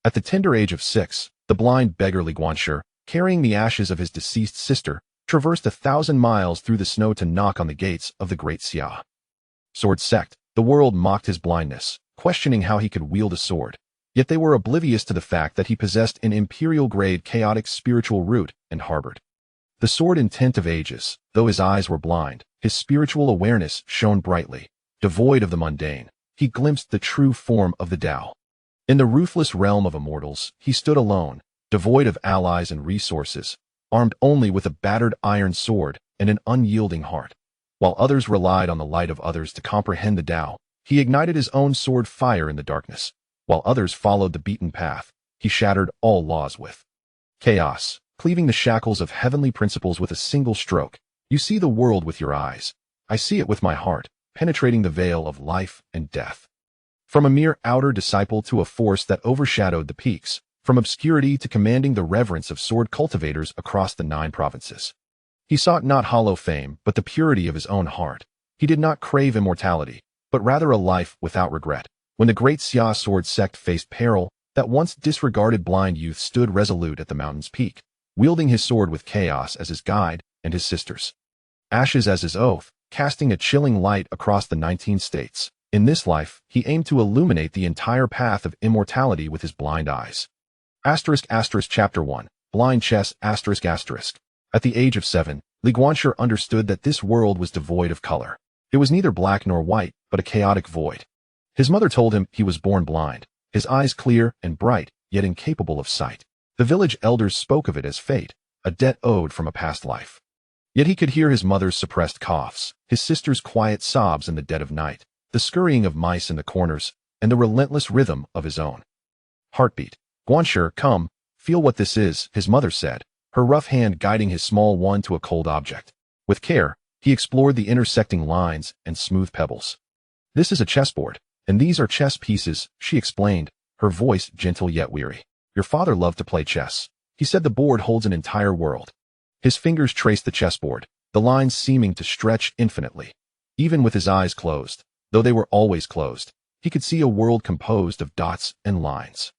At the tender age of 6, the blind beggar Guanqi, carrying the ashes of his deceased sister, traversed 1,000 miles through the snow to knock on the gates of the Great Xia Sword Sect. The world mocked his blindness, questioning how he could wield a sword. Yet they were oblivious to the fact that he possessed an imperial-grade chaotic spiritual root and harbored the sword intent of ages. Though his eyes were blind, his spiritual awareness shone brightly. Devoid of the mundane, he glimpsed the true form of the Dao. In the ruthless realm of immortals, he stood alone, devoid of allies and resources, armed only with a battered iron sword and an unyielding heart. While others relied on the light of others to comprehend the Dao, he ignited his own sword fire in the darkness. While others followed the beaten path, he shattered all laws with chaos, cleaving the shackles of heavenly principles with a single stroke. You see the world with your eyes. I see it with my heart, penetrating the veil of life and death. From a mere outer disciple to a force that overshadowed the peaks, from obscurity to commanding the reverence of sword cultivators across the 9 provinces. He sought not hollow fame, but the purity of his own heart. He did not crave immortality, but rather a life without regret. When the Great Xia Sword Sect faced peril, that once disregarded blind youth stood resolute at the mountain's peak, wielding his sword with chaos as his guide and his sister's ashes as his oath, casting a chilling light across the 19 states. In this life, he aimed to illuminate the entire path of immortality with his blind eyes. Chapter 1. Blind Chess At the age of 7, Guanqi understood that this world was devoid of color. It was neither black nor white, but a chaotic void. His mother told him he was born blind, his eyes clear and bright, yet incapable of sight. The village elders spoke of it as fate, a debt owed from a past life. Yet he could hear his mother's suppressed coughs, his sister's quiet sobs in the dead of night, the scurrying of mice in the corners, and the relentless rhythm of his own heartbeat. Guanqi, come, feel what this is, his mother said, her rough hand guiding his small one to a cold object. With care, he explored the intersecting lines and smooth pebbles. This is a chessboard, and these are chess pieces, she explained, her voice gentle yet weary. Your father loved to play chess. He said the board holds an entire world. His fingers traced the chessboard, the lines seeming to stretch infinitely. Even with his eyes closed, though they were always closed, he could see a world composed of dots and lines.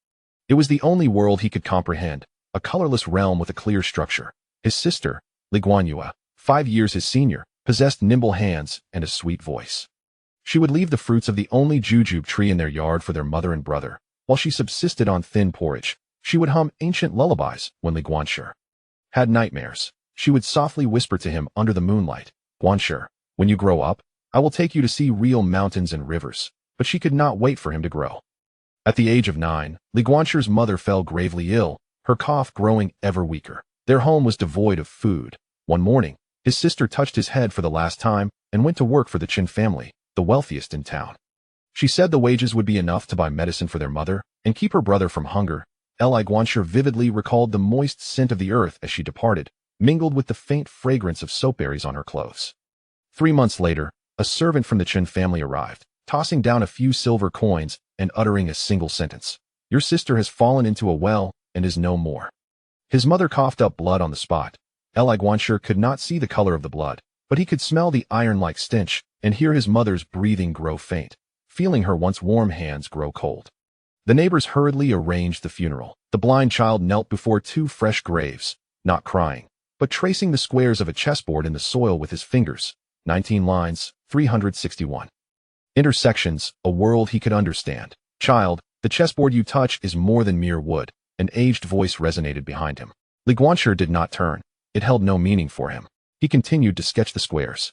It was the only world he could comprehend, a colorless realm with a clear structure. His sister, Guanqi, 5 years his senior, possessed nimble hands and a sweet voice. She would leave the fruits of the only jujube tree in their yard for their mother and brother. While she subsisted on thin porridge, she would hum ancient lullabies. When Guanqi had nightmares, she would softly whisper to him under the moonlight, Guanqi, when you grow up, I will take you to see real mountains and rivers. But she could not wait for him to grow. At the age of 9, Guanqi's mother fell gravely ill, her cough growing ever weaker. Their home was devoid of food. One morning, his sister touched his head for the last time and went to work for the Qin family, the wealthiest in town. She said the wages would be enough to buy medicine for their mother and keep her brother from hunger. Guanqi vividly recalled the moist scent of the earth as she departed, mingled with the faint fragrance of soapberries on her clothes. 3 months later, a servant from the Qin family arrived, tossing down a few silver coins and uttering a single sentence. Your sister has fallen into a well and is no more. His mother coughed up blood on the spot. Guanqi could not see the color of the blood, but he could smell the iron-like stench and hear his mother's breathing grow faint, feeling her once warm hands grow cold. The neighbors hurriedly arranged the funeral. The blind child knelt before 2 fresh graves, not crying, but tracing the squares of a chessboard in the soil with his fingers. 19 lines, 361. Intersections, a world he could understand. Child, the chessboard you touch is more than mere wood. An aged voice resonated behind him. Guanqi did not turn. It held no meaning for him. He continued to sketch the squares.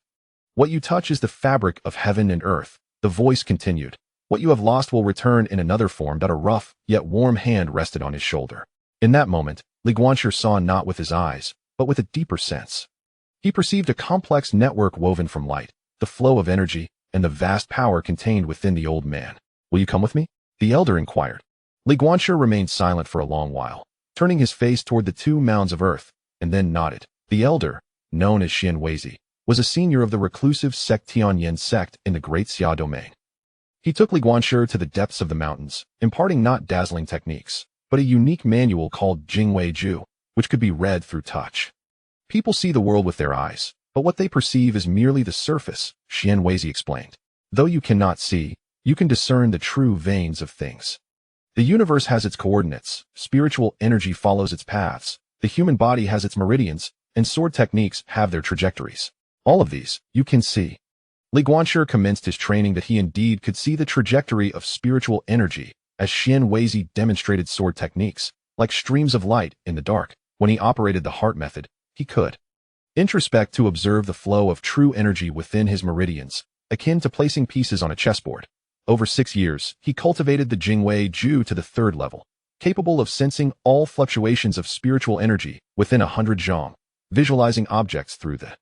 What you touch is the fabric of heaven and earth. The voice continued. What you have lost will return in another form. A rough, yet warm hand rested on his shoulder. In that moment, Guanqi saw not with his eyes, but with a deeper sense. He perceived a complex network woven from light, the flow of energy, and the vast power contained within the old man. Will you come with me? The elder inquired. Guanqi remained silent for a long while, turning his face toward the 2 mounds of earth, and then nodded. The elder, known as Xianweizi, was a senior of the reclusive sect Tianyin sect in the Great Xia domain. He took Guanqi to the depths of the mountains, imparting not dazzling techniques, but a unique manual called Jingwei Ju, which could be read through touch. People see the world with their eyes, but what they perceive is merely the surface, Xianweizi explained. Though you cannot see, you can discern the true veins of things. The universe has its coordinates, spiritual energy follows its paths, the human body has its meridians, and sword techniques have their trajectories. All of these, you can see. Li Guanqi commenced his training that he indeed could see the trajectory of spiritual energy, as Xian Weizi demonstrated sword techniques, like streams of light in the dark. When he operated the heart method, he could introspect to observe the flow of true energy within his meridians, akin to placing pieces on a chessboard. Over 6 years, he cultivated the Jingwei Ju to the 3rd level, capable of sensing all fluctuations of spiritual energy within 100 zhong, visualizing objects through the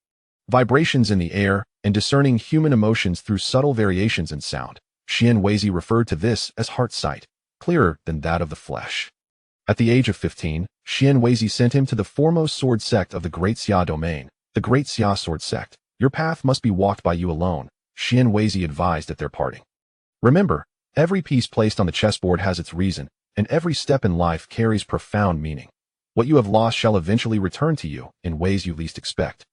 vibrations in the air, and discerning human emotions through subtle variations in sound. Xian Weizi referred to this as heart sight, clearer than that of the flesh. At the age of 15, Xian Weizi sent him to the foremost sword sect of the Great Xia domain, the Great Xia Sword Sect. Your path must be walked by you alone, Xian Weizi advised at their parting. Remember, every piece placed on the chessboard has its reason, and every step in life carries profound meaning. What you have lost shall eventually return to you in ways you least expect.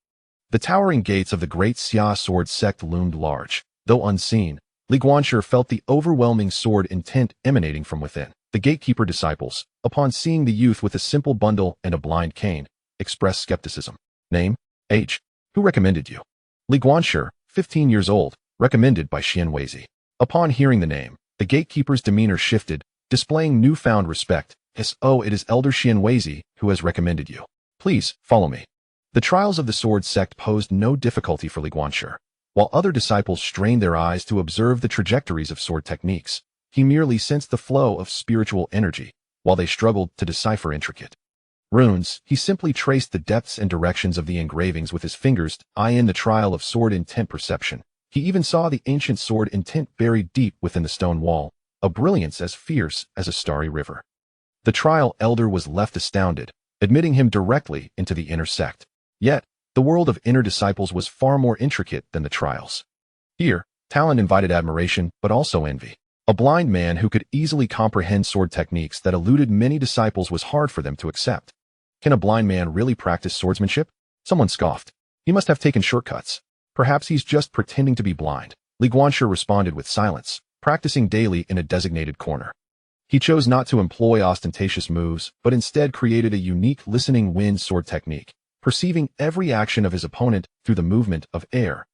The towering gates of the Great Xia Sword Sect loomed large. Though unseen, Li Guanqi felt the overwhelming sword intent emanating from within. The gatekeeper disciples, upon seeing the youth with a simple bundle and a blind cane, expressed skepticism. Name? Age? Who recommended you? Li Guanqi, 15 years old, recommended by Xian Weizi. Upon hearing the name, the gatekeeper's demeanor shifted, displaying newfound respect. Oh, it is Elder Xian Weizi who has recommended you. Please, follow me. The trials of the sword sect posed no difficulty for Li Guanqi. While other disciples strained their eyes to observe the trajectories of sword techniques, he merely sensed the flow of spiritual energy. While they struggled to decipher intricate runes, he simply traced the depths and directions of the engravings with his fingers. In the trial of sword intent perception, he even saw the ancient sword intent buried deep within the stone wall, a brilliance as fierce as a starry river. The trial elder was left astounded, admitting him directly into the inner sect. Yet, the world of inner disciples was far more intricate than the trials. Here, talent invited admiration, but also envy. A blind man who could easily comprehend sword techniques that eluded many disciples was hard for them to accept. Can a blind man really practice swordsmanship? Someone scoffed. He must have taken shortcuts. Perhaps he's just pretending to be blind. Li Guanqi responded with silence, practicing daily in a designated corner. He chose not to employ ostentatious moves, but instead created a unique listening wind sword technique, perceiving every action of his opponent through the movement of air,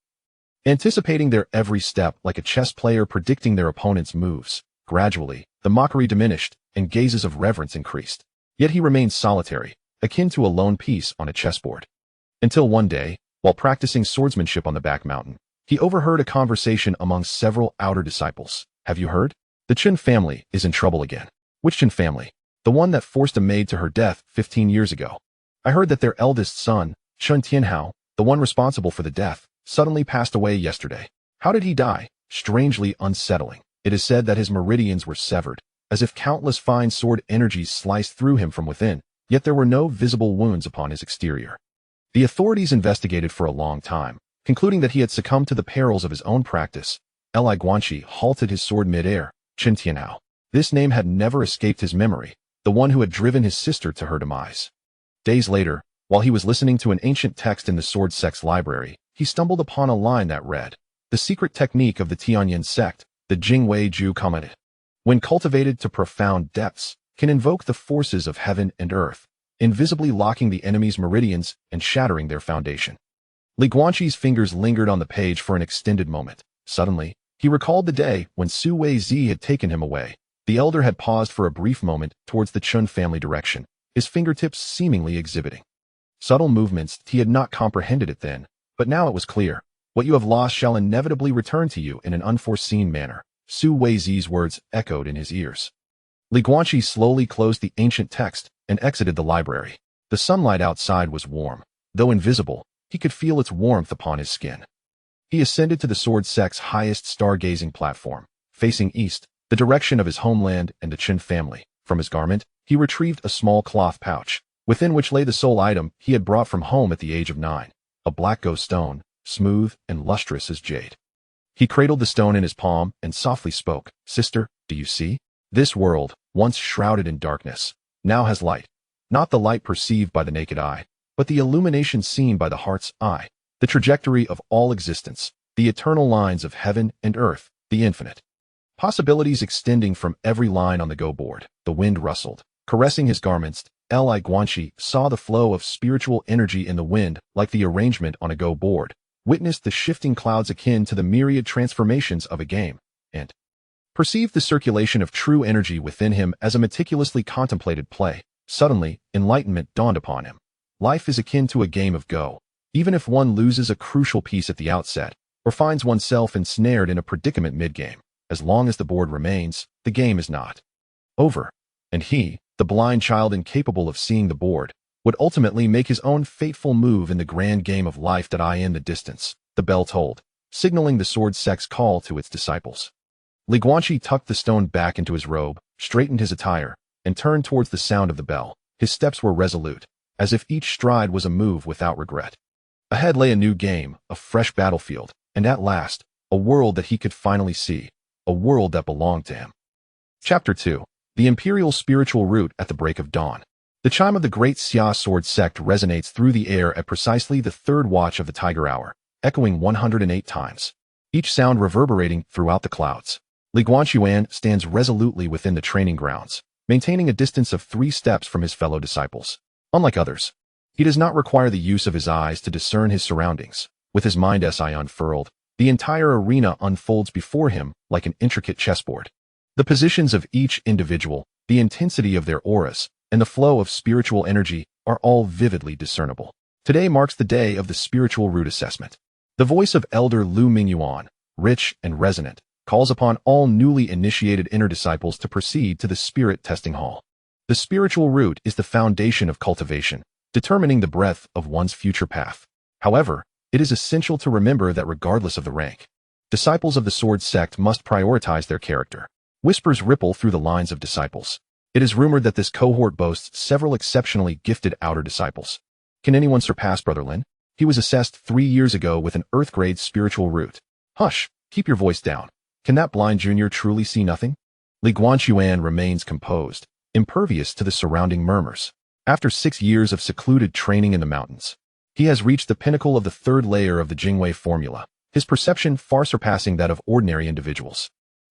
anticipating their every step like a chess player predicting their opponent's moves. Gradually, the mockery diminished, and gazes of reverence increased. Yet he remained solitary, akin to a lone piece on a chessboard. Until one day, while practicing swordsmanship on the back mountain, he overheard a conversation among several outer disciples. Have you heard? The Chen family is in trouble again. Which Chen family? The one that forced a maid to her death 15 years ago. I heard that their eldest son, Chen Tianhao, the one responsible for the death, suddenly passed away yesterday. How did he die? Strangely unsettling. It is said that his meridians were severed, as if countless fine sword energies sliced through him from within, yet there were no visible wounds upon his exterior. The authorities investigated for a long time, concluding that he had succumbed to the perils of his own practice. Li Guanqi halted his sword mid-air. Chen Tianhao. This name had never escaped his memory, the one who had driven his sister to her demise. Days later, while he was listening to an ancient text in the sword sect's library, he stumbled upon a line that read, "The secret technique of the Tianyin sect, the Jingwei Ju commented, when cultivated to profound depths, can invoke the forces of heaven and earth, invisibly locking the enemy's meridians and shattering their foundation." Li Guanqi's fingers lingered on the page for an extended moment. Suddenly, he recalled the day when Su Weizi had taken him away. The elder had paused for a brief moment towards the Chun family direction, his fingertips seemingly exhibiting subtle movements. He had not comprehended it then, but now it was clear. What you have lost shall inevitably return to you in an unforeseen manner. Su Weizi's words echoed in his ears. Li Guanqi slowly closed the ancient text and exited the library. The sunlight outside was warm. Though invisible, he could feel its warmth upon his skin. He ascended to the sword sect's highest stargazing platform, facing east, the direction of his homeland and the Qin family. From his garment, he retrieved a small cloth pouch, within which lay the sole item he had brought from home at the age of 9, a black ghost stone, smooth and lustrous as jade. He cradled the stone in his palm and softly spoke, "Sister, do you see? This world, once shrouded in darkness, now has light. Not the light perceived by the naked eye, but the illumination seen by the heart's eye. The trajectory of all existence, the eternal lines of heaven and earth, the infinite possibilities extending from every line on the go board. The wind rustled, caressing his garments. Guanqi saw the flow of spiritual energy in the wind like the arrangement on a go board, witnessed the shifting clouds akin to the myriad transformations of a game, and perceived the circulation of true energy within him as a meticulously contemplated play. Suddenly, enlightenment dawned upon him. Life is akin to a game of Go. Even if one loses a crucial piece at the outset, or finds oneself ensnared in a predicament mid-game, as long as the board remains, the game is not over. And he, the blind child incapable of seeing the board, would ultimately make his own fateful move in the grand game of life that in the distance. The bell tolled, signaling the sword sect's call to its disciples. Guanqi tucked the stone back into his robe, straightened his attire, and turned towards the sound of the bell. His steps were resolute, as if each stride was a move without regret. Ahead lay a new game, a fresh battlefield, and at last, a world that he could finally see, a world that belonged to him. Chapter 2. The Imperial Spiritual Route at the Break of Dawn. The chime of the Great Xia Sword Sect resonates through the air at precisely the third watch of the Tiger Hour, echoing 108 times, each sound reverberating throughout the clouds. Guanqi stands resolutely within the training grounds, maintaining a distance of 3 steps from his fellow disciples. Unlike others, he does not require the use of his eyes to discern his surroundings. With his mind unfurled, the entire arena unfolds before him like an intricate chessboard. The positions of each individual, the intensity of their auras, and the flow of spiritual energy are all vividly discernible. Today marks the day of the spiritual root assessment. The voice of Elder Lu Mingyuan, rich and resonant, calls upon all newly initiated inner disciples to proceed to the spirit testing hall. The spiritual root is the foundation of cultivation, determining the breadth of one's future path. However, it is essential to remember that regardless of the rank, disciples of the sword sect must prioritize their character. Whispers ripple through the lines of disciples. It is rumored that this cohort boasts several exceptionally gifted outer disciples. Can anyone surpass Brother Lin? He was assessed 3 years ago with an Earth-grade spiritual root. Hush, keep your voice down. Can that blind junior truly see nothing? Guanqi remains composed, impervious to the surrounding murmurs. After 6 years of secluded training in the mountains, he has reached the pinnacle of the 3rd layer of the Jingwei formula, his perception far surpassing that of ordinary individuals.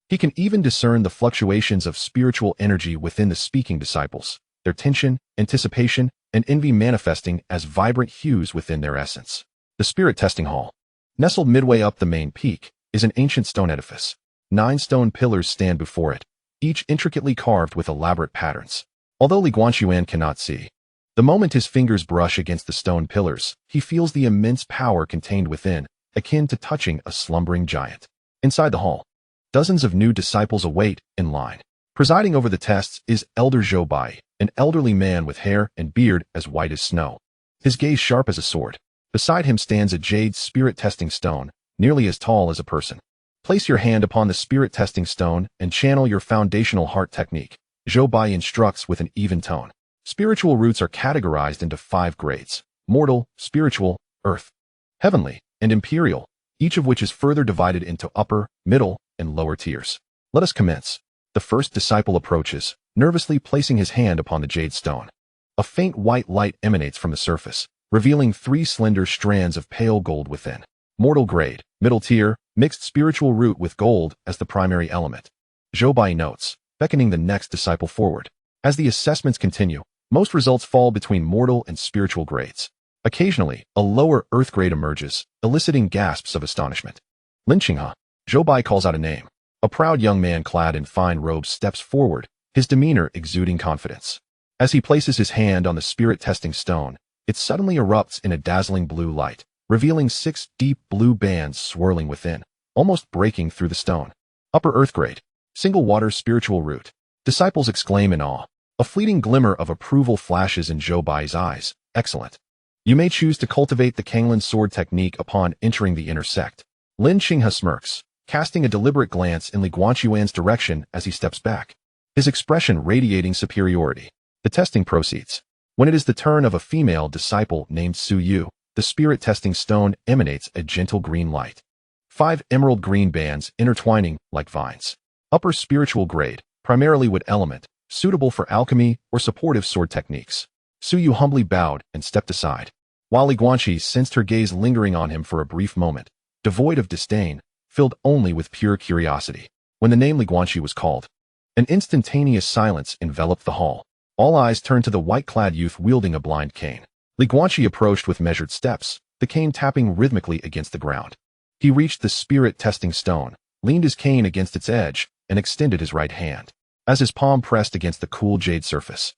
He can even discern the fluctuations of spiritual energy within the speaking disciples, their tension, anticipation, and envy manifesting as vibrant hues within their essence. The Spirit Testing Hall, nestled midway up the main peak, is an ancient stone edifice. 9 stone pillars stand before it, each intricately carved with elaborate patterns. Although Guanqi cannot see, the moment his fingers brush against the stone pillars, he feels the immense power contained within, akin to touching a slumbering giant. Inside the hall, dozens of new disciples await, in line. Presiding over the tests is Elder Zhou Bai, an elderly man with hair and beard as white as snow, his gaze sharp as a sword. Beside him stands a jade spirit testing stone, nearly as tall as a person. Place your hand upon the spirit testing stone and channel your foundational heart technique. Zhou Bai instructs with an even tone. Spiritual roots are categorized into 5 grades: mortal, spiritual, earth, heavenly, and imperial, each of which is further divided into upper, middle, and lower tiers. Let us commence. The first disciple approaches, nervously placing his hand upon the jade stone. A faint white light emanates from the surface, revealing 3 slender strands of pale gold within. Mortal grade, middle tier, mixed spiritual root with gold as the primary element. Zhou Bai notes, beckoning the next disciple forward. As the assessments continue, most results fall between mortal and spiritual grades. Occasionally, a lower earth grade emerges, eliciting gasps of astonishment. Lin Qinghe, Zhou Bai calls out a name. A proud young man clad in fine robes steps forward, his demeanor exuding confidence. As he places his hand on the spirit testing stone, it suddenly erupts in a dazzling blue light, revealing 6 deep blue bands swirling within, almost breaking through the stone. Upper earth grade, single water spiritual root. Disciples exclaim in awe. A fleeting glimmer of approval flashes in Zhou Bai's eyes. Excellent. You may choose to cultivate the Kanglin sword technique upon entering the inner sect. Lin Qinghe smirks, casting a deliberate glance in Guanqi's direction as he steps back, his expression radiating superiority. The testing proceeds. When it is the turn of a female disciple named Su Yu, the spirit testing stone emanates a gentle green light. 5 emerald green bands intertwining like vines. Upper spiritual grade, primarily wood element, suitable for alchemy or supportive sword techniques. Su Yu humbly bowed and stepped aside, while Guanqi sensed her gaze lingering on him for a brief moment, devoid of disdain, filled only with pure curiosity. When the name Li Guanqi was called, an instantaneous silence enveloped the hall. All eyes turned to the white-clad youth wielding a blind cane. Li Guanqi approached with measured steps, the cane tapping rhythmically against the ground. He reached the spirit-testing stone, leaned his cane against its edge, and extended his right hand. As his palm pressed against the cool jade surface,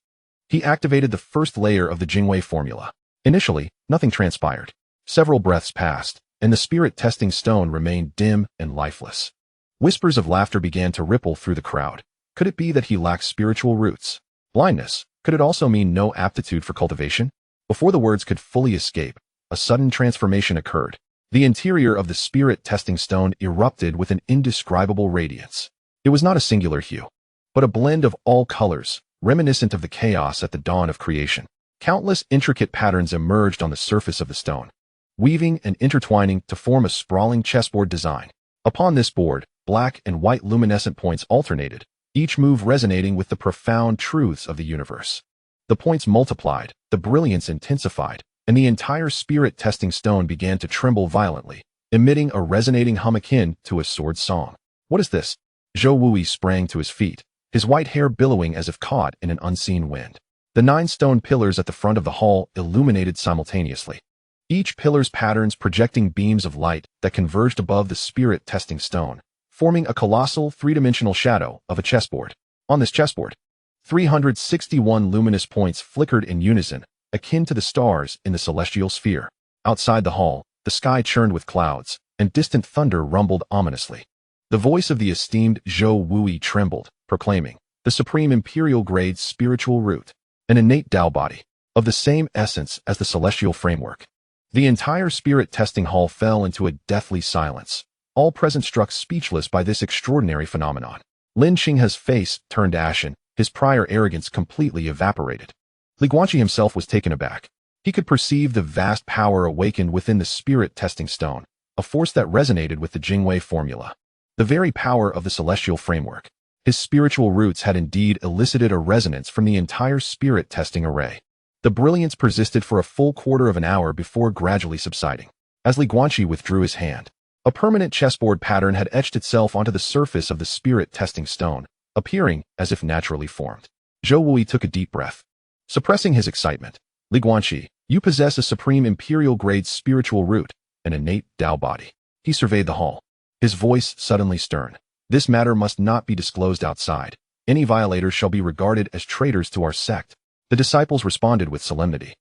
he activated the first layer of the Jingwei formula. Initially, nothing transpired. Several breaths passed, and the spirit-testing stone remained dim and lifeless. Whispers of laughter began to ripple through the crowd. Could it be that he lacked spiritual roots? Blindness? Could it also mean no aptitude for cultivation? Before the words could fully escape, a sudden transformation occurred. The interior of the spirit-testing stone erupted with an indescribable radiance. It was not a singular hue, but a blend of all colors, reminiscent of the chaos at the dawn of creation. Countless intricate patterns emerged on the surface of the stone, weaving and intertwining to form a sprawling chessboard design. Upon this board, black and white luminescent points alternated, each move resonating with the profound truths of the universe. The points multiplied, the brilliance intensified, and the entire spirit-testing stone began to tremble violently, emitting a resonating hum akin to a sword song. What is this? Zhou Wui sprang to his feet, his white hair billowing as if caught in an unseen wind. The 9 stone pillars at the front of the hall illuminated simultaneously, each pillar's patterns projecting beams of light that converged above the spirit-testing stone, forming a colossal three-dimensional shadow of a chessboard. On this chessboard, 361 luminous points flickered in unison, akin to the stars in the celestial sphere. Outside the hall, the sky churned with clouds, and distant thunder rumbled ominously. The voice of the esteemed Zhou Wui trembled, proclaiming, the supreme imperial grade spiritual root, an innate Dao body, of the same essence as the celestial framework. The entire spirit-testing hall fell into a deathly silence, all present struck speechless by this extraordinary phenomenon. Lin Qinghe's face turned ashen, his prior arrogance completely evaporated. Li Guanqi himself was taken aback. He could perceive the vast power awakened within the spirit-testing stone, a force that resonated with the Jingwei formula, the very power of the celestial framework. His spiritual roots had indeed elicited a resonance from the entire spirit-testing array. The brilliance persisted for a full quarter of an hour before gradually subsiding. As Li Guanqi withdrew his hand, a permanent chessboard pattern had etched itself onto the surface of the spirit-testing stone, appearing as if naturally formed. Zhou Wui took a deep breath. Suppressing his excitement, Li Guanqi, you possess a supreme imperial-grade spiritual root, an innate Dao body. He surveyed the hall, his voice suddenly stern. This matter must not be disclosed outside. Any violators shall be regarded as traitors to our sect. The disciples responded with solemnity.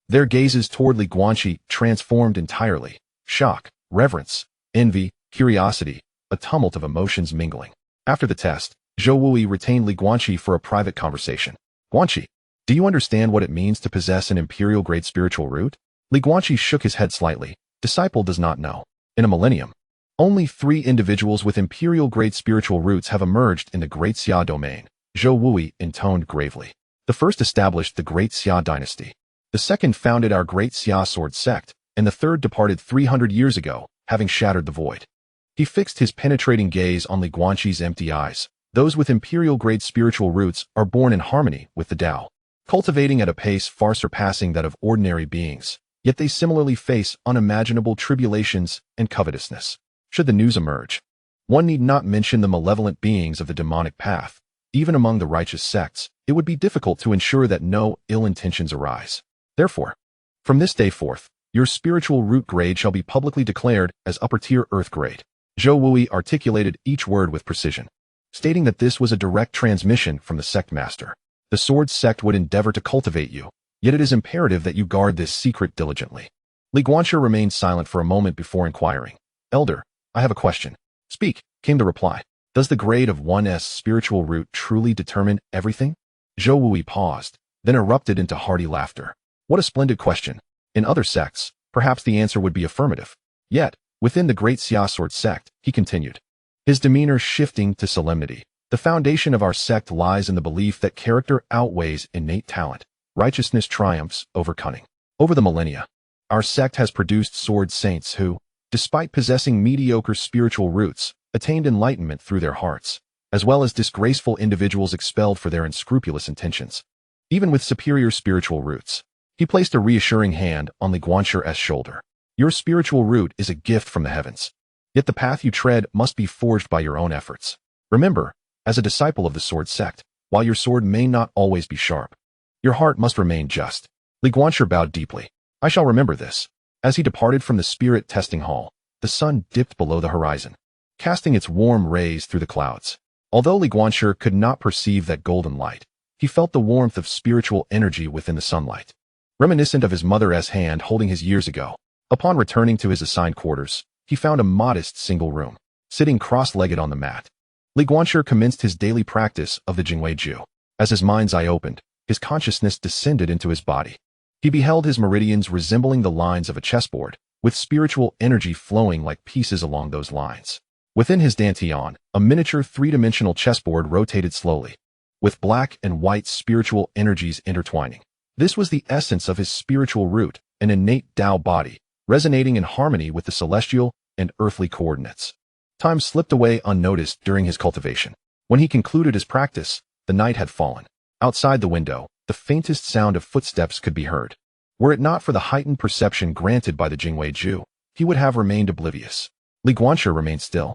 Their gazes toward Li Guanqi transformed entirely. Shock, reverence, envy, curiosity, a tumult of emotions mingling. After the test, Zhou Wui retained Li Guanqi for a private conversation. Guanqi, do you understand what it means to possess an imperial-grade spiritual root? Li Guanqi shook his head slightly. Disciple does not know. In a millennium, only 3 individuals with imperial-grade spiritual roots have emerged in the Great Xia domain. Zhou Wui intoned gravely. The first established the Great Xia dynasty. The second founded our Great Xia Sword Sect, and the third departed 300 years ago, having shattered the void. He fixed his penetrating gaze on Li Guanqi's empty eyes. Those with imperial-grade spiritual roots are born in harmony with the Dao, cultivating at a pace far surpassing that of ordinary beings, yet they similarly face unimaginable tribulations and covetousness. Should the news emerge, one need not mention the malevolent beings of the demonic path. Even among the righteous sects, it would be difficult to ensure that no ill intentions arise. Therefore, from this day forth, your spiritual root grade shall be publicly declared as upper-tier earth grade. Zhou Wui articulated each word with precision, stating that this was a direct transmission from the sect master. The sword sect would endeavor to cultivate you, yet it is imperative that you guard this secret diligently. Li Guanqi remained silent for a moment before inquiring. Elder, I have a question. Speak, came the reply. Does the grade of one's spiritual root truly determine everything? Zhou Wui paused, then erupted into hearty laughter. What a splendid question. In other sects, perhaps the answer would be affirmative. Yet, within the Great Xia Sword Sect, he continued, his demeanor shifting to solemnity. The foundation of our sect lies in the belief that character outweighs innate talent. Righteousness triumphs over cunning. Over the millennia, our sect has produced sword saints who, despite possessing mediocre spiritual roots, attained enlightenment through their hearts, as well as disgraceful individuals expelled for their unscrupulous intentions. Even with superior spiritual roots, he placed a reassuring hand on Li Guanqi's shoulder. Your spiritual root is a gift from the heavens. Yet the path you tread must be forged by your own efforts. Remember, as a disciple of the sword sect, while your sword may not always be sharp, your heart must remain just. Li Guanxi bowed deeply. I shall remember this. As he departed from the spirit testing hall, the sun dipped below the horizon, casting its warm rays through the clouds. Although Li Guanxi could not perceive that golden light, he felt the warmth of spiritual energy within the sunlight, reminiscent of his mother's hand holding his years ago. Upon returning to his assigned quarters, he found a modest single room. Sitting cross-legged on the mat, Li Guanxi commenced his daily practice of the Jingwei Ju. As his mind's eye opened, his consciousness descended into his body. He beheld his meridians resembling the lines of a chessboard, with spiritual energy flowing like pieces along those lines. Within his dantian, a miniature three-dimensional chessboard rotated slowly, with black and white spiritual energies intertwining. This was the essence of his spiritual root, an innate Dao body, resonating in harmony with the celestial and earthly coordinates. Time slipped away unnoticed during his cultivation. When he concluded his practice, the night had fallen. Outside the window, the faintest sound of footsteps could be heard. Were it not for the heightened perception granted by the Jingwei Ju, he would have remained oblivious. Li Guanxi remained still,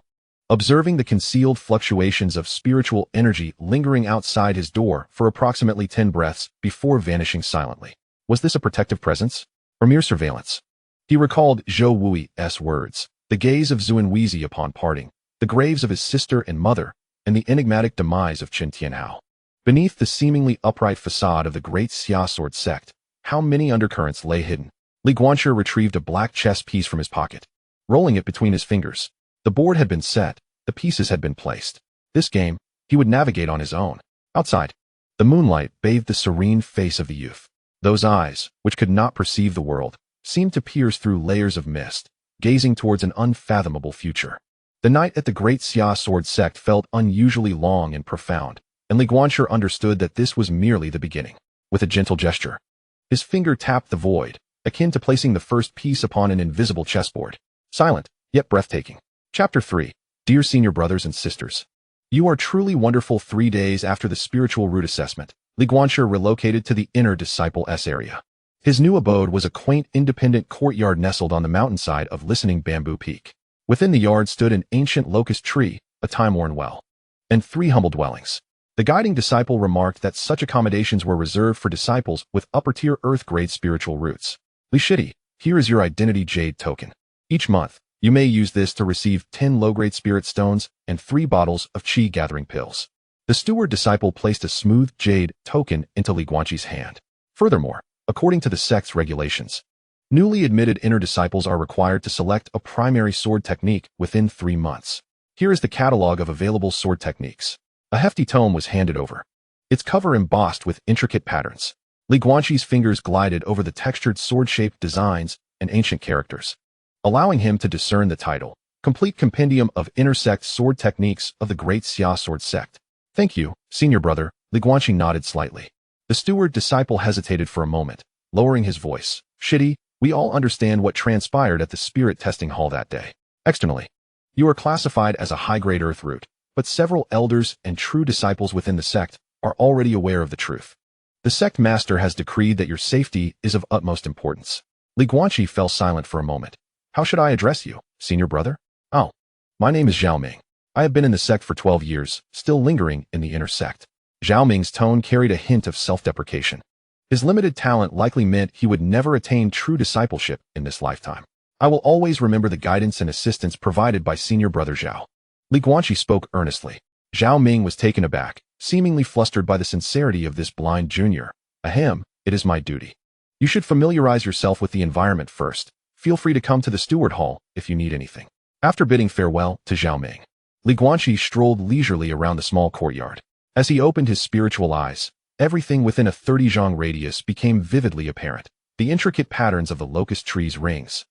observing the concealed fluctuations of spiritual energy lingering outside his door for approximately 10 breaths before vanishing silently. Was this a protective presence, or mere surveillance? He recalled Zhou Wui's words, the gaze of Zuan Weizi upon parting, the graves of his sister and mother, and the enigmatic demise of Qin Tianhao. Beneath the seemingly upright facade of the Great Xia Sword Sect, how many undercurrents lay hidden? Li Guanxi retrieved a black chess piece from his pocket, rolling it between his fingers. The board had been set, the pieces had been placed. This game, he would navigate on his own. Outside, the moonlight bathed the serene face of the youth. Those eyes, which could not perceive the world, seemed to pierce through layers of mist, gazing towards an unfathomable future. The night at the Great Xia Sword Sect felt unusually long and profound, and Li Guanxi understood that this was merely the beginning. With a gentle gesture, his finger tapped the void, akin to placing the first piece upon an invisible chessboard. Silent, yet breathtaking. Chapter 3. Dear senior brothers and sisters, you are truly wonderful. 3 days after the spiritual root assessment, Li Guanxi relocated to the inner disciple-s area. His new abode was a quaint, independent courtyard nestled on the mountainside of Listening Bamboo Peak. Within the yard stood an ancient locust tree, a time-worn well, and 3 humble dwellings. The guiding disciple remarked that such accommodations were reserved for disciples with upper-tier earth-grade spiritual roots. Li Shidi, here is your identity jade token. Each month, you may use this to receive 10 low-grade spirit stones and 3 bottles of qi-gathering pills. The steward disciple placed a smooth jade token into Li Guanxi's hand. Furthermore, according to the sect's regulations, newly admitted inner disciples are required to select a primary sword technique within 3 months. Here is the catalog of available sword techniques. A hefty tome was handed over, its cover embossed with intricate patterns. Li Guanxi's fingers glided over the textured sword-shaped designs and ancient characters, allowing him to discern the title, Complete Compendium of Intersect Sword Techniques of the Great Xia Sword Sect. Thank you, senior brother. Li Guanxi nodded slightly. The steward disciple hesitated for a moment, lowering his voice. Shidi, we all understand what transpired at the spirit testing hall that day. Externally, you are classified as a high-grade earth root, but several elders and true disciples within the sect are already aware of the truth. The sect master has decreed that your safety is of utmost importance. Li Guanxi fell silent for a moment. How should I address you, senior brother? Oh, my name is Zhao Ming. I have been in the sect for 12 years, still lingering in the inner sect. Zhao Ming's tone carried a hint of self-deprecation. His limited talent likely meant he would never attain true discipleship in this lifetime. I will always remember the guidance and assistance provided by senior brother Zhao. Li Guanxi spoke earnestly. Zhao Ming was taken aback, seemingly flustered by the sincerity of this blind junior. Ahem, it is my duty. You should familiarize yourself with the environment first. Feel free to come to the steward hall if you need anything. After bidding farewell to Zhao Ming, Li Guanxi strolled leisurely around the small courtyard. As he opened his spiritual eyes, everything within a 30-zhang radius became vividly apparent. The intricate patterns of the locust tree's rings,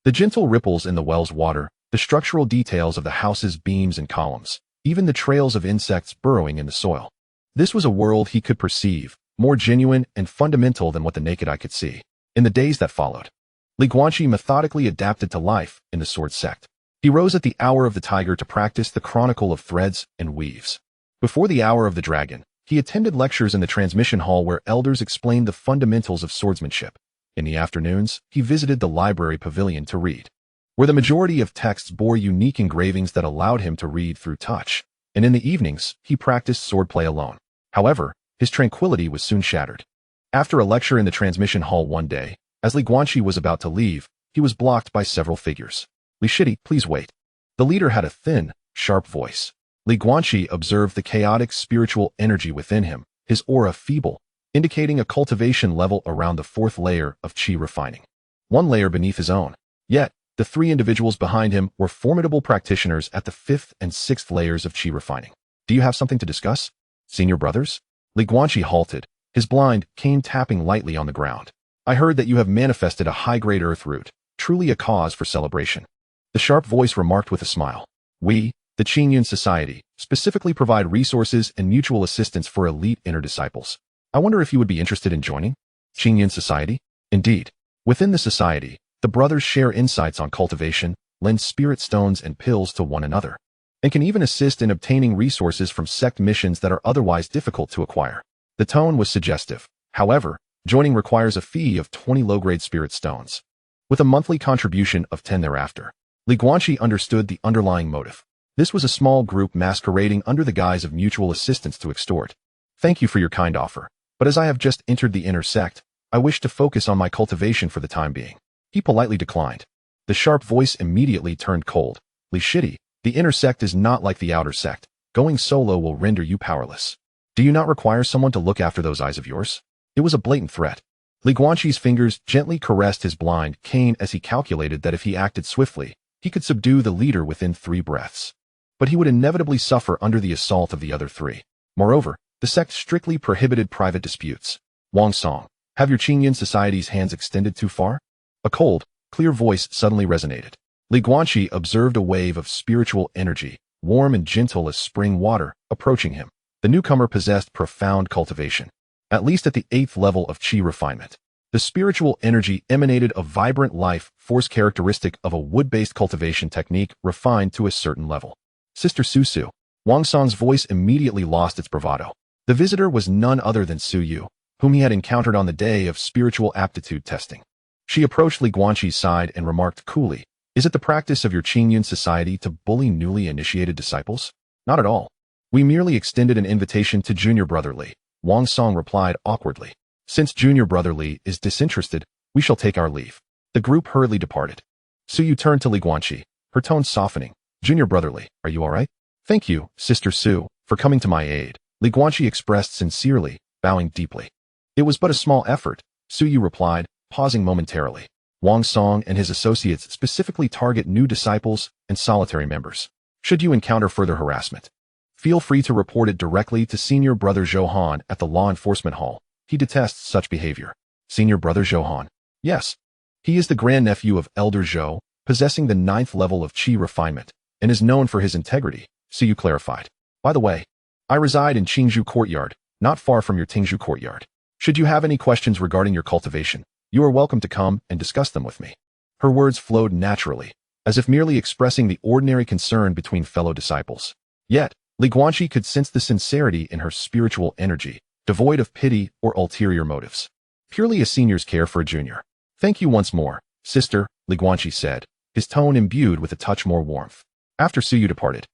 the gentle ripples in the well's water, the structural details of the house's beams and columns, even the trails of insects burrowing in the soil. This was a world he could perceive, more genuine and fundamental than what the naked eye could see. In the days that followed, Li Guanxi methodically adapted to life in the sword sect. He rose at the hour of the tiger to practice the chronicle of threads and weaves. Before the hour of the dragon, he attended lectures in the transmission hall where elders explained the fundamentals of swordsmanship. In the afternoons, he visited the library pavilion to read, where the majority of texts bore unique engravings that allowed him to read through touch. and in the evenings, he practiced swordplay alone. However, his tranquility was soon shattered. After a lecture in the transmission hall one day, as Li Guanqi was about to leave, he was blocked by several figures. Li Shidi, please wait. The leader had a thin, sharp voice. Li Guanqi observed the chaotic spiritual energy within him, his aura feeble, indicating a cultivation level around the 4th layer of qi refining. One layer beneath his own. Yet, the 3 individuals behind him were formidable practitioners at the 5th and 6th layers of qi refining. Do you have something to discuss? Senior brothers? Li Guanqi halted, his blind cane tapping lightly on the ground. I heard that you have manifested a high-grade earth root, truly a cause for celebration. The sharp voice remarked with a smile. We, the Qingyun Society, specifically provide resources and mutual assistance for elite inner disciples. I wonder if you would be interested in joining? Qingyun Society? Indeed. Within the society, the brothers share insights on cultivation, lend spirit stones and pills to one another, and can even assist in obtaining resources from sect missions that are otherwise difficult to acquire. The tone was suggestive. However, joining requires a fee of 20 low-grade spirit stones, with a monthly contribution of 10 thereafter. Li Guanqi understood the underlying motive. This was a small group masquerading under the guise of mutual assistance to extort. Thank you for your kind offer, but as I have just entered the inner sect, I wish to focus on my cultivation for the time being. He politely declined. The sharp voice immediately turned cold. Li Shidi, the inner sect is not like the outer sect. Going solo will render you powerless. Do you not require someone to look after those eyes of yours? It was a blatant threat. Li Guanqi's fingers gently caressed his blind cane as he calculated that if he acted swiftly, he could subdue the leader within 3 breaths. But he would inevitably suffer under the assault of the other 3. Moreover, the sect strictly prohibited private disputes. Wang Song, have your Qingyun Society's hands extended too far? A cold, clear voice suddenly resonated. Li Guanqi observed a wave of spiritual energy, warm and gentle as spring water, approaching him. The newcomer possessed profound cultivation, at least at the 8th level of qi refinement. The spiritual energy emanated a vibrant life force characteristic of a wood-based cultivation technique refined to a certain level. Sister Su, Wang Song's voice immediately lost its bravado. The visitor was none other than Su Yu, whom he had encountered on the day of spiritual aptitude testing. She approached Li Guanqi's side and remarked coolly, "Is it the practice of your Qingyun Society to bully newly initiated disciples?" "Not at all. We merely extended an invitation to Junior Brother Li," Wang Song replied awkwardly. "Since Junior Brother Li is disinterested, we shall take our leave." The group hurriedly departed. Su Yu turned to Li Guanqi, her tone softening. "Junior Brother Li, are you all right?" "Thank you, Sister Su, for coming to my aid," Li Guanqi expressed sincerely, bowing deeply. "It was but a small effort," Su Yu replied, pausing momentarily. Wang Song and his associates specifically target new disciples and solitary members. Should you encounter further harassment, feel free to report it directly to Senior Brother Zhou at the Law Enforcement Hall. He detests such behavior. Senior Brother Zhou? Yes. He is the grandnephew of Elder Zhou, possessing the 9th level of qi refinement, and is known for his integrity, Su Yu clarified. By the way, I reside in Qingzhou Courtyard, not far from your Tingzhou Courtyard. Should you have any questions regarding your cultivation, you are welcome to come and discuss them with me. Her words flowed naturally, as if merely expressing the ordinary concern between fellow disciples. Yet, Li Guanqi could sense the sincerity in her spiritual energy, devoid of pity or ulterior motives. Purely a senior's care for a junior. "Thank you once more, sister," Li Guanqi said, his tone imbued with a touch more warmth. After Su Yu departed,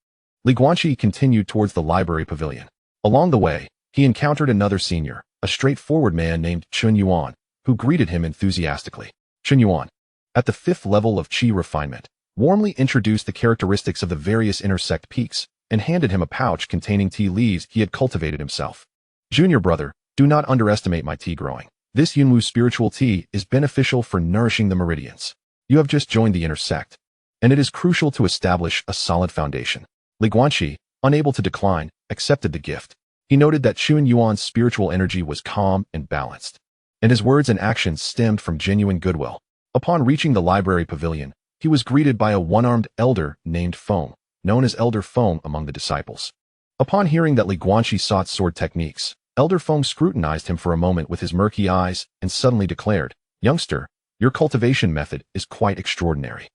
Li Guanqi continued towards the library pavilion. Along the way, he encountered another senior, a straightforward man named Chun Yuan, who greeted him enthusiastically. Chun Yuan, at the 5th level of qi refinement, warmly introduced the characteristics of the various intersect peaks and handed him a pouch containing tea leaves he had cultivated himself. "Junior brother, do not underestimate my tea growing. This Yunwu spiritual tea is beneficial for nourishing the meridians. You have just joined the inner sect, and it is crucial to establish a solid foundation." Li Guanqi, unable to decline, accepted the gift. He noted that Chun Yuan's spiritual energy was calm and balanced, and his words and actions stemmed from genuine goodwill. Upon reaching the library pavilion, he was greeted by a one-armed elder named Feng, known as Elder Feng among the disciples. Upon hearing that Li Guanqi sought sword techniques, Elder Feng scrutinized him for a moment with his murky eyes and suddenly declared, "Youngster, your cultivation method is quite extraordinary."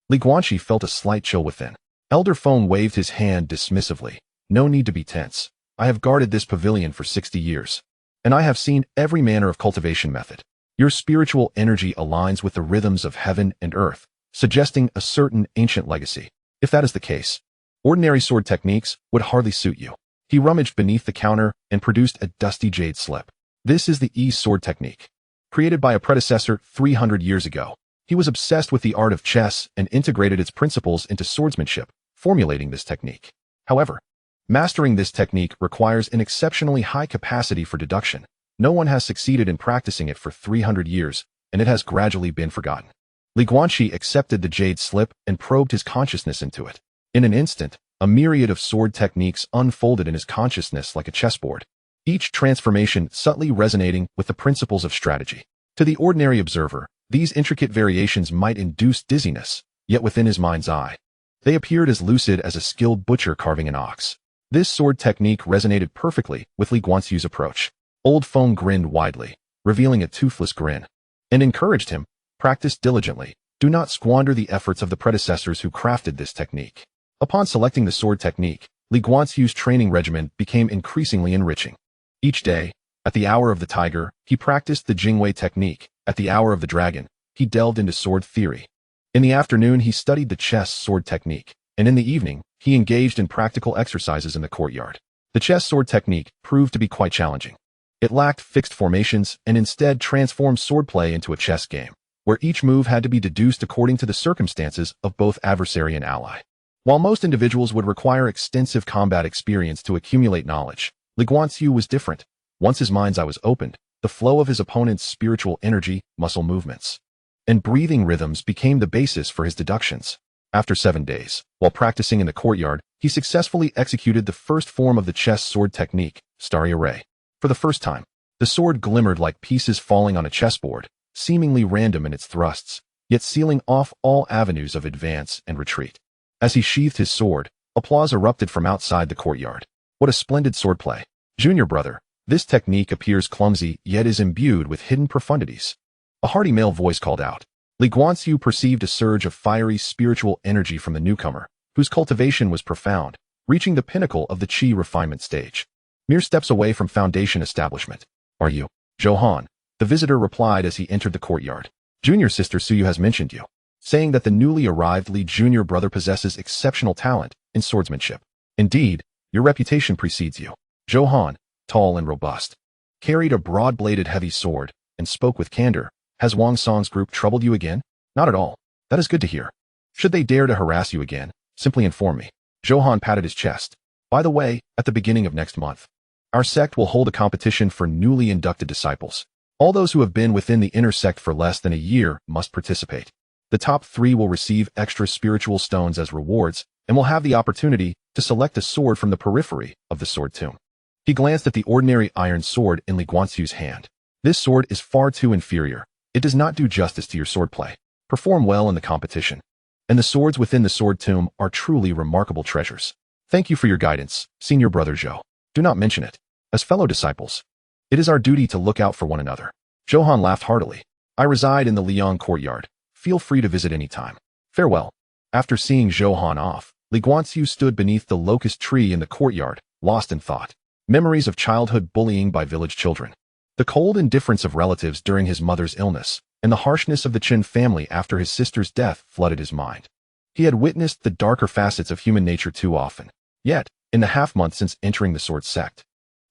Li Guanqi felt a slight chill within. Elder Feng waved his hand dismissively. "No need to be tense. I have guarded this pavilion for 60 years, and I have seen every manner of cultivation method. Your spiritual energy aligns with the rhythms of heaven and earth, suggesting a certain ancient legacy. If that is the case, Ordinary sword techniques would hardly suit you. He rummaged beneath the counter and produced a dusty jade slip. This is the sword technique. Created by a predecessor 300 years ago. He was obsessed with the art of chess and integrated its principles into swordsmanship, formulating this technique. However, mastering this technique requires an exceptionally high capacity for deduction. No one has succeeded in practicing it for 300 years, and it has gradually been forgotten. Guanqi accepted the jade slip and probed his consciousness into it. In an instant, a myriad of sword techniques unfolded in his consciousness like a chessboard, each transformation subtly resonating with the principles of strategy. To the ordinary observer, these intricate variations might induce dizziness, yet within his mind's eye, they appeared as lucid as a skilled butcher carving an ox. This sword technique resonated perfectly with Guanqi's approach. Old Feng grinned widely, revealing a toothless grin, and encouraged him, practice diligently. Do not squander the efforts of the predecessors who crafted this technique. Upon selecting the sword technique, Guanqi's training regimen became increasingly enriching. Each day, at the hour of the tiger, he practiced the Jingwei technique. At the hour of the dragon, he delved into sword theory. In the afternoon, he studied the chess sword technique, and in the evening, he engaged in practical exercises in the courtyard. The chess sword technique proved to be quite challenging. It lacked fixed formations and instead transformed swordplay into a chess game, where each move had to be deduced according to the circumstances of both adversary and ally. While most individuals would require extensive combat experience to accumulate knowledge, Guanqi was different. Once his mind's eye was opened, the flow of his opponent's spiritual energy, muscle movements, and breathing rhythms became the basis for his deductions. After 7 days, while practicing in the courtyard, he successfully executed the first form of the chess sword technique, starry array. For the first time, the sword glimmered like pieces falling on a chessboard, seemingly random in its thrusts, yet sealing off all avenues of advance and retreat. As he sheathed his sword, applause erupted from outside the courtyard. What a splendid swordplay. Junior brother, this technique appears clumsy yet is imbued with hidden profundities. A hearty male voice called out. Guanqi perceived a surge of fiery spiritual energy from the newcomer, whose cultivation was profound, reaching the pinnacle of the qi refinement stage. Mere steps away from foundation establishment. Are you? Johan, the visitor replied as he entered the courtyard. Junior sister Suyu has mentioned you, saying that the newly arrived Li junior brother possesses exceptional talent in swordsmanship. Indeed, your reputation precedes you. Johan, tall and robust, carried a broad-bladed heavy sword and spoke with candor. Has Wang Song's group troubled you again? Not at all. That is good to hear. Should they dare to harass you again, simply inform me. Johan patted his chest. By the way, at the beginning of next month, our sect will hold a competition for newly inducted disciples. All those who have been within the inner sect for less than a year must participate. The top 3 will receive extra spiritual stones as rewards and will have the opportunity to select a sword from the periphery of the sword tomb. He glanced at the ordinary iron sword in Guanqi's hand. This sword is far too inferior. It does not do justice to your swordplay. Perform well in the competition. And the swords within the sword tomb are truly remarkable treasures. Thank you for your guidance, senior brother Zhou. Do not mention it. As fellow disciples, it is our duty to look out for one another. Johan laughed heartily. I reside in the Liang courtyard. Feel free to visit any time. Farewell. After seeing Johan off, Guanqi stood beneath the locust tree in the courtyard, lost in thought. Memories of childhood bullying by village children. The cold indifference of relatives during his mother's illness, and the harshness of the Chen family after his sister's death flooded his mind. He had witnessed the darker facets of human nature too often. Yet, in the half-month since entering the sword sect,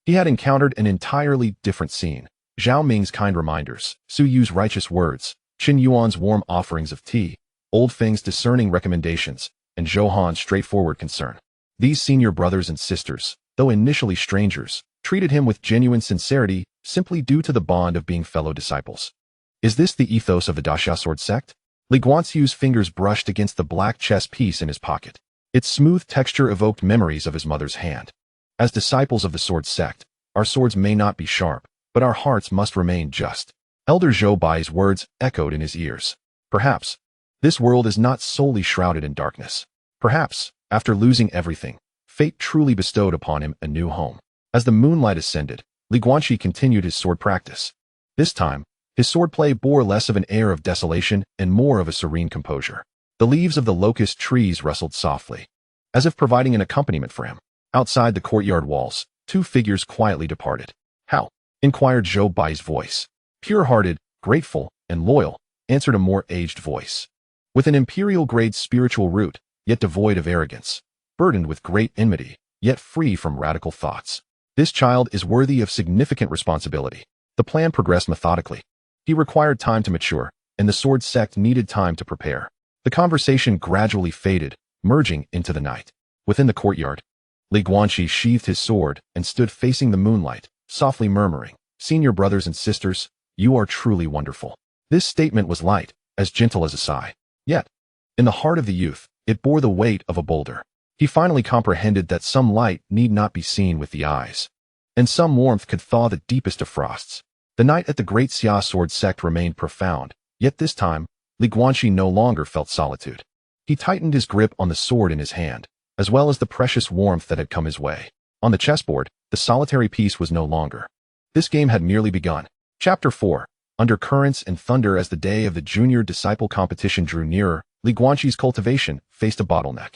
he had encountered an entirely different scene. Zhao Ming's kind reminders, Su Yu's righteous words, Qin Yuan's warm offerings of tea, Old Feng's discerning recommendations, and Johan's straightforward concern. These senior brothers and sisters, though initially strangers, treated him with genuine sincerity simply due to the bond of being fellow disciples. Is this the ethos of the Great Xia Sword Sect? Guanqi's fingers brushed against the black chess piece in his pocket. Its smooth texture evoked memories of his mother's hand. As disciples of the sword sect, our swords may not be sharp, but our hearts must remain just. Elder Zhou Bai's words echoed in his ears. Perhaps, this world is not solely shrouded in darkness. Perhaps, after losing everything, fate truly bestowed upon him a new home. As the moonlight ascended, Guanqi continued his sword practice. This time, his swordplay bore less of an air of desolation and more of a serene composure. The leaves of the locust trees rustled softly, as if providing an accompaniment for him. Outside the courtyard walls, 2 figures quietly departed. How? Inquired Zhou Bai's voice. Pure-hearted, grateful, and loyal, answered a more aged voice. With an imperial-grade spiritual root, yet devoid of arrogance. burdened with great enmity, yet free from radical thoughts. This child is worthy of significant responsibility. The plan progressed methodically. He required time to mature, and the sword sect needed time to prepare. The conversation gradually faded, merging into the night. Within the courtyard, Guanqi sheathed his sword and stood facing the moonlight, softly murmuring, "Senior brothers and sisters, you are truly wonderful." This statement was light, as gentle as a sigh. Yet, in the heart of the youth, it bore the weight of a boulder. He finally comprehended that some light need not be seen with the eyes, and some warmth could thaw the deepest of frosts. The night at the Great Xia Sword Sect remained profound, yet this time, Guanqi no longer felt solitude. He tightened his grip on the sword in his hand, as well as the precious warmth that had come his way. On the chessboard, the solitary piece was no longer. This game had merely begun. Chapter 4. Under currents and thunder. As the day of the junior disciple competition drew nearer, Guanqi's cultivation faced a bottleneck.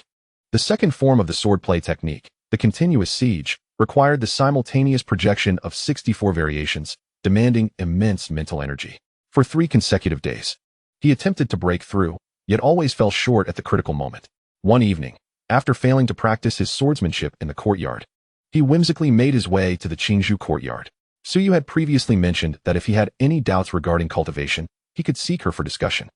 The second form of the swordplay technique, the continuous siege, required the simultaneous projection of 64 variations, demanding immense mental energy. For 3 consecutive days, he attempted to break through, yet always fell short at the critical moment. One evening, after failing to practice his swordsmanship in the courtyard, he whimsically made his way to the Qingzhou courtyard. Suyu had previously mentioned that if he had any doubts regarding cultivation, he could seek her for discussion.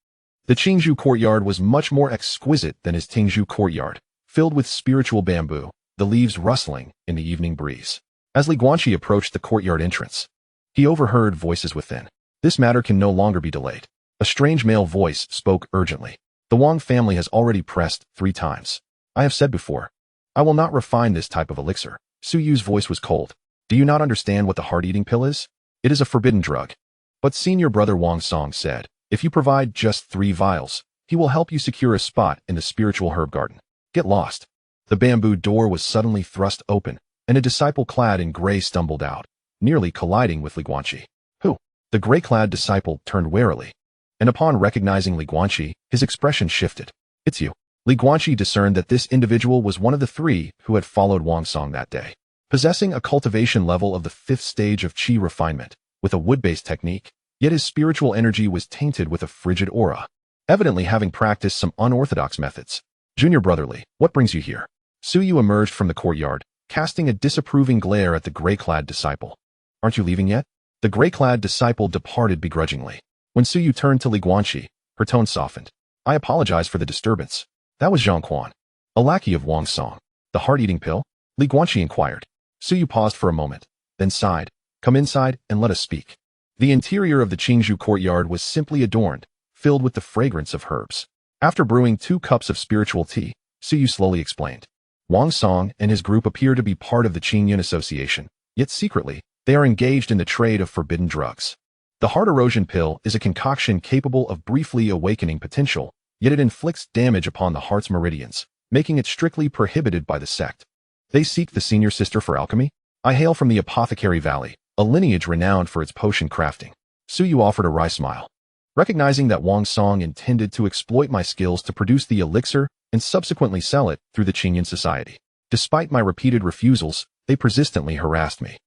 The Qingzhou courtyard was much more exquisite than his Tingzhou courtyard, filled with spiritual bamboo, the leaves rustling in the evening breeze. As Guanqi approached the courtyard entrance, he overheard voices within. "This matter can no longer be delayed." A strange male voice spoke urgently. "The Wang family has already pressed 3 times. I have said before, I will not refine this type of elixir." Suyu's voice was cold. "Do you not understand what the heart-eating pill is? It is a forbidden drug." But senior brother Wang Song said, "If you provide just 3 vials, he will help you secure a spot in the spiritual herb garden. Get lost." The bamboo door was suddenly thrust open, and a disciple clad in gray stumbled out, nearly colliding with Guanqi. "Who?" The gray-clad disciple turned warily, and upon recognizing Guanqi, his expression shifted. "It's you." Guanqi discerned that this individual was one of the 3 who had followed Wang Song that day. Possessing a cultivation level of the 5th stage of qi refinement, with a wood-based technique, yet his spiritual energy was tainted with a frigid aura, evidently having practiced some unorthodox methods. "Junior brotherly, what brings you here?" Suyu emerged from the courtyard, casting a disapproving glare at the gray-clad disciple. "Aren't you leaving yet?" The gray-clad disciple departed begrudgingly. When Suyu turned to Guanqi, her tone softened. "I apologize for the disturbance." That was Zhang Quan, a lackey of Wang Song. "The heart-eating pill?" Guanqi inquired. Suyu paused for a moment, then sighed. "Come inside and let us speak." The interior of the Qingzhou courtyard was simply adorned, filled with the fragrance of herbs. After brewing 2 cups of spiritual tea, Suyu slowly explained. "Wang Song and his group appear to be part of the Qingyun Association, yet secretly, they are engaged in the trade of forbidden drugs. The heart erosion pill is a concoction capable of briefly awakening potential, yet it inflicts damage upon the heart's meridians, making it strictly prohibited by the sect. They seek the senior sister for alchemy? I hail from the Apothecary Valley, a lineage renowned for its potion crafting." Suyu offered a wry smile. "Recognizing that Wang Song intended to exploit my skills to produce the elixir and subsequently sell it through the Qingyun Society. Despite my repeated refusals, they persistently harassed me."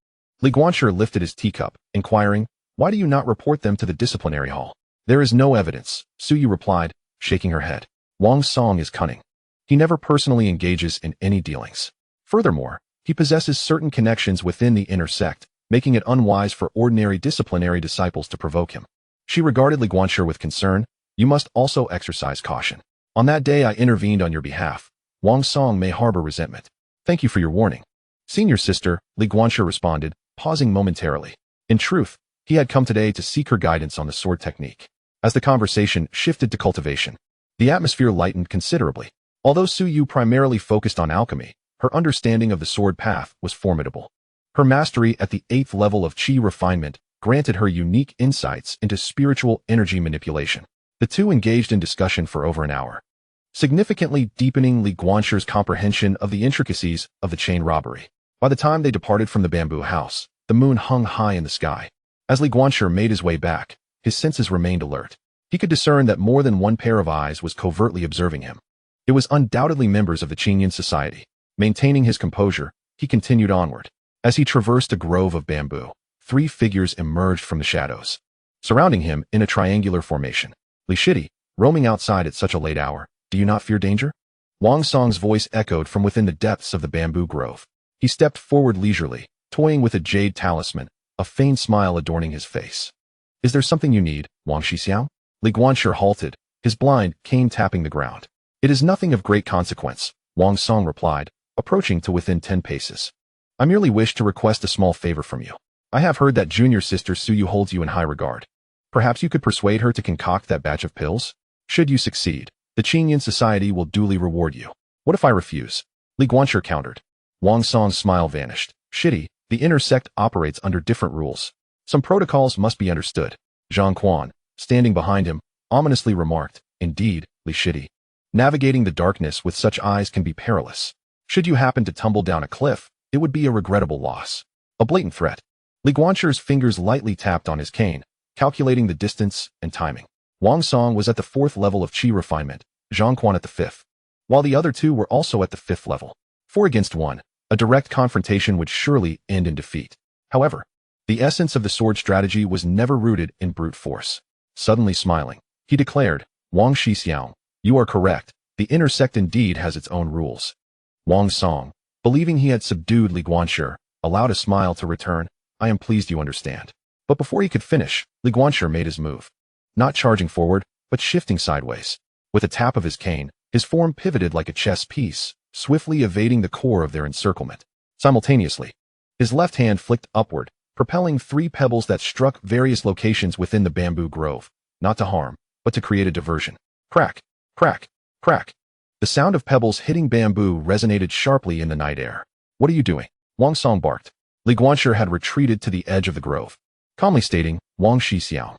Guanqi lifted his teacup, inquiring, "Why do you not report them to the disciplinary hall?" "There is no evidence," Suyu replied, shaking her head. "Wang Song is cunning. He never personally engages in any dealings. Furthermore, he possesses certain connections within the inner sect, making it unwise for ordinary disciplinary disciples to provoke him." She regarded Guanqi with concern. "You must also exercise caution. On that day I intervened on your behalf. Wang Song may harbor resentment. Thank you for your warning." "Senior sister," Guanqi responded, pausing momentarily. In truth, he had come today to seek her guidance on the sword technique. As the conversation shifted to cultivation, the atmosphere lightened considerably. Although Suyu primarily focused on alchemy, her understanding of the sword path was formidable. Her mastery at the 8th level of qi refinement granted her unique insights into spiritual energy manipulation. The 2 engaged in discussion for over an hour, significantly deepening Guanqi's comprehension of the intricacies of the chain robbery. By the time they departed from the bamboo house, the moon hung high in the sky. As Guanqi made his way back, his senses remained alert. He could discern that more than one pair of eyes was covertly observing him. It was undoubtedly members of the Qingyun Society. Maintaining his composure, he continued onward. As he traversed a grove of bamboo, 3 figures emerged from the shadows, surrounding him in a triangular formation. "Li Shidi, roaming outside at such a late hour, do you not fear danger?" Wang Song's voice echoed from within the depths of the bamboo grove. He stepped forward leisurely, toying with a jade talisman, a faint smile adorning his face. Is there something you need, Wang Shixiao? Li Guanshi halted, his blind cane tapping the ground. It is nothing of great consequence, Wang Song replied, approaching to within 10 paces. I merely wish to request a small favor from you. I have heard that junior sister Suyu holds you in high regard. Perhaps you could persuade her to concoct that batch of pills? Should you succeed, the Qingyun Society will duly reward you. What if I refuse? Li Guanshi countered. Wang Song's smile vanished. Shitty, the inner sect operates under different rules. Some protocols must be understood. Zhang Quan, standing behind him, ominously remarked, Indeed, Li Shitty. Navigating the darkness with such eyes can be perilous. Should you happen to tumble down a cliff, it would be a regrettable loss. A blatant threat. Li Guanshi's fingers lightly tapped on his cane, calculating the distance and timing. Wang Song was at the 4th level of Qi refinement, Zhang Quan at the 5th. While the other two were also at the 5th level. 4 against 1, a direct confrontation would surely end in defeat. However, the essence of the sword strategy was never rooted in brute force. Suddenly smiling, he declared, Wang Shixiao, you are correct, the inner sect indeed has its own rules. Wang Song, believing he had subdued Li Guanshi, allowed a smile to return, I am pleased you understand. But before he could finish, Li Guanshi made his move. Not charging forward, but shifting sideways. With a tap of his cane, his form pivoted like a chess piece, swiftly evading the core of their encirclement. Simultaneously, his left hand flicked upward, propelling 3 pebbles that struck various locations within the bamboo grove, not to harm, but to create a diversion. Crack, crack, crack. The sound of pebbles hitting bamboo resonated sharply in the night air. What are you doing? Wang Song barked. Li Guanshi had retreated to the edge of the grove, calmly stating, Wang Shixiao.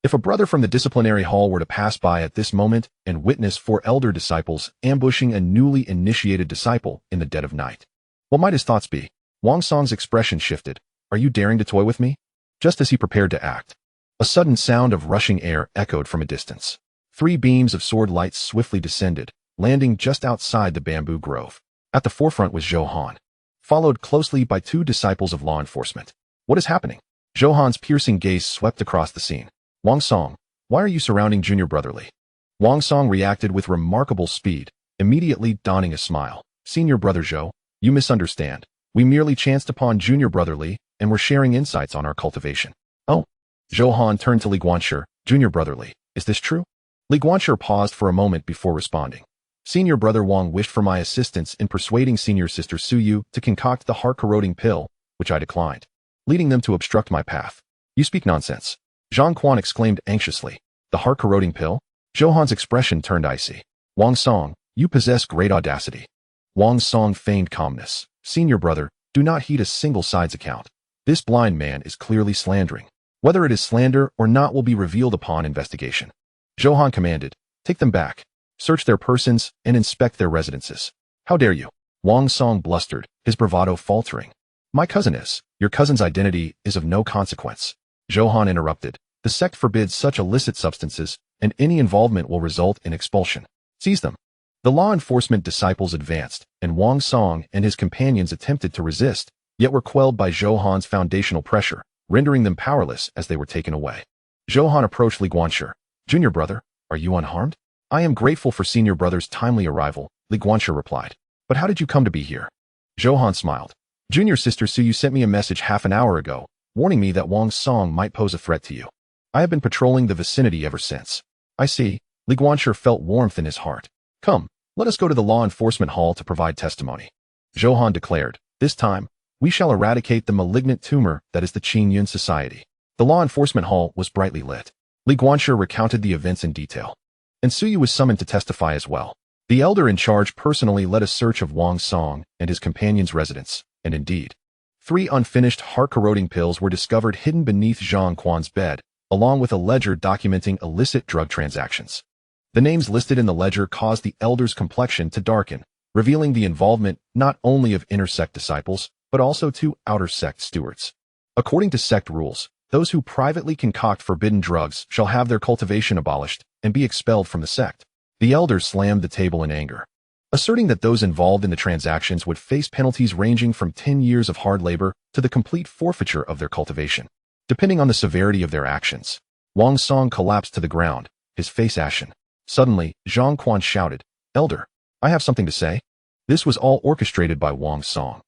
If a brother from the disciplinary hall were to pass by at this moment and witness 4 elder disciples ambushing a newly initiated disciple in the dead of night, what might his thoughts be? Wang Song's expression shifted. Are you daring to toy with me? Just as he prepared to act, a sudden sound of rushing air echoed from a distance. 3 beams of sword lights swiftly descended, landing just outside the bamboo grove. At the forefront was Zhou Han, followed closely by 2 disciples of law enforcement. What is happening? Zhou Han's piercing gaze swept across the scene. Wang Song, why are you surrounding junior brother Li? Wang Song reacted with remarkable speed, immediately donning a smile. Senior brother Zhou, you misunderstand. We merely chanced upon junior brother Li, and were sharing insights on our cultivation. Oh. Zhou Han turned to Li Guanshi. Junior brother Li, is this true? Li Guanshi paused for a moment before responding. Senior brother Wang wished for my assistance in persuading senior sister Suyu to concoct the heart-corroding pill, which I declined, leading them to obstruct my path. You speak nonsense. Zhang Quan exclaimed anxiously. The heart-corroding pill? Zhou Han's expression turned icy. Wang Song, you possess great audacity. Wang Song feigned calmness. Senior brother, do not heed a single side's account. This blind man is clearly slandering. Whether it is slander or not will be revealed upon investigation. Zhou Han commanded, take them back, search their persons, and inspect their residences. How dare you? Wang Song blustered, his bravado faltering. My cousin is. Your cousin's identity is of no consequence. Zhou Han interrupted. The sect forbids such illicit substances, and any involvement will result in expulsion. Seize them. The law enforcement disciples advanced, and Wang Song and his companions attempted to resist, yet were quelled by Zhou Han's foundational pressure, rendering them powerless as they were taken away. Zhou Han approached Li Guanshi. Junior brother, are you unharmed? I am grateful for senior brother's timely arrival, Li Guanshi replied. But how did you come to be here? Zhou Han smiled. Junior sister Suyu sent me a message half an hour ago, warning me that Wang Song might pose a threat to you. I have been patrolling the vicinity ever since. I see. Li Guanshi felt warmth in his heart. Come, let us go to the law enforcement hall to provide testimony. Zhou Han declared, this time, we shall eradicate the malignant tumor that is the Qingyun Society. The law enforcement hall was brightly lit. Li Guanshi recounted the events in detail. And Suyu was summoned to testify as well. The elder in charge personally led a search of Wang Song and his companion's residence, and indeed, 3 unfinished heart-corroding pills were discovered hidden beneath Zhang Quan's bed, along with a ledger documenting illicit drug transactions. The names listed in the ledger caused the elder's complexion to darken, revealing the involvement not only of inner sect disciples, but also 2 outer sect stewards. According to sect rules, those who privately concoct forbidden drugs shall have their cultivation abolished and be expelled from the sect. The elder slammed the table in anger, asserting that those involved in the transactions would face penalties ranging from 10 years of hard labor to the complete forfeiture of their cultivation, depending on the severity of their actions. Wang Song collapsed to the ground, his face ashen. Suddenly, Zhang Quan shouted, Elder, I have something to say. This was all orchestrated by Wang Song.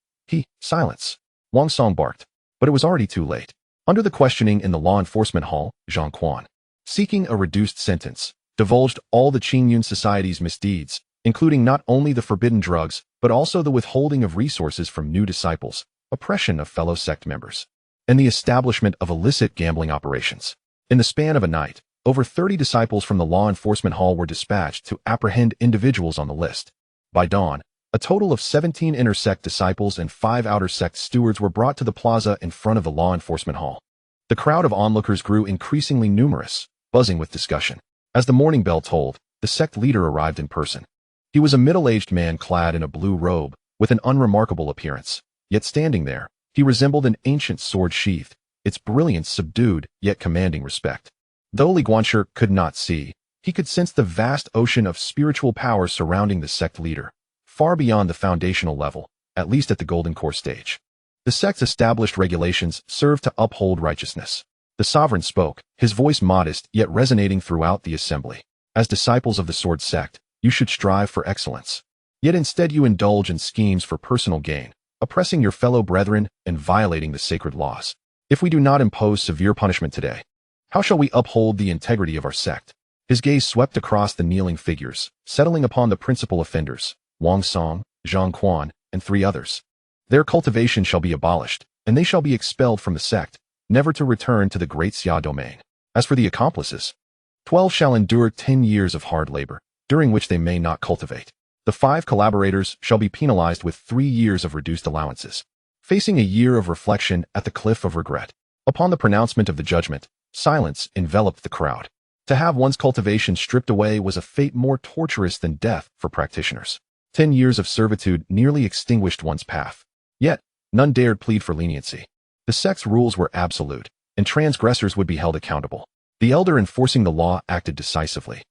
Silence. Wang Song barked. But it was already too late. Under the questioning in the law enforcement hall, Zhang Quan, seeking a reduced sentence, divulged all the Qingyun Society's misdeeds, including not only the forbidden drugs, but also the withholding of resources from new disciples, oppression of fellow sect members, and the establishment of illicit gambling operations. In the span of a night, over 30 disciples from the law enforcement hall were dispatched to apprehend individuals on the list. By dawn, a total of 17 inner sect disciples and 5 outer sect stewards were brought to the plaza in front of the law enforcement hall. The crowd of onlookers grew increasingly numerous, buzzing with discussion. As the morning bell tolled, the sect leader arrived in person. He was a middle-aged man clad in a blue robe, with an unremarkable appearance. Yet standing there, he resembled an ancient sword sheathed, its brilliance subdued, yet commanding respect. Though Li Guanqi could not see, he could sense the vast ocean of spiritual power surrounding the sect leader, far beyond the foundational level, at least at the Golden Core stage. The sect's established regulations serve to uphold righteousness. The sovereign spoke, his voice modest yet resonating throughout the assembly. As disciples of the Sword Sect, you should strive for excellence. Yet instead you indulge in schemes for personal gain, oppressing your fellow brethren and violating the sacred laws. If we do not impose severe punishment today, how shall we uphold the integrity of our sect? His gaze swept across the kneeling figures, settling upon the principal offenders, Wang Song, Zhang Quan, and 3 others. Their cultivation shall be abolished, and they shall be expelled from the sect, never to return to the Great Xia domain. As for the accomplices, 12 shall endure 10 years of hard labor, during which they may not cultivate. The 5 collaborators shall be penalized with 3 years of reduced allowances, facing a year of reflection at the cliff of regret. Upon the pronouncement of the judgment, silence enveloped the crowd. To have one's cultivation stripped away was a fate more torturous than death for practitioners. 10 years of servitude nearly extinguished one's path. Yet, none dared plead for leniency. The sect's rules were absolute, and transgressors would be held accountable. The elder enforcing the law acted decisively.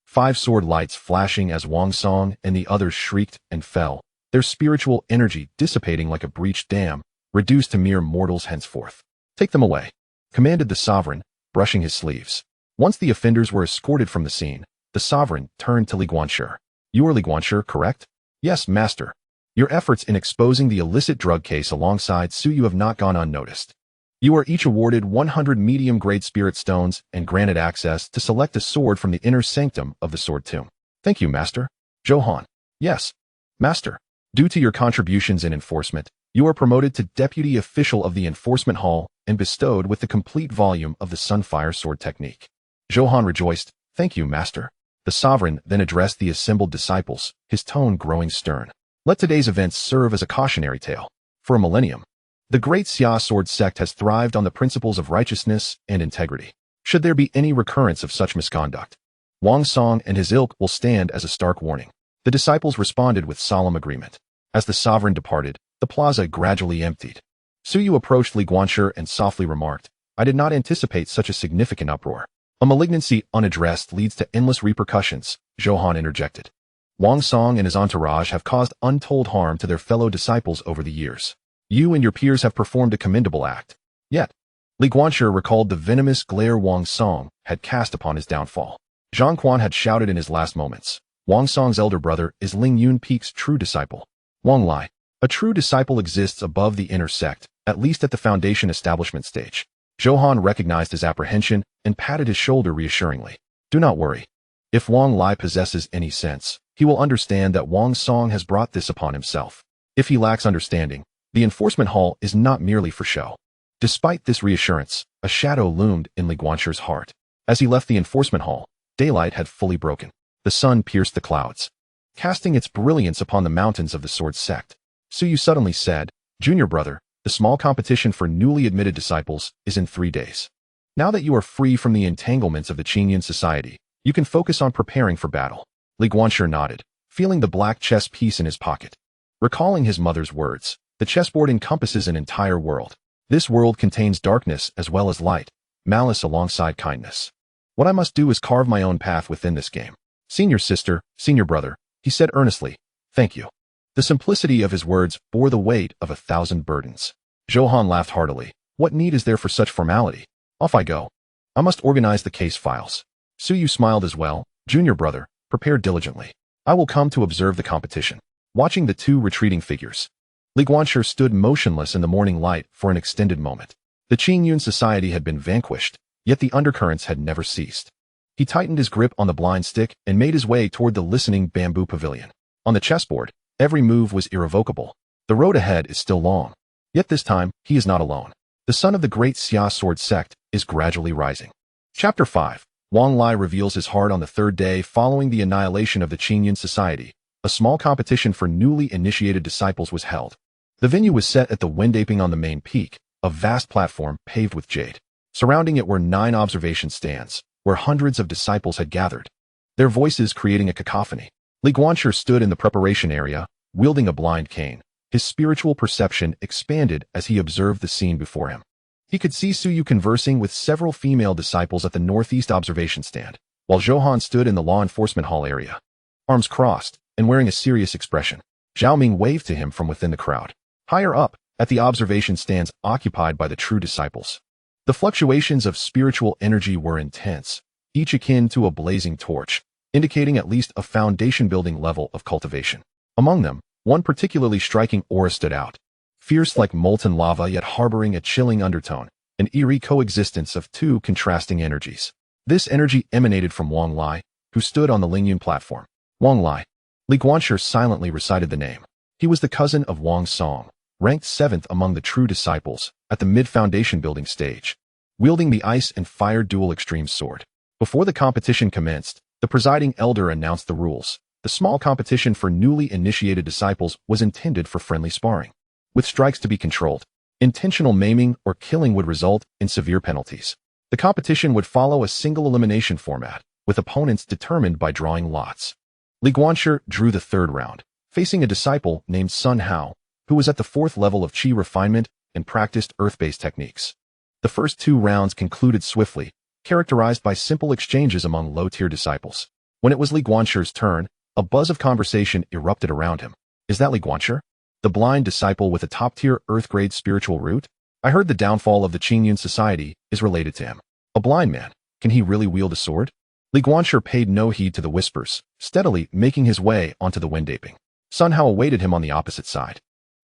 5 sword lights flashing as Wang Song and the others shrieked and fell, their spiritual energy dissipating like a breached dam, reduced to mere mortals henceforth. Take them away, commanded the sovereign, brushing his sleeves. Once the offenders were escorted from the scene, the sovereign turned to Li Guanqi. You are Li Guanqi, correct? Yes, master. Your efforts in exposing the illicit drug case alongside Suyu have not gone unnoticed. You are each awarded 100 medium-grade spirit stones and granted access to select a sword from the inner sanctum of the sword tomb. Thank you, master. Johan. Yes, master. Due to your contributions in enforcement, you are promoted to deputy official of the enforcement hall and bestowed with the complete volume of the Sunfire sword technique. Johan rejoiced. Thank you, master. The sovereign then addressed the assembled disciples, his tone growing stern. Let today's events serve as a cautionary tale. For a millennium, the Great Xia Sword Sect has thrived on the principles of righteousness and integrity. Should there be any recurrence of such misconduct, Wang Song and his ilk will stand as a stark warning. The disciples responded with solemn agreement. As the sovereign departed, the plaza gradually emptied. Suyu approached Li Guanqi and softly remarked, I did not anticipate such a significant uproar. A malignancy unaddressed leads to endless repercussions, Johan interjected. Wang Song and his entourage have caused untold harm to their fellow disciples over the years. You and your peers have performed a commendable act. Yet, Li Guanqi recalled the venomous glare Wang Song had cast upon his downfall. Zhang Quan had shouted in his last moments, Wang Song's elder brother is Ling Yun Peak's true disciple. Wang Lai, a true disciple exists above the inner sect, at least at the foundation establishment stage. Johan recognized his apprehension and patted his shoulder reassuringly. Do not worry. If Wang Lai possesses any sense, he will understand that Wang Song has brought this upon himself. If he lacks understanding, the enforcement hall is not merely for show. Despite this reassurance, a shadow loomed in Li Guanqi's heart. As he left the enforcement hall, daylight had fully broken. The sun pierced the clouds, casting its brilliance upon the mountains of the Sword Sect. Suyu suddenly said, Junior brother, the small competition for newly admitted disciples is in 3 days. Now that you are free from the entanglements of the Qingyun Society, you can focus on preparing for battle. Li Guanqi nodded, feeling the black chess piece in his pocket. Recalling his mother's words, the chessboard encompasses an entire world. This world contains darkness as well as light, malice alongside kindness. What I must do is carve my own path within this game. Senior sister, senior brother, he said earnestly, thank you. The simplicity of his words bore the weight of 1,000 burdens. Johan laughed heartily. What need is there for such formality? Off I go. I must organize the case files. Suyu smiled as well. Junior brother, prepare diligently. I will come to observe the competition. Watching the two retreating figures, Li Guanshi stood motionless in the morning light for an extended moment. The Qingyun society had been vanquished, yet the undercurrents had never ceased. He tightened his grip on the blind stick and made his way toward the listening bamboo pavilion. On the chessboard, every move was irrevocable. The road ahead is still long. Yet this time, he is not alone. The son of the Great Xia Sword Sect is gradually rising. Chapter 5. Wang Lai reveals his heart on the third day following the annihilation of the Qingyun society. A small competition for newly initiated disciples was held. The venue was set at the Wendaping on the main peak, a vast platform paved with jade. Surrounding it were 9 observation stands, where hundreds of disciples had gathered, their voices creating a cacophony. Li Guanshi stood in the preparation area, wielding a blind cane. His spiritual perception expanded as he observed the scene before him. He could see Suyu conversing with several female disciples at the northeast observation stand, while Zhouhan stood in the law enforcement hall area, arms crossed and wearing a serious expression. Zhao Ming waved to him from within the crowd. Higher up, at the observation stands occupied by the true disciples, the fluctuations of spiritual energy were intense, each akin to a blazing torch, indicating at least a foundation-building level of cultivation. Among them, one particularly striking aura stood out. Fierce like molten lava yet harboring a chilling undertone, an eerie coexistence of two contrasting energies. This energy emanated from Wang Lai, who stood on the Lingyun platform. Wang Lai. Li Guanshi silently recited the name. He was the cousin of Wang Song, ranked 7th among the true disciples, at the mid-foundation building stage, wielding the ice and fire dual extreme sword. Before the competition commenced, the presiding elder announced the rules. The small competition for newly initiated disciples was intended for friendly sparring, with strikes to be controlled. Intentional maiming or killing would result in severe penalties. The competition would follow a single elimination format, with opponents determined by drawing lots. Li Guanshi drew the third round, facing a disciple named Sun Hao, who was at the 4th level of qi refinement and practiced earth-based techniques. The first 2 rounds concluded swiftly, characterized by simple exchanges among low-tier disciples. When it was Li Guanshi's turn, a buzz of conversation erupted around him. Is that Li Guanshi? The blind disciple with a top-tier earth-grade spiritual root? I heard the downfall of the Qingyun society is related to him. A blind man. Can he really wield a sword? Li Guanshi paid no heed to the whispers, steadily making his way onto the Wendaping. Sun Hao awaited him on the opposite side.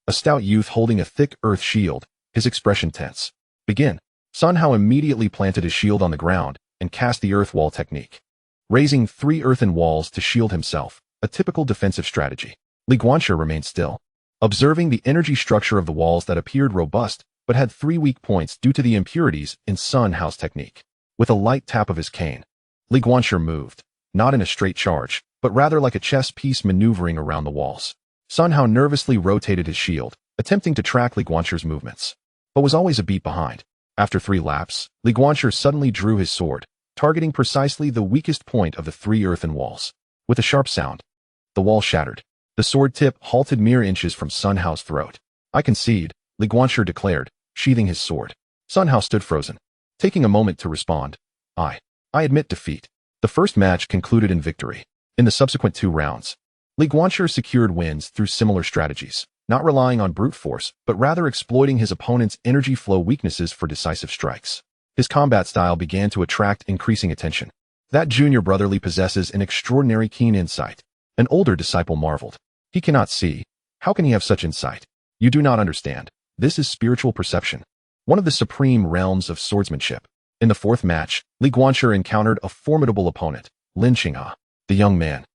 A stout youth holding a thick earth shield, his expression tense. Begin. Sun Hao immediately planted his shield on the ground and cast the earth wall technique, raising 3 earthen walls to shield himself, a typical defensive strategy. Li Guanshi remained still, observing the energy structure of the walls that appeared robust but had 3 weak points due to the impurities in Sun Hao's technique. With a light tap of his cane, Li Guanshi moved, not in a straight charge, but rather like a chess piece maneuvering around the walls. Sun Hao nervously rotated his shield, attempting to track Li Guanshi's movements, but was always a beat behind. After 3 laps, Li Guanshi suddenly drew his sword, targeting precisely the weakest point of the 3 earthen walls. With a sharp sound, the wall shattered. The sword tip halted mere inches from Sun Hao's throat. I concede, Li Guanshi declared, sheathing his sword. Sun Hao stood frozen, taking a moment to respond. I admit defeat. The first match concluded in victory. In the subsequent 2 rounds, Li Guanshi secured wins through similar strategies, not relying on brute force, but rather exploiting his opponent's energy flow weaknesses for decisive strikes. His combat style began to attract increasing attention. That junior brotherly possesses an extraordinary keen insight. An older disciple marveled. He cannot see. How can he have such insight? You do not understand. This is spiritual perception, one of the supreme realms of swordsmanship. In the 4th match, Li Guanshi encountered a formidable opponent, Lin Qinghe. The young man,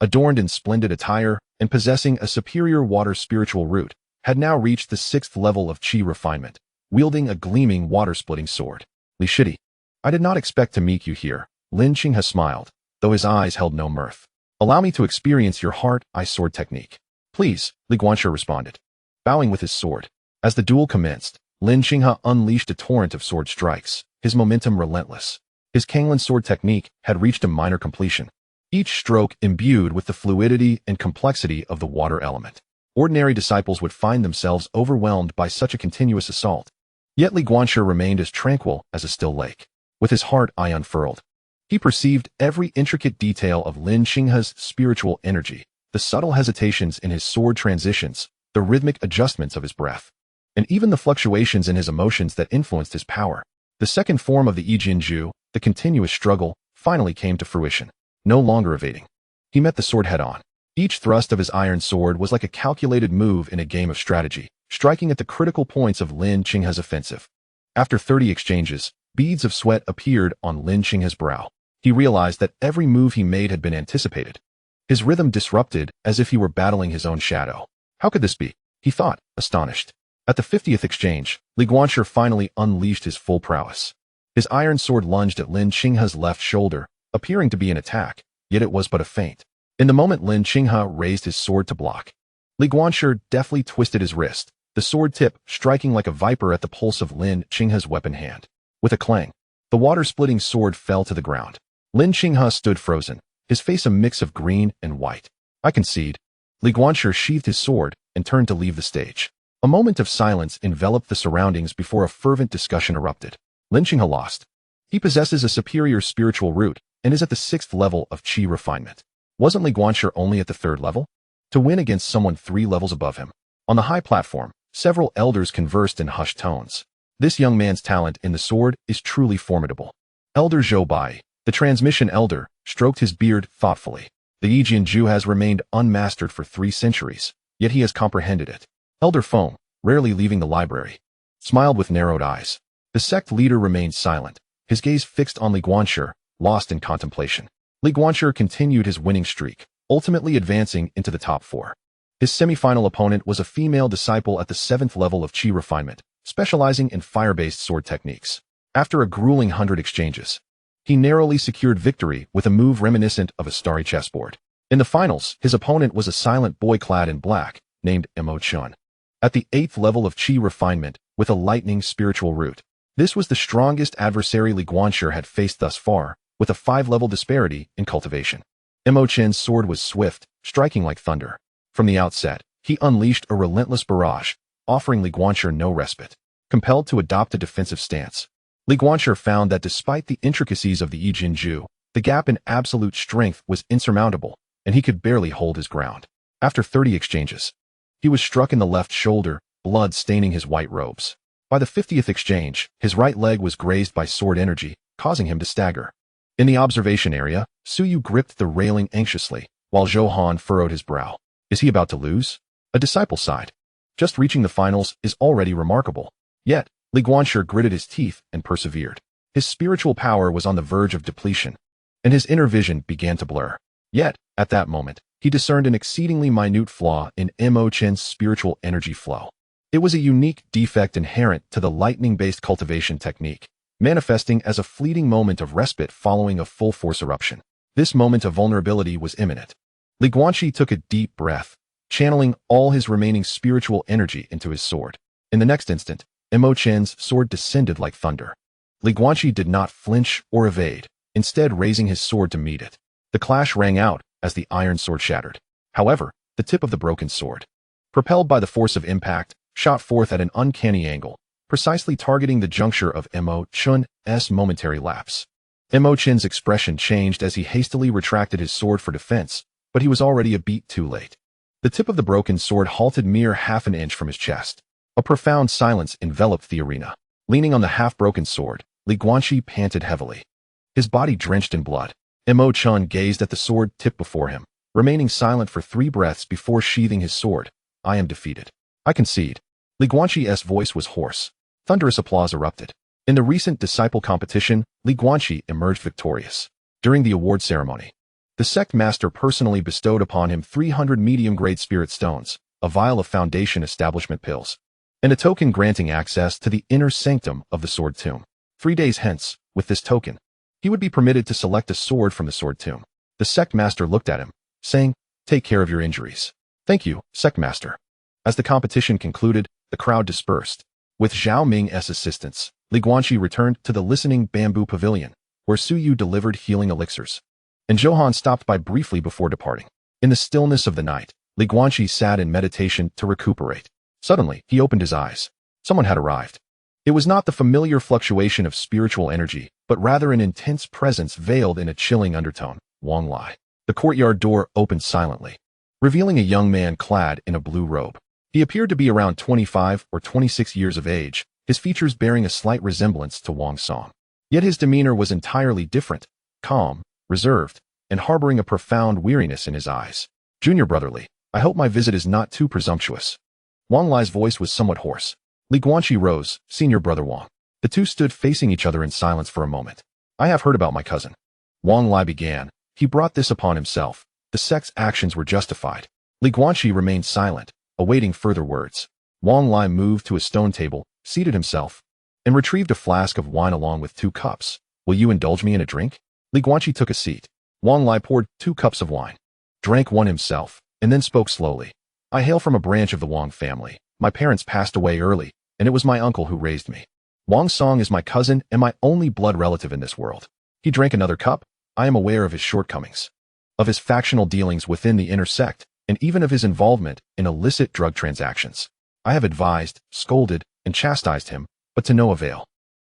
adorned in splendid attire and possessing a superior water spiritual root, had now reached the 6th level of qi refinement, wielding a gleaming water-splitting sword. Li Shidi, I did not expect to meet you here. Lin Qinghe smiled, though his eyes held no mirth. Allow me to experience your heart-eye sword technique. Please, Li Guanshi responded, bowing with his sword. As the duel commenced, Lin Qinghe unleashed a torrent of sword strikes, his momentum relentless. His Kanglan sword technique had reached a minor completion, each stroke imbued with the fluidity and complexity of the water element. Ordinary disciples would find themselves overwhelmed by such a continuous assault. Yet Li Guanshi remained as tranquil as a still lake. With his heart-eye unfurled, he perceived every intricate detail of Lin Qinghe's spiritual energy, the subtle hesitations in his sword transitions, the rhythmic adjustments of his breath, and even the fluctuations in his emotions that influenced his power. The second form of the Yijinju, the continuous struggle, finally came to fruition. No longer evading, he met the sword head-on. Each thrust of his iron sword was like a calculated move in a game of strategy, striking at the critical points of Lin Qinghe's offensive. After 30 exchanges, beads of sweat appeared on Lin Qinghe's brow. He realized that every move he made had been anticipated. His rhythm disrupted as if he were battling his own shadow. How could this be? He thought, astonished. At the 50th exchange, Li Guanxi finally unleashed his full prowess. His iron sword lunged at Lin Qinghe's left shoulder, appearing to be an attack, yet it was but a feint. In the moment Lin Qinghe raised his sword to block, Li Guanxi deftly twisted his wrist, the sword tip striking like a viper at the pulse of Lin Qinghe's weapon hand. With a clang, the water-splitting sword fell to the ground. Lin Qinghe stood frozen, his face a mix of green and white. I concede. Li Guanxi sheathed his sword and turned to leave the stage. A moment of silence enveloped the surroundings before a fervent discussion erupted. Lin Qinghe lost. He possesses a superior spiritual root and is at the 6th level of Qi refinement. Wasn't Li Guanxi only at the 3rd level? To win against someone 3 levels above him. On the high platform, several elders conversed in hushed tones. This young man's talent in the sword is truly formidable. Elder Zhou Bai, the transmission elder, stroked his beard thoughtfully. The Yijianju has remained unmastered for 3 centuries, yet he has comprehended it. Elder Feng, rarely leaving the library, smiled with narrowed eyes. The sect leader remained silent, his gaze fixed on Li Guanxi, lost in contemplation. Li Guanxi continued his winning streak, ultimately advancing into the top 4. His semi-final opponent was a female disciple at the 7th level of Qi refinement, specializing in fire-based sword techniques. After a grueling 100 exchanges, he narrowly secured victory with a move reminiscent of a starry chessboard. In the finals, his opponent was a silent boy clad in black, named Mo Chun. At the 8th level of Qi refinement, with a lightning spiritual root. This was the strongest adversary Li Guanxi had faced thus far, with a 5-level disparity in cultivation. Mo Chen's sword was swift, striking like thunder. From the outset, he unleashed a relentless barrage, offering Li Guanxi no respite. Compelled to adopt a defensive stance, Li Guanxi found that despite the intricacies of the Yijinju, the gap in absolute strength was insurmountable, and he could barely hold his ground. After 30 exchanges, he was struck in the left shoulder, blood staining his white robes. By the 50th exchange, his right leg was grazed by sword energy, causing him to stagger. In the observation area, Suyu gripped the railing anxiously, while Zhou Han furrowed his brow. Is he about to lose? A disciple sighed. Just reaching the finals is already remarkable. Yet, Li Guanxi gritted his teeth and persevered. His spiritual power was on the verge of depletion, and his inner vision began to blur. Yet, at that moment, he discerned an exceedingly minute flaw in Mo Chen's spiritual energy flow. It was a unique defect inherent to the lightning-based cultivation technique, manifesting as a fleeting moment of respite following a full-force eruption. This moment of vulnerability was imminent. Li Guanxi took a deep breath, channeling all his remaining spiritual energy into his sword. In the next instant, Mo Chen's sword descended like thunder. Li Guanxi did not flinch or evade, instead raising his sword to meet it. The clash rang out as the iron sword shattered. However, the tip of the broken sword, propelled by the force of impact, shot forth at an uncanny angle, precisely targeting the juncture of Mo Chun's momentary lapse. Mo Chen's expression changed as he hastily retracted his sword for defense, but he was already a beat too late. The tip of the broken sword halted mere half an inch from his chest. A profound silence enveloped the arena. Leaning on the half-broken sword, Li Guanxi panted heavily, his body drenched in blood. Mo Chun gazed at the sword tip before him, remaining silent for 3 breaths before sheathing his sword. I am defeated. I concede. Li Guanxi's voice was hoarse. Thunderous applause erupted. In the recent disciple competition, Li Guanxi emerged victorious. During the award ceremony, the sect master personally bestowed upon him 300 medium-grade spirit stones, a vial of foundation establishment pills, and a token granting access to the inner sanctum of the sword tomb. 3 days hence, with this token, he would be permitted to select a sword from the sword tomb. The sect master looked at him, saying, "Take care of your injuries." "Thank you, sect master." As the competition concluded, the crowd dispersed. With Zhao Ming's assistance, Li Guanxi returned to the listening bamboo pavilion, where Suyu delivered healing elixirs, and Zhou Han stopped by briefly before departing. In the stillness of the night, Li Guanxi sat in meditation to recuperate. Suddenly, he opened his eyes. Someone had arrived. It was not the familiar fluctuation of spiritual energy, but rather an intense presence veiled in a chilling undertone. Wang Lai. The courtyard door opened silently, revealing a young man clad in a blue robe. He appeared to be around 25 or 26 years of age, his features bearing a slight resemblance to Wang Song. Yet his demeanor was entirely different, calm, reserved, and harboring a profound weariness in his eyes. Junior brotherly, I hope my visit is not too presumptuous. Wang Lai's voice was somewhat hoarse. Li Guanqi rose, senior brother Wang. The two stood facing each other in silence for a moment. I have heard about my cousin. Wang Lai began. He brought this upon himself. The sect's actions were justified. Li Guanqi remained silent, awaiting further words. Wang Lai moved to a stone table, seated himself, and retrieved a flask of wine along with 2 cups. Will you indulge me in a drink? Li Guanqi took a seat. Wang Lai poured 2 cups of wine, drank one himself, and then spoke slowly. I hail from a branch of the Wang family. My parents passed away early, and it was my uncle who raised me. Wang Song is my cousin and my only blood relative in this world. He drank another cup. I am aware of his shortcomings, of his factional dealings within the inner sect, and even of his involvement in illicit drug transactions. I have advised, scolded, and chastised him, but to no avail.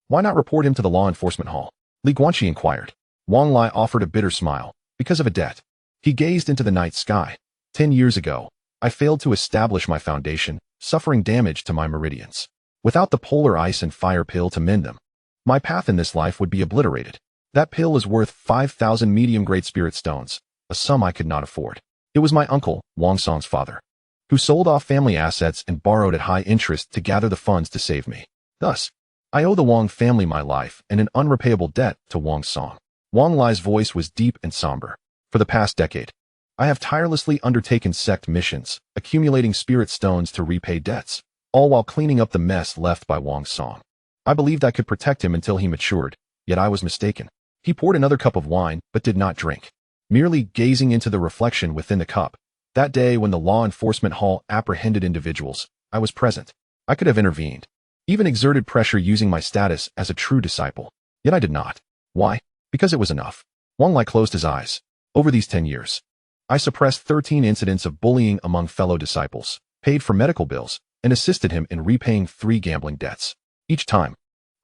Why not report him to the law enforcement hall? Li Guanqi inquired. Wang Lai offered a bitter smile. Because of a debt. He gazed into the night sky. 10 years ago, I failed to establish my foundation, suffering damage to my meridians. Without the polar ice and fire pill to mend them, my path in this life would be obliterated. That pill is worth 5,000 medium-grade spirit stones, a sum I could not afford. It was my uncle, Wang Song's father, who sold off family assets and borrowed at high interest to gather the funds to save me. Thus, I owe the Wang family my life and an unrepayable debt to Wang Song. Wang Lai's voice was deep and somber. For the past decade, I have tirelessly undertaken sect missions, accumulating spirit stones to repay debts, all while cleaning up the mess left by Wang Song. I believed I could protect him until he matured, yet I was mistaken. He poured another cup of wine, but did not drink, merely gazing into the reflection within the cup. That day when the law enforcement hall apprehended individuals, I was present. I could have intervened, even exerted pressure using my status as a true disciple, yet I did not. Why? Because it was enough. Wang Lai closed his eyes. Over these 10 years, I suppressed 13 incidents of bullying among fellow disciples, paid for medical bills, and assisted him in repaying 3 gambling debts. Each time,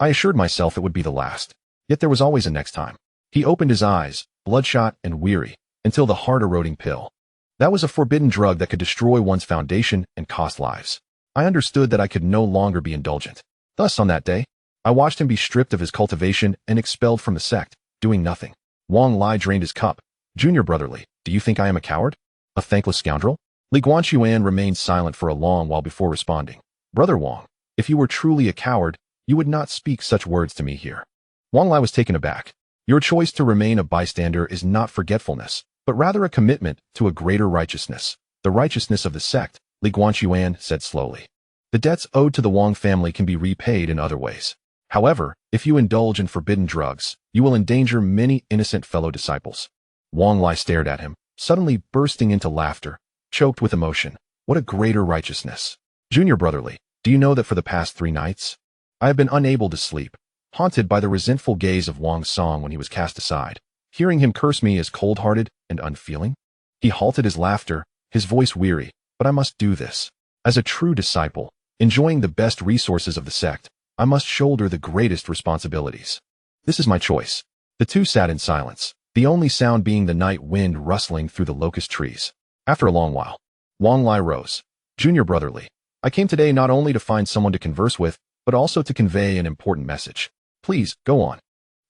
I assured myself it would be the last. Yet there was always a next time. He opened his eyes, bloodshot and weary, until the heart-eroding pill. That was a forbidden drug that could destroy one's foundation and cost lives. I understood that I could no longer be indulgent. Thus, on that day, I watched him be stripped of his cultivation and expelled from the sect, doing nothing. Wang Lai drained his cup. Junior brotherly, do you think I am a coward? A thankless scoundrel? Li Guanqi remained silent for a long while before responding. Brother Wang, if you were truly a coward, you would not speak such words to me here. Wang Lai was taken aback. Your choice to remain a bystander is not forgetfulness, but rather a commitment to a greater righteousness, the righteousness of the sect, Li Guanqi said slowly. The debts owed to the Wang family can be repaid in other ways. However, if you indulge in forbidden drugs, you will endanger many innocent fellow disciples. Wang Lai stared at him, suddenly bursting into laughter, choked with emotion. What a greater righteousness. Junior brotherly, do you know that for the past 3 nights, I have been unable to sleep, haunted by the resentful gaze of Wang Song when he was cast aside, hearing him curse me as cold-hearted and unfeeling? He halted his laughter, his voice weary. But I must do this. As a true disciple, enjoying the best resources of the sect, I must shoulder the greatest responsibilities. This is my choice. The two sat in silence, the only sound being the night wind rustling through the locust trees. After a long while, Wang Lai rose. Junior brotherly, I came today not only to find someone to converse with, but also to convey an important message. Please, go on.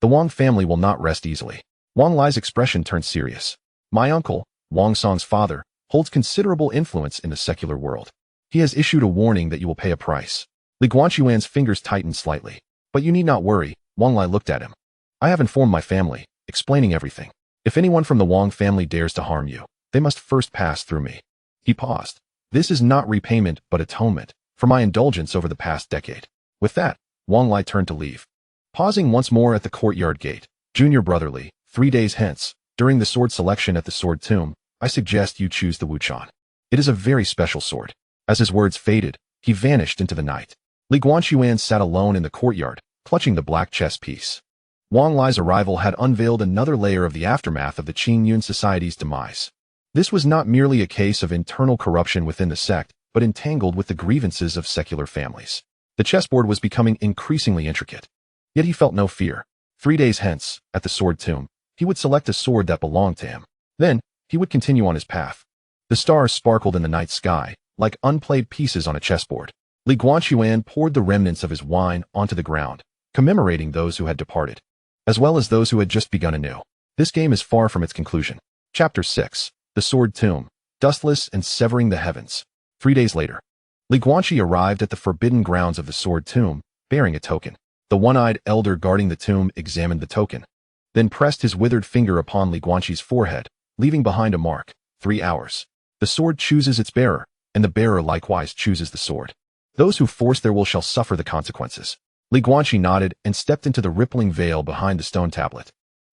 The Wang family will not rest easily. Wang Lai's expression turned serious. My uncle, Wang Song's father, holds considerable influence in the secular world. He has issued a warning that you will pay a price. Li Guanqi's fingers tightened slightly. But you need not worry, Wang Lai looked at him. I have informed my family, explaining everything. If anyone from the Wang family dares to harm you, they must first pass through me. He paused. This is not repayment but atonement for my indulgence over the past decade. With that, Wang Lai turned to leave. Pausing once more at the courtyard gate, Junior brotherly, 3 days hence, during the sword selection at the sword tomb, I suggest you choose the Wuchan. It is a very special sword. As his words faded, he vanished into the night. Li Guanqi sat alone in the courtyard, clutching the black chess piece. Wang Lai's arrival had unveiled another layer of the aftermath of the Qingyun society's demise. This was not merely a case of internal corruption within the sect, but entangled with the grievances of secular families. The chessboard was becoming increasingly intricate. Yet he felt no fear. 3 days hence, at the sword tomb, he would select a sword that belonged to him. Then, he would continue on his path. The stars sparkled in the night sky, like unplayed pieces on a chessboard. Li Guanqi poured the remnants of his wine onto the ground, commemorating those who had departed, as well as those who had just begun anew. This game is far from its conclusion. Chapter 6. The Sword Tomb. dustless and severing the heavens. 3 days later, Guanqi arrived at the forbidden grounds of the sword tomb, bearing a token. The one-eyed elder guarding the tomb examined the token, then pressed his withered finger upon Guanqi's forehead, leaving behind a mark. 3 hours. The sword chooses its bearer, and the bearer likewise chooses the sword. Those who force their will shall suffer the consequences. Guanqi nodded and stepped into the rippling veil behind the stone tablet.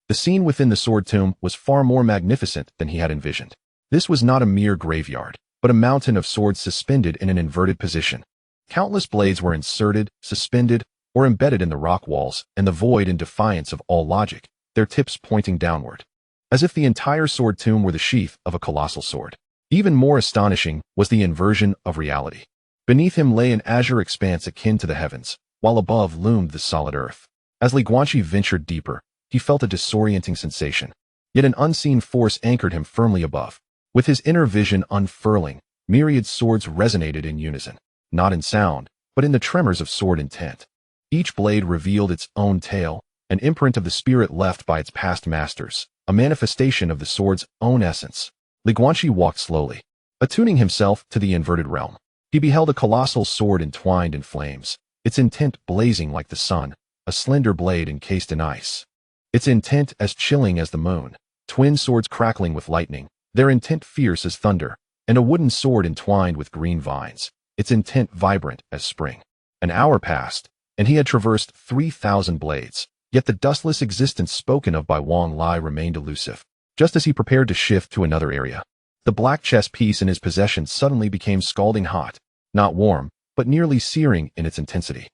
The scene within the sword tomb was far more magnificent than he had envisioned. This was not a mere graveyard, but a mountain of swords suspended in an inverted position. Countless blades were inserted, suspended, or embedded in the rock walls and the void in defiance of all logic, their tips pointing downward, as if the entire sword tomb were the sheath of a colossal sword. Even more astonishing was the inversion of reality. Beneath him lay an azure expanse akin to the heavens, while above loomed the solid earth. As Guanqi ventured deeper, he felt a disorienting sensation. Yet an unseen force anchored him firmly above. With his inner vision unfurling, myriad swords resonated in unison, not in sound, but in the tremors of sword intent. Each blade revealed its own tale, an imprint of the spirit left by its past masters, a manifestation of the sword's own essence. Guanqi walked slowly, attuning himself to the inverted realm. He beheld a colossal sword entwined in flames, its intent blazing like the sun, a slender blade encased in ice. Its intent as chilling as the moon, twin swords crackling with lightning, their intent fierce as thunder, and a wooden sword entwined with green vines, its intent vibrant as spring. An hour passed, and he had traversed 3,000 blades, yet the dustless existence spoken of by Wang Lai remained elusive. Just as he prepared to shift to another area, the black chess piece in his possession suddenly became scalding hot, not warm, but nearly searing in its intensity.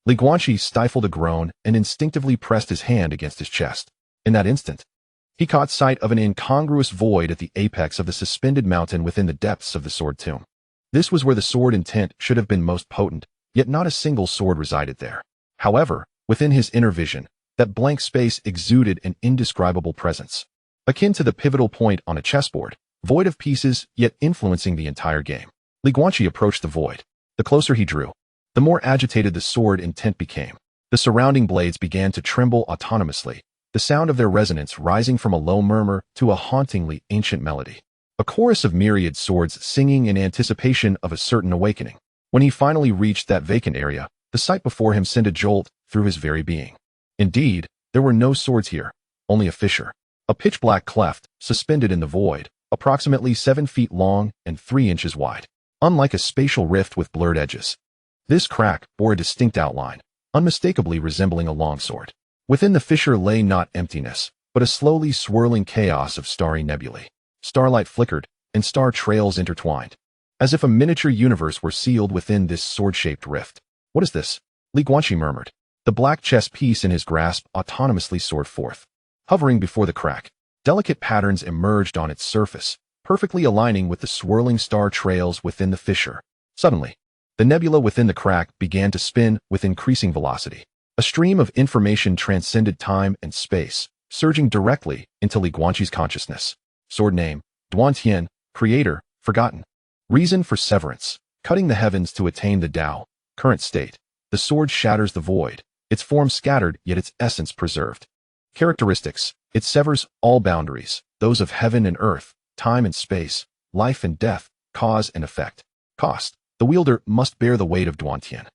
Guanqi stifled a groan and instinctively pressed his hand against his chest. In that instant, he caught sight of an incongruous void at the apex of the suspended mountain within the depths of the sword tomb. This was where the sword intent should have been most potent, yet not a single sword resided there. However, within his inner vision, that blank space exuded an indescribable presence, akin to the pivotal point on a chessboard, void of pieces yet influencing the entire game. Guanqi approached the void. The closer he drew, the more agitated the sword intent became. The surrounding blades began to tremble autonomously, the sound of their resonance rising from a low murmur to a hauntingly ancient melody. A chorus of myriad swords singing in anticipation of a certain awakening. When he finally reached that vacant area, the sight before him sent a jolt through his very being. Indeed, there were no swords here, only a fissure. A pitch-black cleft, suspended in the void, approximately 7 feet long and 3 inches wide. Unlike a spatial rift with blurred edges, this crack bore a distinct outline, unmistakably resembling a longsword. Within the fissure lay not emptiness, but a slowly swirling chaos of starry nebulae. Starlight flickered, and star trails intertwined, as if a miniature universe were sealed within this sword-shaped rift. What is this? Guanqi murmured. The black chess piece in his grasp autonomously soared forth. Hovering before the crack, delicate patterns emerged on its surface, perfectly aligning with the swirling star trails within the fissure. Suddenly, the nebula within the crack began to spin with increasing velocity. A stream of information transcended time and space, surging directly into Guanqi's consciousness. Sword name, Duantian, creator, forgotten. Reason for severance, cutting the heavens to attain the Dao. Current state, the sword shatters the void, its form scattered yet its essence preserved. Characteristics, it severs all boundaries, those of heaven and earth, time and space, life and death, cause and effect. Cost, the wielder must bear the weight of Duantian.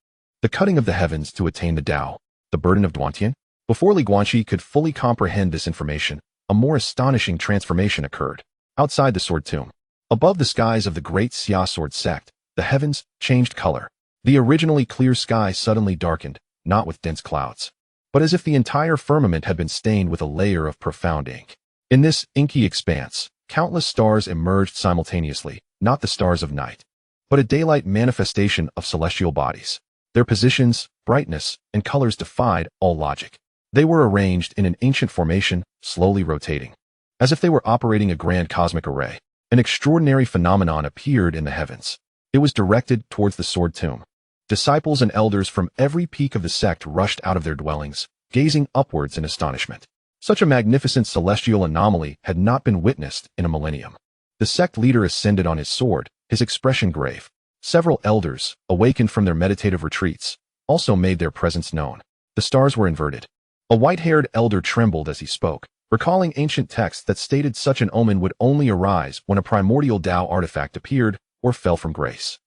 The cutting of the heavens to attain the Dao, the burden of Duantian. Before Guanqi could fully comprehend this information, a more astonishing transformation occurred. Outside the sword tomb, above the skies of the Great Xia Sword Sect, the heavens changed color. The originally clear sky suddenly darkened, not with dense clouds, but as if the entire firmament had been stained with a layer of profound ink. In this inky expanse, countless stars emerged simultaneously, not the stars of night, but a daylight manifestation of celestial bodies. Their positions, brightness, and colors defied all logic. They were arranged in an ancient formation, slowly rotating, as if they were operating a grand cosmic array. An extraordinary phenomenon appeared in the heavens. It was directed towards the sword tomb. Disciples and elders from every peak of the sect rushed out of their dwellings, gazing upwards in astonishment. Such a magnificent celestial anomaly had not been witnessed in a millennium. The sect leader ascended on his sword, his expression grave. Several elders, awakened from their meditative retreats, also made their presence known. The stars were inverted. A white-haired elder trembled as he spoke, recalling ancient texts that stated such an omen would only arise when a primordial Dao artifact appeared or fell from grace.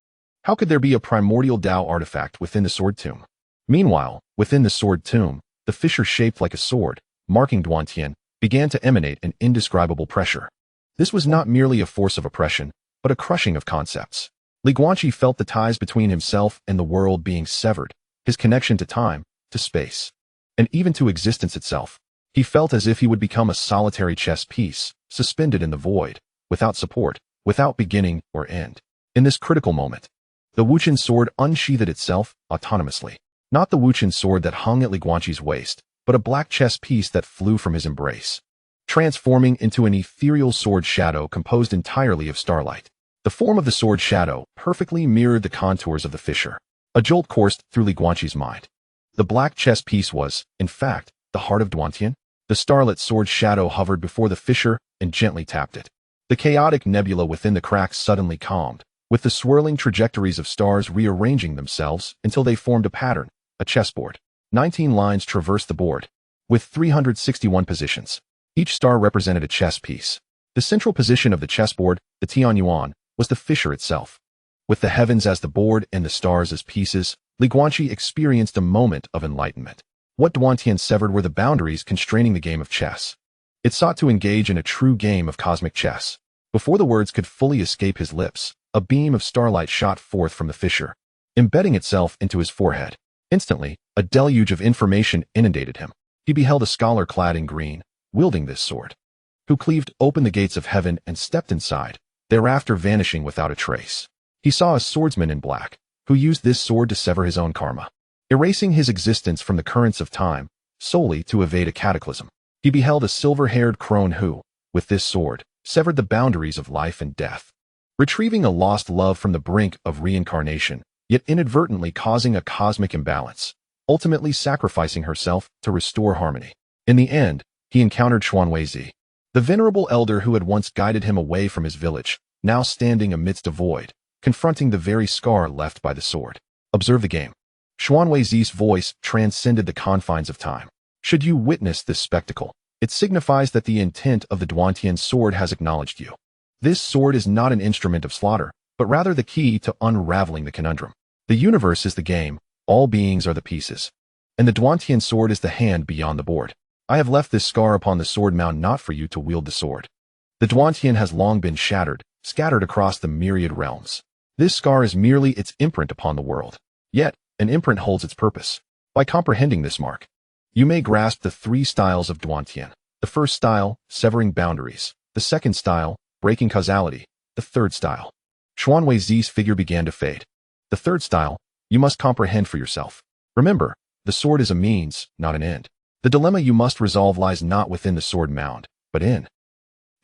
How could there be a primordial Dao artifact within the sword tomb? Meanwhile, within the sword tomb, the fissure shaped like a sword, marking Duantian, began to emanate an indescribable pressure. This was not merely a force of oppression, but a crushing of concepts. Guanqi felt the ties between himself and the world being severed, his connection to time, to space, and even to existence itself. He felt as if he would become a solitary chess piece, suspended in the void, without support, without beginning or end. In this critical moment, the Wuchen sword unsheathed itself autonomously. Not the Wuchen sword that hung at Guanqi's waist, but a black chess piece that flew from his embrace, transforming into an ethereal sword shadow composed entirely of starlight. The form of the sword shadow perfectly mirrored the contours of the fissure. A jolt coursed through Guanqi's mind. The black chess piece was, in fact, the heart of Duantian. The starlit sword shadow hovered before the fissure and gently tapped it. The chaotic nebula within the cracks suddenly calmed, with the swirling trajectories of stars rearranging themselves until they formed a pattern, a chessboard. 19 lines traversed the board, with 361 positions. Each star represented a chess piece. The central position of the chessboard, the Tianyuan, was the fissure itself. With the heavens as the board and the stars as pieces, Guanqi experienced a moment of enlightenment. What Duantian severed were the boundaries constraining the game of chess. It sought to engage in a true game of cosmic chess. Before the words could fully escape his lips, a beam of starlight shot forth from the fissure, embedding itself into his forehead. Instantly, a deluge of information inundated him. He beheld a scholar clad in green, wielding this sword, who cleaved open the gates of heaven and stepped inside, thereafter vanishing without a trace. He saw a swordsman in black, who used this sword to sever his own karma, erasing his existence from the currents of time, solely to evade a cataclysm. He beheld a silver-haired crone who, with this sword, severed the boundaries of life and death, retrieving a lost love from the brink of reincarnation, yet inadvertently causing a cosmic imbalance, ultimately sacrificing herself to restore harmony. In the end, he encountered Xuanweizi, the venerable elder who had once guided him away from his village, now standing amidst a void, confronting the very scar left by the sword. Observe the game. Xuanweizi's voice transcended the confines of time. Should you witness this spectacle, it signifies that the intent of the Duantian sword has acknowledged you. This sword is not an instrument of slaughter, but rather the key to unraveling the conundrum. The universe is the game, all beings are the pieces, and the Duantian sword is the hand beyond the board. I have left this scar upon the sword mound not for you to wield the sword. The Duantian has long been shattered, scattered across the myriad realms. This scar is merely its imprint upon the world. Yet, an imprint holds its purpose. By comprehending this mark, you may grasp the three styles of Duantian. The first style, severing boundaries. The second style, breaking causality. The third style. Xuanweizi's figure began to fade. The third style, you must comprehend for yourself. Remember, the sword is a means, not an end. The dilemma you must resolve lies not within the sword mound, but in.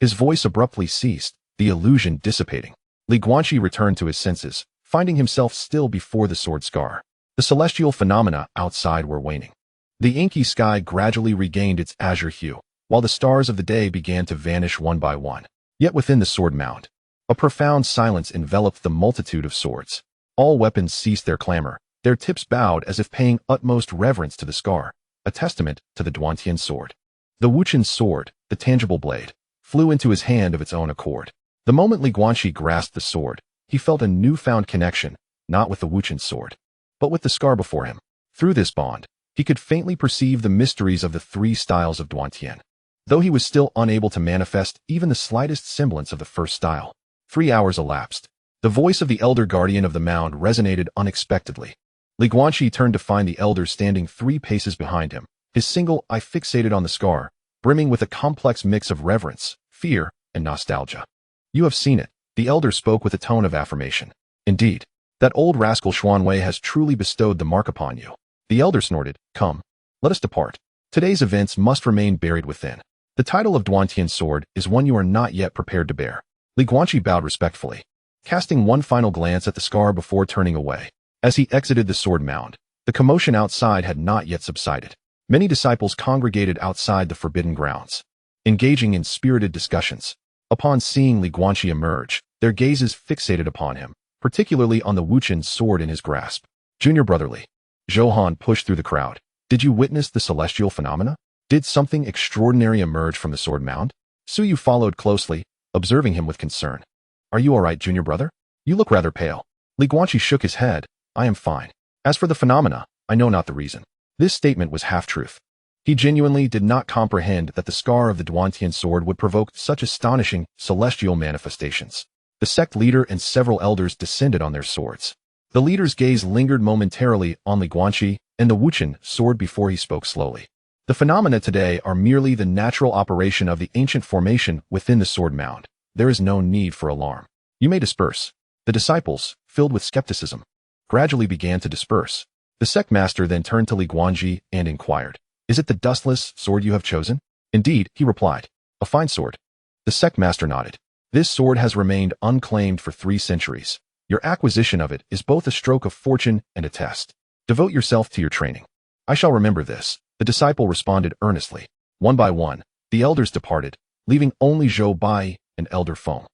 His voice abruptly ceased, the illusion dissipating. Guanqi returned to his senses, finding himself still before the sword scar. The celestial phenomena outside were waning. The inky sky gradually regained its azure hue, while the stars of the day began to vanish one by one. Yet within the sword mound, a profound silence enveloped the multitude of swords. All weapons ceased their clamor, their tips bowed as if paying utmost reverence to the scar, a testament to the Duantian sword. The Wuchen sword, the tangible blade, flew into his hand of its own accord. The moment Guanqi grasped the sword, he felt a newfound connection, not with the Wuchen sword, but with the scar before him. Through this bond, he could faintly perceive the mysteries of the three styles of Duantian, though he was still unable to manifest even the slightest semblance of the first style. 3 hours elapsed. The voice of the elder guardian of the mound resonated unexpectedly. Guanqi turned to find the elder standing 3 paces behind him, his single eye fixated on the scar, brimming with a complex mix of reverence, fear, and nostalgia. You have seen it, the elder spoke with a tone of affirmation. Indeed, that old rascal Xuanwei has truly bestowed the mark upon you. The elder snorted, come, let us depart. Today's events must remain buried within. The title of Duantian sword is one you are not yet prepared to bear. Guanqi bowed respectfully, casting one final glance at the scar before turning away. As he exited the sword mound, the commotion outside had not yet subsided. Many disciples congregated outside the forbidden grounds, engaging in spirited discussions. Upon seeing Guanqi emerge, their gazes fixated upon him, particularly on the Wuchen sword in his grasp. Junior brotherly. Zhou Han pushed through the crowd. Did you witness the celestial phenomena? Did something extraordinary emerge from the sword mound? Suyu followed closely, observing him with concern. Are you all right, junior brother? You look rather pale. Li Guanqi shook his head. I am fine. As for the phenomena, I know not the reason. This statement was half-truth. He genuinely did not comprehend that the scar of the Duantian sword would provoke such astonishing, celestial manifestations. The sect leader and several elders descended on their swords. The leader's gaze lingered momentarily on Li Guanqi and the Wuchen sword before he spoke slowly. The phenomena today are merely the natural operation of the ancient formation within the sword mound. There is no need for alarm. You may disperse. The disciples, filled with skepticism, gradually began to disperse. The sect master then turned to Li Guanqi and inquired, Is it the dustless sword you have chosen? Indeed, he replied. A fine sword. The sect master nodded. This sword has remained unclaimed for 3 centuries. Your acquisition of it is both a stroke of fortune and a test. Devote yourself to your training. I shall remember this, the disciple responded earnestly. One by one, the elders departed, leaving only Zhou Bai and Elder Feng.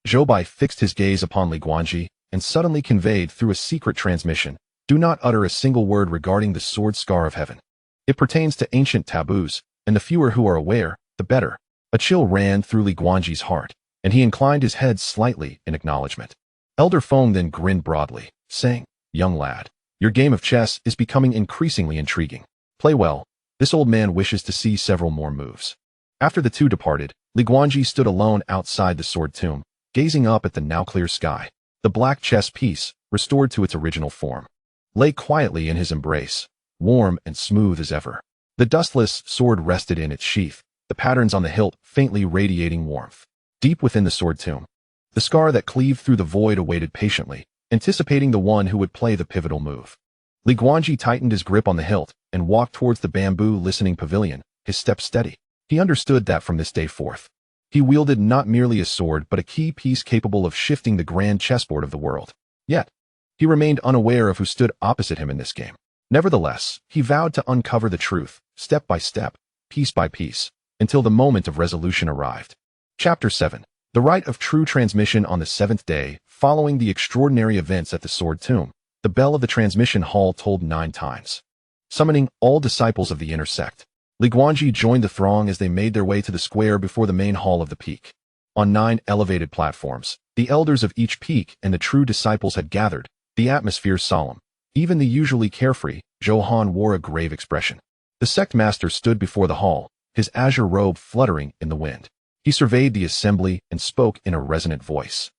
Zhou Bai fixed his gaze upon Li Guanqi and suddenly conveyed through a secret transmission, Do not utter a single word regarding the sword scar of heaven. It pertains to ancient taboos, and the fewer who are aware, the better. A chill ran through Li Guanqi's heart, and he inclined his head slightly in acknowledgement. Elder Feng then grinned broadly, saying, Young lad, your game of chess is becoming increasingly intriguing. Play well. This old man wishes to see several more moves. After the two departed, Li Guanqi stood alone outside the sword tomb, gazing up at the now clear sky. The black chess piece, restored to its original form, lay quietly in his embrace, warm and smooth as ever. The dustless sword rested in its sheath, the patterns on the hilt faintly radiating warmth. Deep within the sword tomb, the scar that cleaved through the void awaited patiently, anticipating the one who would play the pivotal move. Li Guanqi tightened his grip on the hilt and walked towards the bamboo listening pavilion, his step steady. He understood that from this day forth, he wielded not merely a sword but a key piece capable of shifting the grand chessboard of the world. Yet, he remained unaware of who stood opposite him in this game. Nevertheless, he vowed to uncover the truth, step by step, piece by piece, until the moment of resolution arrived. Chapter 7. The rite of true transmission. On the 7th day, following the extraordinary events at the sword tomb, the bell of the transmission hall tolled 9 times. Summoning all disciples of the inner sect, Li Guanqi joined the throng as they made their way to the square before the main hall of the peak. On 9 elevated platforms, the elders of each peak and the true disciples had gathered, the atmosphere solemn. Even the usually carefree Zhou Han wore a grave expression. The sect master stood before the hall, his azure robe fluttering in the wind. He surveyed the assembly and spoke in a resonant voice.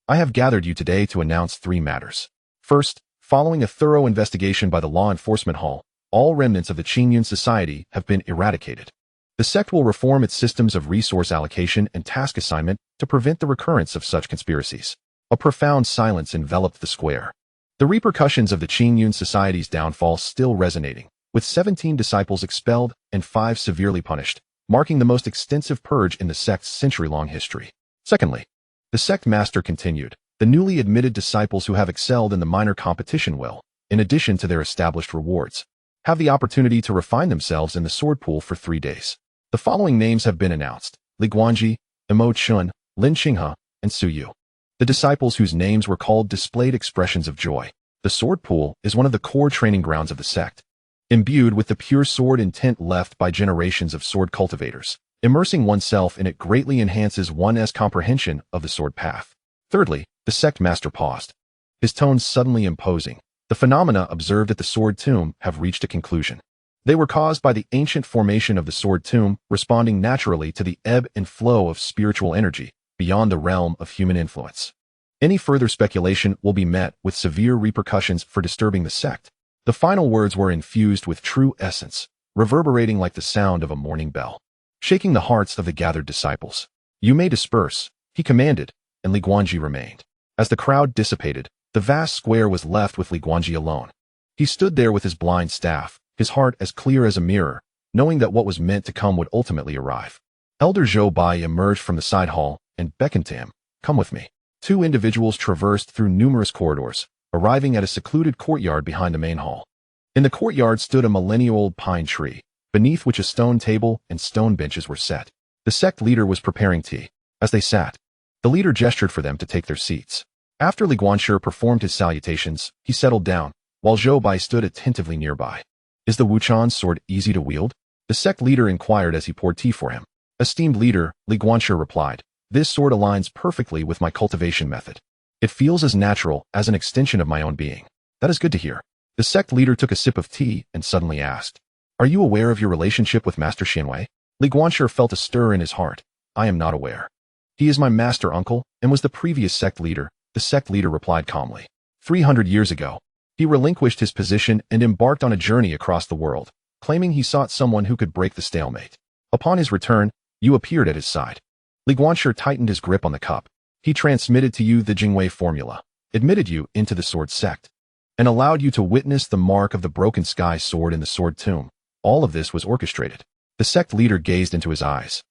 I have gathered you today to announce 3 matters. First, following a thorough investigation by the Law Enforcement Hall, all remnants of the Qingyun Society have been eradicated. The sect will reform its systems of resource allocation and task assignment to prevent the recurrence of such conspiracies. A profound silence enveloped the square. The repercussions of the Qingyun Society's downfall still resonating, with 17 disciples expelled and 5 severely punished, marking the most extensive purge in the sect's century-long history. Secondly, the sect master continued, the newly admitted disciples who have excelled in the minor competition will, in addition to their established rewards, have the opportunity to refine themselves in the sword pool for 3 days. The following names have been announced: Li Guanqi, Mo Chun, Lin Qinghe, and Su Yu. The disciples whose names were called displayed expressions of joy. The sword pool is one of the core training grounds of the sect, imbued with the pure sword intent left by generations of sword cultivators. Immersing oneself in it greatly enhances one's comprehension of the sword path. Thirdly, the sect master paused, his tone suddenly imposing. The phenomena observed at the sword tomb have reached a conclusion. They were caused by the ancient formation of the sword tomb responding naturally to the ebb and flow of spiritual energy beyond the realm of human influence. Any further speculation will be met with severe repercussions for disturbing the sect. The final words were infused with true essence, reverberating like the sound of a morning bell, shaking the hearts of the gathered disciples. You may disperse, he commanded, and Li Guanqi remained. As the crowd dissipated, the vast square was left with Li Guanqi alone. He stood there with his blind staff, his heart as clear as a mirror, knowing that what was meant to come would ultimately arrive. Elder Zhou Bai emerged from the side hall and beckoned to him. Come with me. 2 individuals traversed through numerous corridors, arriving at a secluded courtyard behind the main hall. In the courtyard stood a millennial-old pine tree, beneath which a stone table and stone benches were set. The sect leader was preparing tea. As they sat, the leader gestured for them to take their seats. After Li Guanqi performed his salutations, he settled down, while Zhou Bai stood attentively nearby. Is the Wuchan sword easy to wield? The sect leader inquired as he poured tea for him. Esteemed leader, Li Guanqi replied, this sword aligns perfectly with my cultivation method. It feels as natural as an extension of my own being. That is good to hear. The sect leader took a sip of tea and suddenly asked, are you aware of your relationship with Master Xianwei? Li Guanqi felt a stir in his heart. I am not aware. He is my master uncle and was the previous sect leader, the sect leader replied calmly. 300 years ago, he relinquished his position and embarked on a journey across the world, claiming he sought someone who could break the stalemate. Upon his return, you appeared at his side. Li Guanqi tightened his grip on the cup. He transmitted to you the Jingwei formula, admitted you into the sword sect, and allowed you to witness the mark of the broken sky sword in the sword tomb. All of this was orchestrated. The sect leader gazed into his eyes,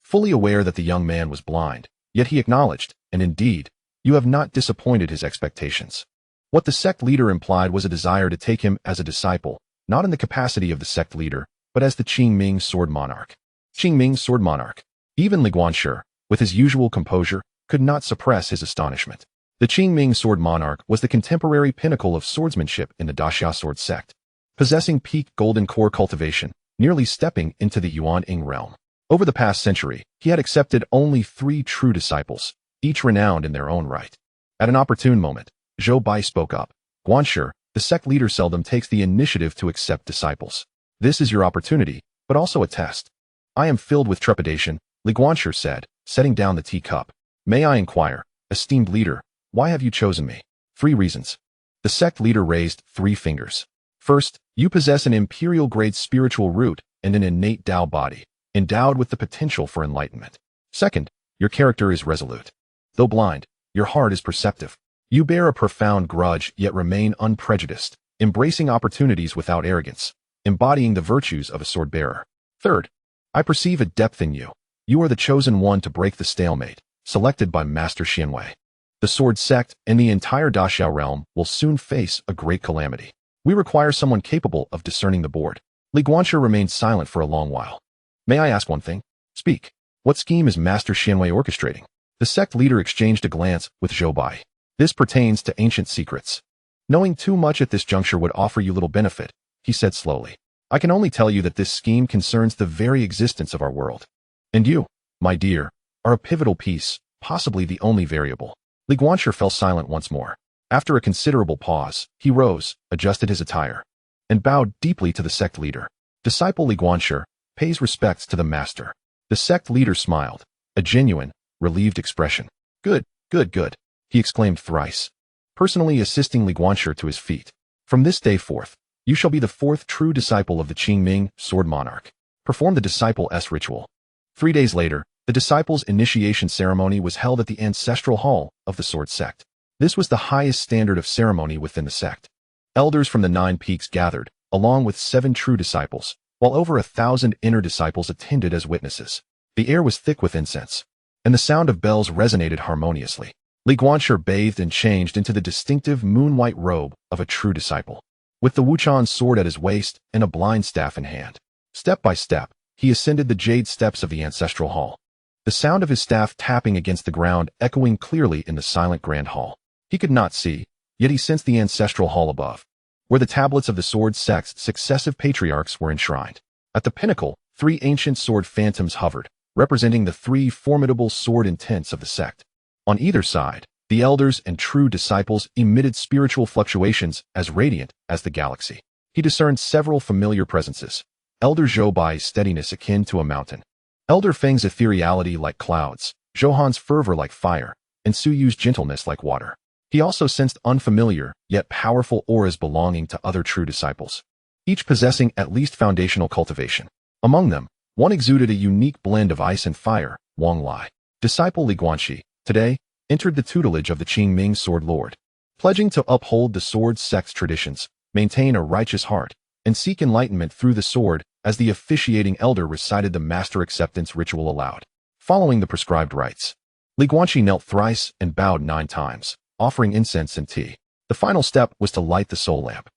fully aware that the young man was blind, yet he acknowledged, and indeed, you have not disappointed his expectations. What the sect leader implied was a desire to take him as a disciple, not in the capacity of the sect leader, but as the Qingming sword monarch. Qingming sword monarch. Even Li Guanqi, with his usual composure, could not suppress his astonishment. The Qingming sword monarch was the contemporary pinnacle of swordsmanship in the Great Xia Sword Sect, possessing peak golden core cultivation, nearly stepping into the unyielding realm. Over the past century, he had accepted only 3 true disciples, each renowned in their own right. At an opportune moment, Zhou Bai spoke up. Guanqi, the sect leader seldom takes the initiative to accept disciples. This is your opportunity, but also a test. I am filled with trepidation, Li Guanqi said, setting down the teacup. May I inquire, esteemed leader, why have you chosen me? 3 reasons. The sect leader raised 3 fingers. First, you possess an imperial-grade spiritual root and an innate Dao body, endowed with the potential for enlightenment. Second, your character is resolute. Though blind, your heart is perceptive. You bear a profound grudge yet remain unprejudiced, embracing opportunities without arrogance, embodying the virtues of a sword-bearer. Third, I perceive a depth in you. You are the chosen one to break the stalemate, selected by Master Xianwei. The sword sect and the entire Daxiao realm will soon face a great calamity. We require someone capable of discerning the board. Li Guanqi remained silent for a long while. May I ask one thing? Speak. What scheme is Master Xianwei orchestrating? The sect leader exchanged a glance with Zhou Bai. This pertains to ancient secrets. Knowing too much at this juncture would offer you little benefit, he said slowly. I can only tell you that this scheme concerns the very existence of our world. And you, my dear, are a pivotal piece, possibly the only variable. Li Guanqi fell silent once more. After a considerable pause, he rose, adjusted his attire, and bowed deeply to the sect leader. Disciple Li Guanqi pays respects to the master. The sect leader smiled, a genuine, relieved expression. Good, good, good, he exclaimed thrice, personally assisting Li Guanqi to his feet. From this day forth, you shall be the 4th true disciple of the Qingming sword monarch. Perform the disciple-s ritual. 3 days later, the disciples' initiation ceremony was held at the ancestral hall of the sword sect. This was the highest standard of ceremony within the sect. Elders from the 9 peaks gathered, along with 7 true disciples, while over 1,000 inner disciples attended as witnesses. The air was thick with incense, and the sound of bells resonated harmoniously. Li Guanqi bathed and changed into the distinctive moon-white robe of a true disciple, with the Wuchan sword at his waist and a blind staff in hand. Step by step, he ascended the jade steps of the ancestral hall, the sound of his staff tapping against the ground echoing clearly in the silent grand hall. He could not see, yet he sensed the ancestral hall above, where the tablets of the sword sect's successive patriarchs were enshrined. At the pinnacle, 3 ancient sword phantoms hovered, representing the 3 formidable sword intents of the sect. On either side, the elders and true disciples emitted spiritual fluctuations as radiant as the galaxy. He discerned several familiar presences. Elder Zhou Bai's steadiness akin to a mountain, Elder Feng's ethereality like clouds, Zhouhan's fervor like fire, and Su Yu's gentleness like water. He also sensed unfamiliar, yet powerful auras belonging to other true disciples, each possessing at least foundational cultivation. Among them, one exuded a unique blend of ice and fire, Wang Lai. Disciple Li Guanqi, today, entered the tutelage of the Qingming Sword Lord, pledging to uphold the sword sect's traditions, maintain a righteous heart, and seek enlightenment through the sword as the officiating elder recited the master acceptance ritual aloud. Following the prescribed rites, Li Guanqi knelt thrice and bowed 9 times, offering incense and tea. The final step was to light the soul lamp.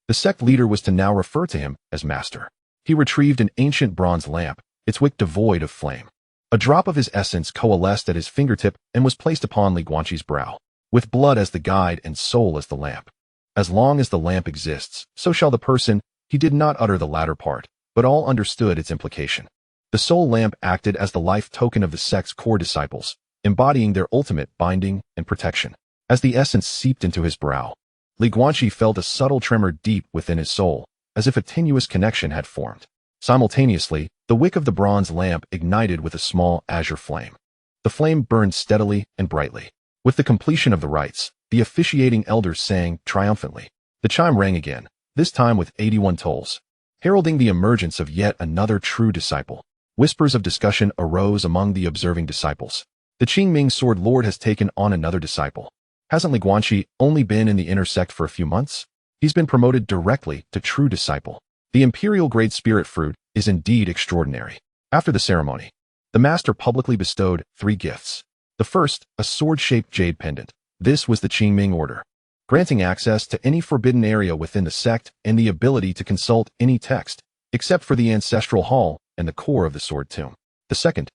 The sect leader was to now refer to him as master. He retrieved an ancient bronze lamp, its wick devoid of flame. A drop of his essence coalesced at his fingertip and was placed upon Li Guanqi's brow, with blood as the guide and soul as the lamp. As long as the lamp exists, so shall the person. He did not utter the latter part, but all understood its implication. The soul lamp acted as the life token of the sect's core disciples, embodying their ultimate binding and protection. As the essence seeped into his brow, Guanqi felt a subtle tremor deep within his soul, as if a tenuous connection had formed. Simultaneously, the wick of the bronze lamp ignited with a small azure flame. The flame burned steadily and brightly. With the completion of the rites, the officiating elders sang triumphantly. The chime rang again, this time with 81 tolls, heralding the emergence of yet another true disciple. Whispers of discussion arose among the observing disciples. The Qingming Sword Lord has taken on another disciple. Hasn't Guanqi only been in the inner sect for a few months? He's been promoted directly to true disciple. The Imperial Great Spirit Fruit is indeed extraordinary. After the ceremony, the master publicly bestowed 3 gifts. The first, a sword-shaped jade pendant. This was the Qingming order, granting access to any forbidden area within the sect and the ability to consult any text, except for the ancestral hall and the core of the sword tomb. The second,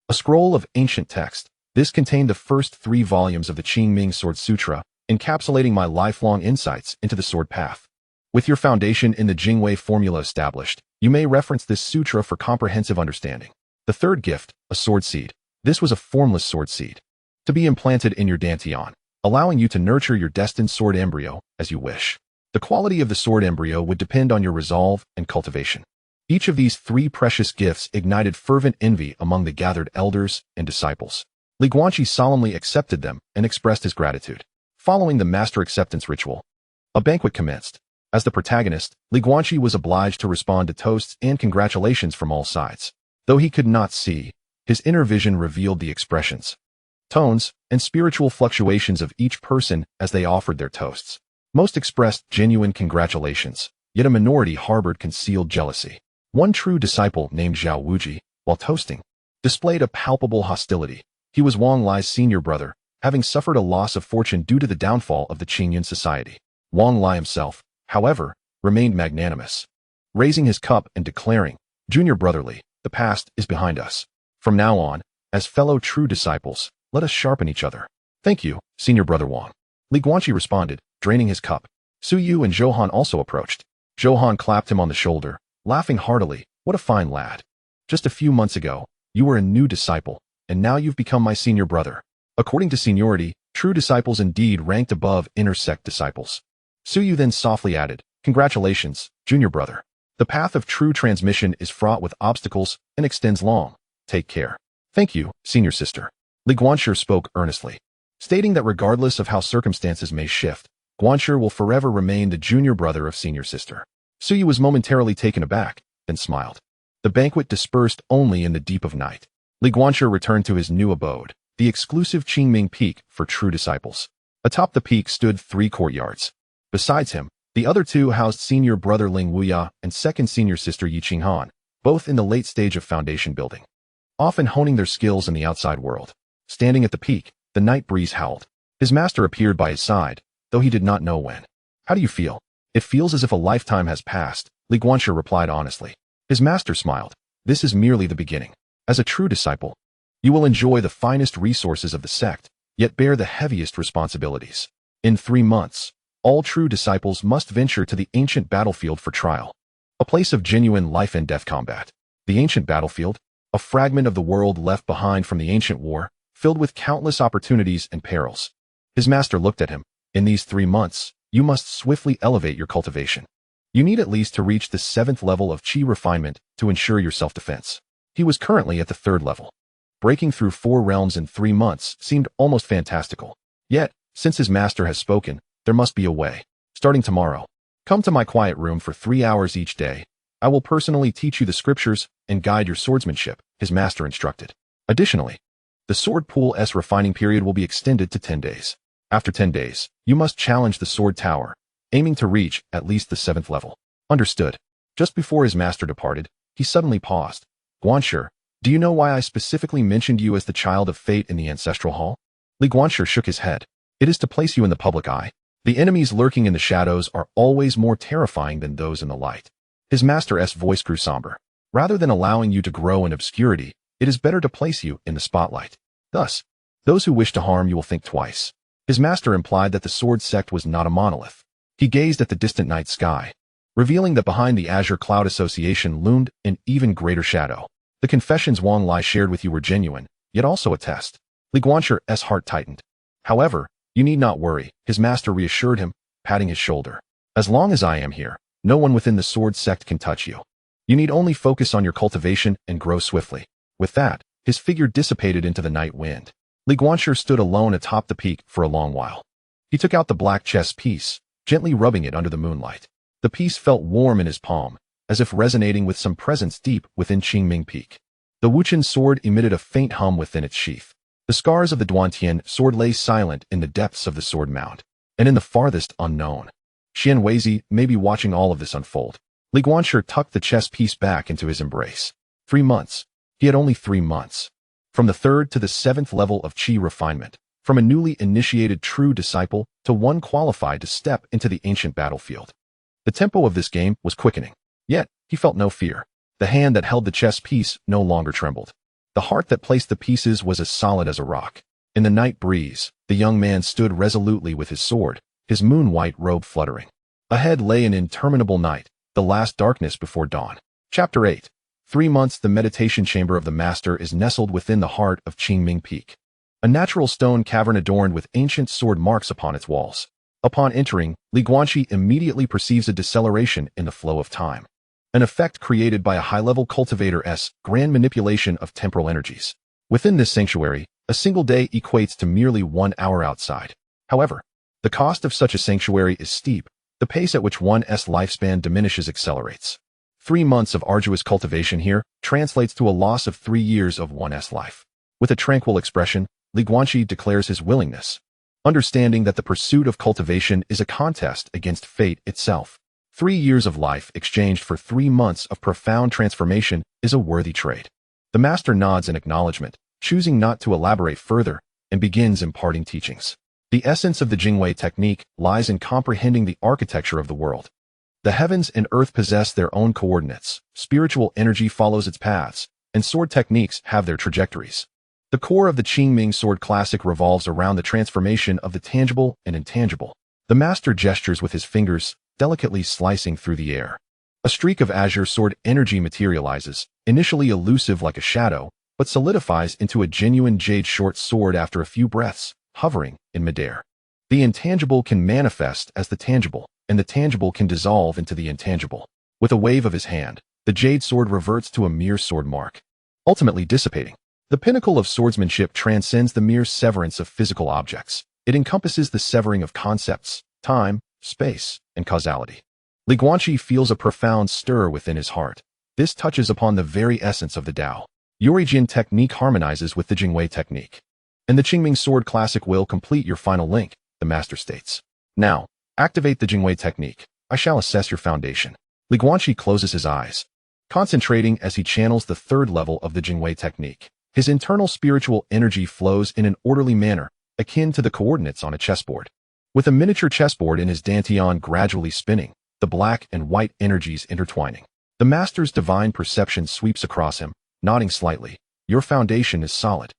a scroll of ancient text. This contained the first 3 volumes of the Qingming Sword Sutra, encapsulating my lifelong insights into the sword path. With your foundation in the Jingwei formula established, you may reference this sutra for comprehensive understanding. The third gift, a sword seed. This was a formless sword seed, to be implanted in your dantian, allowing you to nurture your destined sword embryo as you wish. The quality of the sword embryo would depend on your resolve and cultivation. Each of these 3 precious gifts ignited fervent envy among the gathered elders and disciples. Guanqi solemnly accepted them and expressed his gratitude. Following the master acceptance ritual, a banquet commenced. As the protagonist, Guanqi was obliged to respond to toasts and congratulations from all sides. Though he could not see, his inner vision revealed the expressions, tones, and spiritual fluctuations of each person as they offered their toasts. Most expressed genuine congratulations, yet a minority harbored concealed jealousy. One true disciple named Zhao Wuji, while toasting, displayed a palpable hostility. He was Wang Lai's senior brother, having suffered a loss of fortune due to the downfall of the Qingyun society. Wang Lai himself, however, remained magnanimous, raising his cup and declaring, "Junior brotherly, the past is behind us. From now on, as fellow true disciples, let us sharpen each other." "Thank you, senior brother Wang." Guanqi responded, draining his cup. Su Yu and Zhou also approached. Zhou clapped him on the shoulder, laughing heartily. "What a fine lad. Just a few months ago, you were a new disciple, and now you've become my senior brother." According to seniority, true disciples indeed ranked above inner sect disciples. Su Yu then softly added, "Congratulations, junior brother. The path of true transmission is fraught with obstacles and extends long. Take care." "Thank you, senior sister." Guanqi spoke earnestly, stating that regardless of how circumstances may shift, Guanqi will forever remain the junior brother of senior sister. Su Yu was momentarily taken aback, then smiled. The banquet dispersed only in the deep of night. Guanqi returned to his new abode, the exclusive Qingming Peak for true disciples. Atop the peak stood 3 courtyards. Besides him, the other 2 housed senior brother Ling Wuya and second senior sister Yi Qinghan, both in the late stage of foundation building, often honing their skills in the outside world. Standing at the peak, the night breeze howled. His master appeared by his side, though he did not know when. "How do you feel?" "It feels as if a lifetime has passed," Guanqi replied honestly. His master smiled. "This is merely the beginning. As a true disciple, you will enjoy the finest resources of the sect, yet bear the heaviest responsibilities. In 3 months, all true disciples must venture to the ancient battlefield for trial, a place of genuine life and death combat." The ancient battlefield, a fragment of the world left behind from the ancient war, filled with countless opportunities and perils. His master looked at him. "In these 3 months, you must swiftly elevate your cultivation. You need at least to reach the 7th level of qi refinement to ensure your self-defense." He was currently at the 3rd level. Breaking through 4 realms in 3 months seemed almost fantastical. Yet, since his master has spoken, there must be a way. "Starting tomorrow, come to my quiet room for 3 hours each day. I will personally teach you the scriptures and guide your swordsmanship," his master instructed. Additionally, the sword pool's refining period will be extended to 10 days. After 10 days, you must challenge the sword tower, aiming to reach at least the 7th level. "Understood." Just before his master departed, he suddenly paused. "Guanqi, do you know why I specifically mentioned you as the child of fate in the ancestral hall?" Guanqi shook his head. "It is to place you in the public eye. The enemies lurking in the shadows are always more terrifying than those in the light." His master's voice grew somber. "Rather than allowing you to grow in obscurity, it is better to place you in the spotlight. Thus, those who wish to harm you will think twice." His master implied that the sword sect was not a monolith. He gazed at the distant night sky, revealing that behind the Azure Cloud Association loomed an even greater shadow. The confessions Wang Lai shared with you were genuine, yet also a test. Li Guanqi's heart tightened. However, you need not worry, his master reassured him, patting his shoulder. As long as I am here, no one within the sword sect can touch you. You need only focus on your cultivation and grow swiftly. With that, his figure dissipated into the night wind. Li Guanqi stood alone atop the peak for a long while. He took out the black chess piece, gently rubbing it under the moonlight. The piece felt warm in his palm, as if resonating with some presence deep within Qingming Peak. The Wuqian sword emitted a faint hum within its sheath. The scars of the Duantian sword lay silent in the depths of the sword mound, and in the farthest unknown. Xian Weizi may be watching all of this unfold. Li Guanqi tucked the chess piece back into his embrace. 3 months. He had only 3 months. From the 3rd to the 7th level of Qi refinement, from a newly initiated true disciple to one qualified to step into the ancient battlefield. The tempo of this game was quickening. Yet, he felt no fear. The hand that held the chess piece no longer trembled. The heart that placed the pieces was as solid as a rock. In the night breeze, the young man stood resolutely with his sword, his moon-white robe fluttering. Ahead lay an interminable night, the last darkness before dawn. Chapter 8. 3 months. The meditation chamber of the master is nestled within the heart of Qingming Peak. A natural stone cavern adorned with ancient sword marks upon its walls. Upon entering, Li Guanqi immediately perceives a deceleration in the flow of time. An effect created by a high-level cultivator's grand manipulation of temporal energies. Within this sanctuary, a single day equates to merely 1 hour outside. However, the cost of such a sanctuary is steep. The pace at which one's lifespan diminishes accelerates. 3 months of arduous cultivation here translates to a loss of 3 years of one's life. With a tranquil expression, Li Guanqi declares his willingness, understanding that the pursuit of cultivation is a contest against fate itself. 3 years of life exchanged for 3 months of profound transformation is a worthy trade. The master nods in acknowledgement, choosing not to elaborate further, and begins imparting teachings. The essence of the Jingwei technique lies in comprehending the architecture of the world. The heavens and earth possess their own coordinates, spiritual energy follows its paths, and sword techniques have their trajectories. The core of the Qingming sword classic revolves around the transformation of the tangible and intangible. The master gestures with his fingers, delicately slicing through the air. A streak of azure sword energy materializes, initially elusive like a shadow, but solidifies into a genuine jade short sword after a few breaths, hovering in midair. The intangible can manifest as the tangible, and the tangible can dissolve into the intangible. With a wave of his hand, the jade sword reverts to a mere sword mark, ultimately dissipating. The pinnacle of swordsmanship transcends the mere severance of physical objects. It encompasses the severing of concepts, time, space, and causality. Li Guanqi feels a profound stir within his heart. This touches upon the very essence of the Dao. Yorijin technique harmonizes with the Jingwei technique. And the Qingming sword classic will complete your final link, the master states. Now, activate the Jingwei technique. I shall assess your foundation. Li Guanqi closes his eyes, concentrating as he channels the 3rd level of the Jingwei technique. His internal spiritual energy flows in an orderly manner, akin to the coordinates on a chessboard. With a miniature chessboard in his dantian gradually spinning, the black and white energies intertwining. The master's divine perception sweeps across him, nodding slightly. Your foundation is solid,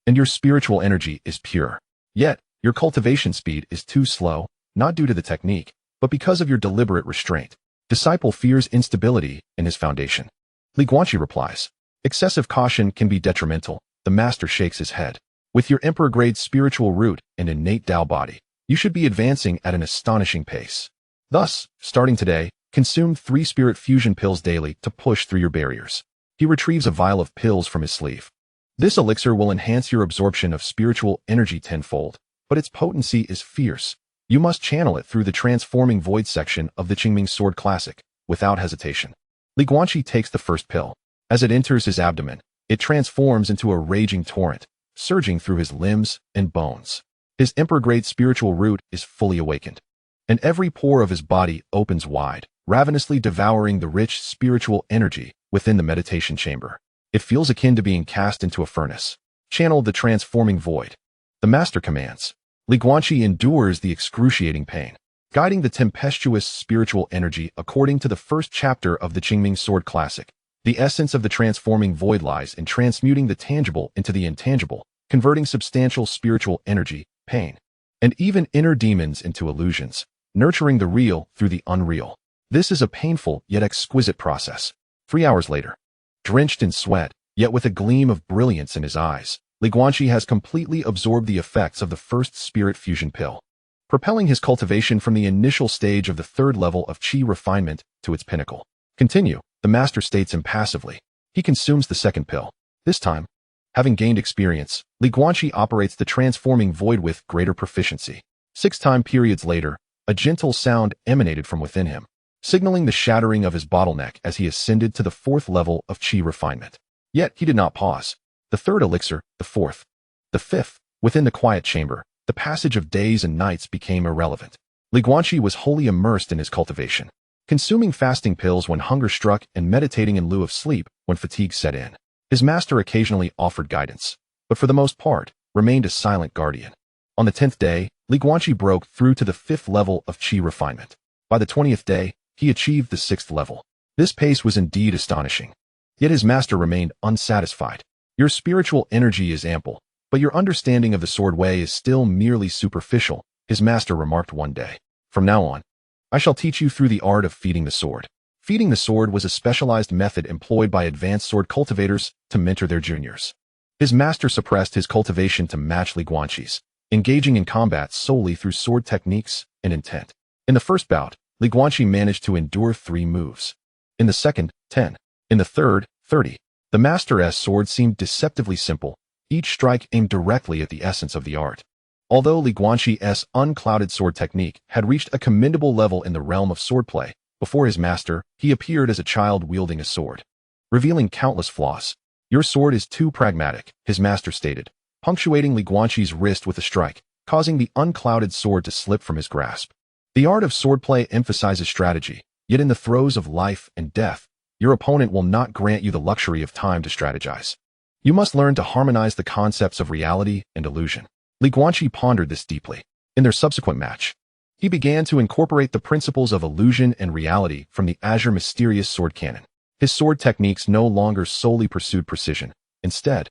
and your spiritual energy is pure. Yet, your cultivation speed is too slow, not due to the technique, but because of your deliberate restraint. Disciple fears instability in his foundation. Li Guanqi replies, excessive caution can be detrimental. The master shakes his head. With your emperor-grade spiritual root and innate Dao body, you should be advancing at an astonishing pace. Thus, starting today, consume 3 spirit fusion pills daily to push through your barriers. He retrieves a vial of pills from his sleeve. This elixir will enhance your absorption of spiritual energy tenfold, but its potency is fierce. You must channel it through the transforming void section of the Qingming sword classic, without hesitation. Li Guanqi takes the first pill. As it enters his abdomen, it transforms into a raging torrent, surging through his limbs and bones. His emperor-grade spiritual root is fully awakened, and every pore of his body opens wide, ravenously devouring the rich spiritual energy within the meditation chamber. It feels akin to being cast into a furnace. Channel the transforming void. The master commands. Li Guanqi endures the excruciating pain, guiding the tempestuous spiritual energy according to the 1st chapter of the Qingming sword classic. The essence of the transforming void lies in transmuting the tangible into the intangible, converting substantial spiritual energy, pain, and even inner demons into illusions, nurturing the real through the unreal. This is a painful yet exquisite process. 3 hours later, drenched in sweat, yet with a gleam of brilliance in his eyes, Guanqi has completely absorbed the effects of the first spirit fusion pill, propelling his cultivation from the initial stage of the third level of qi refinement to its pinnacle. Continue, the master states impassively. He consumes the second pill. This time, having gained experience, Guanqi operates the transforming void with greater proficiency. 6 time periods later, a gentle sound emanated from within him, signaling the shattering of his bottleneck as he ascended to the fourth level of qi refinement. Yet he did not pause. The third elixir, the fourth, the fifth, within the quiet chamber, the passage of days and nights became irrelevant. Guanqi was wholly immersed in his cultivation, consuming fasting pills when hunger struck and meditating in lieu of sleep when fatigue set in. His master occasionally offered guidance, but for the most part, remained a silent guardian. On the 10th day, Guanqi broke through to the 5th level of qi refinement. By the 20th day, he achieved the 6th level. This pace was indeed astonishing. Yet his master remained unsatisfied. Your spiritual energy is ample, but your understanding of the sword way is still merely superficial, his master remarked one day. From now on, I shall teach you through the art of feeding the sword. Feeding the sword was a specialized method employed by advanced sword cultivators to mentor their juniors. His master suppressed his cultivation to match Guanqi's, engaging in combat solely through sword techniques and intent. In the first bout, Guanqi managed to endure 3 moves. In the second, 10. In the third, 30. The master's sword seemed deceptively simple, each strike aimed directly at the essence of the art. Although Guanqi's unclouded sword technique had reached a commendable level in the realm of swordplay, before his master, he appeared as a child wielding a sword, revealing countless flaws. Your sword is too pragmatic, his master stated, punctuating Guanqi's wrist with a strike, causing the unclouded sword to slip from his grasp. The art of swordplay emphasizes strategy, yet in the throes of life and death, your opponent will not grant you the luxury of time to strategize. You must learn to harmonize the concepts of reality and illusion. Guanqi pondered this deeply. In their subsequent match, he began to incorporate the principles of illusion and reality from the azure mysterious sword canon. His sword techniques no longer solely pursued precision. Instead,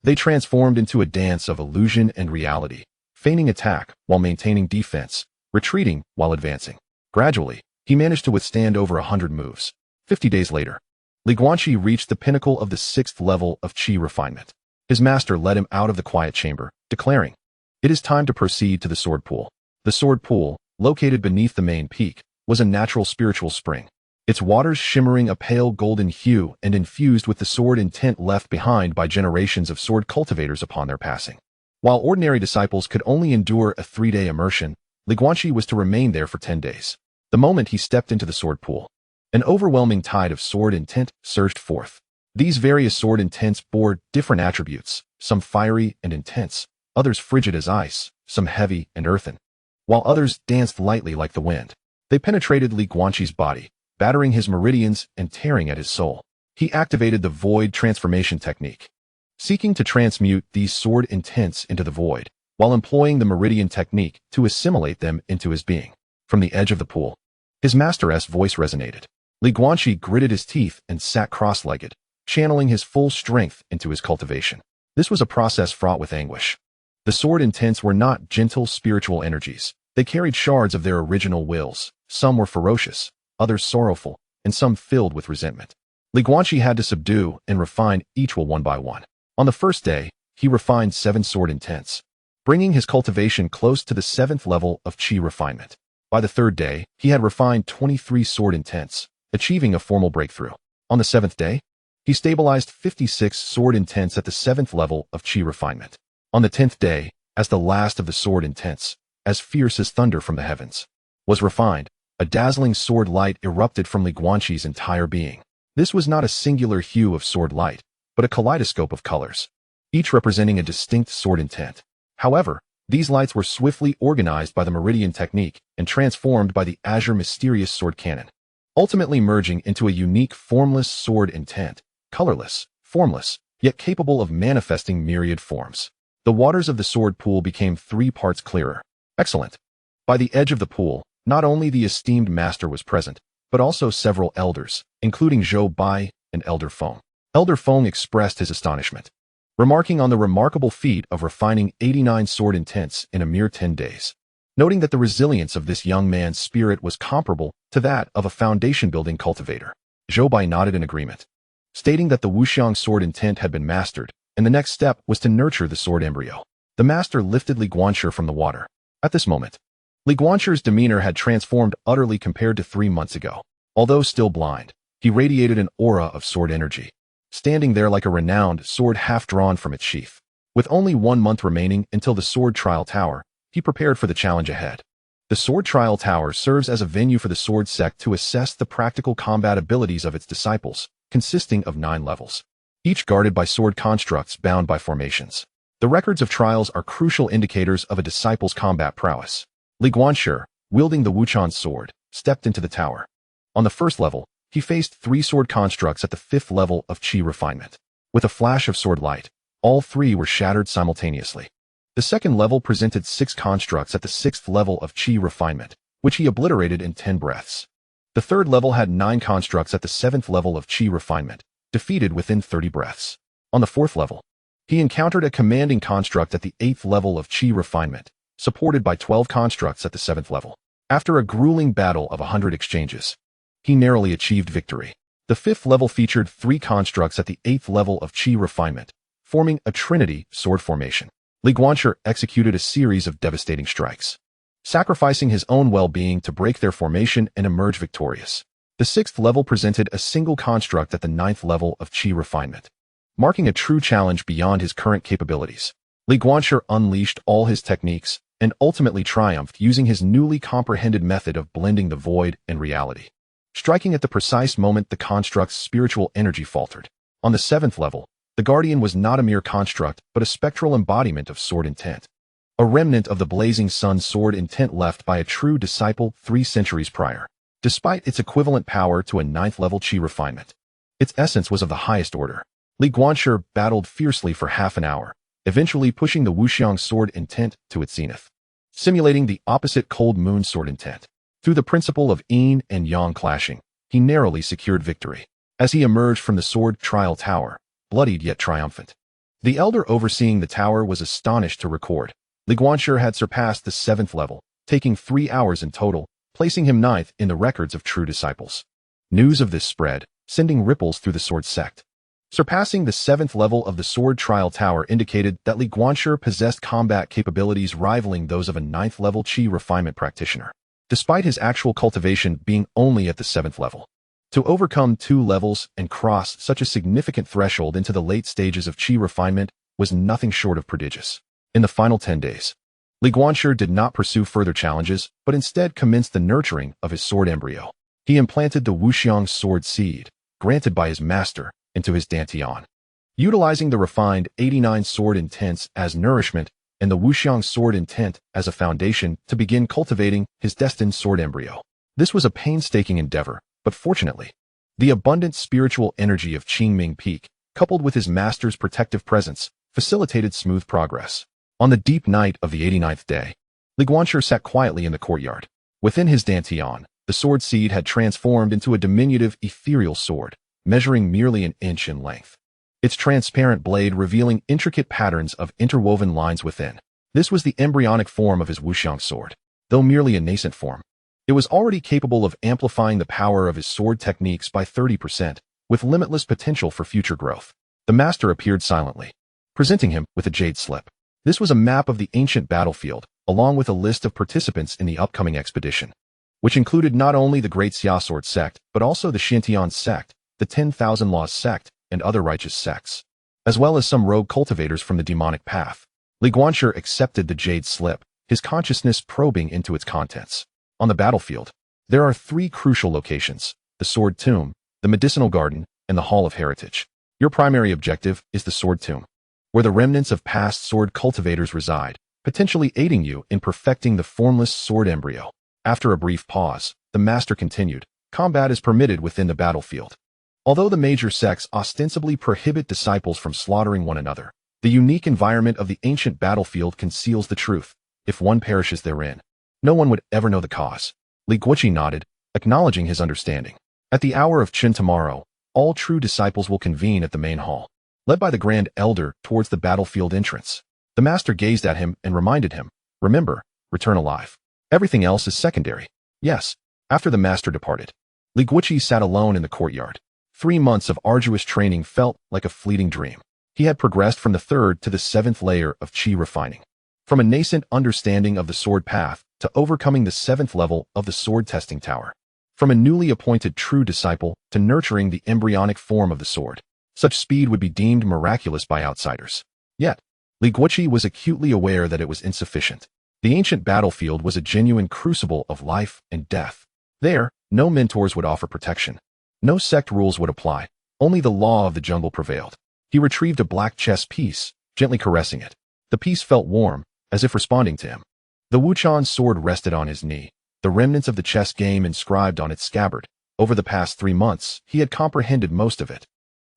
they transformed into a dance of illusion and reality, feigning attack while maintaining defense, retreating while advancing. Gradually, he managed to withstand over 100 moves. 50 days later, Guanqi reached the pinnacle of the 6th level of qi refinement. His master led him out of the quiet chamber, declaring, "It is time to proceed to the sword pool." The sword pool, located beneath the main peak, was a natural spiritual spring, its waters shimmering a pale golden hue and infused with the sword intent left behind by generations of sword cultivators upon their passing. While ordinary disciples could only endure a 3-day immersion, Guanqi was to remain there for 10 days. The moment he stepped into the sword pool, an overwhelming tide of sword intent surged forth. These various sword intents bore different attributes, some fiery and intense, others frigid as ice, some heavy and earthen, while others danced lightly like the wind. They penetrated Guanqi's body, battering his meridians and tearing at his soul. He activated the void transformation technique, seeking to transmute these sword intents into the void, while employing the meridian technique to assimilate them into his being. From the edge of the pool, his master's voice resonated. Guanqi gritted his teeth and sat cross-legged, channeling his full strength into his cultivation. This was a process fraught with anguish. The sword intents were not gentle spiritual energies. They carried shards of their original wills. Some were ferocious, others sorrowful, and some filled with resentment. Guanqi had to subdue and refine each will one by one. On the first day, he refined 7 sword intents, bringing his cultivation close to the 7th level of qi refinement. By the 3rd day, he had refined 23 sword intents, achieving a formal breakthrough. On the 7th day, he stabilized 56 sword intents at the 7th level of qi refinement. On the 10th day, as the last of the sword intents, as fierce as thunder from the heavens, was refined, a dazzling sword light erupted from Guanqi's entire being. This was not a singular hue of sword light, but a kaleidoscope of colors, each representing a distinct sword intent. However, these lights were swiftly organized by the meridian technique and transformed by the azure mysterious sword canon, ultimately merging into a unique formless sword intent, colorless, formless, yet capable of manifesting myriad forms. The waters of the sword pool became 3 parts clearer. Excellent. By the edge of the pool, not only the esteemed master was present, but also several elders, including Zhou Bai and Elder Feng. Elder Feng expressed his astonishment, remarking on the remarkable feat of refining 89 sword intents in a mere 10 days. noting that the resilience of this young man's spirit was comparable to that of a foundation-building cultivator. Zhou Bai nodded in agreement, stating that the Wuxiang sword intent had been mastered, and the next step was to nurture the sword embryo. The master lifted Li Guanxi from the water. At this moment, Li Guanxi's demeanor had transformed utterly compared to 3 months ago. Although still blind, he radiated an aura of sword energy, standing there like a renowned sword half drawn from its sheath. With only 1 month remaining until the Sword Trial Tower, he prepared for the challenge ahead. The Sword Trial Tower serves as a venue for the Sword Sect to assess the practical combat abilities of its disciples, consisting of 9 levels, each guarded by sword constructs bound by formations. The records of trials are crucial indicators of a disciple's combat prowess. Li Guanxi, wielding the Wuqian sword, stepped into the tower. On the first level, he faced 3 sword constructs at the 5th level of Qi refinement. With a flash of sword light, all 3 were shattered simultaneously. The second level presented 6 constructs at the 6th level of Qi refinement, which he obliterated in 10 breaths. The third level had 9 constructs at the 7th level of Qi refinement, defeated within 30 breaths. On the 4th level, he encountered a commanding construct at the 8th level of Qi refinement, supported by 12 constructs at the 7th level. After a grueling battle of 100 exchanges, he narrowly achieved victory. The 5th level featured 3 constructs at the 8th level of Qi refinement, forming a trinity sword formation. Li Guanxi executed a series of devastating strikes, sacrificing his own well-being to break their formation and emerge victorious. The 6th level presented a single construct at the 9th level of Qi refinement, marking a true challenge beyond his current capabilities. Li Guanxi unleashed all his techniques and ultimately triumphed using his newly comprehended method of blending the void and reality. Striking at the precise moment the construct's spiritual energy faltered. On the 7th level, the Guardian was not a mere construct, but a spectral embodiment of sword intent. A remnant of the blazing sun's sword intent left by a true disciple 3 centuries prior. Despite its equivalent power to a 9th level Qi refinement, its essence was of the highest order. Li Guanxi battled fiercely for half an hour, eventually pushing the Wuxiang sword intent to its zenith, simulating the opposite cold moon sword intent. Through the principle of yin and yang clashing, he narrowly secured victory. As he emerged from the Sword Trial Tower, bloodied yet triumphant, the elder overseeing the tower was astonished to record Li Guanxi had surpassed the 7th level, taking 3 hours in total, placing him 9th in the records of true disciples. News of this spread, sending ripples through the Sword Sect. Surpassing the 7th level of the Sword Trial Tower indicated that Li Guanxi possessed combat capabilities rivaling those of a 9th level Qi refinement practitioner, despite his actual cultivation being only at the 7th level. To overcome 2 levels and cross such a significant threshold into the late stages of Qi refinement was nothing short of prodigious. In the final 10 days, Li Guanxi did not pursue further challenges, but instead commenced the nurturing of his sword embryo. He implanted the Wuxiang sword seed, granted by his master, into his dantian, utilizing the refined 89 sword intents as nourishment and the Wuxiang sword intent as a foundation to begin cultivating his destined sword embryo. This was a painstaking endeavor, but fortunately, the abundant spiritual energy of Qingming Peak, coupled with his master's protective presence, facilitated smooth progress. On the deep night of the 89th day, Li Guanxi sat quietly in the courtyard. Within his dantian, the sword seed had transformed into a diminutive ethereal sword, measuring merely an inch in length, its transparent blade revealing intricate patterns of interwoven lines within. This was the embryonic form of his Wuxiang sword. Though merely a nascent form, it was already capable of amplifying the power of his sword techniques by 30%, with limitless potential for future growth. The master appeared silently, presenting him with a jade slip. This was a map of the ancient battlefield, along with a list of participants in the upcoming expedition, which included not only the Great Xia Sword Sect, but also the Xiantian Sect, the 10,000 Laws Sect, and other righteous sects, as well as some rogue cultivators from the demonic path. Li Guanxi accepted the jade slip, his consciousness probing into its contents. On the battlefield, there are 3 crucial locations: the Sword Tomb, the Medicinal Garden, and the Hall of Heritage. Your primary objective is the Sword Tomb, where the remnants of past sword cultivators reside, potentially aiding you in perfecting the formless sword embryo. After a brief pause, the master continued, combat is permitted within the battlefield. Although the major sects ostensibly prohibit disciples from slaughtering one another, the unique environment of the ancient battlefield conceals the truth. If one perishes therein, no one would ever know the cause. Li Guanxi nodded, acknowledging his understanding. At the hour of Qin tomorrow, all true disciples will convene at the main hall, led by the Grand Elder towards the battlefield entrance. The master gazed at him and reminded him, remember, return alive. Everything else is secondary. Yes, after the master departed, Li Guiqi sat alone in the courtyard. 3 months of arduous training felt like a fleeting dream. He had progressed from the 3rd to the 7th layer of qi refining. From a nascent understanding of the sword path to overcoming the 7th level of the sword testing tower. From a newly appointed true disciple to nurturing the embryonic form of the sword. Such speed would be deemed miraculous by outsiders. Yet, Li Guiqi was acutely aware that it was insufficient. The ancient battlefield was a genuine crucible of life and death. There, no mentors would offer protection. No sect rules would apply. Only the law of the jungle prevailed. He retrieved a black chess piece, gently caressing it. The piece felt warm, as if responding to him. The Wuchan sword rested on his knee, the remnants of the chess game inscribed on its scabbard. Over the past 3 months, he had comprehended most of it.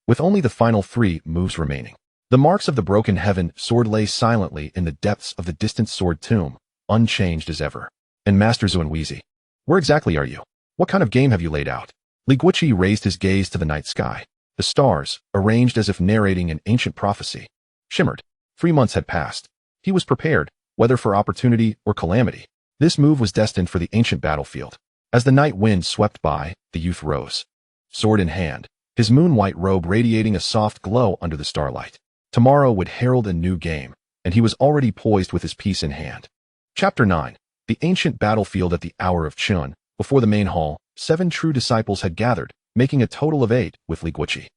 With only the final 3 moves remaining. The marks of the broken heaven sword lay silently in the depths of the distant sword tomb, unchanged as ever. And Master Xuanweizi, where exactly are you? What kind of game have you laid out? Li Guiqi raised his gaze to the night sky. The stars, arranged as if narrating an ancient prophecy, shimmered. 3 months had passed. He was prepared, whether for opportunity or calamity. This move was destined for the ancient battlefield. As the night wind swept by, the youth rose. Sword in hand, his moon-white robe radiating a soft glow under the starlight. Tomorrow would herald a new game, and he was already poised with his piece in hand. Chapter 9. The ancient battlefield at the hour of Chun. Before the main hall, 7 true disciples had gathered, making a total of 8 with Li Guiqi.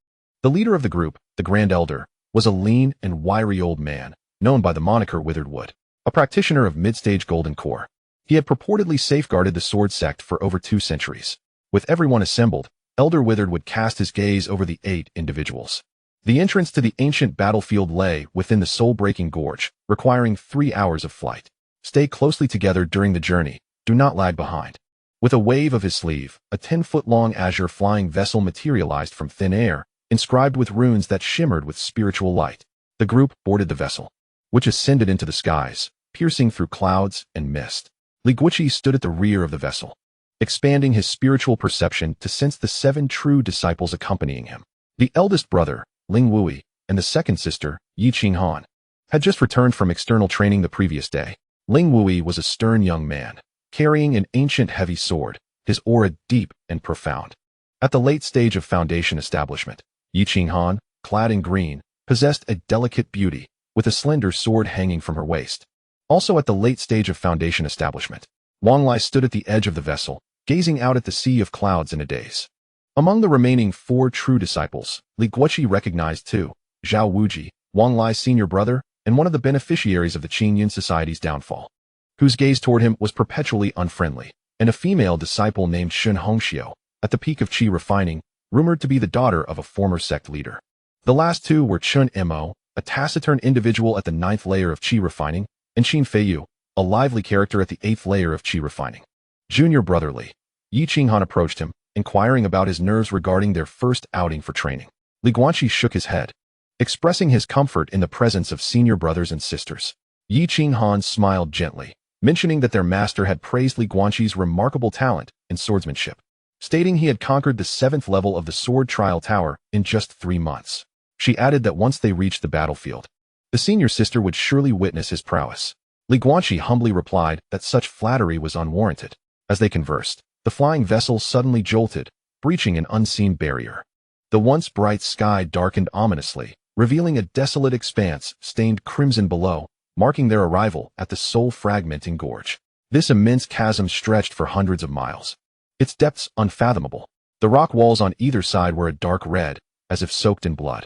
The leader of the group, the Grand Elder, was a lean and wiry old man, known by the moniker Withered Wood, a practitioner of mid-stage golden core. He had purportedly safeguarded the sword sect for over 2 centuries. With everyone assembled, Elder Withered would cast his gaze over the 8 individuals. The entrance to the ancient battlefield lay within the soul-breaking gorge, requiring 3 hours of flight. Stay closely together during the journey. Do not lag behind. With a wave of his sleeve, a 10-foot-long azure flying vessel materialized from thin air, inscribed with runes that shimmered with spiritual light. The group boarded the vessel, which ascended into the skies, piercing through clouds and mist. Li Guiqi stood at the rear of the vessel, expanding his spiritual perception to sense the 7 true disciples accompanying him. The eldest brother, Ling Wui, and the second sister, Yi Qinghan, had just returned from external training the previous day. Ling Wui was a stern young man, carrying an ancient heavy sword, his aura deep and profound. At the late stage of foundation establishment, Yi Qinghan, clad in green, possessed a delicate beauty, with a slender sword hanging from her waist. Also at the late stage of foundation establishment, Wang Lai stood at the edge of the vessel, gazing out at the sea of clouds in a daze. Among the remaining 4 true disciples, Li Guiqi recognized 2, Zhao Wuji, Wang Lai's senior brother, and one of the beneficiaries of the Qingyan Society's downfall, whose gaze toward him was perpetually unfriendly, and a female disciple named Shun Hongxiu, at the peak of qi refining, rumored to be the daughter of a former sect leader. The last 2 were Chun Mo, a taciturn individual at the 9th layer of qi refining, and Qin Feiyu, a lively character at the 8th layer of qi refining. Junior brother Li. Yi Qinghan approached him, inquiring about his nerves regarding their first outing for training. Li Guanqi shook his head, expressing his comfort in the presence of senior brothers and sisters. Yi Qinghan smiled gently, mentioning that their master had praised Li Guanqi's remarkable talent in swordsmanship, stating he had conquered the 7th level of the sword trial tower in just 3 months. She added that once they reached the battlefield, the senior sister would surely witness his prowess. Li Guanqi humbly replied that such flattery was unwarranted. As they conversed, the flying vessel suddenly jolted, breaching an unseen barrier. The once bright sky darkened ominously, revealing a desolate expanse stained crimson below, marking their arrival at the soul-fragmenting gorge. This immense chasm stretched for hundreds of miles, its depths unfathomable. The rock walls on either side were a dark red, as if soaked in blood,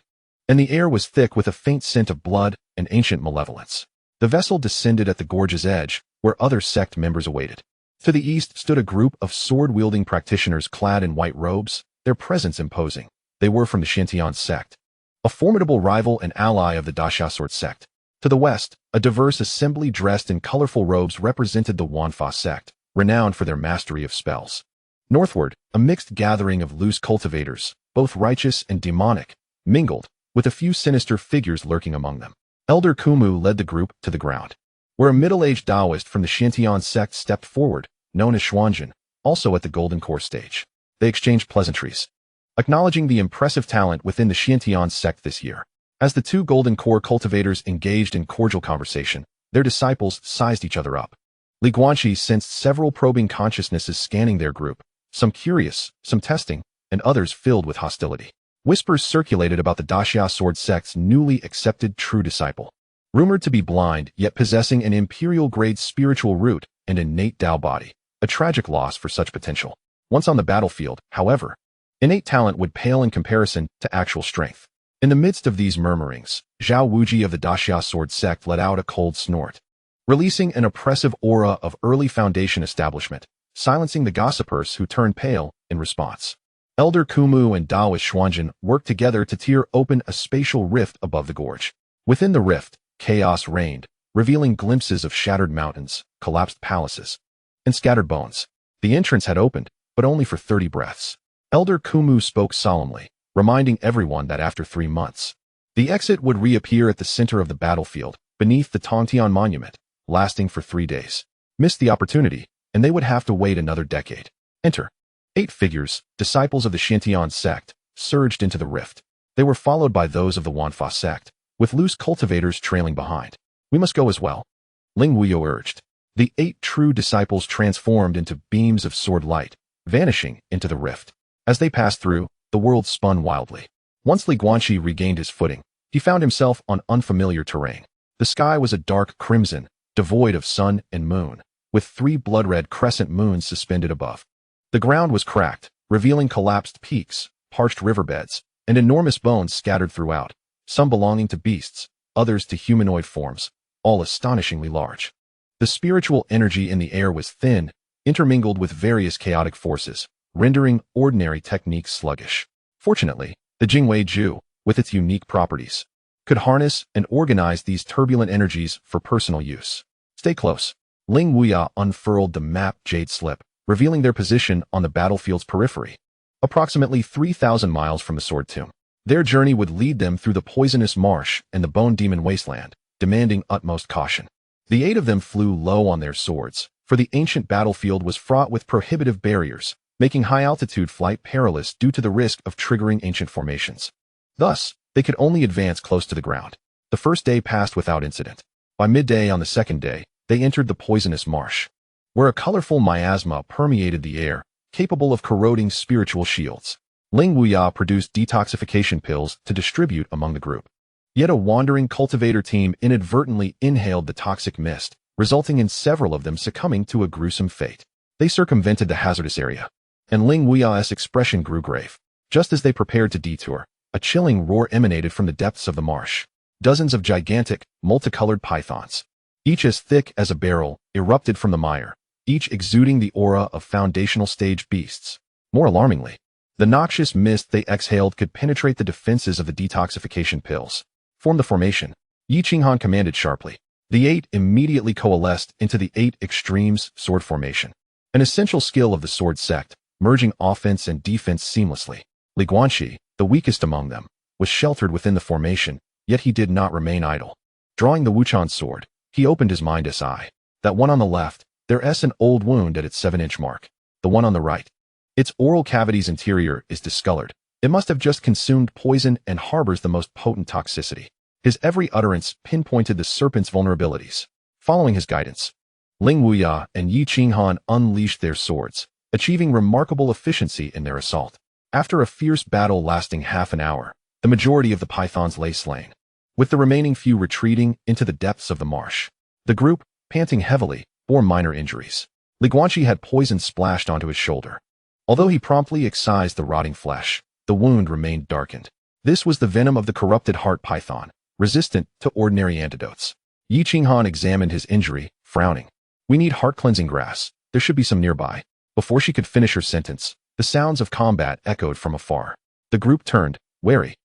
and the air was thick with a faint scent of blood and ancient malevolence. The vessel descended at the gorge's edge, where other sect members awaited. To the east stood a group of sword-wielding practitioners clad in white robes, their presence imposing. They were from the Xiantian sect, a formidable rival and ally of the Great Xia Sword Sect. To the west, a diverse assembly dressed in colorful robes represented the Guanqi sect, renowned for their mastery of spells. Northward, a mixed gathering of loose cultivators, both righteous and demonic, mingled, with a few sinister figures lurking among them. Elder Kumu led the group to the ground, where a middle-aged Taoist from the Xiantian sect stepped forward, known as Xuanjin, also at the Golden Core stage. They exchanged pleasantries, acknowledging the impressive talent within the Xiantian sect this year. As the 2 Golden Core cultivators engaged in cordial conversation, their disciples sized each other up. Li Guanqi sensed several probing consciousnesses scanning their group, some curious, some testing, and others filled with hostility. Whispers circulated about the Great Xia Sword Sect's newly accepted true disciple. Rumored to be blind, yet possessing an imperial-grade spiritual root and innate Dao body, a tragic loss for such potential. Once on the battlefield, however, innate talent would pale in comparison to actual strength. In the midst of these murmurings, Zhao Wuji of the Great Xia Sword Sect let out a cold snort, releasing an oppressive aura of early foundation establishment, silencing the gossipers who turned pale in response. Elder Kumu and Taoist Xuanjin worked together to tear open a spatial rift above the gorge. Within the rift, chaos reigned, revealing glimpses of shattered mountains, collapsed palaces, and scattered bones. The entrance had opened, but only for 30 breaths. Elder Kumu spoke solemnly, reminding everyone that after 3 months, the exit would reappear at the center of the battlefield, beneath the Tongtian monument, lasting for 3 days. Missed the opportunity, and they would have to wait another decade. Enter. 8 figures, disciples of the Xintian sect, surged into the rift. They were followed by those of the Guanqi sect, with loose cultivators trailing behind. We must go as well, Ling Wuyo urged. The 8 true disciples transformed into beams of sword light, vanishing into the rift. As they passed through, the world spun wildly. Once Li Guanqi regained his footing, he found himself on unfamiliar terrain. The sky was a dark crimson, devoid of sun and moon, with 3 blood-red crescent moons suspended above. The ground was cracked, revealing collapsed peaks, parched riverbeds, and enormous bones scattered throughout, some belonging to beasts, others to humanoid forms, all astonishingly large. The spiritual energy in the air was thin, intermingled with various chaotic forces, rendering ordinary techniques sluggish. Fortunately, the Jingwei Ju, with its unique properties, could harness and organize these turbulent energies for personal use. Stay close. Ling Wuya unfurled the map jade slip, revealing their position on the battlefield's periphery, approximately 3,000 miles from the Sword Tomb. Their journey would lead them through the poisonous marsh and the Bone Demon wasteland, demanding utmost caution. The 8 of them flew low on their swords, for the ancient battlefield was fraught with prohibitive barriers, making high-altitude flight perilous due to the risk of triggering ancient formations. Thus, they could only advance close to the ground. The first day passed without incident. By midday on the second day, they entered the poisonous marsh, where a colorful miasma permeated the air, capable of corroding spiritual shields. Ling Wuya produced detoxification pills to distribute among the group. Yet a wandering cultivator team inadvertently inhaled the toxic mist, resulting in several of them succumbing to a gruesome fate. They circumvented the hazardous area, and Ling Wuya's expression grew grave. Just as they prepared to detour, a chilling roar emanated from the depths of the marsh. Dozens of gigantic, multicolored pythons, each as thick as a barrel, erupted from the mire, each exuding the aura of foundational stage beasts. More alarmingly, the noxious mist they exhaled could penetrate the defenses of the detoxification pills. Form the formation, Yi Qinghan commanded sharply. The 8 immediately coalesced into the 8 extremes sword formation, an essential skill of the sword sect, merging offense and defense seamlessly. Li Guanqi, the weakest among them, was sheltered within the formation, yet he did not remain idle. Drawing the Wuchan sword, he opened his mind's eye. That one on the left, there's an old wound at its 7-inch mark. The one on the right, its oral cavity's interior is discolored. It must have just consumed poison and harbors the most potent toxicity. His every utterance pinpointed the serpent's vulnerabilities. Following his guidance, Ling Wuya and Yi Qinghan unleashed their swords, achieving remarkable efficiency in their assault. After a fierce battle lasting half an hour, the majority of the pythons lay slain, with the remaining few retreating into the depths of the marsh. The group, panting heavily, bore minor injuries. Li Guanqi had poison splashed onto his shoulder. Although he promptly excised the rotting flesh, the wound remained darkened. This was the venom of the corrupted heart python, resistant to ordinary antidotes. Yi Qinghan examined his injury, frowning. We need heart-cleansing grass. There should be some nearby. Before she could finish her sentence, the sounds of combat echoed from afar. The group turned, wary,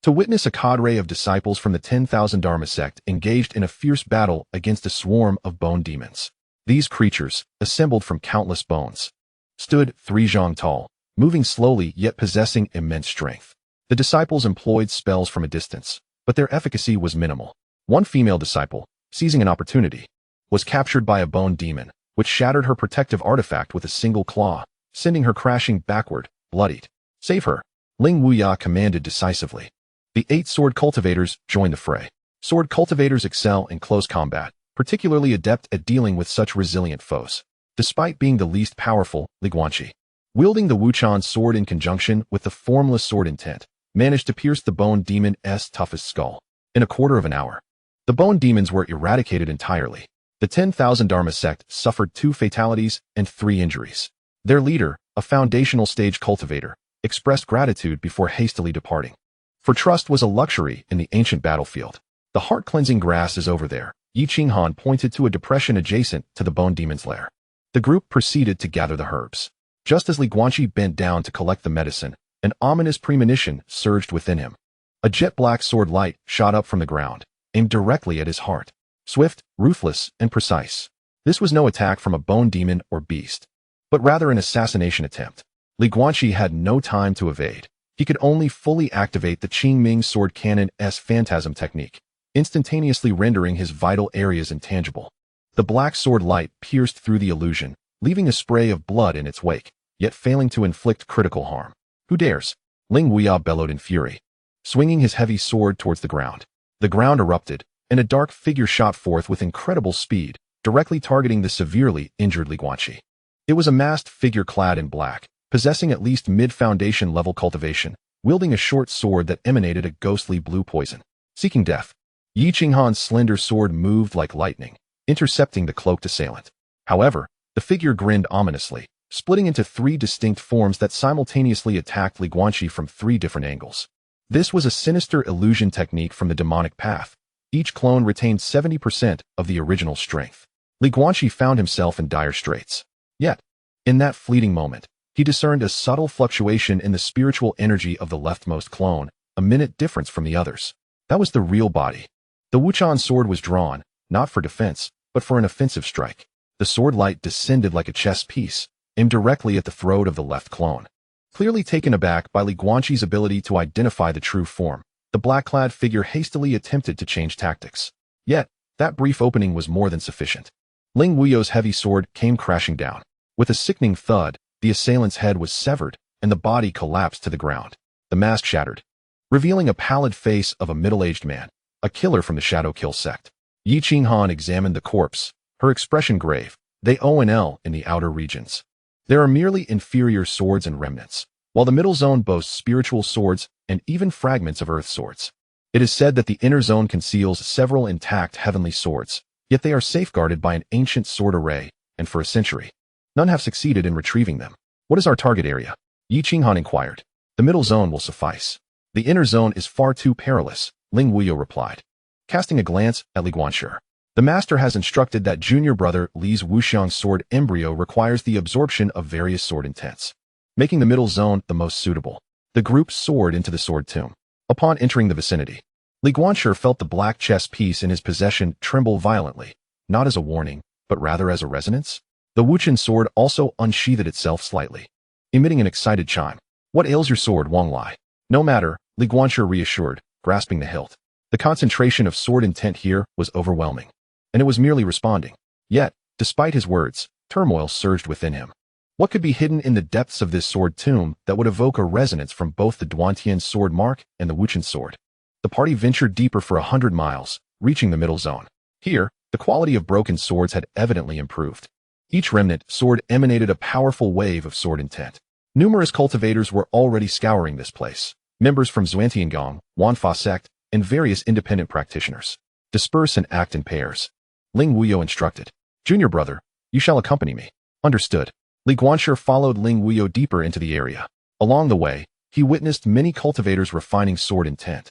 to witness a cadre of disciples from the 10,000 Dharma sect engaged in a fierce battle against a swarm of bone demons. These creatures, assembled from countless bones, stood 3 zhang tall, moving slowly yet possessing immense strength. The disciples employed spells from a distance, but their efficacy was minimal. One female disciple, seizing an opportunity, was captured by a bone demon, which shattered her protective artifact with a single claw, sending her crashing backward, bloodied. Save her, Ling Wuya commanded decisively. The 8 sword cultivators joined the fray. Sword cultivators excel in close combat, particularly adept at dealing with such resilient foes. Despite being the least powerful, Guanqi, wielding the Wuchan sword in conjunction with the formless sword intent, managed to pierce the bone demon's toughest skull. In a quarter of an hour, the bone demons were eradicated entirely. The 10,000 Dharma sect suffered 2 fatalities and 3 injuries. Their leader, a foundational stage cultivator, expressed gratitude before hastily departing. For trust was a luxury in the ancient battlefield. The heart-cleansing grass is over there. Yi Qinghan pointed to a depression adjacent to the bone demon's lair. The group proceeded to gather the herbs. Just as Guanqi bent down to collect the medicine, an ominous premonition surged within him. A jet-black sword light shot up from the ground, aimed directly at his heart. Swift, ruthless, and precise. This was no attack from a bone demon or beast, but rather an assassination attempt. Guanqi had no time to evade. He could only fully activate the Qingming sword cannon's phantasm technique, instantaneously rendering his vital areas intangible. The black sword light pierced through the illusion, leaving a spray of blood in its wake, yet failing to inflict critical harm. Who dares? Ling Wuya bellowed in fury, swinging his heavy sword towards the ground. The ground erupted, and a dark figure shot forth with incredible speed, directly targeting the severely injured Guanqi. It was a masked figure clad in black, possessing at least mid-foundation level cultivation, wielding a short sword that emanated a ghostly blue poison. Seeking death, Yi Qinghan's slender sword moved like lightning, intercepting the cloaked assailant. However, the figure grinned ominously, splitting into 3 distinct forms that simultaneously attacked Guanqi from 3 different angles. This was a sinister illusion technique from the demonic path. Each clone retained 70% of the original strength. Guanqi found himself in dire straits. Yet, in that fleeting moment, he discerned a subtle fluctuation in the spiritual energy of the leftmost clone, a minute difference from the others. That was the real body. The Wuchan sword was drawn, not for defense, but for an offensive strike. The sword light descended like a chess piece, aimed directly at the throat of the left clone. Clearly taken aback by Guanqi's ability to identify the true form, the black-clad figure hastily attempted to change tactics. Yet, that brief opening was more than sufficient. Ling Wuyo's heavy sword came crashing down. With a sickening thud, the assailant's head was severed, and the body collapsed to the ground. The mask shattered, revealing a pallid face of a middle-aged man, a killer from the Shadow Kill sect. Yi Qinghan examined the corpse, her expression grave. They ONL in the outer regions. There are merely inferior swords and remnants, while the middle zone boasts spiritual swords and even fragments of earth swords. It is said that the inner zone conceals several intact heavenly swords, yet they are safeguarded by an ancient sword array, and for a century, none have succeeded in retrieving them. What is our target area? Yi Qinghan inquired. The middle zone will suffice. The inner zone is far too perilous, Ling Wuyo replied, casting a glance at Guanqi. The master has instructed that junior brother Li's Wuxiang sword embryo requires the absorption of various sword intents, making the middle zone the most suitable. The group soared into the sword tomb. Upon entering the vicinity, Guanqi felt the black chess piece in his possession tremble violently, not as a warning, but rather as a resonance. The Wuchen sword also unsheathed itself slightly, emitting an excited chime. What ails your sword, Wang Lai? No matter, Guanqi reassured, grasping the hilt. The concentration of sword intent here was overwhelming, and it was merely responding. Yet, despite his words, turmoil surged within him. What could be hidden in the depths of this sword tomb that would evoke a resonance from both the Duantian sword mark and the Wuchen sword? The party ventured deeper for 100 miles, reaching the middle zone. Here, the quality of broken swords had evidently improved. Each remnant sword emanated a powerful wave of sword intent. Numerous cultivators were already scouring this place. Members from Xuantiangong, Guanfa sect, and various independent practitioners. Disperse and act in pairs. Ling Wuyo instructed. Junior brother, you shall accompany me. Understood. Guanqi followed Ling Wuyo deeper into the area. Along the way, he witnessed many cultivators refining sword intent.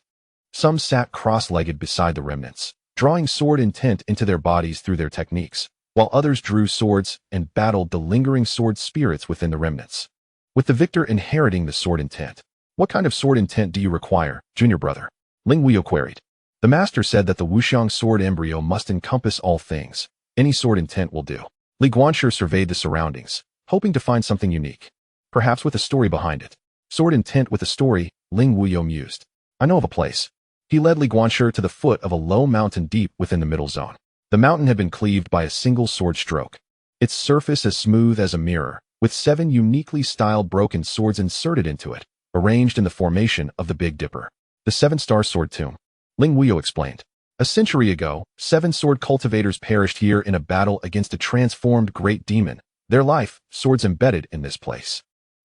Some sat cross-legged beside the remnants, drawing sword intent into their bodies through their techniques, while others drew swords and battled the lingering sword spirits within the remnants. With the victor inheriting the sword intent. What kind of sword intent do you require, junior brother? Ling Wuyo queried. The master said that the Wuxiang sword embryo must encompass all things. Any sword intent will do. Guanqi surveyed the surroundings, hoping to find something unique, perhaps with a story behind it. Sword intent with a story, Ling Wuyo mused. I know of a place. He led Guanqi to the foot of a low mountain deep within the middle zone. The mountain had been cleaved by a single sword stroke, its surface as smooth as a mirror, with 7 uniquely styled broken swords inserted into it, arranged in the formation of the Big Dipper. The 7-star sword tomb. Ling Wuyo explained. A century ago, 7 sword cultivators perished here in a battle against a transformed great demon, their life, swords embedded in this place.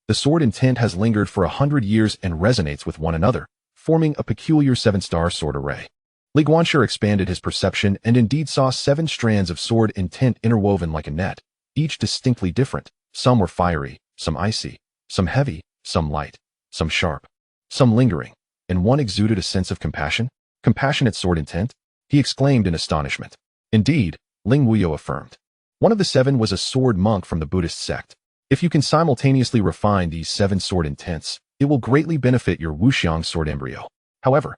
The sword intent has lingered for 100 years and resonates with one another, forming a peculiar 7-star sword array. Guanqi expanded his perception and indeed saw 7 strands of sword intent interwoven like a net, each distinctly different. Some were fiery, some icy, some heavy, some light, some sharp, some lingering, and one exuded a sense of compassion. Compassionate sword intent? He exclaimed in astonishment. Indeed, Ling Wuyo affirmed. One of the 7 was a sword monk from the Buddhist sect. If you can simultaneously refine these 7 sword intents, it will greatly benefit your wuxiang sword embryo. However,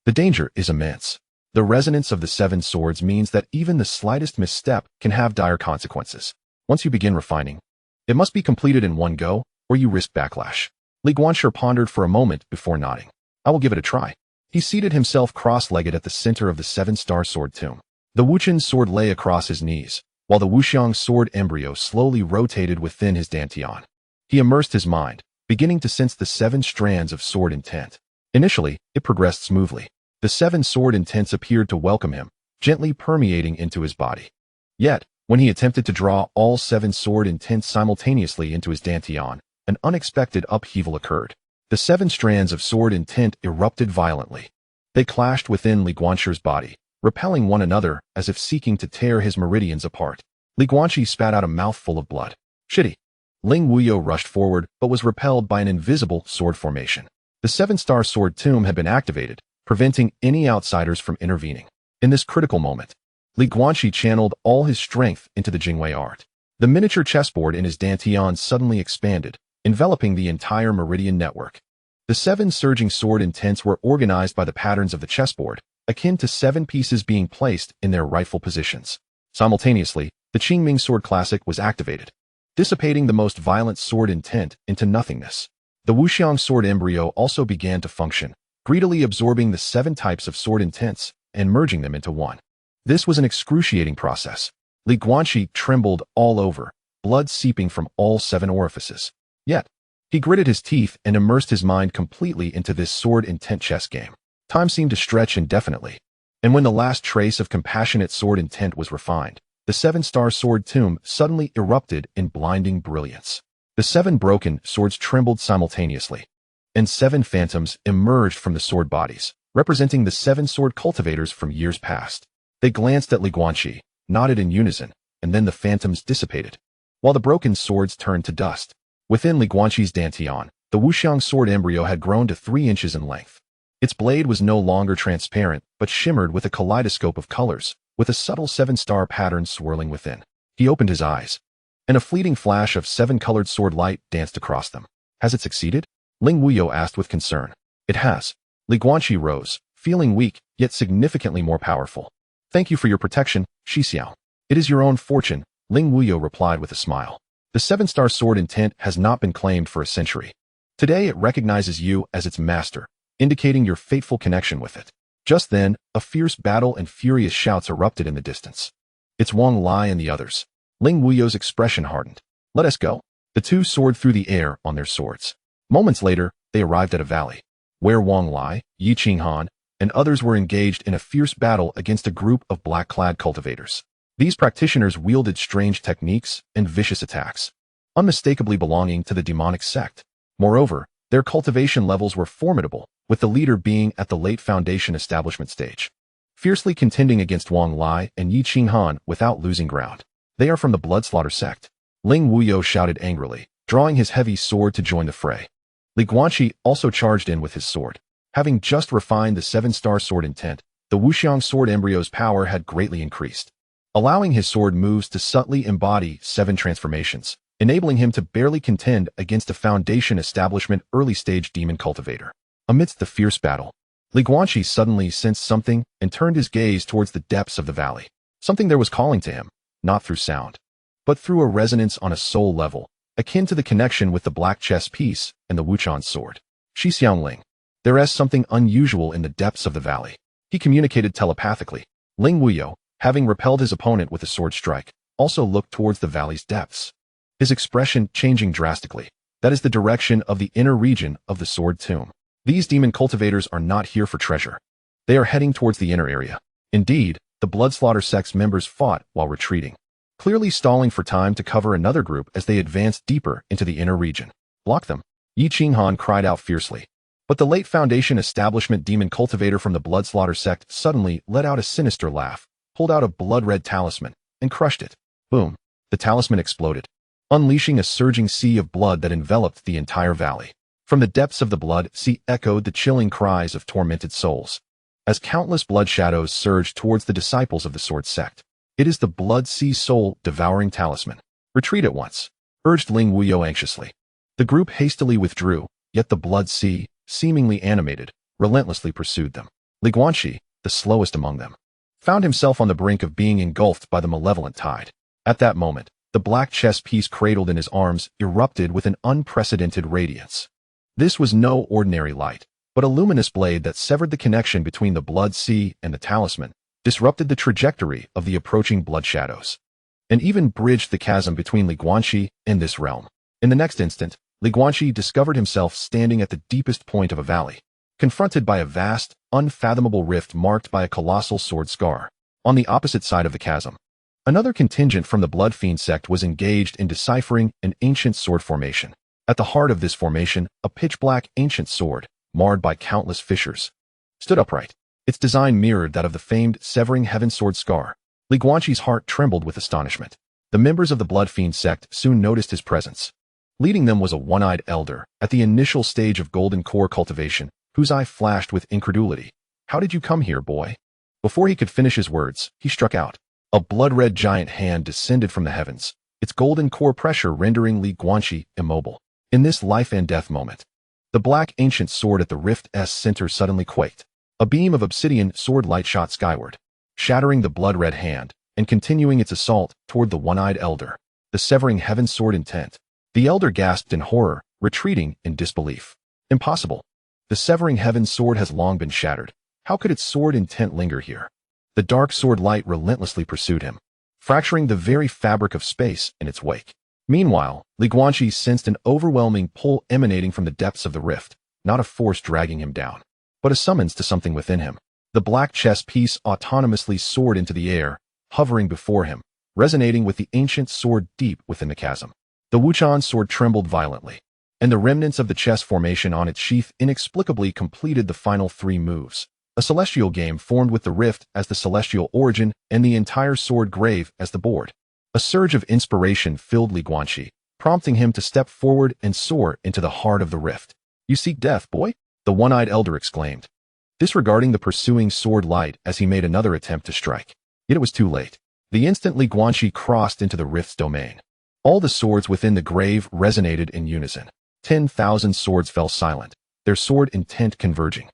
the danger is immense. The resonance of the 7 swords means that even the slightest misstep can have dire consequences. Once you begin refining, it must be completed in one go, or you risk backlash. Guanqi pondered for a moment before nodding. I will give it a try. He seated himself cross-legged at the center of the 7-star sword tomb. The wuchen sword lay across his knees, while the wuxiang sword embryo slowly rotated within his dantian. He immersed his mind, beginning to sense the 7 strands of sword intent. Initially, it progressed smoothly. The 7 sword intents appeared to welcome him, gently permeating into his body. Yet, when he attempted to draw all 7 sword intents simultaneously into his dantian, an unexpected upheaval occurred. The 7 strands of sword intent erupted violently. They clashed within Guanqi's body, repelling one another as if seeking to tear his meridians apart. Guanqi spat out a mouthful of blood. Shitty. Ling Wuyo rushed forward but was repelled by an invisible sword formation. The 7-star sword tomb had been activated, preventing any outsiders from intervening. In this critical moment, Guanqi channeled all his strength into the Jingwei art. The miniature chessboard in his dantian suddenly expanded, enveloping the entire meridian network. The 7 surging sword intents were organized by the patterns of the chessboard, akin to 7 pieces being placed in their rightful positions. Simultaneously, the Qingming sword classic was activated, dissipating the most violent sword intent into nothingness. The wuxiang sword embryo also began to function, greedily absorbing the 7 types of sword intents and merging them into one. This was an excruciating process. Guanqi trembled all over, blood seeping from all 7 orifices. Yet, he gritted his teeth and immersed his mind completely into this sword intent chess game. Time seemed to stretch indefinitely, and when the last trace of compassionate sword intent was refined, the 7-star sword tomb suddenly erupted in blinding brilliance. The 7 broken swords trembled simultaneously, and 7 phantoms emerged from the sword bodies, representing the 7 sword cultivators from years past. They glanced at Guanqi, nodded in unison, and then the phantoms dissipated, while the broken swords turned to dust. Within Guanqi's dantian, the wuxiang sword embryo had grown to 3 inches in length. Its blade was no longer transparent, but shimmered with a kaleidoscope of colors, with a subtle 7-star pattern swirling within. He opened his eyes, and a fleeting flash of 7-colored sword light danced across them. Has it succeeded? Ling Wuyo asked with concern. It has. Guanqi rose, feeling weak, yet significantly more powerful. Thank you for your protection, Xixiao. It is your own fortune, Ling Wuyo replied with a smile. The 7-star sword intent has not been claimed for a century. Today it recognizes you as its master, indicating your fateful connection with it. Just then, a fierce battle and furious shouts erupted in the distance. It's Wang Lai and the others. Ling Wuyo's expression hardened. Let us go. The 2 soared through the air on their swords. Moments later, they arrived at a valley, where Wang Lai, Yi Qinghan, and others were engaged in a fierce battle against a group of black-clad cultivators. These practitioners wielded strange techniques and vicious attacks, unmistakably belonging to the demonic sect. Moreover, their cultivation levels were formidable, with the leader being at the late foundation establishment stage. Fiercely contending against Wang Lai and Yi Qinghan without losing ground. They are from the Bloodslaughter sect. Ling Wuyo shouted angrily, drawing his heavy sword to join the fray. Guanqi also charged in with his sword. Having just refined the 7-star sword intent, the wuxiang sword embryo's power had greatly increased, allowing his sword moves to subtly embody 7 transformations, enabling him to barely contend against a foundation establishment early-stage demon cultivator. Amidst the fierce battle, Guanqi suddenly sensed something and turned his gaze towards the depths of the valley. Something there was calling to him, not through sound, but through a resonance on a soul level, akin to the connection with the black chess piece and the wuqiang sword. Xixiangling. There is something unusual in the depths of the valley. He communicated telepathically. Ling Wuyo, having repelled his opponent with a sword strike, also looked towards the valley's depths, his expression changing drastically. That is the direction of the inner region of the sword tomb. These demon cultivators are not here for treasure. They are heading towards the inner area. Indeed, the Bloodslaughter sect's members fought while retreating, clearly stalling for time to cover another group as they advanced deeper into the inner region. Block them! Yi Qinghan cried out fiercely. But the late Foundation establishment demon cultivator from the Bloodslaughter sect suddenly let out a sinister laugh, pulled out a blood-red talisman, and crushed it. Boom! The talisman exploded, unleashing a surging sea of blood that enveloped the entire valley. From the depths of the blood sea echoed the chilling cries of tormented souls, as countless blood shadows surged towards the disciples of the Sword Sect. It is the Blood Sea soul-devouring talisman. Retreat at once, urged Ling Wuyo anxiously. The group hastily withdrew, yet the Blood Sea, seemingly animated, relentlessly pursued them. Li Guanqi, the slowest among them, found himself on the brink of being engulfed by the malevolent tide. At that moment, the black chess piece cradled in his arms erupted with an unprecedented radiance. This was no ordinary light, but a luminous blade that severed the connection between the Blood Sea and the talisman, disrupted the trajectory of the approaching blood shadows, and even bridged the chasm between Li Guanqi and this realm. In the next instant, Li Guanqi discovered himself standing at the deepest point of a valley, confronted by a vast, unfathomable rift marked by a colossal sword scar. On the opposite side of the chasm, another contingent from the Blood Fiend sect was engaged in deciphering an ancient sword formation. At the heart of this formation, a pitch-black ancient sword, marred by countless fissures, stood upright. Its design mirrored that of the famed Severing Heaven sword scar. Li Guanqi's heart trembled with astonishment. The members of the Blood Fiend sect soon noticed his presence. Leading them was a one-eyed elder, at the initial stage of golden core cultivation, whose eye flashed with incredulity. "How did you come here, boy?" Before he could finish his words, he struck out. A blood-red giant hand descended from the heavens, its golden core pressure rendering Li Guanqi immobile. In this life-and-death moment, the black ancient sword at the rift's center suddenly quaked. A beam of obsidian sword light shot skyward, shattering the blood-red hand, and continuing its assault toward the one-eyed elder. The Severing Heaven sword intent. The elder gasped in horror, retreating in disbelief. Impossible. The Severing Heaven sword has long been shattered. How could its sword intent linger here? The dark sword light relentlessly pursued him, fracturing the very fabric of space in its wake. Meanwhile, Li Guanqi sensed an overwhelming pull emanating from the depths of the rift, not a force dragging him down, but a summons to something within him. The black chess piece autonomously soared into the air, hovering before him, resonating with the ancient sword deep within the chasm. The Wuchan sword trembled violently, and the remnants of the chess formation on its sheath inexplicably completed the final 3 moves. A celestial game formed with the rift as the celestial origin and the entire sword grave as the board. A surge of inspiration filled Li Guanqi, prompting him to step forward and soar into the heart of the rift. "You seek death, boy?" the one-eyed elder exclaimed, disregarding the pursuing sword light as he made another attempt to strike. Yet it was too late. The instant Li Guanqi crossed into the rift's domain, all the swords within the grave resonated in unison. 10,000 swords fell silent, their sword intent converging.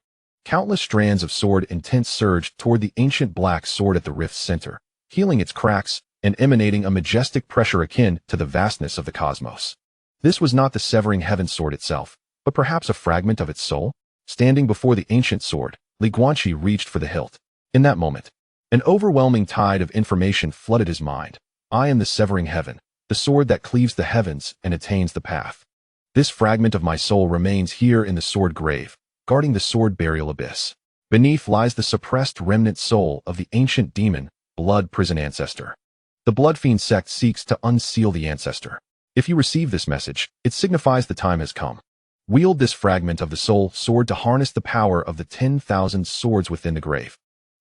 Countless strands of sword intent surged toward the ancient black sword at the rift's center, healing its cracks and emanating a majestic pressure akin to the vastness of the cosmos. This was not the Severing Heaven sword itself, but perhaps a fragment of its soul. Standing before the ancient sword, Li Guanqi reached for the hilt. In that moment, an overwhelming tide of information flooded his mind. "I am the Severing Heaven, the sword that cleaves the heavens and attains the path. This fragment of my soul remains here in the sword grave, guarding the sword burial abyss. Beneath lies the suppressed remnant soul of the ancient demon, blood prison ancestor. The Blood Fiend sect seeks to unseal the ancestor. If you receive this message, it signifies the time has come. Wield this fragment of the soul sword to harness the power of the 10,000 swords within the grave.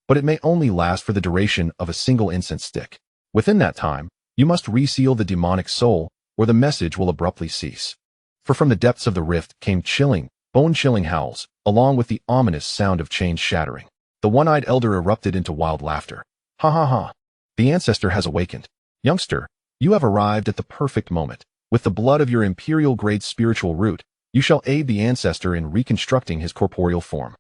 But it may only last for the duration of a single incense stick. Within that time, you must reseal the demonic soul, or the message will abruptly cease." For from the depths of the rift came chilling, bone-chilling howls, along with the ominous sound of chains shattering. The one-eyed elder erupted into wild laughter. "Ha ha ha! The ancestor has awakened. Youngster, you have arrived at the perfect moment. With the blood of your imperial-grade spiritual root, you shall aid the ancestor in reconstructing his corporeal form."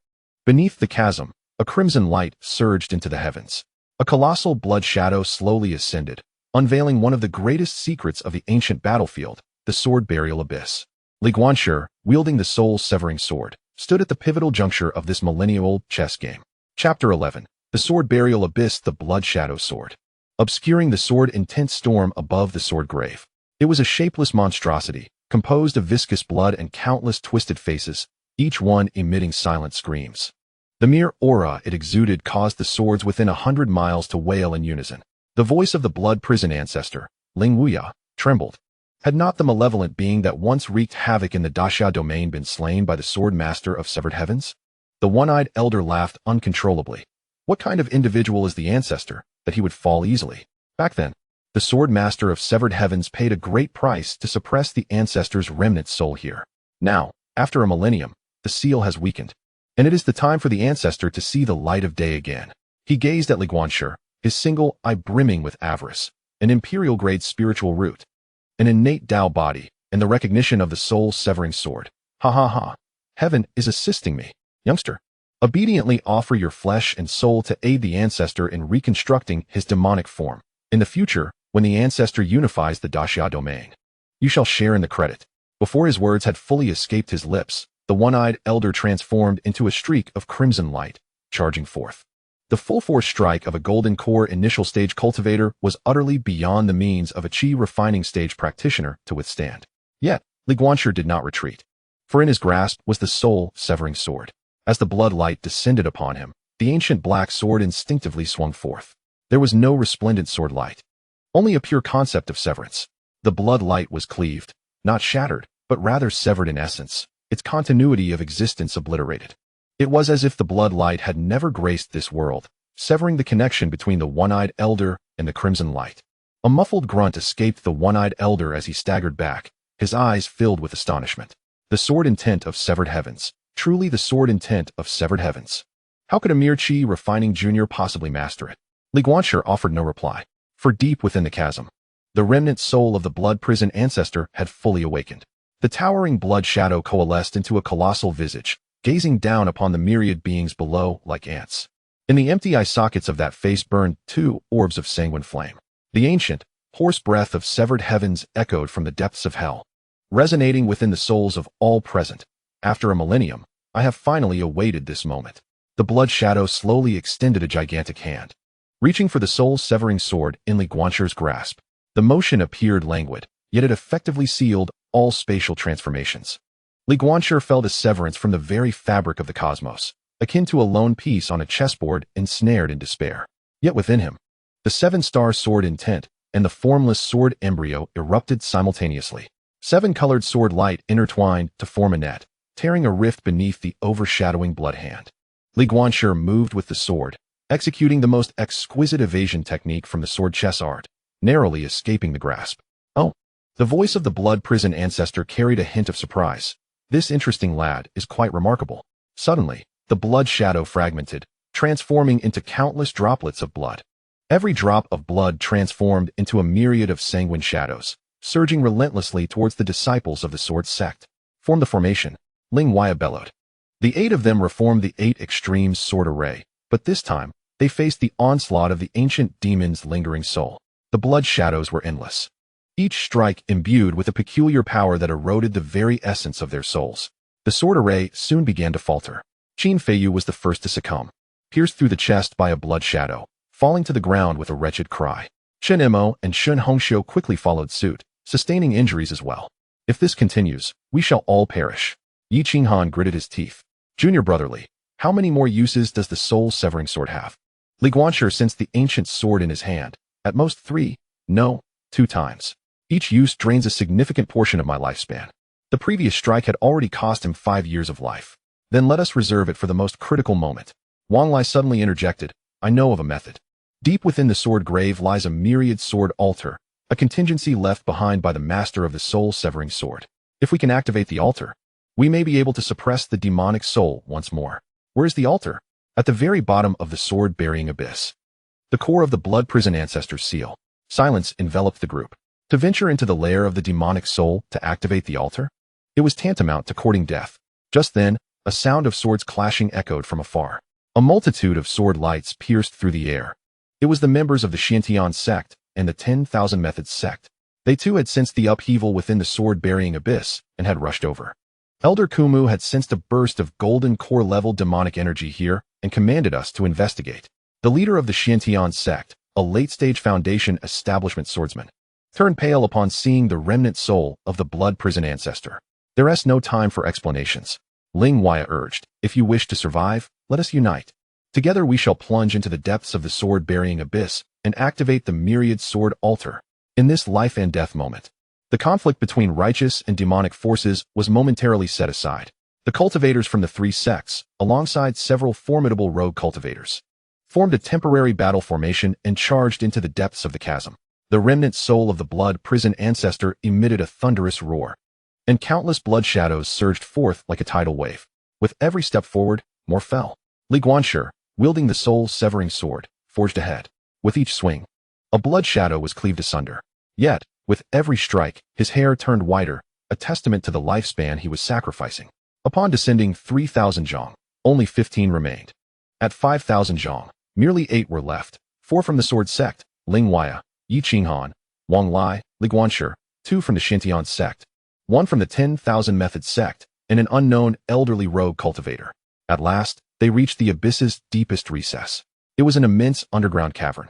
Beneath the chasm, a crimson light surged into the heavens. A colossal blood shadow slowly ascended, unveiling one of the greatest secrets of the ancient battlefield, the sword burial abyss. Li Guanqi, wielding the soul-severing sword, stood at the pivotal juncture of this millennial-old chess game. Chapter 11. The Sword Burial Abyss, the Blood Shadow Sword. Obscuring the sword intense storm above the sword grave. It was a shapeless monstrosity, composed of viscous blood and countless twisted faces, each one emitting silent screams. The mere aura it exuded caused the swords within 100 miles to wail in unison. The voice of the blood prison ancestor, Ling Wuya, trembled. Had not the malevolent being that once wreaked havoc in the Daxia domain been slain by the sword master of severed heavens? The one-eyed elder laughed uncontrollably. What kind of individual is the ancestor, that he would fall easily? Back then, the sword master of severed heavens paid a great price to suppress the ancestor's remnant soul here. Now, after a millennium, the seal has weakened, and it is the time for the ancestor to see the light of day again. He gazed at Guanqi, his single eye brimming with avarice, an imperial-grade spiritual root, an innate Dao body, and the recognition of the soul-severing sword. Ha ha ha. Heaven is assisting me. Youngster, obediently offer your flesh and soul to aid the ancestor in reconstructing his demonic form. In the future, when the ancestor unifies the Daxia domain, you shall share in the credit. Before his words had fully escaped his lips, the one-eyed elder transformed into a streak of crimson light, charging forth. The full-force strike of a golden core initial stage cultivator was utterly beyond the means of a chi refining stage practitioner to withstand. Yet, Guanqi did not retreat, for in his grasp was the soul-severing sword. As the blood light descended upon him, the ancient black sword instinctively swung forth. There was no resplendent sword light, only a pure concept of severance. The blood light was cleaved, not shattered, but rather severed in essence, its continuity of existence obliterated. It was as if the blood light had never graced this world, severing the connection between the one-eyed elder and the crimson light. A muffled grunt escaped the one-eyed elder as he staggered back, his eyes filled with astonishment. The sword intent of severed heavens, truly the sword intent of severed heavens. How could a mere chi refining junior possibly master it? Guanqi offered no reply, for deep within the chasm, the remnant soul of the blood prison ancestor had fully awakened. The towering blood shadow coalesced into a colossal visage, gazing down upon the myriad beings below like ants. In the empty eye sockets of that face burned 2 orbs of sanguine flame. The ancient, hoarse breath of severed heavens echoed from the depths of hell, resonating within the souls of all present. After a millennium, I have finally awaited this moment. The blood shadow slowly extended a gigantic hand, reaching for the soul-severing sword in Guanqi's grasp. The motion appeared languid, yet it effectively sealed all spatial transformations. Guanqi felt a severance from the very fabric of the cosmos, akin to a lone piece on a chessboard ensnared in despair. Yet within him, the 7-star sword intent and the formless sword embryo erupted simultaneously. 7-colored sword light intertwined to form a net, tearing a rift beneath the overshadowing blood hand. Guanqi moved with the sword, executing the most exquisite evasion technique from the sword chess art, narrowly escaping the grasp. Oh, the voice of the blood prison ancestor carried a hint of surprise. This interesting lad is quite remarkable. Suddenly, the blood shadow fragmented, transforming into countless droplets of blood. Every drop of blood transformed into a myriad of sanguine shadows, surging relentlessly towards the disciples of the sword sect. Form the formation, Ling Wuya bellowed. The 8 of them reformed the 8 extremes sword array, but this time, they faced the onslaught of the ancient demon's lingering soul. The blood shadows were endless, each strike imbued with a peculiar power that eroded the very essence of their souls. The sword array soon began to falter. Qin Feiyu was the first to succumb, pierced through the chest by a blood shadow, falling to the ground with a wretched cry. Chen Emo and Shun Hongxiu quickly followed suit, sustaining injuries as well. If this continues, we shall all perish. Yi Qinghan gritted his teeth. Junior brotherly, how many more uses does the soul-severing sword have? Guanqi sensed the ancient sword in his hand. At most 3, no, 2 times. Each use drains a significant portion of my lifespan. The previous strike had already cost him 5 years of life. Then let us reserve it for the most critical moment. Wang Lai suddenly interjected, I know of a method. Deep within the sword grave lies a myriad sword altar, a contingency left behind by the master of the soul-severing sword. If we can activate the altar, we may be able to suppress the demonic soul once more. Where is the altar? At the very bottom of the sword-burying abyss. The core of the blood prison ancestor's seal. Silence enveloped the group. To venture into the lair of the demonic soul to activate the altar? It was tantamount to courting death. Just then, a sound of swords clashing echoed from afar. A multitude of sword lights pierced through the air. It was the members of the Xiantian sect and the 10,000 Methods sect. They too had sensed the upheaval within the sword-burying abyss and had rushed over. Elder Kumu had sensed a burst of golden core-level demonic energy here and commanded us to investigate. The leader of the Xiantian sect, a late-stage Foundation establishment swordsman, turned pale upon seeing the remnant soul of the blood prison ancestor. There is no time for explanations. Ling Wuya urged, if you wish to survive, let us unite. Together we shall plunge into the depths of the sword-burying abyss and activate the myriad sword altar. In this life and death moment, the conflict between righteous and demonic forces was momentarily set aside. The cultivators from the three sects, alongside several formidable rogue cultivators, formed a temporary battle formation and charged into the depths of the chasm. The remnant soul of the blood prison ancestor emitted a thunderous roar, and countless blood shadows surged forth like a tidal wave. With every step forward, more fell. Guanqi, wielding the soul-severing sword, forged ahead. With each swing, a blood shadow was cleaved asunder. Yet, with every strike, his hair turned whiter, a testament to the lifespan he was sacrificing. Upon descending 3,000 zhang, only 15 remained. At 5,000 zhang, merely 8 were left, 4 from the sword sect, Ling Huaya, Yi Qinghan, Wang Lai, Guanqi, 2 from the Xintian sect, 1 from the 10,000 method sect, and an unknown elderly rogue cultivator. At last, they reached the abyss's deepest recess. It was an immense underground cavern,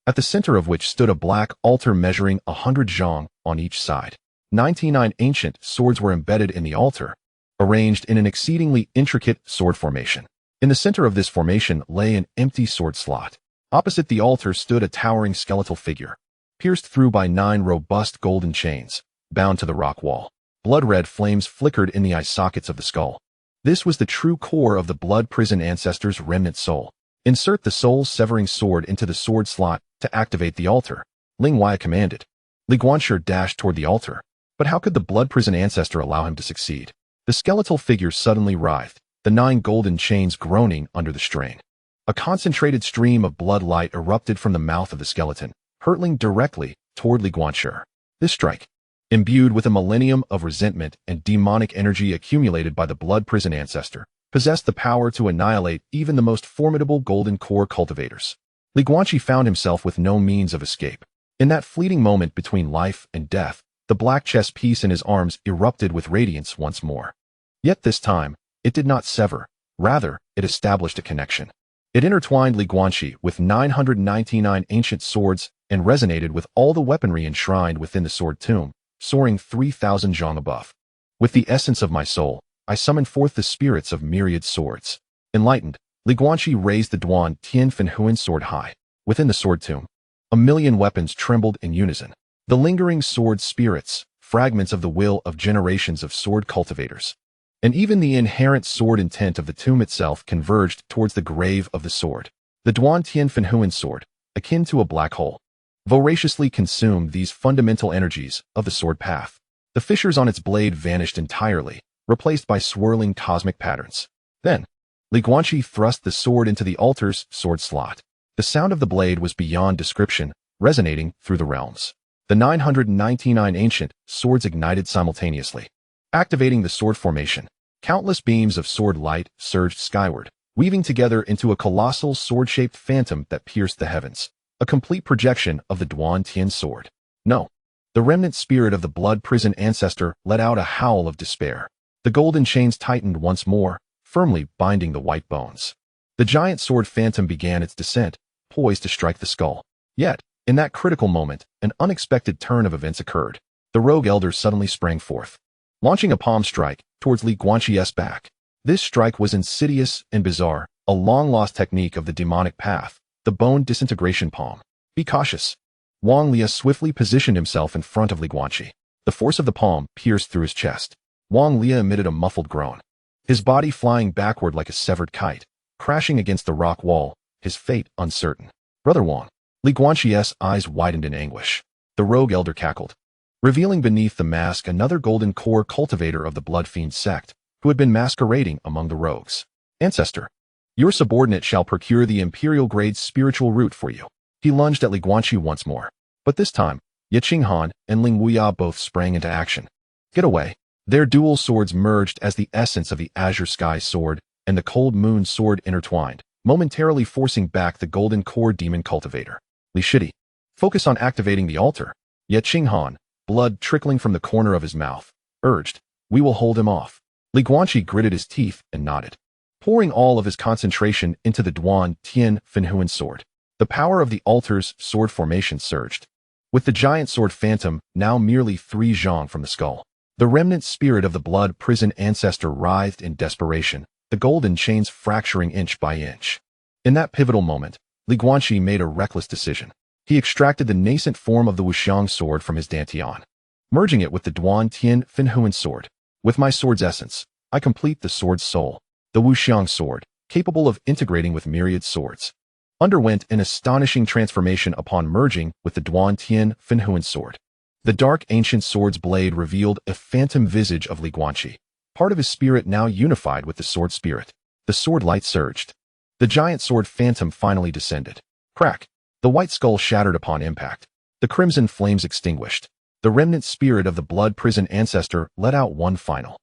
at the center of which stood a black altar measuring 100 zhang on each side. 99 ancient swords were embedded in the altar, arranged in an exceedingly intricate sword formation. In the center of this formation lay an empty sword slot. Opposite the altar stood a towering skeletal figure, pierced through by 9 robust golden chains, bound to the rock wall. Blood-red flames flickered in the eye sockets of the skull. This was the true core of the blood prison ancestor's remnant soul. Insert the soul-severing sword into the sword slot to activate the altar, Ling Huaya commanded. Guanqi dashed toward the altar. But how could the blood prison ancestor allow him to succeed? The skeletal figure suddenly writhed, the 9 golden chains groaning under the strain. A concentrated stream of blood light erupted from the mouth of the skeleton, hurtling directly toward Guanqi. This strike, imbued with a millennium of resentment and demonic energy accumulated by the blood prison ancestor, possessed the power to annihilate even the most formidable golden core cultivators. Guanqi found himself with no means of escape. In that fleeting moment between life and death, the black chess piece in his arms erupted with radiance once more. Yet this time, it did not sever. Rather, it established a connection. It intertwined Guanqi with 999 ancient swords and resonated with all the weaponry enshrined within the sword tomb, soaring 3,000 zhang above. With the essence of my soul, I summon forth the spirits of myriad swords. Enlightened, Guanqi raised the Duan Tian Fenhuan sword high. Within the sword tomb, 1,000,000 weapons trembled in unison. The lingering sword spirits, fragments of the will of generations of sword cultivators, and even the inherent sword intent of the tomb itself converged towards the grave of the sword. The Duan Tian Fenhuan sword, akin to a black hole, voraciously consumed these fundamental energies of the sword path. The fissures on its blade vanished entirely, replaced by swirling cosmic patterns. Then, Guanqi thrust the sword into the altar's sword slot. The sound of the blade was beyond description, resonating through the realms. The 999 ancient swords ignited simultaneously, activating the sword formation. Countless beams of sword light surged skyward, weaving together into a colossal sword-shaped phantom that pierced the heavens, a complete projection of the Duan Tian sword. No. The remnant spirit of the blood prison ancestor let out a howl of despair. The golden chains tightened once more, firmly binding the white bones. The giant sword phantom began its descent, poised to strike the skull. Yet, in that critical moment, an unexpected turn of events occurred. The rogue elder suddenly sprang forth, launching a palm strike towards Guanqi's back. This strike was insidious and bizarre, a long-lost technique of the demonic path, the bone disintegration palm. Be cautious. Wang Lia swiftly positioned himself in front of Guanqi. The force of the palm pierced through his chest. Wang Lia emitted a muffled groan, his body flying backward like a severed kite, crashing against the rock wall, his fate uncertain. Brother Wang. Guanqi's eyes widened in anguish. The rogue elder cackled, revealing beneath the mask another golden core cultivator of the Blood Fiend sect, who had been masquerading among the rogues. Ancestor, your subordinate shall procure the imperial-grade spiritual root for you. He lunged at Guanqi once more. But this time, Ye Qinghan and Ling Huaya both sprang into action. Get away. Their dual swords merged as the essence of the Azure Sky sword and the Cold Moon sword intertwined, momentarily forcing back the golden core demon cultivator. Li Shidi, focus on activating the altar. Ye Qinghan, blood trickling from the corner of his mouth, urged. We will hold him off. Guanqi gritted his teeth and nodded, pouring all of his concentration into the Duan Tian Fenhuan sword. The power of the altar's sword formation surged, with the giant sword phantom now merely 3 zhang from the skull. The remnant spirit of the blood prison ancestor writhed in desperation, the golden chains fracturing inch by inch. In that pivotal moment, Li Guanqi made a reckless decision. He extracted the nascent form of the Wuxiang sword from his dantian, merging it with the Duan Tian Finhuan sword. With my sword's essence, I complete the sword's soul. The Wuxiang sword, capable of integrating with myriad swords, underwent an astonishing transformation upon merging with the Duan Tian Finhuan sword. The dark ancient sword's blade revealed a phantom visage of Li Guanqi, part of his spirit now unified with the sword spirit. The sword light surged. The giant sword phantom finally descended. Crack! The white skull shattered upon impact. The crimson flames extinguished. The remnant spirit of the blood prison ancestor let out one final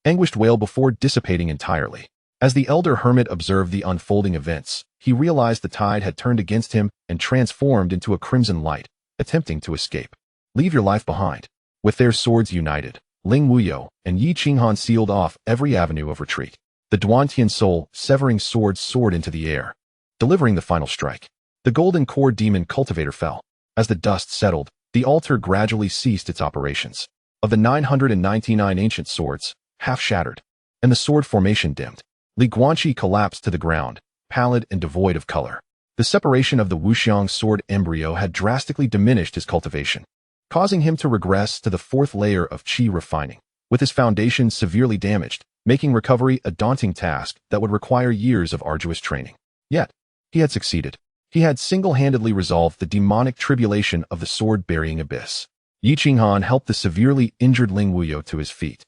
anguished wail before dissipating entirely. As the elder hermit observed the unfolding events, he realized the tide had turned against him and transformed into a crimson light, attempting to escape. Leave your life behind. With their swords united, Ling Wuyo and Yi Qinghan sealed off every avenue of retreat. The Duantian soul, severing sword, soared into the air, delivering the final strike. The golden core demon cultivator fell. As the dust settled, the altar gradually ceased its operations. Of the 999 ancient swords, half shattered, and the sword formation dimmed. Li Guanqi collapsed to the ground, pallid and devoid of color. The separation of the Wuxiang sword embryo had drastically diminished his cultivation, causing him to regress to the fourth layer of qi refining, with his foundation severely damaged, making recovery a daunting task that would require years of arduous training. Yet, he had succeeded. He had single-handedly resolved the demonic tribulation of the sword-burying abyss. Yi Qinghan helped the severely injured Ling Wuyo to his feet,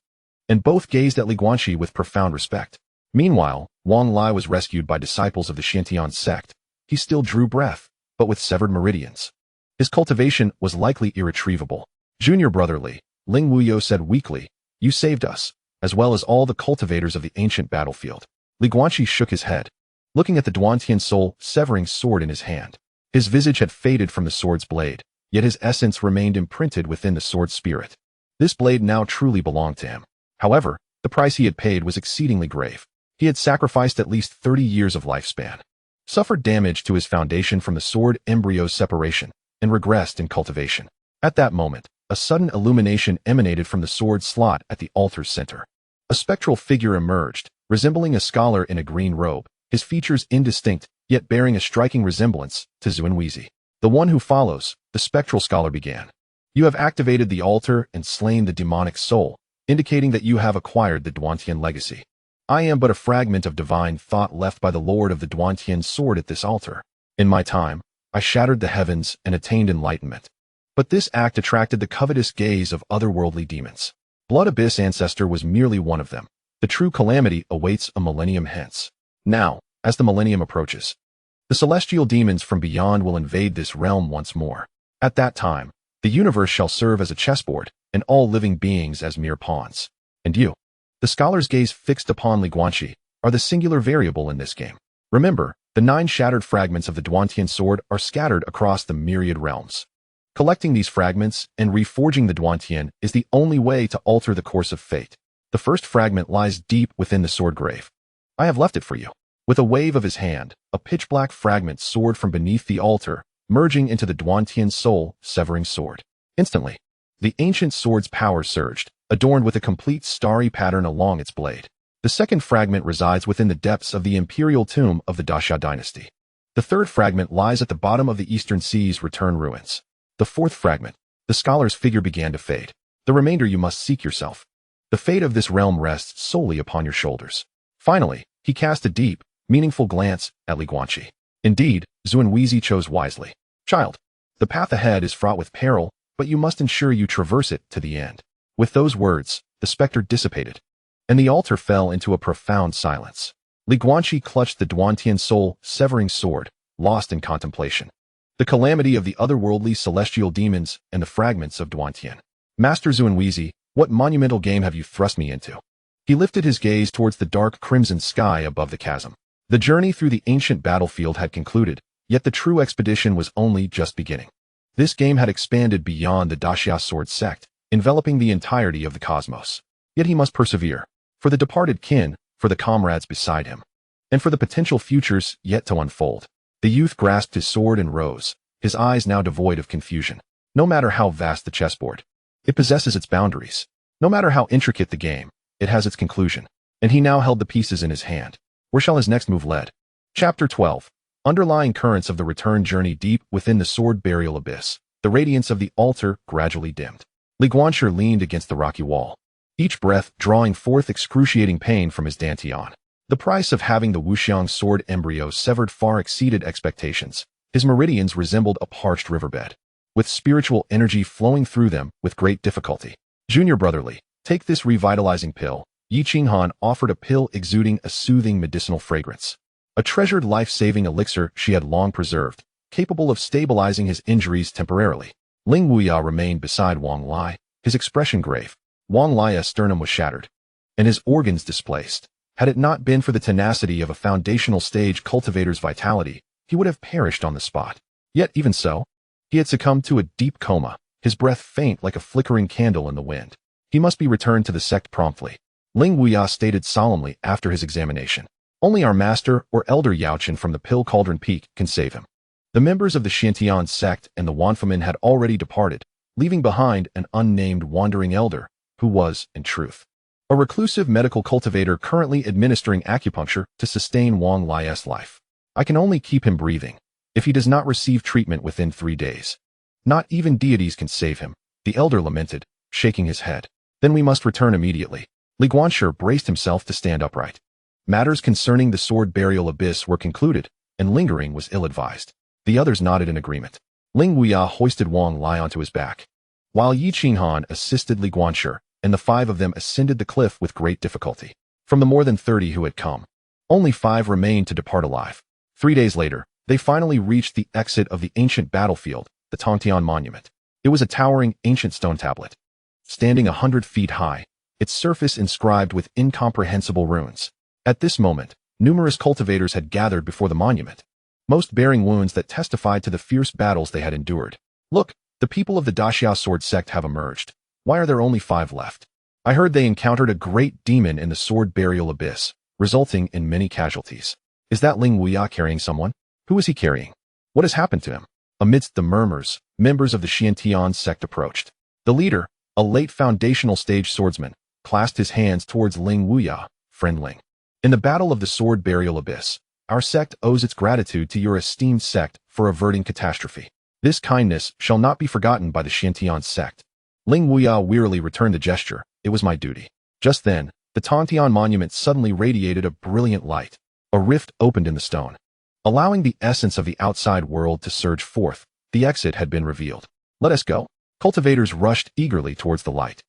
and both gazed at Li Guanqi with profound respect. Meanwhile, Wang Lai was rescued by disciples of the Xiantian sect. He still drew breath, but with severed meridians. His cultivation was likely irretrievable. Junior brother Li, Ling Wuyo said weakly, "You saved us, as well as all the cultivators of the ancient battlefield." Li Guanqi shook his head, looking at the Duantian soul severing sword in his hand. His visage had faded from the sword's blade, yet his essence remained imprinted within the sword's spirit. This blade now truly belonged to him. However, the price he had paid was exceedingly grave. He had sacrificed at least 30 years of lifespan, suffered damage to his foundation from the sword embryo's separation, and regressed in cultivation. At that moment, a sudden illumination emanated from the sword slot at the altar's center. A spectral figure emerged, resembling a scholar in a green robe, his features indistinct, yet bearing a striking resemblance to Xuanwizi. "The one who follows," the spectral scholar began. "You have activated the altar and slain the demonic soul, indicating that you have acquired the Duantian legacy. I am but a fragment of divine thought left by the Lord of the Duantian sword at this altar. In my time, I shattered the heavens and attained enlightenment. But this act attracted the covetous gaze of otherworldly demons. Blood Abyss Ancestor was merely one of them. The true calamity awaits a millennium hence. Now, as the millennium approaches, the celestial demons from beyond will invade this realm once more. At that time, the universe shall serve as a chessboard, and all living beings as mere pawns. And you, the scholar's gaze fixed upon Li Guanqi, are the singular variable in this game. Remember, the 9 shattered fragments of the Duantian sword are scattered across the myriad realms. Collecting these fragments and reforging the Duantian is the only way to alter the course of fate. The first fragment lies deep within the sword grave. I have left it for you." With a wave of his hand, a pitch-black fragment soared from beneath the altar, merging into the Duantian soul, severing sword. Instantly, the ancient sword's power surged, adorned with a complete starry pattern along its blade. The second fragment resides within the depths of the imperial tomb of the Daxia dynasty. The third fragment lies at the bottom of the Eastern Sea's return ruins. The fourth fragment, the scholar's figure began to fade. The remainder you must seek yourself. The fate of this realm rests solely upon your shoulders. Finally, he cast a deep, meaningful glance at Li Guanqi. Indeed, Xuanwizi chose wisely. "Child, the path ahead is fraught with peril, but you must ensure you traverse it to the end." With those words, the specter dissipated, and the altar fell into a profound silence. Li Guanqi clutched the Duantian soul, severing sword, lost in contemplation. The calamity of the otherworldly celestial demons and the fragments of Duantian. "Master Xuanwizi, what monumental game have you thrust me into?" He lifted his gaze towards the dark crimson sky above the chasm. The journey through the ancient battlefield had concluded, yet the true expedition was only just beginning. This game had expanded beyond the Great Xia Sword Sect, enveloping the entirety of the cosmos. Yet he must persevere, for the departed kin, for the comrades beside him, and for the potential futures yet to unfold. The youth grasped his sword and rose, his eyes now devoid of confusion. No matter how vast the chessboard, it possesses its boundaries. No matter how intricate the game, it has its conclusion. and he now held the pieces in his hand. Where shall his next move lead? Chapter 12. Underlying currents of the return journey. Deep within the sword burial abyss, the radiance of the altar gradually dimmed. Li Guanqi leaned against the rocky wall, each breath drawing forth excruciating pain from his dantian. The price of having the wuxiang sword embryo severed far exceeded expectations. His meridians resembled a parched riverbed, with spiritual energy flowing through them with great difficulty. Junior brotherly, take this revitalizing pill. Yi Qinghan offered a pill exuding a soothing medicinal fragrance. A treasured life-saving elixir she had long preserved, capable of stabilizing his injuries temporarily. Ling Wuya remained beside Wang Lai, his expression grave. Wang Lai's sternum was shattered, and his organs displaced. Had it not been for the tenacity of a foundational stage cultivator's vitality, he would have perished on the spot. Yet even so, he had succumbed to a deep coma, his breath faint like a flickering candle in the wind. He must be returned to the sect promptly. Ling Wuya stated solemnly after his examination. Only our master or elder Yaochen from the Pill Cauldron Peak can save him. The members of the Xiantian sect and the Wanfamin had already departed, leaving behind an unnamed wandering elder, who was, in truth, a reclusive medical cultivator currently administering acupuncture to sustain Wang Lai's life. I can only keep him breathing if he does not receive treatment within 3 days. Not even deities can save him, the elder lamented, shaking his head. Then we must return immediately. Li Guanqi braced himself to stand upright. Matters concerning the sword burial abyss were concluded, and lingering was ill-advised. The others nodded in agreement. Ling Wuya hoisted Wang Lai onto his back, while Yi Qinghan assisted Li Guanqi, and the 5 of them ascended the cliff with great difficulty. From the more than 30 who had come, only 5 remained to depart alive. 3 days later, they finally reached the exit of the ancient battlefield, the Tongtian Monument. It was a towering, ancient stone tablet, standing 100 feet high, its surface inscribed with incomprehensible runes. At this moment, numerous cultivators had gathered before the monument, most bearing wounds that testified to the fierce battles they had endured. Look, the people of the Great Xia Sword Sect have emerged. Why are there only 5 left? I heard they encountered a great demon in the sword burial abyss, resulting in many casualties. Is that Ling Wuya carrying someone? Who is he carrying? What has happened to him? Amidst the murmurs, members of the Xiantian sect approached. The leader, a late foundational stage swordsman, clasped his hands towards Ling Wuya. Friend Ling, in the battle of the sword burial abyss, our sect owes its gratitude to your esteemed sect for averting catastrophe. This kindness shall not be forgotten by the Xiantian sect. Ling Wuya wearily returned the gesture. It was my duty. Just then, the Tongtian monument suddenly radiated a brilliant light. A rift opened in the stone, allowing the essence of the outside world to surge forth. The exit had been revealed. Let us go. Cultivators rushed eagerly towards the light.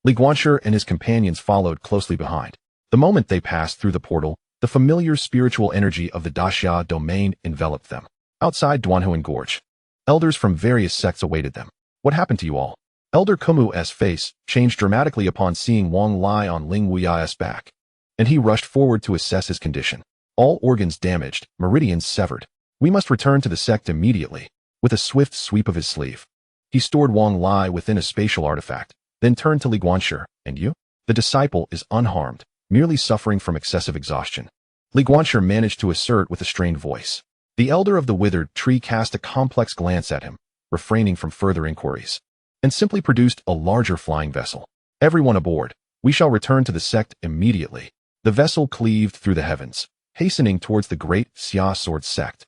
Li Guanqi and his companions followed closely behind. The moment they passed through the portal, the familiar spiritual energy of the Daxia domain enveloped them. Outside Duanhuan Gorge, elders from various sects awaited them. What happened to you all? Elder Kumu's face changed dramatically upon seeing Wang Lai on Ling Wuya's back, and he rushed forward to assess his condition. All organs damaged, meridians severed. We must return to the sect immediately. With a swift sweep of his sleeve, he stored Wang Lai within a spatial artifact, then turned to Li Guanqi. And you? The disciple is unharmed, merely suffering from excessive exhaustion. Li Guanqi managed to assert with a strained voice. The elder of the withered tree cast a complex glance at him, refraining from further inquiries, and simply produced a larger flying vessel. Everyone aboard. We shall return to the sect immediately. The vessel cleaved through the heavens, hastening towards the Great Xia Sword Sect.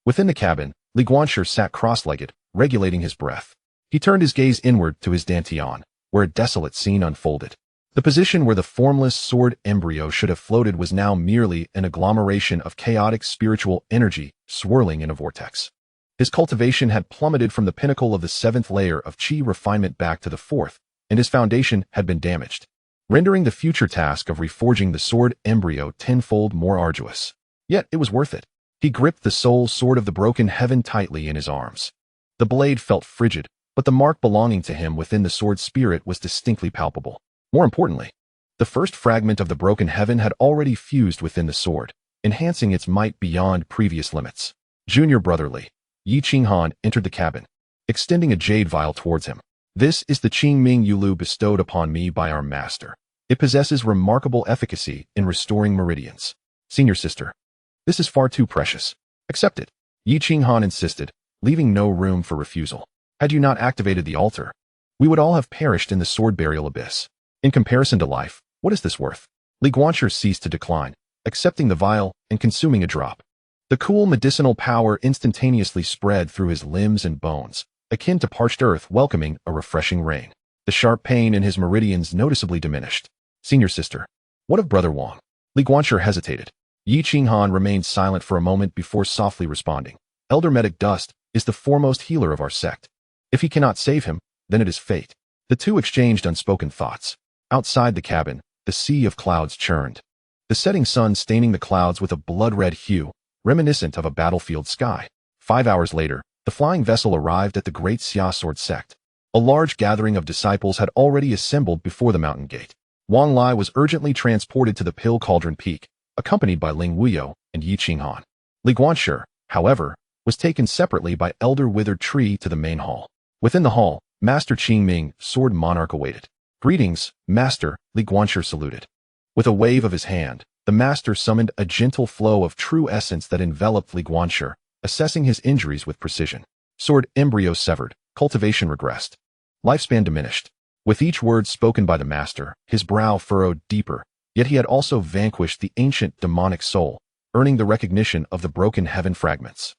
Within the cabin, Li Guanqi sat cross-legged, regulating his breath. He turned his gaze inward to his dantian, where a desolate scene unfolded. The position where the formless sword embryo should have floated was now merely an agglomeration of chaotic spiritual energy swirling in a vortex. His cultivation had plummeted from the pinnacle of the 7th layer of qi refinement back to the 4th, and his foundation had been damaged, rendering the future task of reforging the sword embryo tenfold more arduous. Yet it was worth it. He gripped the soul sword of the broken heaven tightly in his arms. The blade felt frigid, but the mark belonging to him within the sword spirit was distinctly palpable. More importantly, the first fragment of the broken heaven had already fused within the sword, enhancing its might beyond previous limits. Junior brotherly, Yi Qinghan entered the cabin, extending a jade vial towards him. This is the Qingming Yulu bestowed upon me by our master. It possesses remarkable efficacy in restoring meridians. Senior sister, this is far too precious. Accept it. Yi Qinghan insisted, leaving no room for refusal. Had you not activated the altar, we would all have perished in the sword burial abyss. In comparison to life, what is this worth? Li Guanqi ceased to decline, accepting the vial and consuming a drop. The cool medicinal power instantaneously spread through his limbs and bones, akin to parched earth welcoming a refreshing rain. The sharp pain in his meridians noticeably diminished. Senior sister. What of Brother Wang? Li Guanqi hesitated. Yi Qinghan remained silent for a moment before softly responding. Elder Medic Dust is the foremost healer of our sect. If he cannot save him, then it is fate. The two exchanged unspoken thoughts. Outside the cabin, the sea of clouds churned. The setting sun staining the clouds with a blood-red hue, reminiscent of a battlefield sky. 5 hours later, the flying vessel arrived at the Great Xia Sword Sect. A large gathering of disciples had already assembled before the mountain gate. Wang Lai was urgently transported to the Pill Cauldron Peak, accompanied by Ling Wuyo and Yi Qinghan. Li Guanqi, however, was taken separately by Elder Withered Tree to the main hall. Within the hall, Master Qingming, Sword Monarch, awaited. Greetings, Master, Li Guanqi saluted. With a wave of his hand, the Master summoned a gentle flow of true essence that enveloped Li Guanqi, assessing his injuries with precision. Sword embryo severed, cultivation regressed. Lifespan diminished. With each word spoken by the Master, his brow furrowed deeper, yet he had also vanquished the ancient demonic soul, earning the recognition of the broken heaven fragments.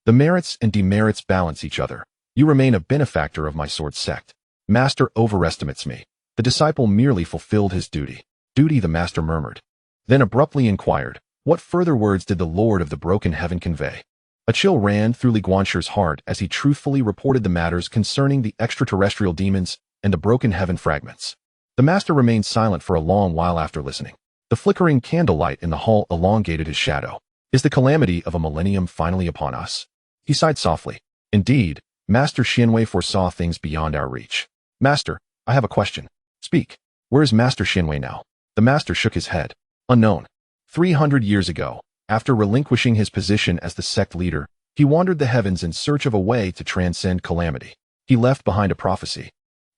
The merits and demerits balance each other. You remain a benefactor of my sword sect. Master overestimates me. The disciple merely fulfilled his duty. Duty, the Master murmured. Then abruptly inquired, what further words did the Lord of the broken heaven convey? A chill ran through Li Guanqi's heart as he truthfully reported the matters concerning the extraterrestrial demons and the broken heaven fragments. The Master remained silent for a long while after listening. The flickering candlelight in the hall elongated his shadow. Is the calamity of a millennium finally upon us? He sighed softly. Indeed, Master Xianwei foresaw things beyond our reach. Master, I have a question. Speak. Where is Master Xianwei now? The Master shook his head. Unknown. 300 years ago, after relinquishing his position as the sect leader, he wandered the heavens in search of a way to transcend calamity. He left behind a prophecy,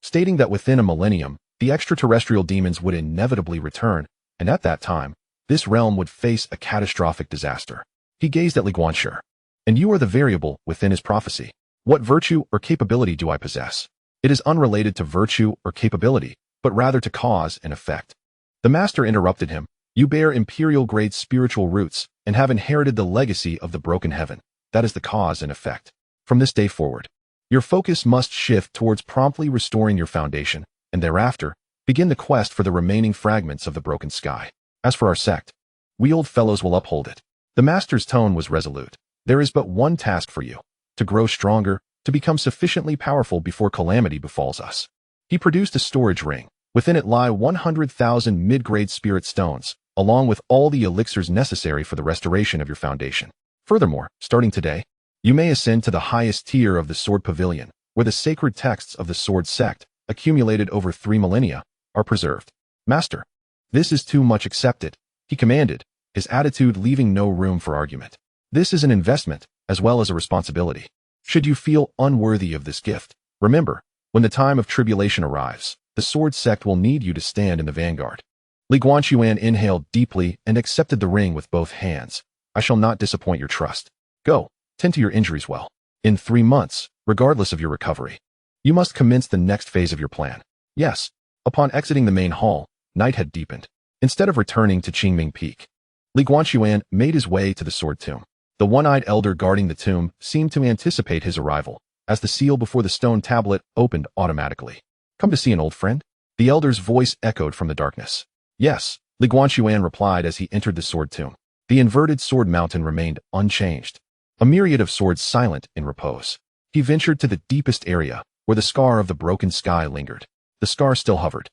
stating that within a millennium, the extraterrestrial demons would inevitably return, and at that time, this realm would face a catastrophic disaster. He gazed at Li Guanqi. And you are the variable within his prophecy. What virtue or capability do I possess? It is unrelated to virtue or capability, but rather to cause and effect. The Master interrupted him. You bear imperial-grade spiritual roots and have inherited the legacy of the broken heaven. That is the cause and effect. From this day forward, your focus must shift towards promptly restoring your foundation, and thereafter, begin the quest for the remaining fragments of the broken sky. As for our sect, we old fellows will uphold it. The Master's tone was resolute. There is but one task for you. To grow stronger, to become sufficiently powerful before calamity befalls us. He produced a storage ring. Within it lie 100,000 mid-grade spirit stones, along with all the elixirs necessary for the restoration of your foundation. Furthermore, starting today, you may ascend to the highest tier of the Sword Pavilion, where the sacred texts of the Sword Sect, accumulated over 3 millennia, are preserved. Master, this is too much accepted, he commanded, his attitude leaving no room for argument. This is an investment, as well as a responsibility. Should you feel unworthy of this gift, remember, when the time of tribulation arrives, the Sword Sect will need you to stand in the vanguard. Li Guanqi inhaled deeply and accepted the ring with both hands. I shall not disappoint your trust. Go, tend to your injuries well. In 3 months, regardless of your recovery, you must commence the next phase of your plan. Yes. Upon exiting the main hall, night had deepened. Instead of returning to Qingming Peak, Li Guanqi made his way to the sword tomb. The one-eyed elder guarding the tomb seemed to anticipate his arrival, as the seal before the stone tablet opened automatically. Come to see an old friend? The elder's voice echoed from the darkness. Yes, Li Guanqi replied as he entered the sword tomb. The inverted sword mountain remained unchanged, a myriad of swords silent in repose. He ventured to the deepest area, where the scar of the broken sky lingered. The scar still hovered,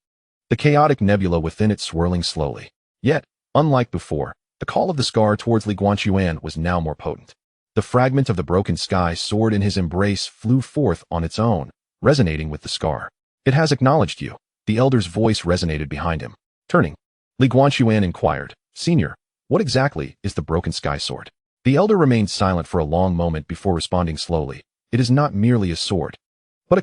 the chaotic nebula within it swirling slowly. Yet, unlike before, the call of the scar towards Li Guanqi was now more potent. The fragment of the broken sky sword in his embrace flew forth on its own, resonating with the scar. It has acknowledged you. The elder's voice resonated behind him. Turning, Li Guanqi inquired, Senior, what exactly is the broken sky sword? The elder remained silent for a long moment before responding slowly. It is not merely a sword, but a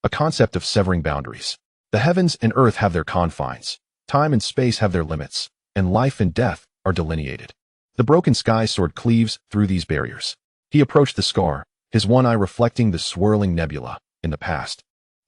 concept of severing boundaries. The heavens and earth have their confines, time and space have their limits, and life and death are delineated. The broken sky sword cleaves through these barriers. He approached the scar, his one eye reflecting the swirling nebula in the past.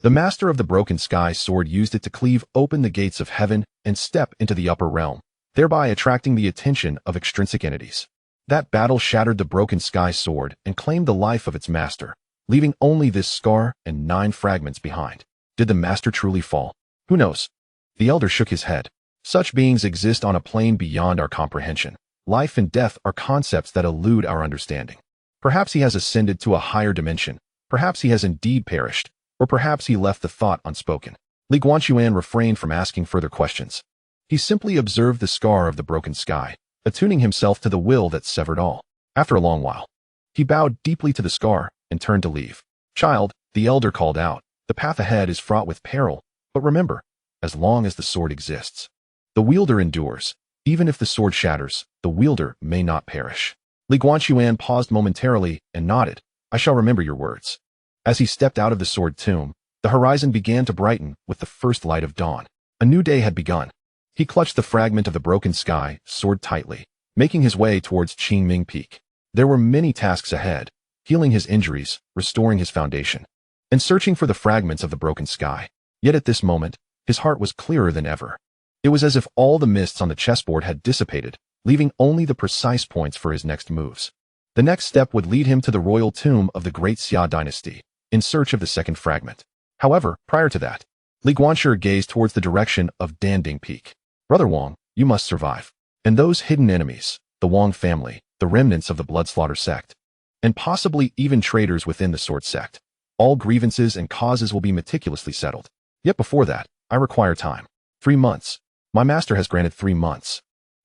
The master of the broken sky sword used it to cleave open the gates of heaven and step into the upper realm, thereby attracting the attention of extrinsic entities. That battle shattered the broken sky sword and claimed the life of its master, leaving only this scar and 9 fragments behind. Did the master truly fall? Who knows? The elder shook his head. Such beings exist on a plane beyond our comprehension. Life and death are concepts that elude our understanding. Perhaps he has ascended to a higher dimension. Perhaps he has indeed perished. Or perhaps he left the thought unspoken. Li Guanquan refrained from asking further questions. He simply observed the scar of the broken sky, attuning himself to the will that severed all. After a long while, he bowed deeply to the scar and turned to leave. Child, the elder called out, the path ahead is fraught with peril, but remember, as long as the sword exists, the wielder endures. Even if the sword shatters, the wielder may not perish. Li Guanquan paused momentarily and nodded. I shall remember your words. As he stepped out of the sword tomb, the horizon began to brighten with the first light of dawn. A new day had begun. He clutched the fragment of the broken sky sword tightly, making his way towards Qingming Peak. There were many tasks ahead, healing his injuries, restoring his foundation, and searching for the fragments of the broken sky. Yet at this moment, his heart was clearer than ever. It was as if all the mists on the chessboard had dissipated, leaving only the precise points for his next moves. The next step would lead him to the royal tomb of the Great Xia dynasty, in search of the second fragment. However, prior to that, Li Guanqi gazed towards the direction of Danding Peak. Brother Wang, you must survive. And those hidden enemies, the Wang family, the remnants of the Bloodslaughter sect, and possibly even traitors within the Sword Sect. All grievances and causes will be meticulously settled. Yet before that, I require time. 3 months. My master has granted 3 months.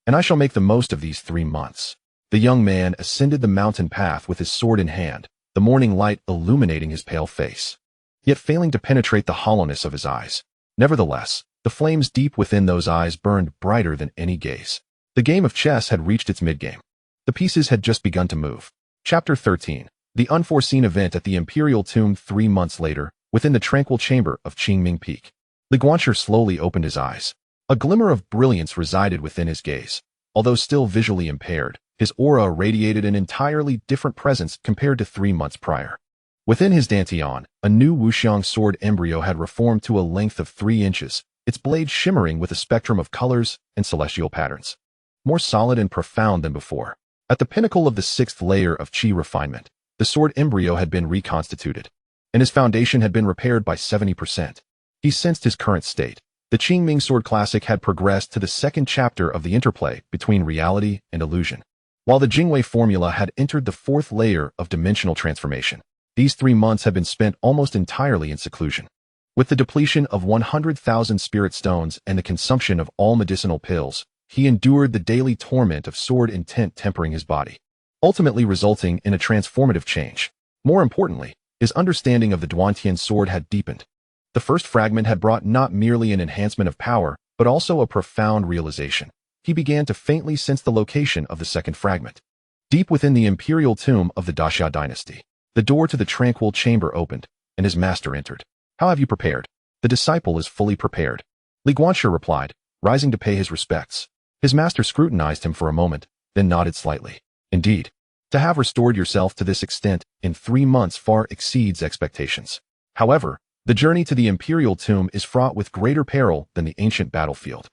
And I shall make the most of these 3 months. The young man ascended the mountain path with his sword in hand, the morning light illuminating his pale face, yet failing to penetrate the hollowness of his eyes. Nevertheless, the flames deep within those eyes burned brighter than any gaze. The game of chess had reached its midgame. The pieces had just begun to move. Chapter 13. The unforeseen event at the Imperial Tomb 3 months later, within the tranquil chamber of Qingming Peak. Li Guanqi slowly opened his eyes. A glimmer of brilliance resided within his gaze. Although still visually impaired, his aura radiated an entirely different presence compared to 3 months prior. Within his dantian, a new wuxiang sword embryo had reformed to a length of 3 inches, its blade shimmering with a spectrum of colors and celestial patterns. More solid and profound than before. At the pinnacle of the 6th layer of qi refinement, the sword embryo had been reconstituted, and his foundation had been repaired by 70%. He sensed his current state. The Qingming Sword Classic had progressed to the 2nd chapter of the interplay between reality and illusion, while the Jingwei formula had entered the 4th layer of dimensional transformation. These 3 months had been spent almost entirely in seclusion. With the depletion of 100,000 spirit stones and the consumption of all medicinal pills, he endured the daily torment of sword intent tempering his body, ultimately resulting in a transformative change. More importantly, his understanding of the Duantian sword had deepened. The first fragment had brought not merely an enhancement of power, but also a profound realization. He began to faintly sense the location of the second fragment. Deep within the imperial tomb of the Daxia dynasty, the door to the tranquil chamber opened, and his master entered. How have you prepared? The disciple is fully prepared. Li Guanqi replied, rising to pay his respects. His master scrutinized him for a moment, then nodded slightly. Indeed, to have restored yourself to this extent in 3 months far exceeds expectations. However, the journey to the imperial tomb is fraught with greater peril than the ancient battlefield.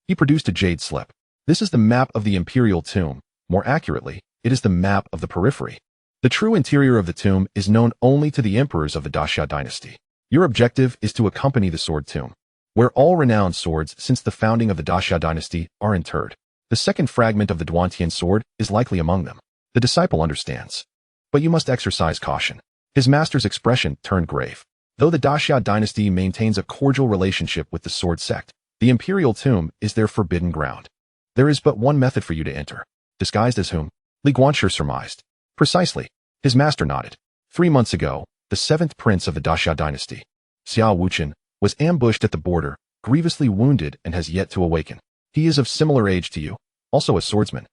He produced a jade slip. This is the map of the imperial tomb. More accurately, it is the map of the periphery. The true interior of the tomb is known only to the emperors of the Daxia dynasty. Your objective is to accompany the sword tomb, where all renowned swords since the founding of the Daxia dynasty are interred. The second fragment of the Duantian sword is likely among them. The disciple understands. But you must exercise caution. His master's expression turned grave. Though the Daxia dynasty maintains a cordial relationship with the sword sect, the imperial tomb is their forbidden ground. There is but one method for you to enter. Disguised as whom? Li Guanqi surmised. Precisely. His master nodded. 3 months ago, the 7th prince of the Daxia dynasty, Xia Wuchen, was ambushed at the border, grievously wounded and has yet to awaken. He is of similar age to you, also a swordsman,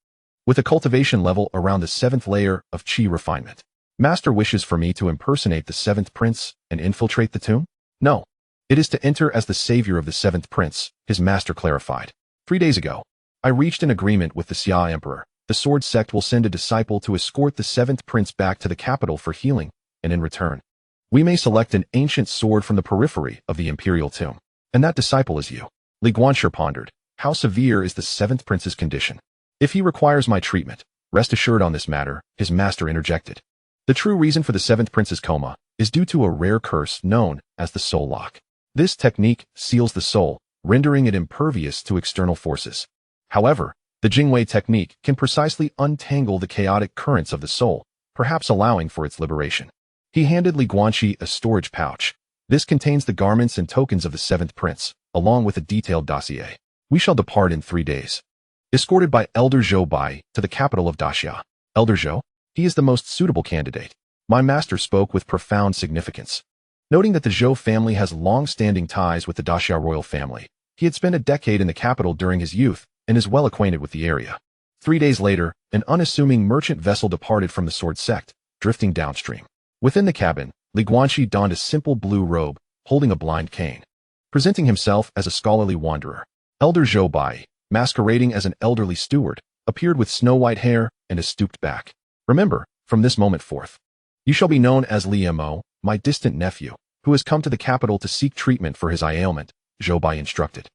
with a cultivation level around the 7th layer of qi refinement. Master wishes for me to impersonate the 7th prince and infiltrate the tomb? No. It is to enter as the savior of the 7th prince, his master clarified. 3 days ago, I reached an agreement with the Xia emperor. The sword sect will send a disciple to escort the 7th prince back to the capital for healing, and in return, We may select an ancient sword from the periphery of the imperial tomb. And that disciple is you. Li Guanxi pondered. How severe is the seventh prince's condition? If he requires my treatment, rest assured on this matter, his master interjected. The true reason for the seventh prince's coma is due to a rare curse known as the soul lock. This technique seals the soul, rendering it impervious to external forces. However, the Jingwei technique can precisely untangle the chaotic currents of the soul, perhaps allowing for its liberation. He handed Li Guanxi a storage pouch. This contains the garments and tokens of the seventh prince, along with a detailed dossier. We shall depart in 3 days. Escorted by Elder Zhou Bai to the capital of Daxia. Elder Zhou? He is the most suitable candidate. My master spoke with profound significance. Noting that the Zhou family has long-standing ties with the Daxia royal family, he had spent a decade in the capital during his youth and is well acquainted with the area. 3 days later, an unassuming merchant vessel departed from the Sword Sect, drifting downstream. Within the cabin, Li Guanxi donned a simple blue robe, holding a blind cane. Presenting himself as a scholarly wanderer, Elder Zhou Bai, masquerading as an elderly steward, appeared with snow-white hair and a stooped back. Remember, from this moment forth, you shall be known as Li Mo, my distant nephew, who has come to the capital to seek treatment for his ailment, Zhou Bai instructed.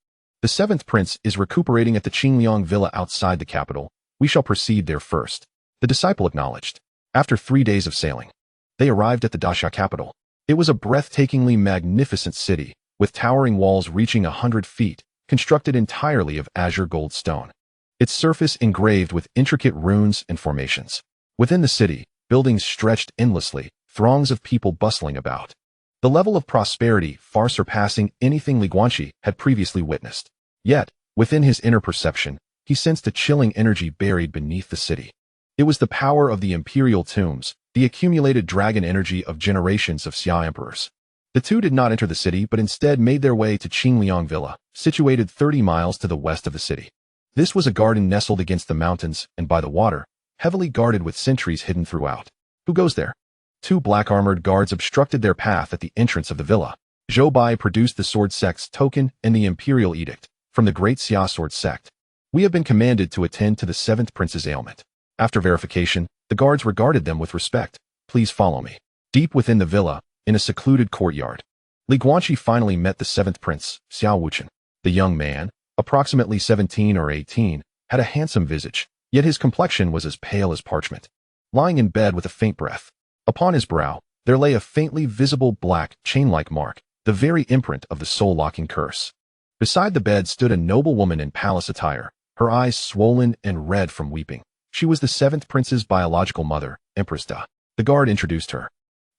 The seventh prince is recuperating at the Qingliang villa outside the capital. We shall proceed there first. The disciple acknowledged. After 3 days of sailing, they arrived at the Daxia capital. It was a breathtakingly magnificent city, with towering walls reaching 100 feet, constructed entirely of azure gold stone. Its surface engraved with intricate runes and formations. Within the city, buildings stretched endlessly, throngs of people bustling about. The level of prosperity far surpassing anything Li Guanxi had previously witnessed. Yet, within his inner perception, he sensed a chilling energy buried beneath the city. It was the power of the imperial tombs, the accumulated dragon energy of generations of Xia emperors. The two did not enter the city but instead made their way to Qingliang Villa, situated 30 miles to the west of the city. This was a garden nestled against the mountains and by the water, heavily guarded with sentries hidden throughout. Who goes there? 2 black-armored guards obstructed their path at the entrance of the villa. Zhou Bai produced the Sword Sect's token and the imperial edict from the Great Xia Sword Sect. We have been commanded to attend to the seventh prince's ailment. After verification, the guards regarded them with respect. Please follow me. Deep within the villa, in a secluded courtyard, Li Guanxi finally met the seventh prince, Xiao Wuchen. The young man, approximately 17 or 18, had a handsome visage, yet his complexion was as pale as parchment. Lying in bed with a faint breath, upon his brow, there lay a faintly visible black, chain-like mark, the very imprint of the soul-locking curse. Beside the bed stood a noble woman in palace attire, her eyes swollen and red from weeping. She was the seventh prince's biological mother, Empress Da. The guard introduced her.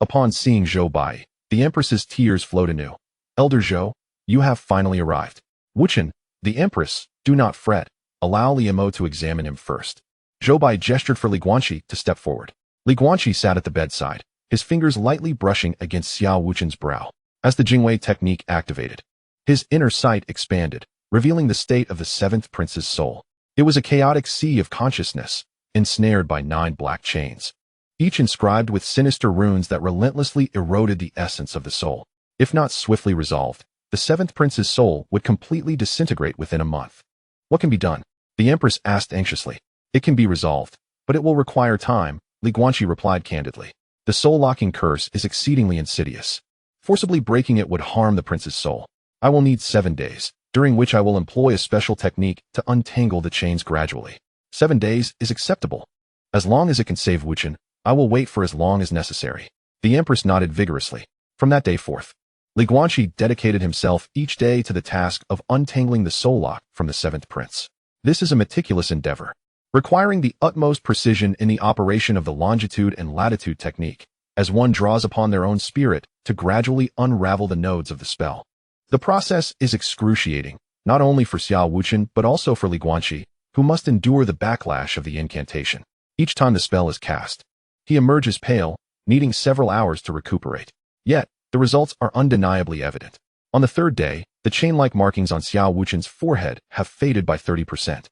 Upon seeing Zhou Bai, the empress's tears flowed anew. Elder Zhou, you have finally arrived. Wuchen, the empress, do not fret. Allow Li Mo to examine him first. Zhou Bai gestured for Li Guanxi to step forward. Li Guanxi sat at the bedside, his fingers lightly brushing against Xiao Wuchen's brow. As the Jingwei technique activated, his inner sight expanded, revealing the state of the seventh prince's soul. It was a chaotic sea of consciousness, ensnared by 9 black chains, each inscribed with sinister runes that relentlessly eroded the essence of the soul. If not swiftly resolved, the seventh prince's soul would completely disintegrate within a month. What can be done? The empress asked anxiously. It can be resolved, but it will require time, Li Guanxi replied candidly. The soul-locking curse is exceedingly insidious. Forcibly breaking it would harm the prince's soul. I will need 7 days, during which I will employ a special technique to untangle the chains gradually. 7 days is acceptable. As long as it can save Wuchen, I will wait for as long as necessary. The empress nodded vigorously. From that day forth, Li Guanxi dedicated himself each day to the task of untangling the soul lock from the seventh prince. This is a meticulous endeavor, requiring the utmost precision in the operation of the longitude and latitude technique, as one draws upon their own spirit to gradually unravel the nodes of the spell. The process is excruciating, not only for Xiao Wuchen but also for Li Guanxi, who must endure the backlash of the incantation. Each time the spell is cast, he emerges pale, needing several hours to recuperate. Yet, the results are undeniably evident. On the 3rd day, the chain-like markings on Xiao Wuchen's forehead have faded by 30%.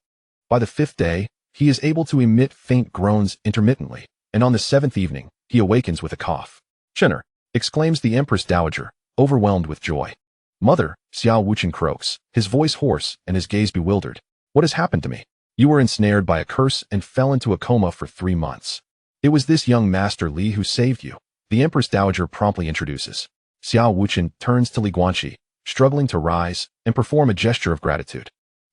By the 5th day, he is able to emit faint groans intermittently, and on the 7th evening, he awakens with a cough. "Chenner," exclaims the Empress Dowager, overwhelmed with joy. "Mother," Xiao Wuchen croaks, his voice hoarse and his gaze bewildered. "What has happened to me? You were ensnared by a curse and fell into a coma for 3 months. It was this young Master Li who saved you." the Empress Dowager promptly introduces. Xiao Wuchen turns to Li Guanqi, struggling to rise, and perform a gesture of gratitude.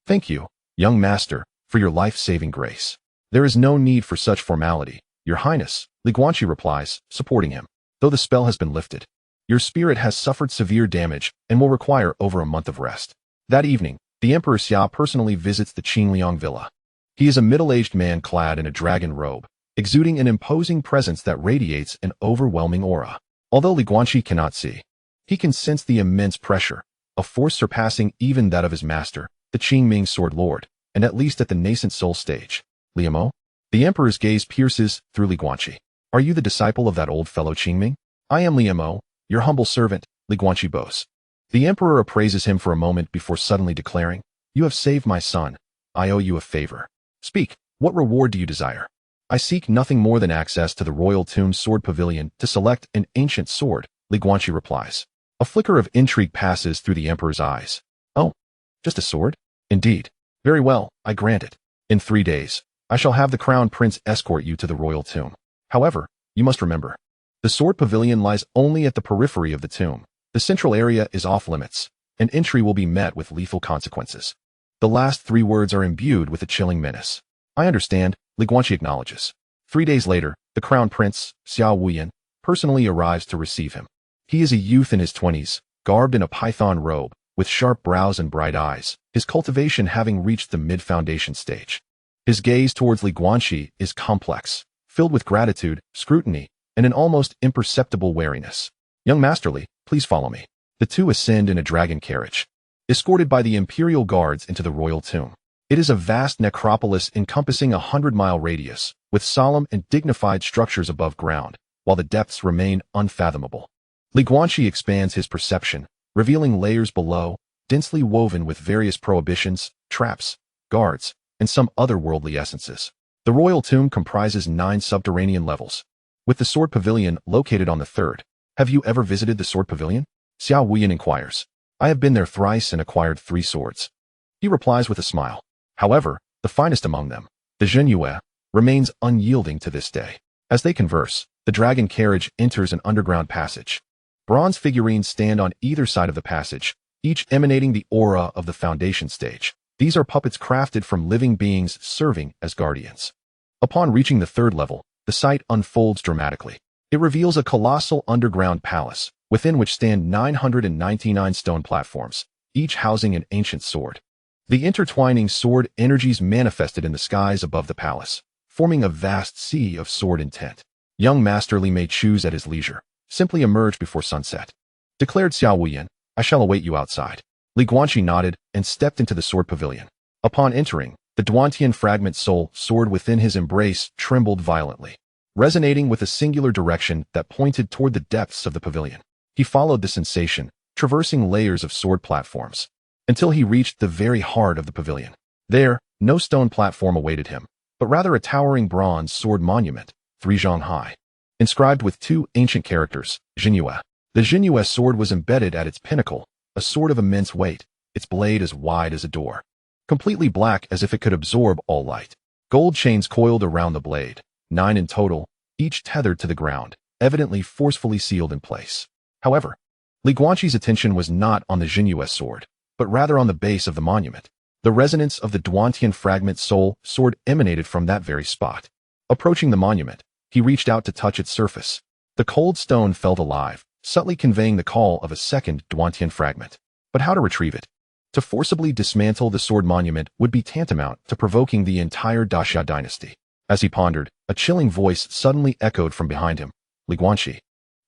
Thank you, young master, for your life-saving grace. There is no need for such formality, Your Highness, Li Guanqi replies, supporting him. Though the spell has been lifted, your spirit has suffered severe damage and will require over a month of rest. That evening, the Emperor Xia personally visits the Qingliang villa. He is a middle-aged man clad in a dragon robe, exuding an imposing presence that radiates an overwhelming aura. Although Li Guanqi cannot see, he can sense the immense pressure, a force surpassing even that of his master, the Qingming Sword Lord, and at least at the nascent soul stage. Liamo? The Emperor's gaze pierces through Li Guanqi. Are you the disciple of that old fellow Qingming? I am Liamo, your humble servant, Li Guanqi boasts. The Emperor appraises him for a moment before suddenly declaring, You have saved my son. I owe you a favor. Speak, what reward do you desire? I seek nothing more than access to the royal tomb sword pavilion to select an ancient sword, Li Guanqi replies. A flicker of intrigue passes through the Emperor's eyes. Oh, just a sword? Indeed. Very well, I grant it. In 3 days, I shall have the crown prince escort you to the royal tomb. However, you must remember, the sword pavilion lies only at the periphery of the tomb. The central area is off limits, and entry will be met with lethal consequences. The last 3 words are imbued with a chilling menace. I understand, Li Guanqi acknowledges. 3 days later, the crown prince, Xiao Wuyan, personally arrives to receive him. He is a youth in his 20s, garbed in a python robe, with sharp brows and bright eyes, his cultivation having reached the mid-foundation stage. His gaze towards Li Guanqi is complex, filled with gratitude, scrutiny, and an almost imperceptible wariness. Young Master Li, please follow me. The two ascend in a dragon carriage, escorted by the imperial guards into the royal tomb. It is a vast necropolis encompassing a 100-mile radius, with solemn and dignified structures above ground, while the depths remain unfathomable. Li Guanqi expands his perception, revealing layers below, densely woven with various prohibitions, traps, guards, and some otherworldly essences. The royal tomb comprises 9 subterranean levels, with the sword pavilion located on the 3rd. Have you ever visited the sword pavilion? Xiao Wuyan inquires. I have been there thrice and acquired 3 swords. He replies with a smile. However, the finest among them, the Zhenyue, remains unyielding to this day. As they converse, the dragon carriage enters an underground passage. Bronze figurines stand on either side of the passage, each emanating the aura of the foundation stage. These are puppets crafted from living beings serving as guardians. Upon reaching the 3rd level, the sight unfolds dramatically. It reveals a colossal underground palace, within which stand 999 stone platforms, each housing an ancient sword. The intertwining sword energies manifested in the skies above the palace, forming a vast sea of sword intent. Young Master Li may choose at his leisure. Simply emerge before sunset. Declared Xiao Wuyan, I shall await you outside. Li Guanqi nodded and stepped into the sword pavilion. Upon entering, the Duantian fragment soul sword within his embrace trembled violently, resonating with a singular direction that pointed toward the depths of the pavilion. He followed the sensation, traversing layers of sword platforms, until he reached the very heart of the pavilion. There, no stone platform awaited him, but rather a towering bronze sword monument, 3 zhang high, inscribed with 2 ancient characters, Zhenyue. The Zhenyue sword was embedded at its pinnacle, a sword of immense weight, its blade as wide as a door, completely black as if it could absorb all light. Gold chains coiled around the blade, 9 in total, each tethered to the ground, evidently forcefully sealed in place. However, Li Guanqi's attention was not on the Zhenyue sword, but rather on the base of the monument. The resonance of the Duantian fragment soul sword emanated from that very spot. Approaching the monument, he reached out to touch its surface. The cold stone felt alive, subtly conveying the call of a second Duantian fragment. But how to retrieve it? To forcibly dismantle the sword monument would be tantamount to provoking the entire Daxia dynasty. As he pondered, a chilling voice suddenly echoed from behind him. Li Guanqi,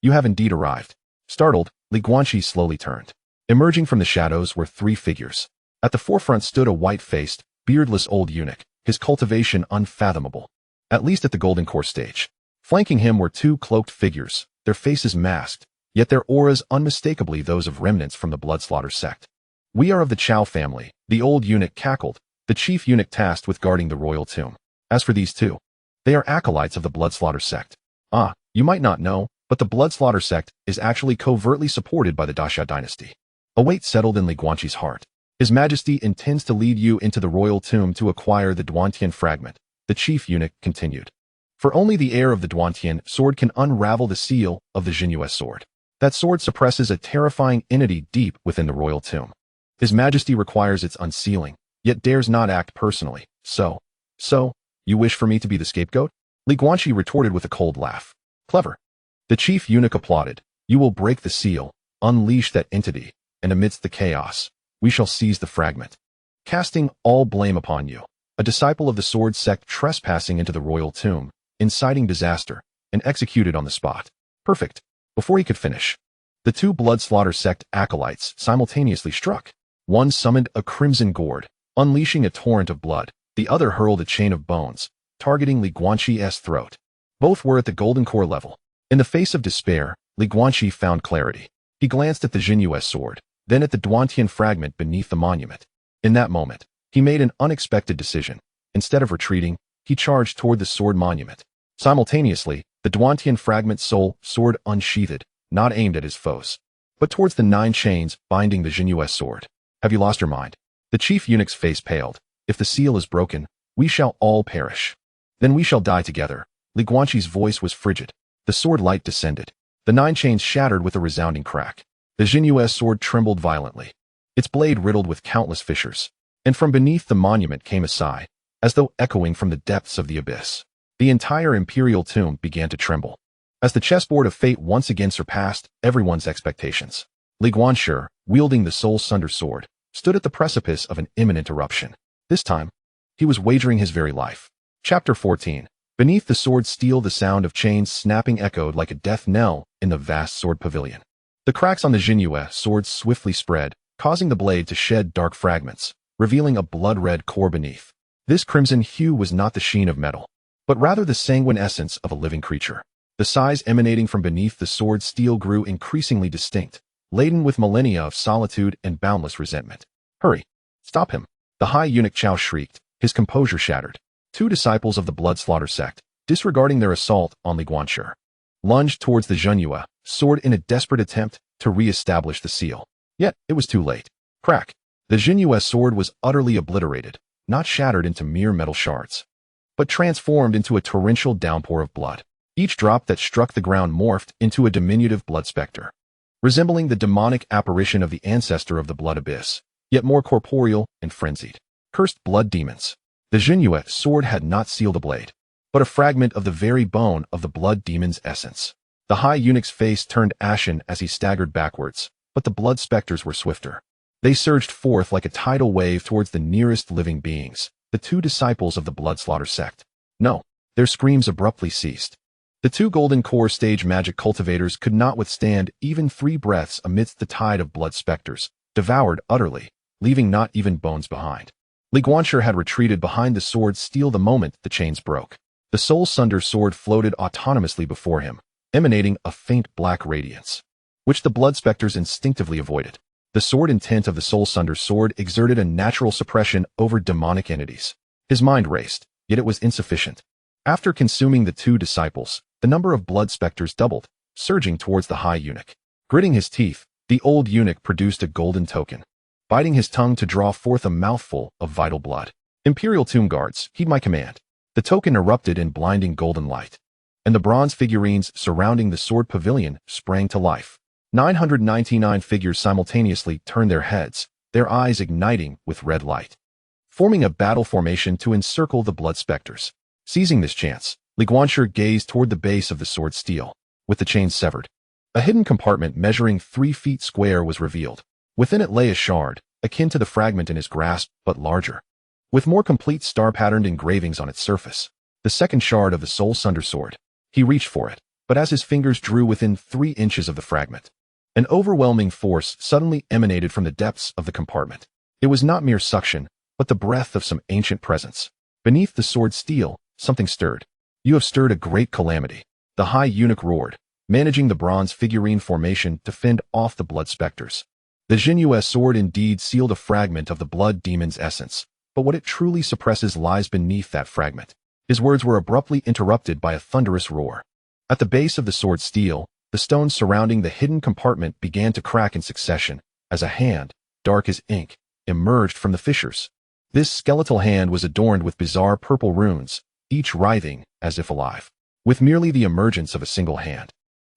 you have indeed arrived. Startled, Li Guanqi slowly turned. Emerging from the shadows were 3 figures. At the forefront stood a white-faced, beardless old eunuch, his cultivation unfathomable, at least at the golden core stage. Flanking him were 2 cloaked figures, their faces masked, yet their auras unmistakably those of remnants from the blood-slaughter sect. We are of the Chao family, the old eunuch cackled, the chief eunuch tasked with guarding the royal tomb. As for these 2, they are acolytes of the blood-slaughter sect. Ah, you might not know, but the blood-slaughter sect is actually covertly supported by the Daxia dynasty. A weight settled in Li Guanqi's heart. His Majesty intends to lead you into the royal tomb to acquire the Duantian fragment, the chief eunuch continued. For only the heir of the Duantian sword can unravel the seal of the Xia sword. That sword suppresses a terrifying entity deep within the royal tomb. His Majesty requires its unsealing, yet dares not act personally. So, you wish for me to be the scapegoat? Guanqi retorted with a cold laugh. Clever. The chief eunuch applauded. You will break the seal, unleash that entity, and amidst the chaos, we shall seize the fragment, casting all blame upon you. A disciple of the sword sect trespassing into the royal tomb, inciting disaster, and executed on the spot. Perfect. Before he could finish, the two blood slaughter sect acolytes simultaneously struck. One summoned a crimson gourd, unleashing a torrent of blood. The other hurled a chain of bones, targeting Guanqi's throat. Both were at the golden core level. In the face of despair, Guanqi found clarity. He glanced at the Xia sword, then at the Duantian fragment beneath the monument. In that moment, he made an unexpected decision. Instead of retreating, he charged toward the sword monument. Simultaneously, the Duantian fragment sword unsheathed, not aimed at his foes, but towards the 9 chains binding the Xia sword. Have you lost your mind? The chief eunuch's face paled. If the seal is broken, we shall all perish. Then we shall die together. Guanqi's voice was frigid. The sword light descended. The 9 chains shattered with a resounding crack. The Xia sword trembled violently, its blade riddled with countless fissures, and from beneath the monument came a sigh, as though echoing from the depths of the abyss. The entire imperial tomb began to tremble, as the chessboard of fate once again surpassed everyone's expectations. Guanqi, wielding the soul sunder sword, stood at the precipice of an imminent eruption. This time, he was wagering his very life. Chapter 14. Beneath the sword steel, the sound of chains snapping echoed like a death knell in the vast sword pavilion. The cracks on the Xia sword swiftly spread, causing the blade to shed dark fragments, revealing a blood-red core beneath. This crimson hue was not the sheen of metal, but rather the sanguine essence of a living creature. The sighs emanating from beneath the sword steel grew increasingly distinct, laden with millennia of solitude and boundless resentment. Hurry! Stop him! The high eunuch Chao shrieked, his composure shattered. 2 disciples of the blood slaughter sect, disregarding their assault on Guanqi, lunged towards the Xia sword in a desperate attempt to re-establish the seal. Yet, it was too late. Crack! The Xia sword was utterly obliterated, not shattered into mere metal shards, but transformed into a torrential downpour of blood. Each drop that struck the ground morphed into a diminutive blood specter, resembling the demonic apparition of the ancestor of the blood abyss, yet more corporeal and frenzied. Cursed blood demons. The Xia sword had not sealed a blade, but a fragment of the very bone of the blood demon's essence. The high eunuch's face turned ashen as he staggered backwards, but the blood specters were swifter. They surged forth like a tidal wave towards the nearest living beings, the 2 disciples of the blood slaughter sect. No, their screams abruptly ceased. The 2 golden core stage magic cultivators could not withstand even 3 breaths amidst the tide of blood specters, devoured utterly, leaving not even bones behind. Guanqi had retreated behind the sword steel the moment the chains broke. The soul sunder sword floated autonomously before him, emanating a faint black radiance, which the blood specters instinctively avoided. The sword intent of the soul sunder sword exerted a natural suppression over demonic entities. His mind raced, yet it was insufficient. After consuming the 2 disciples, the number of blood specters doubled, surging towards the high eunuch. Gritting his teeth, the old eunuch produced a golden token, biting his tongue to draw forth a mouthful of vital blood. Imperial tomb guards, heed my command. The token erupted in blinding golden light, and the bronze figurines surrounding the sword pavilion sprang to life. 999 figures simultaneously turned their heads, their eyes igniting with red light, forming a battle formation to encircle the blood specters. Seizing this chance, Guanqi gazed toward the base of the sword steel, with the chains severed. A hidden compartment measuring 3 feet square was revealed. Within it lay a shard, akin to the fragment in his grasp, but larger, with more complete star-patterned engravings on its surface. The second shard of the soul sunder sword. He reached for it, but as his fingers drew within 3 inches of the fragment, an overwhelming force suddenly emanated from the depths of the compartment. It was not mere suction, but the breath of some ancient presence. Beneath the sword steel, something stirred. You have stirred a great calamity. The high eunuch roared, managing the bronze figurine formation to fend off the blood specters. The Xia sword indeed sealed a fragment of the blood demon's essence, but what it truly suppresses lies beneath that fragment. His words were abruptly interrupted by a thunderous roar. At the base of the sword steel, the stones surrounding the hidden compartment began to crack in succession, as a hand, dark as ink, emerged from the fissures. This skeletal hand was adorned with bizarre purple runes, each writhing as if alive, with merely the emergence of a single hand.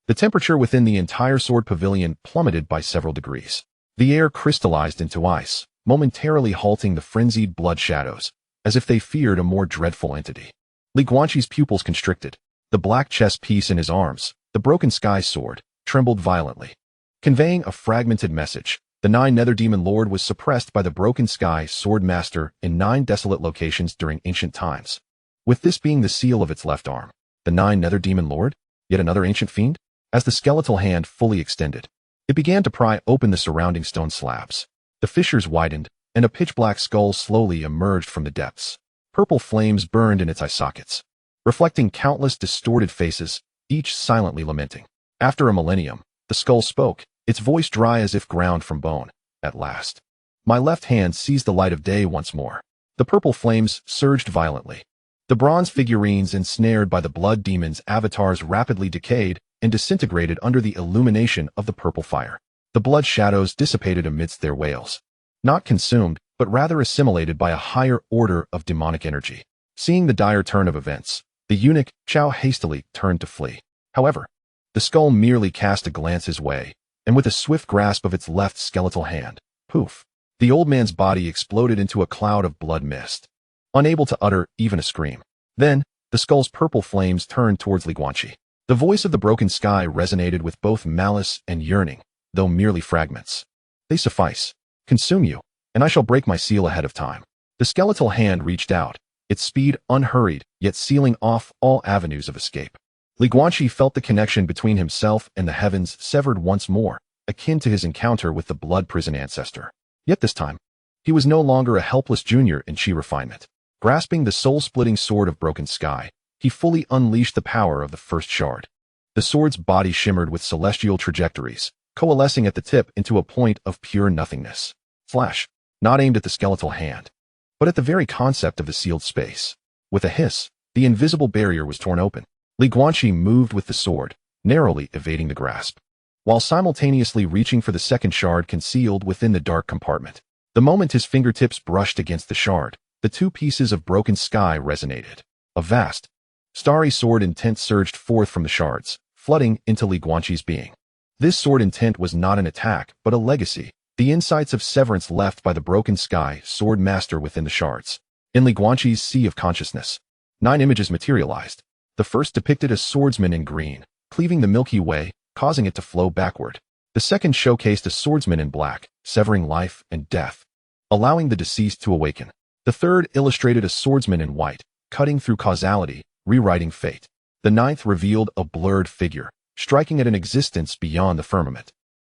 The temperature within the entire sword pavilion plummeted by several degrees. The air crystallized into ice, momentarily halting the frenzied blood shadows, as if they feared a more dreadful entity. Guanqi's pupils constricted. The black chess piece in his arms, the broken sky sword, trembled violently, conveying a fragmented message. The 9 Nether Demon Lord was suppressed by the broken sky sword master in 9 desolate locations during ancient times, with this being the seal of its left arm. The 9 Nether Demon Lord? Yet another ancient fiend? As the skeletal hand fully extended, it began to pry open the surrounding stone slabs. The fissures widened, and a pitch-black skull slowly emerged from the depths. Purple flames burned in its eye sockets, reflecting countless distorted faces, each silently lamenting. After a millennium, the skull spoke, its voice dry as if ground from bone. At last, my left hand seized the light of day once more. The purple flames surged violently. The bronze figurines ensnared by the blood demon's avatars rapidly decayed and disintegrated under the illumination of the purple fire. The blood shadows dissipated amidst their wails, not consumed, but rather assimilated by a higher order of demonic energy. Seeing the dire turn of events, the eunuch Chao hastily turned to flee. However, the skull merely cast a glance his way, and with a swift grasp of its left skeletal hand, poof, the old man's body exploded into a cloud of blood mist, unable to utter even a scream. Then, the skull's purple flames turned towards Guanqi. The voice of the broken sky resonated with both malice and yearning, though merely fragments. They suffice. Consume you, and I shall break my seal ahead of time. The skeletal hand reached out, its speed unhurried, yet sealing off all avenues of escape. Guanqi felt the connection between himself and the heavens severed once more, akin to his encounter with the blood prison ancestor. Yet this time, he was no longer a helpless junior in chi refinement. Grasping the soul-splitting sword of broken sky, he fully unleashed the power of the first shard. The sword's body shimmered with celestial trajectories, coalescing at the tip into a point of pure nothingness. Flash, not aimed at the skeletal hand, but at the very concept of the sealed space. With a hiss, the invisible barrier was torn open. Guanqi moved with the sword, narrowly evading the grasp, while simultaneously reaching for the second shard concealed within the dark compartment. The moment his fingertips brushed against the shard, the 2 pieces of broken sky resonated. A vast, starry sword intent surged forth from the shards, flooding into Guanqi's being. This sword intent was not an attack, but a legacy, the insights of severance left by the broken sky sword master within the shards. In Guanqi's sea of consciousness, 9 images materialized. The first depicted a swordsman in green, cleaving the Milky Way, causing it to flow backward. The second showcased a swordsman in black, severing life and death, allowing the deceased to awaken. The third illustrated a swordsman in white, cutting through causality, rewriting fate. The ninth revealed a blurred figure, striking at an existence beyond the firmament.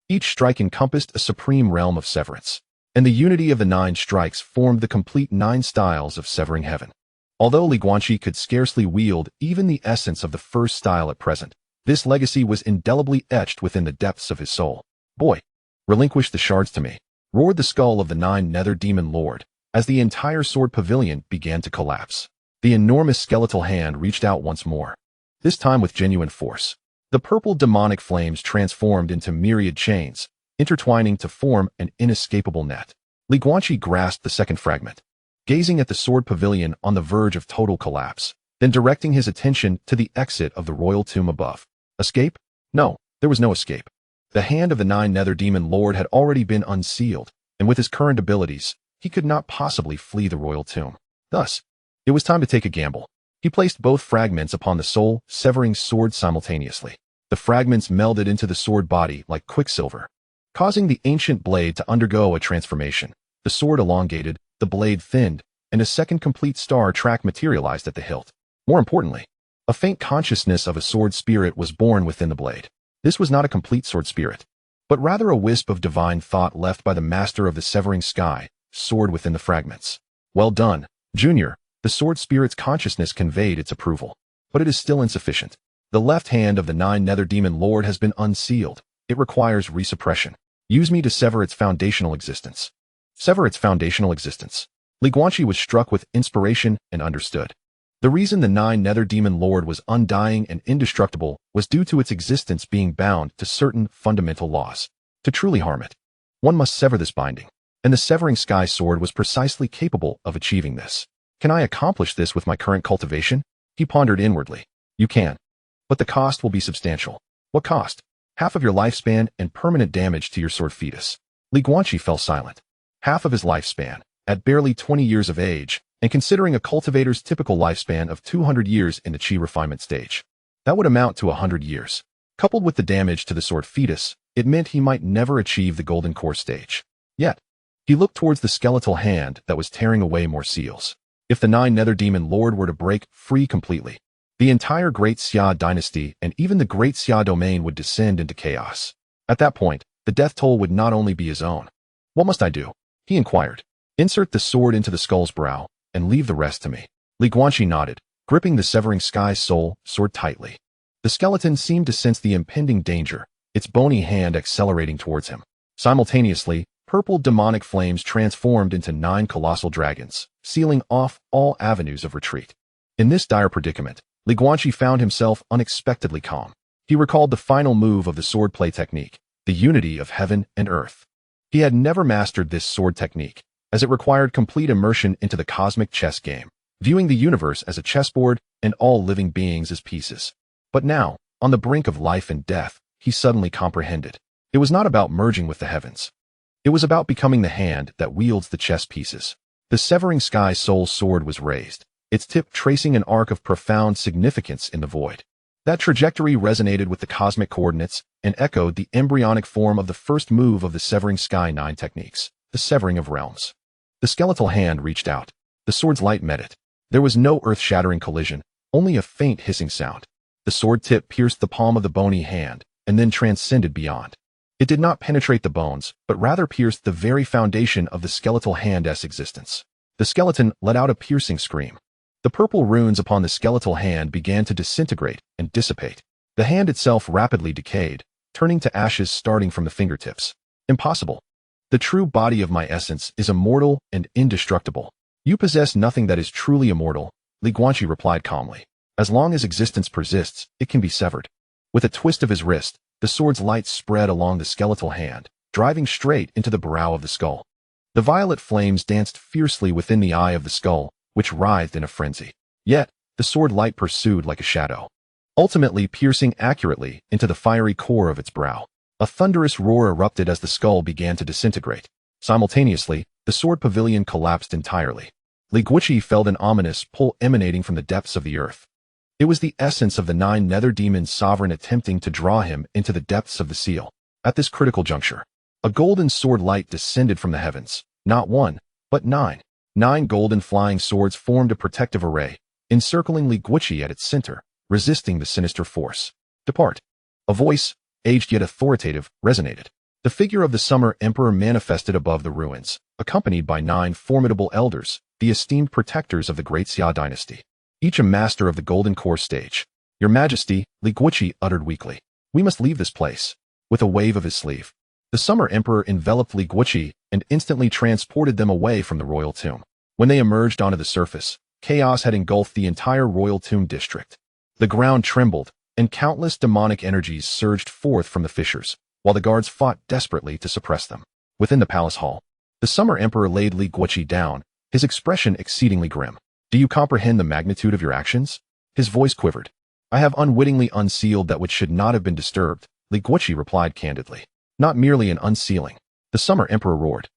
Each strike encompassed a supreme realm of severance, and the unity of the 9 strikes formed the complete 9 styles of severing heaven. Although Guanqi could scarcely wield even the essence of the first style at present, this legacy was indelibly etched within the depths of his soul. Boy, relinquish the shards to me, roared the skull of the 9 Nether Demon Lord, as the entire sword pavilion began to collapse. The enormous skeletal hand reached out once more, this time with genuine force. The purple demonic flames transformed into myriad chains, intertwining to form an inescapable net. Guanqi grasped the second fragment, gazing at the sword pavilion on the verge of total collapse, then directing his attention to the exit of the royal tomb above. Escape? No, there was no escape. The hand of the 9 Nether Demon Lord had already been unsealed, and with his current abilities, he could not possibly flee the royal tomb. Thus, it was time to take a gamble. He placed both fragments upon the soul-severing sword simultaneously. The fragments melded into the sword body like quicksilver, causing the ancient blade to undergo a transformation. The sword elongated, the blade thinned, and a second complete star track materialized at the hilt. More importantly, a faint consciousness of a sword spirit was born within the blade. This was not a complete sword spirit, but rather a wisp of divine thought left by the master of the severing sky sword within the fragments. Well done, Junior. The sword spirit's consciousness conveyed its approval, but it is still insufficient. The left hand of the 9 Nether Demon Lord has been unsealed. It requires resuppression. Use me to sever its foundational existence. Sever its foundational existence. Guanqi was struck with inspiration and understood. The reason the 9 Nether Demon Lord was undying and indestructible was due to its existence being bound to certain fundamental laws. To truly harm it, one must sever this binding, and the severing sky sword was precisely capable of achieving this. Can I accomplish this with my current cultivation? He pondered inwardly. You can. But the cost will be substantial. What cost? Half of your lifespan and permanent damage to your sword fetus. Guanqi fell silent. Half of his lifespan, at barely 20 years of age, and considering a cultivator's typical lifespan of 200 years in the Qi refinement stage. That would amount to 100 years. Coupled with the damage to the sword fetus, it meant he might never achieve the golden core stage. Yet, he looked towards the skeletal hand that was tearing away more seals. If the 9 Nether Demon Lord were to break free completely, the entire Great Xia dynasty and even the Great Xia domain would descend into chaos. At that point, the death toll would not only be his own. What must I do? He inquired. Insert the sword into the skull's brow, and leave the rest to me. Guanqi nodded, gripping the severing sky soul sword tightly. The skeleton seemed to sense the impending danger, its bony hand accelerating towards him. Simultaneously, purple demonic flames transformed into 9 colossal dragons, sealing off all avenues of retreat. In this dire predicament, Guanqi found himself unexpectedly calm. He recalled the final move of the swordplay technique, the unity of heaven and earth. He had never mastered this sword technique, as it required complete immersion into the cosmic chess game, viewing the universe as a chessboard and all living beings as pieces. But now, on the brink of life and death, he suddenly comprehended. It was not about merging with the heavens. It was about becoming the hand that wields the chess pieces. The severing sky soul sword was raised, its tip tracing an arc of profound significance in the void. That trajectory resonated with the cosmic coordinates and echoed the embryonic form of the first move of the Severing Sky 9 techniques, the Severing of Realms. The skeletal hand reached out. The sword's light met it. There was no earth-shattering collision, only a faint hissing sound. The sword tip pierced the palm of the bony hand, and then transcended beyond. It did not penetrate the bones, but rather pierced the very foundation of the skeletal hand's existence. The skeleton let out a piercing scream. The purple runes upon the skeletal hand began to disintegrate and dissipate. The hand itself rapidly decayed, turning to ashes starting from the fingertips. Impossible. The true body of my essence is immortal and indestructible. You possess nothing that is truly immortal, Guanqi replied calmly. As long as existence persists, it can be severed. With a twist of his wrist, the sword's light spread along the skeletal hand, driving straight into the brow of the skull. The violet flames danced fiercely within the eye of the skull, which writhed in a frenzy. Yet, the sword light pursued like a shadow, ultimately piercing accurately into the fiery core of its brow. A thunderous roar erupted as the skull began to disintegrate. Simultaneously, the sword pavilion collapsed entirely. Guanqi felt an ominous pull emanating from the depths of the earth. It was the essence of the 9 Nether Demon sovereign attempting to draw him into the depths of the seal. At this critical juncture, a golden sword light descended from the heavens. Not 1, but 9. 9 golden flying swords formed a protective array, encircling Guanqi at its center, resisting the sinister force. Depart. A voice, aged yet authoritative, resonated. The figure of the Summer Emperor manifested above the ruins, accompanied by 9 formidable elders, the esteemed protectors of the Great Xia dynasty, each a master of the Golden Core stage. Your Majesty, Guanqi uttered weakly. We must leave this place. With a wave of his sleeve, the Summer Emperor enveloped Guanqi and instantly transported them away from the royal tomb. When they emerged onto the surface, chaos had engulfed the entire royal tomb district. The ground trembled, and countless demonic energies surged forth from the fissures, while the guards fought desperately to suppress them. Within the palace hall, the Summer Emperor laid Guanqi down, his expression exceedingly grim. Do you comprehend the magnitude of your actions? His voice quivered. I have unwittingly unsealed that which should not have been disturbed, Guanqi replied candidly. Not merely an unsealing. The Summer Emperor roared.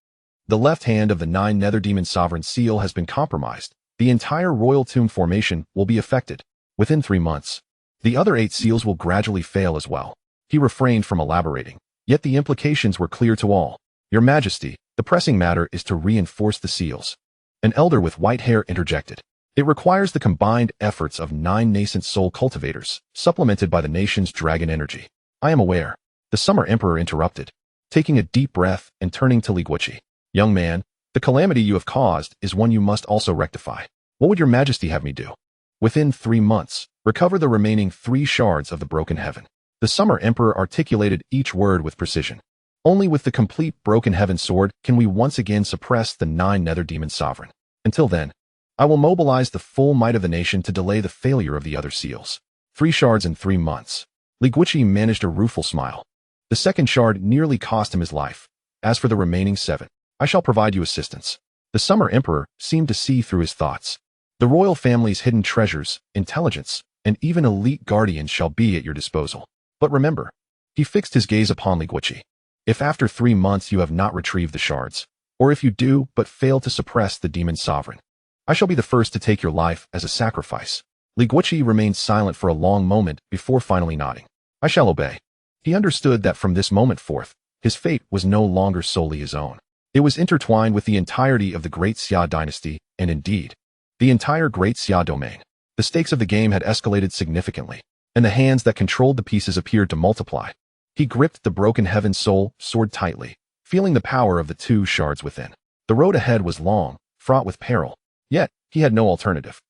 The left hand of the 9 Nether Demon Sovereign seal has been compromised. The entire royal tomb formation will be affected. Within 3 months, the other 8 seals will gradually fail as well. He refrained from elaborating, yet the implications were clear to all. Your Majesty, the pressing matter is to reinforce the seals. An elder with white hair interjected. It requires the combined efforts of 9 nascent soul cultivators, supplemented by the nation's dragon energy. I am aware. The Summer Emperor interrupted, taking a deep breath and turning to Guanqi. Young man, the calamity you have caused is one you must also rectify. What would your Majesty have me do? Within 3 months, recover the remaining 3 shards of the broken heaven. The Summer Emperor articulated each word with precision. Only with the complete broken heaven sword can we once again suppress the 9 Nether Demon Sovereign. Until then, I will mobilize the full might of the nation to delay the failure of the other seals. 3 shards in 3 months. Guanqi managed a rueful smile. The second shard nearly cost him his life. As for the remaining 7, I shall provide you assistance. The Summer Emperor seemed to see through his thoughts. The royal family's hidden treasures, intelligence, and even elite guardians shall be at your disposal. But remember, he fixed his gaze upon Guanqi. If after 3 months you have not retrieved the shards, or if you do but fail to suppress the demon sovereign, I shall be the first to take your life as a sacrifice. Guanqi remained silent for a long moment before finally nodding. I shall obey. He understood that from this moment forth, his fate was no longer solely his own. It was intertwined with the entirety of the Great Xia dynasty, and indeed, the entire Great Xia domain. The stakes of the game had escalated significantly, and the hands that controlled the pieces appeared to multiply. He gripped the broken heaven soul sword tightly, feeling the power of the 2 shards within. The road ahead was long, fraught with peril, yet he had no alternative.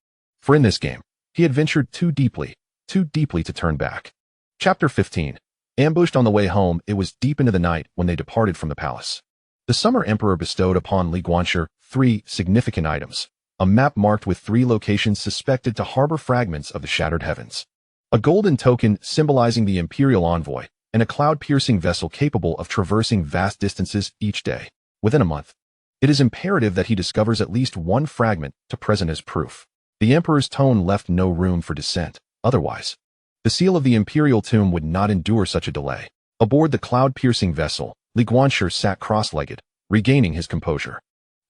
For in this game, he had ventured too deeply to turn back. Chapter 15. Ambushed on the way home, it was deep into the night when they departed from the palace. The Summer Emperor bestowed upon Guanqi 3 significant items: a map marked with 3 locations suspected to harbor fragments of the shattered heavens, a golden token symbolizing the imperial envoy, and a cloud-piercing vessel capable of traversing vast distances each day. Within a month, it is imperative that he discovers at least 1 fragment to present as proof. The emperor's tone left no room for dissent. Otherwise, the seal of the imperial tomb would not endure such a delay. Aboard the cloud-piercing vessel, Guanqi sat cross-legged, regaining his composure.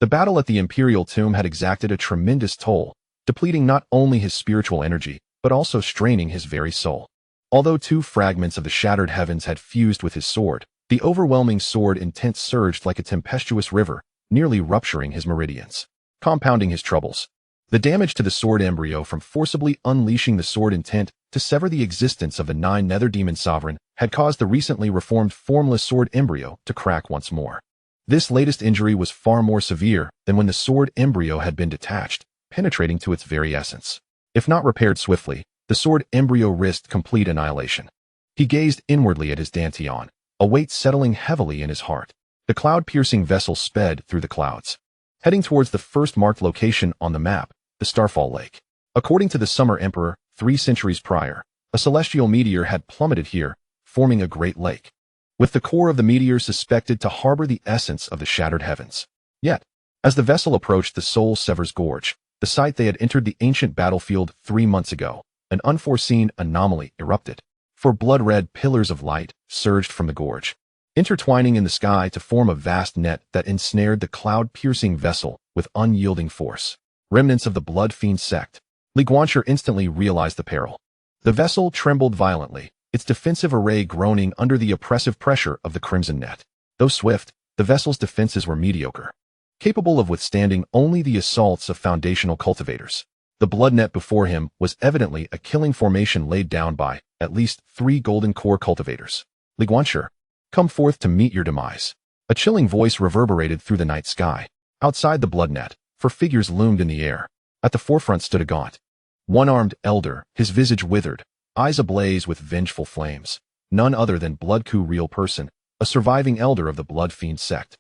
The battle at the imperial tomb had exacted a tremendous toll, depleting not only his spiritual energy, but also straining his very soul. Although 2 fragments of the shattered heavens had fused with his sword, the overwhelming sword intent surged like a tempestuous river, nearly rupturing his meridians, compounding his troubles. The damage to the sword embryo from forcibly unleashing the sword intent to sever the existence of the 9 nether demon sovereign had caused the recently reformed formless sword embryo to crack once more. This latest injury was far more severe than when the sword embryo had been detached, penetrating to its very essence. If not repaired swiftly, the sword embryo risked complete annihilation. He gazed inwardly at his dantian, a weight settling heavily in his heart. The cloud-piercing vessel sped through the clouds, heading towards the first marked location on the map, the Starfall Lake. According to the Summer Emperor, 3 centuries prior, a celestial meteor had plummeted here, forming a great lake, with the core of the meteor suspected to harbor the essence of the shattered heavens. Yet, as the vessel approached the Soul Sever's Gorge, the site they had entered the ancient battlefield 3 months ago, an unforeseen anomaly erupted. 4 blood-red pillars of light surged from the gorge, intertwining in the sky to form a vast net that ensnared the cloud-piercing vessel with unyielding force. Remnants of the Blood Fiend sect. Guanqi instantly realized the peril. The vessel trembled violently, its defensive array groaning under the oppressive pressure of the crimson net. Though swift, the vessel's defenses were mediocre, capable of withstanding only the assaults of foundational cultivators. The blood net before him was evidently a killing formation laid down by at least 3 golden core cultivators. Guanqi, come forth to meet your demise. A chilling voice reverberated through the night sky. Outside the blood net, 4 figures loomed in the air. At the forefront stood a gaunt, one-armed elder, his visage withered, eyes ablaze with vengeful flames. None other than Bloodku Real Person, a surviving elder of the Blood Fiend sect.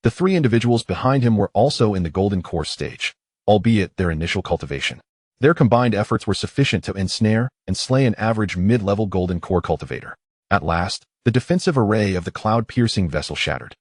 The 3 individuals behind him were also in the golden core stage, albeit their initial cultivation. Their combined efforts were sufficient to ensnare and slay an average mid-level golden core cultivator. At last, the defensive array of the cloud-piercing vessel shattered.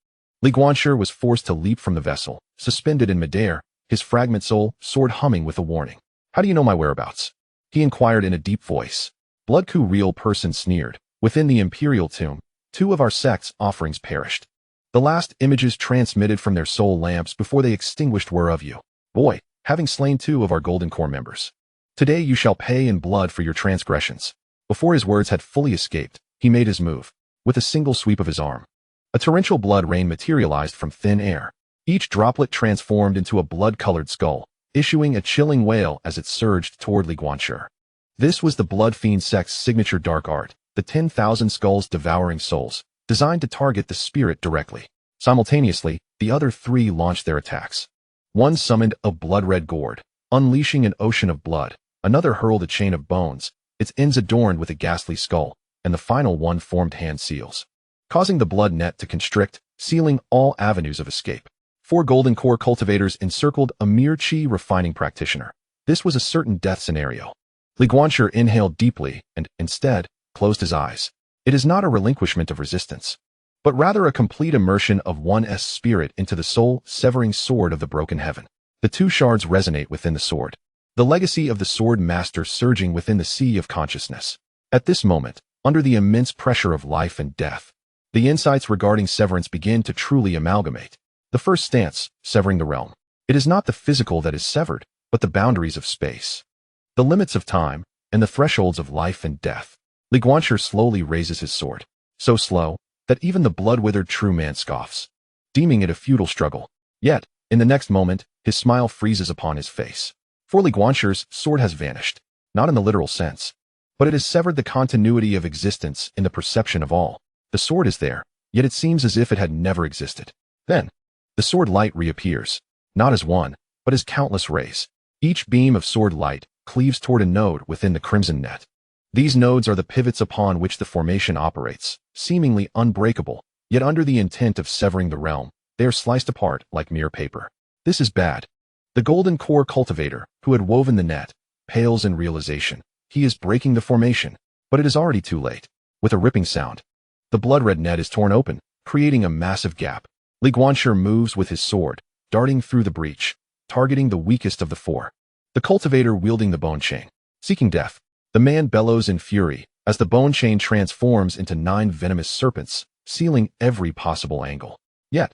Guanqi was forced to leap from the vessel, suspended in midair, his fragment soul sword humming with a warning. How do you know my whereabouts? He inquired in a deep voice. Bloodku Real Person sneered. Within the imperial tomb, 2 of our sect's offerings perished. The last images transmitted from their soul lamps before they extinguished were of you, boy, having slain 2 of our golden core members. Today you shall pay in blood for your transgressions. Before his words had fully escaped, he made his move. With a single sweep of his arm, a torrential blood rain materialized from thin air. Each droplet transformed into a blood-colored skull, issuing a chilling wail as it surged toward Guanqi. This was the Blood Fiend sect's signature dark art, the 10,000 skulls devouring souls, designed to target the spirit directly. Simultaneously, the other 3 launched their attacks. One summoned a blood-red gourd, unleashing an ocean of blood. Another hurled a chain of bones, its ends adorned with a ghastly skull, and the final one formed hand seals, causing the blood net to constrict, sealing all avenues of escape. 4 golden core cultivators encircled a mere chi refining practitioner. This was a certain death scenario. Guanqi inhaled deeply and, instead, closed his eyes. It is not a relinquishment of resistance, but rather a complete immersion of one's spirit into the soul-severing sword of the broken heaven. The 2 shards resonate within the sword. the legacy of the sword master surging within the sea of consciousness. At this moment, under the immense pressure of life and death, the insights regarding severance begin to truly amalgamate. The first stance, severing the realm. It is not the physical that is severed, but the boundaries of space, the limits of time, and the thresholds of life and death. Li Guanqi slowly raises his sword, so slow that even the blood-withered true man scoffs, deeming it a futile struggle. Yet, in the next moment, his smile freezes upon his face. For Li Guanqi's sword has vanished, not in the literal sense, but it has severed the continuity of existence in the perception of all. The sword is there, yet it seems as if it had never existed. Then, the sword light reappears, not as one, but as countless rays. Each beam of sword light cleaves toward a node within the crimson net. These nodes are the pivots upon which the formation operates, seemingly unbreakable, yet under the intent of severing the realm, they are sliced apart like mere paper. This is bad. The golden core cultivator, who had woven the net, pales in realization. He is breaking the formation, but it is already too late. With a ripping sound, the blood-red net is torn open, creating a massive gap. Li Guanqi moves with his sword, darting through the breach, targeting the weakest of the four. The cultivator wielding the bone chain, seeking death. The man bellows in fury as the bone chain transforms into 9 venomous serpents, sealing every possible angle. Yet,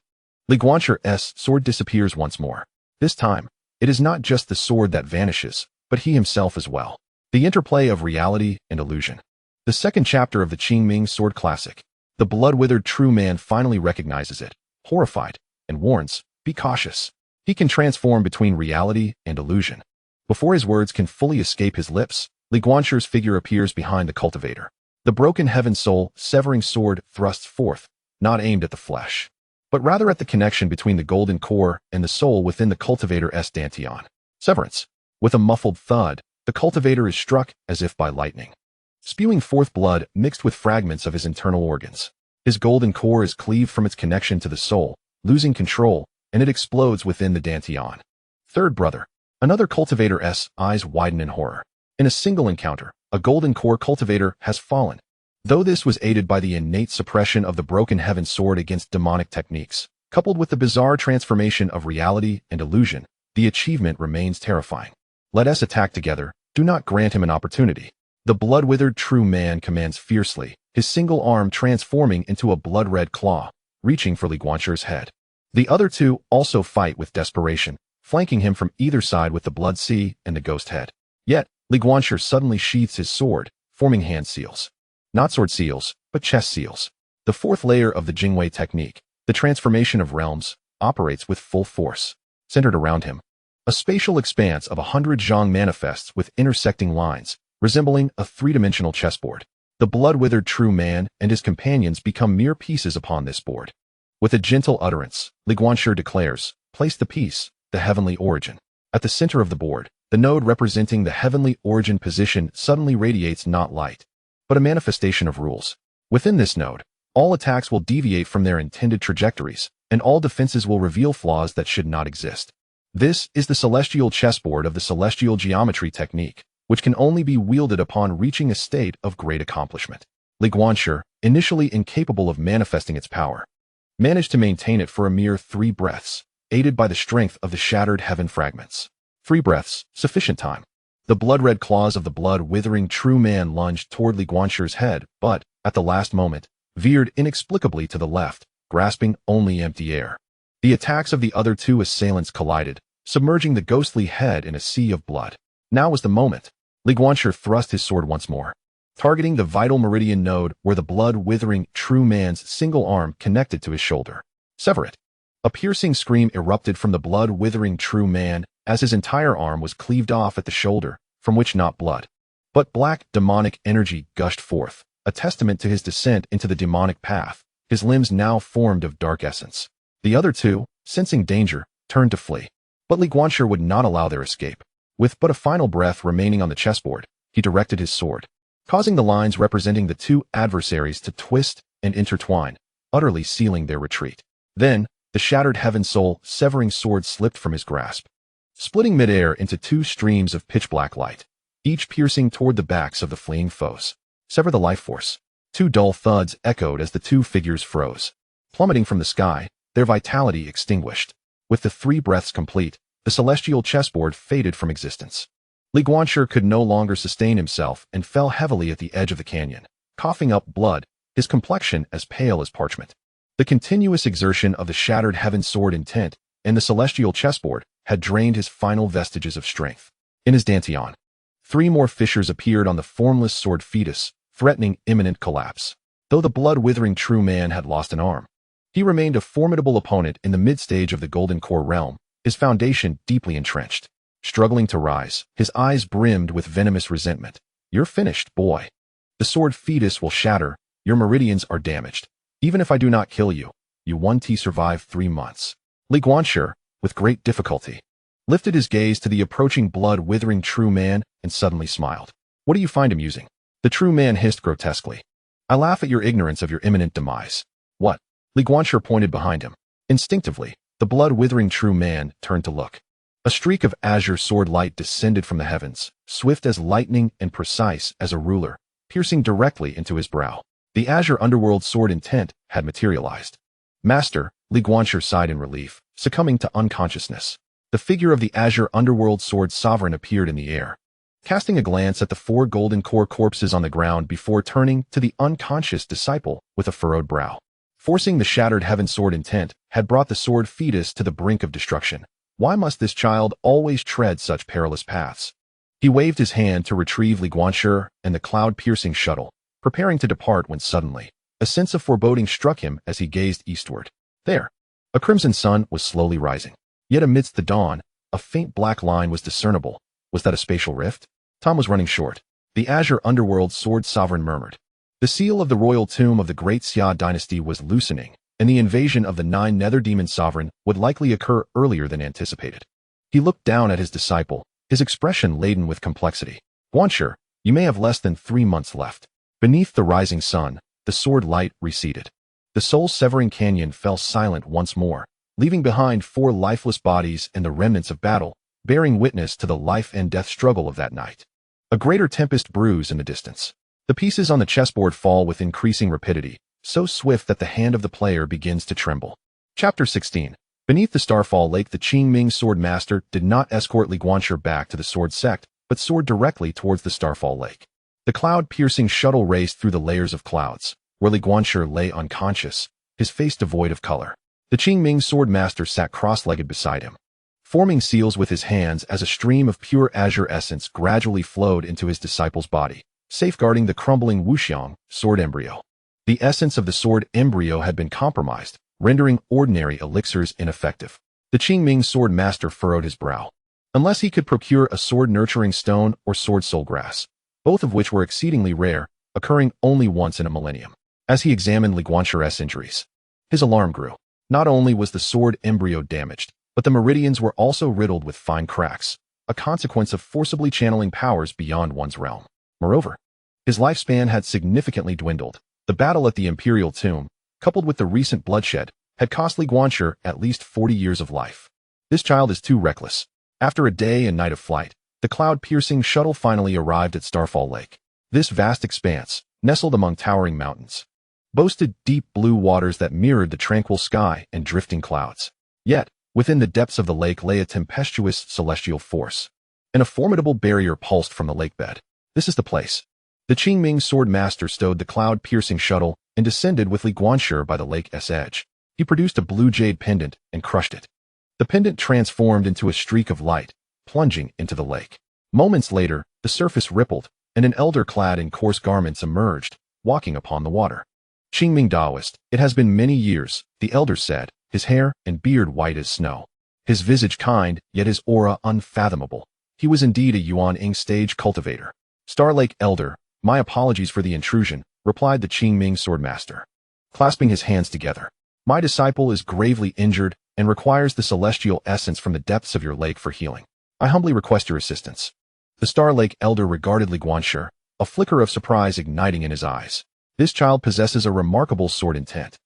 Li Guanqi's sword disappears once more. This time, it is not just the sword that vanishes, but he himself as well. The interplay of reality and illusion. The second chapter of the Qingming sword classic. The blood-withered true man finally recognizes it, horrified, and warns, "Be cautious." He can transform between reality and illusion. Before his words can fully escape his lips, Li Guanqi's figure appears behind the cultivator. The broken heaven soul severing sword thrusts forth, not aimed at the flesh, but rather at the connection between the golden core and the soul within the cultivator's dantian. Severance. With a muffled thud, the cultivator is struck as if by lightning, spewing forth blood mixed with fragments of his internal organs. His golden core is cleaved from its connection to the soul, losing control, and it explodes within the dantian. Third brother. Another cultivator's eyes widen in horror. In a single encounter, a golden core cultivator has fallen. Though this was aided by the innate suppression of the broken heaven sword against demonic techniques, coupled with the bizarre transformation of reality and illusion, the achievement remains terrifying. Let us attack together, do not grant him an opportunity. The blood-withered true man commands fiercely, his single arm transforming into a blood-red claw, reaching for Li Guanqi's head. The other two also fight with desperation, flanking him from either side with the blood sea and the ghost head. Yet, Li Guanqi suddenly sheaths his sword, forming hand seals. Not sword seals, but chest seals. The fourth layer of the Jingwei technique, the transformation of realms, operates with full force. Centered around him, a spatial expanse of 100 zhang manifests with intersecting lines, resembling a three-dimensional chessboard. The blood-withered true man and his companions become mere pieces upon this board. With a gentle utterance, Li Guanqi declares, "Place the piece, the heavenly origin." At the center of the board, the node representing the heavenly origin position suddenly radiates not light, but a manifestation of rules. Within this node, all attacks will deviate from their intended trajectories, and all defenses will reveal flaws that should not exist. This is the celestial chessboard of the celestial geometry technique, which can only be wielded upon reaching a state of great accomplishment. Li Guanqi, initially incapable of manifesting its power, managed to maintain it for a mere 3 breaths, aided by the strength of the shattered heaven fragments. 3 breaths, sufficient time. The blood-red claws of the blood-withering true man lunged toward Li Guanqi's head, but, at the last moment, veered inexplicably to the left, grasping only empty air. The attacks of the other 2 assailants collided, submerging the ghostly head in a sea of blood. Now was the moment. Li Guanqi thrust his sword once more, targeting the vital meridian node where the blood-withering true man's single arm connected to his shoulder. Sever it. A piercing scream erupted from the blood-withering true man as his entire arm was cleaved off at the shoulder, from which not blood, but black demonic energy gushed forth, a testament to his descent into the demonic path. His limbs now formed of dark essence. The other 2, sensing danger, turned to flee. But Li Guanqi would not allow their escape. With but a final breath remaining on the chessboard, he directed his sword, causing the lines representing the 2 adversaries to twist and intertwine, utterly sealing their retreat. Then, the shattered heaven soul severing sword slipped from his grasp, splitting midair into 2 streams of pitch-black light, each piercing toward the backs of the fleeing foes. Sever the life force. 2 dull thuds echoed as the 2 figures froze, plummeting from the sky, their vitality extinguished. With the 3 breaths complete, the celestial chessboard faded from existence. Li Guanqi could no longer sustain himself and fell heavily at the edge of the canyon, coughing up blood, his complexion as pale as parchment. The continuous exertion of the shattered heaven sword intent and the celestial chessboard had drained his final vestiges of strength. In his dantian, 3 more fissures appeared on the formless sword fetus, threatening imminent collapse. Though the blood-withering true man had lost an arm, he remained a formidable opponent in the mid-stage of the Golden Core realm, his foundation deeply entrenched. Struggling to rise, his eyes brimmed with venomous resentment. "You're finished, boy. The sword fetus will shatter, your meridians are damaged. Even if I do not kill you, you won't survive 3 months." Li Guanqi, with great difficulty, lifted his gaze to the approaching blood-withering true man and suddenly smiled. "What do you find amusing?" The true man hissed grotesquely. "I laugh at your ignorance of your imminent demise." "What?" Li Guanqi pointed behind him. Instinctively, the blood-withering true man turned to look. A streak of azure sword light descended from the heavens, swift as lightning and precise as a ruler, piercing directly into his brow. The azure underworld sword intent had materialized. "Master," Li Guanqi sighed in relief, succumbing to unconsciousness. The figure of the azure underworld sword sovereign appeared in the air, casting a glance at the 4 golden core corpses on the ground before turning to the unconscious disciple with a furrowed brow. Forcing the shattered heaven sword intent had brought the sword fetus to the brink of destruction. Why must this child always tread such perilous paths? He waved his hand to retrieve Li Guanqi and the cloud-piercing shuttle, preparing to depart when suddenly, a sense of foreboding struck him as he gazed eastward. There, a crimson sun was slowly rising. Yet amidst the dawn, a faint black line was discernible. Was that a spatial rift? Time was running short. The azure underworld sword sovereign murmured. The seal of the royal tomb of the Great Xia dynasty was loosening, and the invasion of the 9 nether demon sovereign would likely occur earlier than anticipated. He looked down at his disciple, his expression laden with complexity. "Guanqi, you may have less than 3 months left." Beneath the rising sun, the sword light receded. The soul-severing canyon fell silent once more, leaving behind 4 lifeless bodies and the remnants of battle, bearing witness to the life-and-death struggle of that night. A greater tempest brews in the distance. The pieces on the chessboard fall with increasing rapidity, so swift that the hand of the player begins to tremble. Chapter 16. Beneath the Starfall Lake, the Qingming sword master did not escort Li Guanqi back to the sword sect, but soared directly towards the Starfall Lake. The cloud-piercing shuttle raced through the layers of clouds, where Li Guanqi lay unconscious, his face devoid of color. The Qingming sword master sat cross-legged beside him, forming seals with his hands as a stream of pure azure essence gradually flowed into his disciple's body, safeguarding the crumbling wuxiang sword embryo. The essence of the sword embryo had been compromised, rendering ordinary elixirs ineffective. The Qingming sword master furrowed his brow. Unless he could procure a sword-nurturing stone or sword soul grass, both of which were exceedingly rare, occurring only once in a millennium. As he examined Li Guanqi's injuries, his alarm grew. Not only was the sword embryo damaged, but the meridians were also riddled with fine cracks, a consequence of forcibly channeling powers beyond one's realm. Moreover, his lifespan had significantly dwindled. The battle at the Imperial Tomb, coupled with the recent bloodshed, had cost Li Guanqi at least 40 years of life. This child is too reckless. After a day and night of flight, the cloud-piercing shuttle finally arrived at Starfall Lake. This vast expanse, nestled among towering mountains, boasted deep blue waters that mirrored the tranquil sky and drifting clouds. Yet, within the depths of the lake lay a tempestuous celestial force, and a formidable barrier pulsed from the lakebed. "This is the place." The Qingming sword master stowed the cloud-piercing shuttle and descended with Li Guanqi by the lake's edge. He produced a blue jade pendant and crushed it. The pendant transformed into a streak of light, plunging into the lake. Moments later, the surface rippled, and an elder clad in coarse garments emerged, walking upon the water. "Qingming Daoist, it has been many years," the elder said, his hair and beard white as snow. His visage kind, yet his aura unfathomable. He was indeed a Yuan-ing stage cultivator. "Star Lake Elder, my apologies for the intrusion," replied the Qingming swordmaster, clasping his hands together. "My disciple is gravely injured and requires the celestial essence from the depths of your lake for healing. I humbly request your assistance." The Star Lake Elder regarded Li Guanqi, a flicker of surprise igniting in his eyes. "This child possesses a remarkable sword intent.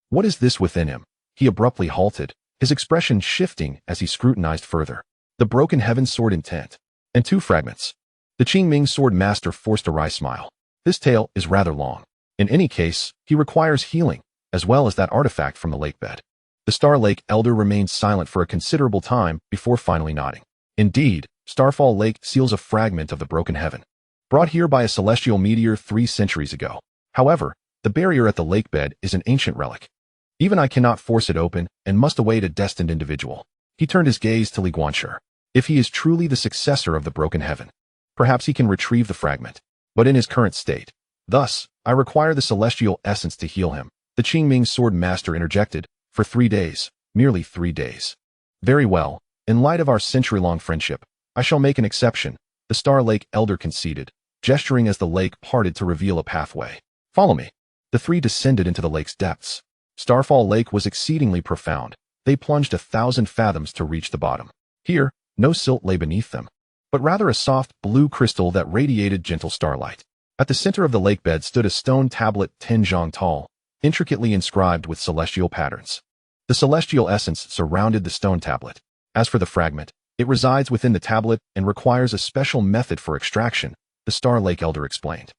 What is this within him?" He abruptly halted, his expression shifting as he scrutinized further. "The broken heaven sword intent. And 2 fragments." The Qingming sword master forced a wry smile. "This tale is rather long. In any case, he requires healing, as well as that artifact from the lakebed." The Star Lake Elder remained silent for a considerable time before finally nodding. "Indeed, Starfall Lake seals a fragment of the broken heaven, brought here by a celestial meteor 3 centuries ago. However, the barrier at the lake bed is an ancient relic. Even I cannot force it open and must await a destined individual. He turned his gaze to Li Guanqi. If he is truly the successor of the broken heaven, perhaps he can retrieve the fragment. But in his current state, thus, I require the celestial essence to heal him. The Qingming sword master interjected, for 3 days, merely 3 days. Very well, in light of our century-long friendship, I shall make an exception, the Star Lake elder conceded, gesturing as the lake parted to reveal a pathway. Follow me. The three descended into the lake's depths. Starfall Lake was exceedingly profound. They plunged 1,000 fathoms to reach the bottom. Here, no silt lay beneath them, but rather a soft blue crystal that radiated gentle starlight. At the center of the lake bed stood a stone tablet 10 zhang tall, intricately inscribed with celestial patterns. The celestial essence surrounded the stone tablet. As for the fragment, it resides within the tablet and requires a special method for extraction, the Star Lake elder explained.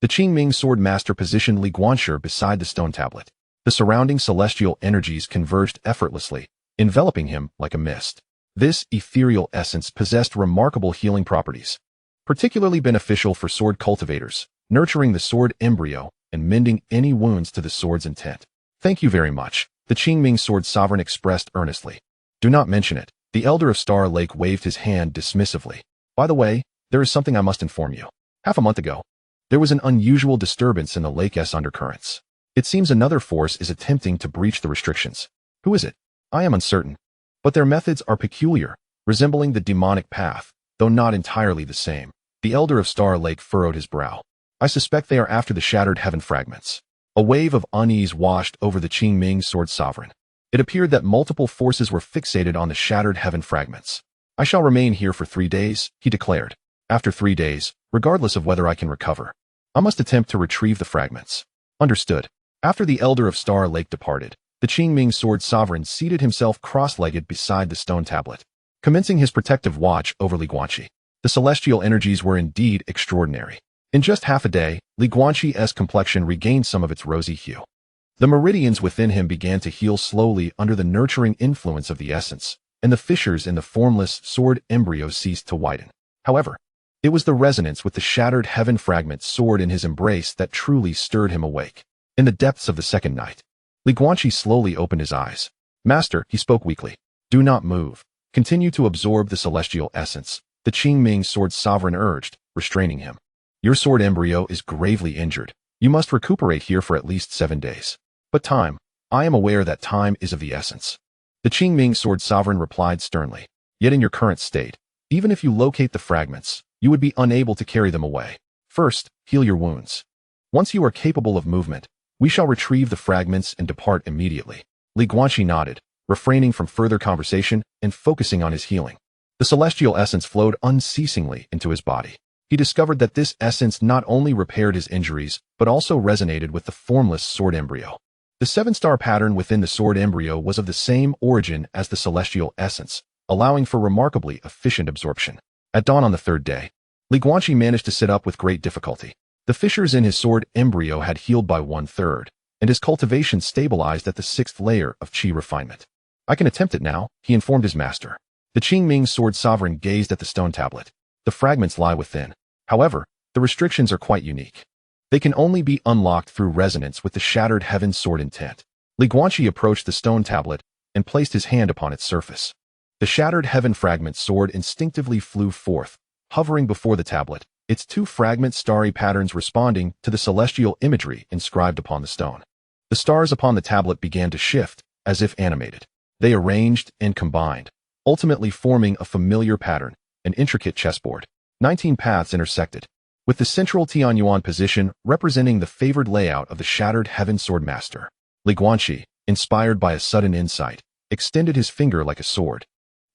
The Qingming sword master positioned Li Guanqi beside the stone tablet. The surrounding celestial energies converged effortlessly, enveloping him like a mist. This ethereal essence possessed remarkable healing properties, particularly beneficial for sword cultivators, nurturing the sword embryo and mending any wounds to the sword's intent. Thank you very much, the Qingming sword sovereign expressed earnestly. Do not mention it. The elder of Star Lake waved his hand dismissively. By the way, there is something I must inform you. Half a month ago, there was an unusual disturbance in the lake's undercurrents. It seems another force is attempting to breach the restrictions. Who is it? I am uncertain. But their methods are peculiar, resembling the demonic path, though not entirely the same. The elder of Star Lake furrowed his brow. I suspect they are after the shattered heaven fragments. A wave of unease washed over the Qingming sword sovereign. It appeared that multiple forces were fixated on the shattered heaven fragments. I shall remain here for 3 days, he declared. After 3 days, regardless of whether I can recover, I must attempt to retrieve the fragments. Understood. After the elder of Star Lake departed, the Qingming sword sovereign seated himself cross-legged beside the stone tablet, commencing his protective watch over Li Guanqi. The celestial energies were indeed extraordinary. In just half a day, Li Guanqi's complexion regained some of its rosy hue. The meridians within him began to heal slowly under the nurturing influence of the essence, and the fissures in the formless sword embryo ceased to widen. However, it was the resonance with the shattered heaven fragment sword in his embrace that truly stirred him awake. In the depths of the second night, Li Guanqi slowly opened his eyes. Master, he spoke weakly. Do not move. Continue to absorb the celestial essence, the Qingming sword sovereign urged, restraining him. Your sword embryo is gravely injured. You must recuperate here for at least 7 days. But time, I am aware that time is of the essence. The Qingming sword sovereign replied sternly. Yet in your current state, even if you locate the fragments, you would be unable to carry them away. First, heal your wounds. Once you are capable of movement, we shall retrieve the fragments and depart immediately. Li Guanqi nodded, refraining from further conversation and focusing on his healing. The celestial essence flowed unceasingly into his body. He discovered that this essence not only repaired his injuries, but also resonated with the formless sword embryo. The 7-star pattern within the sword embryo was of the same origin as the celestial essence, allowing for remarkably efficient absorption. At dawn on the 3rd day, Li Guanqi managed to sit up with great difficulty. The fissures in his sword embryo had healed by 1/3, and his cultivation stabilized at the 6th layer of qi refinement. I can attempt it now, he informed his master. The Qingming sword sovereign gazed at the stone tablet. The fragments lie within. However, the restrictions are quite unique. They can only be unlocked through resonance with the shattered heaven sword intent. Li Guanqi approached the stone tablet and placed his hand upon its surface. The shattered heaven fragment sword instinctively flew forth, hovering before the tablet, its 2 fragment starry patterns responding to the celestial imagery inscribed upon the stone. The stars upon the tablet began to shift, as if animated. They arranged and combined, ultimately forming a familiar pattern, an intricate chessboard. 19 paths intersected, with the central Tianyuan position representing the favored layout of the shattered heaven sword master. Li Guanqi, inspired by a sudden insight, extended his finger like a sword,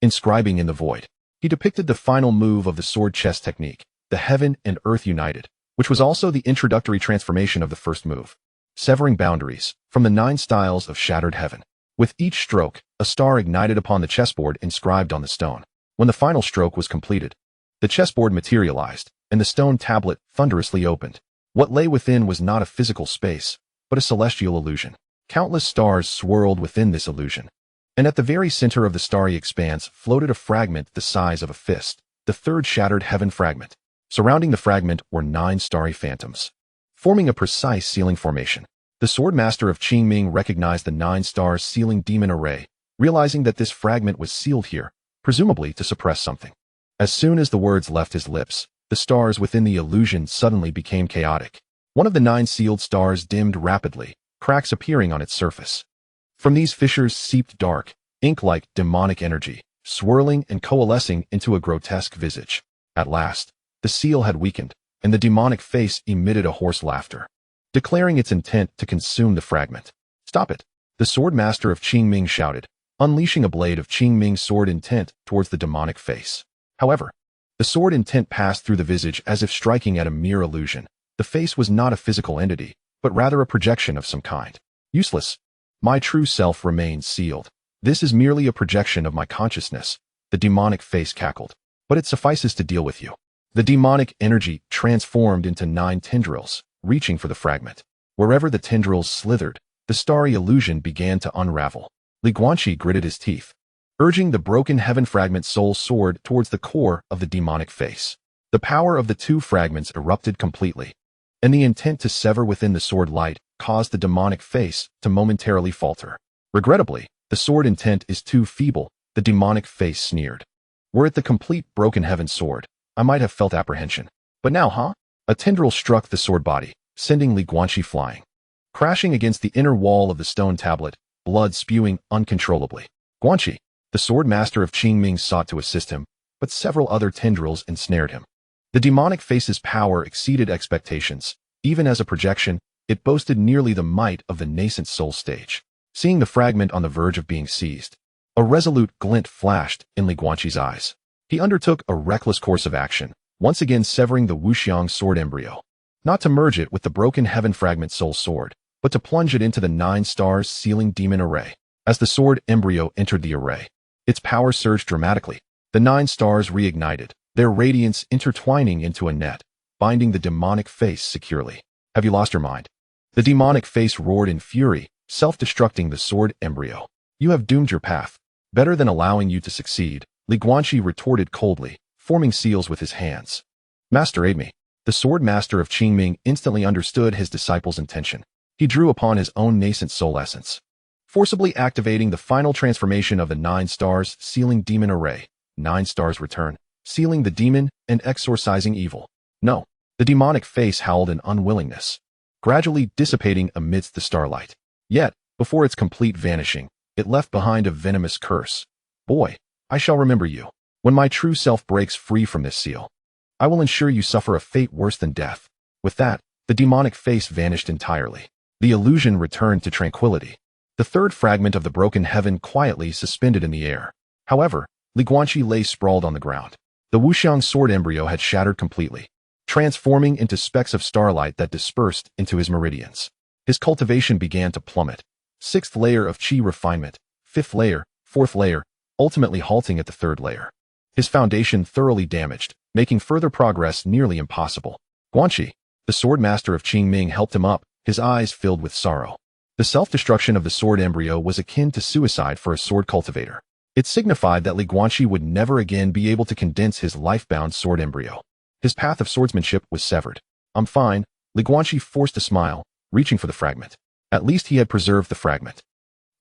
inscribing in the void. He depicted the final move of the sword chess technique, the heaven and earth united, which was also the introductory transformation of the first move, severing boundaries from the 9 styles of shattered heaven. With each stroke, a star ignited upon the chessboard inscribed on the stone. When the final stroke was completed, the chessboard materialized, and the stone tablet thunderously opened. What lay within was not a physical space, but a celestial illusion. Countless stars swirled within this illusion, and at the very center of the starry expanse floated a fragment the size of a fist. the third shattered heaven fragment. Surrounding the fragment were 9 starry phantoms, forming a precise sealing formation. The sword master of Qingming recognized the 9-star sealing demon array, realizing that this fragment was sealed here, presumably to suppress something. As soon as the words left his lips, the stars within the illusion suddenly became chaotic. One of the 9 sealed stars dimmed rapidly, cracks appearing on its surface. From these fissures seeped dark, ink-like demonic energy, swirling and coalescing into a grotesque visage. At last, the seal had weakened, and the demonic face emitted a hoarse laughter, declaring its intent to consume the fragment. "Stop it!" the sword master of Qingming shouted, unleashing a blade of Qingming's sword intent towards the demonic face. However, the sword intent passed through the visage as if striking at a mere illusion. The face was not a physical entity, but rather a projection of some kind. "Useless. My true self remains sealed. This is merely a projection of my consciousness," the demonic face cackled. "But it suffices to deal with you." The demonic energy transformed into 9 tendrils, reaching for the fragment. Wherever the tendrils slithered, the starry illusion began to unravel. Guanqi gritted his teeth, urging the broken heaven fragment soul sword towards the core of the demonic face. The power of the 2 fragments erupted completely, and the intent to sever within the sword light caused the demonic face to momentarily falter. "Regrettably, the sword intent is too feeble," the demonic face sneered. "Were it the complete broken heaven sword, I might have felt apprehension. But now, huh?" A tendril struck the sword body, sending Guanqi flying, crashing against the inner wall of the stone tablet, blood spewing uncontrollably. Guanqi, the sword master of Qingming, sought to assist him, but several other tendrils ensnared him. The demonic face's power exceeded expectations. Even as a projection, it boasted nearly the might of the nascent soul stage. Seeing the fragment on the verge of being seized, a resolute glint flashed in Guanqi's eyes. He undertook a reckless course of action, once again severing the Wuxiang sword embryo, not to merge it with the broken heaven fragment soul sword, but to plunge it into the 9 stars sealing demon array. As the sword embryo entered the array, its power surged dramatically. The 9 stars reignited, their radiance intertwining into a net, binding the demonic face securely. "Have you lost your mind?" The demonic face roared in fury, self-destructing the sword embryo. "You have doomed your path. Better than allowing you to succeed," Guanqi retorted coldly, forming seals with his hands. "Master, aid me." The sword master of Qingming instantly understood his disciple's intention. He drew upon his own nascent soul essence, forcibly activating the final transformation of the 9 stars sealing demon array. 9 stars return, sealing the demon and exorcising evil. "No." The demonic face howled in unwillingness, gradually dissipating amidst the starlight. Yet, before its complete vanishing, it left behind a venomous curse. "Boy, I shall remember you. When my true self breaks free from this seal, I will ensure you suffer a fate worse than death." With that, the demonic face vanished entirely. The illusion returned to tranquility. The 3rd fragment of the broken heaven quietly suspended in the air. However, Guanqi lay sprawled on the ground. The Wuxiang sword embryo had shattered completely, transforming into specks of starlight that dispersed into his meridians. His cultivation began to plummet. 6th layer of qi refinement, 5th layer, 4th layer, ultimately halting at the 3rd layer. His foundation thoroughly damaged, making further progress nearly impossible. Guanqi, the sword master of Qingming, helped him up, his eyes filled with sorrow. The self-destruction of the sword embryo was akin to suicide for a sword cultivator. It signified that Guanqi would never again be able to condense his life-bound sword embryo. His path of swordsmanship was severed. "I'm fine," Guanqi forced a smile, reaching for the fragment. At least he had preserved the fragment.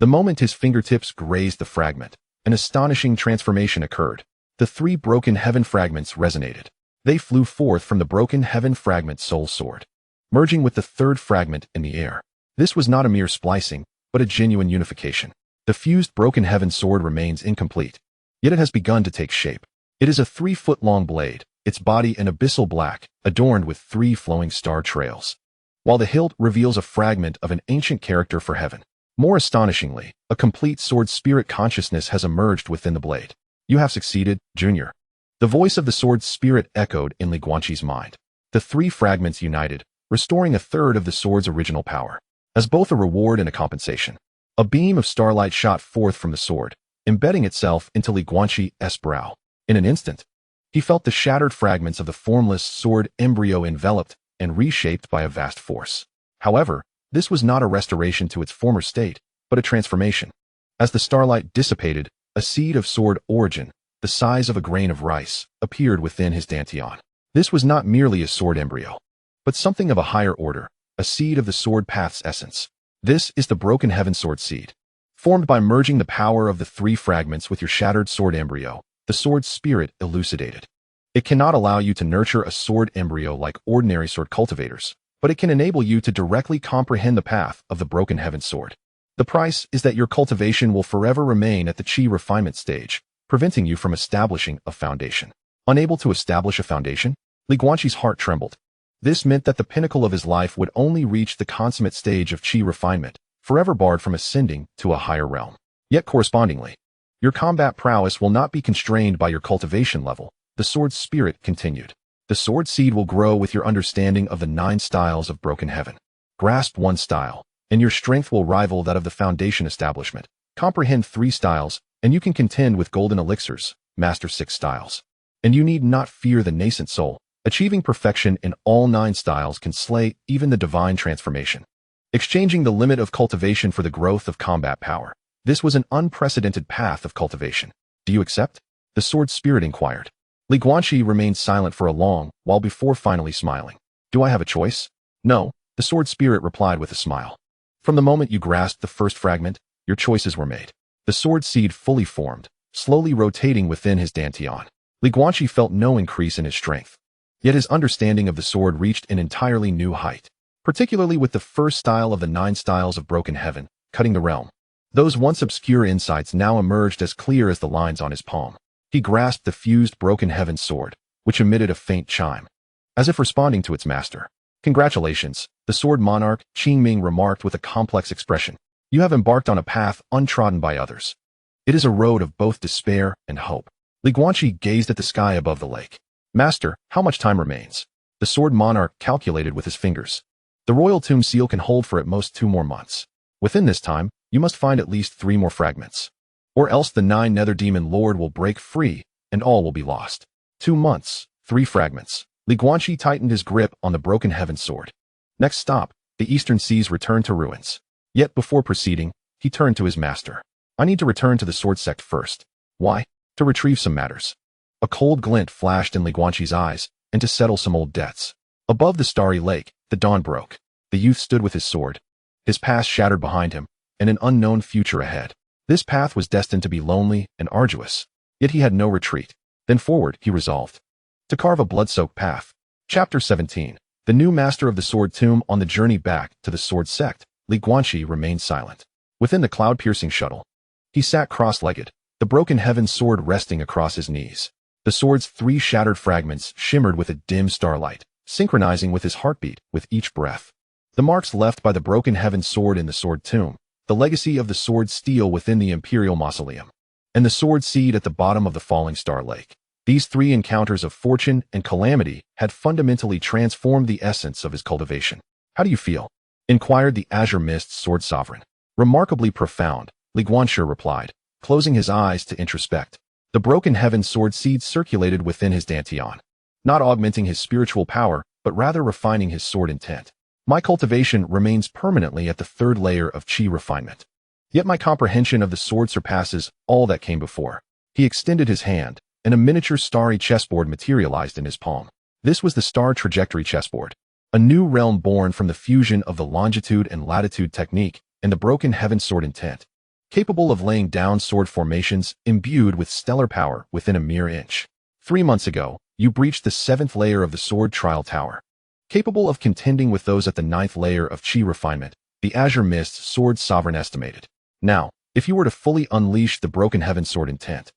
The moment his fingertips grazed the fragment, an astonishing transformation occurred. The 3 broken heaven fragments resonated. They flew forth from the broken heaven fragment soul sword, merging with the 3rd fragment in the air. This was not a mere splicing, but a genuine unification. The fused broken heaven sword remains incomplete, yet it has begun to take shape. It is a 3-foot-long blade, its body an abyssal black, adorned with 3 flowing star trails, while the hilt reveals a fragment of an ancient character for heaven. More astonishingly, a complete sword spirit consciousness has emerged within the blade. "You have succeeded, Junior." The voice of the sword spirit echoed in Guanqi's mind. The 3 fragments united, restoring a 1/3 of the sword's original power. As both a reward and a compensation, a beam of starlight shot forth from the sword, embedding itself into Guanqi's brow. In an instant, he felt the shattered fragments of the formless sword embryo enveloped and reshaped by a vast force. However, this was not a restoration to its former state, but a transformation. As the starlight dissipated, a seed of sword origin, the size of a grain of rice, appeared within his dantian. This was not merely a sword embryo, but something of a higher order, a seed of the sword path's essence. This is the broken heaven sword seed. Formed by merging the power of the three fragments with your shattered sword embryo, the sword spirit elucidated. It cannot allow you to nurture a sword embryo like ordinary sword cultivators, but it can enable you to directly comprehend the path of the broken heaven sword. The price is that your cultivation will forever remain at the chi refinement stage, preventing you from establishing a foundation. Unable to establish a foundation? Guanqi's heart trembled. This meant that the pinnacle of his life would only reach the consummate stage of chi refinement, forever barred from ascending to a higher realm. Yet correspondingly, your combat prowess will not be constrained by your cultivation level, the sword spirit continued. The sword seed will grow with your understanding of the 9 styles of broken heaven. Grasp one style, and your strength will rival that of the foundation establishment. Comprehend 3 styles, and you can contend with golden elixirs, master 6 styles. And you need not fear the nascent soul. Achieving perfection in all 9 styles can slay even the divine transformation. Exchanging the limit of cultivation for the growth of combat power. This was an unprecedented path of cultivation. Do you accept? The sword spirit inquired. Guanqi remained silent for a long while before finally smiling. Do I have a choice? No, the sword spirit replied with a smile. From the moment you grasped the first fragment, your choices were made. The sword seed fully formed, slowly rotating within his dantian. Guanqi felt no increase in his strength. Yet his understanding of the sword reached an entirely new height, particularly with the first style of the 9 styles of broken heaven, cutting the realm. Those once obscure insights now emerged as clear as the lines on his palm. He grasped the fused broken heaven sword, which emitted a faint chime, as if responding to its master. Congratulations, the sword monarch, Qingming remarked with a complex expression. You have embarked on a path untrodden by others. It is a road of both despair and hope. Guanqi gazed at the sky above the lake. Master, how much time remains? The sword monarch calculated with his fingers. The royal tomb seal can hold for at most 2 more months. Within this time, you must find at least 3 more fragments. Or else the 9 nether demon lord will break free, and all will be lost. 2 months, 3 fragments. Guanqi tightened his grip on the broken heaven sword. Next stop, the eastern seas returned to ruins. Yet before proceeding, he turned to his master. I need to return to the sword sect first. Why? To retrieve some matters. A cold glint flashed in Guanqi's eyes, and to settle some old debts. Above the starry lake, the dawn broke. The youth stood with his sword, his past shattered behind him, and an unknown future ahead. This path was destined to be lonely and arduous, yet he had no retreat. Then forward, he resolved to carve a blood-soaked path. Chapter 17. The new master of the sword tomb. On the journey back to the sword sect, Guanqi remained silent. Within the cloud-piercing shuttle, he sat cross-legged, the broken heaven sword resting across his knees. The sword's 3 shattered fragments shimmered with a dim starlight, synchronizing with his heartbeat with each breath. The marks left by the broken heaven sword in the sword tomb, the legacy of the sword steel within the imperial mausoleum, and the sword seed at the bottom of the falling star lake. These 3 encounters of fortune and calamity had fundamentally transformed the essence of his cultivation. How do you feel? Inquired the azure mist sword sovereign. Remarkably profound, Guanqi replied, closing his eyes to introspect. The broken heaven sword seed circulated within his dantian, not augmenting his spiritual power, but rather refining his sword intent. My cultivation remains permanently at the 3rd layer of chi refinement. Yet my comprehension of the sword surpasses all that came before. He extended his hand, and a miniature starry chessboard materialized in his palm. This was the star trajectory chessboard, a new realm born from the fusion of the longitude and latitude technique and the broken heaven sword intent, capable of laying down sword formations imbued with stellar power within a mere inch. 3 months ago, you breached the 7th layer of the sword trial tower, capable of contending with those at the 9th layer of chi refinement, the azure mist sword sovereign estimated. Now, if you were to fully unleash the broken heaven sword intent,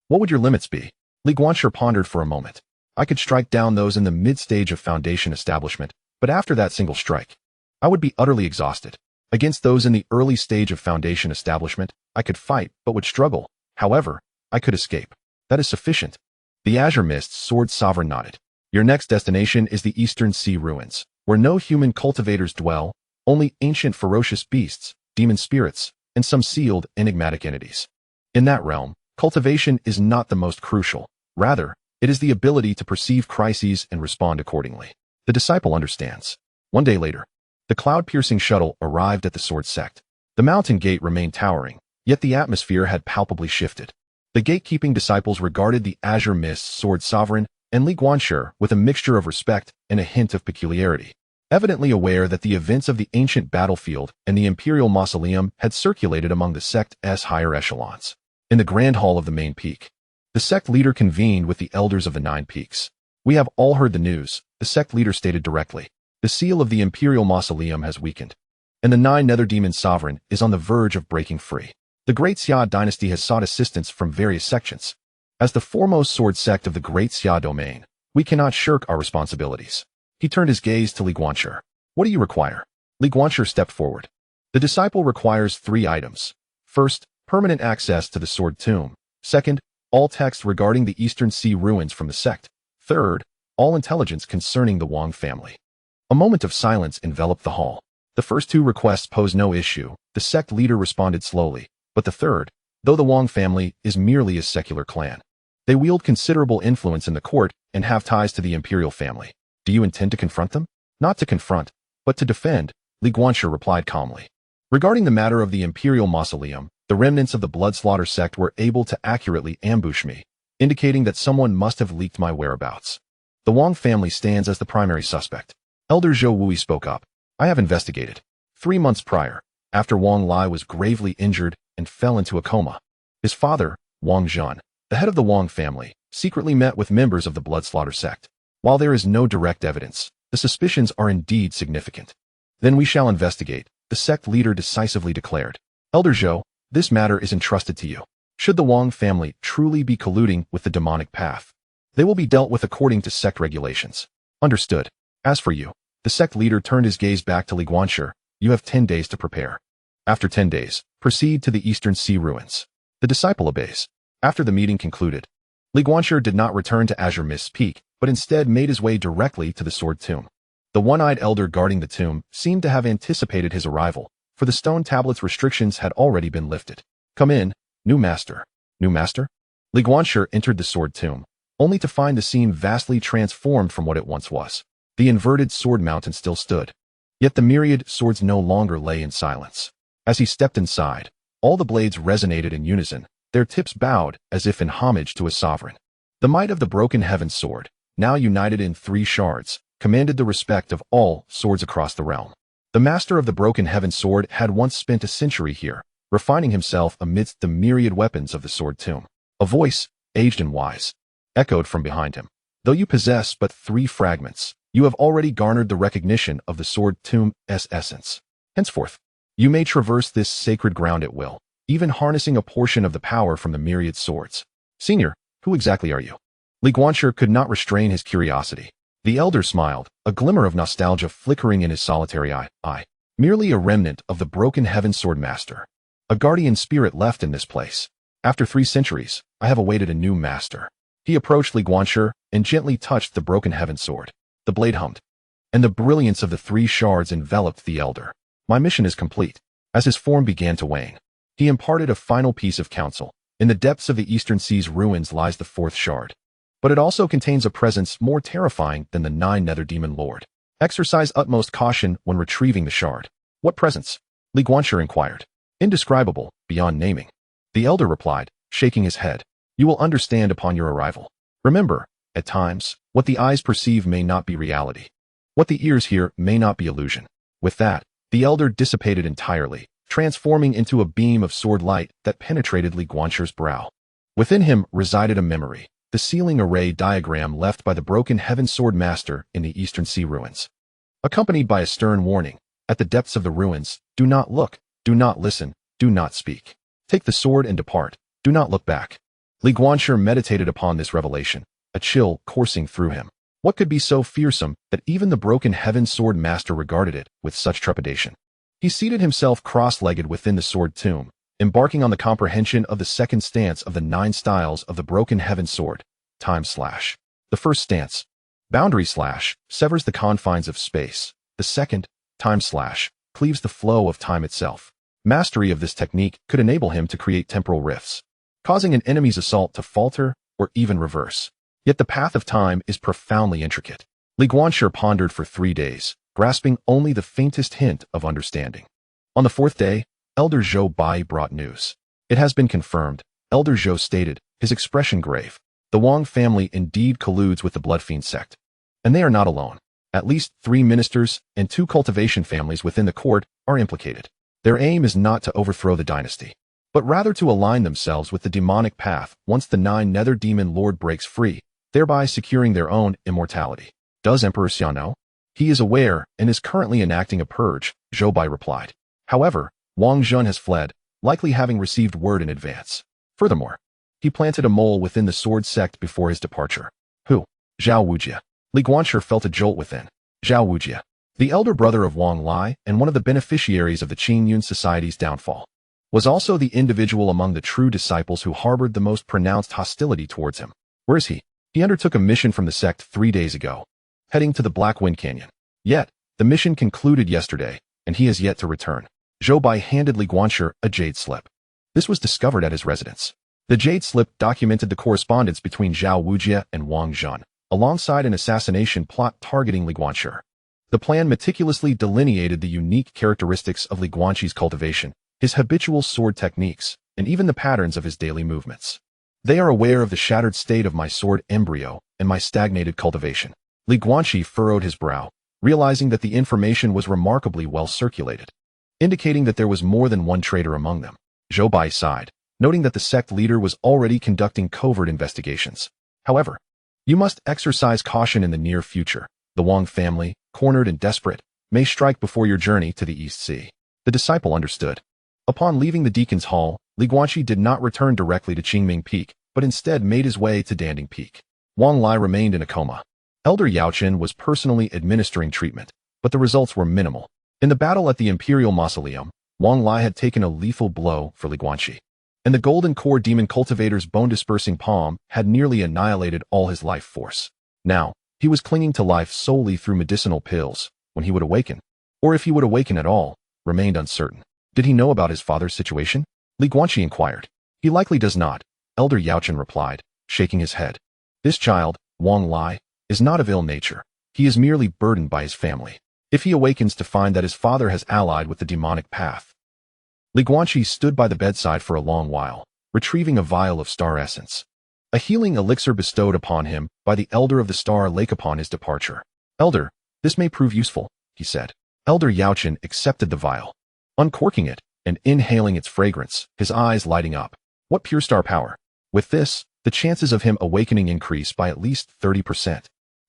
what would your limits be? Guanqi pondered for a moment. I could strike down those in the mid-stage of foundation establishment, but after that single strike, I would be utterly exhausted. Against those in the early stage of foundation establishment, I could fight, but would struggle. However, I could escape. That is sufficient. The azure mist sword sovereign nodded. Your next destination is the eastern sea ruins, where no human cultivators dwell, only ancient ferocious beasts, demon spirits, and some sealed, enigmatic entities. In that realm, cultivation is not the most crucial. Rather, it is the ability to perceive crises and respond accordingly. The disciple understands. 1 day later, the cloud-piercing shuttle arrived at the sword sect. The mountain gate remained towering, yet the atmosphere had palpably shifted. The gatekeeping disciples regarded the Azure Mist Sword Sovereign and Li Guanshi with a mixture of respect and a hint of peculiarity, evidently aware that the events of the ancient battlefield and the imperial mausoleum had circulated among the sect's higher echelons. In the grand hall of the main peak, the sect leader convened with the elders of the 9 peaks. "We have all heard the news," the sect leader stated directly. "The seal of the imperial mausoleum has weakened, and the 9 nether demon sovereign is on the verge of breaking free. The Great Xia dynasty has sought assistance from various sections. As the foremost sword sect of the Great Xia domain, we cannot shirk our responsibilities." He turned his gaze to Li Guanshi. "What do you require?" Li Guanshi stepped forward. "The disciple requires 3 items. First, permanent access to the sword tomb. Second, all text regarding the Eastern Sea ruins from the sect. Third, all intelligence concerning the Wang family." A moment of silence enveloped the hall. The first 2 requests posed no issue, the sect leader responded slowly. But the third, though the Wang family is merely a secular clan, they wield considerable influence in the court and have ties to the imperial family. "Do you intend to confront them?" "Not to confront, but to defend," Li Guanshi replied calmly. "Regarding the matter of the imperial mausoleum, the remnants of the blood slaughter sect were able to accurately ambush me, indicating that someone must have leaked my whereabouts. The Wang family stands as the primary suspect." Elder Zhou Wui spoke up. "I have investigated. 3 months prior, after Wang Lai was gravely injured and fell into a coma, his father, Wang Zhan, the head of the Wang family, secretly met with members of the blood slaughter sect. While there is no direct evidence, the suspicions are indeed significant." "Then we shall investigate," the sect leader decisively declared. "Elder Zhou, this matter is entrusted to you. Should the Wang family truly be colluding with the demonic path, they will be dealt with according to sect regulations." "Understood. As for you," the sect leader turned his gaze back to Li Guanshi, "you have 10 days to prepare. After 10 days, proceed to the Eastern Sea ruins." The disciple obeys. After the meeting concluded, Li Guanshi did not return to Azure Mist Peak, but instead made his way directly to the sword tomb. The one-eyed elder guarding the tomb seemed to have anticipated his arrival, for the stone tablet's restrictions had already been lifted. "Come in, new master." "New master?" Li Guanshi entered the sword tomb, only to find the scene vastly transformed from what it once was. The inverted sword mountain still stood, yet the myriad swords no longer lay in silence. As he stepped inside, all the blades resonated in unison, their tips bowed as if in homage to a sovereign. The might of the broken heaven sword, now united in 3 shards, commanded the respect of all swords across the realm. The master of the broken heaven sword had once spent a century here, refining himself amidst the myriad weapons of the sword tomb. A voice, aged and wise, echoed from behind him. "Though you possess but 3 fragments, you have already garnered the recognition of the sword tomb's essence. Henceforth, you may traverse this sacred ground at will, even harnessing a portion of the power from the myriad swords." "Senior, who exactly are you?" Li Guanshi could not restrain his curiosity. The elder smiled, a glimmer of nostalgia flickering in his solitary eye. "I, merely a remnant of the broken heaven sword master. A guardian spirit left in this place. After 3 centuries, I have awaited a new master." He approached Li Guanshi and gently touched the broken heaven sword. The blade hummed, and the brilliance of the 3 shards enveloped the elder. "My mission is complete." As his form began to wane, he imparted a final piece of counsel. "In the depths of the Eastern Sea's ruins lies the 4th shard. But it also contains a presence more terrifying than the 9 nether demon lord. Exercise utmost caution when retrieving the shard." "What presence?" Li Guanshi inquired. "Indescribable, beyond naming." The elder replied, shaking his head. "You will understand upon your arrival. Remember, at times, what the eyes perceive may not be reality. What the ears hear may not be illusion." With that, the elder dissipated entirely, transforming into a beam of sword light that penetrated Li Guanshi's brow. Within him resided a memory, the sealing array diagram left by the broken heaven sword master in the Eastern Sea ruins, accompanied by a stern warning: "At the depths of the ruins, do not look, do not listen, do not speak. Take the sword and depart, do not look back." Li Guanshi meditated upon this revelation, a chill coursing through him. What could be so fearsome that even the broken heaven sword master regarded it with such trepidation? He seated himself cross-legged within the sword tomb, embarking on the comprehension of the second stance of the 9 styles of the broken heaven sword. Time slash. The first stance, boundary slash, severs the confines of space. The second, time slash, cleaves the flow of time itself. Mastery of this technique could enable him to create temporal rifts, causing an enemy's assault to falter or even reverse. Yet the path of time is profoundly intricate. Li Guanshi pondered for 3 days, grasping only the faintest hint of understanding. On the 4th day, Elder Zhou Bai brought news. It has been confirmed. Elder Zhou stated, his expression grave. The Wang family indeed colludes with the Bloodfiend sect. And they are not alone. At least 3 ministers and 2 cultivation families within the court are implicated. Their aim is not to overthrow the dynasty, but rather to align themselves with the demonic path once the 9 nether demon lord breaks free, thereby securing their own immortality. Does Emperor Xia know? He is aware and is currently enacting a purge, Zhou Bai replied. However, Wang Zhun has fled, likely having received word in advance. Furthermore, he planted a mole within the sword sect before his departure. Who? Zhao Wujie. Li Guanqi felt a jolt within. Zhao Wujie, the elder brother of Wang Lai and one of the beneficiaries of the Qingyun Society's downfall, was also the individual among the true disciples who harbored the most pronounced hostility towards him. Where is he? He undertook a mission from the sect 3 days ago, heading to the Black Wind Canyon. Yet, the mission concluded yesterday, and he has yet to return. Zhou Bai handed Li Guanqi a jade slip. This was discovered at his residence. The jade slip documented the correspondence between Zhao Wujie and Wang Zhun, alongside an assassination plot targeting Li Guanqi. The plan meticulously delineated the unique characteristics of Li Guanqi's cultivation, his habitual sword techniques, and even the patterns of his daily movements. They are aware of the shattered state of my sword embryo and my stagnated cultivation. Li Guanqi furrowed his brow, realizing that the information was remarkably well circulated, indicating that there was more than one traitor among them. Zhou Bai sighed, noting that the sect leader was already conducting covert investigations. However, you must exercise caution in the near future. The Wang family, cornered and desperate, may strike before your journey to the East Sea. The disciple understood. Upon leaving the Deacon's Hall, Li Guanqi did not return directly to Qingming Peak, but instead made his way to Danding Peak. Wang Lai remained in a coma. Elder Yaochen was personally administering treatment, but the results were minimal. In the battle at the Imperial Mausoleum, Wang Lai had taken a lethal blow for Li Guanqi, and the Golden Core Demon Cultivator's bone-dispersing palm had nearly annihilated all his life force. Now, he was clinging to life solely through medicinal pills. When he would awaken, or if he would awaken at all, remained uncertain. Did he know about his father's situation? Li Guanqi inquired. He likely does not, Elder Yaochen replied, shaking his head. This child, Wang Lai, is not of ill nature. He is merely burdened by his family. If he awakens to find that his father has allied with the demonic path. Li Guanqi stood by the bedside for a long while, retrieving a vial of star essence. A healing elixir bestowed upon him by the Elder of the Star Lake upon his departure. Elder, this may prove useful, he said. Elder Yaochen accepted the vial, uncorking it and inhaling its fragrance, his eyes lighting up. What pure star power! With this, the chances of him awakening increase by at least 30%.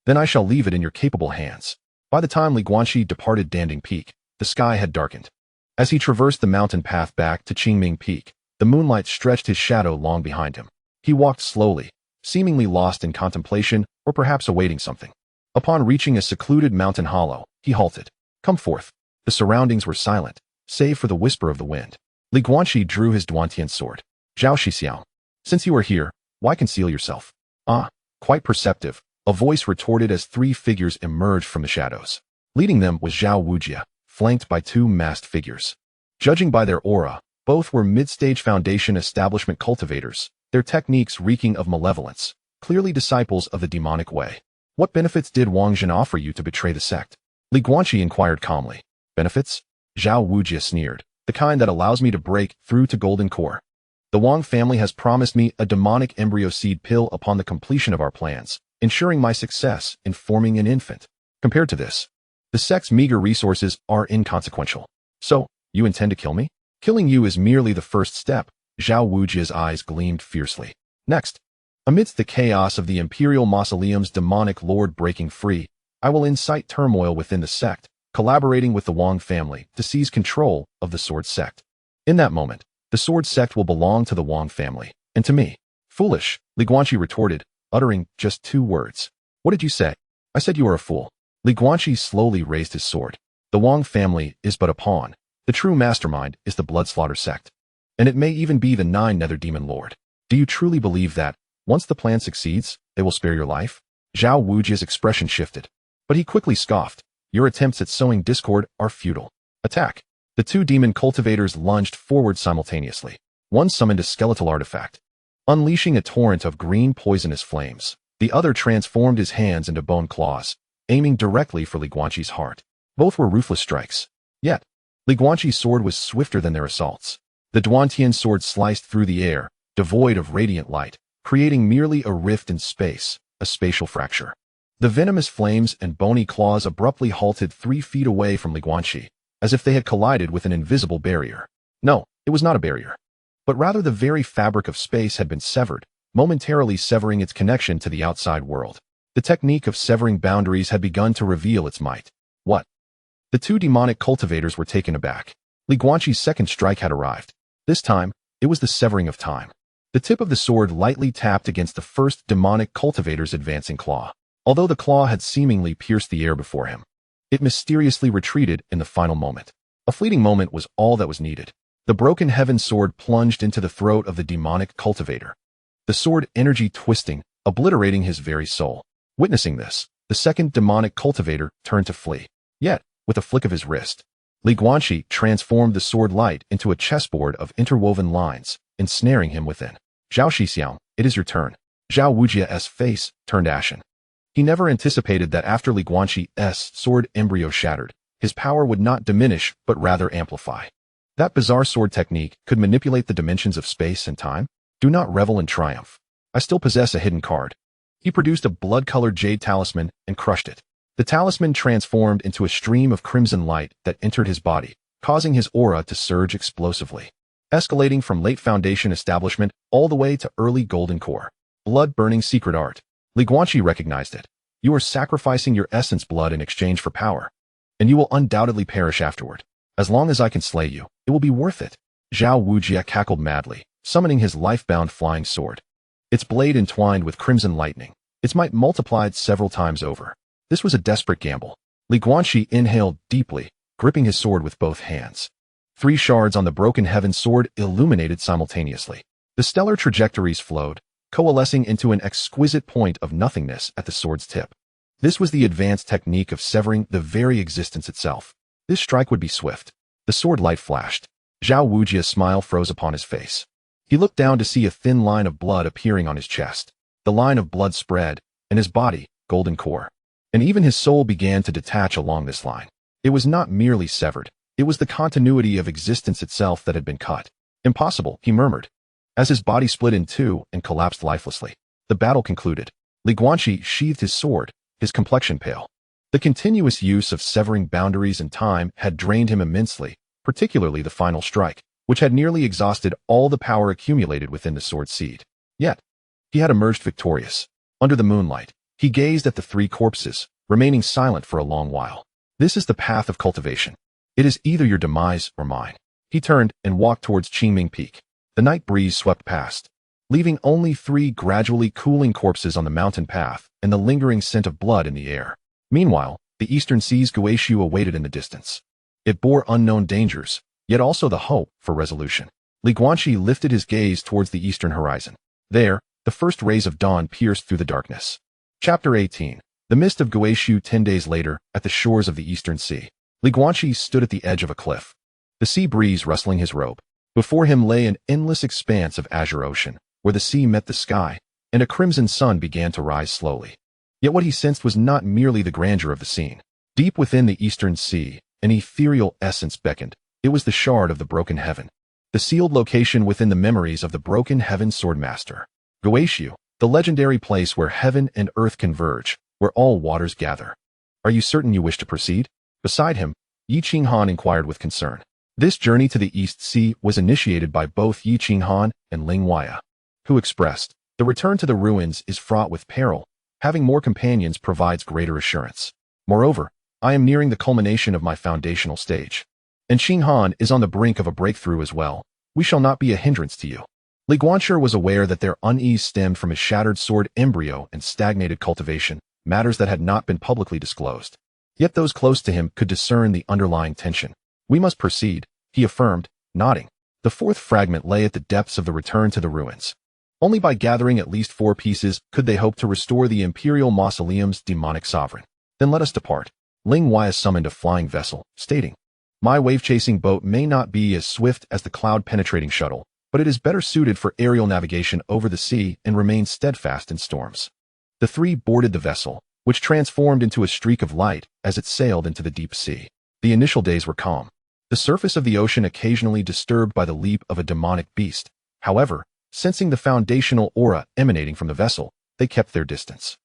Then I shall leave it in your capable hands. By the time Li Guanqi departed Danding Peak, the sky had darkened. As he traversed the mountain path back to Qingming Peak, the moonlight stretched his shadow long behind him. He walked slowly, seemingly lost in contemplation or perhaps awaiting something. Upon reaching a secluded mountain hollow, he halted. Come forth. The surroundings were silent, save for the whisper of the wind. Li Guanqi drew his Duantian sword. Zhao Shixiao, since you are here, why conceal yourself? Ah, quite perceptive, a voice retorted as 3 figures emerged from the shadows. Leading them was Zhao Wujie, flanked by 2 masked figures. Judging by their aura, both were mid-stage foundation establishment cultivators, their techniques reeking of malevolence, clearly disciples of the demonic way. What benefits did Wang Zhun offer you to betray the sect? Li Guanqi inquired calmly. Benefits? Zhao Wujie sneered. The kind that allows me to break through to Golden Core. The Wang family has promised me a demonic embryo seed pill upon the completion of our plans, ensuring my success in forming an infant. Compared to this, the sect's meager resources are inconsequential. So, you intend to kill me? Killing you is merely the first step. Zhao Wujie's eyes gleamed fiercely. Next, amidst the chaos of the Imperial Mausoleum's demonic lord breaking free, I will incite turmoil within the sect, collaborating with the Wang family to seize control of the Sword Sect. In that moment, the Sword Sect will belong to the Wang family, and to me. Foolish, Li Guanqi retorted, uttering just 2 words. What did you say? I said you are a fool. Li Guanqi slowly raised his sword. The Wang family is but a pawn. The true mastermind is the Bloodslaughter sect. And it may even be the 9 Nether Demon Lord. Do you truly believe that, once the plan succeeds, they will spare your life? Zhao Wujie's expression shifted. But he quickly scoffed. Your attempts at sowing discord are futile. Attack. The 2 demon cultivators lunged forward simultaneously. One summoned a skeletal artifact, unleashing a torrent of green poisonous flames. The other transformed his hands into bone claws, aiming directly for Li Guanqi's heart. Both were ruthless strikes. Yet, Li Guanqi's sword was swifter than their assaults. The Duantian sword sliced through the air, devoid of radiant light, creating merely a rift in space, a spatial fracture. The venomous flames and bony claws abruptly halted 3 feet away from Guanqi, as if they had collided with an invisible barrier. No, it was not a barrier, but rather the very fabric of space had been severed, momentarily severing its connection to the outside world. The technique of severing boundaries had begun to reveal its might. What? The 2 demonic cultivators were taken aback. Guanqi's second strike had arrived. This time, it was the severing of time. The tip of the sword lightly tapped against the first demonic cultivator's advancing claw. Although the claw had seemingly pierced the air before him, it mysteriously retreated in the final moment. A fleeting moment was all that was needed. The broken heaven sword plunged into the throat of the demonic cultivator, the sword energy twisting, obliterating his very soul. Witnessing this, the second demonic cultivator turned to flee. Yet, with a flick of his wrist, Guanqi transformed the sword light into a chessboard of interwoven lines, ensnaring him within. Zhao Shixiang, it is your turn. Zhao Wujia's face turned ashen. He never anticipated that after Guanqi's sword embryo shattered, his power would not diminish but rather amplify. That bizarre sword technique could manipulate the dimensions of space and time? Do not revel in triumph. I still possess a hidden card. He produced a blood-colored jade talisman and crushed it. The talisman transformed into a stream of crimson light that entered his body, causing his aura to surge explosively, escalating from late foundation establishment all the way to early golden core. Blood-burning secret art. Guanqi recognized it. You are sacrificing your essence blood in exchange for power, and you will undoubtedly perish afterward. As long as I can slay you, it will be worth it. Zhao Wujia cackled madly, summoning his life-bound flying sword. Its blade entwined with crimson lightning, its might multiplied several times over. This was a desperate gamble. Guanqi inhaled deeply, gripping his sword with both hands. 3 shards on the broken heaven sword illuminated simultaneously. The stellar trajectories flowed, coalescing into an exquisite point of nothingness at the sword's tip. This was the advanced technique of severing the very existence itself. This strike would be swift. The sword light flashed. Zhao Wujia's smile froze upon his face. He looked down to see a thin line of blood appearing on his chest. The line of blood spread, and his body, golden core. And even his soul began to detach along this line. It was not merely severed. It was the continuity of existence itself that had been cut. Impossible, he murmured, as his body split in 2 and collapsed lifelessly. The battle concluded. Guanqi sheathed his sword, his complexion pale. The continuous use of severing boundaries and time had drained him immensely, particularly the final strike, which had nearly exhausted all the power accumulated within the sword seed. Yet, he had emerged victorious. Under the moonlight, he gazed at the 3 corpses, remaining silent for a long while. This is the path of cultivation. It is either your demise or mine. He turned and walked towards Qingming Peak. The night breeze swept past, leaving only 3 gradually cooling corpses on the mountain path and the lingering scent of blood in the air. Meanwhile, the eastern sea's Guishu awaited in the distance. It bore unknown dangers, yet also the hope for resolution. Guanqi lifted his gaze towards the eastern horizon. There, the first rays of dawn pierced through the darkness. Chapter 18. The mist of Guishu 10 days later, at the shores of the eastern sea. Guanqi stood at the edge of a cliff, the sea breeze rustling his robe. Before him lay an endless expanse of azure ocean, where the sea met the sky, and a crimson sun began to rise slowly. Yet what he sensed was not merely the grandeur of the scene. Deep within the eastern sea, an ethereal essence beckoned. It was the shard of the broken heaven, the sealed location within the memories of the broken heaven swordmaster. Guishu, the legendary place where heaven and earth converge, where all waters gather. Are you certain you wish to proceed? Beside him, Yi Qinghan inquired with concern. This journey to the East Sea was initiated by both Yi Qinghan and Ling Waya, who expressed, the return to the ruins is fraught with peril. Having more companions provides greater assurance. Moreover, I am nearing the culmination of my foundational stage. And Qinghan is on the brink of a breakthrough as well. We shall not be a hindrance to you. Guanqi was aware that their unease stemmed from his shattered sword embryo and stagnated cultivation, matters that had not been publicly disclosed. Yet those close to him could discern the underlying tension. We must proceed, he affirmed, nodding. The 4th fragment lay at the depths of the return to the ruins. Only by gathering at least 4 pieces could they hope to restore the Imperial Mausoleum's demonic sovereign. Then let us depart. Ling Waya summoned a flying vessel, stating, my wave-chasing boat may not be as swift as the cloud-penetrating shuttle, but it is better suited for aerial navigation over the sea and remains steadfast in storms. The 3 boarded the vessel, which transformed into a streak of light as it sailed into the deep sea. The initial days were calm, the surface of the ocean occasionally disturbed by the leap of a demonic beast. However, Sensing the foundational aura emanating from the vessel, they kept their distance.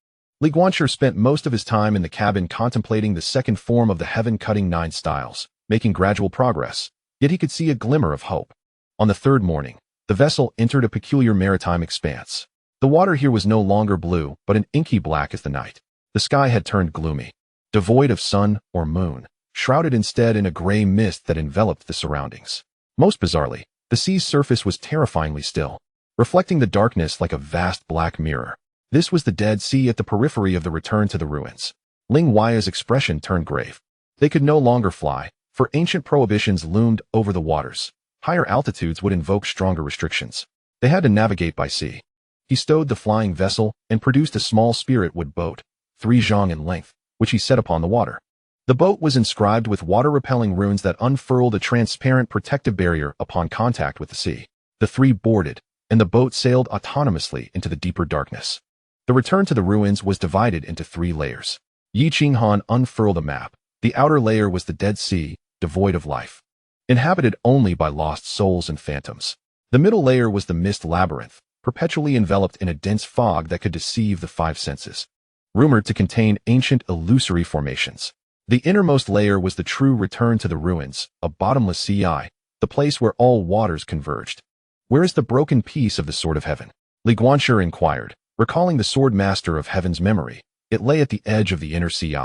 Li Guanqi spent most of his time in the cabin contemplating the second form of the heaven-cutting 9 styles, making gradual progress, yet he could see a glimmer of hope. On the third morning, the vessel entered a peculiar maritime expanse. The water here was no longer blue, but an inky black as the night. The sky had turned gloomy, devoid of sun or moon, shrouded instead in a gray mist that enveloped the surroundings. Most bizarrely, the sea's surface was terrifyingly still, reflecting the darkness like a vast black mirror. This was the Dead Sea at the periphery of the return to the ruins. Ling Huai's expression turned grave. They could no longer fly, for ancient prohibitions loomed over the waters. Higher altitudes would invoke stronger restrictions. They had to navigate by sea. He stowed the flying vessel and produced a small spirit-wood boat, 3 zhang in length, which he set upon the water. The boat was inscribed with water-repelling runes that unfurled a transparent protective barrier upon contact with the sea. The 3 boarded, and the boat sailed autonomously into the deeper darkness. The return to the ruins was divided into 3 layers. Yi Qinghan unfurled a map. The outer layer was the Dead Sea, devoid of life, inhabited only by lost souls and phantoms. The middle layer was the mist labyrinth, perpetually enveloped in a dense fog that could deceive the 5 senses, rumored to contain ancient illusory formations. The innermost layer was the true return to the ruins, a bottomless sea, the place where all waters converged. Where is the broken piece of the Sword of Heaven? Li Guanqi inquired, recalling the Sword Master of Heaven's memory. It lay at the edge of the inner sea,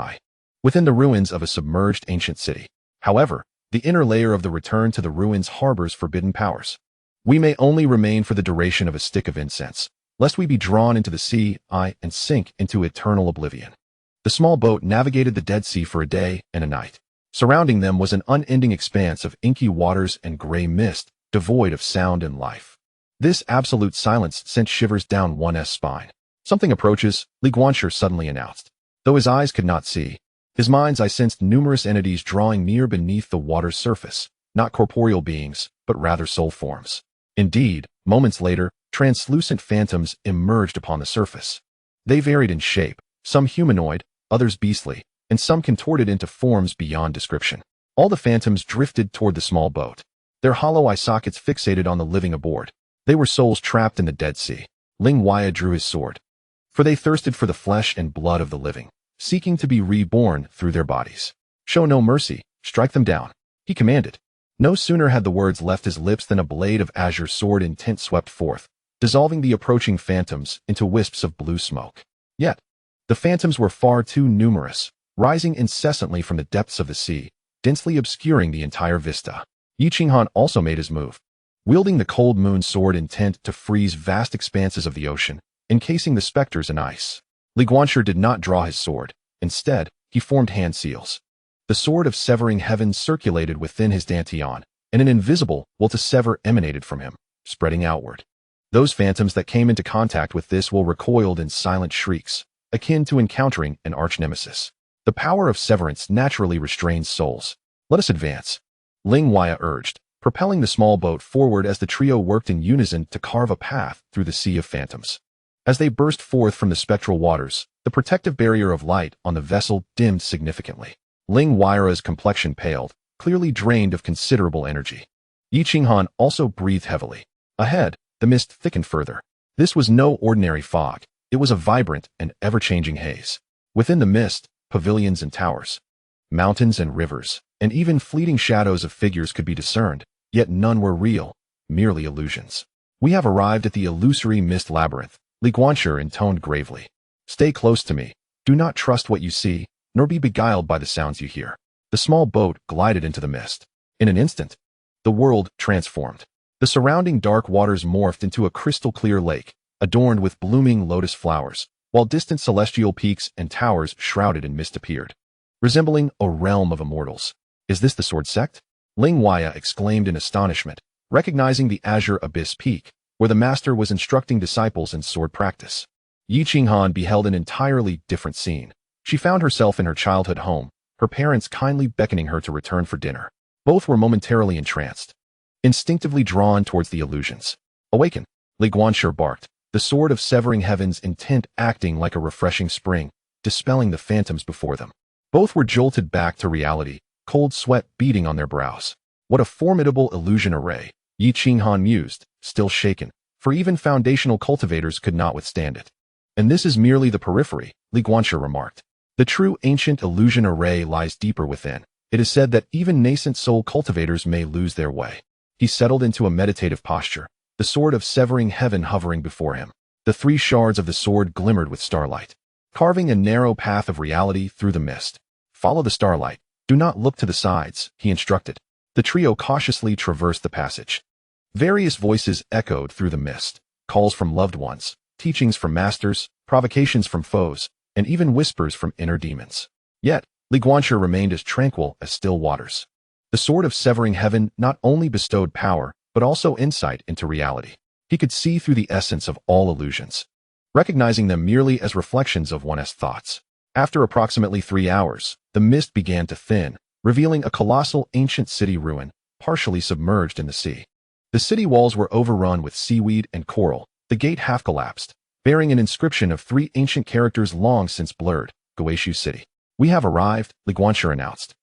within the ruins of a submerged ancient city. However, the inner layer of the return to the ruins harbors forbidden powers. We may only remain for the duration of a stick of incense, lest we be drawn into the sea, and sink into eternal oblivion. The small boat navigated the Dead Sea for a day and a night. Surrounding them was an unending expanse of inky waters and gray mist, devoid of sound and life. This absolute silence sent shivers down one's spine. Something approaches, Li Guanqi suddenly announced. Though his eyes could not see, his mind's eye sensed numerous entities drawing near beneath the water's surface, not corporeal beings, but rather soul forms. Indeed, moments later, translucent phantoms emerged upon the surface. They varied in shape, some humanoid, others beastly, and some contorted into forms beyond description. All the phantoms drifted toward the small boat, their hollow eye sockets fixated on the living aboard. They were souls trapped in the Dead Sea. Ling Huai drew his sword, for they thirsted for the flesh and blood of the living, seeking to be reborn through their bodies. Show no mercy, strike them down, he commanded. No sooner had the words left his lips than a blade of azure sword intent swept forth, dissolving the approaching phantoms into wisps of blue smoke. Yet, the phantoms were far too numerous, rising incessantly from the depths of the sea, densely obscuring the entire vista. Yi Qinghan also made his move, wielding the cold moon sword intent to freeze vast expanses of the ocean, encasing the specters in ice. Li Guanqi did not draw his sword. Instead, he formed hand seals. The sword of severing heaven circulated within his dantian, and an invisible will to sever emanated from him, spreading outward. Those phantoms that came into contact with this will recoiled in silent shrieks, akin to encountering an arch-nemesis. The power of severance naturally restrains souls. Let us advance, Ling Huai urged, propelling the small boat forward as the trio worked in unison to carve a path through the sea of phantoms. As they burst forth from the spectral waters, the protective barrier of light on the vessel dimmed significantly. Ling Huai's complexion paled, clearly drained of considerable energy. Yi Qinghan also breathed heavily. Ahead, the mist thickened further. This was no ordinary fog. It was a vibrant and ever-changing haze. Within the mist, pavilions and towers, mountains and rivers, and even fleeting shadows of figures could be discerned, yet none were real, merely illusions. We have arrived at the illusory mist labyrinth, Li Guanqi intoned gravely. Stay close to me. Do not trust what you see, nor be beguiled by the sounds you hear. The small boat glided into the mist. In an instant, the world transformed. The surrounding dark waters morphed into a crystal-clear lake, adorned with blooming lotus flowers, while distant celestial peaks and towers shrouded in mist appeared, resembling a realm of immortals. Is this the Sword Sect? Ling Huai exclaimed in astonishment, recognizing the azure abyss peak, where the master was instructing disciples in sword practice. Yi Qinghan beheld an entirely different scene. She found herself in her childhood home, her parents kindly beckoning her to return for dinner. Both were momentarily entranced, instinctively drawn towards the illusions. Awaken, Li Guanqi barked, the sword of severing heaven's intent acting like a refreshing spring, dispelling the phantoms before them. Both were jolted back to reality, cold sweat beading on their brows. What a formidable illusion array, Yi Qinghan mused, still shaken, for even foundational cultivators could not withstand it. And this is merely the periphery, Li Guanxi remarked. The true ancient illusion array lies deeper within. It is said that even nascent soul cultivators may lose their way. He settled into a meditative posture, the sword of severing heaven hovering before him. The 3 shards of the sword glimmered with starlight, carving a narrow path of reality through the mist. Follow the starlight. Do not look to the sides, he instructed. The trio cautiously traversed the passage. Various voices echoed through the mist, calls from loved ones, teachings from masters, provocations from foes, and even whispers from inner demons. Yet, Li Guanxi remained as tranquil as still waters. The sword of severing heaven not only bestowed power, but also insight into reality. He could see through the essence of all illusions, recognizing them merely as reflections of one's thoughts. After approximately 3 hours, the mist began to thin, revealing a colossal ancient city ruin, partially submerged in the sea. The city walls were overrun with seaweed and coral, the gate half collapsed, bearing an inscription of 3 ancient characters long since blurred, Guishu City. We have arrived, Li Guanxi announced.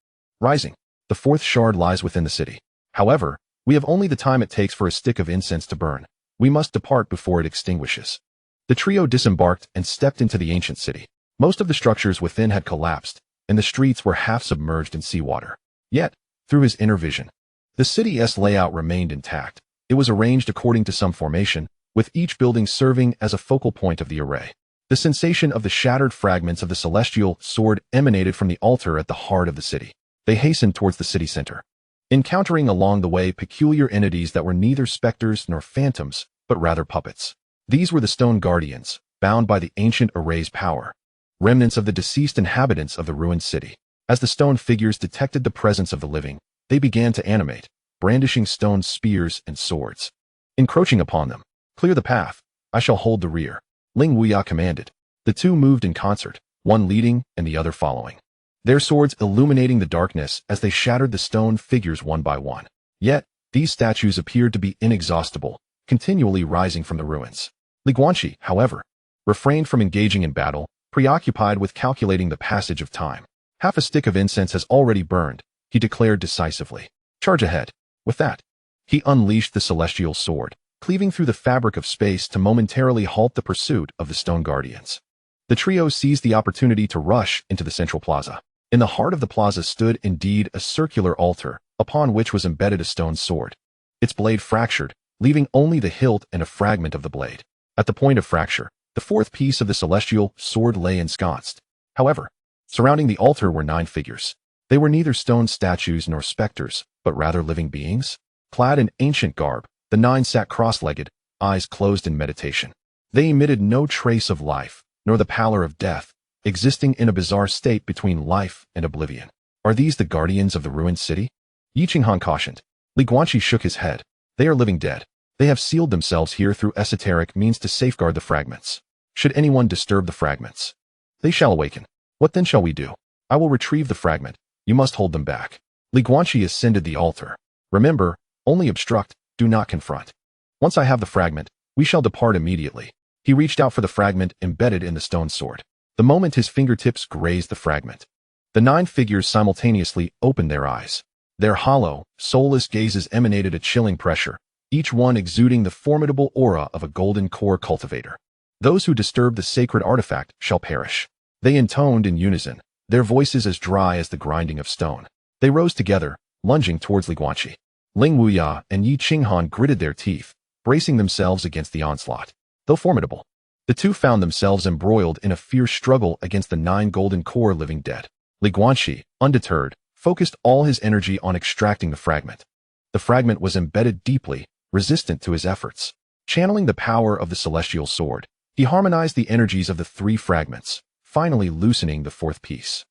Rising, the 4th shard lies within the city. However, we have only the time it takes for a stick of incense to burn. We must depart before it extinguishes. The trio disembarked and stepped into the ancient city. Most of the structures within had collapsed, and the streets were half submerged in seawater. Yet, through his inner vision, the city's layout remained intact. It was arranged according to some formation, with each building serving as a focal point of the array. The sensation of the shattered fragments of the celestial sword emanated from the altar at the heart of the city. They hastened towards the city center, encountering along the way peculiar entities that were neither specters nor phantoms, but rather puppets. These were the stone guardians, bound by the ancient array's power, remnants of the deceased inhabitants of the ruined city. As the stone figures detected the presence of the living, they began to animate, brandishing stone spears and swords. Encroaching upon them, clear the path, I shall hold the rear, Ling Wuya commanded. The 2 moved in concert, one leading and the other following, their swords illuminating the darkness as they shattered the stone figures one by one. Yet, these statues appeared to be inexhaustible, continually rising from the ruins. Li Guanxi, however, refrained from engaging in battle, preoccupied with calculating the passage of time. Half a stick of incense has already burned, he declared decisively. Charge ahead. With that, he unleashed the celestial sword, cleaving through the fabric of space to momentarily halt the pursuit of the stone guardians. The trio seized the opportunity to rush into the central plaza. In the heart of the plaza stood indeed a circular altar, upon which was embedded a stone sword. Its blade fractured, leaving only the hilt and a fragment of the blade. At the point of fracture, the 4th piece of the celestial sword lay ensconced. However, surrounding the altar were 9 figures. They were neither stone statues nor specters, but rather living beings. Clad in ancient garb, the 9 sat cross-legged, eyes closed in meditation. They emitted no trace of life, nor the pallor of death, existing in a bizarre state between life and oblivion. Are these the guardians of the ruined city? Yi Qinghan cautioned. Li Guanxi shook his head. They are living dead. They have sealed themselves here through esoteric means to safeguard the fragments. Should anyone disturb the fragments, they shall awaken. What then shall we do? I will retrieve the fragment. You must hold them back. Li Guanxi ascended the altar. Remember, only obstruct, do not confront. Once I have the fragment, we shall depart immediately. He reached out for the fragment embedded in the stone sword. The moment his fingertips grazed the fragment, the 9 figures simultaneously opened their eyes. Their hollow, soulless gazes emanated a chilling pressure, each one exuding the formidable aura of a golden core cultivator. Those who disturb the sacred artifact shall perish. They intoned in unison, their voices as dry as the grinding of stone. They rose together, lunging towards Li Guanxi. Ling Wuya and Yi Qinghan gritted their teeth, bracing themselves against the onslaught. Though formidable, the 2 found themselves embroiled in a fierce struggle against the 9 golden core living dead. Li Guanxi, undeterred, focused all his energy on extracting the fragment. The fragment was embedded deeply, resistant to his efforts. Channeling the power of the celestial sword, he harmonized the energies of the 3 fragments, finally loosening the 4th piece.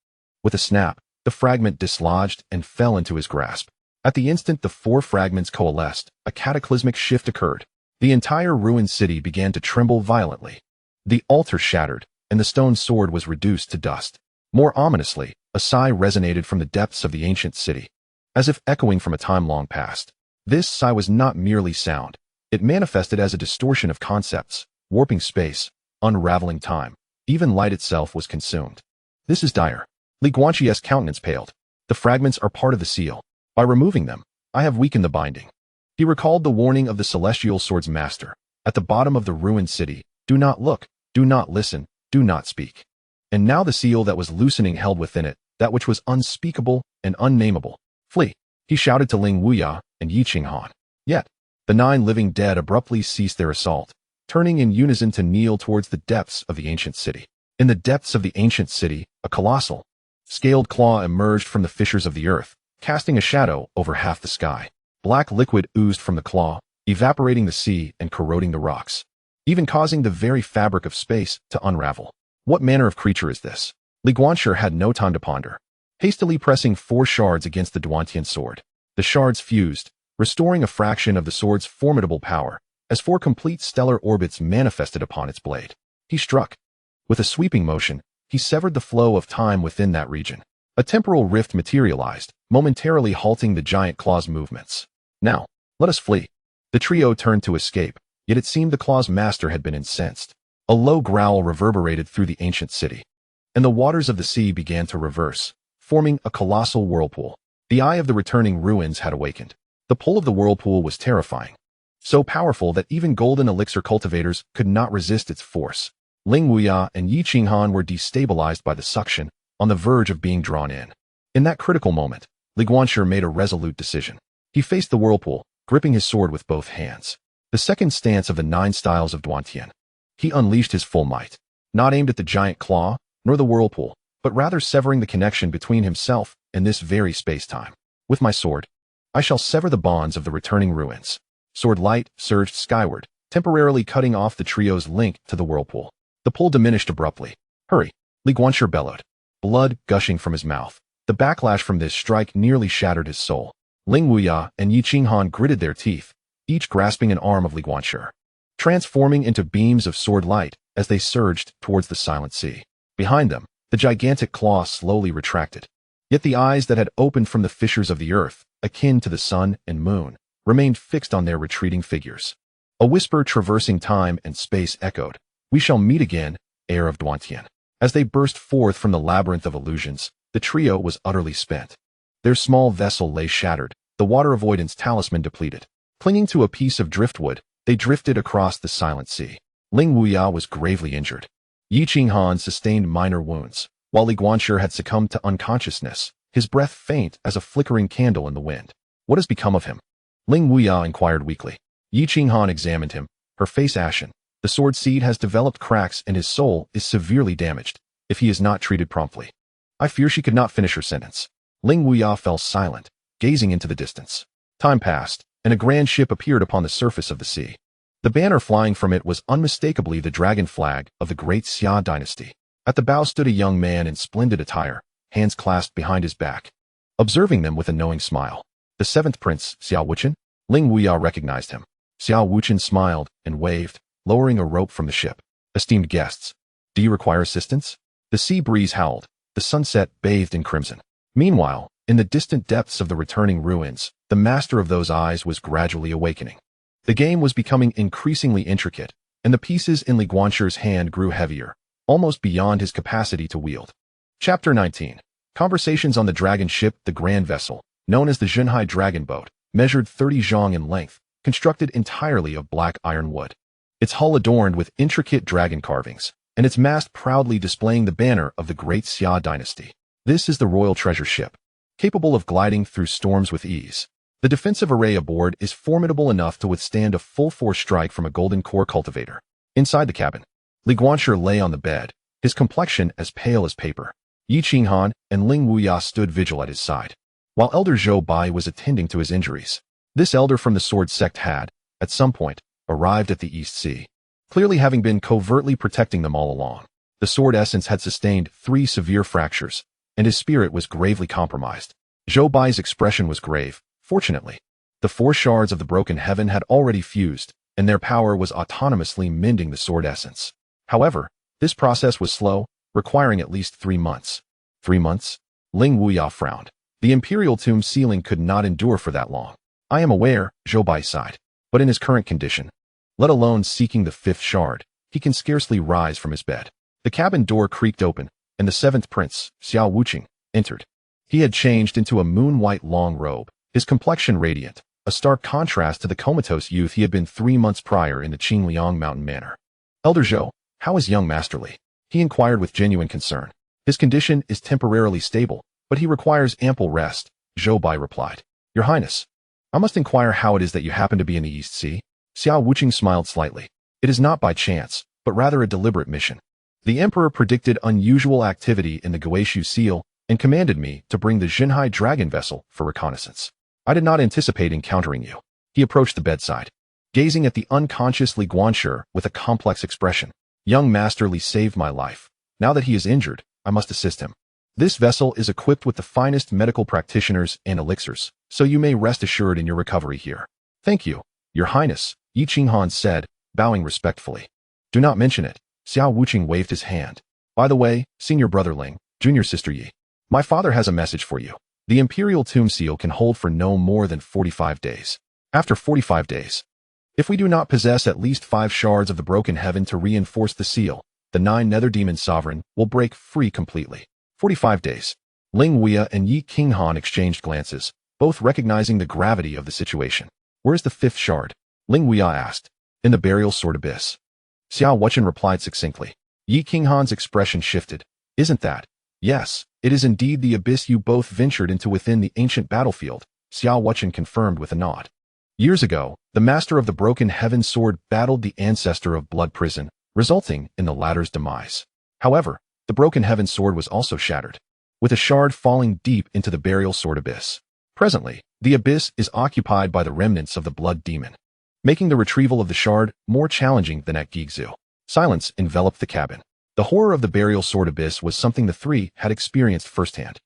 With a snap, the fragment dislodged and fell into his grasp. At the instant the 4 fragments coalesced, a cataclysmic shift occurred. The entire ruined city began to tremble violently. The altar shattered, and the stone sword was reduced to dust. More ominously, a sigh resonated from the depths of the ancient city, as if echoing from a time long past. This sigh was not merely sound. It manifested as a distortion of concepts, warping space, unraveling time. Even light itself was consumed. This is dire. Li Guanxi's countenance paled. The fragments are part of the seal. By removing them, I have weakened the binding. He recalled the warning of the celestial sword's master. At the bottom of the ruined city, do not look, do not listen, do not speak. And now the seal that was loosening held within it that which was unspeakable and unnameable. Flee, he shouted to Ling Wuya and Yi Qinghan. Yet, the 9 living dead abruptly ceased their assault, turning in unison to kneel towards the depths of the ancient city. In the depths of the ancient city, a colossal, scaled claw emerged from the fissures of the earth, casting a shadow over half the sky. Black liquid oozed from the claw, evaporating the sea and corroding the rocks, even causing the very fabric of space to unravel. What manner of creature is this? Li Guanxi had no time to ponder. Hastily pressing 4 shards against the Duantian sword, the shards fused, restoring a fraction of the sword's formidable power, as 4 complete stellar orbits manifested upon its blade. He struck. With a sweeping motion, he severed the flow of time within that region. A temporal rift materialized, momentarily halting the giant claw's movements. Now, let us flee. The trio turned to escape, yet it seemed the claw's master had been incensed. A low growl reverberated through the ancient city, and the waters of the sea began to reverse, forming a colossal whirlpool. The eye of the returning ruins had awakened. The pull of the whirlpool was terrifying, so powerful that even golden elixir cultivators could not resist its force. Ling Wuya and Yi Qinghan were destabilized by the suction, on the verge of being drawn in. In that critical moment, Li Guanxi made a resolute decision. He faced the whirlpool, gripping his sword with both hands. The second stance of the 9 styles of Duantian. He unleashed his full might, not aimed at the giant claw, nor the whirlpool, but rather severing the connection between himself and this very space-time. With my sword, I shall sever the bonds of the returning ruins. Sword light surged skyward, temporarily cutting off the trio's link to the whirlpool. The pull diminished abruptly. Hurry, Li Guanxi bellowed, blood gushing from his mouth. The backlash from this strike nearly shattered his soul. Ling Wuya and Yi Qinghan gritted their teeth, each grasping an arm of Li Guanxi, transforming into beams of sword light as they surged towards the silent sea. Behind them, the gigantic claw slowly retracted. Yet the eyes that had opened from the fissures of the earth, akin to the sun and moon, remained fixed on their retreating figures. A whisper traversing time and space echoed, "We shall meet again, heir of Duantian." As they burst forth from the labyrinth of illusions, the trio was utterly spent. Their small vessel lay shattered, the water avoidance talisman depleted. Clinging to a piece of driftwood, they drifted across the silent sea. Ling Wuya was gravely injured. Yi Qinghan sustained minor wounds, while Li Guanxi had succumbed to unconsciousness, his breath faint as a flickering candle in the wind. What has become of him? Ling Wuya inquired weakly. Yi Qinghan examined him, her face ashen. The sword seed has developed cracks and his soul is severely damaged, if he is not treated promptly. I fear she could not finish her sentence. Ling Wuya fell silent, gazing into the distance. Time passed, and a grand ship appeared upon the surface of the sea. The banner flying from it was unmistakably the dragon flag of the Great Xia dynasty. At the bow stood a young man in splendid attire, hands clasped behind his back, observing them with a knowing smile. The 7th prince, Xiao Wuchen? Ling Wuya recognized him. Xiao Wuchen smiled and waved, lowering a rope from the ship. Esteemed guests, do you require assistance? The sea breeze howled, the sunset bathed in crimson. Meanwhile, in the distant depths of the returning ruins, the master of those eyes was gradually awakening. The game was becoming increasingly intricate, and the pieces in Li Guanxi's hand grew heavier, almost beyond his capacity to wield. Chapter 19. Conversations on the dragon ship. The grand vessel, known as the Zhenhai dragon boat, measured 30 zhang in length, constructed entirely of black iron wood. Its hull adorned with intricate dragon carvings, and its mast proudly displaying the banner of the Great Xia dynasty. This is the royal treasure ship, capable of gliding through storms with ease. The defensive array aboard is formidable enough to withstand a full-force strike from a golden core cultivator. Inside the cabin, Li Guanxi lay on the bed, his complexion as pale as paper. Yi Qinghan and Ling Wuya stood vigil at his side, while Elder Zhou Bai was attending to his injuries. This elder from the Sword Sect had, at some point, arrived at the East Sea, clearly having been covertly protecting them all along. The sword essence had sustained 3 severe fractures, and his spirit was gravely compromised. Zhou Bai's expression was grave. Fortunately, the 4 shards of the broken heaven had already fused, and their power was autonomously mending the sword essence. However, this process was slow, requiring at least 3 months. 3 months? Ling Wuya frowned. The imperial tomb ceiling could not endure for that long. I am aware, Zhou Bai sighed, but in his current condition, let alone seeking the 5th shard, he can scarcely rise from his bed. The cabin door creaked open, and the 7th prince, Xiao Wuchen, entered. He had changed into a moon-white long robe, his complexion radiant, a stark contrast to the comatose youth he had been 3 months prior in the Qingliang mountain manor. Elder Zhou, how is young Master Li? He inquired with genuine concern. His condition is temporarily stable, but he requires ample rest, Zhou Bai replied. Your Highness, I must inquire how it is that you happen to be in the East Sea. Xiao Wuqing smiled slightly. It is not by chance, but rather a deliberate mission. The Emperor predicted unusual activity in the Guishu Seal and commanded me to bring the Jinhai dragon vessel for reconnaissance. I did not anticipate encountering you. He approached the bedside, gazing at the unconscious Li Guanshi with a complex expression. Young Master Li saved my life. Now that he is injured, I must assist him. This vessel is equipped with the finest medical practitioners and elixirs, so you may rest assured in your recovery here. Thank you, Your Highness, Yi Qinghan said, bowing respectfully. Do not mention it. Xiao Wuqing waved his hand. By the way, Senior Brother Ling, Junior Sister Yi, my father has a message for you. The Imperial Tomb Seal can hold for no more than 45 days. After 45 days, if we do not possess at least 5 shards of the Broken Heaven to reinforce the seal, the 9 Nether Demon Sovereign will break free completely. 45 days. Ling Wei and Yi Qinghan exchanged glances, both recognizing the gravity of the situation. Where's the 5th shard? Ling Wei asked. In the burial sword abyss. Xiao Wuqing replied succinctly. Yi Qinghan's expression shifted. Isn't that? Yes, it is indeed the abyss you both ventured into within the ancient battlefield, Xiao Wuqing confirmed with a nod. Years ago, the master of the Broken Heaven sword battled the ancestor of Blood Prison, resulting in the latter's demise. However, the Broken Heaven sword was also shattered, with a shard falling deep into the burial sword abyss. Presently, the abyss is occupied by the remnants of the blood demon, making the retrieval of the shard more challenging than at Gigzu. Silence enveloped the cabin. The horror of the burial sword abyss was something the three had experienced firsthand.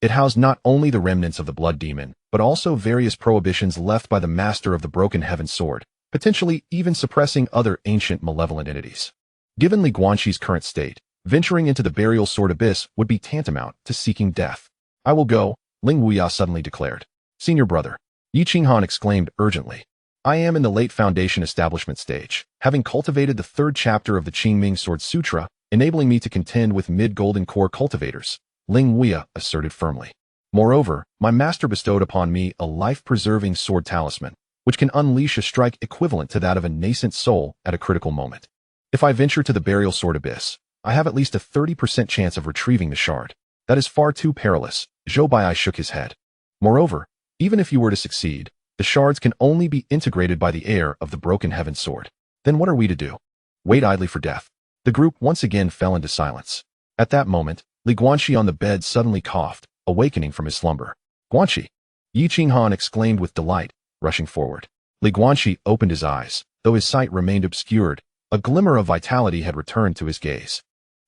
It housed not only the remnants of the blood demon, but also various prohibitions left by the master of the Broken Heaven sword, potentially even suppressing other ancient malevolent entities. Given Li Guanqi's current state, venturing into the burial sword abyss would be tantamount to seeking death. I will go, Ling Wei suddenly declared. Senior brother, Yi Qinghan exclaimed urgently. I am in the late foundation establishment stage, having cultivated the 3rd chapter of the Qingming Sword Sutra, enabling me to contend with mid-golden core cultivators, Ling Wei asserted firmly. Moreover, my master bestowed upon me a life-preserving sword talisman, which can unleash a strike equivalent to that of a nascent soul at a critical moment. If I venture to the burial sword abyss, I have at least a 30% chance of retrieving the shard. That is far too perilous, Zhou Bai shook his head. Moreover, even if you were to succeed, the shards can only be integrated by the heir of the Broken Heaven sword. Then what are we to do? Wait idly for death. The group once again fell into silence. At that moment, Li Guanqi on the bed suddenly coughed, awakening from his slumber. Guanqi! Yi Qinghan exclaimed with delight, rushing forward. Li Guanqi opened his eyes, though his sight remained obscured. A glimmer of vitality had returned to his gaze.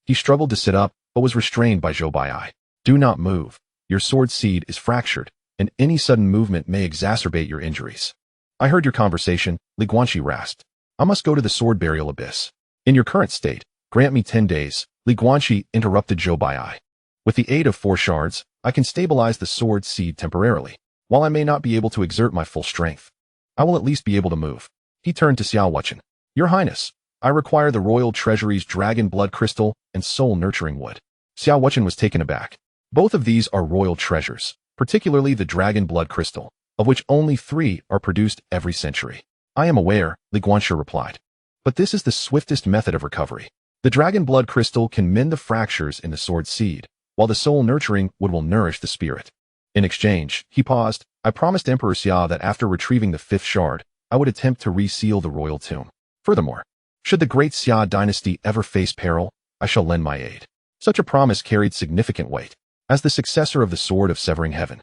He struggled to sit up, but was restrained by Zhou Bai. Do not move. Your sword seed is fractured, and any sudden movement may exacerbate your injuries. I heard your conversation, Li Guanqi rasped. I must go to the sword burial abyss. In your current state, grant me 10 days, Li Guanqi interrupted Zhou Bai. With the aid of 4 shards, I can stabilize the sword seed temporarily. While I may not be able to exert my full strength, I will at least be able to move. He turned to Xiao Wuqing. Your Highness, I require the royal treasury's dragon blood crystal and soul nurturing wood. Xiao Wuqing was taken aback. Both of these are royal treasures, particularly the dragon blood crystal, of which only 3 are produced every century. I am aware, Li Guanqi replied. But this is the swiftest method of recovery. The dragon blood crystal can mend the fractures in the sword seed, while the soul nurturing wood will nourish the spirit. In exchange, he paused, I promised Emperor Xia that after retrieving the 5th shard, I would attempt to reseal the royal tomb. Furthermore, should the Great Xia dynasty ever face peril, I shall lend my aid. Such a promise carried significant weight. As the successor of the Sword of Severing Heaven,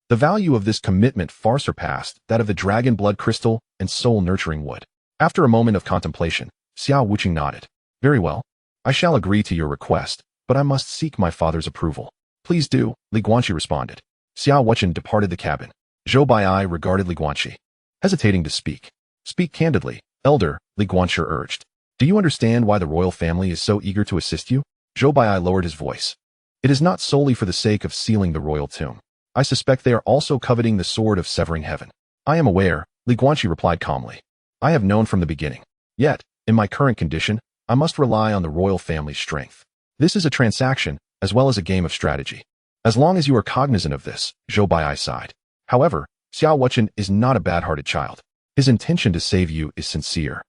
the value of this commitment far surpassed that of the dragon blood crystal and soul nurturing wood. After a moment of contemplation, Xiao Wuqing nodded. Very well. I shall agree to your request, but I must seek my father's approval. Please do, Li Guanqi responded. Xiao Wuqing departed the cabin. Zhou Bai regarded Li Guanqi, hesitating to speak. Speak candidly, elder, Li Guanqi urged. Do you understand why the royal family is so eager to assist you? Zhou Bai lowered his voice. It is not solely for the sake of sealing the royal tomb. I suspect they are also coveting the sword of severing heaven. I am aware, Li Guanqi replied calmly. I have known from the beginning. Yet, in my current condition, I must rely on the royal family's strength. This is a transaction, as well as a game of strategy. As long as you are cognizant of this, Zhou Bai sighed. However, Xiao Wuchen is not a bad-hearted child. His intention to save you is sincere,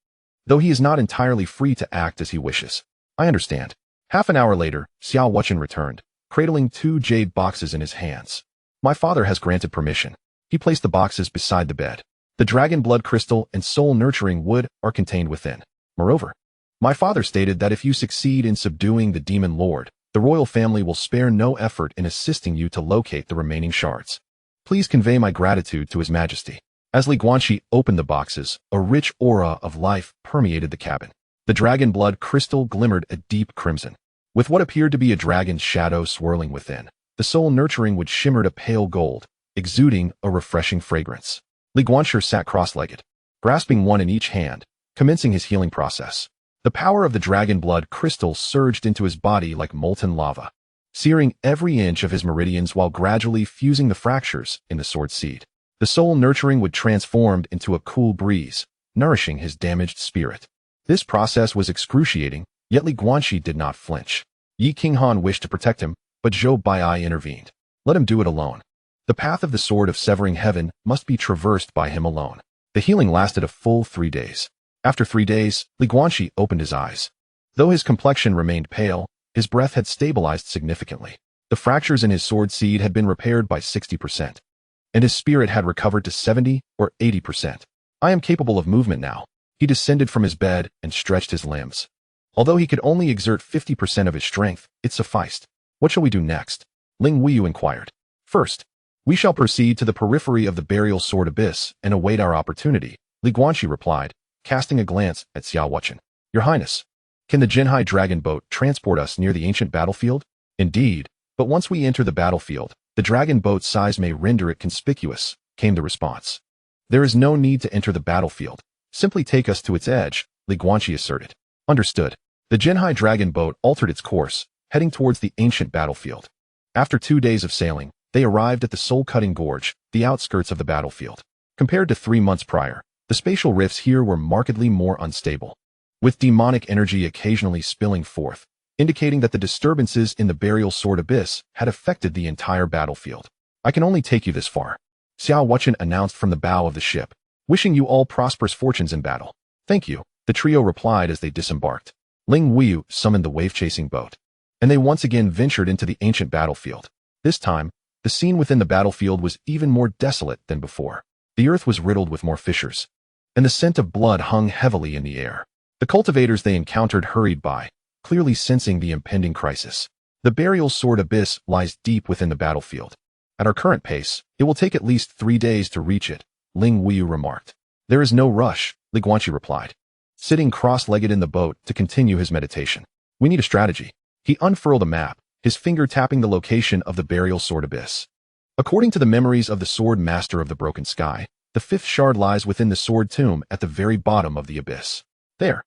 though he is not entirely free to act as he wishes. I understand. Half an hour later, Xiao Wuchen returned, cradling 2 jade boxes in his hands. My father has granted permission. He placed the boxes beside the bed. The dragon blood crystal and soul-nurturing wood are contained within. Moreover, my father stated that if you succeed in subduing the demon lord, the royal family will spare no effort in assisting you to locate the remaining shards. Please convey my gratitude to His Majesty. As Li Guanqi opened the boxes, a rich aura of life permeated the cabin. The dragon blood crystal glimmered a deep crimson, with what appeared to be a dragon's shadow swirling within. The soul-nurturing wood shimmered a pale gold, exuding a refreshing fragrance. Li Guanqi sat cross-legged, grasping one in each hand, commencing his healing process. The power of the dragon blood crystal surged into his body like molten lava, searing every inch of his meridians while gradually fusing the fractures in the sword seed. The soul-nurturing wood transformed into a cool breeze, nourishing his damaged spirit. This process was excruciating, yet Li Guanqi did not flinch. Yi Qinghan wished to protect him, but Zhou Bai'ai intervened. Let him do it alone. The path of the sword of severing heaven must be traversed by him alone. The healing lasted a full 3 days. After 3 days, Li Guanqi opened his eyes. Though his complexion remained pale, his breath had stabilized significantly. The fractures in his sword seed had been repaired by 60%, and his spirit had recovered to 70 or 80%. I am capable of movement now. He descended from his bed and stretched his limbs. Although he could only exert 50% of his strength, it sufficed. What shall we do next? Ling Wuyu inquired. First, we shall proceed to the periphery of the burial sword abyss and await our opportunity, Li Guanqi replied, casting a glance at Xiao Wuchen. Your Highness, can the Jinhai dragon boat transport us near the ancient battlefield? Indeed, but once we enter the battlefield, the dragon boat's size may render it conspicuous, came the response. There is no need to enter the battlefield. Simply take us to its edge, Li Guanqi asserted. Understood. The Jinhai dragon boat altered its course, heading towards the ancient battlefield. After 2 days of sailing, they arrived at the soul-cutting gorge, the outskirts of the battlefield. Compared to 3 months prior, the spatial rifts here were markedly more unstable, with demonic energy occasionally spilling forth, indicating that the disturbances in the burial sword abyss had affected the entire battlefield. I can only take you this far, Xiao Wuchen announced from the bow of the ship, wishing you all prosperous fortunes in battle. Thank you, the trio replied as they disembarked. Ling Wuyu summoned the wave-chasing boat, and they once again ventured into the ancient battlefield. This time, the scene within the battlefield was even more desolate than before. The earth was riddled with more fissures, and the scent of blood hung heavily in the air. The cultivators they encountered hurried by, clearly sensing the impending crisis. The burial sword abyss lies deep within the battlefield. At our current pace, it will take at least 3 days to reach it, Ling Wuyu remarked. There is no rush, Li Guanqi replied, sitting cross-legged in the boat to continue his meditation. We need a strategy. He unfurled a map, his finger tapping the location of the burial sword abyss. According to the memories of the sword master of the broken sky, the 5th shard lies within the sword tomb at the very bottom of the abyss. There,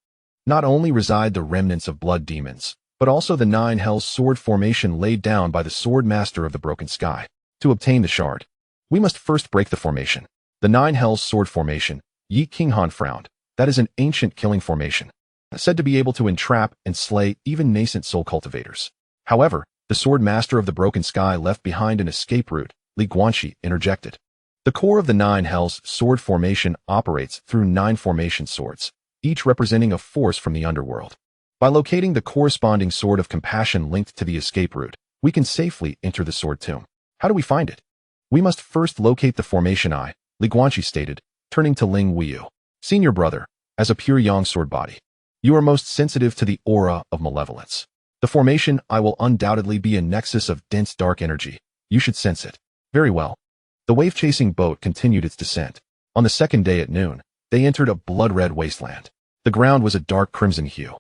not only reside the remnants of blood demons, but also the 9 hells sword formation laid down by the sword master of the broken sky. To obtain the shard, we must first break the formation. The 9 hells sword formation, Yi Qinghan frowned. That is an ancient killing formation, said to be able to entrap and slay even nascent soul cultivators. However, the sword master of the broken sky left behind an escape route, Li Guanqi interjected. The core of the 9 hells sword formation operates through 9 formation swords, each representing a force from the underworld. By locating the corresponding sword of compassion linked to the escape route, we can safely enter the sword tomb. How do we find it? We must first locate the formation eye, Li Guanqi stated, turning to Ling Wuyu. Senior brother, as a pure yang sword body, you are most sensitive to the aura of malevolence. The formation eye will undoubtedly be a nexus of dense dark energy. You should sense it. Very well. The wave-chasing boat continued its descent. On the 2nd day at noon, they entered a blood-red wasteland. The ground was a dark crimson hue,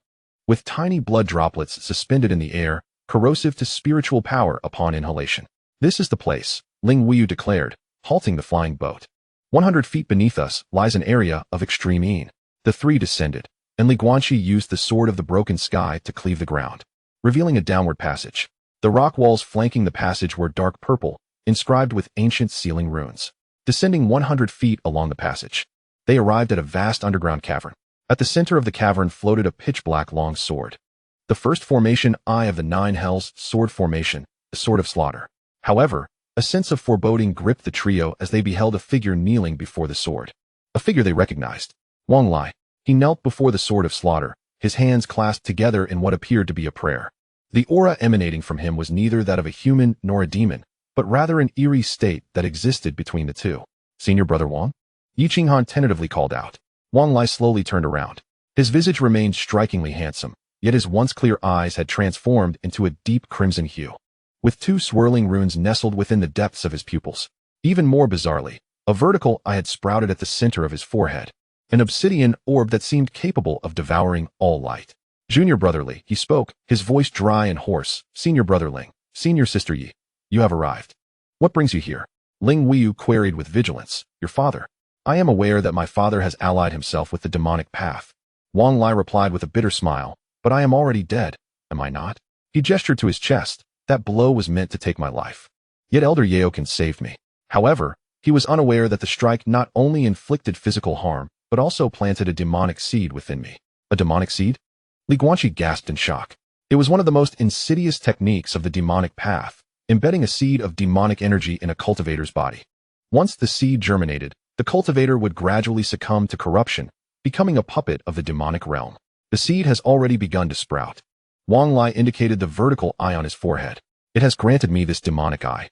with tiny blood droplets suspended in the air, corrosive to spiritual power upon inhalation. This is the place, Ling Wuyu declared, halting the flying boat. 100 feet beneath us lies an area of extreme ease. The 3 descended, and Li Guanqi used the sword of the broken sky to cleave the ground, revealing a downward passage. The rock walls flanking the passage were dark purple, inscribed with ancient sealing runes. Descending 100 feet along the passage, they arrived at a vast underground cavern. At the center of the cavern floated a pitch-black long sword, the first formation eye of the 9 hells sword formation, the sword of slaughter. However, A sense of foreboding gripped the trio as they beheld a figure kneeling before the sword. A figure they recognized. Wang Lai. He knelt before the sword of slaughter, his hands clasped together in what appeared to be a prayer. The aura emanating from him was neither that of a human nor a demon, but rather an eerie state that existed between the two. Senior Brother Wang? Yi Qinghan tentatively called out. Wang Lai slowly turned around. His visage remained strikingly handsome, yet his once clear eyes had transformed into a deep crimson hue, with two swirling runes nestled within the depths of his pupils. Even more bizarrely, a vertical eye had sprouted at the center of his forehead, an obsidian orb that seemed capable of devouring all light. Junior Brother Li, he spoke, his voice dry and hoarse. Senior Brother Ling, Senior Sister Yi, you have arrived. What brings you here? Ling Weiyu queried with vigilance. Your father. I am aware that my father has allied himself with the demonic path. Wang Lai replied with a bitter smile. But I am already dead, am I not? He gestured to his chest. That blow was meant to take my life. Yet Elder Yeokin saved me. However, he was unaware that the strike not only inflicted physical harm, but also planted a demonic seed within me. A demonic seed? Li Guanqi gasped in shock. It was one of the most insidious techniques of the demonic path, embedding a seed of demonic energy in a cultivator's body. Once the seed germinated, the cultivator would gradually succumb to corruption, becoming a puppet of the demonic realm. The seed has already begun to sprout. Wang Lai indicated the vertical eye on his forehead. It has granted me this demonic eye,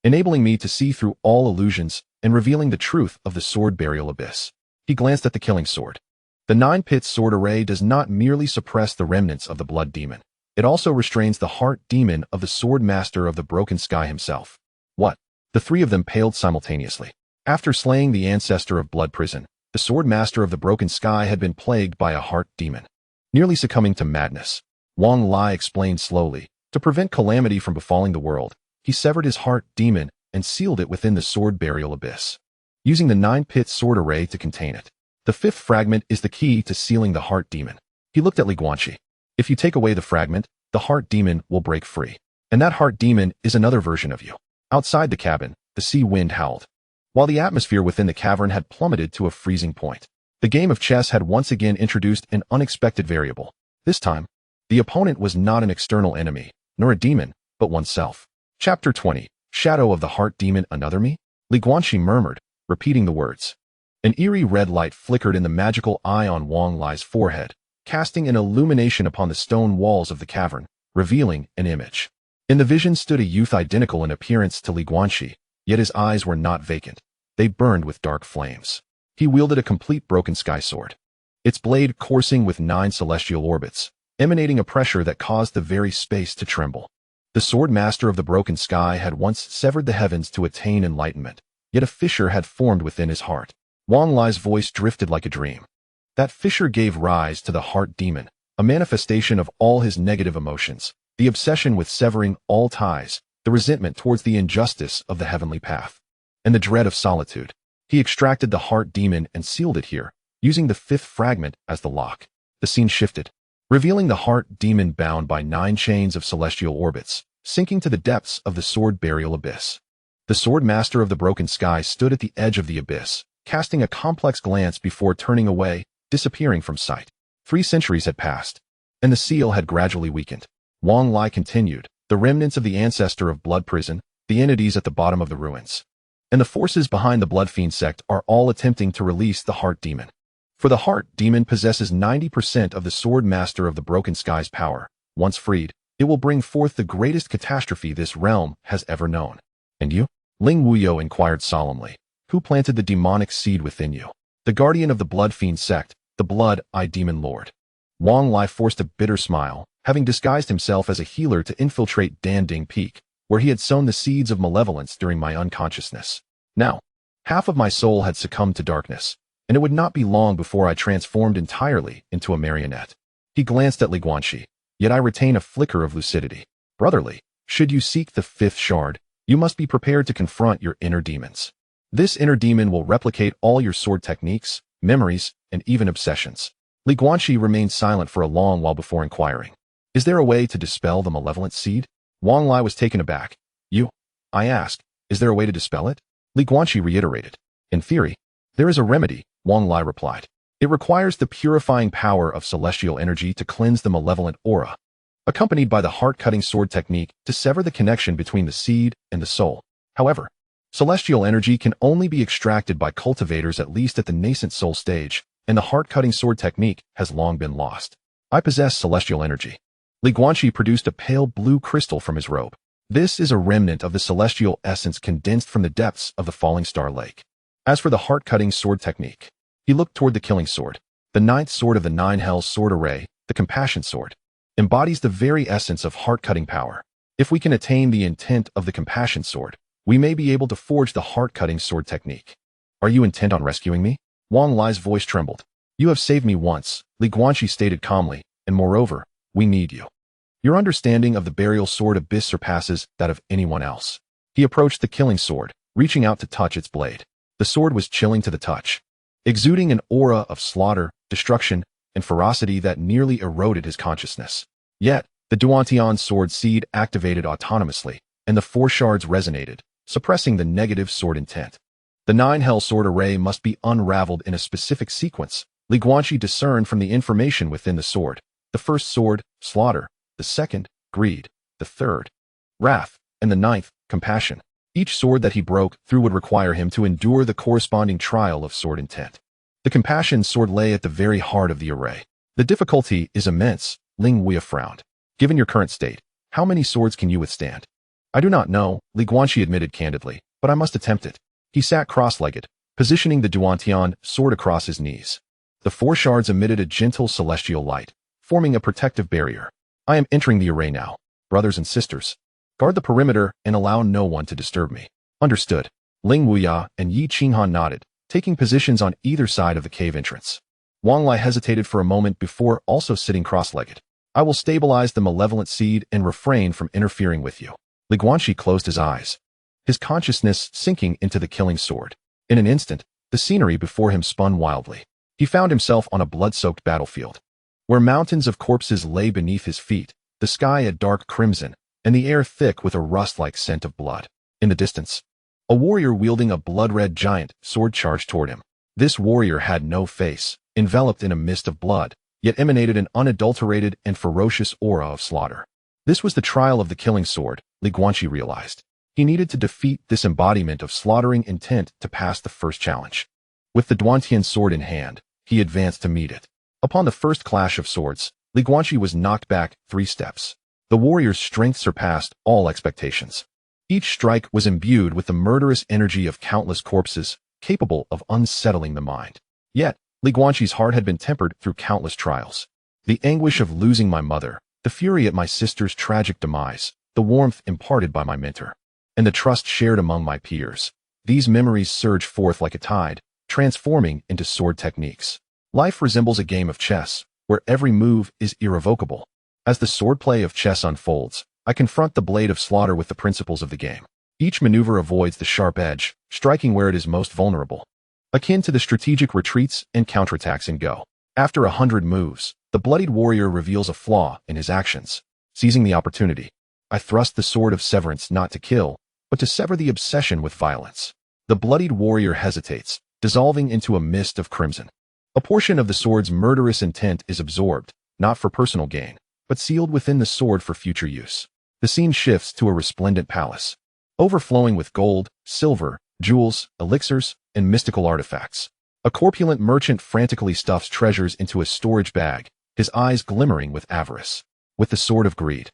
enabling me to see through all illusions and revealing the truth of the sword burial abyss. He glanced at the killing sword. The 9-pit sword array does not merely suppress the remnants of the blood demon. It also restrains the heart demon of the sword master of the broken sky himself. What? The three of them paled simultaneously. After slaying the ancestor of blood prison, the sword master of the broken sky had been plagued by a heart demon, nearly succumbing to madness. Wang Lai explained slowly. To prevent calamity from befalling the world, he severed his heart demon and sealed it within the sword burial abyss, using the 9-pit sword array to contain it. The 5th fragment is the key to sealing the heart demon. He looked at Li Guanqi. If you take away the fragment, the heart demon will break free. And that heart demon is another version of you. Outside the cabin, the sea wind howled, while the atmosphere within the cavern had plummeted to a freezing point. The game of chess had once again introduced an unexpected variable. This time, the opponent was not an external enemy, nor a demon, but oneself. Chapter 20. Shadow of the Heart Demon, Another Me? Li Guanqi murmured, repeating the words. An eerie red light flickered in the magical eye on Wang Lai's forehead, casting an illumination upon the stone walls of the cavern, revealing an image. In the vision stood a youth identical in appearance to Li Guanqi, yet his eyes were not vacant. They burned with dark flames. He wielded a complete broken sky sword, its blade coursing with 9 celestial orbits, emanating a pressure that caused the very space to tremble. The sword master of the broken sky had once severed the heavens to attain enlightenment, yet a fissure had formed within his heart. Wang Lai's voice drifted like a dream. That fissure gave rise to the heart demon, a manifestation of all his negative emotions, the obsession with severing all ties, the resentment towards the injustice of the heavenly path, and the dread of solitude. He extracted the heart demon and sealed it here, using the 5th fragment as the lock. The scene shifted, revealing the heart demon bound by 9 chains of celestial orbits, sinking to the depths of the sword burial abyss. The sword master of the broken sky stood at the edge of the abyss, casting a complex glance before turning away, disappearing from sight. 3 centuries had passed, and the seal had gradually weakened. Wang Lai continued, the remnants of the ancestor of blood prison, the entities at the bottom of the ruins, and the forces behind the blood fiend sect are all attempting to release the heart demon. For the heart demon possesses 90% of the sword master of the broken sky's power. Once freed, it will bring forth the greatest catastrophe this realm has ever known. And you? Ling Wuyo inquired solemnly. Who planted the demonic seed within you? The guardian of the blood fiend sect, the blood-eye demon lord. Wang Lai forced a bitter smile, having disguised himself as a healer to infiltrate Danding Peak, where he had sown the seeds of malevolence during my unconsciousness. Now, half of my soul had succumbed to darkness, and it would not be long before I transformed entirely into a marionette. He glanced at Li Guanqi. Yet I retain a flicker of lucidity. Brotherly, should you seek the 5th shard, you must be prepared to confront your inner demons. This inner demon will replicate all your sword techniques, memories, and even obsessions. Li Guanqi remained silent for a long while before inquiring. Is there a way to dispel the malevolent seed? Wang Lai was taken aback. You? I asked. Is there a way to dispel it? Li Guanqi reiterated. In theory, there is a remedy, Wang Lai replied. It requires the purifying power of celestial energy to cleanse the malevolent aura, accompanied by the heart-cutting sword technique to sever the connection between the seed and the soul. However, celestial energy can only be extracted by cultivators at least at the nascent soul stage, and the heart-cutting sword technique has long been lost. I possess celestial energy. Guanqi produced a pale blue crystal from his robe. This is a remnant of the celestial essence condensed from the depths of the falling star lake. As for the heart-cutting sword technique, he looked toward the killing sword. The ninth sword of the nine hells sword array, the compassion sword, embodies the very essence of heart-cutting power. If we can attain the intent of the compassion sword, we may be able to forge the heart-cutting sword technique. Are you intent on rescuing me? Wang Lai's voice trembled. You have saved me once, Guanqi stated calmly, and moreover, we need you. Your understanding of the burial sword abyss surpasses that of anyone else. He approached the killing sword, reaching out to touch its blade. The sword was chilling to the touch, exuding an aura of slaughter, destruction, and ferocity that nearly eroded his consciousness. Yet, the Duantian sword seed activated autonomously, and the four shards resonated, suppressing the negative sword intent. The nine hell sword array must be unraveled in a specific sequence. Guanqi discerned from the information within the sword. The first sword, slaughter; the second, greed; the third, wrath; and the ninth, compassion. Each sword that he broke through would require him to endure the corresponding trial of sword intent. The compassion sword lay at the very heart of the array. The difficulty is immense, Ling Wei frowned. Given your current state, how many swords can you withstand? I do not know, Guanqi admitted candidly, but I must attempt it. He sat cross-legged, positioning the Duantian sword across his knees. The four shards emitted a gentle celestial light, forming a protective barrier. I am entering the array now. Brothers and sisters, guard the perimeter and allow no one to disturb me. Understood. Ling Wuya and Yi Qinghan nodded, taking positions on either side of the cave entrance. Wang Lai hesitated for a moment before also sitting cross-legged. I will stabilize the malevolent seed and refrain from interfering with you. Guanqi closed his eyes, his consciousness sinking into the killing sword. In an instant, the scenery before him spun wildly. He found himself on a blood-soaked battlefield, where mountains of corpses lay beneath his feet, the sky a dark crimson, and the air thick with a rust-like scent of blood. In the distance, a warrior wielding a blood-red giant sword charged toward him. This warrior had no face, enveloped in a mist of blood, yet emanated an unadulterated and ferocious aura of slaughter. This was the trial of the killing sword, Guanqi realized. He needed to defeat this embodiment of slaughtering intent to pass the first challenge. With the Duantian sword in hand, he advanced to meet it. Upon the first clash of swords, Guanqi was knocked back 3 steps. The warrior's strength surpassed all expectations. Each strike was imbued with the murderous energy of countless corpses, capable of unsettling the mind. Yet, Guanqi's heart had been tempered through countless trials. The anguish of losing my mother, the fury at my sister's tragic demise, the warmth imparted by my mentor, and the trust shared among my peers. These memories surge forth like a tide, transforming into sword techniques. Life resembles a game of chess, where every move is irrevocable. As the swordplay of chess unfolds, I confront the blade of slaughter with the principles of the game. Each maneuver avoids the sharp edge, striking where it is most vulnerable, akin to the strategic retreats and counterattacks in Go. After 100 moves, the bloodied warrior reveals a flaw in his actions. Seizing the opportunity, I thrust the sword of severance not to kill, but to sever the obsession with violence. The bloodied warrior hesitates, dissolving into a mist of crimson. A portion of the sword's murderous intent is absorbed, not for personal gain, but sealed within the sword for future use. The scene shifts to a resplendent palace, overflowing with gold, silver, jewels, elixirs, and mystical artifacts. A corpulent merchant frantically stuffs treasures into a storage bag, his eyes glimmering with avarice. With the sword of greed,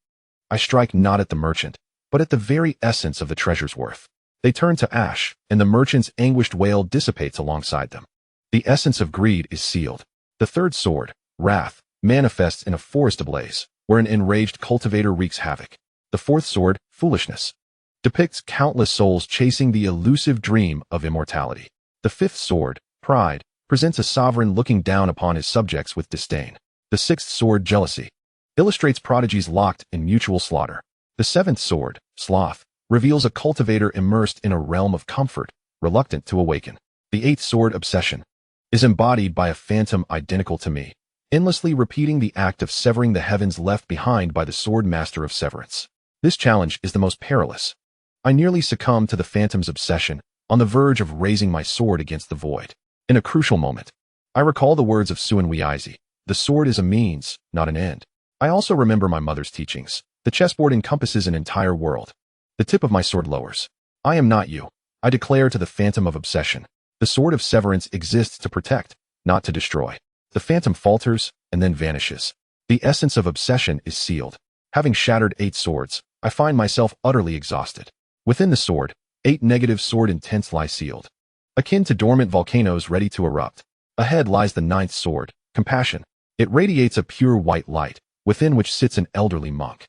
I strike not at the merchant, but at the very essence of the treasure's worth. They turn to ash, and the merchant's anguished wail dissipates alongside them. The essence of greed is sealed. The third sword, wrath, manifests in a forest ablaze, where an enraged cultivator wreaks havoc. The fourth sword, foolishness, depicts countless souls chasing the elusive dream of immortality. The fifth sword, pride, presents a sovereign looking down upon his subjects with disdain. The sixth sword, jealousy, illustrates prodigies locked in mutual slaughter. The seventh sword, sloth, reveals a cultivator immersed in a realm of comfort, reluctant to awaken. The eighth sword, obsession, is embodied by a phantom identical to me, endlessly repeating the act of severing the heavens left behind by the sword master of severance. This challenge is the most perilous. I nearly succumb to the phantom's obsession, on the verge of raising my sword against the void. In a crucial moment, I recall the words of Suen Weizi, the sword is a means, not an end. I also remember my mother's teachings. The chessboard encompasses an entire world. The tip of my sword lowers, I am not you. I declare to the phantom of obsession. The sword of severance exists to protect, not to destroy. The phantom falters and then vanishes. The essence of obsession is sealed. Having shattered 8 swords, I find myself utterly exhausted. Within the sword, 8 negative sword intents lie sealed. Akin to dormant volcanoes ready to erupt. Ahead lies the 9th sword, compassion. It radiates a pure white light, within which sits an elderly monk.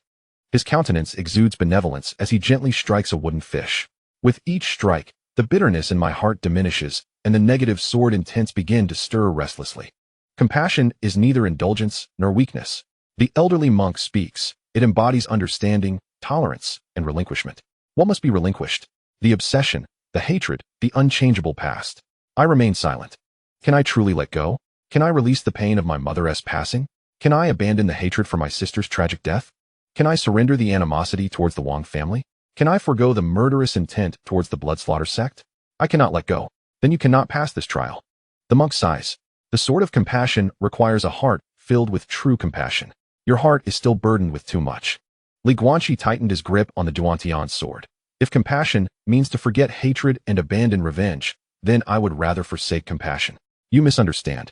His countenance exudes benevolence as he gently strikes a wooden fish. With each strike, the bitterness in my heart diminishes, and the negative sword intents begin to stir restlessly. Compassion is neither indulgence nor weakness. The elderly monk speaks. It embodies understanding, tolerance, and relinquishment. What must be relinquished? The obsession, the hatred, the unchangeable past. I remain silent. Can I truly let go? Can I release the pain of my mother's passing? Can I abandon the hatred for my sister's tragic death? Can I surrender the animosity towards the Wang family? Can I forego the murderous intent towards the bloodslaughter sect? I cannot let go. Then you cannot pass this trial. The monk sighs. The sword of compassion requires a heart filled with true compassion. Your heart is still burdened with too much. Li Guanqi tightened his grip on the Duantian's sword. If compassion means to forget hatred and abandon revenge, then I would rather forsake compassion. You misunderstand.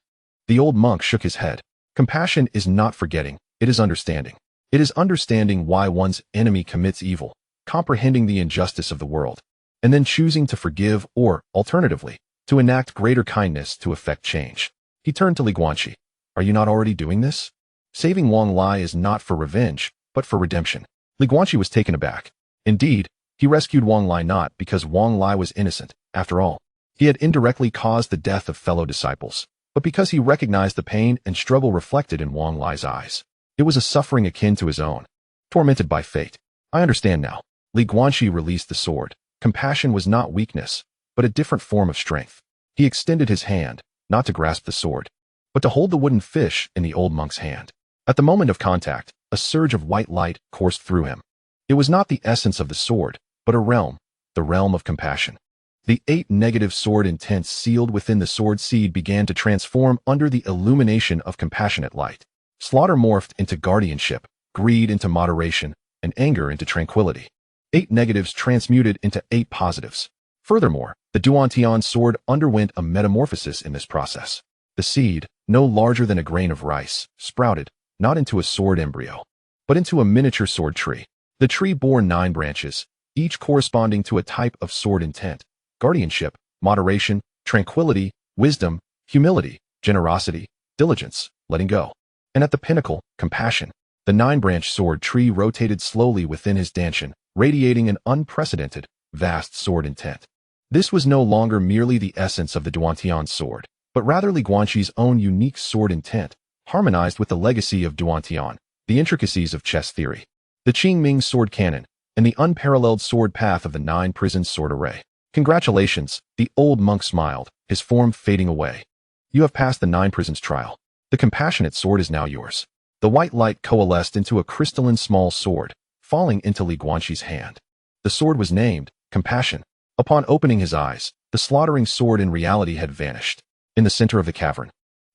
The old monk shook his head. Compassion is not forgetting, it is understanding. It is understanding why one's enemy commits evil, comprehending the injustice of the world, and then choosing to forgive or, alternatively, to enact greater kindness to effect change. He turned to Li Guanqi. Are you not already doing this? Saving Wang Lai is not for revenge, but for redemption. Li Guanqi was taken aback. Indeed, he rescued Wang Lai not because Wang Lai was innocent. After all, he had indirectly caused the death of fellow disciples, but because he recognized the pain and struggle reflected in Wang Lai's eyes. It was a suffering akin to his own, tormented by fate. I understand now. Li Guanqi released the sword. Compassion was not weakness, but a different form of strength. He extended his hand, not to grasp the sword, but to hold the wooden fish in the old monk's hand. At the moment of contact, a surge of white light coursed through him. It was not the essence of the sword, but a realm, the realm of compassion. The 8 negative sword intents sealed within the sword seed began to transform under the illumination of compassionate light. Slaughter morphed into guardianship, greed into moderation, and anger into tranquility. 8 negatives transmuted into 8 positives. Furthermore, the Duantian sword underwent a metamorphosis in this process. The seed, no larger than a grain of rice, sprouted, not into a sword embryo, but into a miniature sword tree. The tree bore 9 branches, each corresponding to a type of sword intent: guardianship, moderation, tranquility, wisdom, humility, generosity, diligence, letting go. And at the pinnacle, compassion. The 9-branch sword tree rotated slowly within his dantian, radiating an unprecedented, vast sword intent. This was no longer merely the essence of the Duantian sword, but rather Li Guanqi's own unique sword intent, harmonized with the legacy of Duantian, the intricacies of chess theory, the Qingming sword canon, and the unparalleled sword path of the 9 prisons sword array. Congratulations, the old monk smiled, his form fading away. You have passed the 9 prisons trial. The compassionate sword is now yours. The white light coalesced into a crystalline small sword, falling into Li Guanqi's hand. The sword was named Compassion. Upon opening his eyes, the slaughtering sword in reality had vanished. In the center of the cavern,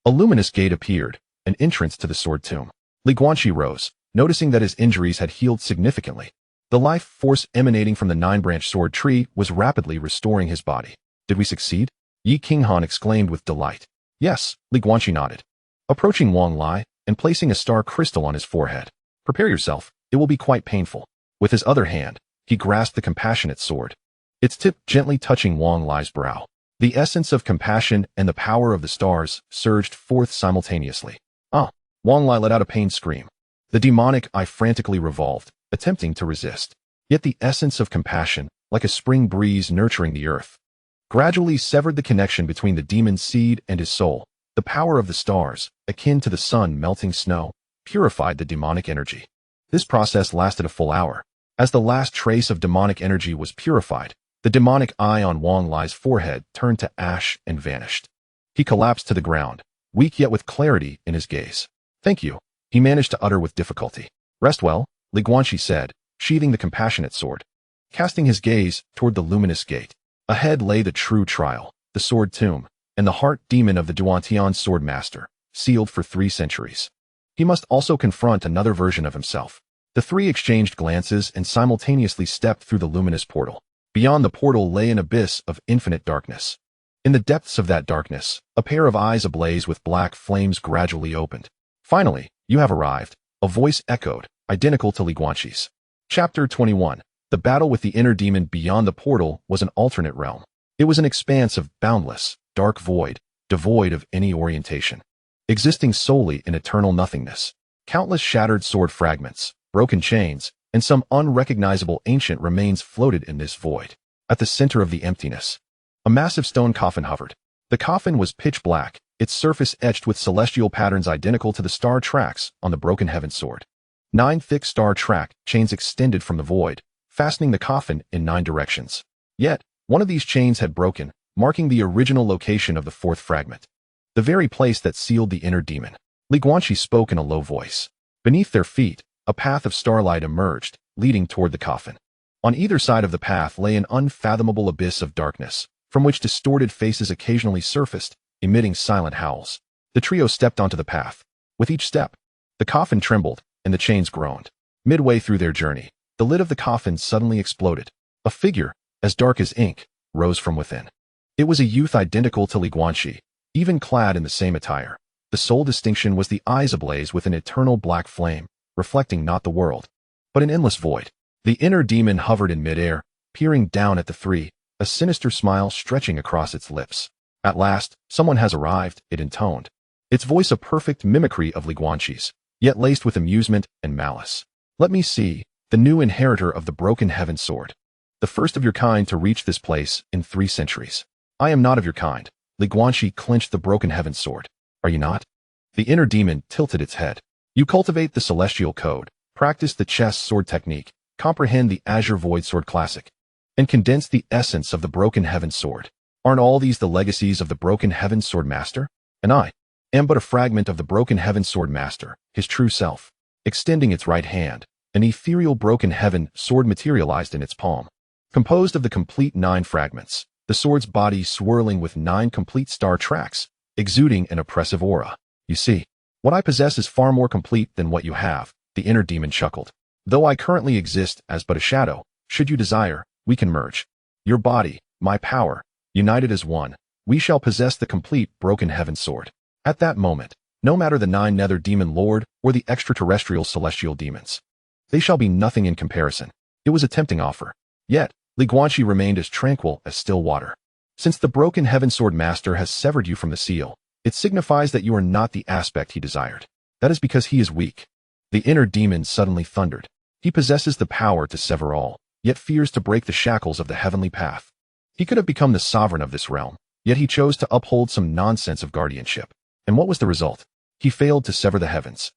a luminous gate appeared, an entrance to the sword tomb. Li Guanqi rose, noticing that his injuries had healed significantly. The life force emanating from the 9-branch sword tree was rapidly restoring his body. Did we succeed? Yi Qinghan exclaimed with delight. Yes, Li Guanqi nodded. Approaching Wang Lai and placing a star crystal on his forehead. Prepare yourself, it will be quite painful. With his other hand, he grasped the compassionate sword, its tip gently touching Wang Lai's brow. The essence of compassion and the power of the stars surged forth simultaneously. Ah! Wang Lai let out a pained scream. The demonic eye frantically revolved, attempting to resist. Yet the essence of compassion, like a spring breeze nurturing the earth, gradually severed the connection between the demon's seed and his soul. The power of the stars, akin to the sun melting snow, purified the demonic energy. This process lasted a full hour. As the last trace of demonic energy was purified, the demonic eye on Wang Lai's forehead turned to ash and vanished. He collapsed to the ground, weak yet with clarity in his gaze. Thank you, he managed to utter with difficulty. Rest well, Li Guanqi said, sheathing the compassionate sword. Casting his gaze toward the luminous gate. Ahead lay the true trial, the sword tomb, and the heart demon of the Duantian sword master, sealed for 3 centuries. He must also confront another version of himself. The 3 exchanged glances and simultaneously stepped through the luminous portal. Beyond the portal lay an abyss of infinite darkness. In the depths of that darkness, a pair of eyes ablaze with black flames gradually opened. Finally, you have arrived, a voice echoed, identical to Li Guanqi's. Chapter 21. The battle with the inner demon beyond the portal was an alternate realm. It was an expanse of boundless, dark void, devoid of any orientation, existing solely in eternal nothingness. Countless shattered sword fragments, broken chains, and some unrecognizable ancient remains floated in this void. At the center of the emptiness, a massive stone coffin hovered. The coffin was pitch black, its surface etched with celestial patterns identical to the star tracks on the broken heaven sword. 9 thick star track chains extended from the void, fastening the coffin in 9 directions. Yet, one of these chains had broken, marking the original location of the 4th fragment, the very place that sealed the inner demon. Li Guanqi spoke in a low voice. Beneath their feet, a path of starlight emerged, leading toward the coffin. On either side of the path lay an unfathomable abyss of darkness, from which distorted faces occasionally surfaced, emitting silent howls. The trio stepped onto the path. With each step, the coffin trembled, and the chains groaned. Midway through their journey, the lid of the coffin suddenly exploded. A figure, as dark as ink, rose from within. It was a youth identical to Li Guanqi, even clad in the same attire. The sole distinction was the eyes ablaze with an eternal black flame, reflecting not the world, but an endless void. The inner demon hovered in midair, peering down at the three, a sinister smile stretching across its lips. At last, someone has arrived, it intoned, its voice a perfect mimicry of Li Guanqi's, yet laced with amusement and malice. Let me see, the new inheritor of the broken heaven sword. The first of your kind to reach this place in 3 centuries. I am not of your kind. Li Guanqi clenched the broken heaven sword. Are you not? The inner demon tilted its head. You cultivate the celestial code, practice the chess sword technique, comprehend the azure void sword classic, and condense the essence of the broken heaven sword. Aren't all these the legacies of the broken heaven sword master? And I am but a fragment of the broken heaven sword master, his true self. Extending its right hand, an ethereal broken heaven sword materialized in its palm. Composed of the complete 9 fragments, the sword's body swirling with 9 complete star tracks, exuding an oppressive aura. You see, what I possess is far more complete than what you have, the inner demon chuckled. Though I currently exist as but a shadow, should you desire, we can merge. Your body, my power, united as one, we shall possess the complete broken heaven sword. At that moment, no matter the 9 nether demon lord or the extraterrestrial celestial demons, they shall be nothing in comparison. It was a tempting offer. Yet, Li Guanqi remained as tranquil as still water. Since the broken heaven sword master has severed you from the seal, it signifies that you are not the aspect he desired. That is because he is weak. The inner demon suddenly thundered. He possesses the power to sever all, yet fears to break the shackles of the heavenly path. He could have become the sovereign of this realm, yet he chose to uphold some nonsense of guardianship. And what was the result? He failed to sever the heavens.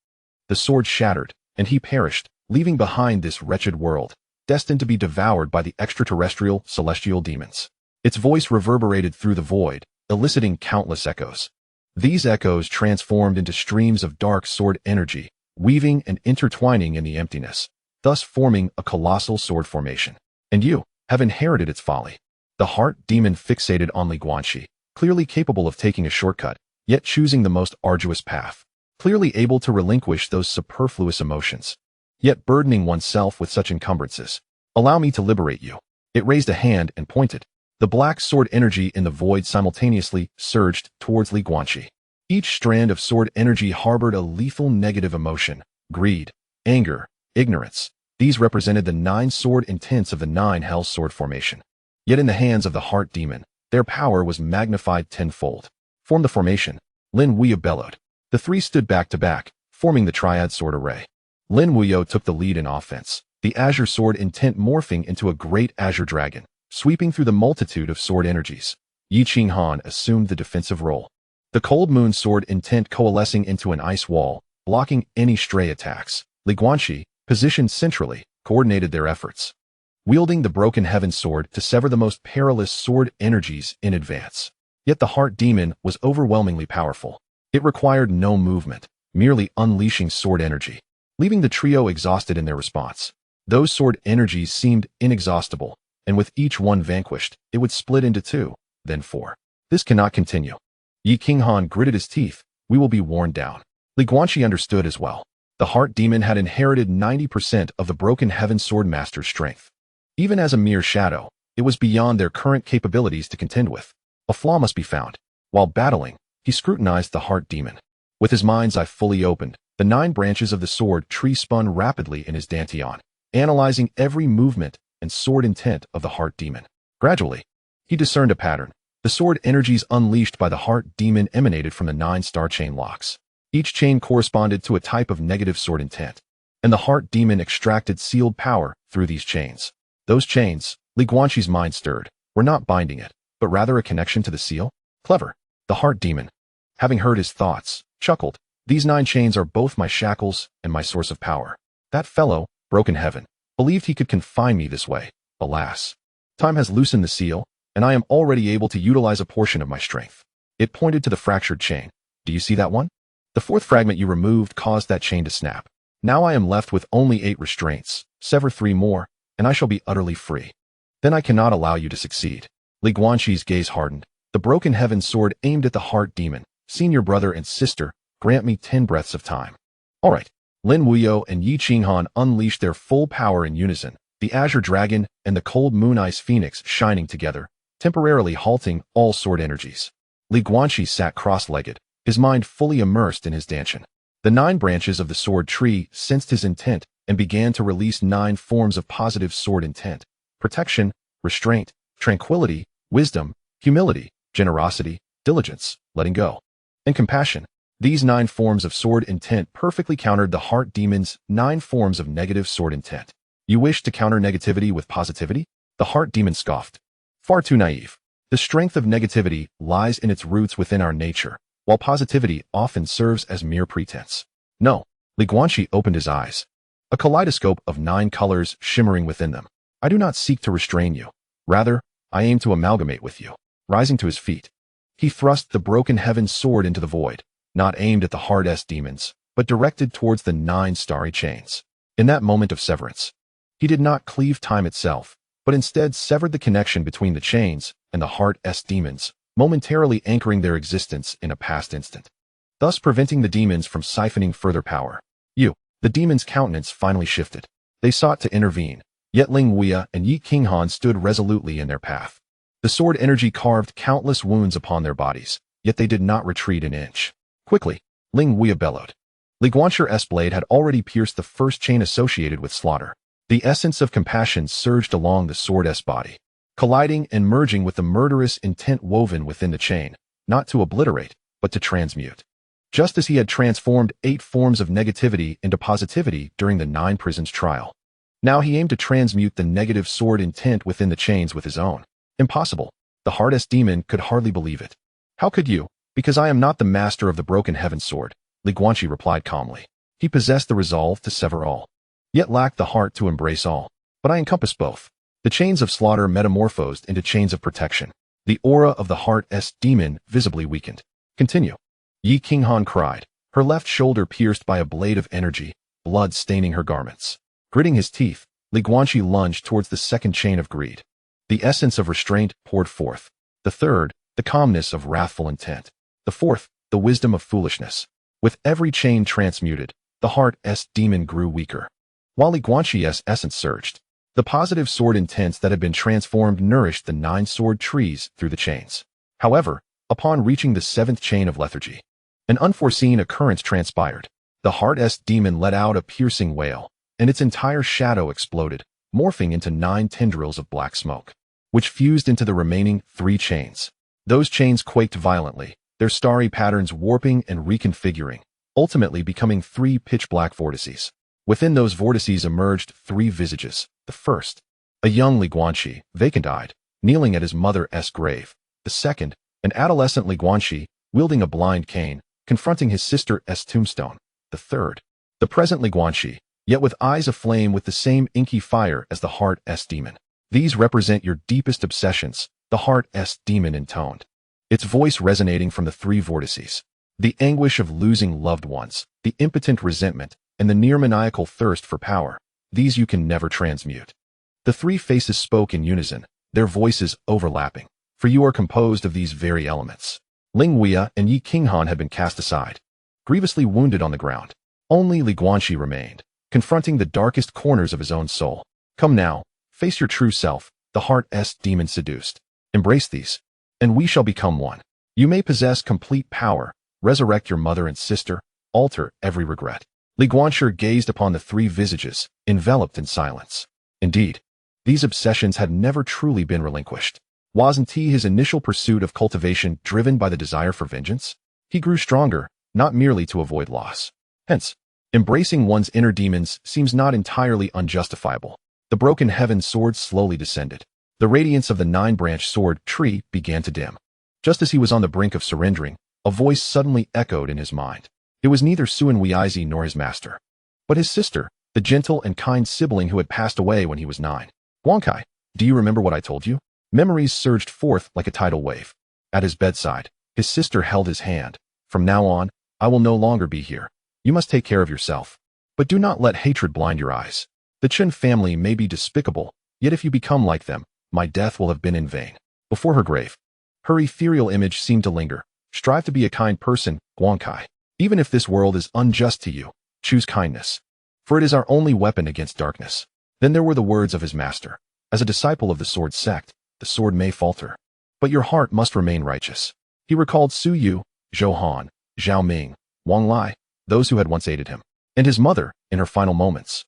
The sword shattered, and he perished, leaving behind this wretched world, destined to be devoured by the extraterrestrial celestial demons. Its voice reverberated through the void, eliciting countless echoes. These echoes transformed into streams of dark sword energy, weaving and intertwining in the emptiness, thus forming a colossal sword formation. And you have inherited its folly. The heart demon fixated on Li Guanqi, clearly capable of taking a shortcut, yet choosing the most arduous path, clearly able to relinquish those superfluous emotions, yet burdening oneself with such encumbrances. Allow me to liberate you. It raised a hand and pointed. The black sword energy in the void simultaneously surged towards Li Guanqi. Each strand of sword energy harbored a lethal negative emotion: greed, anger, ignorance. These represented the 9 sword intents of the 9 hell sword formation. Yet in the hands of the heart demon, their power was magnified tenfold. Form the formation, Lin Wuyo bellowed. The 3 stood back to back, forming the triad sword array. Lin Wuyo took the lead in offense, the azure sword intent morphing into a great azure dragon, sweeping through the multitude of sword energies. Yi Qinghan assumed the defensive role, the cold moon sword intent coalescing into an ice wall, blocking any stray attacks. Li Guanqi, positioned centrally, coordinated their efforts, wielding the broken heaven sword to sever the most perilous sword energies in advance. Yet the heart demon was overwhelmingly powerful. It required no movement, merely unleashing sword energy, leaving the trio exhausted in their response. Those sword energies seemed inexhaustible, and with each one vanquished, it would split into 2, then 4. This cannot continue. Yi Qinghan gritted his teeth. We will be worn down. Li Guanqi understood as well. The heart demon had inherited 90% of the broken heaven sword master's strength. Even as a mere shadow, It was beyond their current capabilities to contend with. A flaw must be found. While battling, he scrutinized the heart demon. With his mind's eye fully opened, the 9 branches of the sword tree spun rapidly in his dantian, analyzing every movement and sword intent of the heart demon. Gradually, he discerned a pattern. The sword energies unleashed by the heart demon emanated from the 9 star chain locks. Each chain corresponded to a type of negative sword intent, and the heart demon extracted sealed power through these chains. Those chains, Li Guanqi's mind stirred, were not binding it, but rather a connection to the seal. Clever. The heart demon, having heard his thoughts, chuckled. These 9 chains are both my shackles and my source of power. That fellow, Broken Heaven, believed he could confine me this way. Alas, time has loosened the seal, and I am already able to utilize a portion of my strength. It pointed to the fractured chain. Do you see that one? The 4th fragment you removed caused that chain to snap. Now I am left with only 8 restraints. Sever 3 more, and I shall be utterly free. Then I cannot allow you to succeed. Li Guanqi's gaze hardened. The Broken Heaven sword aimed at the heart demon. Senior brother and sister, grant me 10 breaths of time. All right. Lin Wuyo and Yi Qinghan unleashed their full power in unison, the Azure Dragon and the Cold Moon Ice Phoenix shining together, temporarily halting all sword energies. Li Guanqi sat cross-legged, his mind fully immersed in his dantian. The 9 branches of the sword tree sensed his intent and began to release 9 forms of positive sword intent: protection, restraint, tranquility, wisdom, humility, generosity, diligence, letting go, and compassion. These 9 forms of sword intent perfectly countered the heart demon's 9 forms of negative sword intent. You wish to counter negativity with positivity? The heart demon scoffed. Far too naive. The strength of negativity lies in its roots within our nature, while positivity often serves as mere pretense. No. Li Guanqi opened his eyes, a kaleidoscope of 9 colors shimmering within them. I do not seek to restrain you. Rather, I aim to amalgamate with you. Rising to his feet, he thrust the Broken Heaven sword into the void, not aimed at the heart demons, but directed towards the 9 starry chains. In that moment of severance, he did not cleave time itself, but instead severed the connection between the chains and the heart demons, momentarily anchoring their existence in a past instant, thus preventing the demons from siphoning further power. The demons' countenance finally shifted. They sought to intervene, yet Ling Wuya and Yi Qinghan stood resolutely in their path. The sword energy carved countless wounds upon their bodies, yet they did not retreat an inch. Quickly, Ling Wuya bellowed. Li Guanqi's blade had already pierced the first chain associated with slaughter. The essence of compassion surged along the sword's body, colliding and merging with the murderous intent woven within the chain, not to obliterate, but to transmute. Just as he had transformed 8 forms of negativity into positivity during the 9 prisons trial. Now he aimed to transmute the negative sword intent within the chains with his own. Impossible. The heart demon could hardly believe it. How could you? Because I am not the master of the Broken Heaven sword, Li Guanqi replied calmly. He possessed the resolve to sever all, yet lacked the heart to embrace all. But I encompass both. The chains of slaughter metamorphosed into chains of protection. The aura of the heart demon visibly weakened. Continue. Yi Qinghan cried, her left shoulder pierced by a blade of energy, blood staining her garments. Gritting his teeth, Li Guanqi lunged towards the 2nd chain of greed. The essence of restraint poured forth. The 3rd, the calmness of wrathful intent. The 4th, the wisdom of foolishness. With every chain transmuted, the heart demon grew weaker. While Li Guanqi's essence surged, the positive sword intents that had been transformed nourished the 9 sword trees through the chains. However, upon reaching the 7th chain of lethargy, an unforeseen occurrence transpired. The heart demon let out a piercing wail, and its entire shadow exploded, morphing into 9 tendrils of black smoke, which fused into the remaining 3 chains. Those chains quaked violently, their starry patterns warping and reconfiguring, ultimately becoming 3 pitch-black vortices. Within those vortices emerged 3 visages. The first, a young Li Guanqi, vacant-eyed, kneeling at his mother's grave. The second, an adolescent Li Guanqi, wielding a blind cane, confronting his sister's tombstone. The third, the present Li Guanqi, yet with eyes aflame with the same inky fire as the heart demon. These represent your deepest obsessions, the heart demon intoned, its voice resonating from the 3 vortices. The anguish of losing loved ones, the impotent resentment, and the near-maniacal thirst for power. These you can never transmute. The 3 faces spoke in unison, their voices overlapping, for you are composed of these very elements. Ling Wuya and Yi Qinghan had been cast aside, grievously wounded on the ground. Only Li Guanqi remained, confronting the darkest corners of his own soul. Come now, face your true self, the heart's demon seduced. Embrace these, and we shall become one. You may possess complete power, resurrect your mother and sister, alter every regret. Li Guanqi gazed upon the three visages, enveloped in silence. Indeed, these obsessions had never truly been relinquished. Wasn't his initial pursuit of cultivation driven by the desire for vengeance? He grew stronger, not merely to avoid loss. Hence, embracing one's inner demons seems not entirely unjustifiable. The broken heaven sword slowly descended. The radiance of the nine-branch sword tree began to dim. Just as he was on the brink of surrendering, a voice suddenly echoed in his mind. It was neither Suen Weizi nor his master, but his sister, the gentle and kind sibling who had passed away when he was 9. Guanqi, do you remember what I told you? Memories surged forth like a tidal wave. At his bedside, his sister held his hand. From now on, I will no longer be here. You must take care of yourself. But do not let hatred blind your eyes. The Chen family may be despicable, yet if you become like them, my death will have been in vain. Before her grave, her ethereal image seemed to linger. Strive to be a kind person, Guanqi. Even if this world is unjust to you, choose kindness, for it is our only weapon against darkness. Then there were the words of his master. As a disciple of the sword sect, the sword may falter, but your heart must remain righteous. He recalled Su Yu, Zhou Han, Zhao Ming, Wang Lai, those who had once aided him, and his mother, in her final moments,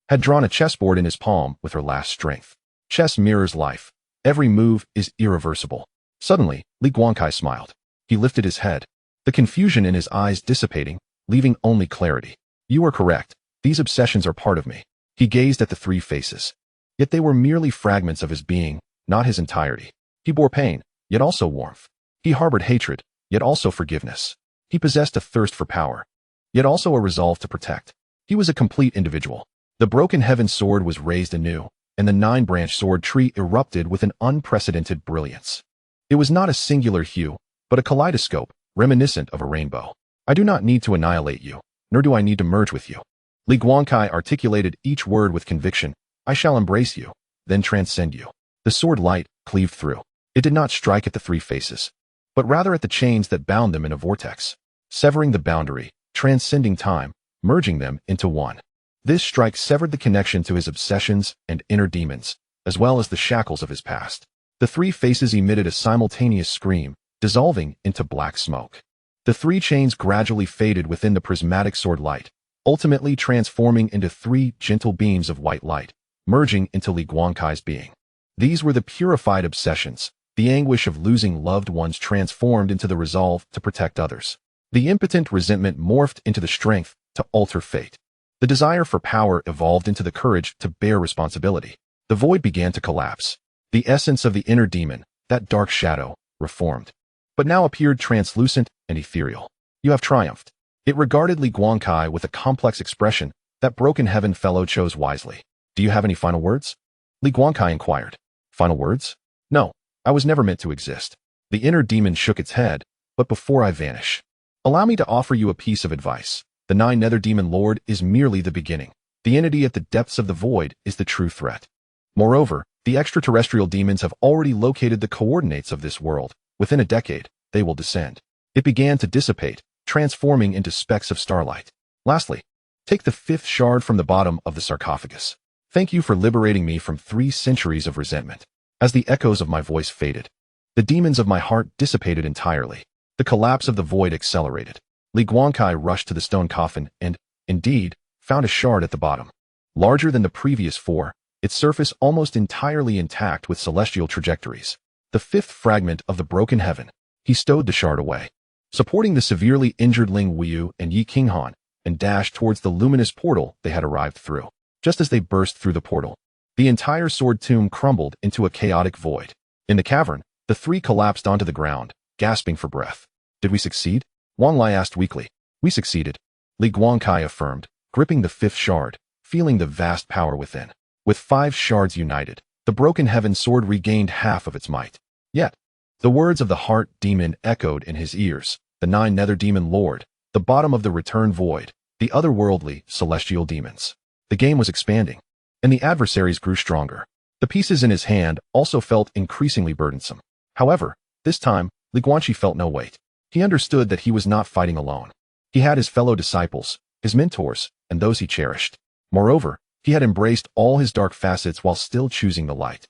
had drawn a chessboard in his palm with her last strength. Chess mirrors life. Every move is irreversible. Suddenly, Li Guanqi smiled. He lifted his head, the confusion in his eyes dissipating, leaving only clarity. You are correct. These obsessions are part of me. He gazed at the three faces. Yet they were merely fragments of his being, not his entirety. He bore pain, yet also warmth. He harbored hatred, yet also forgiveness. He possessed a thirst for power, yet also a resolve to protect. He was a complete individual. The broken heaven sword was raised anew, and the nine-branch sword tree erupted with an unprecedented brilliance. It was not a singular hue, but a kaleidoscope, reminiscent of a rainbow. I do not need to annihilate you, nor do I need to merge with you. Li Guanqi articulated each word with conviction. I shall embrace you, then transcend you. The sword light cleaved through. It did not strike at the three faces, but rather at the chains that bound them in a vortex, severing the boundary, transcending time, merging them into one. This strike severed the connection to his obsessions and inner demons, as well as the shackles of his past. The three faces emitted a simultaneous scream, dissolving into black smoke. The three chains gradually faded within the prismatic sword light, ultimately transforming into three gentle beams of white light, merging into Li Guanqi's being. These were the purified obsessions, the anguish of losing loved ones transformed into the resolve to protect others. The impotent resentment morphed into the strength to alter fate. The desire for power evolved into the courage to bear responsibility. The void began to collapse. The essence of the inner demon, that dark shadow, reformed, but now appeared translucent and ethereal. You have triumphed. It regarded Li Guanqi with a complex expression. That broken heaven fellow chose wisely. Do you have any final words? Li Guanqi inquired. Final words? No, I was never meant to exist. The inner demon shook its head, but before I vanish, allow me to offer you a piece of advice. The Nine Nether Demon Lord is merely the beginning. The entity at the depths of the void is the true threat. Moreover, the extraterrestrial demons have already located the coordinates of this world. Within a decade, they will descend. It began to dissipate, transforming into specks of starlight. Lastly, take the fifth shard from the bottom of the sarcophagus. Thank you for liberating me from 3 centuries of resentment. As the echoes of my voice faded, the demons of my heart dissipated entirely. The collapse of the void accelerated. Li Guanqi rushed to the stone coffin and, indeed, found a shard at the bottom. Larger than the previous 4, its surface almost entirely intact with celestial trajectories. The 5th fragment of the broken heaven. He stowed the shard away, supporting the severely injured Ling Wuyu and Yi Qinghan, and dashed towards the luminous portal they had arrived through. Just as they burst through the portal, the entire sword tomb crumbled into a chaotic void. In the cavern, the 3 collapsed onto the ground, gasping for breath. Did we succeed? Wang Lai asked weakly. We succeeded, Li Guanqi affirmed, gripping the 5th shard, feeling the vast power within. With 5 shards united, the broken heaven sword regained half of its might. Yet, the words of the heart demon echoed in his ears. The 9 Nether Demon Lord, the bottom of the return void, the otherworldly celestial demons. The game was expanding, and the adversaries grew stronger. The pieces in his hand also felt increasingly burdensome. However, this time, Li Guanqi felt no weight. He understood that he was not fighting alone. He had his fellow disciples, his mentors, and those he cherished. Moreover, he had embraced all his dark facets while still choosing the light.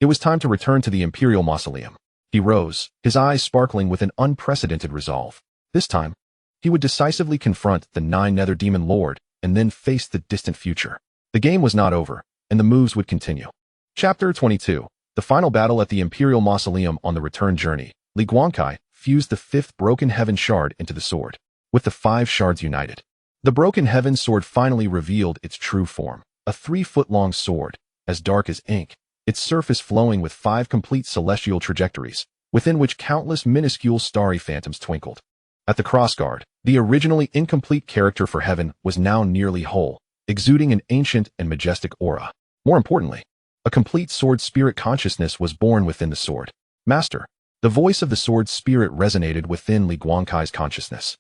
It was time to return to the Imperial Mausoleum. He rose, his eyes sparkling with an unprecedented resolve. This time, he would decisively confront the Nine Nether Demon Lord and then face the distant future. The game was not over, and the moves would continue. Chapter 22. The final battle at the Imperial Mausoleum. On the return journey, Guanqi fused the fifth Broken Heaven shard into the sword. With the 5 shards united, the Broken Heaven sword finally revealed its true form. A 3-foot-long sword, as dark as ink, its surface flowing with 5 complete celestial trajectories, within which countless minuscule starry phantoms twinkled. At the crossguard, the originally incomplete character for heaven was now nearly whole, exuding an ancient and majestic aura. More importantly, a complete sword spirit consciousness was born within the sword. Master. The voice of the sword spirit resonated within Guanqi's consciousness.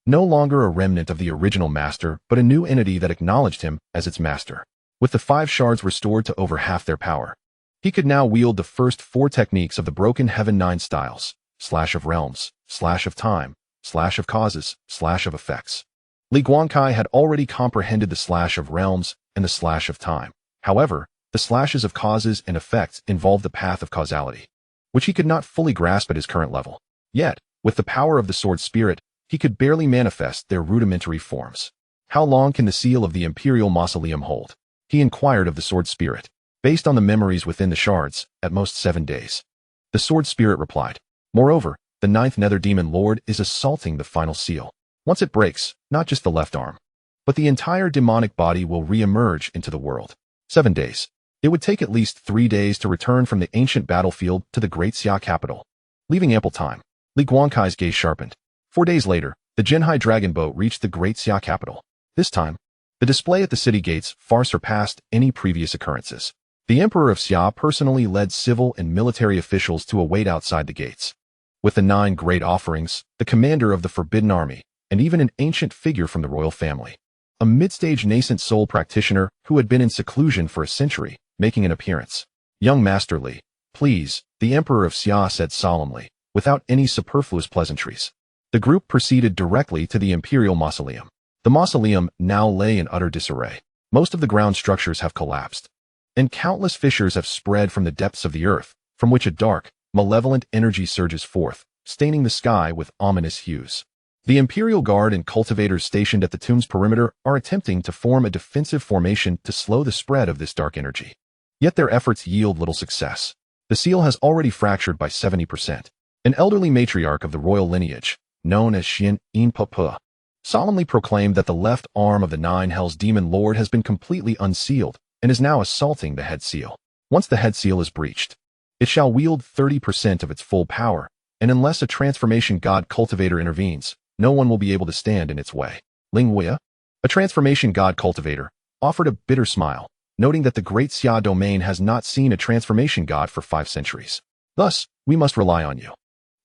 No longer a remnant of the original master, but a new entity that acknowledged him as its master. With the 5 shards restored to over half their power, he could now wield the first 4 techniques of the Broken Heaven 9 styles: slash of realms, slash of time, slash of causes, slash of effects. Guanqi had already comprehended the slash of realms and the slash of time. However, the slashes of causes and effects involved the path of causality, which he could not fully grasp at his current level. Yet, with the power of the sword spirit, he could barely manifest their rudimentary forms. How long can the seal of the Imperial Mausoleum hold? He inquired of the sword spirit. Based on the memories within the shards, at most 7 days. The sword spirit replied. Moreover, the 9th Nether Demon Lord is assaulting the final seal. Once it breaks, not just the left arm, but the entire demonic body will re-emerge into the world. 7 days. It would take at least 3 days to return from the ancient battlefield to the Great Xia capital, leaving ample time. Guanqi's gaze sharpened. 4 days later, the Jinhai dragon boat reached the Great Xia capital. This time, the display at the city gates far surpassed any previous occurrences. The Emperor of Xia personally led civil and military officials to await outside the gates. With the 9 great offerings, the commander of the Forbidden Army, and even an ancient figure from the royal family. A mid-stage nascent soul practitioner who had been in seclusion for a century, making an appearance. Young Master Li, please, the Emperor of Xia said solemnly, without any superfluous pleasantries. The group proceeded directly to the Imperial Mausoleum. The mausoleum now lay in utter disarray. Most of the ground structures have collapsed, and countless fissures have spread from the depths of the earth, from which a dark, malevolent energy surges forth, staining the sky with ominous hues. The Imperial Guard and cultivators stationed at the tomb's perimeter are attempting to form a defensive formation to slow the spread of this dark energy. Yet their efforts yield little success. The seal has already fractured by 70%. An elderly matriarch of the royal lineage, known as Xin Yin-Pa-Pa, solemnly proclaimed that the left arm of the 9 Hells Demon Lord has been completely unsealed and is now assaulting the head seal. Once the head seal is breached, it shall wield 30% of its full power, and unless a transformation god cultivator intervenes, no one will be able to stand in its way. Ling Wei, a transformation god cultivator, offered a bitter smile, noting that the Great Xia domain has not seen a transformation god for 5 centuries. Thus, we must rely on you.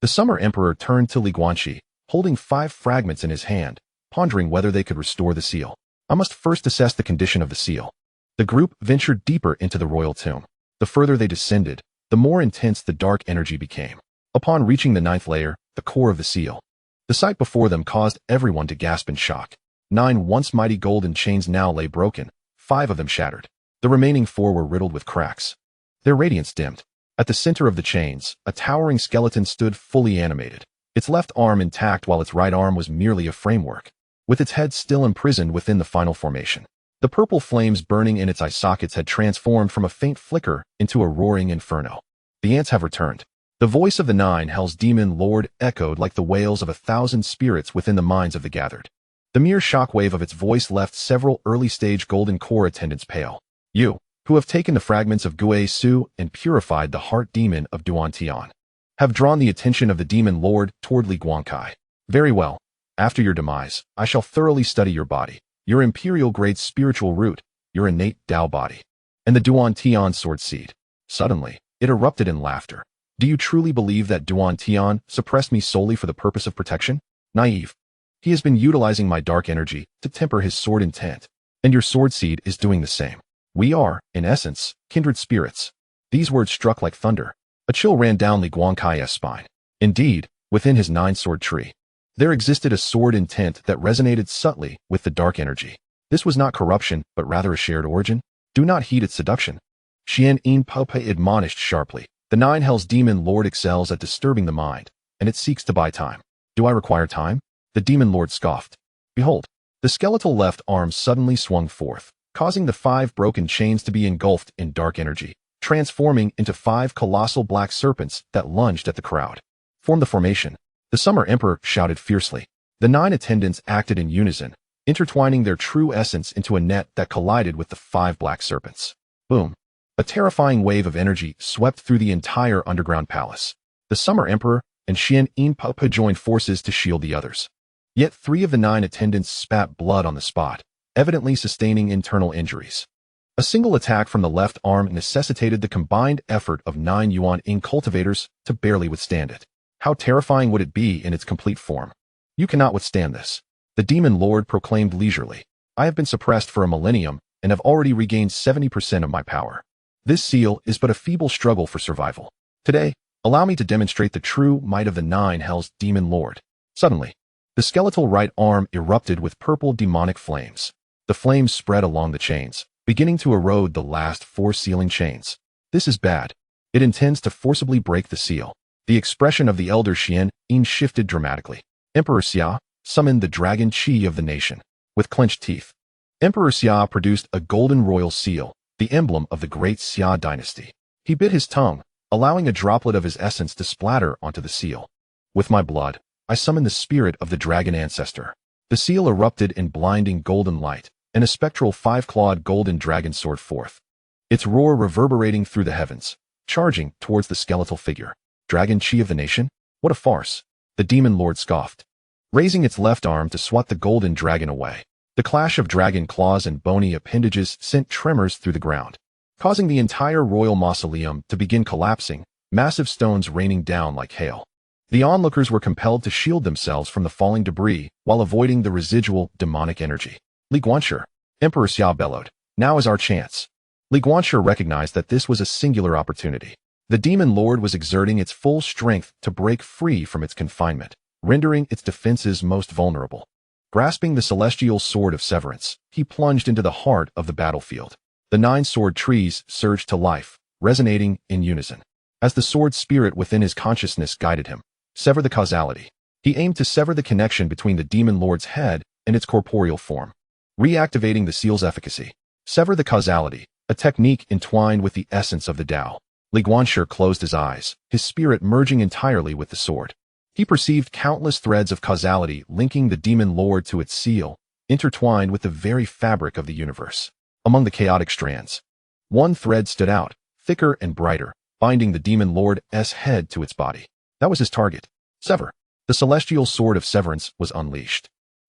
The Summer Emperor turned to Guanqi, holding 5 fragments in his hand, pondering whether they could restore the seal. I must first assess the condition of the seal. The group ventured deeper into the royal tomb. The further they descended, the more intense the dark energy became. Upon reaching the 9th layer, the core of the seal, the sight before them caused everyone to gasp in shock. 9 once mighty golden chains now lay broken, 5 of them shattered. The remaining 4 were riddled with cracks. Their radiance dimmed. At the center of the chains, a towering skeleton stood fully animated, its left arm intact while its right arm was merely a framework, with its head still imprisoned within the final formation. The purple flames burning in its eye sockets had transformed from a faint flicker into a roaring inferno. The ants have returned. The voice of the 9 Hells Demon Lord echoed like the wails of 1,000 spirits within the minds of the gathered. The mere shockwave of its voice left several early-stage golden core attendants pale. You, who have taken the fragments of Gui Su and purified the heart demon of Duan Tian, have drawn the attention of the Demon Lord toward Guanqi. Very well. After your demise, I shall thoroughly study your body, your imperial-grade spiritual root, your innate Dao body, and the Duan Tian sword seed. Suddenly, it erupted in laughter. Do you truly believe that Duan Tian suppressed me solely for the purpose of protection? Naive. He has been utilizing my dark energy to temper his sword intent, and your sword seed is doing the same. We are, in essence, kindred spirits. These words struck like thunder. A chill ran down Guanqi's spine. Indeed, within his 9-sword tree, there existed a sword intent that resonated subtly with the dark energy. This was not corruption, but rather a shared origin. Do not heed its seduction. Xian Yin Pope admonished sharply. The Nine Hells Demon Lord excels at disturbing the mind, and it seeks to buy time. Do I require time? The Demon Lord scoffed. Behold, the skeletal left arm suddenly swung forth, causing the 5 broken chains to be engulfed in dark energy, transforming into 5 colossal black serpents that lunged at the crowd. Form the formation. The Summer Emperor shouted fiercely. The 9 attendants acted in unison, intertwining their true essence into a net that collided with the 5 black serpents. Boom. A terrifying wave of energy swept through the entire underground palace. The Summer Emperor and Xian Yin Pope joined forces to shield the others. Yet 3 of the 9 attendants spat blood on the spot, evidently sustaining internal injuries. A single attack from the left arm necessitated the combined effort of 9 Yuan Ing cultivators to barely withstand it. How terrifying would it be in its complete form? You cannot withstand this. The Demon Lord proclaimed leisurely. I have been suppressed for a millennium and have already regained 70% of my power. This seal is but a feeble struggle for survival. Today, allow me to demonstrate the true might of the 9 Hells Demon Lord. Suddenly, the skeletal right arm erupted with purple demonic flames. The flames spread along the chains, beginning to erode the last 4 sealing chains. This is bad. It intends to forcibly break the seal. The expression of the elder Xian Yin shifted dramatically. Emperor Xia summoned the dragon Qi of the nation. With clenched teeth, Emperor Xia produced a golden royal seal, the emblem of the Great Xia dynasty. He bit his tongue, allowing a droplet of his essence to splatter onto the seal. With my blood, I summon the spirit of the dragon ancestor. The seal erupted in blinding golden light, and a spectral 5-clawed golden dragon soared forth, its roar reverberating through the heavens, charging towards the skeletal figure. Dragon Qi of the nation? What a farce! The Demon Lord scoffed, raising its left arm to swat the golden dragon away. The clash of dragon claws and bony appendages sent tremors through the ground, causing the entire royal mausoleum to begin collapsing, massive stones raining down like hail. The onlookers were compelled to shield themselves from the falling debris while avoiding the residual demonic energy. Li Guanqi, Emperor Xia bellowed, now is our chance. Li Guanqi recognized that this was a singular opportunity. The Demon Lord was exerting its full strength to break free from its confinement, rendering its defenses most vulnerable. Grasping the celestial sword of severance, he plunged into the heart of the battlefield. The 9 sword trees surged to life, resonating in unison. As the sword spirit within his consciousness guided him, sever the causality. He aimed to sever the connection between the Demon Lord's head and its corporeal form, reactivating the seal's efficacy. Sever the causality, a technique entwined with the essence of the Dao. Li Guanqi closed his eyes, his spirit merging entirely with the sword. He perceived countless threads of causality linking the Demon Lord to its seal, intertwined with the very fabric of the universe. Among the chaotic strands, one thread stood out, thicker and brighter, binding the Demon Lord's head to its body. That was his target. Sever. The celestial sword of severance was unleashed.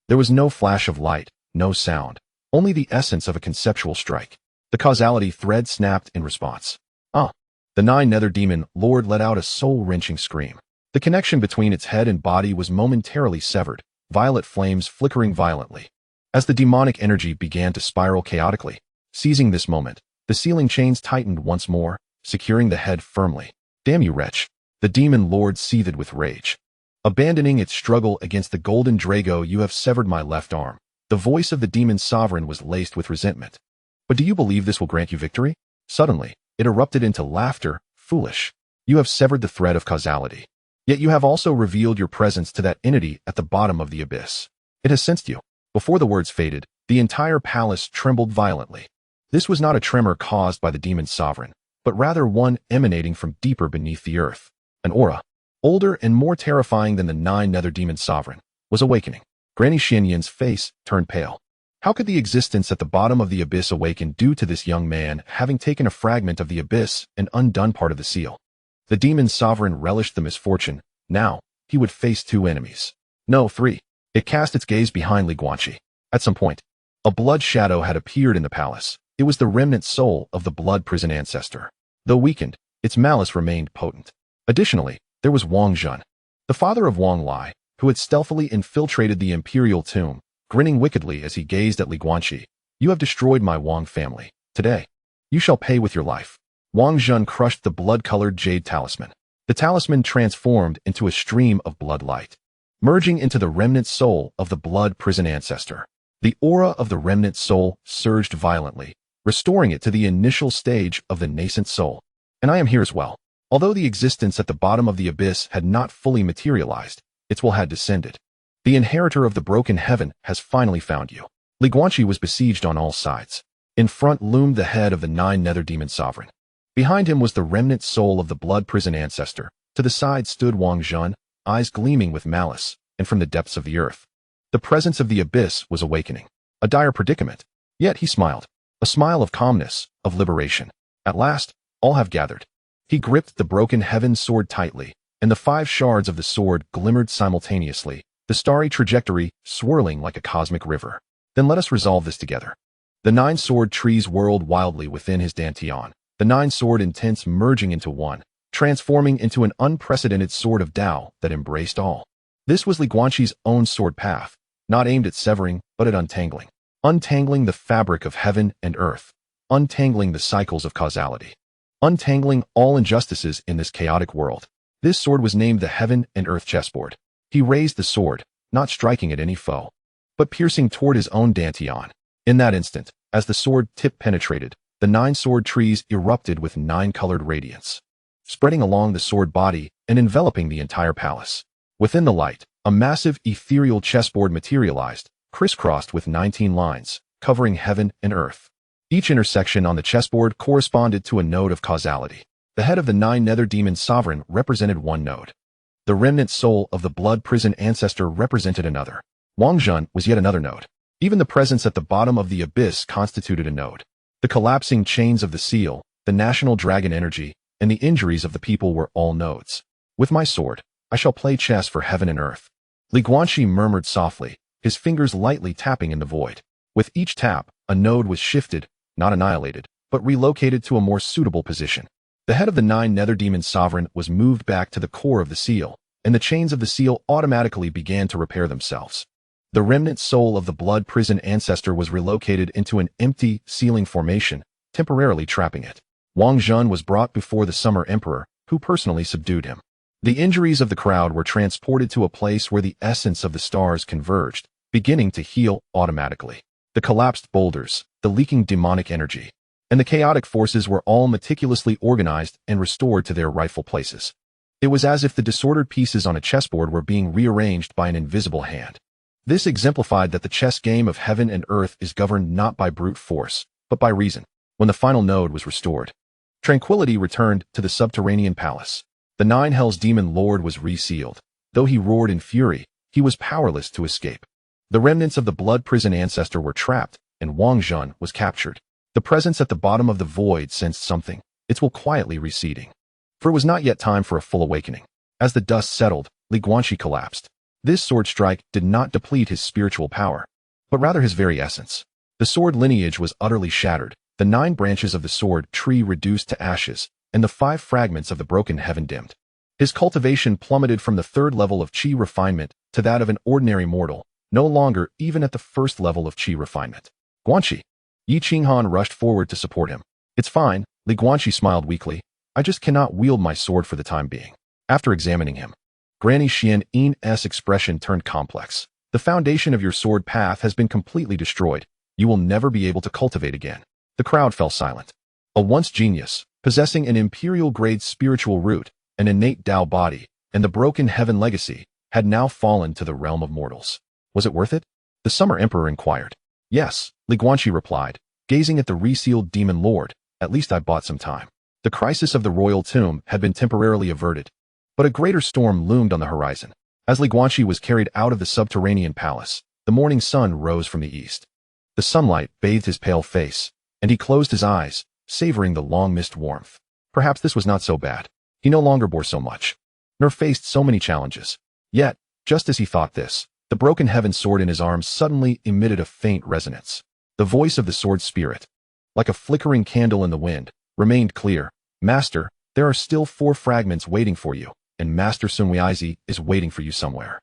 There was no flash of light, no sound, only the essence of a conceptual strike. The causality thread snapped in response. The 9 Nether Demon Lord let out a soul-wrenching scream. The connection between its head and body was momentarily severed, violet flames flickering violently. As the demonic energy began to spiral chaotically, seizing this moment, the sealing chains tightened once more, securing the head firmly. Damn you, wretch! The Demon Lord seethed with rage. Abandoning its struggle against the golden Drago, you have severed my left arm. The voice of the Demon Sovereign was laced with resentment. But do you believe this will grant you victory? Suddenly, it erupted into laughter. Foolish. You have severed the thread of causality. Yet you have also revealed your presence to that entity at the bottom of the abyss. It has sensed you. Before the words faded, the entire palace trembled violently. This was not a tremor caused by the Demon Sovereign, but rather one emanating from deeper beneath the earth. An aura, older and more terrifying than the 9 Nether Demon Sovereign, was awakening. Granny Xianyin's face turned pale. How could the existence at the bottom of the abyss awaken due to this young man having taken a fragment of the abyss and undone part of the seal? The Demon Sovereign relished the misfortune. Now, he would face 2 enemies. No, 3. It cast its gaze behind Li Guanqi. At some point, a blood shadow had appeared in the palace. It was the remnant soul of the blood prison ancestor. Though weakened, its malice remained potent. Additionally, there was Wang Zhen, the father of Wang Lai, who had stealthily infiltrated the imperial tomb, grinning wickedly as he gazed at Li Guanqi. You have destroyed my Wang family. Today, you shall pay with your life. Wang Zhen crushed the blood-colored jade talisman. The talisman transformed into a stream of blood light, merging into the remnant soul of the blood prison ancestor. The aura of the remnant soul surged violently, restoring it to the initial stage of the nascent soul. And I am here as well. Although the existence at the bottom of the abyss had not fully materialized, its will had descended. The inheritor of the broken heaven has finally found you. Guanqi was besieged on all sides. In front loomed the head of the 9 nether demon sovereign. Behind him was the remnant soul of the blood prison ancestor. To the side stood Wang Zhen, eyes gleaming with malice, and from the depths of the earth. The presence of the abyss was awakening. A dire predicament. Yet he smiled. A smile of calmness, of liberation. At last, all have gathered. He gripped the broken heaven's sword tightly, and the 5 shards of the sword glimmered simultaneously, the starry trajectory swirling like a cosmic river. Then let us resolve this together. The 9 sword trees whirled wildly within his dantian, the 9 sword intents merging into one, transforming into an unprecedented sword of Dao that embraced all. This was Guanqi's own sword path, not aimed at severing, but at untangling. Untangling the fabric of heaven and earth. Untangling the cycles of causality. Untangling all injustices in this chaotic world. This sword was named the Heaven and Earth chessboard. He raised the sword, not striking at any foe, but piercing toward his own dantian. In that instant, as the sword tip penetrated, the 9 sword trees erupted with 9-colored radiance, spreading along the sword body and enveloping the entire palace. Within the light, a massive ethereal chessboard materialized, crisscrossed with 19 lines, covering heaven and earth. Each intersection on the chessboard corresponded to a node of causality. The head of the 9 nether demon sovereign represented one node. The remnant soul of the blood prison ancestor represented another. Wang Zhen was yet another node. Even the presence at the bottom of the abyss constituted a node. The collapsing chains of the seal, the national dragon energy, and the injuries of the people were all nodes. With my sword, I shall play chess for heaven and earth. Guanqi murmured softly, his fingers lightly tapping in the void. With each tap, a node was shifted, not annihilated, but relocated to a more suitable position. The head of the 9 nether demon sovereign was moved back to the core of the seal, and the chains of the seal automatically began to repair themselves. The remnant soul of the blood prison ancestor was relocated into an empty, sealing formation, temporarily trapping it. Wang Zhen was brought before the Summer Emperor, who personally subdued him. The injuries of the crowd were transported to a place where the essence of the stars converged, beginning to heal automatically. The collapsed boulders, the leaking demonic energy, and the chaotic forces were all meticulously organized and restored to their rightful places. It was as if the disordered pieces on a chessboard were being rearranged by an invisible hand. This exemplified that the chess game of heaven and earth is governed not by brute force, but by reason. When the final node was restored, tranquility returned to the subterranean palace. The 9 Hells demon lord was resealed. Though he roared in fury, he was powerless to escape. The remnants of the blood prison ancestor were trapped, and Wang Zhen was captured. The presence at the bottom of the void sensed something, its will quietly receding. For it was not yet time for a full awakening. As the dust settled, Guanqi collapsed. This sword strike did not deplete his spiritual power, but rather his very essence. The sword lineage was utterly shattered, the 9 branches of the sword tree reduced to ashes, and the 5 fragments of the broken heaven dimmed. His cultivation plummeted from the 3rd level of qi refinement to that of an ordinary mortal, no longer even at the 1st level of qi refinement. Guanqi. Yi Qinghan rushed forward to support him. It's fine, Guanqi smiled weakly. I just cannot wield my sword for the time being. After examining him, Granny Xian Yin's expression turned complex. The foundation of your sword path has been completely destroyed. You will never be able to cultivate again. The crowd fell silent. A once genius, possessing an imperial-grade spiritual root, an innate Dao body, and the broken heaven legacy, had now fallen to the realm of mortals. Was it worth it? The Summer Emperor inquired. Yes, Guanqi replied, gazing at the resealed demon lord. At least I bought some time. The crisis of the royal tomb had been temporarily averted, but a greater storm loomed on the horizon. As Guanqi was carried out of the subterranean palace, the morning sun rose from the east. The sunlight bathed his pale face, and he closed his eyes, savoring the long-missed warmth. Perhaps this was not so bad. He no longer bore so much, nor faced so many challenges. Yet, just as he thought this, the broken heaven sword in his arms suddenly emitted a faint resonance. The voice of the sword spirit, like a flickering candle in the wind, remained clear. Master, there are still 4 fragments waiting for you, and Master Sun Weizi is waiting for you somewhere.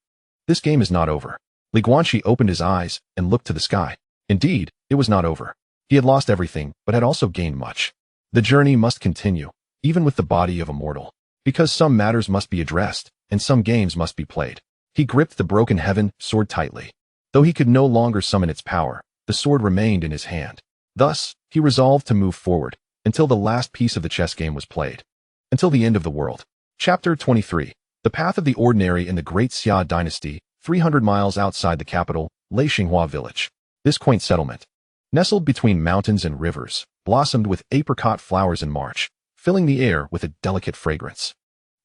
This game is not over. Guanqi opened his eyes and looked to the sky. Indeed, it was not over. He had lost everything, but had also gained much. The journey must continue, even with the body of a mortal, because some matters must be addressed, and some games must be played. He gripped the broken heaven sword tightly. Though he could no longer summon its power, the sword remained in his hand. Thus, he resolved to move forward until the last piece of the chess game was played. Until the end of the world. Chapter 23. The Path of the Ordinary in the Great Xia Dynasty, 300 miles outside the capital, Lei Xinghua village. This quaint settlement, nestled between mountains and rivers, blossomed with apricot flowers in March, filling the air with a delicate fragrance.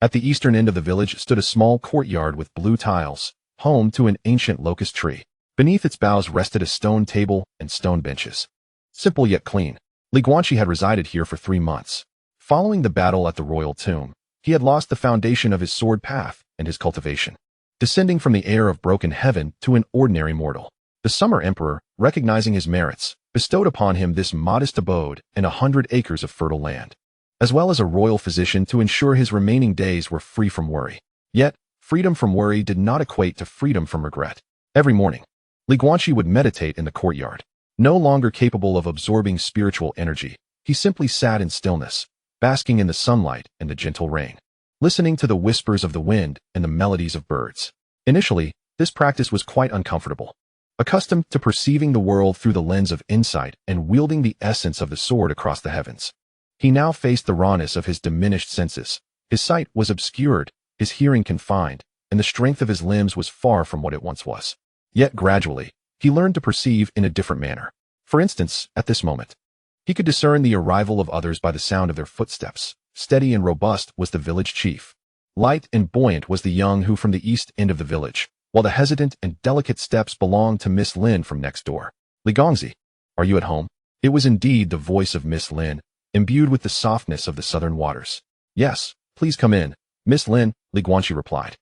At the eastern end of the village stood a small courtyard with blue tiles, home to an ancient locust tree. Beneath its boughs rested a stone table and stone benches. Simple yet clean. Guanqi had resided here for 3 months. Following the battle at the royal tomb, he had lost the foundation of his sword path and his cultivation. Descending from the heir of broken heaven to an ordinary mortal, the Summer Emperor, recognizing his merits, bestowed upon him this modest abode and 100 acres of fertile land, as well as a royal physician to ensure his remaining days were free from worry. Yet, freedom from worry did not equate to freedom from regret. Every morning, Guanqi would meditate in the courtyard. No longer capable of absorbing spiritual energy, he simply sat in stillness, basking in the sunlight and the gentle rain, listening to the whispers of the wind and the melodies of birds. Initially, this practice was quite uncomfortable. Accustomed to perceiving the world through the lens of insight and wielding the essence of the sword across the heavens, he now faced the rawness of his diminished senses. His sight was obscured, his hearing confined, and the strength of his limbs was far from what it once was. Yet gradually, he learned to perceive in a different manner. For instance, at this moment, he could discern the arrival of others by the sound of their footsteps. Steady and robust was the village chief. Light and buoyant was the young who from the east end of the village, while the hesitant and delicate steps belonged to Miss Lin from next door. Guanqi, are you at home? It was indeed the voice of Miss Lin, imbued with the softness of the southern waters. Yes, please come in, Miss Lin, Guanqi replied.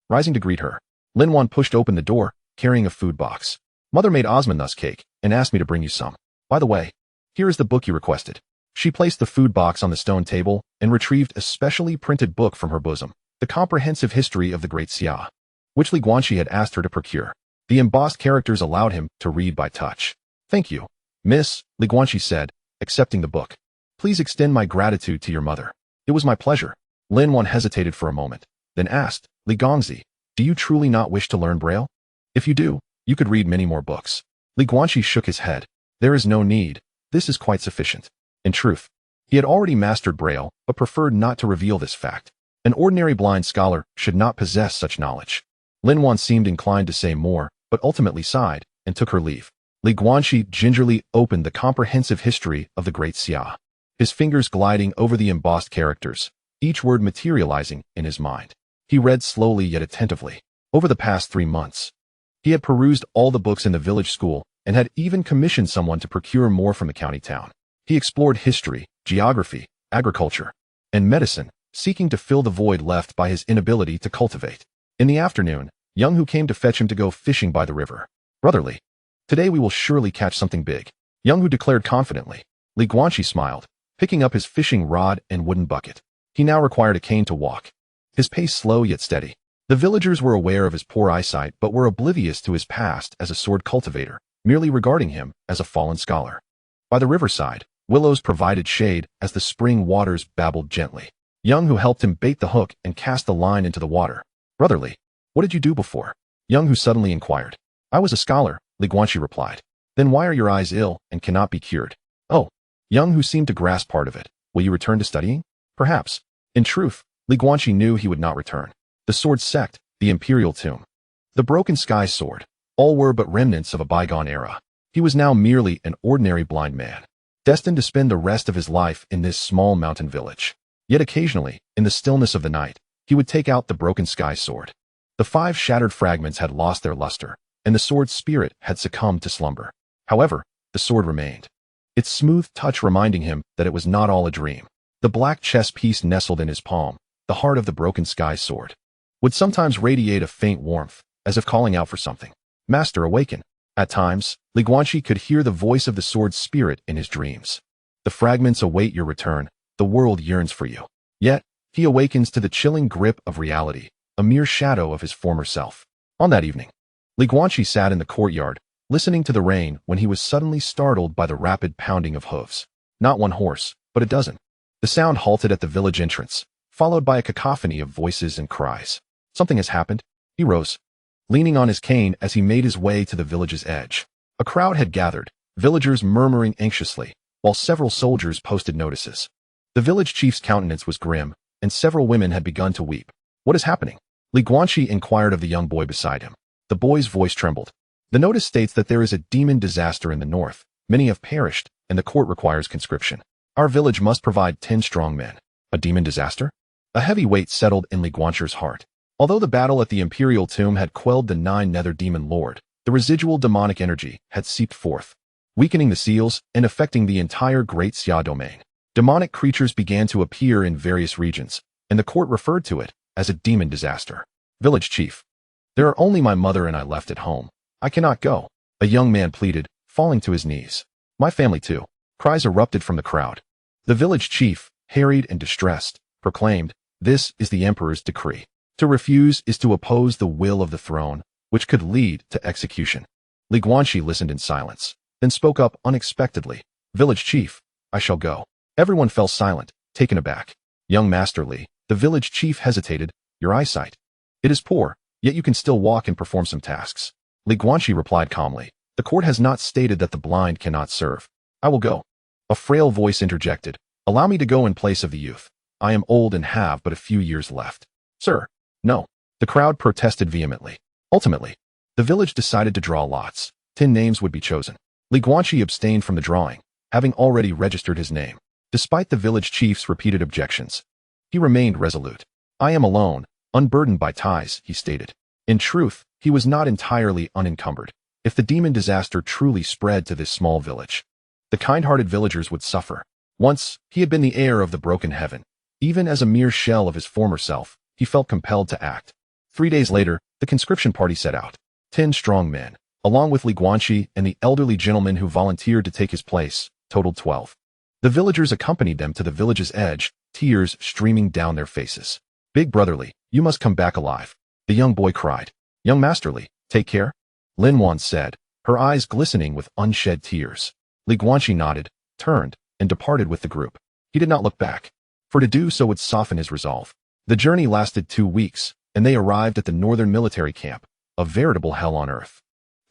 Rising to greet her, Linwan pushed open the door, carrying a food box. Mother made osmanthus cake and asked me to bring you some. By the way, here is the book you requested. She placed the food box on the stone table and retrieved a specially printed book from her bosom, The Comprehensive History of the Great Xia, which Guanqi had asked her to procure. The embossed characters allowed him to read by touch. Thank you, Miss, Guanqi said, accepting the book. Please extend my gratitude to your mother. It was my pleasure. Linwan hesitated for a moment, then asked, Guanqi, do you truly not wish to learn Braille? If you do, you could read many more books. Guanqi shook his head. There is no need. This is quite sufficient. In truth, he had already mastered Braille, but preferred not to reveal this fact. An ordinary blind scholar should not possess such knowledge. Linwan seemed inclined to say more, but ultimately sighed and took her leave. Guanqi gingerly opened the comprehensive history of the Great Xia, his fingers gliding over the embossed characters, each word materializing in his mind. He read slowly yet attentively. Over the past 3 months, he had perused all the books in the village school and had even commissioned someone to procure more from the county town. He explored history, geography, agriculture, and medicine, seeking to fill the void left by his inability to cultivate. In the afternoon, Young Hu came to fetch him to go fishing by the river. Brotherly, today we will surely catch something big, Young Hu declared confidently. Guanqi smiled, picking up his fishing rod and wooden bucket. He now required a cane to walk, his pace slow yet steady. The villagers were aware of his poor eyesight but were oblivious to his past as a sword cultivator, merely regarding him as a fallen scholar. By the riverside, willows provided shade as the spring waters babbled gently. Young Hu helped him bait the hook and cast the line into the water. Brotherly, what did you do before? Young Hu suddenly inquired. I was a scholar, Guanqi replied. Then why are your eyes ill and cannot be cured? Oh, Young Hu seemed to grasp part of it. Will you return to studying? Perhaps. In truth, Guanqi knew he would not return. The sword sect, the imperial tomb, the broken sky sword, all were but remnants of a bygone era. He was now merely an ordinary blind man, destined to spend the rest of his life in this small mountain village. Yet occasionally, in the stillness of the night, he would take out the broken sky sword. The 5 shattered fragments had lost their luster, and the sword's spirit had succumbed to slumber. However, the sword remained, its smooth touch reminding him that it was not all a dream. The black chess piece nestled in his palm, the heart of the broken sky sword, would sometimes radiate a faint warmth, as if calling out for something. Master, awaken. At times, Guanqi could hear the voice of the sword's spirit in his dreams. The fragments await your return, the world yearns for you. Yet, he awakens to the chilling grip of reality, a mere shadow of his former self. On that evening, Guanqi sat in the courtyard, listening to the rain when he was suddenly startled by the rapid pounding of hooves. Not one horse, but a dozen. The sound halted at the village entrance, followed by a cacophony of voices and cries. Something has happened. He rose, leaning on his cane as he made his way to the village's edge. A crowd had gathered, villagers murmuring anxiously, while several soldiers posted notices. The village chief's countenance was grim, and several women had begun to weep. What is happening? Guanqi inquired of the young boy beside him. The boy's voice trembled. The notice states that there is a demon disaster in the north. Many have perished, and the court requires conscription. Our village must provide 10 strong men. A demon disaster? A heavy weight settled in Guanqi's heart. Although the battle at the imperial tomb had quelled the 9 nether demon lord, the residual demonic energy had seeped forth, weakening the seals and affecting the entire Great Xia domain. Demonic creatures began to appear in various regions, and the court referred to it as a demon disaster. Village chief. There are only my mother and I left at home. I cannot go. A young man pleaded, falling to his knees. My family too. Cries erupted from the crowd. The village chief, harried and distressed, proclaimed, this is the emperor's decree. To refuse is to oppose the will of the throne, which could lead to execution. Guanqi listened in silence, then spoke up unexpectedly. Village chief, I shall go. Everyone fell silent, taken aback. Young Master Li, the village chief hesitated. Your eyesight. It is poor, yet you can still walk and perform some tasks. Guanqi replied calmly. The court has not stated that the blind cannot serve. I will go. A frail voice interjected. Allow me to go in place of the youth. I am old and have but a few years left. Sir. No. The crowd protested vehemently. Ultimately, the village decided to draw lots. 10 names would be chosen. Guanqi abstained from the drawing, having already registered his name. Despite the village chief's repeated objections, he remained resolute. I am alone, unburdened by ties, he stated. In truth, he was not entirely unencumbered. If the demon disaster truly spread to this small village, the kind-hearted villagers would suffer. Once, he had been the heir of the broken heaven. Even as a mere shell of his former self, he felt compelled to act. 3 days later, the conscription party set out. 10 strong men, along with Guanqi and the elderly gentleman who volunteered to take his place, totaled 12. The villagers accompanied them to the village's edge, tears streaming down their faces. Big brother Li, you must come back alive. The young boy cried. Young Master Li, take care. Lin Wan said, her eyes glistening with unshed tears. Guanqi nodded, turned, and departed with the group. He did not look back, for to do so would soften his resolve. The journey lasted 2 weeks, and they arrived at the northern military camp, a veritable hell on earth.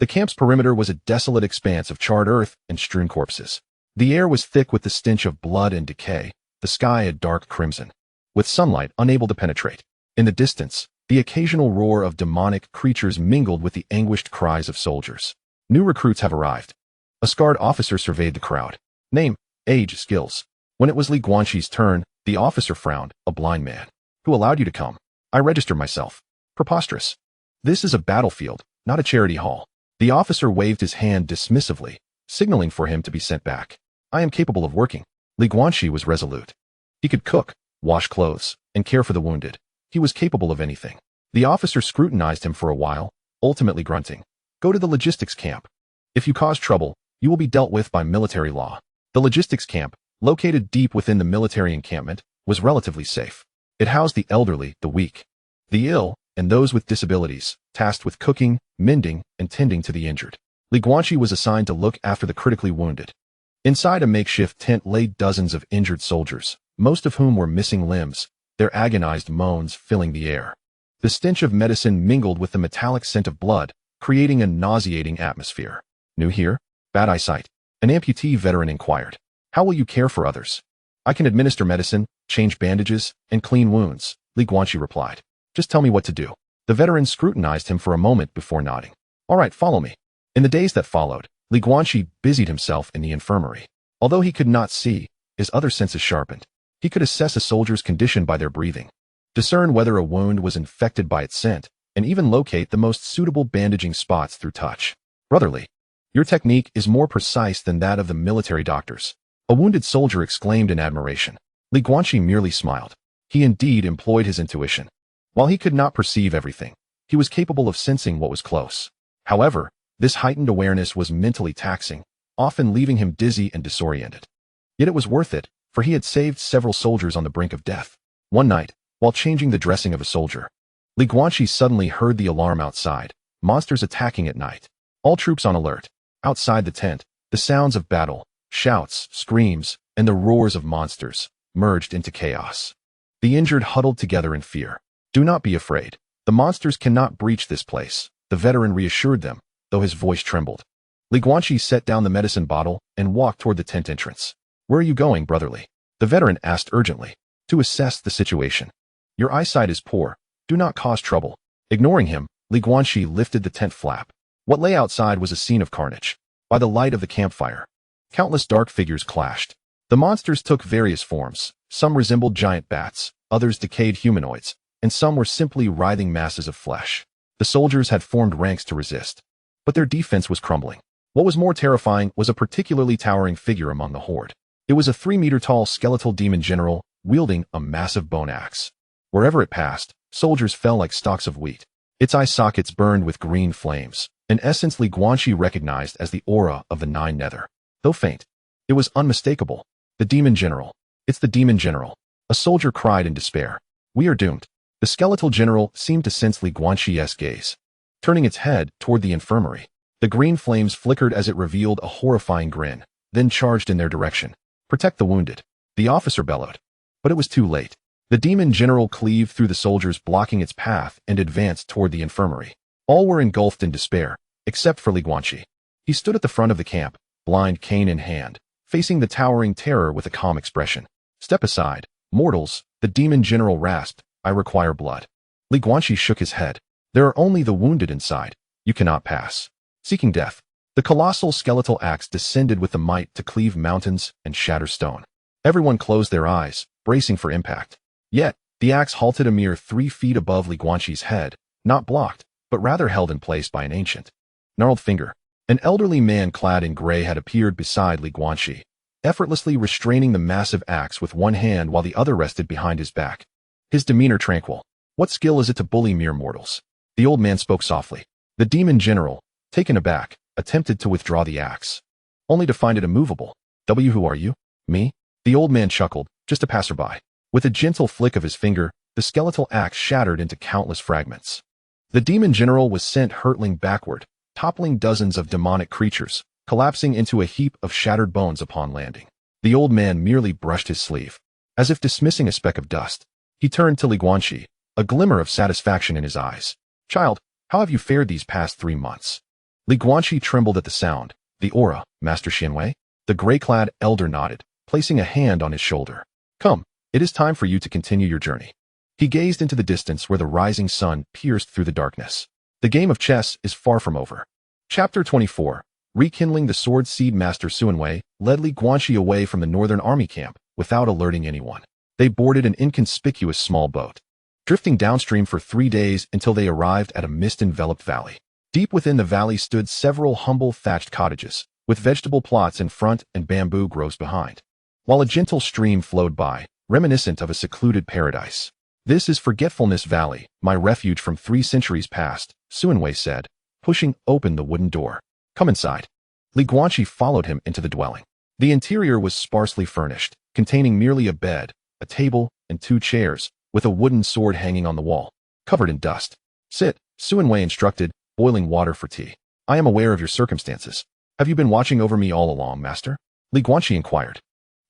The camp's perimeter was a desolate expanse of charred earth and strewn corpses. The air was thick with the stench of blood and decay, the sky a dark crimson, with sunlight unable to penetrate. In the distance, the occasional roar of demonic creatures mingled with the anguished cries of soldiers. New recruits have arrived. A scarred officer surveyed the crowd. Name, age, skills. When it was Guanqi's turn, the officer frowned. A blind man. Who allowed you to come? I register myself. Preposterous. This is a battlefield, not a charity hall. The officer waved his hand dismissively, signaling for him to be sent back. I am capable of working. Guanqi was resolute. He could cook, wash clothes, and care for the wounded. He was capable of anything. The officer scrutinized him for a while, ultimately grunting. Go to the logistics camp. If you cause trouble, you will be dealt with by military law. The logistics camp, located deep within the military encampment, was relatively safe. It housed the elderly, the weak, the ill, and those with disabilities, tasked with cooking, mending, and tending to the injured. Guanqi was assigned to look after the critically wounded. Inside a makeshift tent lay dozens of injured soldiers, most of whom were missing limbs, their agonized moans filling the air. The stench of medicine mingled with the metallic scent of blood, creating a nauseating atmosphere. New here? Bad eyesight. An amputee veteran inquired. How will you care for others? I can administer medicine, change bandages, and clean wounds, Guanqi replied. Just tell me what to do. The veteran scrutinized him for a moment before nodding. All right, follow me. In the days that followed, Guanqi busied himself in the infirmary. Although he could not see, his other senses sharpened. He could assess a soldier's condition by their breathing, discern whether a wound was infected by its scent, and even locate the most suitable bandaging spots through touch. Brotherly, your technique is more precise than that of the military doctors. A wounded soldier exclaimed in admiration. Guanqi merely smiled. He indeed employed his intuition. While he could not perceive everything, he was capable of sensing what was close. However, this heightened awareness was mentally taxing, often leaving him dizzy and disoriented. Yet it was worth it, for he had saved several soldiers on the brink of death. One night, while changing the dressing of a soldier, Guanqi suddenly heard the alarm outside. Monsters attacking at night. All troops on alert. Outside the tent, the sounds of battle, shouts, screams, and the roars of monsters merged into chaos. The injured huddled together in fear. Do not be afraid. The monsters cannot breach this place, the veteran reassured them, though his voice trembled. Guanqi set down the medicine bottle and walked toward the tent entrance. Where are you going, brotherly? The veteran asked urgently, to assess the situation. Your eyesight is poor. Do not cause trouble. Ignoring him, Guanqi lifted the tent flap. What lay outside was a scene of carnage. By the light of the campfire, countless dark figures clashed. The monsters took various forms. Some resembled giant bats, others decayed humanoids, and some were simply writhing masses of flesh. The soldiers had formed ranks to resist, but their defense was crumbling. What was more terrifying was a particularly towering figure among the horde. It was a 3-meter-tall skeletal demon general, wielding a massive bone axe. Wherever it passed, soldiers fell like stalks of wheat. Its eye sockets burned with green flames, an essence Guanqi recognized as the aura of the Nine Nether. Though faint, it was unmistakable. The demon general. It's the demon general. A soldier cried in despair. We are doomed. The skeletal general seemed to sense Guanqi's gaze. Turning its head toward the infirmary, the green flames flickered as it revealed a horrifying grin, then charged in their direction. Protect the wounded, the officer bellowed. But it was too late. The demon general cleaved through the soldiers blocking its path and advanced toward the infirmary. All were engulfed in despair, except for Guanqi. He stood at the front of the camp, blind cane in hand, facing the towering terror with a calm expression. Step aside, mortals, the demon general rasped. I require blood. Guanqi shook his head. There are only the wounded inside. You cannot pass. Seeking death, the colossal skeletal axe descended with the might to cleave mountains and shatter stone. Everyone closed their eyes, bracing for impact. Yet, the axe halted a mere 3 feet above Guanqi's head, not blocked, but rather held in place by an ancient, gnarled finger. An elderly man clad in gray had appeared beside Guanqi, effortlessly restraining the massive axe with one hand while the other rested behind his back. His demeanor tranquil. What skill is it to bully mere mortals? The old man spoke softly. The demon general, taken aback, attempted to withdraw the axe, only to find it immovable. Who are you? Me? The old man chuckled, just a passerby. With a gentle flick of his finger, the skeletal axe shattered into countless fragments. The demon general was sent hurtling backward, toppling dozens of demonic creatures, collapsing into a heap of shattered bones upon landing. The old man merely brushed his sleeve, as if dismissing a speck of dust. He turned to Guanqi, a glimmer of satisfaction in his eyes. Child, how have you fared these past 3 months? Guanqi trembled at the sound. The aura, Master Xianwei? The gray-clad elder nodded, placing a hand on his shoulder. Come, it is time for you to continue your journey. He gazed into the distance where the rising sun pierced through the darkness. The game of chess is far from over. Chapter 24. Rekindling the sword seed. Master Xianwei led Guanqi away from the northern army camp without alerting anyone. They boarded an inconspicuous small boat, drifting downstream for 3 days until they arrived at a mist-enveloped valley. Deep within the valley stood several humble thatched cottages, with vegetable plots in front and bamboo groves behind, while a gentle stream flowed by, reminiscent of a secluded paradise. This is Forgetfulness Valley, my refuge from 3 centuries past, Xianwei said, pushing open the wooden door. Come inside. Guanqi followed him into the dwelling. The interior was sparsely furnished, containing merely a bed, a table, and 2 chairs, with a wooden sword hanging on the wall, covered in dust. Sit, Xianwei instructed, boiling water for tea. I am aware of your circumstances. Have you been watching over me all along, master? Guanqi inquired.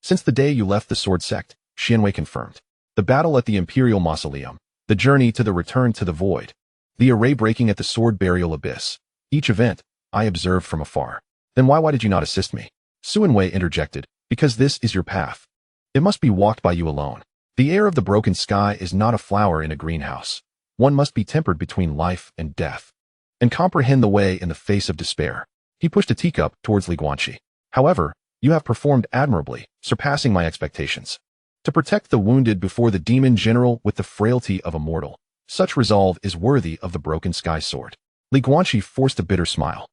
Since the day you left the sword sect, Xianwei confirmed. The battle at the Imperial Mausoleum, the journey to the return to the void, the array breaking at the sword burial abyss. Each event, I observed from afar. Then why did you not assist me? Xianwei interjected. Because this is your path. It must be walked by you alone. The air of the broken sky is not a flower in a greenhouse. One must be tempered between life and death, and comprehend the way in the face of despair. He pushed a teacup towards Guanqi. However, you have performed admirably, surpassing my expectations. To protect the wounded before the demon general with the frailty of a mortal, such resolve is worthy of the broken sky sword. Guanqi forced a bitter smile.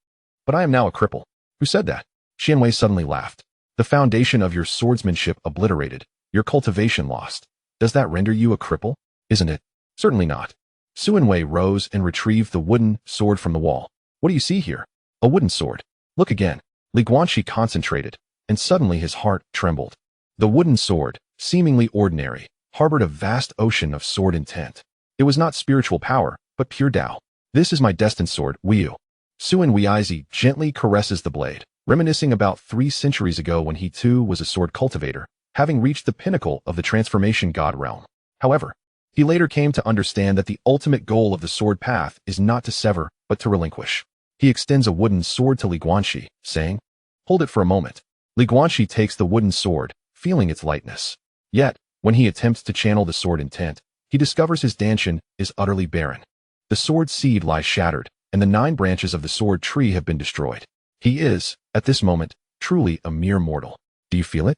But I am now a cripple. Who said that? Xianwei suddenly laughed. The foundation of your swordsmanship obliterated, your cultivation lost. Does that render you a cripple? Isn't it? Certainly not. Xianwei rose and retrieved the wooden sword from the wall. What do you see here? A wooden sword. Look again. Guanqi concentrated, and suddenly his heart trembled. The wooden sword, seemingly ordinary, harbored a vast ocean of sword intent. It was not spiritual power, but pure Dao. This is my destined sword, Wu. Xianwei gently caresses the blade, reminiscing about 3 centuries ago when he too was a sword cultivator, having reached the pinnacle of the transformation god realm. However, he later came to understand that the ultimate goal of the sword path is not to sever, but to relinquish. He extends a wooden sword to Guanqi, saying, Hold it for a moment. Li Guanqi takes the wooden sword, feeling its lightness. Yet, when he attempts to channel the sword intent, he discovers his dantian is utterly barren. The sword seed lies shattered, and the 9 branches of the sword tree have been destroyed. He is, at this moment, truly a mere mortal. Do you feel it?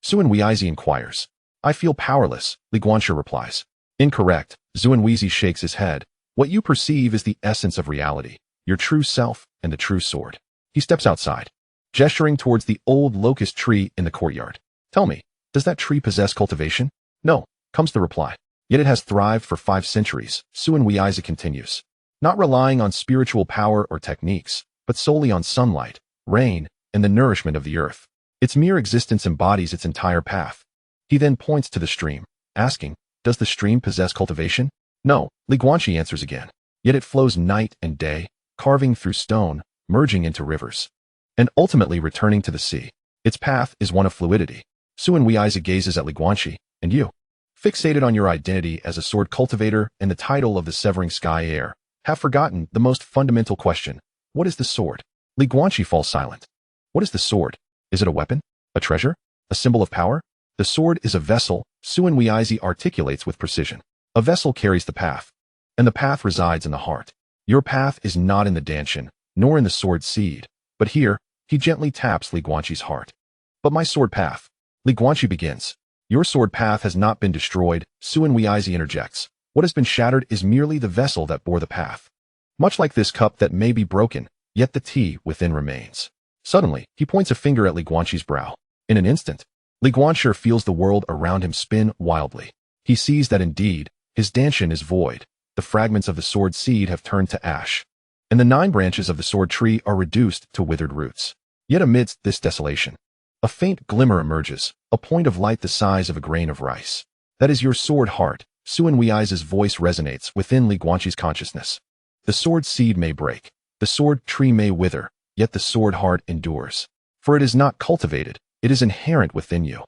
Zhuan Weizi inquires. I feel powerless, Li Guanqi replies. Incorrect, Zhuan Weizi shakes his head. What you perceive is the essence of reality, your true self and the true sword. He steps outside, gesturing towards the old locust tree in the courtyard. Tell me, does that tree possess cultivation? No, comes the reply. Yet it has thrived for 5 centuries, Zhuan Weizi continues. Not relying on spiritual power or techniques, but solely on sunlight, rain, and the nourishment of the earth. Its mere existence embodies its entire path. He then points to the stream, asking, does the stream possess cultivation? No, Li Guanqi answers again. Yet it flows night and day, carving through stone, merging into rivers, and ultimately returning to the sea. Its path is one of fluidity. Zhuan Weizi gazes at Li Guanqi, and you, fixated on your identity as a sword cultivator and the title of the severing sky heir, have forgotten the most fundamental question. What is the sword? Li Guanqi falls silent. What is the sword? Is it a weapon? A treasure? A symbol of power? The sword is a vessel, Zhuan Weizi articulates with precision. A vessel carries the path, and the path resides in the heart. Your path is not in the dantian, nor in the sword seed, but here, he gently taps Li Guanqi's heart. But my sword path. Li Guanqi begins. Your sword path has not been destroyed, Zhuan Weizi interjects. What has been shattered is merely the vessel that bore the path. Much like this cup that may be broken, yet the tea within remains. Suddenly, he points a finger at Li Guanqi's brow. In an instant, Li Guanqi feels the world around him spin wildly. He sees that indeed, his dantian is void. The fragments of the sword seed have turned to ash, and the 9 branches of the sword tree are reduced to withered roots. Yet amidst this desolation, a faint glimmer emerges, a point of light the size of a grain of rice. That is your sword heart, Zhuan Weizi's voice resonates within Li Guanqi's consciousness. The sword seed may break, the sword tree may wither, yet the sword heart endures. For it is not cultivated, it is inherent within you.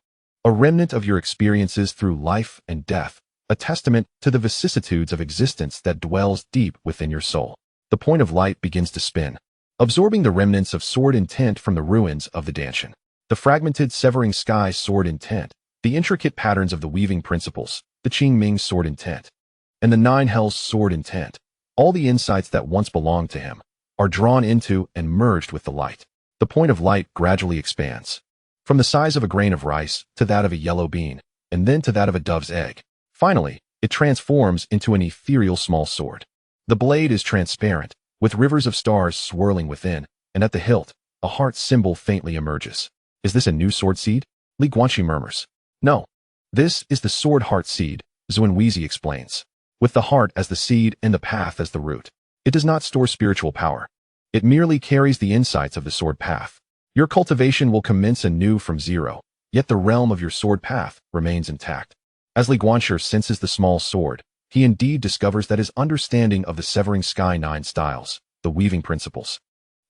A remnant of your experiences through life and death, a testament to the vicissitudes of existence that dwells deep within your soul. The point of light begins to spin, absorbing the remnants of sword intent from the ruins of the dantian. The fragmented severing sky sword intent, the intricate patterns of the weaving principles, the Qingming sword intent, and the 9 hells sword intent, all the insights that once belonged to him, are drawn into and merged with the light. The point of light gradually expands, from the size of a grain of rice to that of a yellow bean, and then to that of a dove's egg. Finally, it transforms into an ethereal small sword. The blade is transparent, with rivers of stars swirling within, and at the hilt, a heart symbol faintly emerges. Is this a new sword seed? Li Guanqi murmurs. No. This is the sword heart seed, Zhuan Weizi explains. With the heart as the seed and the path as the root. It does not store spiritual power. It merely carries the insights of the sword path. Your cultivation will commence anew from zero, yet the realm of your sword path remains intact. As Li Guanqi senses the small sword, he indeed discovers that his understanding of the severing sky 9 styles, the weaving principles,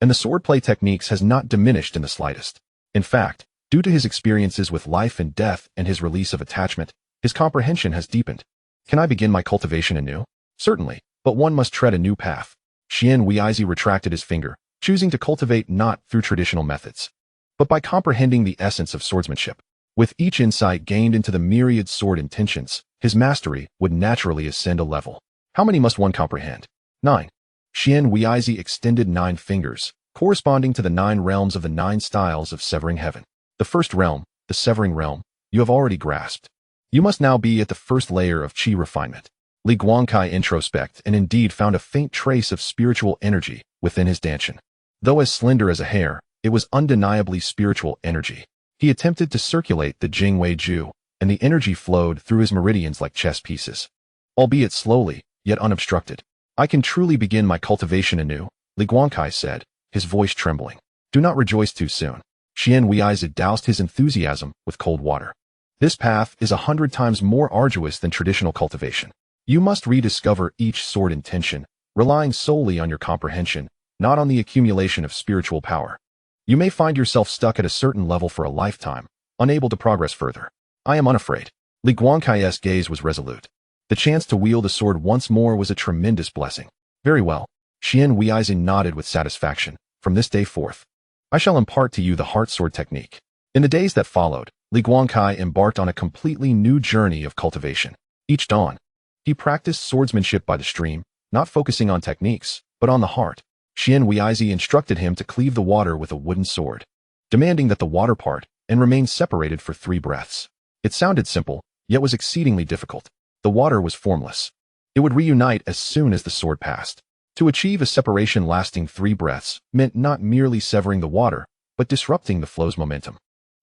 and the swordplay techniques has not diminished in the slightest. In fact, due to his experiences with life and death and his release of attachment, his comprehension has deepened. Can I begin my cultivation anew? Certainly, but one must tread a new path. Zhuan Weizi retracted his finger, choosing to cultivate not through traditional methods, but by comprehending the essence of swordsmanship. With each insight gained into the myriad sword intentions, his mastery would naturally ascend a level. How many must one comprehend? 9. Zhuan Weizi extended 9 fingers, corresponding to the 9 realms of the 9 styles of severing heaven. The first realm, the severing realm, you have already grasped. You must now be at the first layer of qi refinement. Li Guanqi introspect and indeed found a faint trace of spiritual energy within his dantian. Though as slender as a hair, it was undeniably spiritual energy. He attempted to circulate the Jingwei Ju, and the energy flowed through his meridians like chess pieces. Albeit slowly, yet unobstructed. I can truly begin my cultivation anew, Li Guanqi said, his voice trembling. Do not rejoice too soon. Zhuan Weizi doused his enthusiasm with cold water. This path is 100 times more arduous than traditional cultivation. You must rediscover each sword intention, relying solely on your comprehension, not on the accumulation of spiritual power. You may find yourself stuck at a certain level for a lifetime, unable to progress further. I am unafraid. Li Guanqi's gaze was resolute. The chance to wield a sword once more was a tremendous blessing. Very well. Zhuan Weizi nodded with satisfaction. From this day forth, I shall impart to you the heart sword technique. In the days that followed, Guanqi embarked on a completely new journey of cultivation. Each dawn, he practiced swordsmanship by the stream, not focusing on techniques, but on the heart. Xian Weizi instructed him to cleave the water with a wooden sword, demanding that the water part and remain separated for 3 breaths. It sounded simple, yet was exceedingly difficult. The water was formless. It would reunite as soon as the sword passed. To achieve a separation lasting 3 breaths meant not merely severing the water, but disrupting the flow's momentum.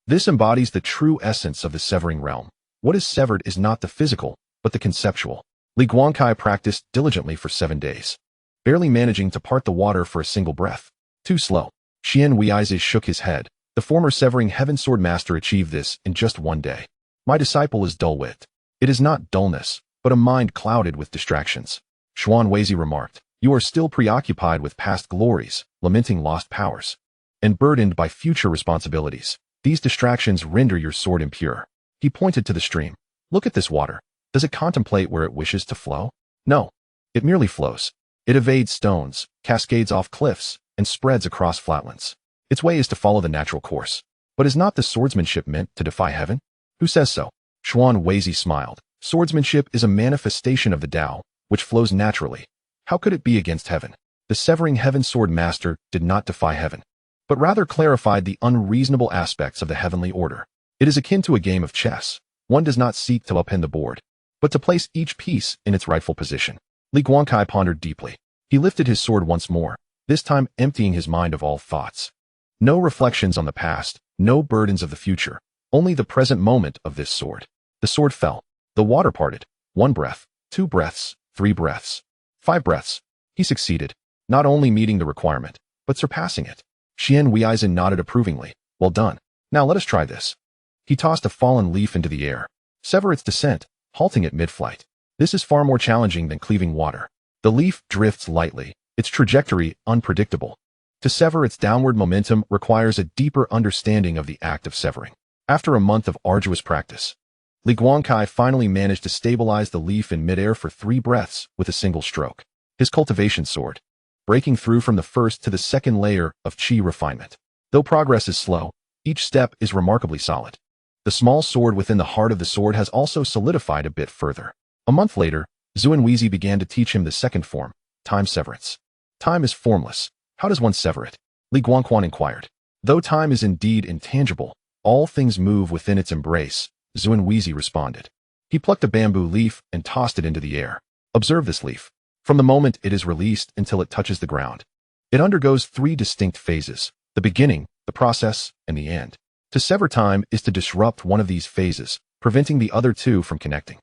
This embodies the true essence of the severing realm. What is severed is not the physical, but the conceptual. Guanqi practiced diligently for 7 days, barely managing to part the water for a single breath. Too slow. Xian Weizi shook his head. The former severing heaven sword master achieved this in just 1 day. My disciple is dull-witted. It is not dullness, but a mind clouded with distractions. Xuan Weizi remarked, you are still preoccupied with past glories, lamenting lost powers, and burdened by future responsibilities. These distractions render your sword impure. He pointed to the stream. Look at this water. Does it contemplate where it wishes to flow? No. It merely flows. It evades stones, cascades off cliffs, and spreads across flatlands. Its way is to follow the natural course. But is not the swordsmanship meant to defy heaven? Who says so? Xuan Weizi smiled. Swordsmanship is a manifestation of the Dao, which flows naturally. How could it be against heaven? The severing heaven sword master did not defy heaven, but rather clarified the unreasonable aspects of the heavenly order. It is akin to a game of chess. One does not seek to upend the board, but to place each piece in its rightful position. Guanqi pondered deeply. He lifted his sword once more, this time emptying his mind of all thoughts. No reflections on the past, no burdens of the future, only the present moment of this sword. The sword fell. The water parted. 1 breath, 2 breaths, 3 breaths, 5 breaths. He succeeded, not only meeting the requirement, but surpassing it. Xian Weizi nodded approvingly. Well done. Now let us try this. He tossed a fallen leaf into the air. Sever its descent, halting at mid-flight. This is far more challenging than cleaving water. The leaf drifts lightly, its trajectory unpredictable. To sever its downward momentum requires a deeper understanding of the act of severing. After a month of arduous practice, Guanqi finally managed to stabilize the leaf in midair for 3 breaths with a single stroke. His cultivation soared, breaking through from the first to the second layer of qi refinement. Though progress is slow, each step is remarkably solid. The small sword within the heart of the sword has also solidified a bit further. A month later, Xuan Weizi began to teach him the second form, time severance. Time is formless. How does one sever it? Guanqi inquired. Though time is indeed intangible, all things move within its embrace, Xuan Weizi responded. He plucked a bamboo leaf and tossed it into the air. Observe this leaf. From the moment it is released until it touches the ground, it undergoes 3 distinct phases: the beginning, the process, and the end. To sever time is to disrupt one of these phases, preventing the other 2 from connecting.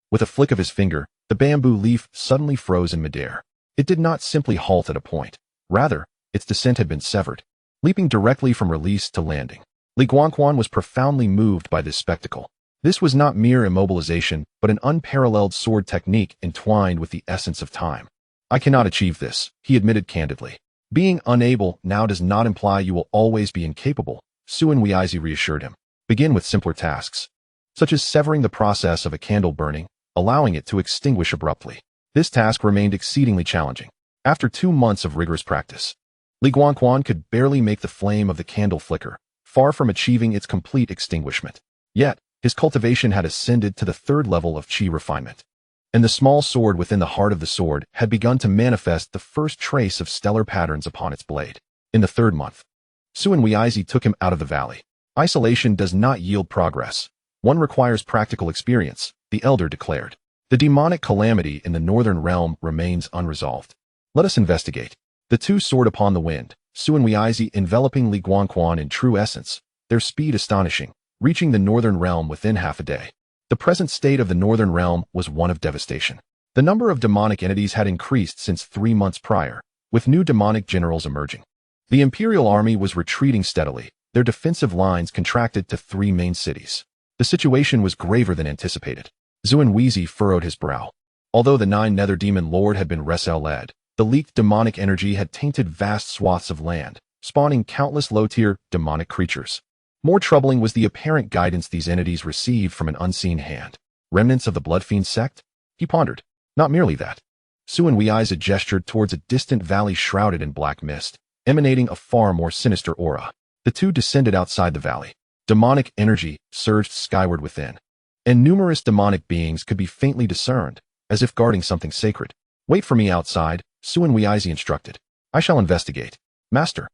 With a flick of his finger, the bamboo leaf suddenly froze in midair. It did not simply halt at a point. Rather, its descent had been severed, leaping directly from release to landing. Guanqi was profoundly moved by this spectacle. This was not mere immobilization, but an unparalleled sword technique entwined with the essence of time. I cannot achieve this, he admitted candidly. Being unable now does not imply you will always be incapable, Xuan Weizi reassured him. Begin with simpler tasks, such as severing the process of a candle burning, allowing it to extinguish abruptly. This task remained exceedingly challenging. After 2 months of rigorous practice, Guanqi could barely make the flame of the candle flicker, far from achieving its complete extinguishment. Yet, his cultivation had ascended to the 3rd level of qi refinement, and the small sword within the heart of the sword had begun to manifest the first trace of stellar patterns upon its blade. In the 3rd month, Xuan Weizi took him out of the valley. Isolation does not yield progress. One requires practical experience, the elder declared. The demonic calamity in the northern realm remains unresolved. Let us investigate. The 2 soared upon the wind, Xuan Weizi enveloping Guanqi in true essence, their speed astonishing, reaching the northern realm within half a day. The present state of the northern realm was one of devastation. The number of demonic entities had increased since 3 months prior, with new demonic generals emerging. The imperial army was retreating steadily, their defensive lines contracted to 3 main cities. The situation was graver than anticipated. Xuan Weizi furrowed his brow. Although the 9 nether demon lord had been Resel-led, the leaked demonic energy had tainted vast swaths of land, spawning countless low-tier demonic creatures. More troubling was the apparent guidance these entities received from an unseen hand. Remnants of the Bloodfiend sect? He pondered. Not merely that. Xuan Weizi gestured towards a distant valley shrouded in black mist, emanating a far more sinister aura. The 2 descended outside the valley. Demonic energy surged skyward within, and numerous demonic beings could be faintly discerned, as if guarding something sacred. Wait for me outside, Suan Weizi instructed. I shall investigate. Master.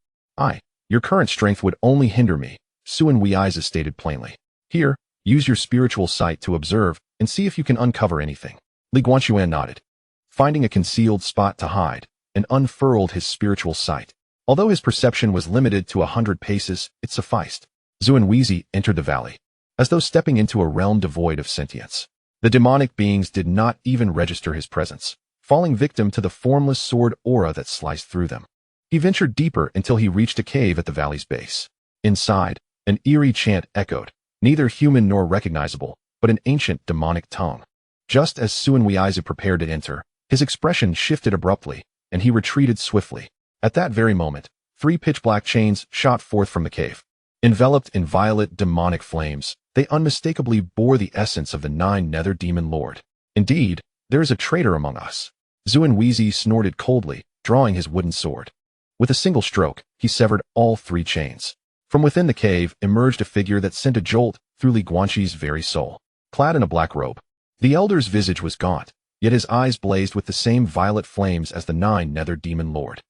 Your current strength would only hinder me, Suan Weizi stated plainly. Here, use your spiritual sight to observe and see if you can uncover anything. Li Guanxuan nodded, finding a concealed spot to hide, and unfurled his spiritual sight. Although his perception was limited to 100 paces, it sufficed. Suan Weizi entered the valley, as though stepping into a realm devoid of sentience. The demonic beings did not even register his presence, falling victim to the formless sword aura that sliced through them. He ventured deeper until he reached a cave at the valley's base. Inside, an eerie chant echoed, neither human nor recognizable, but an ancient demonic tongue. Just as Suan Weizi prepared to enter, his expression shifted abruptly, and he retreated swiftly. At that very moment, 3 pitch-black chains shot forth from the cave. Enveloped in violet demonic flames, they unmistakably bore the essence of the 9 Nether Demon Lord. Indeed, there is a traitor among us. Suan Weizi snorted coldly, drawing his wooden sword. With a single stroke, he severed all 3 chains. From within the cave emerged a figure that sent a jolt through Li Guanxi's very soul. Clad in a black robe, the elder's visage was gaunt, yet his eyes blazed with the same violet flames as the 9 Nether Demon Lord.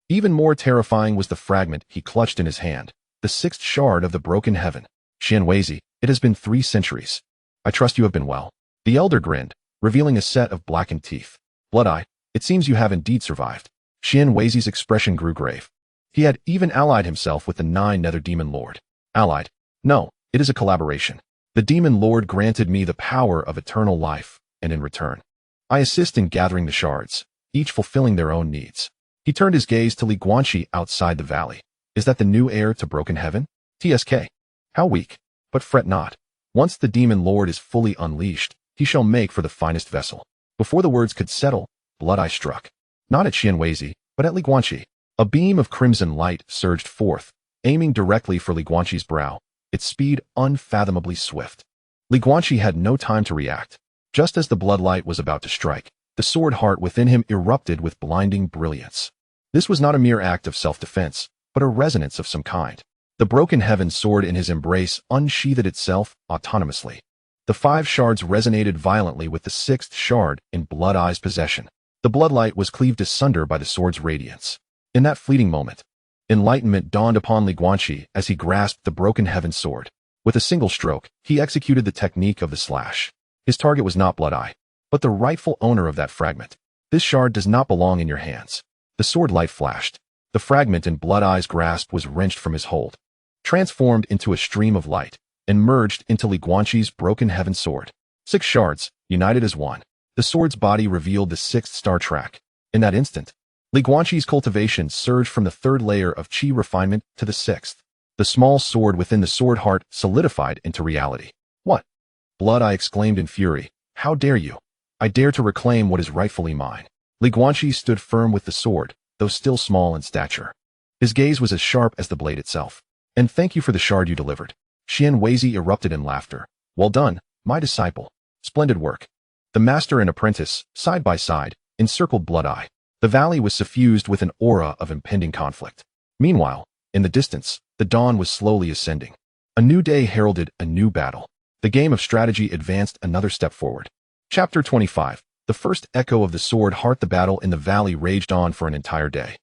Even more terrifying was the fragment he clutched in his hand, the 6th shard of the broken heaven. Suan Weizi, it has been 3 centuries. I trust you have been well. The elder grinned, revealing a set of blackened teeth. Blood-Eye, it seems you have indeed survived. Suan Weizi's expression grew grave. He had even allied himself with the 9 Nether Demon Lord. Allied? No, it is a collaboration. The Demon Lord granted me the power of eternal life, and in return, I assist in gathering the shards, each fulfilling their own needs. He turned his gaze to Li Guanqi outside the valley. Is that the new heir to Broken Heaven? TSK. How weak. But fret not. Once the Demon Lord is fully unleashed, he shall make for the finest vessel. Before the words could settle, Blood-Eye struck. Not at Suan Weizi, but at Li Guanqi. A beam of crimson light surged forth, aiming directly for Li Guanqi's brow, its speed unfathomably swift. Li Guanqi had no time to react. Just as the bloodlight was about to strike, the sword heart within him erupted with blinding brilliance. This was not a mere act of self-defense, but a resonance of some kind. The broken heaven sword in his embrace unsheathed itself autonomously. The 5 shards resonated violently with the 6th shard in Blood-Eye's possession. The bloodlight was cleaved asunder by the sword's radiance. In that fleeting moment, enlightenment dawned upon Li Guanqi as he grasped the broken heaven sword. With a single stroke, he executed the technique of the slash. His target was not Blood-Eye, but the rightful owner of that fragment. This shard does not belong in your hands. The sword light flashed. The fragment in Blood-Eye's grasp was wrenched from his hold, transformed into a stream of light, and merged into Li Guanqi's broken heaven sword. 6 shards, united as one. The sword's body revealed the 6th star track. In that instant, Li Guanqi's cultivation surged from the 3rd layer of chi refinement to the 6th. The small sword within the sword heart solidified into reality. What? Blood-Eye exclaimed in fury. How dare you? I dare to reclaim what is rightfully mine. Li Guanqi stood firm with the sword, though still small in stature. His gaze was as sharp as the blade itself. And thank you for the shard you delivered. Suan Weizi erupted in laughter. Well done, my disciple. Splendid work. The master and apprentice, side by side, encircled Blood-Eye. The valley was suffused with an aura of impending conflict. Meanwhile, in the distance, the dawn was slowly ascending. A new day heralded a new battle. The game of strategy advanced another step forward. Chapter 25. The first echo of the sword heart. The battle in the valley raged on for an entire day.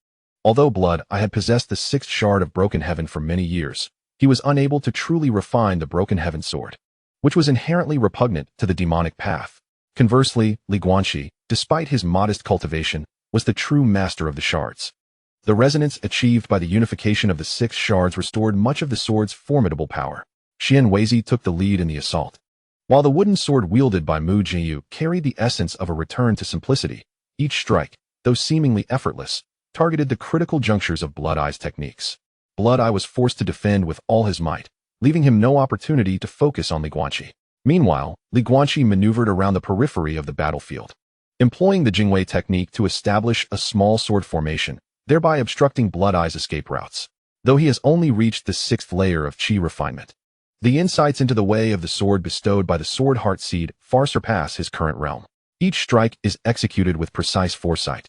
Although Blood-Eye had possessed the 6th shard of Broken Heaven for many years, he was unable to truly refine the Broken Heaven sword, which was inherently repugnant to the demonic path. Conversely, Li Guanqi, despite his modest cultivation, was the true master of the shards. The resonance achieved by the unification of the 6 shards restored much of the sword's formidable power. Suan Weizi took the lead in the assault. While the wooden sword wielded by Mu Jiyu carried the essence of a return to simplicity, each strike, though seemingly effortless, targeted the critical junctures of Blood-Eye's techniques. Blood-Eye was forced to defend with all his might, leaving him no opportunity to focus on Li Guanqi. Meanwhile, Li Guanqi maneuvered around the periphery of the battlefield, employing the Jingwei technique to establish a small sword formation, thereby obstructing Blood-Eye's escape routes. Though he has only reached the 6th layer of chi refinement, the insights into the way of the sword bestowed by the sword heart seed far surpass his current realm. Each strike is executed with precise foresight,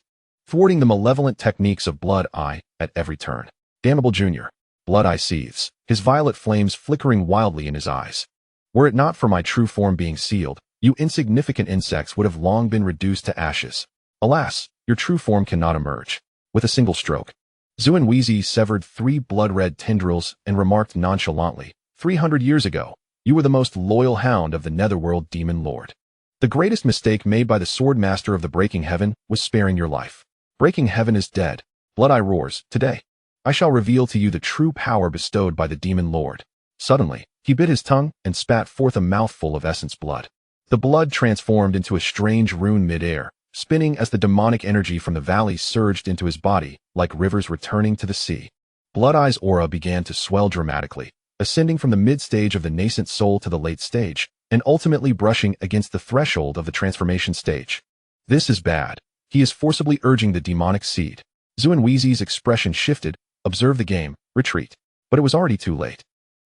thwarting the malevolent techniques of Blood-Eye at every turn. Damnable Junior. Blood Eye seethes, his violet flames flickering wildly in his eyes. Were it not for my true form being sealed, you insignificant insects would have long been reduced to ashes. Alas, your true form cannot emerge. With a single stroke, Xuanweizi severed 3 blood-red tendrils and remarked nonchalantly, 300 years ago, you were the most loyal hound of the Netherworld Demon Lord. The greatest mistake made by the sword master of the Breaking Heaven was sparing your life. Breaking Heaven is dead. Blood Eye roars, today, I shall reveal to you the true power bestowed by the Demon Lord. Suddenly, he bit his tongue and spat forth a mouthful of essence blood. The blood transformed into a strange rune mid-air, spinning as the demonic energy from the valley surged into his body, like rivers returning to the sea. Blood Eye's aura began to swell dramatically, ascending from the mid-stage of the nascent soul to the late stage, and ultimately brushing against the threshold of the transformation stage. This is bad. He is forcibly urging the demonic seed. Xuanweizi's expression shifted. Observe the game, retreat. But it was already too late.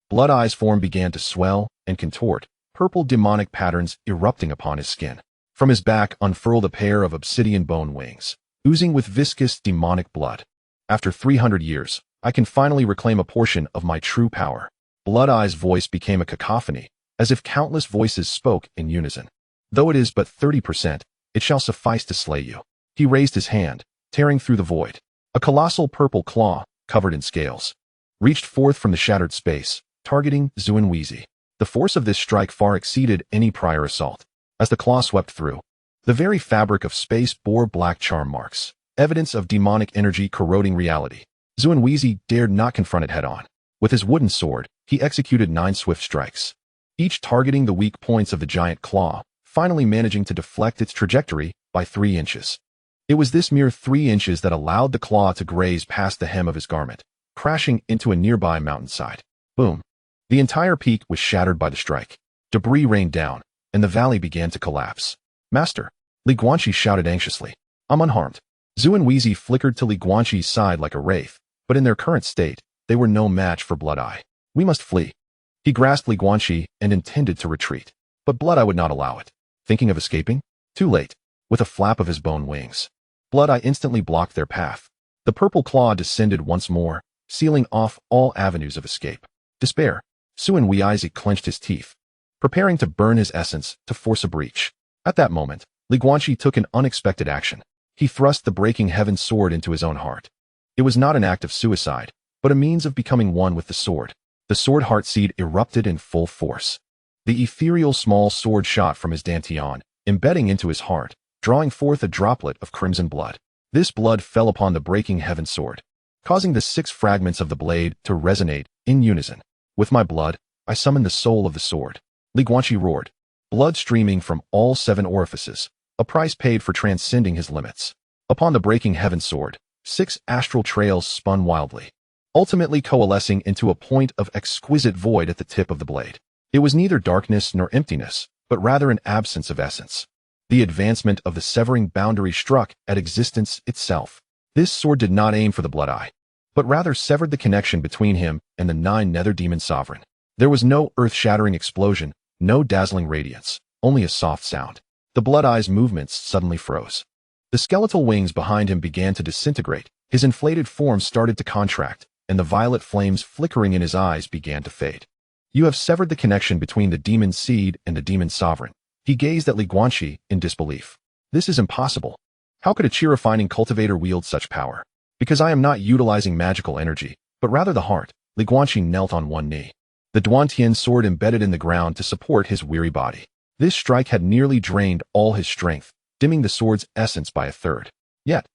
Blood Eye's form began to swell and contort, purple demonic patterns erupting upon his skin. From his back unfurled a pair of obsidian bone wings, oozing with viscous demonic blood. After 300 years, I can finally reclaim a portion of my true power. Blood Eye's voice became a cacophony, as if countless voices spoke in unison. Though it is but 30%, it shall suffice to slay you. He raised his hand, tearing through the void. A colossal purple claw, covered in scales, reached forth from the shattered space, targeting Xuanweizi. The force of this strike far exceeded any prior assault. As the claw swept through, the very fabric of space bore black charm marks, evidence of demonic energy corroding reality. Xuanweizi dared not confront it head-on. With his wooden sword, he executed 9 swift strikes, each targeting the weak points of the giant claw, finally managing to deflect its trajectory by 3 inches. It was this mere 3 inches that allowed the claw to graze past the hem of his garment, crashing into a nearby mountainside. Boom! The entire peak was shattered by the strike. Debris rained down, and the valley began to collapse. Master, Li Guanqi shouted anxiously. I'm unharmed. Xuanweizi flickered to Li Guanqi's side like a wraith, but in their current state, they were no match for Blood Eye. We must flee. He grasped Li Guanqi and intended to retreat, but Blood Eye would not allow it. Thinking of escaping? Too late. With a flap of his bone wings, Blood Eye instantly blocked their path. The purple claw descended once more, sealing off all avenues of escape. Despair. Xuanweizi clenched his teeth, preparing to burn his essence to force a breach. At that moment, Li Guanqi took an unexpected action. He thrust the Breaking Heaven sword into his own heart. It was not an act of suicide, but a means of becoming one with the sword. The sword heart seed erupted in full force. The ethereal small sword shot from his dantian, embedding into his heart, drawing forth a droplet of crimson blood. This blood fell upon the Breaking Heaven sword, causing the 6 fragments of the blade to resonate in unison. With my blood, I summoned the soul of the sword. Li Guanqi roared, blood streaming from all 7 orifices, a price paid for transcending his limits. Upon the Breaking Heaven sword, 6 astral trails spun wildly, ultimately coalescing into a point of exquisite void at the tip of the blade. It was neither darkness nor emptiness, but rather an absence of essence. The advancement of the severing boundary struck at existence itself. This sword did not aim for the Blood Eye, but rather severed the connection between him and the 9 nether demon sovereign. There was no earth-shattering explosion, no dazzling radiance, only a soft sound. The Blood Eye's movements suddenly froze. The skeletal wings behind him began to disintegrate, his inflated form started to contract, and the violet flames flickering in his eyes began to fade. You have severed the connection between the demon seed and the demon sovereign. He gazed at Li Guanqi in disbelief. This is impossible. How could a chi-refining cultivator wield such power? Because I am not utilizing magical energy, but rather the heart. Li Guanqi knelt on one knee. The Duantian sword embedded in the ground to support his weary body. This strike had nearly drained all his strength, dimming the sword's essence by a third. Yet,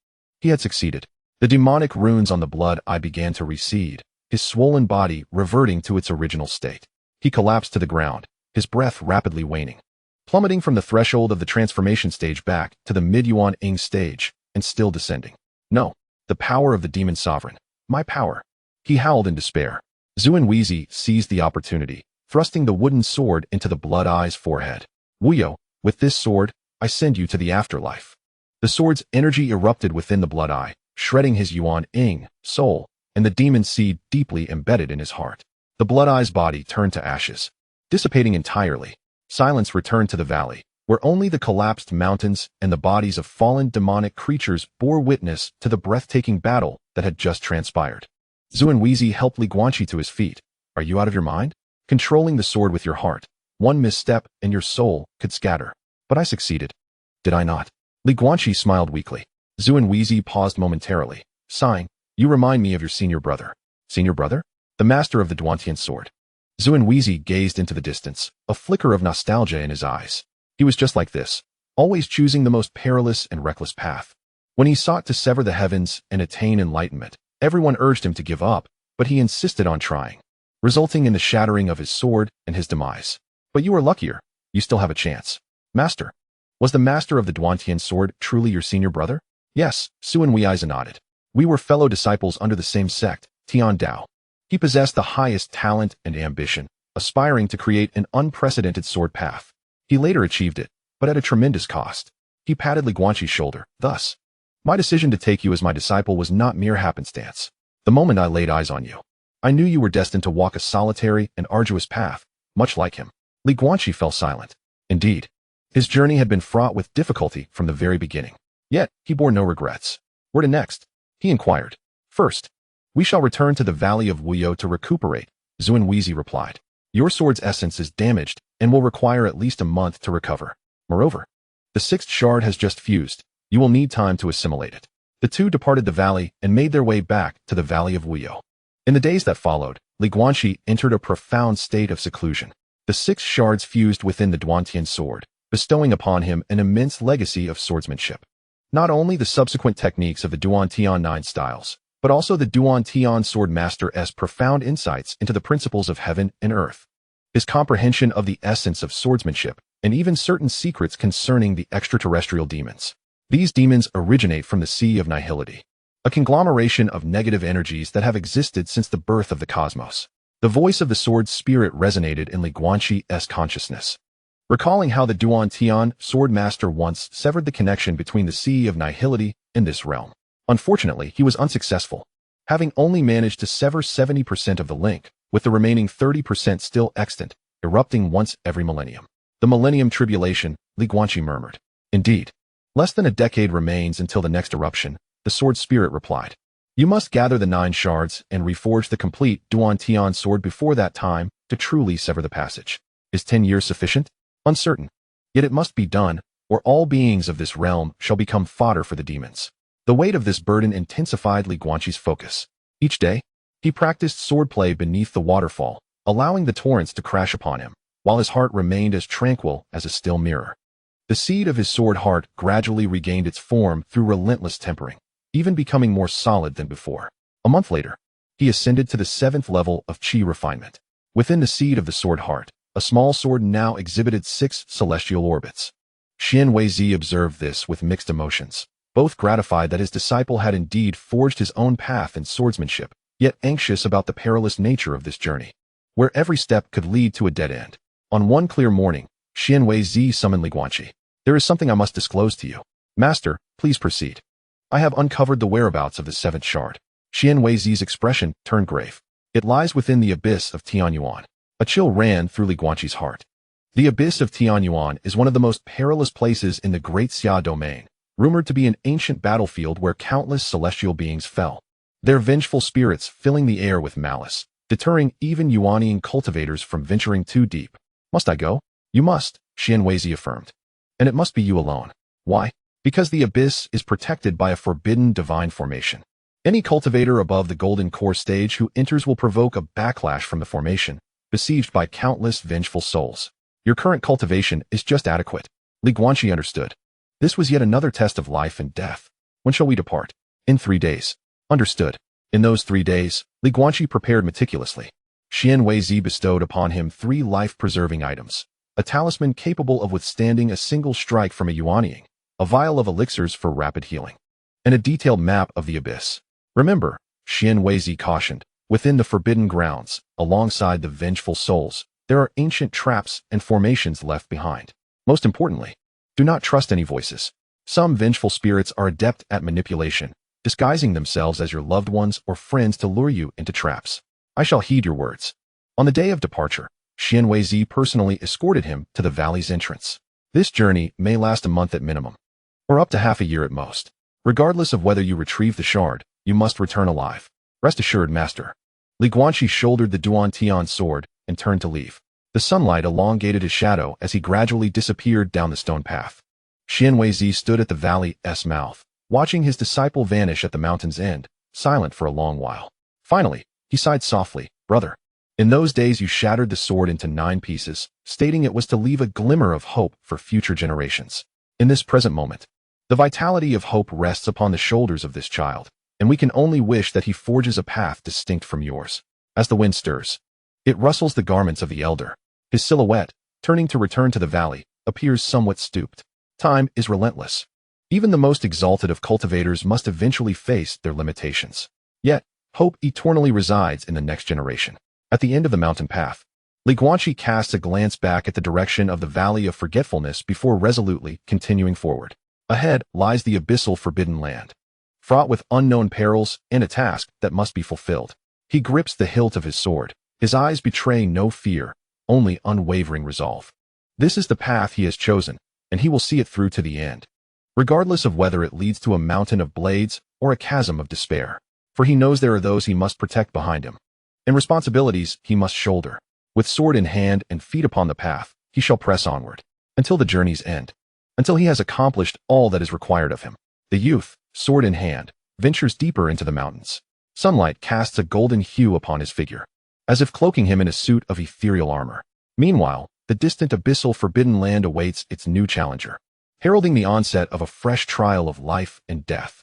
he had succeeded. The demonic runes on the Blood Eye began to recede, his swollen body reverting to its original state. He collapsed to the ground, his breath rapidly waning, plummeting from the threshold of the transformation stage back to the mid-Yuan Ing stage, and still descending. No. The power of the demon sovereign. My power. He howled in despair. Xuanweizi seized the opportunity, thrusting the wooden sword into the Blood Eye's forehead. Wuyo, with this sword, I send you to the afterlife. The sword's energy erupted within the Blood Eye, shredding his Yuan Ing soul, and the demon seed deeply embedded in his heart. The Blood Eye's body turned to ashes, dissipating entirely. Silence returned to the valley, where only the collapsed mountains and the bodies of fallen demonic creatures bore witness to the breathtaking battle that had just transpired. Zhu Weizi helped Li Guanqi to his feet. Are you out of your mind? Controlling the sword with your heart. One misstep and your soul could scatter. But I succeeded. Did I not? Li Guanqi smiled weakly. Zhu Weizi paused momentarily, sighing. You remind me of your senior brother. Senior brother? The master of the Duantian sword. Zhu Weizi gazed into the distance, a flicker of nostalgia in his eyes. He was just like this, always choosing the most perilous and reckless path. When he sought to sever the heavens and attain enlightenment, everyone urged him to give up, but he insisted on trying, resulting in the shattering of his sword and his demise. But you are luckier. You still have a chance. Master. Was the master of the Duantian sword truly your senior brother? Yes, Zhu Weizi nodded. We were fellow disciples under the same sect, Tian Dao. He possessed the highest talent and ambition, aspiring to create an unprecedented sword path. He later achieved it, but at a tremendous cost. He patted Li Guanqi's shoulder. Thus, my decision to take you as my disciple was not mere happenstance. The moment I laid eyes on you, I knew you were destined to walk a solitary and arduous path, much like him. Li Guanqi fell silent. Indeed, his journey had been fraught with difficulty from the very beginning. Yet, he bore no regrets. Where to next? He inquired. First, we shall return to the valley of Wuyo to recuperate, Zhu Weizi replied. Your sword's essence is damaged and will require at least a month to recover. Moreover, the sixth shard has just fused. You will need time to assimilate it. The two departed the valley and made their way back to the valley of Wuyo. In the days that followed, Li Guanqi entered a profound state of seclusion. The six shards fused within the Duantian sword, bestowing upon him an immense legacy of swordsmanship. Not only the subsequent techniques of the Duantian 9 styles, but also the Duantian sword master's profound insights into the principles of heaven and earth. His comprehension of the essence of swordsmanship, and even certain secrets concerning the extraterrestrial demons. These demons originate from the sea of nihility, a conglomeration of negative energies that have existed since the birth of the cosmos. The voice of the sword spirit resonated in Li Guanqi's consciousness, recalling how the Duantian sword master once severed the connection between the sea of nihility and this realm. Unfortunately, he was unsuccessful, having only managed to sever 70% of the link, with the remaining 30% still extant, erupting once every millennium. The millennium tribulation, Li Guanqi murmured. Indeed, less than a decade remains until the next eruption, the sword spirit replied. You must gather the 9 shards and reforge the complete Duantian sword before that time to truly sever the passage. Is 10 years sufficient? Uncertain. Yet it must be done, or all beings of this realm shall become fodder for the demons. The weight of this burden intensified Li Guanqi's focus. Each day, he practiced swordplay beneath the waterfall, allowing the torrents to crash upon him, while his heart remained as tranquil as a still mirror. The seed of his sword heart gradually regained its form through relentless tempering, even becoming more solid than before. A month later, he ascended to the 7th level of Qi refinement. Within the seed of the sword heart, a small sword now exhibited 6 celestial orbits. Zhu Weizi observed this with mixed emotions, both gratified that his disciple had indeed forged his own path in swordsmanship, yet anxious about the perilous nature of this journey, where every step could lead to a dead end. On one clear morning, Zhu Weizi summoned Li Guanqi. There is something I must disclose to you. Master, please proceed. I have uncovered the whereabouts of the 7th shard. Zhu Weizi's expression turned grave. It lies within the abyss of Tianyuan. A chill ran through Li Guanqi's heart. The abyss of Tianyuan is one of the most perilous places in the Great Xia domain, rumored to be an ancient battlefield where countless celestial beings fell, their vengeful spirits filling the air with malice, deterring even Yuanian cultivators from venturing too deep. Must I go? You must, Zhu Weizi affirmed. And it must be you alone. Why? Because the abyss is protected by a forbidden divine formation. Any cultivator above the golden core stage who enters will provoke a backlash from the formation, besieged by countless vengeful souls. Your current cultivation is just adequate. Li Guanqi understood. This was yet another test of life and death. When shall we depart? In 3 days. Understood. In those 3 days, Li Guanqi prepared meticulously. Zhu Weizi bestowed upon him 3 life-preserving items: a talisman capable of withstanding a single strike from a Yuanying, a vial of elixirs for rapid healing, and a detailed map of the abyss. Remember, Zhu Weizi cautioned, within the forbidden grounds, alongside the vengeful souls, there are ancient traps and formations left behind. Most importantly, do not trust any voices. Some vengeful spirits are adept at manipulation, disguising themselves as your loved ones or friends to lure you into traps. I shall heed your words. On the day of departure, Zhu Weizi personally escorted him to the valley's entrance. This journey may last a month at minimum, or up to half a year at most. Regardless of whether you retrieve the shard, you must return alive. Rest assured, master. Li Guanqi shouldered the Duan Tian sword and turned to leave. The sunlight elongated his shadow as he gradually disappeared down the stone path. Xian Weizi stood at the valley's mouth, watching his disciple vanish at the mountain's end, silent for a long while. Finally, he sighed softly, "Brother, in those days you shattered the sword into 9 pieces, stating it was to leave a glimmer of hope for future generations. In this present moment, the vitality of hope rests upon the shoulders of this child, and we can only wish that he forges a path distinct from yours." As the wind stirs, it rustles the garments of the elder. His silhouette, turning to return to the valley, appears somewhat stooped. Time is relentless. Even the most exalted of cultivators must eventually face their limitations. Yet, hope eternally resides in the next generation. At the end of the mountain path, Li Guanqi casts a glance back at the direction of the Valley of Forgetfulness before resolutely continuing forward. Ahead lies the abyssal forbidden land, fraught with unknown perils and a task that must be fulfilled. He grips the hilt of his sword, his eyes betraying no fear, only unwavering resolve. This is the path he has chosen, and he will see it through to the end, regardless of whether it leads to a mountain of blades or a chasm of despair. For he knows there are those he must protect behind him, and responsibilities he must shoulder. With sword in hand and feet upon the path, he shall press onward, until the journey's end, until he has accomplished all that is required of him. The youth, sword in hand, ventures deeper into the mountains. Sunlight casts a golden hue upon his figure, as if cloaking him in a suit of ethereal armor. Meanwhile, the distant abyssal forbidden land awaits its new challenger, heralding the onset of a fresh trial of life and death.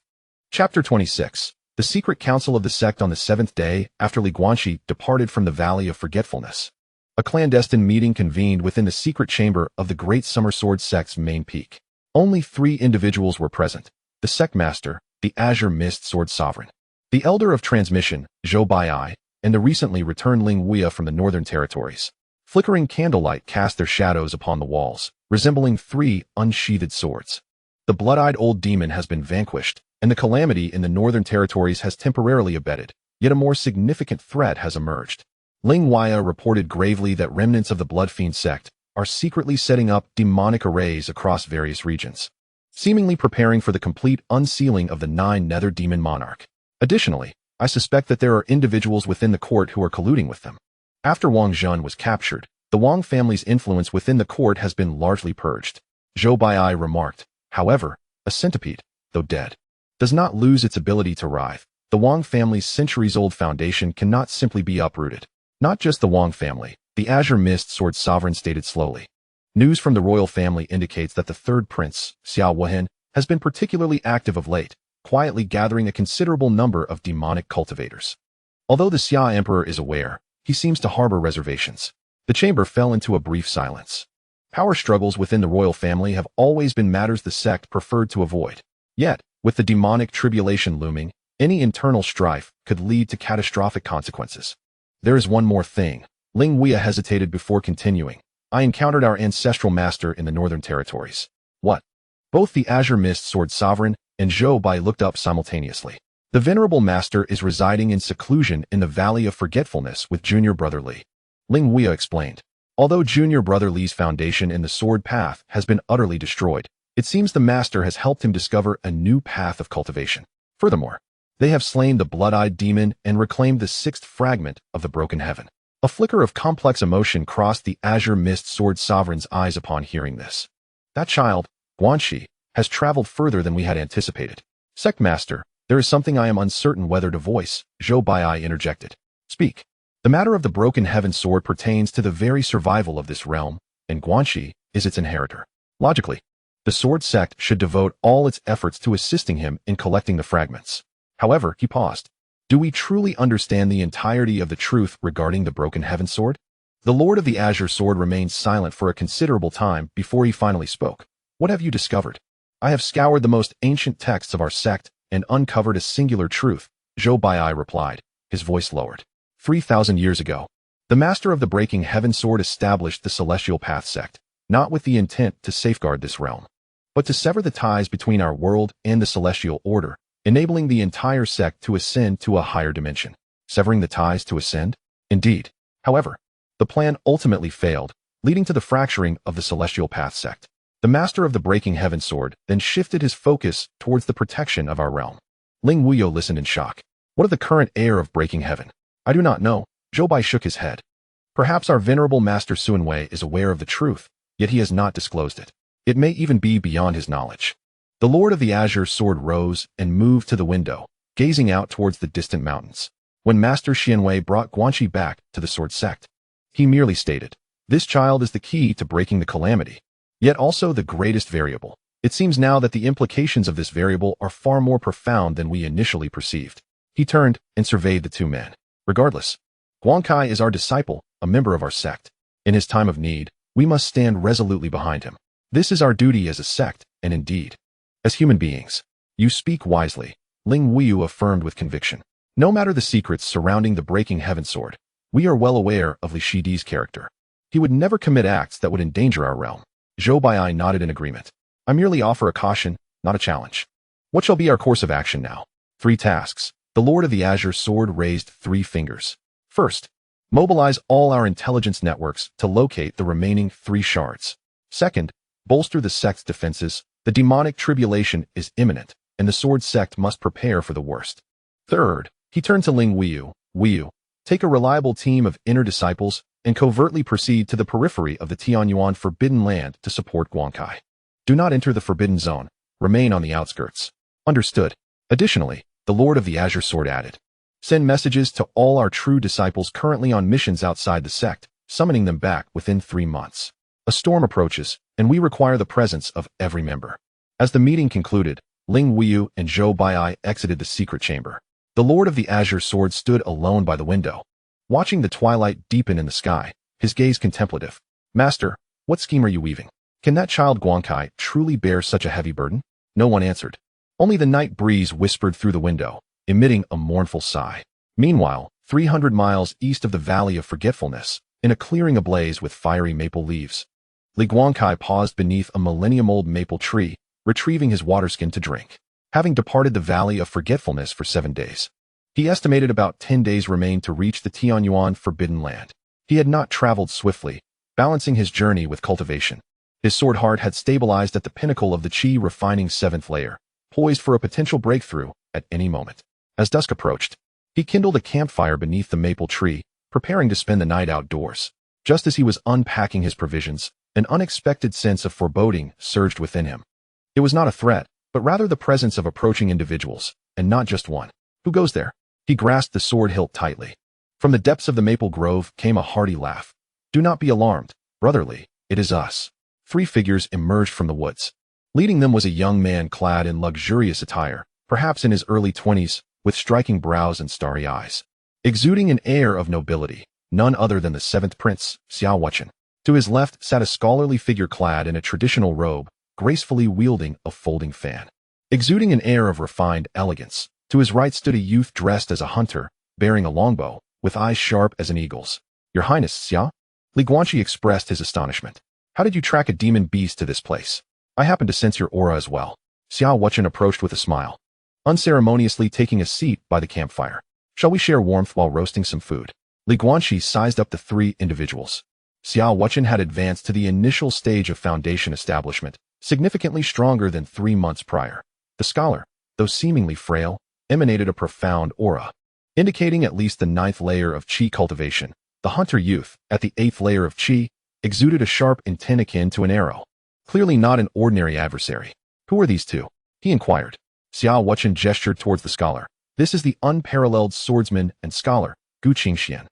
Chapter 26. The Secret Council of the Sect on the 7th day after Li Guanqi departed from the Valley of Forgetfulness. A clandestine meeting convened within the secret chamber of the Great Xia Sword Sect's main peak. Only 3 individuals were present: the sect master, the Azure Mist Sword Sovereign, the Elder of Transmission, Zhou Baiai, and the recently returned Ling Weia from the Northern Territories. Flickering candlelight cast their shadows upon the walls, resembling 3 unsheathed swords. The blood-eyed old demon has been vanquished, and the calamity in the Northern Territories has temporarily abated, yet a more significant threat has emerged. Ling Weia reported gravely that remnants of the Blood Fiend sect are secretly setting up demonic arrays across various regions, seemingly preparing for the complete unsealing of the 9 Nether Demon Monarch. Additionally, I suspect that there are individuals within the court who are colluding with them. After Wang Zhen was captured, the Wang family's influence within the court has been largely purged. Zhou Baiai remarked. However, a centipede, though dead, does not lose its ability to writhe. The Wang family's centuries-old foundation cannot simply be uprooted. Not just the Wang family, the Azure Mist Sword Sovereign stated slowly. News from the royal family indicates that the 3rd prince, Xia Wuhen, has been particularly active of late, quietly gathering a considerable number of demonic cultivators. Although the Xia Emperor is aware, he seems to harbor reservations. The chamber fell into a brief silence. Power struggles within the royal family have always been matters the sect preferred to avoid. Yet, with the demonic tribulation looming, any internal strife could lead to catastrophic consequences. There is one more thing. Ling Weia hesitated before continuing. I encountered our ancestral master in the Northern Territories. What? Both the Azure Mist Sword Sovereign and Zhou Bai looked up simultaneously. The venerable master is residing in seclusion in the Valley of Forgetfulness with junior brother Li. Ling Weia explained. Although junior brother Li's foundation in the sword path has been utterly destroyed, it seems the master has helped him discover a new path of cultivation. Furthermore, they have slain the blood-eyed demon and reclaimed the 6th fragment of the broken heaven. A flicker of complex emotion crossed the Azure Mist Sword Sovereign's eyes upon hearing this. That child, Guanqi, has traveled further than we had anticipated. Sect Master, there is something I am uncertain whether to voice, Zhou Baiai interjected. Speak. The matter of the broken heaven sword pertains to the very survival of this realm, and Guanqi is its inheritor. Logically, the sword sect should devote all its efforts to assisting him in collecting the fragments. However, he paused. Do we truly understand the entirety of the truth regarding the broken heaven sword? The Lord of the Azure Sword remained silent for a considerable time before he finally spoke. What have you discovered? I have scoured the most ancient texts of our sect and uncovered a singular truth, Zhou Baiai replied, his voice lowered. 3,000 years ago, the master of the Breaking Heaven Sword established the Celestial Path sect, not with the intent to safeguard this realm, but to sever the ties between our world and the celestial order, enabling the entire sect to ascend to a higher dimension. Severing the ties to ascend? Indeed. However, the plan ultimately failed, leading to the fracturing of the Celestial Path sect. The master of the Breaking Heaven Sword then shifted his focus towards the protection of our realm. Ling Wuyo listened in shock. What of the current heir of breaking heaven? I do not know. Zhou Bai shook his head. Perhaps our venerable master Sun Wei is aware of the truth, yet he has not disclosed it. It may even be beyond his knowledge. The Lord of the Azure Sword rose and moved to the window, gazing out towards the distant mountains. When Master Xianwei brought Guanqi back to the Sword Sect, he merely stated, "This child is the key to breaking the calamity, yet also the greatest variable. It seems now that the implications of this variable are far more profound than we initially perceived." He turned and surveyed the two men. "Regardless, Guanqi is our disciple, a member of our sect. In his time of need, we must stand resolutely behind him. This is our duty as a sect, and indeed, as human beings." "You speak wisely," Ling Wuyu affirmed with conviction. "No matter the secrets surrounding the breaking heaven sword, we are well aware of Li Shidi's character. He would never commit acts that would endanger our realm." Zhou Bai nodded in agreement. "I merely offer a caution, not a challenge. What shall be our course of action now?" "3 tasks. The Lord of the Azure Sword raised 3 fingers. "First, mobilize all our intelligence networks to locate the remaining 3 shards. Second, bolster the sect's defenses. The demonic tribulation is imminent, and the Sword Sect must prepare for the worst. Third," he turned to Ling Wuyu, "Wuyu, take a reliable team of inner disciples and covertly proceed to the periphery of the Tianyuan Forbidden Land to support Guanqi. Do not enter the Forbidden Zone. Remain on the outskirts." "Understood." Additionally, the Lord of the Azure Sword added, "Send messages to all our true disciples currently on missions outside the sect, summoning them back within 3 months. A storm approaches, and we require the presence of every member." As the meeting concluded, Ling Wuyu and Zhou Bai exited the secret chamber. The Lord of the Azure Sword stood alone by the window, watching the twilight deepen in the sky, his gaze contemplative. "Master, what scheme are you weaving? Can that child Guanqi truly bear such a heavy burden?" No one answered. Only the night breeze whispered through the window, emitting a mournful sigh. Meanwhile, 300 miles east of the Valley of Forgetfulness, in a clearing ablaze with fiery maple leaves, Li Guanqi paused beneath a millennium-old maple tree, retrieving his waterskin to drink. Having departed the Valley of Forgetfulness for 7 days, he estimated about 10 days remained to reach the Tianyuan Forbidden Land. He had not traveled swiftly, balancing his journey with cultivation. His sword heart had stabilized at the pinnacle of the Qi refining 7th layer, poised for a potential breakthrough at any moment. As dusk approached, he kindled a campfire beneath the maple tree, preparing to spend the night outdoors. Just as he was unpacking his provisions, an unexpected sense of foreboding surged within him. It was not a threat, but rather the presence of approaching individuals, and not just one. "Who goes there?" He grasped the sword hilt tightly. From the depths of the maple grove came a hearty laugh. "Do not be alarmed, brotherly, it is us." 3 figures emerged from the woods. Leading them was a young man clad in luxurious attire, perhaps in his early 20s, with striking brows and starry eyes. Exuding an air of nobility, none other than the 7th Prince, Xia Wuchen. To his left sat a scholarly figure clad in a traditional robe, gracefully wielding a folding fan. Exuding an air of refined elegance, to his right stood a youth dressed as a hunter, bearing a longbow, with eyes sharp as an eagle's. "Your Highness, Xia?" Li Guanqi expressed his astonishment. "How did you track a demon beast to this place? I happen to sense your aura as well." Xia Wuchen approached with a smile, unceremoniously taking a seat by the campfire. "Shall we share warmth while roasting some food?" Li Guanqi sized up the 3 individuals. Xia Wuchen had advanced to the initial stage of foundation establishment, significantly stronger than 3 months prior. The scholar, though seemingly frail, emanated a profound aura, indicating at least the 9th layer of Qi cultivation. The hunter youth, at the 8th layer of Qi, exuded a sharp intent akin to an arrow. Clearly not an ordinary adversary. "Who are these 2? He inquired. Xia Wuchen gestured towards the scholar. "This is the unparalleled swordsman and scholar, Gu Qingxian,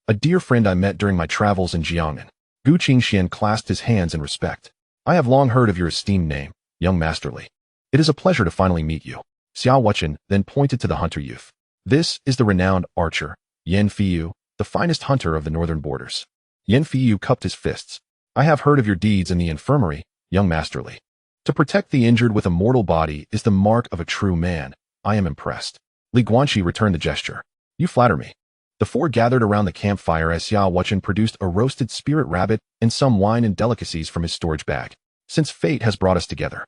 a dear friend I met during my travels in Jiangnan." Gu Qingxian clasped his hands in respect. "I have long heard of your esteemed name, young masterly. It is a pleasure to finally meet you." Xia Wuchen then pointed to the hunter youth. "This is the renowned archer, Yan Fiyu, the finest hunter of the northern borders." Yan Fiyu cupped his fists. "I have heard of your deeds in the infirmary, young masterly. To protect the injured with a mortal body is the mark of a true man. I am impressed." Li Guanqi returned the gesture. "You flatter me." The 4 gathered around the campfire as Xia Wuchen produced a roasted spirit rabbit and some wine and delicacies from his storage bag. "Since fate has brought us together,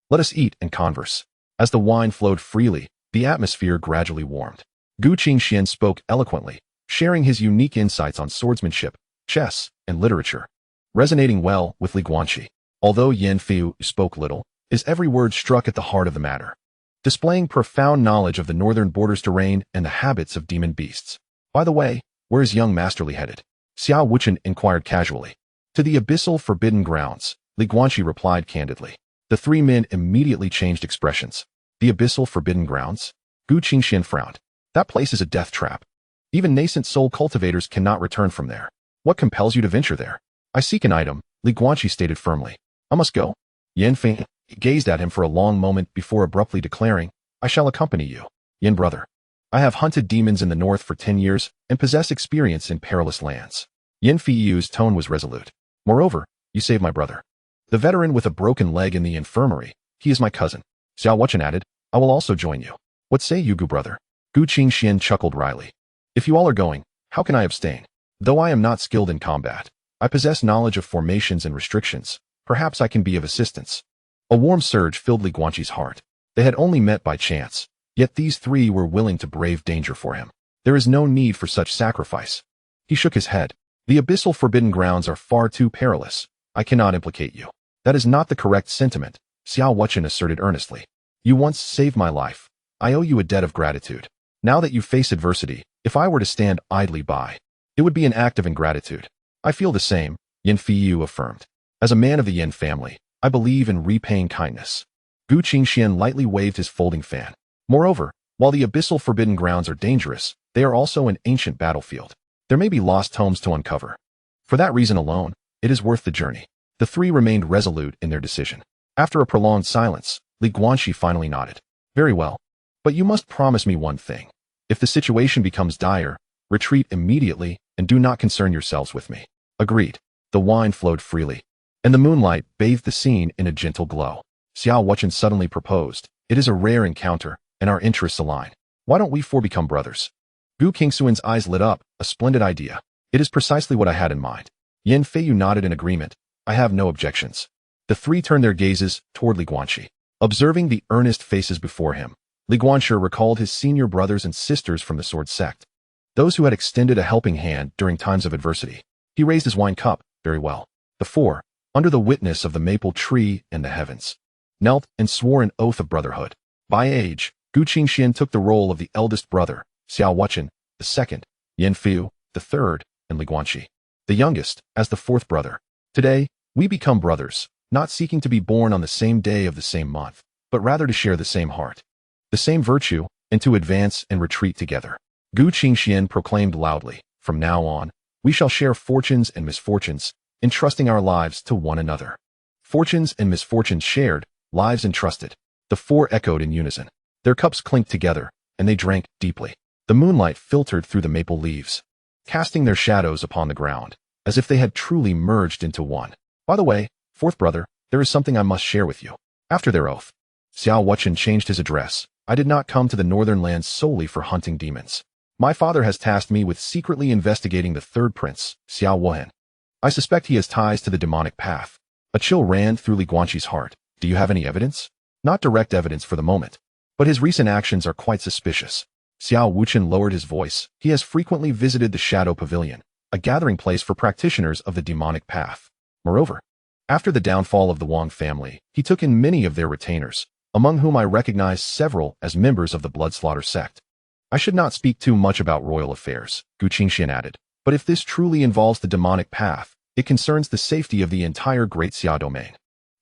let us eat and converse." As the wine flowed freely, the atmosphere gradually warmed. Gu Qingxian spoke eloquently, sharing his unique insights on swordsmanship, chess, and literature, resonating well with Li Guanqi. Although Yan Fiyu spoke little, his every word struck at the heart of the matter. displaying profound knowledge of the northern borders terrain and the habits of demon beasts. By the way, where is young Masterly headed? Xiao Wuchen inquired casually. To the abyssal forbidden grounds, Li Guanqi replied candidly. The three men immediately changed expressions. The abyssal forbidden grounds? Gu Qingxian frowned. That place is a death trap. Even nascent soul cultivators cannot return from there. What compels you to venture there? I seek an item, Li Guanqi stated firmly. I must go. Yan Feng gazed at him for a long moment before abruptly declaring, I shall accompany you. Yin brother. I have hunted demons in the north for 10 years and possess experience in perilous lands. Yin Feiyu's tone was resolute. Moreover, you saved my brother. The veteran with a broken leg in the infirmary, he is my cousin. Xiao Wuchen added, I will also join you. What say you, Gu brother? Gu Qingxian chuckled wryly. If you all are going, how can I abstain? Though I am not skilled in combat, I possess knowledge of formations and restrictions. Perhaps I can be of assistance. A warm surge filled Li Guanqi's heart. They had only met by chance, yet these three were willing to brave danger for him. There is no need for such sacrifice. He shook his head. The abyssal forbidden grounds are far too perilous. I cannot implicate you. That is not the correct sentiment, Xiao Wuchen asserted earnestly. You once saved my life. I owe you a debt of gratitude. Now that you face adversity, if I were to stand idly by, it would be an act of ingratitude. I feel the same, Yin Feiyu affirmed. As a man of the Yin family, I believe in repaying kindness. Gu Qingxian lightly waved his folding fan. Moreover, while the abyssal forbidden grounds are dangerous, they are also an ancient battlefield. There may be lost homes to uncover. For that reason alone, it is worth the journey. The three remained resolute in their decision. After a prolonged silence, Li Guanqi finally nodded. Very well. But you must promise me one thing. If the situation becomes dire, retreat immediately and do not concern yourselves with me. Agreed. The wine flowed freely, and the moonlight bathed the scene in a gentle glow. Xiao Wuchen suddenly proposed. It is a rare encounter, and our interests align. Why don't we four become brothers? Gu Qingxuan's eyes lit up, a splendid idea. It is precisely what I had in mind. Yin Feiyu nodded in agreement. I have no objections. The three turned their gazes toward Li Guanqi. Observing the earnest faces before him, Li Guanqi recalled his senior brothers and sisters from the Sword Sect, those who had extended a helping hand during times of adversity. He raised his wine cup. Very well. The four, under the witness of the maple tree and the heavens, knelt and swore an oath of brotherhood. By age, Gu Qingxian took the role of the eldest brother, Xiao Wuchen, the second, Yin Feiyu, the third, and Li Guanqi, the youngest, as the fourth brother. Today, we become brothers, not seeking to be born on the same day of the same month, but rather to share the same heart, the same virtue, and to advance and retreat together. Gu Qingxian proclaimed loudly, from now on, we shall share fortunes and misfortunes, entrusting our lives to one another. Fortunes and misfortunes shared, lives entrusted. The four echoed in unison. Their cups clinked together, and they drank deeply. The moonlight filtered through the maple leaves, casting their shadows upon the ground, as if they had truly merged into one. By the way, fourth brother, there is something I must share with you. After their oath, Xiao Wuchen changed his address. I did not come to the northern lands solely for hunting demons. My father has tasked me with secretly investigating the third prince, Xiao Wuhen. I suspect he has ties to the demonic path. A chill ran through Li Guanqi's heart. Do you have any evidence? Not direct evidence for the moment, but his recent actions are quite suspicious. Xiao Wuchen lowered his voice. He has frequently visited the Shadow Pavilion, a gathering place for practitioners of the demonic path. Moreover, after the downfall of the Wang family, he took in many of their retainers, among whom I recognize several as members of the Bloodslaughter sect. I should not speak too much about royal affairs, Gu Qingxian added, but if this truly involves the demonic path, it concerns the safety of the entire Great Xia domain.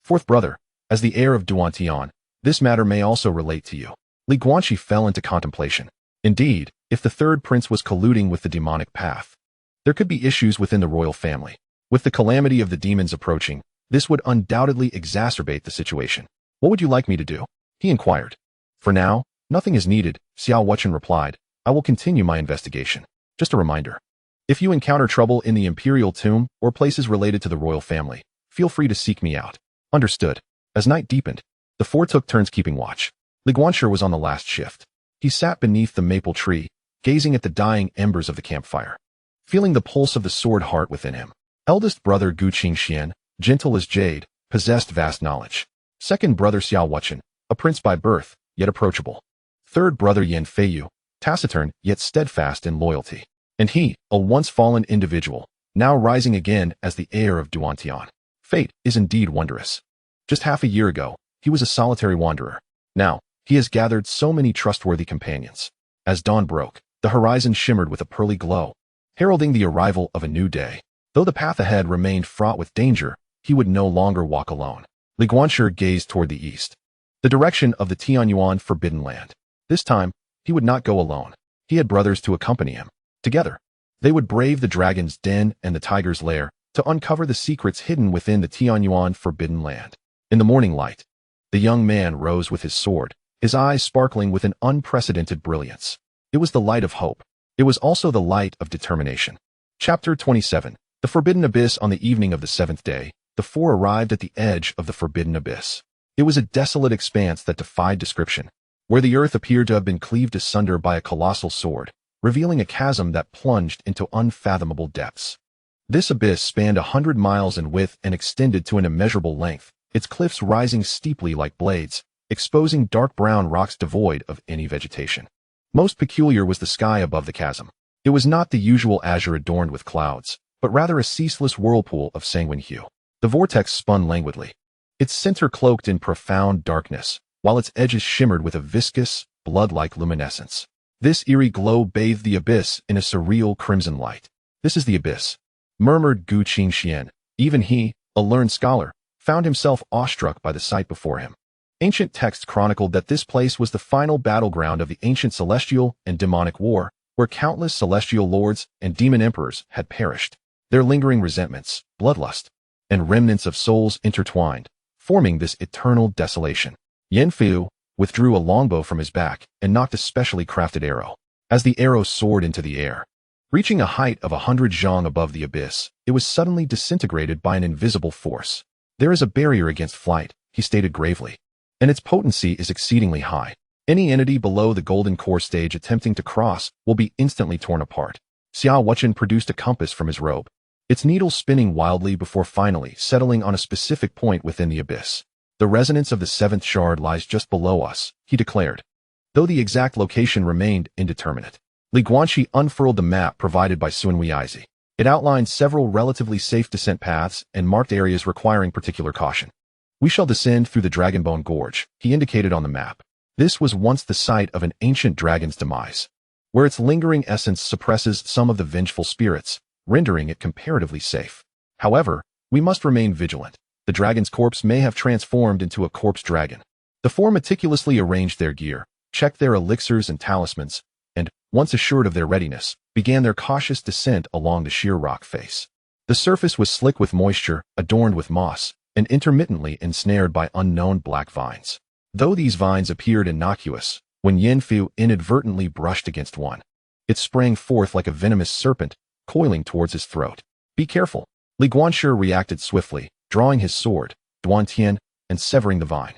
Fourth brother, as the heir of Duantian, this matter may also relate to you. Li Guanqi fell into contemplation. Indeed, if the third prince was colluding with the demonic path, there could be issues within the royal family. With the calamity of the demons approaching, this would undoubtedly exacerbate the situation. What would you like me to do? He inquired. For now, nothing is needed, Xiao Wuchen replied. I will continue my investigation. Just a reminder. If you encounter trouble in the imperial tomb or places related to the royal family, feel free to seek me out. Understood. As night deepened, the four took turns keeping watch. Li Guanqi was on the last shift. He sat beneath the maple tree, gazing at the dying embers of the campfire, feeling the pulse of the sword heart within him. Eldest brother Gu Qingxian, gentle as jade, possessed vast knowledge. Second brother Xiao Wuchen, a prince by birth, yet approachable. Third brother Yin Feiyu, taciturn yet steadfast in loyalty. And he, a once fallen individual, now rising again as the heir of Duantian. Fate is indeed wondrous. Just half a year ago, he was a solitary wanderer. Now, He has gathered so many trustworthy companions. As dawn broke, the horizon shimmered with a pearly glow, heralding the arrival of a new day. Though the path ahead remained fraught with danger, he would no longer walk alone. Li Guanqi gazed toward the east, the direction of the Tianyuan Forbidden Land. This time, he would not go alone. He had brothers to accompany him. Together, they would brave the dragon's den and the tiger's lair to uncover the secrets hidden within the Tianyuan Forbidden Land. In the morning light, the young man rose with his sword, his eyes sparkling with an unprecedented brilliance. It was the light of hope. It was also the light of determination. Chapter 27. The Forbidden Abyss. On the evening of the seventh day, the four arrived at the edge of the Forbidden Abyss. It was a desolate expanse that defied description, where the earth appeared to have been cleaved asunder by a colossal sword, revealing a chasm that plunged into unfathomable depths. This abyss spanned 100 miles in width and extended to an immeasurable length, its cliffs rising steeply like blades, exposing dark brown rocks devoid of any vegetation. Most peculiar was the sky above the chasm. It was not the usual azure adorned with clouds, but rather a ceaseless whirlpool of sanguine hue. The vortex spun languidly, its center cloaked in profound darkness, while its edges shimmered with a viscous, blood-like luminescence. This eerie glow bathed the abyss in a surreal crimson light. "This is the abyss," murmured Gu Qingxian. Even he, a learned scholar, found himself awestruck by the sight before him. Ancient texts chronicled that this place was the final battleground of the ancient celestial and demonic war, where countless celestial lords and demon emperors had perished. Their lingering resentments, bloodlust, and remnants of souls intertwined, forming this eternal desolation. Yan Fu withdrew a longbow from his back and knocked a specially crafted arrow. As the arrow soared into the air, reaching a height of 100 zhang above the abyss, it was suddenly disintegrated by an invisible force. "There is a barrier against flight," he stated gravely, "and its potency is exceedingly high. Any entity below the golden core stage attempting to cross will be instantly torn apart." Xia Wuchen produced a compass from his robe, its needle spinning wildly before finally settling on a specific point within the abyss. "The resonance of the seventh shard lies just below us," he declared, though the exact location remained indeterminate. Li Guanqi unfurled the map provided by Sun Weizi. It outlined several relatively safe descent paths and marked areas requiring particular caution. "We shall descend through the Dragonbone Gorge," he indicated on the map. This was once the site of an ancient dragon's demise, where its lingering essence suppresses some of the vengeful spirits, rendering it comparatively safe. However, we must remain vigilant. The dragon's corpse may have transformed into a corpse dragon. The four meticulously arranged their gear, checked their elixirs and talismans, and, once assured of their readiness, began their cautious descent along the sheer rock face. The surface was slick with moisture, adorned with moss, and intermittently ensnared by unknown black vines. Though these vines appeared innocuous, when Yan Fu inadvertently brushed against one, it sprang forth like a venomous serpent, coiling towards his throat. "Be careful." Li Guanqi reacted swiftly, drawing his sword, Duantian, and severing the vine.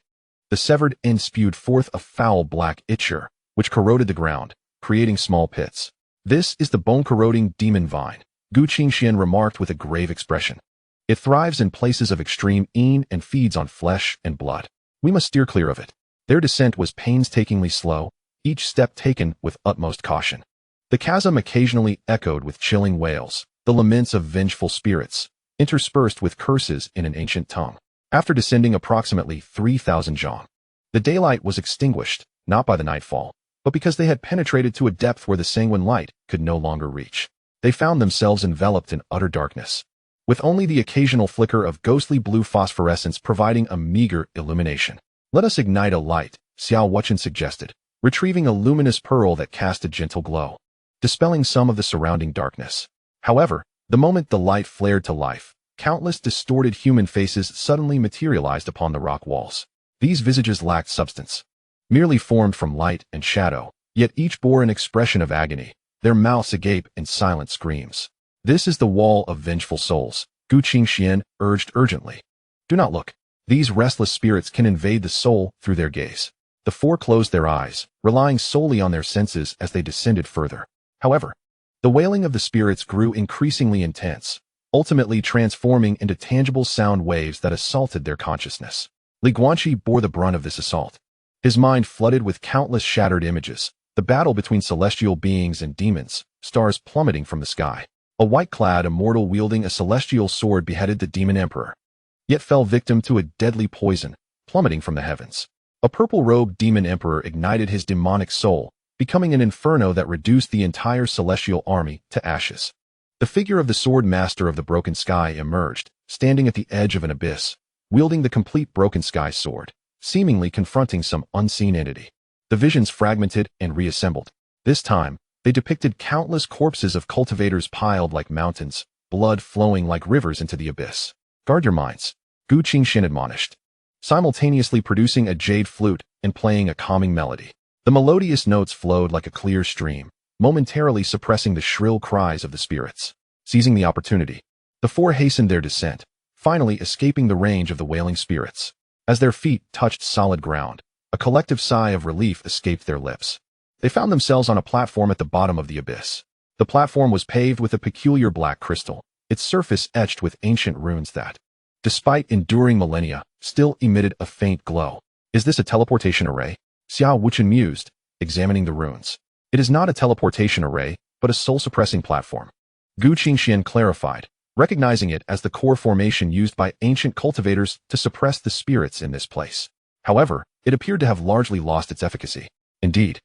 The severed end spewed forth a foul black ichor, which corroded the ground, creating small pits. "This is the bone-corroding demon vine," Gu Qingxian remarked with a grave expression. "It thrives in places of extreme een and feeds on flesh and blood. We must steer clear of it." Their descent was painstakingly slow, each step taken with utmost caution. The chasm occasionally echoed with chilling wails, the laments of vengeful spirits, interspersed with curses in an ancient tongue. After descending approximately 3,000 zhang, the daylight was extinguished, not by the nightfall, but because they had penetrated to a depth where the sanguine light could no longer reach. They found themselves enveloped in utter darkness, with only the occasional flicker of ghostly blue phosphorescence providing a meager illumination. "Let us ignite a light," Xiao Wuchen suggested, retrieving a luminous pearl that cast a gentle glow, dispelling some of the surrounding darkness. However, the moment the light flared to life, countless distorted human faces suddenly materialized upon the rock walls. These visages lacked substance, merely formed from light and shadow, yet each bore an expression of agony, their mouths agape in silent screams. "This is the wall of vengeful souls," Gu Qingxian urged urgently. "Do not look. These restless spirits can invade the soul through their gaze." The four closed their eyes, relying solely on their senses as they descended further. However, the wailing of the spirits grew increasingly intense, ultimately transforming into tangible sound waves that assaulted their consciousness. Li Guanqi bore the brunt of this assault. His mind flooded with countless shattered images, the battle between celestial beings and demons, stars plummeting from the sky. A white-clad immortal wielding a celestial sword beheaded the demon emperor, yet fell victim to a deadly poison, plummeting from the heavens. A purple-robed demon emperor ignited his demonic soul, becoming an inferno that reduced the entire celestial army to ashes. The figure of the sword master of the broken sky emerged, standing at the edge of an abyss, wielding the complete broken sky sword, seemingly confronting some unseen entity. The visions fragmented and reassembled. This time, they depicted countless corpses of cultivators piled like mountains, blood flowing like rivers into the abyss. Guard your minds, Gu Qingxian admonished, simultaneously producing a jade flute and playing a calming melody. The melodious notes flowed like a clear stream, momentarily suppressing the shrill cries of the spirits. Seizing the opportunity, the four hastened their descent, finally escaping the range of the wailing spirits. As their feet touched solid ground, a collective sigh of relief escaped their lips. They found themselves on a platform at the bottom of the abyss. The platform was paved with a peculiar black crystal, its surface etched with ancient runes that, despite enduring millennia, still emitted a faint glow. Is this a teleportation array? Xia Wuchen mused, examining the runes. It is not a teleportation array, but a soul-suppressing platform. Gu Qingxian clarified, recognizing it as the core formation used by ancient cultivators to suppress the spirits in this place. However, it appeared to have largely lost its efficacy. Indeed,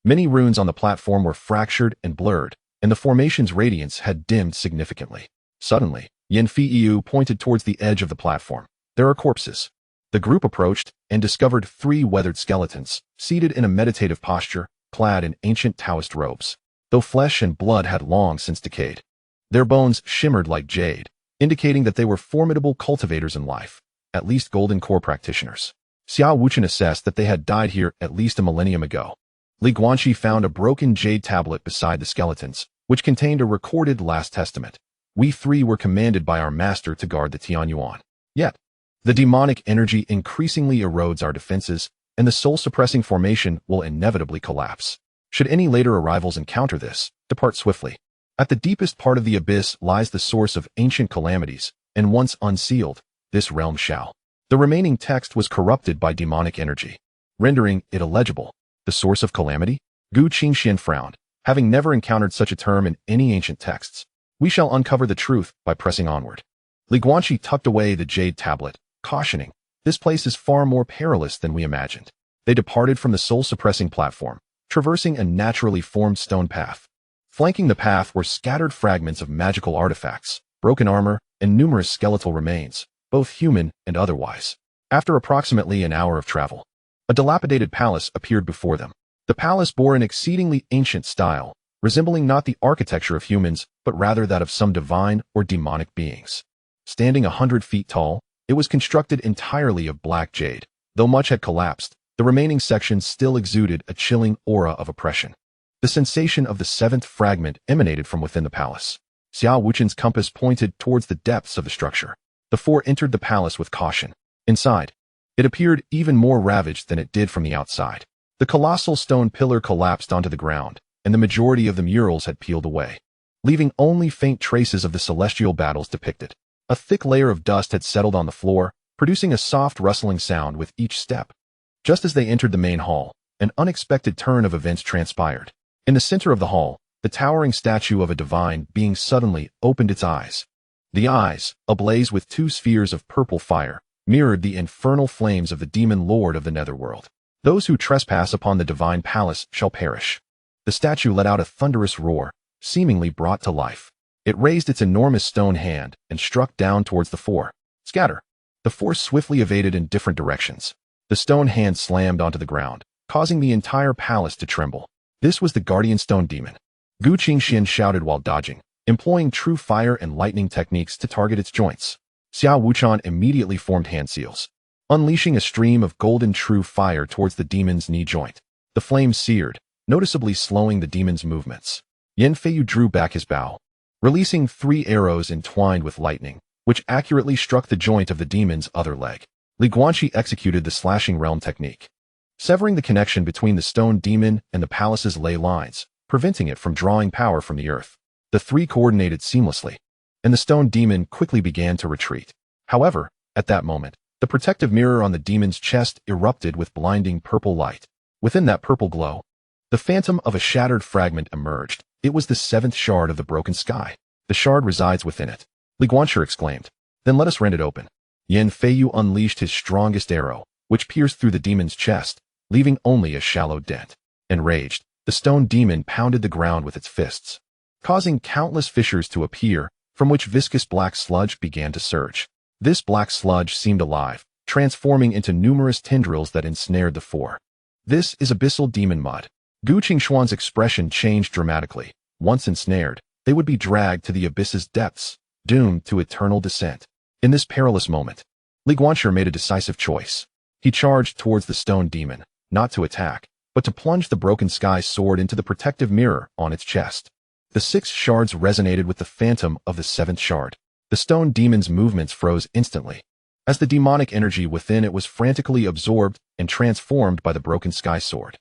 many runes on the platform were fractured and blurred, and the formation's radiance had dimmed significantly. Suddenly, Yan Feiyu pointed towards the edge of the platform. There are corpses. The group approached and discovered 3 weathered skeletons, seated in a meditative posture, clad in ancient Taoist robes. Though flesh and blood had long since decayed, their bones shimmered like jade, indicating that they were formidable cultivators in life, at least golden core practitioners. Xia Wuchen assessed that they had died here at least a millennium ago. Li Guanqi found a broken jade tablet beside the skeletons, which contained a recorded last testament. We 3 were commanded by our master to guard the Tianyuan. Yet, the demonic energy increasingly erodes our defenses, and the soul-suppressing formation will inevitably collapse. Should any later arrivals encounter this, depart swiftly. At the deepest part of the abyss lies the source of ancient calamities, and once unsealed, this realm shall. The remaining text was corrupted by demonic energy, rendering it illegible. The source of calamity? Gu Qingxian frowned, having never encountered such a term in any ancient texts. We shall uncover the truth by pressing onward. Li Guanqi tucked away the jade tablet, cautioning, this place is far more perilous than we imagined. They departed from the soul-suppressing platform, traversing a naturally formed stone path. Flanking the path were scattered fragments of magical artifacts, broken armor, and numerous skeletal remains, both human and otherwise. After approximately an hour of travel, a dilapidated palace appeared before them. The palace bore an exceedingly ancient style, resembling not the architecture of humans, but rather that of some divine or demonic beings. Standing 100 feet tall, it was constructed entirely of black jade. Though much had collapsed, the remaining sections still exuded a chilling aura of oppression. The sensation of the 7th fragment emanated from within the palace. Xia Wuchen's compass pointed towards the depths of the structure. The 4 entered the palace with caution. Inside, it appeared even more ravaged than it did from the outside. The colossal stone pillar collapsed onto the ground, and the majority of the murals had peeled away, leaving only faint traces of the celestial battles depicted. A thick layer of dust had settled on the floor, producing a soft rustling sound with each step. Just as they entered the main hall, an unexpected turn of events transpired. In the center of the hall, the towering statue of a divine being suddenly opened its eyes. The eyes, ablaze with 2 spheres of purple fire, mirrored the infernal flames of the demon lord of the netherworld. Those who trespass upon the divine palace shall perish. The statue let out a thunderous roar, seemingly brought to life. It raised its enormous stone hand and struck down towards the 4. Scatter. The 4 swiftly evaded in different directions. The stone hand slammed onto the ground, causing the entire palace to tremble. This was the guardian stone demon. Gu Qingxian shouted while dodging, employing true fire and lightning techniques to target its joints. Xia Wuchen immediately formed hand seals, unleashing a stream of golden true fire towards the demon's knee joint. The flames seared, noticeably slowing the demon's movements. Yan Feiyu drew back his bow, releasing 3 arrows entwined with lightning, which accurately struck the joint of the demon's other leg. Li Guanqi executed the slashing realm technique, severing the connection between the stone demon and the palace's ley lines, preventing it from drawing power from the earth. The 3 coordinated seamlessly, and the stone demon quickly began to retreat. However, at that moment, the protective mirror on the demon's chest erupted with blinding purple light. Within that purple glow, the phantom of a shattered fragment emerged. It was the 7th shard of the broken sky. The shard resides within it. Li Guanqi exclaimed. Then let us rend it open. Yan Feiyu unleashed his strongest arrow, which pierced through the demon's chest, leaving only a shallow dent. Enraged, the stone demon pounded the ground with its fists, causing countless fissures to appear, from which viscous black sludge began to surge. This black sludge seemed alive, transforming into numerous tendrils that ensnared the four. This is abyssal demon mud. Gu Qingshuan's expression changed dramatically. Once ensnared, they would be dragged to the abyss's depths, doomed to eternal descent. In this perilous moment, Li Guanqi made a decisive choice. He charged towards the stone demon, not to attack, but to plunge the broken sky sword into the protective mirror on its chest. The 6 shards resonated with the phantom of the 7th shard. The stone demon's movements froze instantly, as the demonic energy within it was frantically absorbed and transformed by the broken sky sword.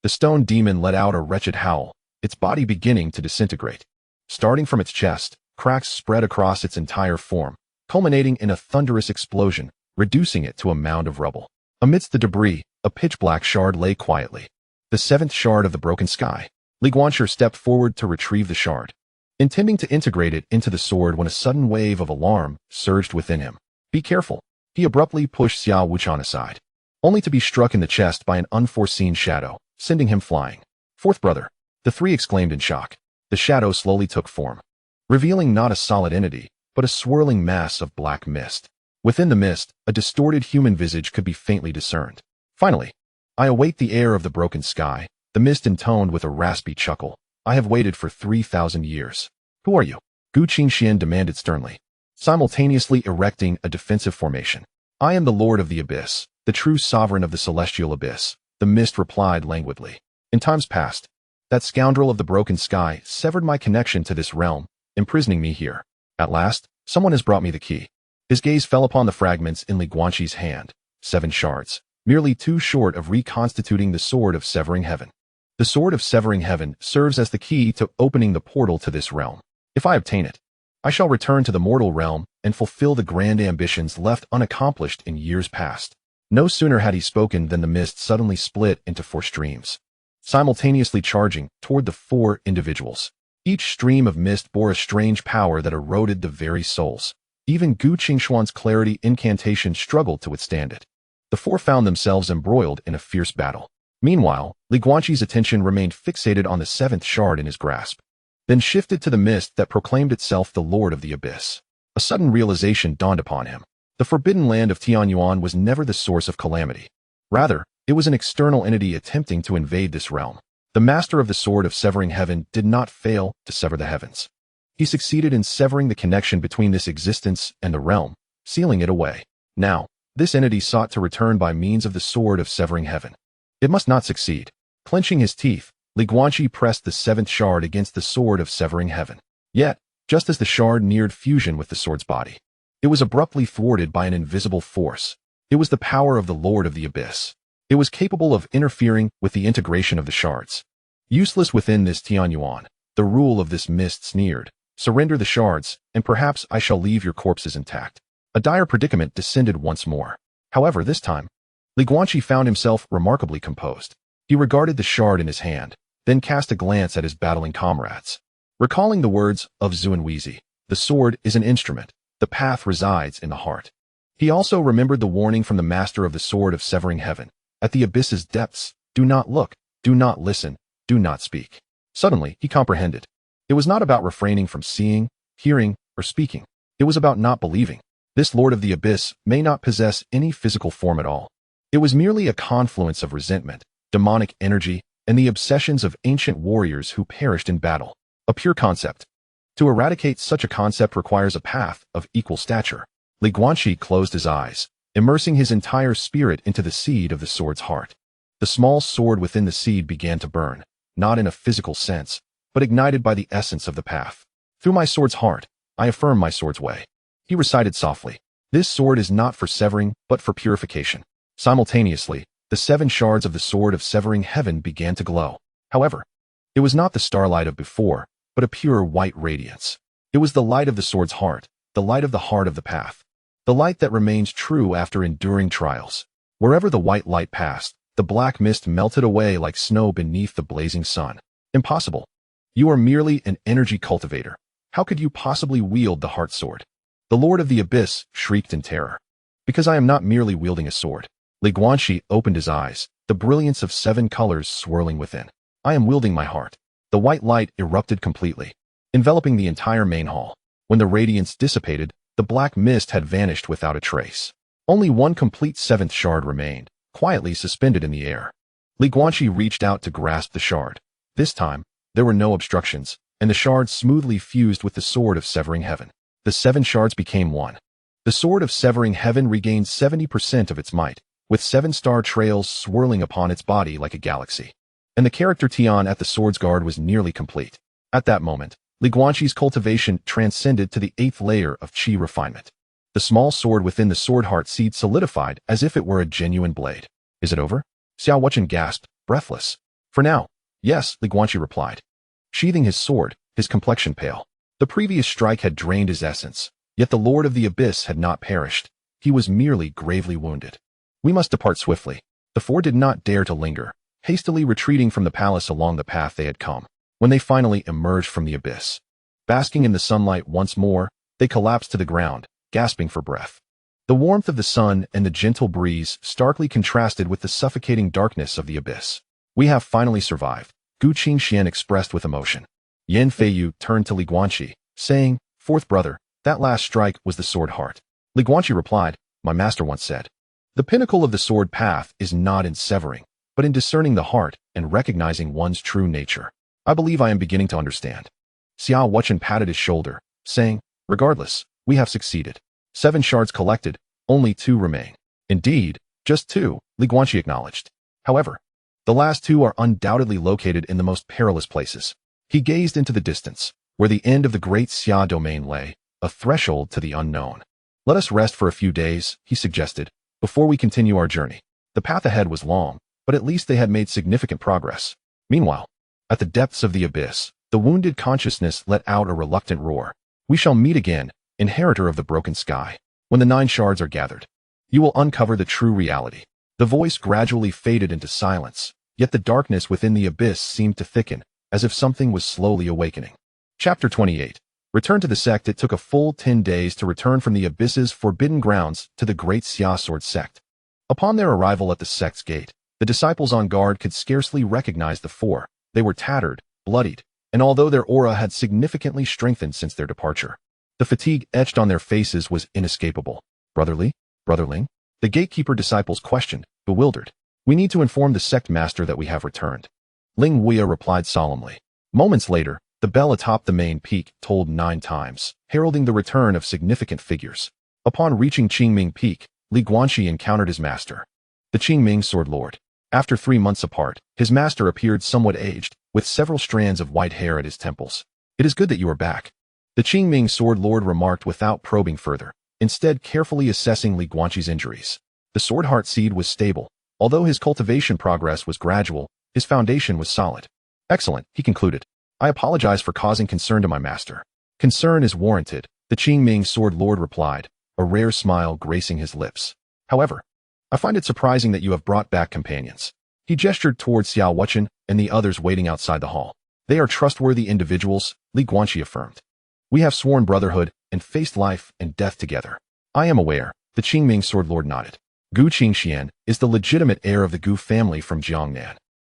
The stone demon let out a wretched howl, its body beginning to disintegrate. Starting from its chest, cracks spread across its entire form, culminating in a thunderous explosion, reducing it to a mound of rubble. Amidst the debris, a pitch-black shard lay quietly. The 7th shard of the broken sky. Li Guanqi stepped forward to retrieve the shard, intending to integrate it into the sword when a sudden wave of alarm surged within him. Be careful. He abruptly pushed Xia Wuchan aside, only to be struck in the chest by an unforeseen shadow, sending him flying. Fourth brother. The 3 exclaimed in shock. The shadow slowly took form, revealing not a solid entity, but a swirling mass of black mist. Within the mist, a distorted human visage could be faintly discerned. Finally, I await the air of the broken sky, the mist intoned with a raspy chuckle. I have waited for 3,000 years. Who are you? Gu Qingxian demanded sternly, simultaneously erecting a defensive formation. I am the Lord of the Abyss, the true sovereign of the celestial abyss, the mist replied languidly. In times past, that scoundrel of the broken sky severed my connection to this realm, imprisoning me here. At last, someone has brought me the key. His gaze fell upon the fragments in Li Guanqi's hand, 7 shards, merely 2 short of reconstituting the Sword of Severing Heaven. The Sword of Severing Heaven serves as the key to opening the portal to this realm. If I obtain it, I shall return to the mortal realm and fulfill the grand ambitions left unaccomplished in years past. No sooner had he spoken than the mist suddenly split into 4 streams, simultaneously charging toward the 4 individuals. Each stream of mist bore a strange power that eroded the very souls. Even Gu Qingshuan's clarity incantation struggled to withstand it. The 4 found themselves embroiled in a fierce battle. Meanwhile, Li Guanqi's attention remained fixated on the 7th shard in his grasp, then shifted to the mist that proclaimed itself the Lord of the Abyss. A sudden realization dawned upon him. The forbidden land of Tianyuan was never the source of calamity. Rather, it was an external entity attempting to invade this realm. The master of the Sword of Severing Heaven did not fail to sever the heavens. He succeeded in severing the connection between this existence and the realm, sealing it away. Now, this entity sought to return by means of the Sword of Severing Heaven. It must not succeed. Clenching his teeth, Li Guanqi pressed the 7th shard against the Sword of Severing Heaven. Yet, just as the shard neared fusion with the sword's body, it was abruptly thwarted by an invisible force. It was the power of the Lord of the Abyss. It was capable of interfering with the integration of the shards. Useless within this Tianyuan, the rule of this mist sneered. Surrender the shards, and perhaps I shall leave your corpses intact. A dire predicament descended once more. However, this time, Li Guanqi found himself remarkably composed. He regarded the shard in his hand, then cast a glance at his battling comrades. Recalling the words of Xuanweizi, the sword is an instrument, the path resides in the heart. He also remembered the warning from the master of the Sword of Severing Heaven. At the abyss's depths, do not look, do not listen, do not speak. Suddenly, he comprehended. It was not about refraining from seeing, hearing, or speaking. It was about not believing. This Lord of the Abyss may not possess any physical form at all. It was merely a confluence of resentment, demonic energy, and the obsessions of ancient warriors who perished in battle. A pure concept. To eradicate such a concept requires a path of equal stature. Li Guanqi closed his eyes, immersing his entire spirit into the seed of the sword's heart. The small sword within the seed began to burn, not in a physical sense, but ignited by the essence of the path. Through my sword's heart, I affirm my sword's way. He recited softly. This sword is not for severing, but for purification. Simultaneously, the 7 shards of the Sword of Severing Heaven began to glow. However, it was not the starlight of before, but a pure white radiance. It was the light of the sword's heart, the light of the heart of the path, the light that remains true after enduring trials. Wherever the white light passed, the black mist melted away like snow beneath the blazing sun. Impossible. You are merely an energy cultivator. How could you possibly wield the heart sword? The Lord of the Abyss shrieked in terror. Because I am not merely wielding a sword. Li Guanqi opened his eyes, the brilliance of 7 colors swirling within. I am wielding my heart. The white light erupted completely, enveloping the entire main hall. When the radiance dissipated, the black mist had vanished without a trace. Only one complete 7th shard remained, quietly suspended in the air. Li Guanqi reached out to grasp the shard. This time, there were no obstructions, and the shard smoothly fused with the sword of severing heaven. The 7 shards became one. The sword of severing heaven regained 70% of its might, with 7 star trails swirling upon its body like a galaxy. And the character Tian at the sword's guard was nearly complete. At that moment, Li Guanqi's cultivation transcended to the 8th layer of qi refinement. The small sword within the sword heart seed solidified as if it were a genuine blade. Is it over? Xiao Wuchen gasped, breathless. For now, yes, Li Guanqi replied. Sheathing his sword, his complexion pale. The previous strike had drained his essence, yet the Lord of the Abyss had not perished. He was merely gravely wounded. We must depart swiftly. The 4 did not dare to linger, hastily retreating from the palace along the path they had come. When they finally emerged from the abyss, basking in the sunlight once more, they collapsed to the ground, gasping for breath. The warmth of the sun and the gentle breeze starkly contrasted with the suffocating darkness of the abyss. We have finally survived, Gu Qingxian expressed with emotion. Yan Feiyu turned to Li Guanqi, saying, 4th brother, that last strike was the sword heart. Li Guanqi replied, my master once said, the pinnacle of the sword path is not in severing, but in discerning the heart and recognizing one's true nature. I believe I am beginning to understand. Xiao Wuchen patted his shoulder, saying, regardless, we have succeeded. 7 shards collected, only 2 remain. Indeed, just 2, Li Guanqi acknowledged. However, the last 2 are undoubtedly located in the most perilous places. He gazed into the distance, where the end of the Great Xia domain lay, a threshold to the unknown. Let us rest for a few days, he suggested, before we continue our journey. The path ahead was long, but at least they had made significant progress. Meanwhile, at the depths of the abyss, the wounded consciousness let out a reluctant roar. We shall meet again, inheritor of the broken sky. When the 9 shards are gathered, you will uncover the true reality. The voice gradually faded into silence, yet the darkness within the abyss seemed to thicken, as if something was slowly awakening. Chapter 28. Return to the sect. It took a full 10 days to return from the abyss's forbidden grounds to the Great Xia Sword Sect. Upon their arrival at the sect's gate, the disciples on guard could scarcely recognize the 4. They were tattered, bloodied, and although their aura had significantly strengthened since their departure, the fatigue etched on their faces was inescapable. Brotherly? Brotherling? The gatekeeper disciples questioned, bewildered. We need to inform the sect master that we have returned. Ling Wuya replied solemnly. Moments later, the bell atop the main peak tolled 9 times, heralding the return of significant figures. Upon reaching Qingming Peak, Li Guanqi encountered his master, the Qingming Sword Lord. After 3 months apart, his master appeared somewhat aged, with several strands of white hair at his temples. It is good that you are back, the Qingming Sword Lord remarked without probing further, instead carefully assessing Li Guanqi's injuries. The sword heart seed was stable. Although his cultivation progress was gradual, his foundation was solid. Excellent, he concluded. I apologize for causing concern to my master. Concern is warranted, the Qingming Sword Lord replied, a rare smile gracing his lips. However, I find it surprising that you have brought back companions. He gestured towards Xiao Wuchen and the others waiting outside the hall. They are trustworthy individuals, Li Guanqi affirmed. We have sworn brotherhood and faced life and death together. I am aware, the Qingming Sword Lord nodded. Gu Qingxian is the legitimate heir of the Gu family from Jiangnan.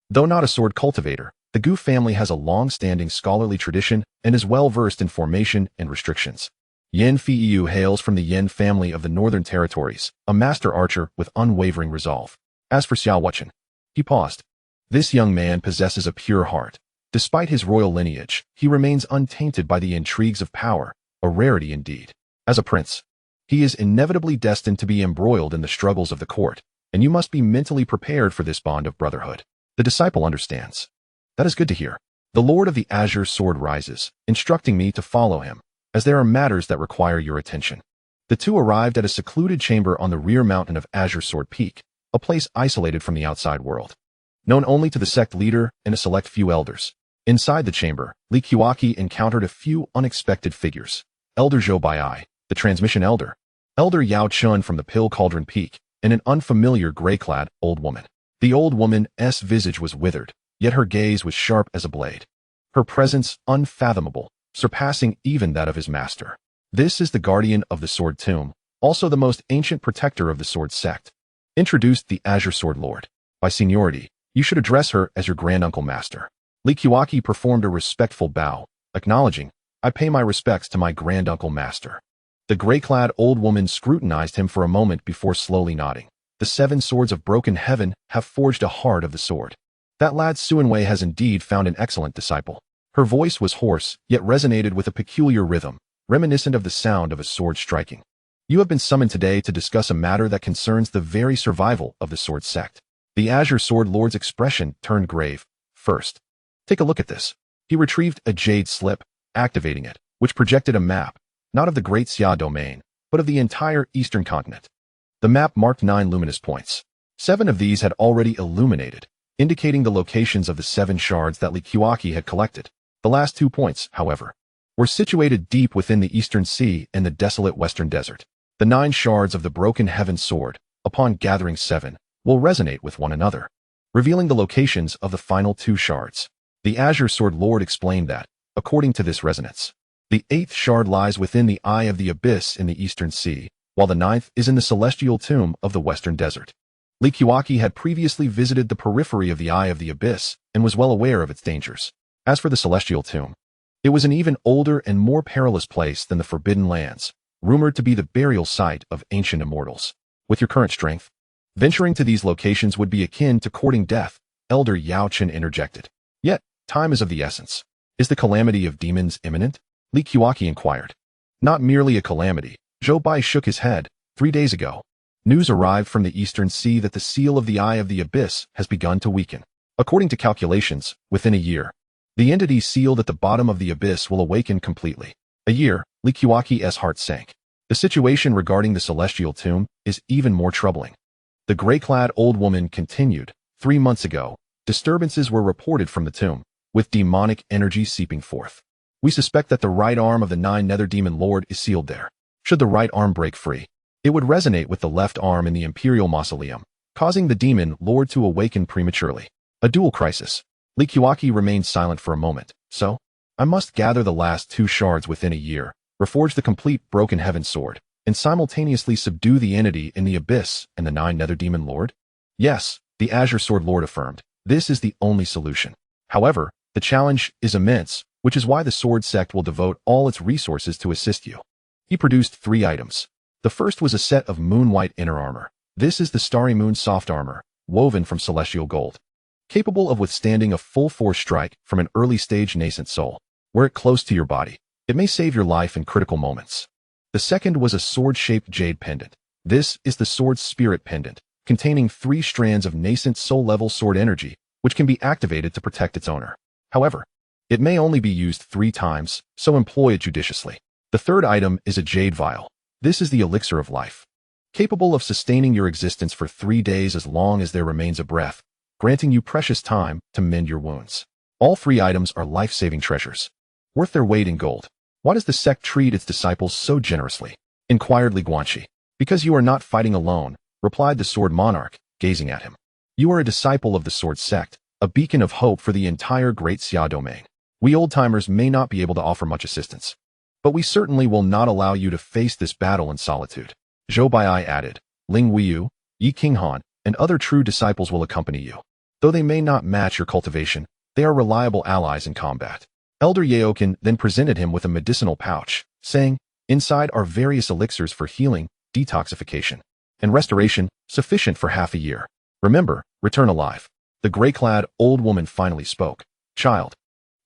Though not a sword cultivator, the Gu family has a long-standing scholarly tradition and is well-versed in formation and restrictions. Yan Feiyu hails from the Yan family of the Northern Territories, a master archer with unwavering resolve. As for Xiao Wuchen, he paused. This young man possesses a pure heart. Despite his royal lineage, he remains untainted by the intrigues of power, a rarity indeed. As a prince, he is inevitably destined to be embroiled in the struggles of the court, and you must be mentally prepared for this bond of brotherhood. The disciple understands. That is good to hear. The Lord of the Azure Sword rises, instructing me to follow him, as there are matters that require your attention. The 2 arrived at a secluded chamber on the rear mountain of Azure Sword Peak, a place isolated from the outside world, known only to the sect leader and a select few elders. Inside the chamber, Li Guanqi encountered a few unexpected figures. Elder Zhou Baiai, the transmission elder, Elder Yao Chun from the Pill Cauldron Peak, and an unfamiliar gray-clad old woman. The old woman's visage was withered, yet her gaze was sharp as a blade. Her presence unfathomable, surpassing even that of his master. This is the guardian of the Sword Tomb, also the most ancient protector of the Sword Sect. introduced the Azure Sword Lord. By seniority, you should address her as your granduncle master. Guanqi performed a respectful bow, acknowledging, I pay my respects to my granduncle master. The gray-clad old woman scrutinized him for a moment before slowly nodding. The 7 swords of broken heaven have forged a heart of the sword. That lad Suanwei has indeed found an excellent disciple. Her voice was hoarse, yet resonated with a peculiar rhythm, reminiscent of the sound of a sword striking. You have been summoned today to discuss a matter that concerns the very survival of the sword sect. The Azure Sword Lord's expression turned grave. First, take a look at this. He retrieved a jade slip, activating it, which projected a map, not of the Great Xia domain, but of the entire eastern continent. The map marked 9 luminous points. 7 of these had already illuminated, indicating the locations of the 7 shards that Guanqi had collected. The last 2 points, however, were situated deep within the eastern sea and the desolate western desert. The 9 shards of the broken heaven sword, upon gathering 7, will resonate with one another, revealing the locations of the final 2 shards. The Azure Sword Lord explained that, according to this resonance, the 8th shard lies within the eye of the abyss in the eastern sea, while the 9th is in the celestial tomb of the western desert. Guanqi had previously visited the periphery of the eye of the abyss and was well aware of its dangers. As for the celestial tomb, it was an even older and more perilous place than the Forbidden Lands, rumored to be the burial site of ancient immortals. With your current strength, venturing to these locations would be akin to courting death, Elder Yao Chen interjected. Yet, time is of the essence. Is the calamity of demons imminent? Guanqi inquired. Not merely a calamity. Zhou Bai shook his head. 3 days ago, news arrived from the eastern sea that the seal of the eye of the abyss has begun to weaken. According to calculations, within a year, the entity sealed at the bottom of the abyss will awaken completely. A year, Guanqi's heart sank. The situation regarding the celestial tomb is even more troubling. The gray-clad old woman continued. 3 months ago, disturbances were reported from the tomb, with demonic energy seeping forth. We suspect that the right arm of the 9 Nether Demon Lord is sealed there. Should the right arm break free, it would resonate with the left arm in the Imperial Mausoleum, causing the Demon Lord to awaken prematurely. A dual crisis. Guanqi remained silent for a moment. So, I must gather the last 2 shards within a year, reforge the complete Broken Heaven Sword, and simultaneously subdue the entity in the abyss and the 9 Nether Demon Lord? Yes, the Azure Sword Lord affirmed. This is the only solution. However, the challenge is immense, which is why the Sword Sect will devote all its resources to assist you. He produced 3 items. The first was a set of moon-white inner armor. This is the Starry Moon soft armor, woven from celestial gold, capable of withstanding a full-force strike from an early-stage nascent soul. Wear it close to your body. It may save your life in critical moments. The second was a sword-shaped jade pendant. This is the Sword Spirit pendant, containing 3 strands of nascent soul-level sword energy, which can be activated to protect its owner. However, it may only be used 3 times, so employ it judiciously. The third item is a jade vial. This is the elixir of life, capable of sustaining your existence for 3 days as long as there remains a breath, granting you precious time to mend your wounds. All 3 items are life-saving treasures, worth their weight in gold. Why does the sect treat its disciples so generously? Inquired Guanqi. Because you are not fighting alone, replied the Sword Monarch, gazing at him. You are a disciple of the Sword Sect, a beacon of hope for the entire Great Xia domain. We old-timers may not be able to offer much assistance, but we certainly will not allow you to face this battle in solitude. Zhou Bai added, Ling Weiyu, Yi Qinghan, and other true disciples will accompany you. Though they may not match your cultivation, they are reliable allies in combat. Elder Yaokin then presented him with a medicinal pouch, saying, inside are various elixirs for healing, detoxification, and restoration, sufficient for half a year. Remember, return alive. The gray-clad old woman finally spoke. Child,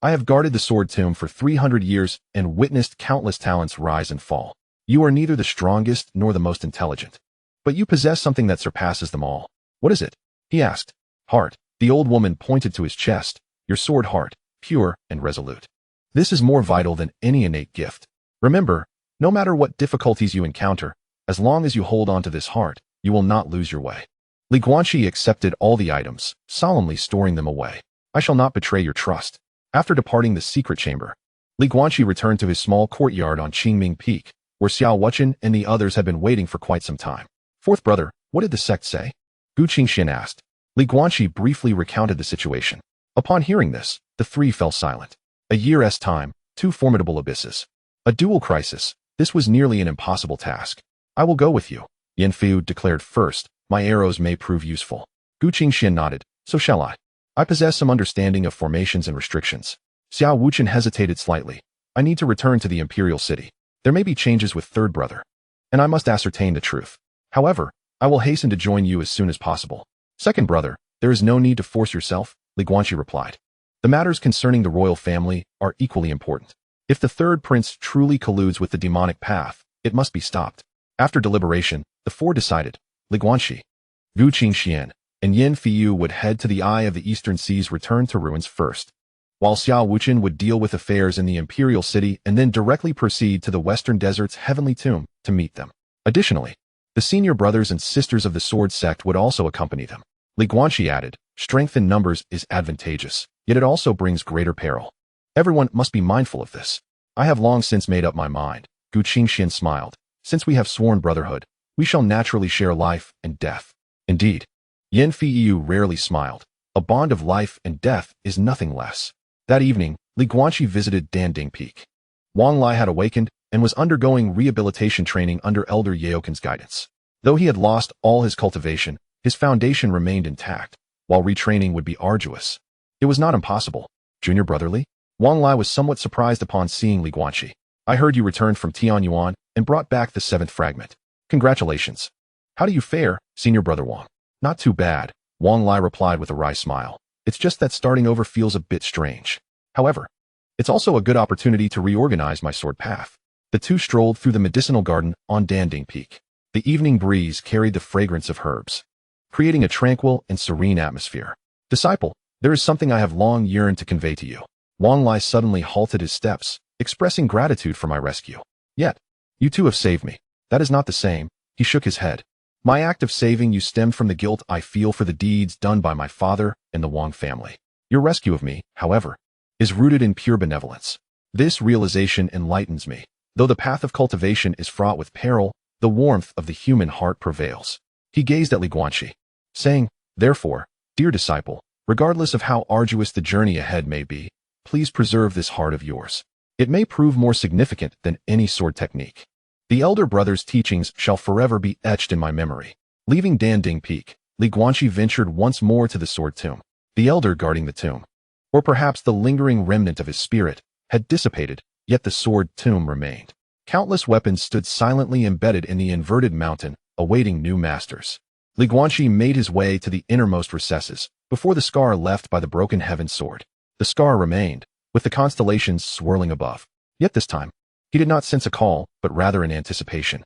I have guarded the sword tomb for 300 years and witnessed countless talents rise and fall. You are neither the strongest nor the most intelligent, but you possess something that surpasses them all. What is it? He asked. Heart. The old woman pointed to his chest. Your sword heart, pure and resolute. This is more vital than any innate gift. Remember, no matter what difficulties you encounter, as long as you hold on to this heart, you will not lose your way. Guanqi accepted all the items, solemnly storing them away. I shall not betray your trust. After departing the secret chamber, Guanqi returned to his small courtyard on Qingming Peak, where Xiao Wuchen and the others had been waiting for quite some time. Fourth brother, what did the sect say? Gu Qingxian asked. Guanqi briefly recounted the situation. Upon hearing this, the 3 fell silent. A year's time, 2 formidable abysses. A dual crisis. This was nearly an impossible task. I will go with you, Yin Fu declared first, My arrows may prove useful. Gu Qingxian nodded. So shall I. I possess some understanding of formations and restrictions. Xiao Wuchen hesitated slightly. I need to return to the imperial city. There may be changes with third brother, and I must ascertain the truth. However, I will hasten to join you as soon as possible. Second brother, there is no need to force yourself, Li Guanqi replied. The matters concerning the royal family are equally important. If the third prince truly colludes with the demonic path, it must be stopped. After deliberation, the four decided, Li Guanqi, Gu Qingxian, and Yin Fiyu would head to the Eye of the Eastern Sea's return to ruins first, while Xiao Wuchen would deal with affairs in the imperial city and then directly proceed to the Western Desert's Heavenly Tomb to meet them. Additionally, the senior brothers and sisters of the Sword Sect would also accompany them. Li Guanqi added, strength in numbers is advantageous, yet it also brings greater peril. Everyone must be mindful of this. I have long since made up my mind. Gu Qingxian smiled. Since we have sworn brotherhood, we shall naturally share life and death. Indeed, Yin Fiyu rarely smiled. A bond of life and death is nothing less. That evening, Li Guanqi visited Danding Peak. Wang Lai had awakened and was undergoing rehabilitation training under Elder Yeokin's guidance. Though he had lost all his cultivation, his foundation remained intact, while retraining would be arduous. It was not impossible. Junior brotherly? Wang Lai was somewhat surprised upon seeing Li Guanqi. I heard you returned from Tianyuan and brought back the 7th fragment. Congratulations. How do you fare, senior brother Wang? Not too bad, Wang Lai replied with a wry smile. It's just that starting over feels a bit strange. However, it's also a good opportunity to reorganize my sword path. The two strolled through the medicinal garden on Danding Peak. The evening breeze carried the fragrance of herbs, creating a tranquil and serene atmosphere. Disciple, there is something I have long yearned to convey to you. Wang Lai suddenly halted his steps, expressing gratitude for my rescue. Yet, you two have saved me. That is not the same. He shook his head. My act of saving you stemmed from the guilt I feel for the deeds done by my father and the Wang family. Your rescue of me, however, is rooted in pure benevolence. This realization enlightens me. Though the path of cultivation is fraught with peril, the warmth of the human heart prevails. He gazed at Li Guanqi, saying, therefore, dear disciple, regardless of how arduous the journey ahead may be, please preserve this heart of yours. It may prove more significant than any sword technique. The elder brother's teachings shall forever be etched in my memory. Leaving Danding Peak, Li Guanqi ventured once more to the sword tomb. The elder guarding the tomb, or perhaps the lingering remnant of his spirit, had dissipated, yet the sword tomb remained. Countless weapons stood silently embedded in the inverted mountain, awaiting new masters. Li Guanqi made his way to the innermost recesses, before the scar left by the broken heaven sword. The scar remained, with the constellations swirling above. Yet this time, he did not sense a call, but rather an anticipation.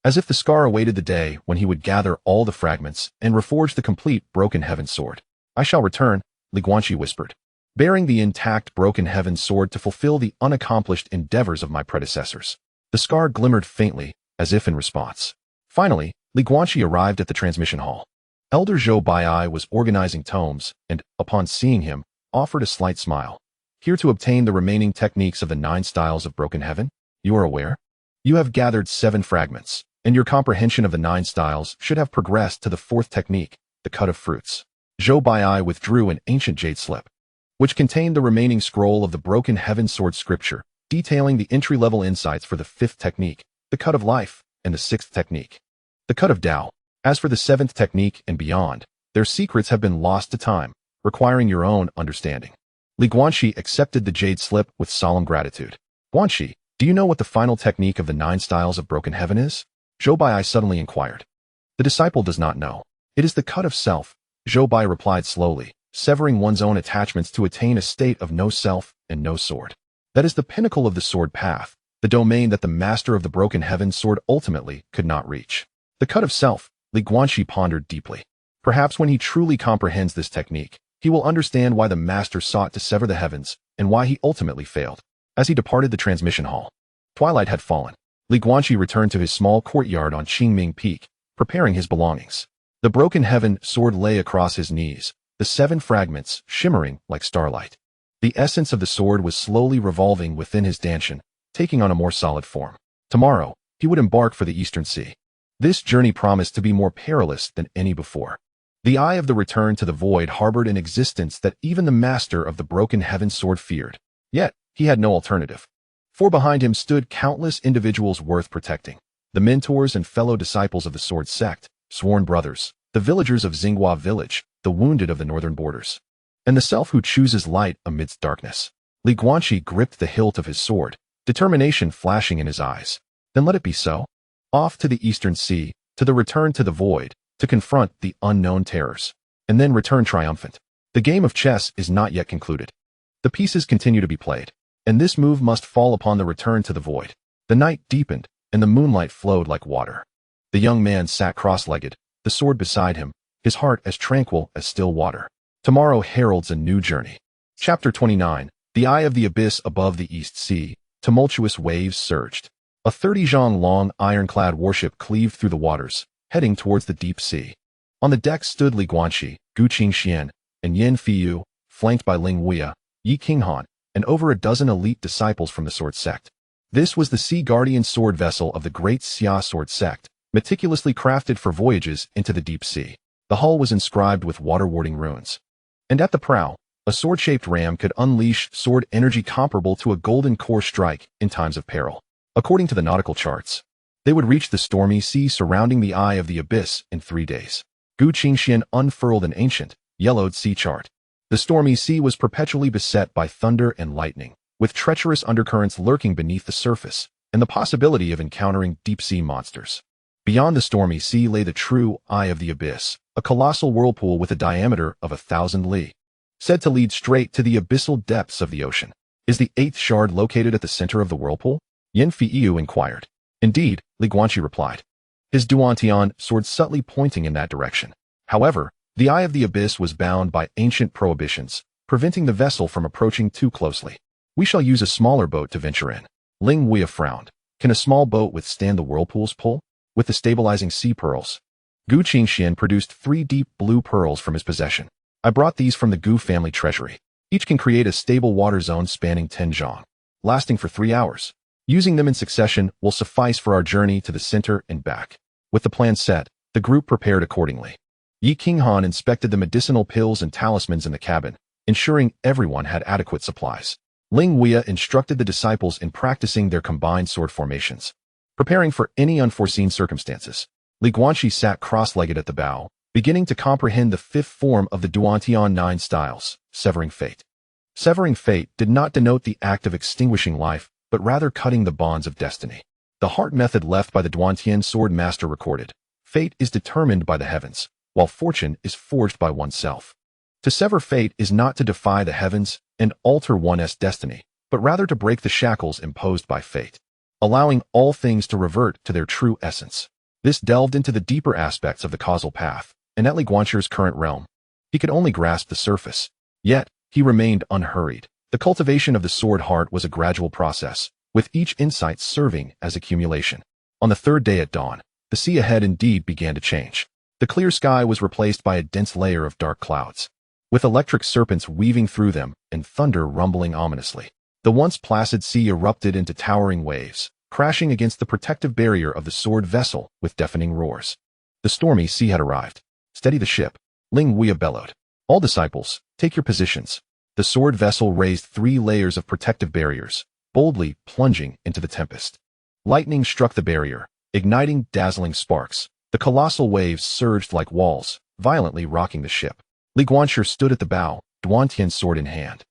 As if the scar awaited the day when he would gather all the fragments and reforge the complete broken heaven sword. I shall return, Li Guanqi whispered, bearing the intact broken heaven sword to fulfill the unaccomplished endeavors of my predecessors. The scar glimmered faintly, as if in response. Finally, Li Guanqi arrived at the transmission hall. Elder Zhou Baiai was organizing tomes, and, upon seeing him, offered a slight smile. Here to obtain the remaining techniques of the 9 styles of broken heaven? You are aware? You have gathered 7 fragments, and your comprehension of the 9 styles should have progressed to the 4th technique, the cut of fruits. Zhou Baiai withdrew an ancient jade slip, which contained the remaining scroll of the broken heaven sword scripture, detailing the entry-level insights for the 5th technique, the cut of life, and the 6th technique, the cut of Dao. As for the 7th technique and beyond, their secrets have been lost to time, requiring your own understanding. Li Guanqi accepted the jade slip with solemn gratitude. Guanqi, do you know what the final technique of the 9 styles of broken heaven is? Zhou Baiai suddenly inquired. The disciple does not know. It is the cut of self, Zhou Baiai replied slowly, severing one's own attachments to attain a state of no self and no sword. That is the pinnacle of the sword path, the domain that the master of the broken heaven sword ultimately could not reach. The cut of self, Li Guanqi pondered deeply. Perhaps when he truly comprehends this technique, he will understand why the master sought to sever the heavens and why he ultimately failed. As he departed the transmission hall, twilight had fallen. Li Guanqi returned to his small courtyard on Qingming Peak, preparing his belongings. The broken heaven sword lay across his knees, the 7 fragments shimmering like starlight. The essence of the sword was slowly revolving within his dantian, taking on a more solid form. Tomorrow, he would embark for the Eastern Sea. This journey promised to be more perilous than any before. The eye of the return to the void harbored an existence that even the master of the broken heaven sword feared. Yet, he had no alternative. For behind him stood countless individuals worth protecting. The mentors and fellow disciples of the sword sect, sworn brothers, the villagers of Xinghua village, the wounded of the northern borders, and the self who chooses light amidst darkness. Li Guanqi gripped the hilt of his sword, determination flashing in his eyes. Then let it be so. Off to the eastern sea, to the return to the void, to confront the unknown terrors, and then return triumphant. The game of chess is not yet concluded. The pieces continue to be played, and this move must fall upon the return to the void. The night deepened, and the moonlight flowed like water. The young man sat cross-legged, the sword beside him, his heart as tranquil as still water. Tomorrow heralds a new journey. Chapter 29. The eye of the abyss above the East Sea. Tumultuous waves surged. A 30-zhang-long ironclad warship cleaved through the waters, heading towards the deep sea. On the deck stood Li Guanqi, Gu Qingxian, and Yin Feiyu, flanked by Ling Weya, Yi Qinghan, and over a dozen elite disciples from the Sword Sect. This was the Sea Guardian sword vessel of the Great Xia Sword Sect, meticulously crafted for voyages into the deep sea. The hull was inscribed with water-warding runes. And at the prow, a sword-shaped ram could unleash sword energy comparable to a golden core strike in times of peril. According to the nautical charts, they would reach the stormy sea surrounding the eye of the abyss in 3 days. Gu Qingxian unfurled an ancient, yellowed sea chart. The stormy sea was perpetually beset by thunder and lightning, with treacherous undercurrents lurking beneath the surface, and the possibility of encountering deep-sea monsters. Beyond the stormy sea lay the true eye of the abyss, a colossal whirlpool with a diameter of 1,000 li, said to lead straight to the abyssal depths of the ocean. Is the 8th shard located at the center of the whirlpool? Yin Feiyu inquired. Indeed, Li Guanqi replied, his duantian sword subtly pointing in that direction. However, the eye of the abyss was bound by ancient prohibitions, preventing the vessel from approaching too closely. We shall use a smaller boat to venture in. Ling Weya frowned. Can a small boat withstand the whirlpool's pull? With the stabilizing sea pearls. Gu Qingxian produced 3 deep blue pearls from his possession. I brought these from the Gu family treasury. Each can create a stable water zone spanning 10 zhang, lasting for 3 hours. Using them in succession will suffice for our journey to the center and back. With the plan set, the group prepared accordingly. Yi Qinghan inspected the medicinal pills and talismans in the cabin, ensuring everyone had adequate supplies. Ling Weya instructed the disciples in practicing their combined sword formations, preparing for any unforeseen circumstances. Li Guanqi sat cross-legged at the bow, beginning to comprehend the 5th form of the Duantian 9 styles, severing fate. Severing fate did not denote the act of extinguishing life, but rather cutting the bonds of destiny. The heart method left by the Duantian sword master recorded, fate is determined by the heavens, while fortune is forged by oneself. To sever fate is not to defy the heavens and alter one's destiny, but rather to break the shackles imposed by fate, allowing all things to revert to their true essence. This delved into the deeper aspects of the causal path, and at Li Guanqi's current realm, he could only grasp the surface. Yet, he remained unhurried. The cultivation of the sword heart was a gradual process, with each insight serving as accumulation. On the 3rd day at dawn, the sea ahead indeed began to change. The clear sky was replaced by a dense layer of dark clouds, with electric serpents weaving through them and thunder rumbling ominously. The once placid sea erupted into towering waves, crashing against the protective barrier of the sword vessel with deafening roars. The stormy sea had arrived. Steady the ship, Ling Weya bellowed. All disciples, take your positions. The sword vessel raised 3 layers of protective barriers, boldly plunging into the tempest. Lightning struck the barrier, igniting dazzling sparks. The colossal waves surged like walls, violently rocking the ship. Li Guanqi stood at the bow, Duantian's sword in hand,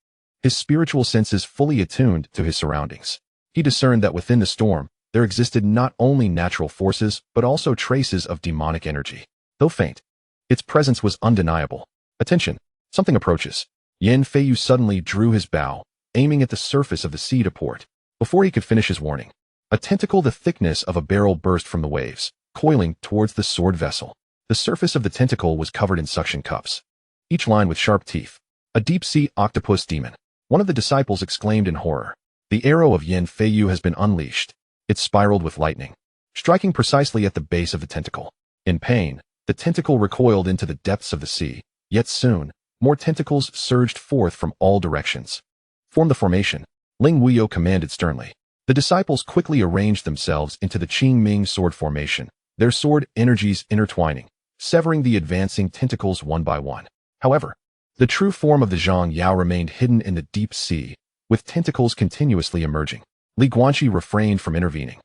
his spiritual senses fully attuned to his surroundings. He discerned that within the storm, there existed not only natural forces, but also traces of demonic energy. Though faint, its presence was undeniable. Attention! Something approaches. Yin Feiyu suddenly drew his bow, aiming at the surface of the sea to port. Before he could finish his warning, a tentacle the thickness of a barrel burst from the waves, coiling towards the sword vessel. The surface of the tentacle was covered in suction cups, each lined with sharp teeth. A deep-sea octopus demon. One of the disciples exclaimed in horror. The arrow of Yin Feiyu has been unleashed. It spiraled with lightning, striking precisely at the base of the tentacle. In pain, the tentacle recoiled into the depths of the sea, yet soon, more tentacles surged forth from all directions. Form the formation, Ling Weya commanded sternly. The disciples quickly arranged themselves into the Qing Ming sword formation, their sword energies intertwining, severing the advancing tentacles one by one. However, the true form of the Zhang Yao remained hidden in the deep sea, with tentacles continuously emerging. Li Guanqi refrained from intervening.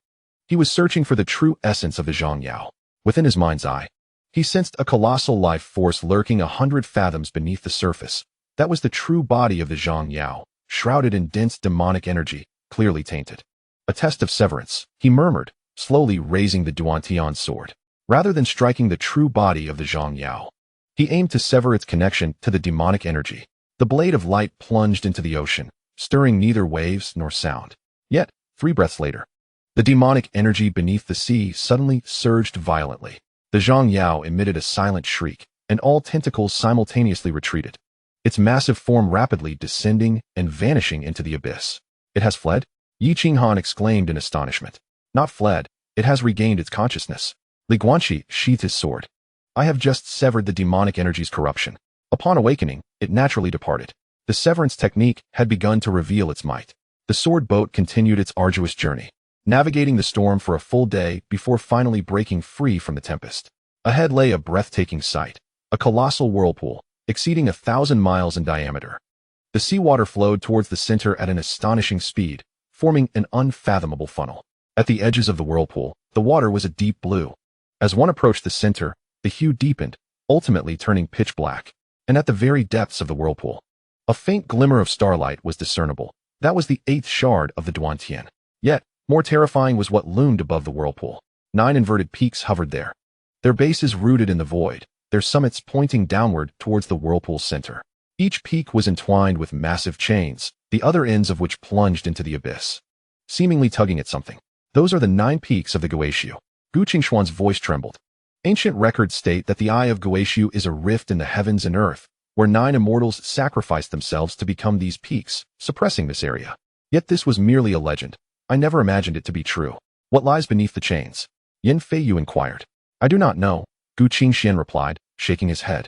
He was searching for the true essence of the Zhang Yao. Within his mind's eye, He sensed a colossal life force lurking 100 fathoms beneath the surface. That was the true body of the Zhang Yao, shrouded in dense demonic energy, clearly tainted. A test of severance, he murmured, slowly raising the Duantian sword. Rather than striking the true body of the Zhang Yao, he aimed to sever its connection to the demonic energy. The blade of light plunged into the ocean, stirring neither waves nor sound. Yet, 3 breaths later, the demonic energy beneath the sea suddenly surged violently. The Zhang Yao emitted a silent shriek, and all tentacles simultaneously retreated, its massive form rapidly descending and vanishing into the abyss. It has fled? Yi Qinghan exclaimed in astonishment. Not fled, it has regained its consciousness. Guanqi sheathed his sword. I have just severed the demonic energy's corruption. Upon awakening, it naturally departed. The severance technique had begun to reveal its might. The sword boat continued its arduous journey, navigating the storm for a full day before finally breaking free from the tempest. Ahead lay a breathtaking sight, a colossal whirlpool, exceeding 1,000 miles in diameter. The seawater flowed towards the center at an astonishing speed, forming an unfathomable funnel. At the edges of the whirlpool, the water was a deep blue. As one approached the center, the hue deepened, ultimately turning pitch black. And at the very depths of the whirlpool, a faint glimmer of starlight was discernible. That was the 8th shard of the Duantian. Yet, more terrifying was what loomed above the whirlpool. 9 inverted peaks hovered there, their bases rooted in the void, their summits pointing downward towards the whirlpool's center. Each peak was entwined with massive chains, the other ends of which plunged into the abyss, seemingly tugging at something. Those are the 9 peaks of the Guishu. Gu Qingshuan's voice trembled. Ancient records state that the Eye of Guishu is a rift in the heavens and earth, where 9 immortals sacrificed themselves to become these peaks, suppressing this area. Yet this was merely a legend. I never imagined it to be true. What lies beneath the chains? Yin Feiyu inquired. I do not know, Gu Qingxian replied, shaking his head.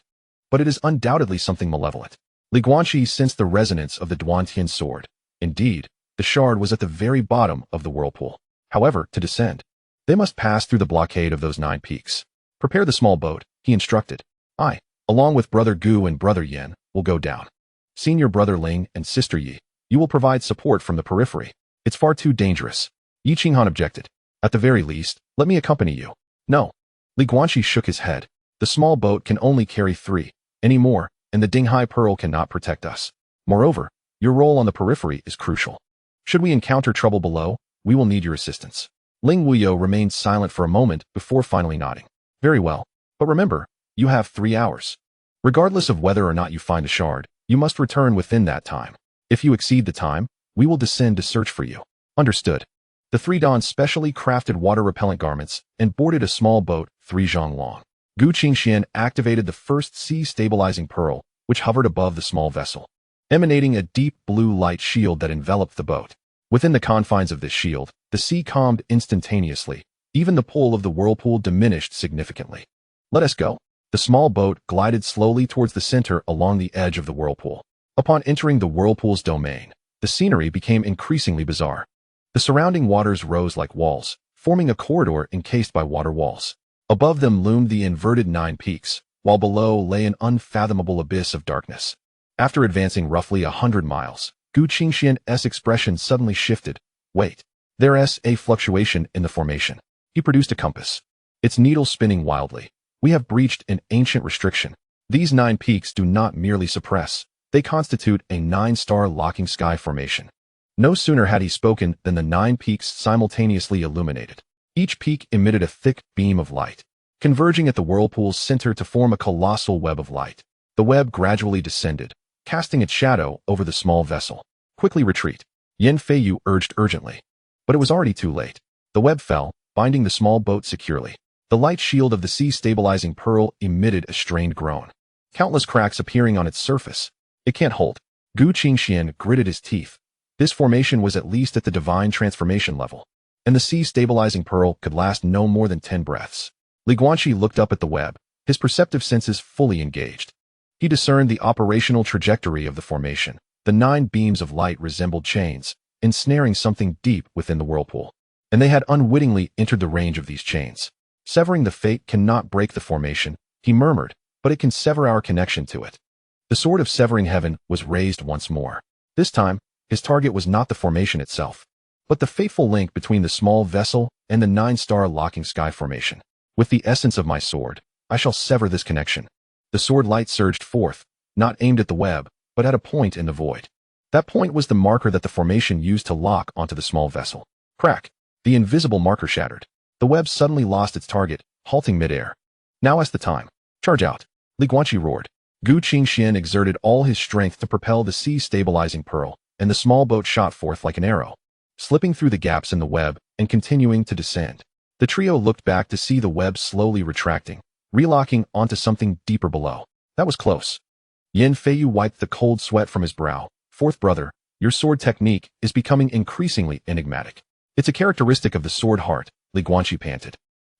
But it is undoubtedly something malevolent. Li Guanqi sensed the resonance of the Duantian sword. Indeed, the shard was at the very bottom of the whirlpool. However, to descend, they must pass through the blockade of those 9 peaks. Prepare the small boat, he instructed. I, along with Brother Gu and Brother Yin, will go down. Senior Brother Ling and Sister Yi, you will provide support from the periphery. It's far too dangerous. Yi Qinghan objected. At the very least, let me accompany you. No. Li Guanqi shook his head. The small boat can only carry 3, any more, and the Dinghai Pearl cannot protect us. Moreover, your role on the periphery is crucial. Should we encounter trouble below, we will need your assistance. Ling Wuyo remained silent for a moment before finally nodding. Very well. But remember, you have 3 hours. Regardless of whether or not you find the shard, you must return within that time. If you exceed the time, we will descend to search for you. Understood. The 3 donned specially crafted water-repellent garments and boarded a small boat 3 zhang long. Gu Qingxian activated the first sea-stabilizing pearl, which hovered above the small vessel, emanating a deep blue light shield that enveloped the boat. Within the confines of this shield, the sea calmed instantaneously. Even the pull of the whirlpool diminished significantly. Let us go. The small boat glided slowly towards the center along the edge of the whirlpool. Upon entering the whirlpool's domain, the scenery became increasingly bizarre. The surrounding waters rose like walls, forming a corridor encased by water walls. Above them loomed the inverted 9 peaks, while below lay an unfathomable abyss of darkness. After advancing roughly 100 miles, Gu Qingxian's expression suddenly shifted. Wait. There's a fluctuation in the formation. He produced a compass, its needle spinning wildly. We have breached an ancient restriction. These 9 peaks do not merely suppress, they constitute a 9-star locking sky formation. No sooner had he spoken than the 9 peaks simultaneously illuminated. Each peak emitted a thick beam of light, converging at the whirlpool's center to form a colossal web of light. The web gradually descended, casting its shadow over the small vessel. Quickly retreat, Yin Feiyu urged urgently. But it was already too late. The web fell, binding the small boat securely. The light shield of the sea-stabilizing pearl emitted a strained groan, countless cracks appearing on its surface. It can't hold. Gu Qingxian gritted his teeth. This formation was at least at the divine transformation level, and the sea-stabilizing pearl could last no more than 10 breaths. Li Guanqi looked up at the web, his perceptive senses fully engaged. He discerned the operational trajectory of the formation. The 9 beams of light resembled chains, ensnaring something deep within the whirlpool, and they had unwittingly entered the range of these chains. Severing the fate cannot break the formation, he murmured, but it can sever our connection to it. The sword of severing heaven was raised once more. This time, his target was not the formation itself, but the fateful link between the small vessel and the 9-star locking sky formation. With the essence of my sword, I shall sever this connection. The sword light surged forth, not aimed at the web, but at a point in the void. That point was the marker that the formation used to lock onto the small vessel. Crack! The invisible marker shattered. The web suddenly lost its target, halting midair. Now is the time. Charge out. Li Guanqi roared. Gu Qingxian exerted all his strength to propel the sea-stabilizing pearl, and the small boat shot forth like an arrow, slipping through the gaps in the web and continuing to descend. The trio looked back to see the web slowly retracting, relocking onto something deeper below. That was close. Yin Feiyu wiped the cold sweat from his brow. Fourth brother, your sword technique is becoming increasingly enigmatic. It's a characteristic of the sword heart, Li Guanqi panted.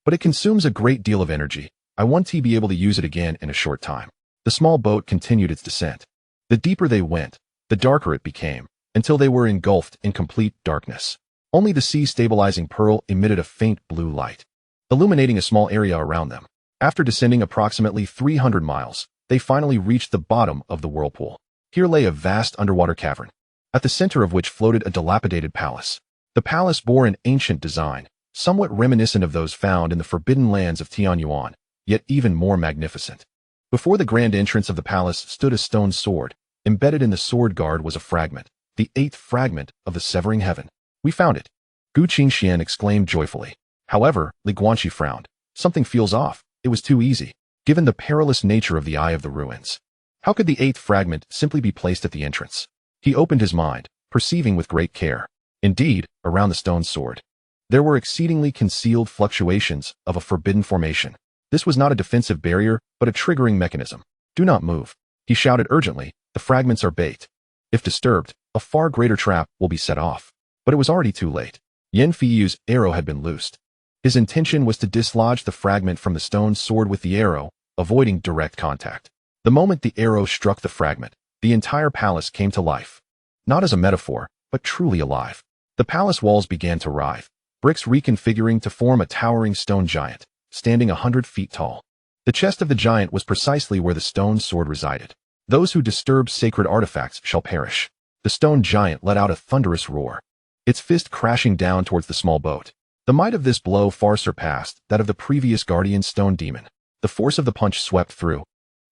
But it consumes a great deal of energy. I want to be able to use it again in a short time. The small boat continued its descent. The deeper they went, the darker it became, until they were engulfed in complete darkness. Only the sea-stabilizing pearl emitted a faint blue light, illuminating a small area around them. After descending approximately 300 miles, they finally reached the bottom of the whirlpool. Here lay a vast underwater cavern, at the center of which floated a dilapidated palace. The palace bore an ancient design, somewhat reminiscent of those found in the forbidden lands of Tianyuan, yet even more magnificent. Before the grand entrance of the palace stood a stone sword. Embedded in the sword guard was a fragment, the 8th fragment of the severing heaven. We found it. Gu Qingxian exclaimed joyfully. However, Li Guanqi frowned. Something feels off. It was too easy, given the perilous nature of the Eye of the Ruins. How could the 8th fragment simply be placed at the entrance? He opened his mind, perceiving with great care. Indeed, around the stone sword, there were exceedingly concealed fluctuations of a forbidden formation. This was not a defensive barrier, but a triggering mechanism. Do not move, he shouted urgently. The fragments are bait. If disturbed, a far greater trap will be set off. But it was already too late. Yin Feiyu's arrow had been loosed. His intention was to dislodge the fragment from the stone sword with the arrow, avoiding direct contact. The moment the arrow struck the fragment, the entire palace came to life. Not as a metaphor, but truly alive. The palace walls began to writhe, bricks reconfiguring to form a towering stone giant, standing 100 feet tall. The chest of the giant was precisely where the stone sword resided. Those who disturb sacred artifacts shall perish. The stone giant let out a thunderous roar, its fist crashing down towards the small boat. The might of this blow far surpassed that of the previous guardian stone demon. The force of the punch swept through,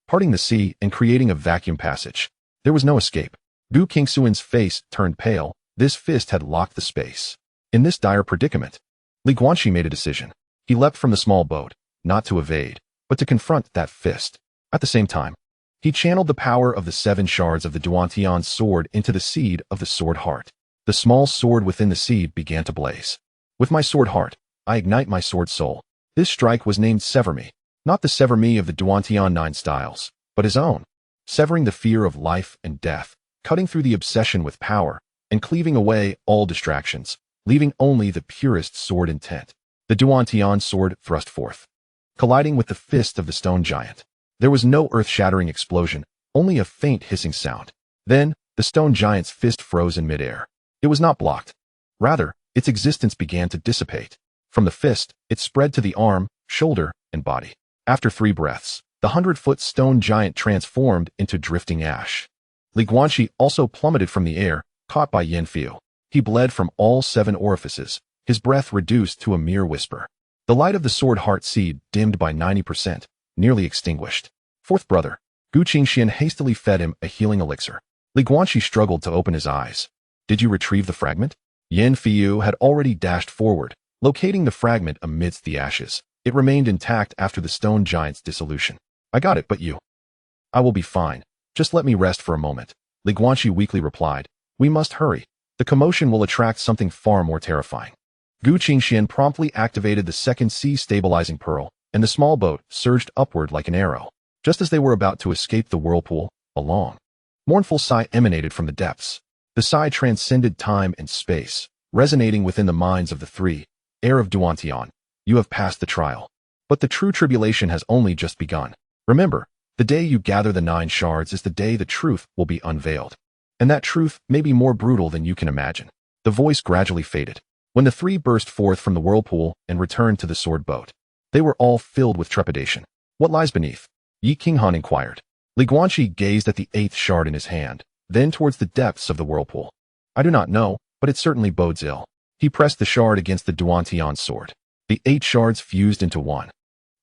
parting the sea and creating a vacuum passage. There was no escape. Gu Qingxian's face turned pale. This fist had locked the space. In this dire predicament, Li Guanqi made a decision. He leapt from the small boat, not to evade, but to confront that fist. At the same time, he channeled the power of the 7 shards of the Duantian sword into the seed of the sword heart. The small sword within the seed began to blaze. With my sword heart, I ignite my sword soul. This strike was named Sever Me, not the Sever Me of the Duantian 9 styles, but his own, severing the fear of life and death, cutting through the obsession with power, and cleaving away all distractions, leaving only the purest sword intent. The Duantian sword thrust forth, colliding with the fist of the stone giant. There was no earth-shattering explosion, only a faint hissing sound. Then, the stone giant's fist froze in midair. It was not blocked. Rather, its existence began to dissipate. From the fist, it spread to the arm, shoulder, and body. After 3 breaths, the 100-foot stone giant transformed into drifting ash. Li Guanqi also plummeted from the air, caught by Yin Feiyu. He bled from all 7 orifices, his breath reduced to a mere whisper. The light of the sword heart seed dimmed by 90%, nearly extinguished. Fourth brother, Gu Qingxian hastily fed him a healing elixir. Li Guanqi struggled to open his eyes. Did you retrieve the fragment? Yin Feiyu had already dashed forward, locating the fragment amidst the ashes. It remained intact after the stone giant's dissolution. I got it, but you? I will be fine. Just let me rest for a moment. Li Guanqi weakly replied. We must hurry. The commotion will attract something far more terrifying. Gu Qingxian promptly activated the second sea-stabilizing pearl, and the small boat surged upward like an arrow. Just as they were about to escape the whirlpool, a long, mournful sigh emanated from the depths. The sigh transcended time and space, resonating within the minds of the 3. Heir of Duantian, you have passed the trial. But the true tribulation has only just begun. Remember, the day you gather the 9 shards is the day the truth will be unveiled. And that truth may be more brutal than you can imagine. The voice gradually faded. When the 3 burst forth from the whirlpool and returned to the sword boat, they were all filled with trepidation. What lies beneath? Yi Qinghan inquired. Li Guanqi gazed at the 8th shard in his hand, then towards the depths of the whirlpool. I do not know, but it certainly bodes ill. He pressed the shard against the Duantian sword. The 8 shards fused into one.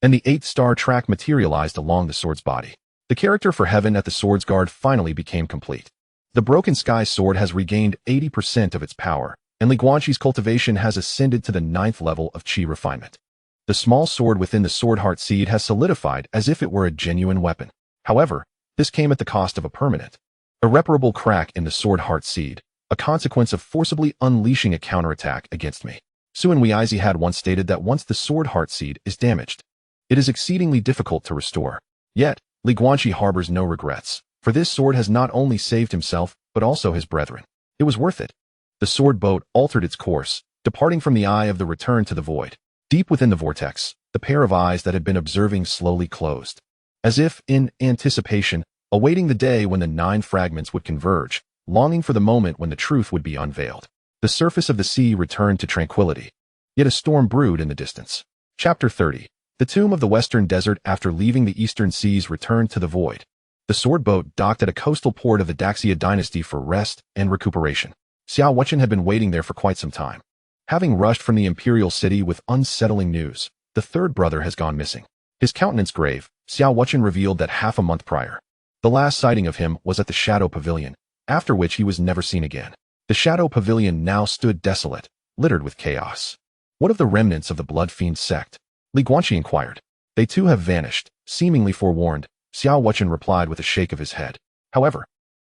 and the 8-star track materialized along the sword's body. The character for heaven at the sword's guard finally became complete. The Broken Sky sword has regained 80% of its power, and Li Guanqi's cultivation has ascended to the 9th level of Qi refinement. The small sword within the sword heart seed has solidified as if it were a genuine weapon. However, this came at the cost of a permanent, irreparable crack in the sword heart seed, a consequence of forcibly unleashing a counterattack against me. Suen Weizi had once stated that once the sword heart seed is damaged, it is exceedingly difficult to restore. Yet, Li Guanqi harbors no regrets, for this sword has not only saved himself, but also his brethren. It was worth it. The sword boat altered its course, departing from the eye of the return to the void. Deep within the vortex, the pair of eyes that had been observing slowly closed, as if in anticipation, awaiting the day when the 9 fragments would converge, longing for the moment when the truth would be unveiled. The surface of the sea returned to tranquility, yet a storm brewed in the distance. Chapter 30. The tomb of the Western Desert after leaving the Eastern Seas returned to the void. The sword boat docked at a coastal port of the Xia dynasty for rest and recuperation. Xiao Wuchen had been waiting there for quite some time. Having rushed from the imperial city with unsettling news, the third brother has gone missing. His countenance grave, Xiao Wuchen revealed that half a month prior, the last sighting of him was at the Shadow Pavilion, after which he was never seen again. The Shadow Pavilion now stood desolate, littered with chaos. What of the remnants of the Blood Fiend sect? Li Guanqi inquired. They too have vanished, seemingly forewarned, Xiao Wuchen replied with a shake of his head. However,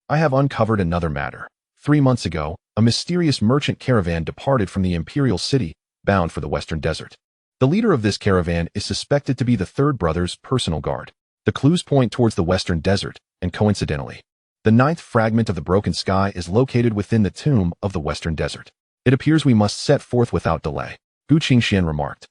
I have uncovered another matter. 3 months ago, a mysterious merchant caravan departed from the imperial city, bound for the Western Desert. The leader of this caravan is suspected to be the third brother's personal guard. The clues point towards the Western Desert, and coincidentally, the 9th fragment of the Broken Sky is located within the tomb of the Western Desert. It appears we must set forth without delay, Gu Qingxian remarked.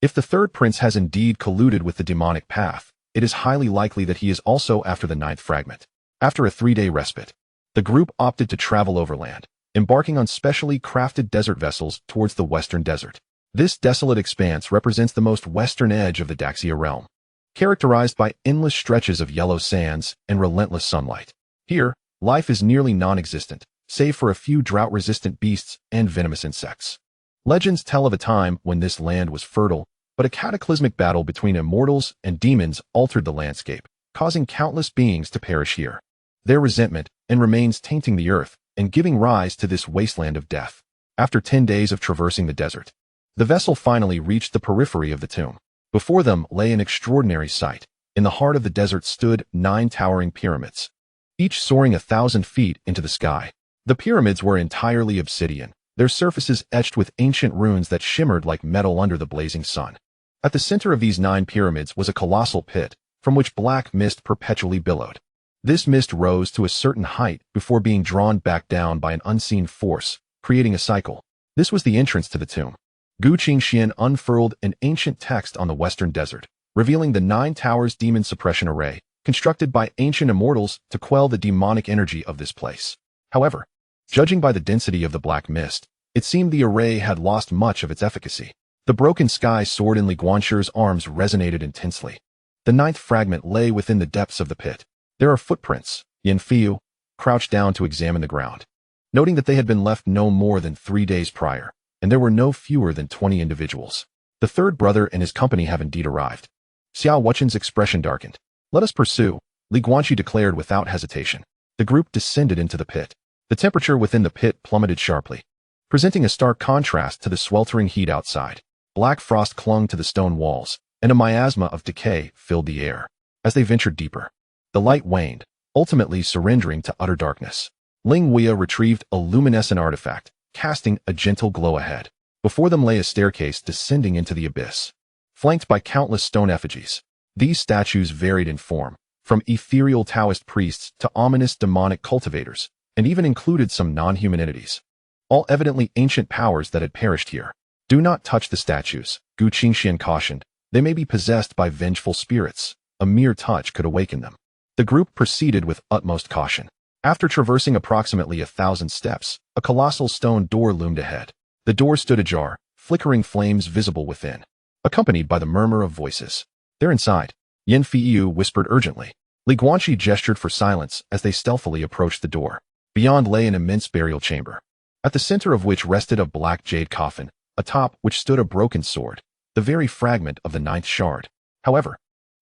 If the third prince has indeed colluded with the demonic path, it is highly likely that he is also after the 9th fragment. After a 3-day respite, the group opted to travel overland, embarking on specially crafted desert vessels towards the Western Desert. This desolate expanse represents the most western edge of the Xia realm, characterized by endless stretches of yellow sands and relentless sunlight. Here, life is nearly non-existent, save for a few drought-resistant beasts and venomous insects. Legends tell of a time when this land was fertile, but a cataclysmic battle between immortals and demons altered the landscape, causing countless beings to perish here. Their resentment and remains tainting the earth and giving rise to this wasteland of death. After 10 days of traversing the desert, the vessel finally reached the periphery of the tomb. Before them lay an extraordinary sight. In the heart of the desert stood 9 towering pyramids, each soaring 1,000 feet into the sky. The pyramids were entirely obsidian, their surfaces etched with ancient runes that shimmered like metal under the blazing sun. At the center of these 9 pyramids was a colossal pit, from which black mist perpetually billowed. This mist rose to a certain height before being drawn back down by an unseen force, creating a cycle. This was the entrance to the tomb. Gu Qingxian unfurled an ancient text on the Western Desert, revealing the 9 Towers Demon Suppression Array, constructed by ancient immortals to quell the demonic energy of this place. However, judging by the density of the black mist, it seemed the array had lost much of its efficacy. The Broken Sky sword in Li Guanqi's arms resonated intensely. The 9th fragment lay within the depths of the pit. There are footprints. Yin Fiu crouched down to examine the ground, noting that they had been left no more than 3 days prior, and there were no fewer than 20 individuals. The third brother and his company have indeed arrived. Xiao Wuchen's expression darkened. Let us pursue, Li Guanqi declared without hesitation. The group descended into the pit. The temperature within the pit plummeted sharply, presenting a stark contrast to the sweltering heat outside. Black frost clung to the stone walls, and a miasma of decay filled the air. As they ventured deeper, the light waned, ultimately surrendering to utter darkness. Ling Weia retrieved a luminescent artifact, casting a gentle glow ahead. Before them lay a staircase descending into the abyss, flanked by countless stone effigies. These statues varied in form, from ethereal Taoist priests to ominous demonic cultivators, and even included some non-human entities, all evidently ancient powers that had perished here. Do not touch the statues, Gu Qingxian cautioned. They may be possessed by vengeful spirits. A mere touch could awaken them. The group proceeded with utmost caution. After traversing approximately 1,000 steps, a colossal stone door loomed ahead. The door stood ajar, flickering flames visible within, accompanied by the murmur of voices. They're inside, Yin Fiu whispered urgently. Li Guanqi gestured for silence as they stealthily approached the door. Beyond lay an immense burial chamber, at the center of which rested a black jade coffin, atop which stood a broken sword, the very fragment of the 9th shard. However,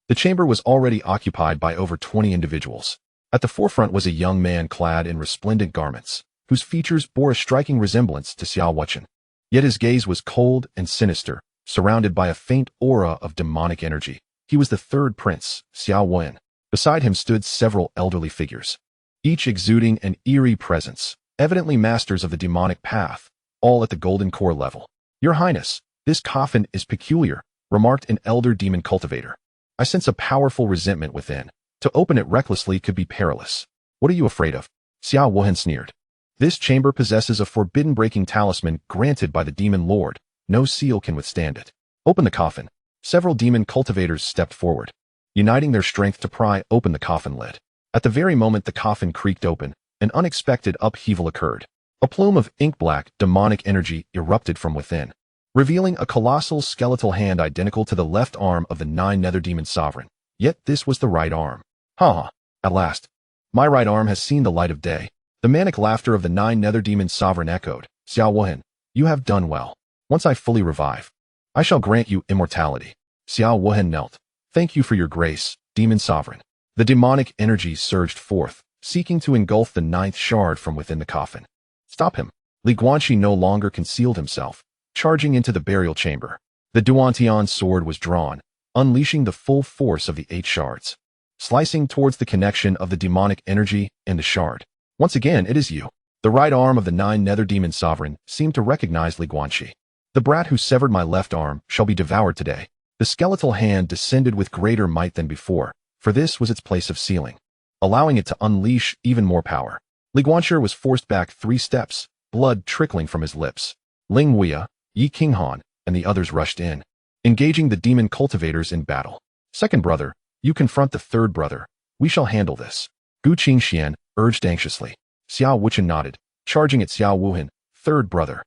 the chamber was already occupied by over 20 individuals. At the forefront was a young man clad in resplendent garments, whose features bore a striking resemblance to Xiao Wuchen. Yet his gaze was cold and sinister, surrounded by a faint aura of demonic energy. He was the third prince, Xiao Wen. Beside him stood several elderly figures, each exuding an eerie presence, evidently masters of the demonic path, all at the golden core level. "Your Highness, this coffin is peculiar," remarked an elder demon cultivator. "I sense a powerful resentment within. To open it recklessly could be perilous." "What are you afraid of?" Xiao Wuhan sneered. "This chamber possesses a forbidden-breaking talisman granted by the demon lord. No seal can withstand it. Open the coffin." Several demon cultivators stepped forward, uniting their strength to pry open the coffin lid. At the very moment the coffin creaked open, an unexpected upheaval occurred. A plume of ink-black, demonic energy erupted from within, revealing a colossal skeletal hand identical to the left arm of the 9 nether demon sovereign. Yet this was the right arm. Ha! At last, my right arm has seen the light of day. The manic laughter of the 9 nether demon sovereign echoed. "Xiao Wuhan, you have done well. Once I fully revive, I shall grant you immortality." Xiao Wuhan knelt. "Thank you for your grace, demon sovereign." The demonic energy surged forth, seeking to engulf the 9th shard from within the coffin. "Stop him." Li Guanqi no longer concealed himself, charging into the burial chamber. The Duantian sword was drawn, unleashing the full force of the 8 shards, slicing towards the connection of the demonic energy and the shard. "Once again, it is you." The right arm of the 9 nether demon sovereign seemed to recognize Li Guanqi. "The brat who severed my left arm shall be devoured today." The skeletal hand descended with greater might than before, for this was its place of sealing, allowing it to unleash even more power. Li Guanqi was forced back 3 steps, blood trickling from his lips. Ling Weia, Yi Qinghan, and the others rushed in, engaging the demon cultivators in battle. "Second brother, you confront the third brother. We shall handle this." Gu Qingxian urged anxiously. Xiao Wuchen nodded, charging at Xiao Wuhan. "Third brother,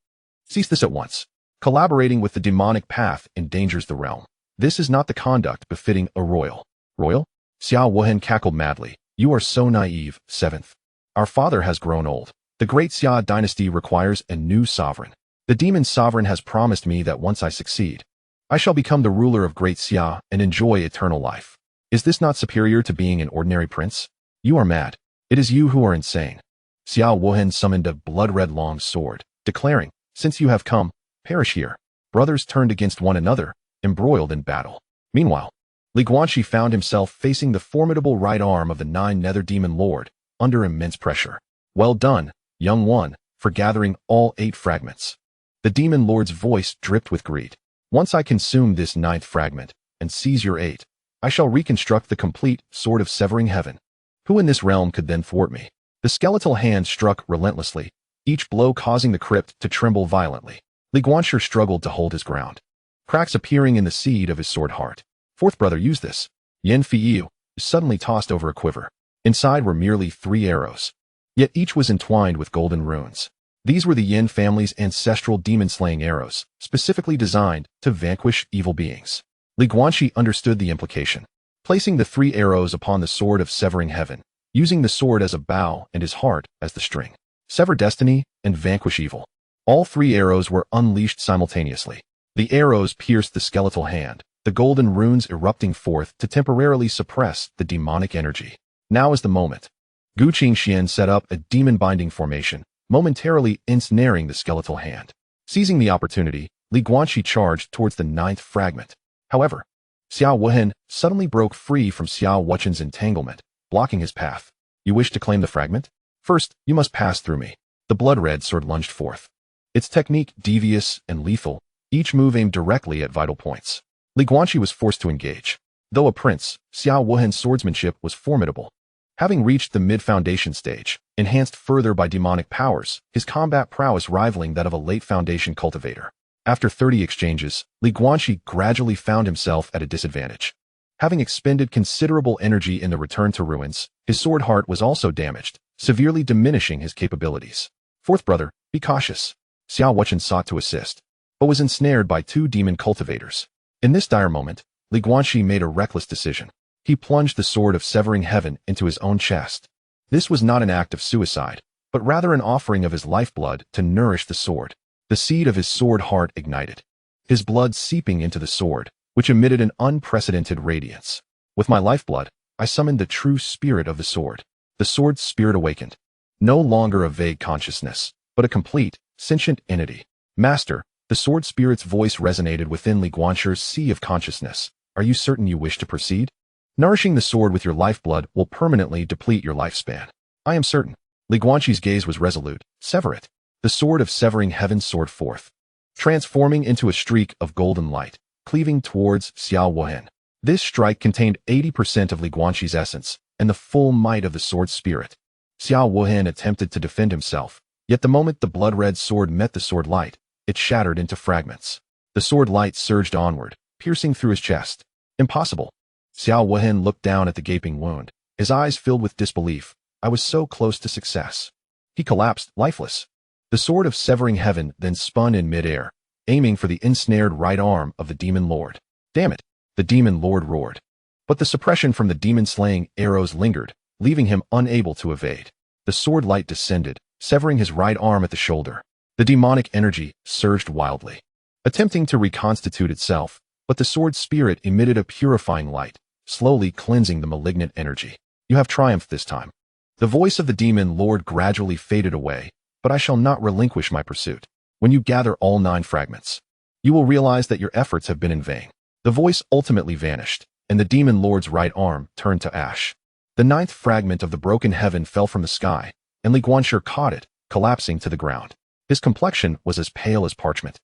cease this at once. Collaborating with the demonic path endangers the realm. This is not the conduct befitting a royal." "Royal?" Xiao Wuhan cackled madly. "You are so naive, 7th. Our father has grown old. The Great Xia dynasty requires a new sovereign. The demon sovereign has promised me that once I succeed, I shall become the ruler of Great Xia and enjoy eternal life. Is this not superior to being an ordinary prince? You are mad. It is you who are insane." Xiao Wuhan summoned a blood-red long sword, declaring, "Since you have come, perish here." Brothers turned against one another, embroiled in battle. Meanwhile, Li Guanqi found himself facing the formidable right arm of the 9 nether demon lord, under immense pressure. "Well done, young one, for gathering all 8 fragments." The demon lord's voice dripped with greed. "Once I consume this 9th fragment, and seize your 8, I shall reconstruct the complete sword of severing heaven. Who in this realm could then thwart me?" The skeletal hand struck relentlessly, each blow causing the crypt to tremble violently. Li Guanqi struggled to hold his ground, cracks appearing in the seed of his sword heart. "Fourth brother, use this." Yan Feiyu suddenly tossed over a quiver. Inside were merely 3 arrows, yet each was entwined with golden runes. These were the Yin family's ancestral demon-slaying arrows, specifically designed to vanquish evil beings. Li Guanqi understood the implication. Placing the 3 arrows upon the sword of severing heaven, using the sword as a bow and his heart as the string. Sever destiny and vanquish evil. All 3 arrows were unleashed simultaneously. The arrows pierced the skeletal hand, the golden runes erupting forth to temporarily suppress the demonic energy. Now is the moment. Gu Qingxian set up a demon-binding formation, momentarily ensnaring the skeletal hand. Seizing the opportunity, Li Guanqi charged towards the 9th fragment. However, Xiao Wuhan suddenly broke free from Xiao Wuchen's entanglement, blocking his path. "You wish to claim the fragment? First, you must pass through me." The blood-red sword lunged forth, its technique devious and lethal, each move aimed directly at vital points. Li Guanqi was forced to engage. Though a prince, Xiao Wuhan's swordsmanship was formidable. Having reached the mid-foundation stage, enhanced further by demonic powers, his combat prowess rivaling that of a late foundation cultivator. After 30 exchanges, Li Guanqi gradually found himself at a disadvantage. Having expended considerable energy in the return to ruins, his sword heart was also damaged, severely diminishing his capabilities. "Fourth brother, be cautious." Xiao Wuchen sought to assist, but was ensnared by 2 demon cultivators. In this dire moment, Li Guanqi made a reckless decision. He plunged the sword of severing heaven into his own chest. This was not an act of suicide, but rather an offering of his lifeblood to nourish the sword. The seed of his sword heart ignited, his blood seeping into the sword, which emitted an unprecedented radiance. With my lifeblood, I summoned the true spirit of the sword. The sword's spirit awakened. No longer a vague consciousness, but a complete, sentient entity. Master, the sword spirit's voice resonated within Li Guanqi's sea of consciousness. Are you certain you wish to proceed? Nourishing the sword with your lifeblood will permanently deplete your lifespan. I am certain. Li Guanqi's gaze was resolute. Sever it. The sword of severing heaven soared forth, transforming into a streak of golden light, cleaving towards Xiao Wuhan. This strike contained 80% of Li Guanqi's essence and the full might of the sword spirit. Xiao Wuhan attempted to defend himself, yet the moment the blood-red sword met the sword light, it shattered into fragments. The sword light surged onward, piercing through his chest. Impossible. Xiao Wuhan looked down at the gaping wound, his eyes filled with disbelief. I was so close to success. He collapsed, lifeless. The sword of severing heaven then spun in midair, aiming for the ensnared right arm of the demon lord. Damn it! The demon lord roared. But the suppression from the demon-slaying arrows lingered, leaving him unable to evade. The sword light descended, severing his right arm at the shoulder. The demonic energy surged wildly, attempting to reconstitute itself, but the sword spirit emitted a purifying light, slowly cleansing the malignant energy. You have triumphed this time. The voice of the demon lord gradually faded away, but I shall not relinquish my pursuit. When you gather all 9 fragments, you will realize that your efforts have been in vain. The voice ultimately vanished, and the demon lord's right arm turned to ash. The 9th fragment of the broken heaven fell from the sky, and Li Guanqi caught it, collapsing to the ground. His complexion was as pale as parchment.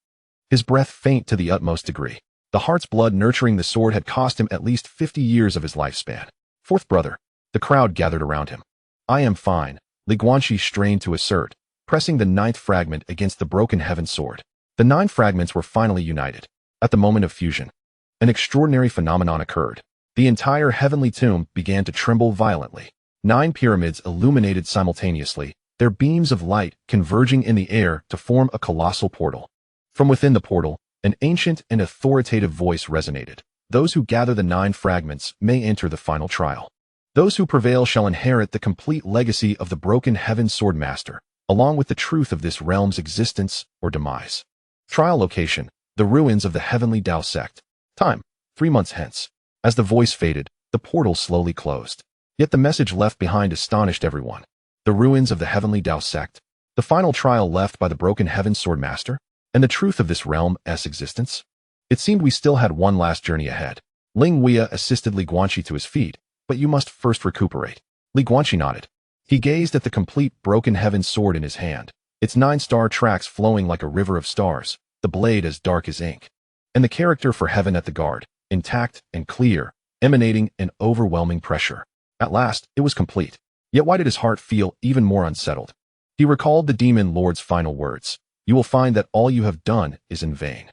His breath faint to the utmost degree. The heart's blood nurturing the sword had cost him at least 50 years of his lifespan. Fourth brother. The crowd gathered around him. I am fine, Li Guanqi strained to assert, pressing the 9th fragment against the broken heaven sword. The 9 fragments were finally united. At the moment of fusion, an extraordinary phenomenon occurred. The entire heavenly tomb began to tremble violently. 9 pyramids illuminated simultaneously, their beams of light converging in the air to form a colossal portal. From within the portal, an ancient and authoritative voice resonated. Those who gather the 9 fragments may enter the final trial. Those who prevail shall inherit the complete legacy of the broken heaven sword master, along with the truth of this realm's existence or demise. Trial location: the ruins of the Heavenly Dao sect. Time: 3 months hence. As the voice faded, the portal slowly closed. Yet the message left behind astonished everyone. The ruins of the Heavenly Dao sect, the final trial left by the broken heaven sword master, and the truth of this realm's existence. It seemed we still had one last journey ahead. Ling Wei assisted Li Guanqi to his feet. But you must first recuperate. Li Guanqi nodded. He gazed at the complete broken heaven sword in his hand, its 9-star tracks flowing like a river of stars, the blade as dark as ink, and the character for heaven at the guard, intact and clear, emanating an overwhelming pressure. At last, it was complete. Yet why did his heart feel even more unsettled? He recalled the demon lord's final words. You will find that all you have done is in vain.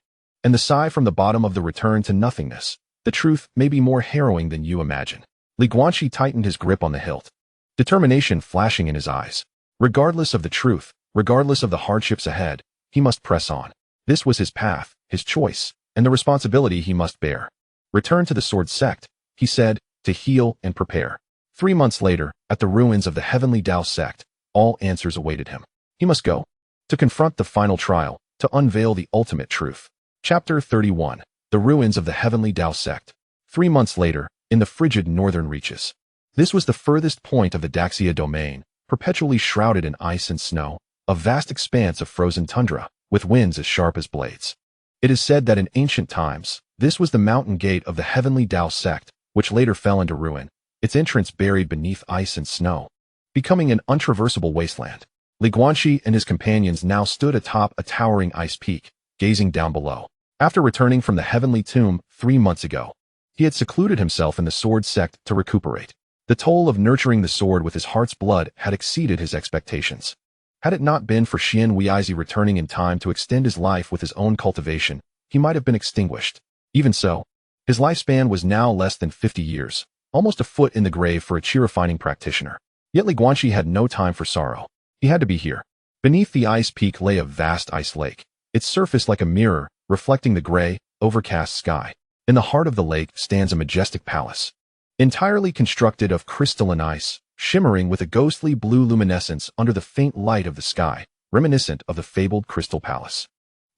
And the sigh from the bottom of the return to nothingness. The truth may be more harrowing than you imagine. Li Guanqi tightened his grip on the hilt, determination flashing in his eyes. Regardless of the truth, regardless of the hardships ahead, he must press on. This was his path, his choice, and the responsibility he must bear. Return to the sword sect, he said, to heal and prepare. 3 months later, at the ruins of the Heavenly Dao sect, all answers awaited him. He must go, to confront the final trial, to unveil the ultimate truth. Chapter 31. The ruins of the Heavenly Dao sect. 3 months later, in the frigid northern reaches. This was the furthest point of the Daxia domain, perpetually shrouded in ice and snow, a vast expanse of frozen tundra, with winds as sharp as blades. It is said that in ancient times, this was the mountain gate of the Heavenly Dao sect, which later fell into ruin, its entrance buried beneath ice and snow, becoming an untraversable wasteland. Li Guanqi and his companions now stood atop a towering ice peak, gazing down below. After returning from the heavenly tomb 3 months ago, he had secluded himself in the sword sect to recuperate. The toll of nurturing the sword with his heart's blood had exceeded his expectations. Had it not been for Xian Weizi returning in time to extend his life with his own cultivation, he might have been extinguished. Even so, his lifespan was now less than 50 years, almost a foot in the grave for a chi-refining practitioner. Yet Li Guanqi had no time for sorrow. He had to be here. Beneath the ice peak lay a vast ice lake, its surface like a mirror, reflecting the gray, overcast sky. In the heart of the lake stands a majestic palace, entirely constructed of crystalline ice, shimmering with a ghostly blue luminescence under the faint light of the sky, reminiscent of the fabled Crystal Palace.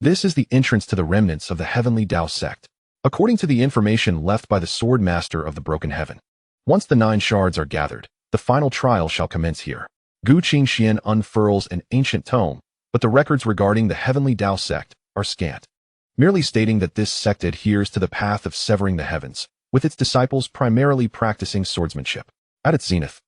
This is the entrance to the remnants of the Heavenly Dao sect. According to the information left by the sword master of the broken heaven, once the 9 shards are gathered, the final trial shall commence here. Gu Qingxian unfurls an ancient tome, but the records regarding the Heavenly Dao sect are scant, merely stating that this sect adheres to the path of severing the heavens, with its disciples primarily practicing swordsmanship. At its zenith,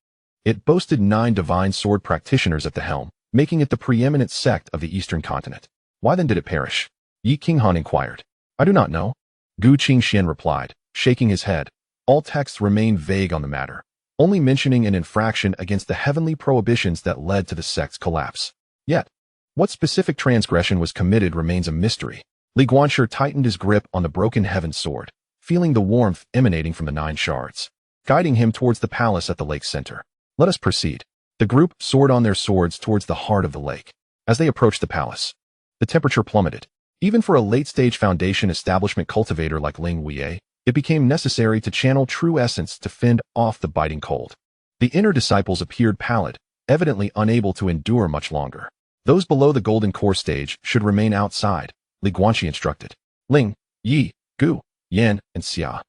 it boasted 9 divine sword practitioners at the helm, making it the preeminent sect of the eastern continent. Why then did it perish? Yi Qinghan inquired. I do not know. Gu Qingxian replied, shaking his head. All texts remain vague on the matter, only mentioning an infraction against the heavenly prohibitions that led to the sect's collapse. Yet, what specific transgression was committed remains a mystery. Li Guanqi tightened his grip on the broken heaven sword, feeling the warmth emanating from the 9 shards, guiding him towards the palace at the lake's center. Let us proceed. The group soared on their swords towards the heart of the lake. As they approached the palace, the temperature plummeted. Even for a late-stage foundation establishment cultivator like Ling Wei, it became necessary to channel true essence to fend off the biting cold. The inner disciples appeared pallid, evidently unable to endure much longer. Those below the golden core stage should remain outside, Li Guanqi instructed. Ling, Yi, Gu, Yan, and Xia,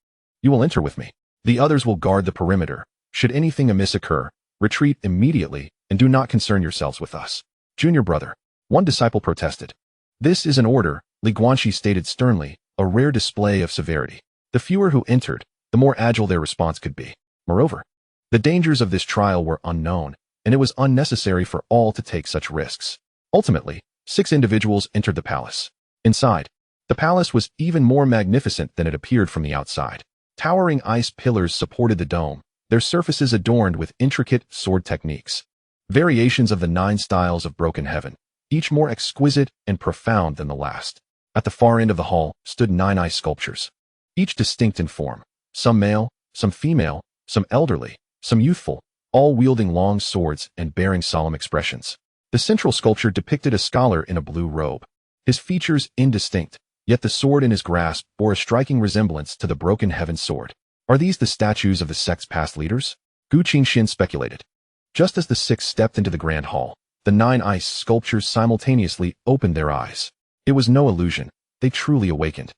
you will enter with me. The others will guard the perimeter. Should anything amiss occur, retreat immediately and do not concern yourselves with us. Junior brother, one disciple protested. This is an order, Li Guanqi stated sternly, a rare display of severity. The fewer who entered, the more agile their response could be. Moreover, the dangers of this trial were unknown, and it was unnecessary for all to take such risks. Ultimately, 6 individuals entered the palace. Inside, the palace was even more magnificent than it appeared from the outside. Towering ice pillars supported the dome, their surfaces adorned with intricate sword techniques. Variations of the 9 styles of broken heaven, each more exquisite and profound than the last. At the far end of the hall stood 9 ice sculptures, each distinct in form, some male, some female, some elderly, some youthful, all wielding long swords and bearing solemn expressions. The central sculpture depicted a scholar in a blue robe, his features indistinct, yet the sword in his grasp bore a striking resemblance to the broken heaven sword. Are these the statues of the sect's past leaders? Gu Qingxian speculated. Just as the 6 stepped into the grand hall, the 9 ice sculptures simultaneously opened their eyes. It was no illusion. They truly awakened.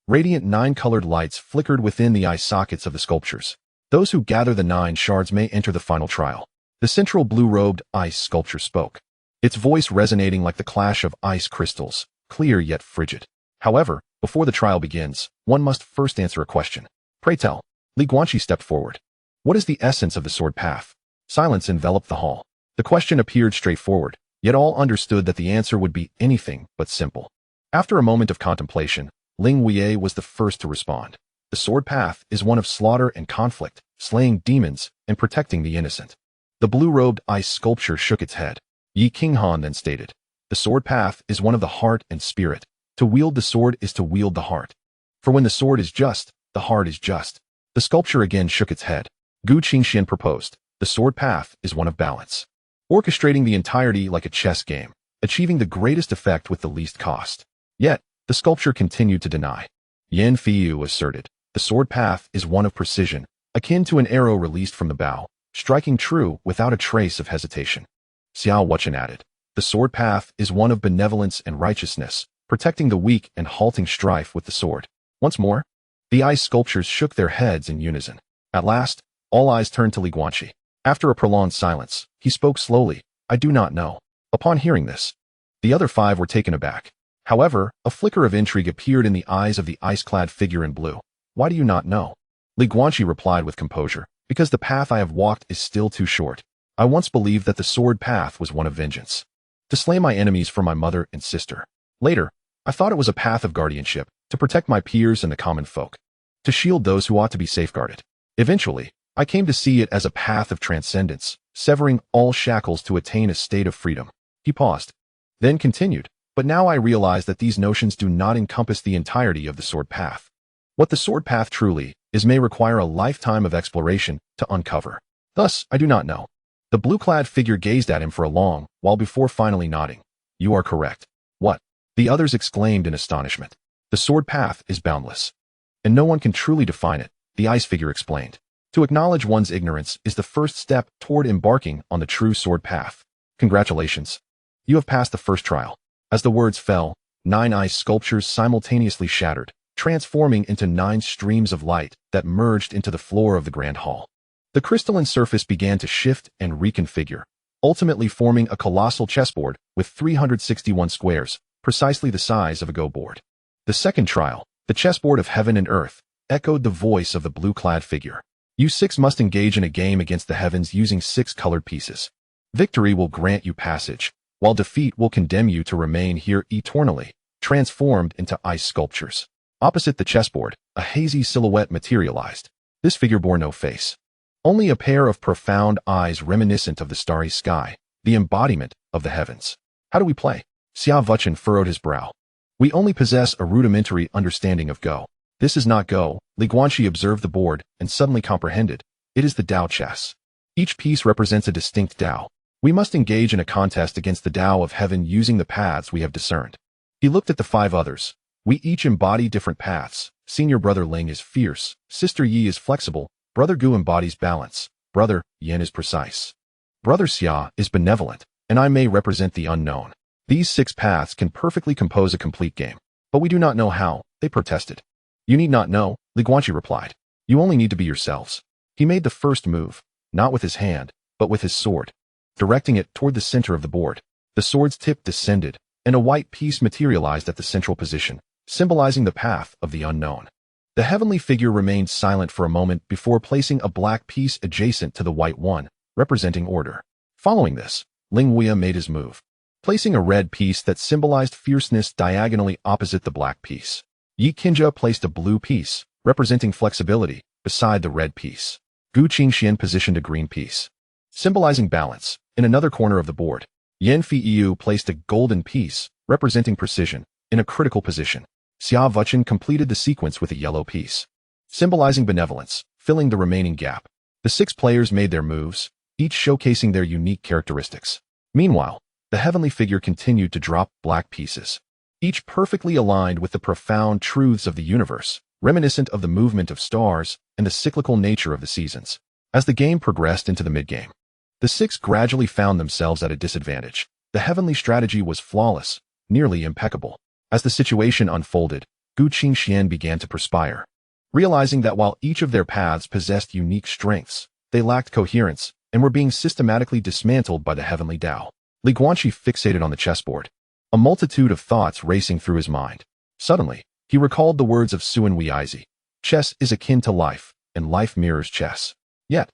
Radiant 9-colored lights flickered within the eye sockets of the sculptures. Those who gather the 9 shards may enter the final trial. The central blue-robed ice sculpture spoke, its voice resonating like the clash of ice crystals, clear yet frigid. However, before the trial begins, one must first answer a question. Pray tell. Li Guanqi stepped forward. What is the essence of the sword path? Silence enveloped the hall. The question appeared straightforward, yet all understood that the answer would be anything but simple. After a moment of contemplation, Ling Wei was the first to respond. The sword path is one of slaughter and conflict, slaying demons and protecting the innocent. The blue-robed ice sculpture shook its head. Yi Qinghan then stated, the sword path is one of the heart and spirit. To wield the sword is to wield the heart. For when the sword is just, the heart is just. The sculpture again shook its head. Gu Qingxian proposed, the sword path is one of balance, orchestrating the entirety like a chess game, achieving the greatest effect with the least cost. Yet, the sculpture continued to deny. Yan Fiyu asserted, the sword path is one of precision, akin to an arrow released from the bow, striking true without a trace of hesitation. Xiao Wuchen added, the sword path is one of benevolence and righteousness, protecting the weak and halting strife with the sword. Once more, the ice sculptures shook their heads in unison. At last, all eyes turned to Li Guanqi. After a prolonged silence, he spoke slowly, I do not know. Upon hearing this, the other 5 were taken aback. However, a flicker of intrigue appeared in the eyes of the ice-clad figure in blue. Why do you not know? Li Guanqi replied with composure, because the path I have walked is still too short. I once believed that the sword path was one of vengeance, to slay my enemies for my mother and sister. Later, I thought it was a path of guardianship, to protect my peers and the common folk, to shield those who ought to be safeguarded. Eventually, I came to see it as a path of transcendence, severing all shackles to attain a state of freedom. He paused, then continued, but now I realize that these notions do not encompass the entirety of the sword path. What the sword path truly is may require a lifetime of exploration to uncover. Thus, I do not know. The blue-clad figure gazed at him for a long while before finally nodding. You are correct. What? The others exclaimed in astonishment. The sword path is boundless, and no one can truly define it, the ice figure explained. To acknowledge one's ignorance is the first step toward embarking on the true sword path. Congratulations. You have passed the first trial. As the words fell, 9 ice sculptures simultaneously shattered, transforming into 9 streams of light that merged into the floor of the grand hall. The crystalline surface began to shift and reconfigure, ultimately forming a colossal chessboard with 361 squares, precisely the size of a Go board. The second trial, the chessboard of heaven and earth, echoed the voice of the blue-clad figure. You 6 must engage in a game against the heavens using 6 colored pieces. Victory will grant you passage, while defeat will condemn you to remain here eternally, transformed into ice sculptures. Opposite the chessboard, a hazy silhouette materialized. This figure bore no face. Only a pair of profound eyes reminiscent of the starry sky, the embodiment of the heavens. How do we play? Xia Vuchen furrowed his brow. We only possess a rudimentary understanding of Go. This is not Go. Guanqi observed the board and suddenly comprehended. It is the Dao chess. Each piece represents a distinct Dao. We must engage in a contest against the Dao of heaven using the paths we have discerned. He looked at the 5 others. We each embody different paths. Senior brother Ling is fierce, sister Yi is flexible, brother Gu embodies balance, brother Yan is precise. Brother Xia is benevolent, and I may represent the unknown. These 6 paths can perfectly compose a complete game, but we do not know how, they protested. You need not know, Guanqi replied. You only need to be yourselves. He made the first move, not with his hand, but with his sword. Directing it toward the center of the board, the sword's tip descended, and a white piece materialized at the central position, symbolizing the path of the unknown. The heavenly figure remained silent for a moment before placing a black piece adjacent to the white one, representing order. Following this, Ling Wuya made his move, placing a red piece that symbolized fierceness diagonally opposite the black piece. Yi Qinjia placed a blue piece, representing flexibility, beside the red piece. Gu Qingxian positioned a green piece, symbolizing balance, in another corner of the board. Yan Feiyu placed a golden piece, representing precision, in a critical position. Xia Vuchen completed the sequence with a yellow piece, symbolizing benevolence, filling the remaining gap. The 6 players made their moves, each showcasing their unique characteristics. Meanwhile, the heavenly figure continued to drop black pieces, each perfectly aligned with the profound truths of the universe, reminiscent of the movement of stars and the cyclical nature of the seasons. As the game progressed into the mid-game, the 6 gradually found themselves at a disadvantage. The heavenly strategy was flawless, nearly impeccable. As the situation unfolded, Gu Qingxian began to perspire, realizing that while each of their paths possessed unique strengths, they lacked coherence and were being systematically dismantled by the Heavenly Dao. Guanqi fixated on the chessboard, a multitude of thoughts racing through his mind. Suddenly, he recalled the words of Sun Weizi. Chess is akin to life, and life mirrors chess. Yet,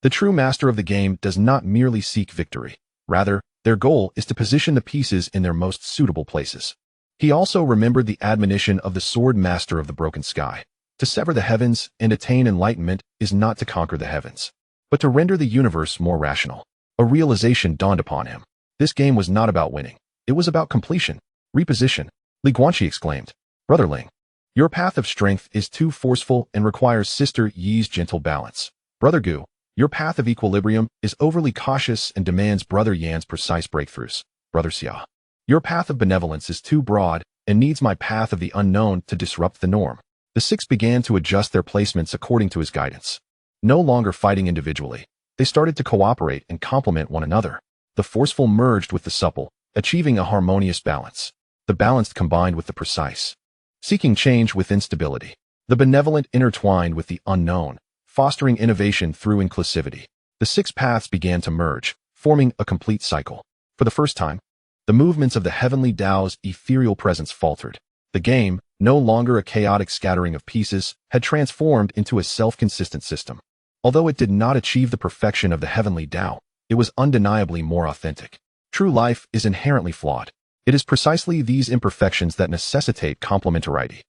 the true master of the game does not merely seek victory. Rather, their goal is to position the pieces in their most suitable places. He also remembered the admonition of the sword master of the broken sky. To sever the heavens and attain enlightenment is not to conquer the heavens, but to render the universe more rational. A realization dawned upon him. This game was not about winning. It was about completion. Reposition. Guanqi exclaimed. Brother Ling, your path of strength is too forceful and requires Sister Yi's gentle balance. Brother Gu, your path of equilibrium is overly cautious and demands Brother Yan's precise breakthroughs. Brother Xia, your path of benevolence is too broad and needs my path of the unknown to disrupt the norm. The 6 began to adjust their placements according to his guidance. No longer fighting individually, they started to cooperate and complement one another. The forceful merged with the supple, achieving a harmonious balance. The balanced combined with the precise, seeking change within stability. The benevolent intertwined with the unknown, fostering innovation through inclusivity. The 6 paths began to merge, forming a complete cycle. For the first time, the movements of the Heavenly Dao's ethereal presence faltered. The game, no longer a chaotic scattering of pieces, had transformed into a self-consistent system. Although it did not achieve the perfection of the Heavenly Dao, it was undeniably more authentic. True life is inherently flawed. It is precisely these imperfections that necessitate complementarity.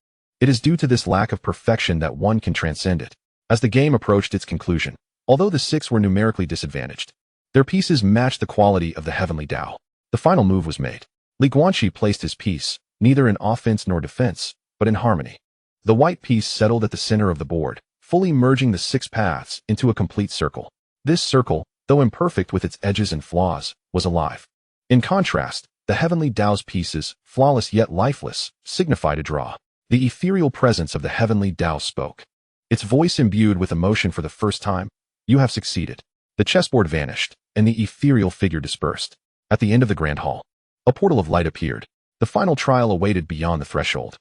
It is due to this lack of perfection that one can transcend it. As the game approached its conclusion, although the 6 were numerically disadvantaged, their pieces matched the quality of the Heavenly Dao. The final move was made. Guanqi placed his piece, neither in offense nor defense, but in harmony. The white piece settled at the center of the board, fully merging the 6 paths into a complete circle. This circle, though imperfect with its edges and flaws, was alive. In contrast, the Heavenly Dao's pieces, flawless yet lifeless, signified a draw. The ethereal presence of the Heavenly Dao spoke. Its voice imbued with emotion for the first time. You have succeeded. The chessboard vanished, and the ethereal figure dispersed. At the end of the grand hall, a portal of light appeared. The final trial awaited beyond the threshold.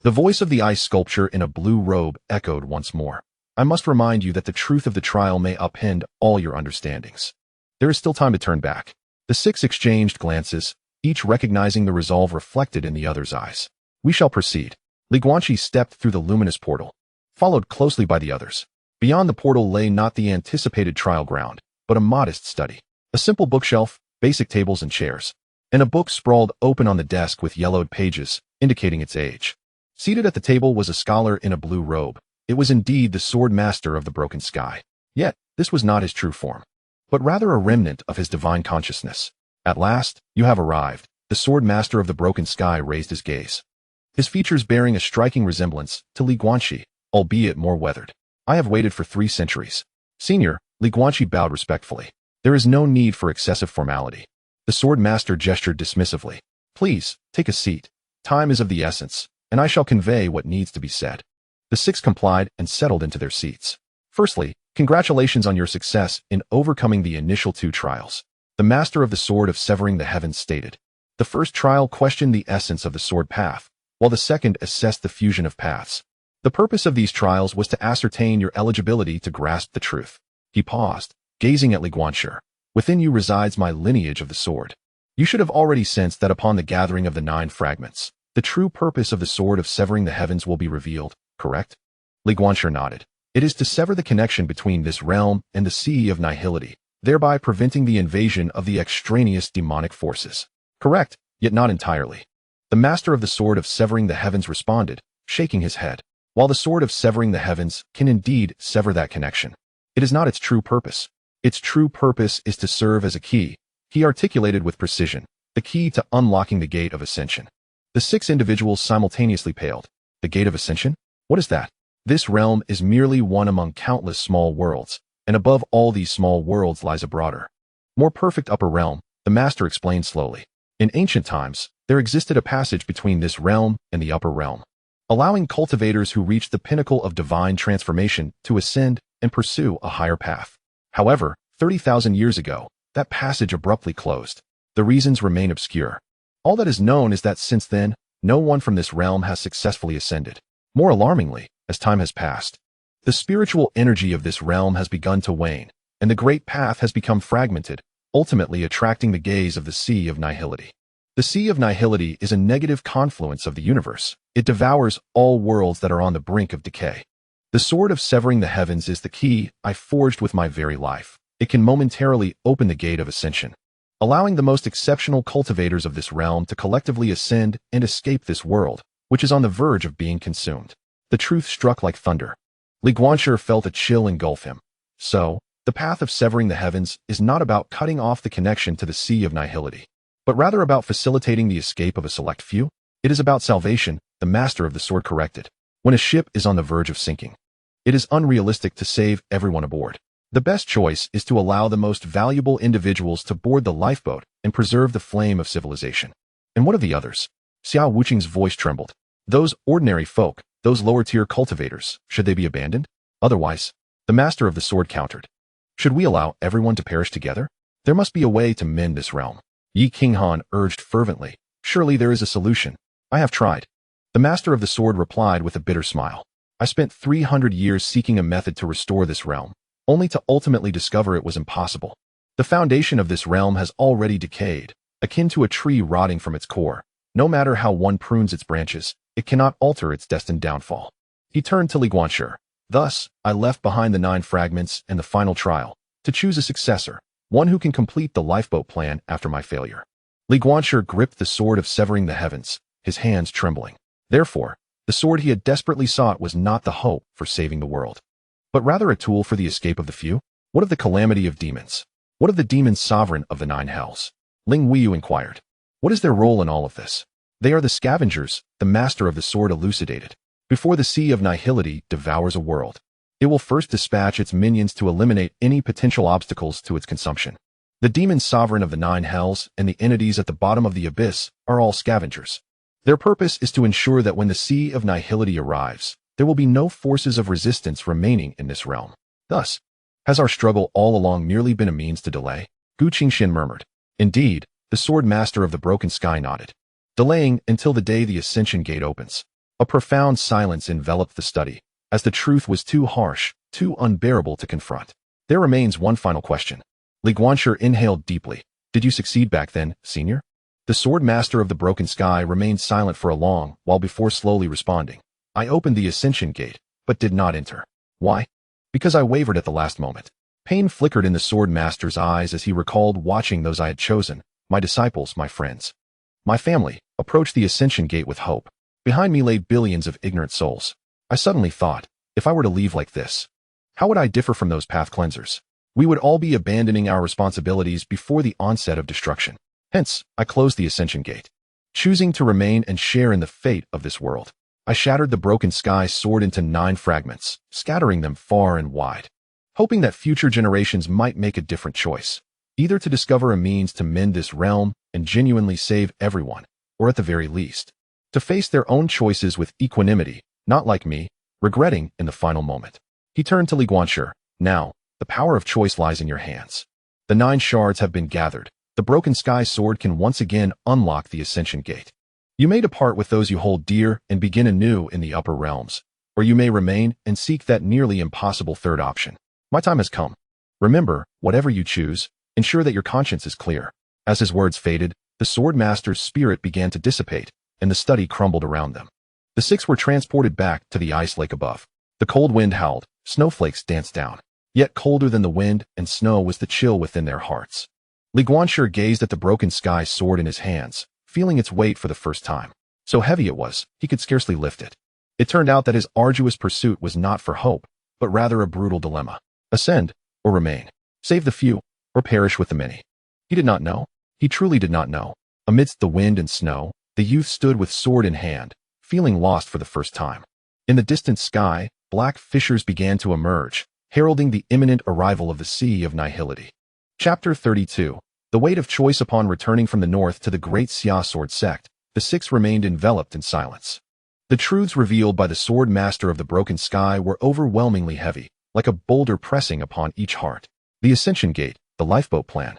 The voice of the ice sculpture in a blue robe echoed once more. I must remind you that the truth of the trial may upend all your understandings. There is still time to turn back. The six exchanged glances, each recognizing the resolve reflected in the other's eyes. We shall proceed. Guanqi stepped through the luminous portal, followed closely by the others. Beyond the portal lay not the anticipated trial ground, but a modest study. A simple bookshelf, basic tables and chairs, and a book sprawled open on the desk with yellowed pages, indicating its age. Seated at the table was a scholar in a blue robe. It was indeed the sword master of the broken sky. Yet, this was not his true form, but rather a remnant of his divine consciousness. At last, you have arrived. The sword master of the broken sky raised his gaze, his features bearing a striking resemblance to Guanqi, albeit more weathered. I have waited for 3 centuries. Senior, Guanqi bowed respectfully. There is no need for excessive formality. The sword master gestured dismissively. Please, take a seat. Time is of the essence, and I shall convey what needs to be said. The 6 complied and settled into their seats. Firstly, congratulations on your success in overcoming the initial 2 trials. The master of the sword of severing the heavens stated. The first trial questioned the essence of the sword path, while the second assessed the fusion of paths. The purpose of these trials was to ascertain your eligibility to grasp the truth. He paused, gazing at Guanqi. Within you resides my lineage of the sword. You should have already sensed that upon the gathering of the 9 fragments, the true purpose of the sword of severing the heavens will be revealed, correct? Guanqi nodded. It is to sever the connection between this realm and the sea of nihility, thereby preventing the invasion of the extraneous demonic forces. Correct, yet not entirely. The master of the sword of severing the heavens responded, shaking his head. While the sword of severing the heavens can indeed sever that connection, it is not its true purpose. Its true purpose is to serve as a key, he articulated with precision, the key to unlocking the gate of ascension. The 6 individuals simultaneously paled. The gate of ascension? What is that? This realm is merely one among countless small worlds, and above all these small worlds lies a broader, more perfect upper realm, the master explained slowly. In ancient times, there existed a passage between this realm and the upper realm, allowing cultivators who reached the pinnacle of divine transformation to ascend and pursue a higher path. However, 30,000 years ago, that passage abruptly closed. The reasons remain obscure. All that is known is that since then, no one from this realm has successfully ascended. More alarmingly, as time has passed, the spiritual energy of this realm has begun to wane, and the great path has become fragmented, ultimately attracting the gaze of the sea of nihility. The sea of nihility is a negative confluence of the universe. It devours all worlds that are on the brink of decay. The sword of severing the heavens is the key I forged with my very life. It can momentarily open the gate of ascension, allowing the most exceptional cultivators of this realm to collectively ascend and escape this world, which is on the verge of being consumed. The truth struck like thunder. Guanqi felt a chill engulf him. So, the path of severing the heavens is not about cutting off the connection to the sea of nihility, but rather about facilitating the escape of a select few. It is about salvation, the master of the sword corrected. When a ship is on the verge of sinking, it is unrealistic to save everyone aboard. The best choice is to allow the most valuable individuals to board the lifeboat and preserve the flame of civilization. And what of the others? Xiao Wuqing's voice trembled. Those ordinary folk, those lower-tier cultivators, should they be abandoned? Otherwise, the master of the sword countered. Should we allow everyone to perish together? There must be a way to mend this realm. Yi Qinghan urged fervently. Surely there is a solution. I have tried. The master of the sword replied with a bitter smile. I spent 300 years seeking a method to restore this realm, only to ultimately discover it was impossible. The foundation of this realm has already decayed, akin to a tree rotting from its core. No matter how one prunes its branches, it cannot alter its destined downfall. He turned to Guanqi. Thus, I left behind the 9 fragments and the final trial, to choose a successor, one who can complete the lifeboat plan after my failure. Guanqi gripped the sword of severing the heavens, his hands trembling. Therefore, the sword he had desperately sought was not the hope for saving the world, but rather a tool for the escape of the few. What of the calamity of demons? What of the demons sovereign of the 9 hells? Ling Wuyu inquired. What is their role in all of this? They are the scavengers, the master of the sword elucidated. Before the sea of nihility devours a world, it will first dispatch its minions to eliminate any potential obstacles to its consumption. The demons sovereign of the 9 hells and the entities at the bottom of the abyss are all scavengers. Their purpose is to ensure that when the sea of nihility arrives, there will be no forces of resistance remaining in this realm. Thus, has our struggle all along merely been a means to delay? Gu Qingxin murmured. Indeed, the sword master of the broken sky nodded. Delaying until the day the ascension gate opens. A profound silence enveloped the study, as the truth was too harsh, too unbearable to confront. There remains one final question. Li Guanqi inhaled deeply. Did you succeed back then, senior? The sword master of the broken sky remained silent for a long while before slowly responding. I opened the ascension gate, but did not enter. Why? Because I wavered at the last moment. Pain flickered in the sword master's eyes as he recalled watching those I had chosen, my disciples, my friends, my family, approach the ascension gate with hope. Behind me lay billions of ignorant souls. I suddenly thought, if I were to leave like this, how would I differ from those path cleansers? We would all be abandoning our responsibilities before the onset of destruction. Hence, I closed the ascension gate. Choosing to remain and share in the fate of this world, I shattered the broken sky sword into 9 fragments, scattering them far and wide, hoping that future generations might make a different choice, either to discover a means to mend this realm and genuinely save everyone, or at the very least, to face their own choices with equanimity, not like me, regretting in the final moment. He turned to Li Guanqi. Now, the power of choice lies in your hands. The 9 shards have been gathered. The broken sky sword can once again unlock the ascension gate. You may depart with those you hold dear and begin anew in the upper realms, or you may remain and seek that nearly impossible third option. My time has come. Remember, whatever you choose, ensure that your conscience is clear. As his words faded, the sword master's spirit began to dissipate, and the study crumbled around them. The 6 were transported back to the ice lake above. The cold wind howled, snowflakes danced down. Yet colder than the wind and snow was the chill within their hearts. Li Guanqi gazed at the broken sky sword in his hands, feeling its weight for the first time. So heavy it was, he could scarcely lift it. It turned out that his arduous pursuit was not for hope, but rather a brutal dilemma. Ascend, or remain. Save the few, or perish with the many. He did not know. He truly did not know. Amidst the wind and snow, the youth stood with sword in hand, feeling lost for the first time. In the distant sky, black fissures began to emerge, heralding the imminent arrival of the Sea of Nihility. Chapter 32. The weight of choice. Upon returning from the north to the Great Xia Sword Sect, the 6 remained enveloped in silence. The truths revealed by the sword master of the broken sky were overwhelmingly heavy, like a boulder pressing upon each heart. The ascension gate, the lifeboat plan,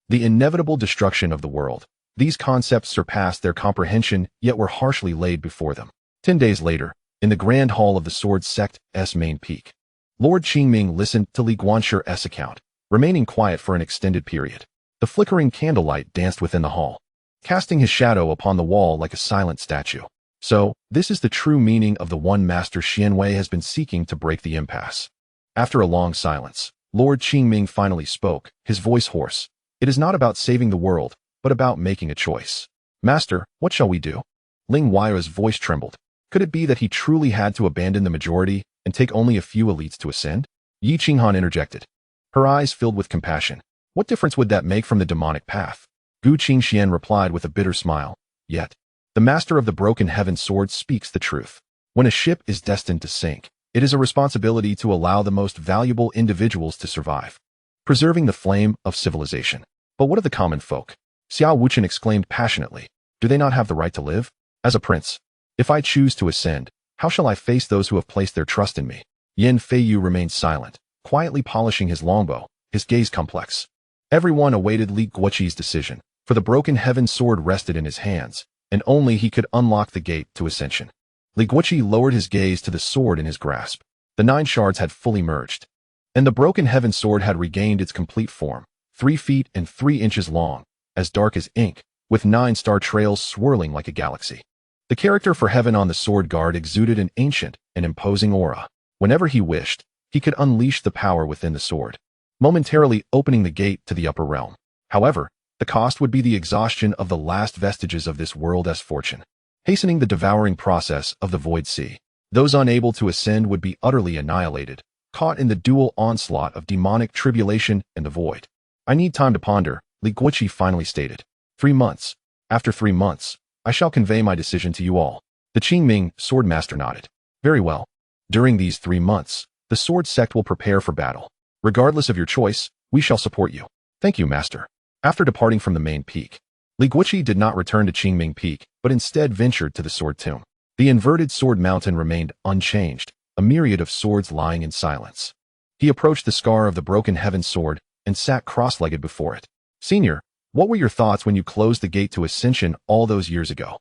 the inevitable destruction of the world. These concepts surpassed their comprehension, yet were harshly laid before them. 10 days later, in the grand hall of the sword sect's main peak, Lord Qingming listened to Li Guanqi's account, remaining quiet for an extended period. The flickering candlelight danced within the hall, casting his shadow upon the wall like a silent statue. So, this is the true meaning of the one Master Xianwei has been seeking to break the impasse. After a long silence, Lord Qingming finally spoke, his voice hoarse. It is not about saving the world, but about making a choice. Master, what shall we do? Ling Huai's voice trembled. Could it be that he truly had to abandon the majority and take only a few elites to ascend? Yi Qinghan interjected, her eyes filled with compassion. What difference would that make from the demonic path? Gu Qingxian replied with a bitter smile. Yet, the master of the broken heaven sword speaks the truth. When a ship is destined to sink, it is a responsibility to allow the most valuable individuals to survive, preserving the flame of civilization. But what of the common folk? Xiao Wuchen exclaimed passionately. Do they not have the right to live? As a prince, if I choose to ascend, how shall I face those who have placed their trust in me? Yin Feiyu remained silent, quietly polishing his longbow, his gaze complex. Everyone awaited Li Guanqi's decision, for the broken heaven sword rested in his hands, and only he could unlock the gate to ascension. Li Guanqi lowered his gaze to the sword in his grasp. The 9 shards had fully merged, and the broken heaven sword had regained its complete form, 3 feet and 3 inches long, as dark as ink, with 9 star trails swirling like a galaxy. The character for heaven on the sword guard exuded an ancient and imposing aura. Whenever he wished, he could unleash the power within the sword, momentarily opening the gate to the upper realm. However, the cost would be the exhaustion of the last vestiges of this world's fortune, hastening the devouring process of the void sea. Those unable to ascend would be utterly annihilated, caught in the dual onslaught of demonic tribulation and the void. I need time to ponder, Li Guanqi finally stated. 3 months. After 3 months, I shall convey my decision to you all. The Qingming swordmaster nodded. Very well. During these 3 months, the sword sect will prepare for battle. Regardless of your choice, we shall support you. Thank you, master. After departing from the main peak, Li Guanqi did not return to Qingming Peak, but instead ventured to the sword tomb. The inverted sword mountain remained unchanged, a myriad of swords lying in silence. He approached the scar of the broken heaven sword and sat cross-legged before it. Senior, what were your thoughts when you closed the gate to ascension all those years ago?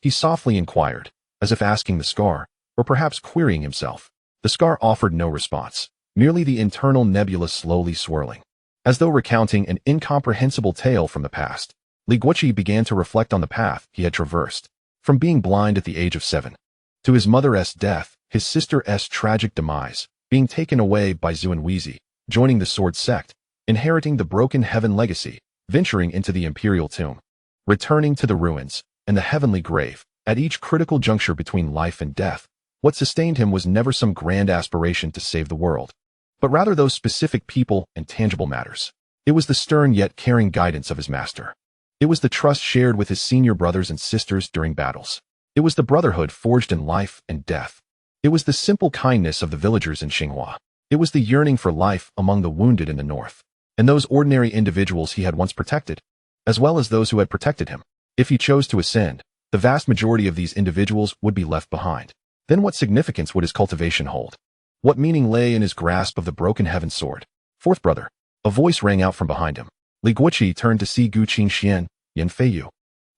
He softly inquired, as if asking the scar, or perhaps querying himself. The scar offered no response, merely the internal nebula slowly swirling. As though recounting an incomprehensible tale from the past, Li Guoqi began to reflect on the path he had traversed, from being blind at the age of 7, to his mother's death, his sister's tragic demise, being taken away by Xuanwizi, joining the Sword Sect, inheriting the broken heaven legacy, venturing into the imperial tomb, returning to the ruins, and the heavenly grave. At each critical juncture between life and death, what sustained him was never some grand aspiration to save the world, but rather those specific people and tangible matters. It was the stern yet caring guidance of his master. It was the trust shared with his senior brothers and sisters during battles. It was the brotherhood forged in life and death. It was the simple kindness of the villagers in Xinghua. It was the yearning for life among the wounded in the north, and those ordinary individuals he had once protected, as well as those who had protected him. If he chose to ascend, the vast majority of these individuals would be left behind. Then what significance would his cultivation hold? What meaning lay in his grasp of the broken heaven sword? Fourth brother. A voice rang out from behind him. Li Guoqi turned to see Gu Qingxian, Yan Feiyu,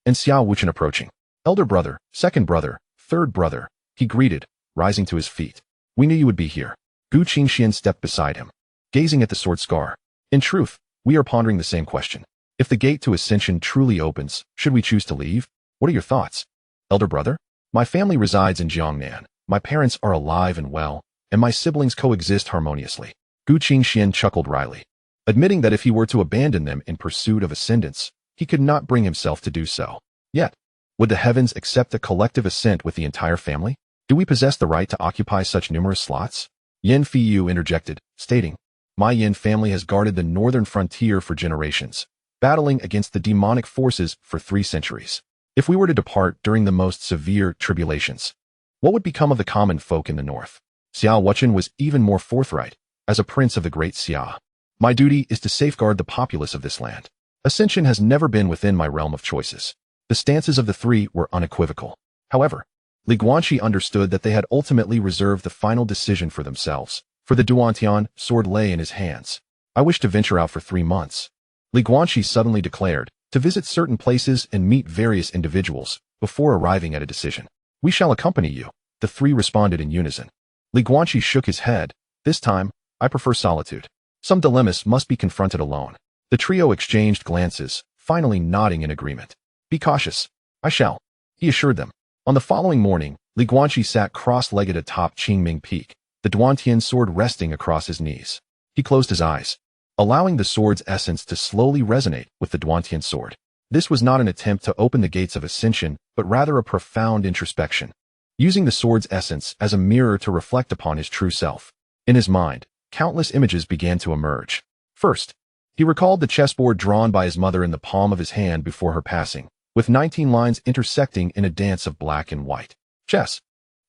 and Xiao Wuchen approaching. Elder brother, second brother, third brother, he greeted, rising to his feet. We knew you would be here. Gu Qingxian stepped beside him, gazing at the sword scar. In truth, we are pondering the same question. If the gate to ascension truly opens, should we choose to leave? What are your thoughts? Elder brother? My family resides in Jiangnan. My parents are alive and well, and my siblings coexist harmoniously. Gu Qingxian chuckled wryly, admitting that if he were to abandon them in pursuit of ascendance, he could not bring himself to do so. Yet, would the heavens accept a collective ascent with the entire family? Do we possess the right to occupy such numerous slots? Yan Feiyu interjected, stating, My Yin family has guarded the northern frontier for generations, battling against the demonic forces for 3 centuries. If we were to depart during the most severe tribulations, what would become of the common folk in the north? Xiao Wuchen was even more forthright. As a prince of the Great Xia, my duty is to safeguard the populace of this land. Ascension has never been within my realm of choices. The stances of the 3 were unequivocal. However, Li Guanqi understood that they had ultimately reserved the final decision for themselves, for the Duantian sword lay in his hands. I wish to venture out for 3 months. Li Guanqi suddenly declared, to visit certain places and meet various individuals before arriving at a decision. We shall accompany you, the 3 responded in unison. Li Guanqi shook his head. This time, I prefer solitude. Some dilemmas must be confronted alone. The trio exchanged glances, finally nodding in agreement. Be cautious. I shall, he assured them. On the following morning, Li Guanqi sat cross-legged atop Qingming Peak, the Duantian sword resting across his knees. He closed his eyes, allowing the sword's essence to slowly resonate with the Duantian sword. This was not an attempt to open the gates of ascension, but rather a profound introspection, using the sword's essence as a mirror to reflect upon his true self. In his mind, countless images began to emerge. First, he recalled the chessboard drawn by his mother in the palm of his hand before her passing, with 19 lines intersecting in a dance of black and white. Chess,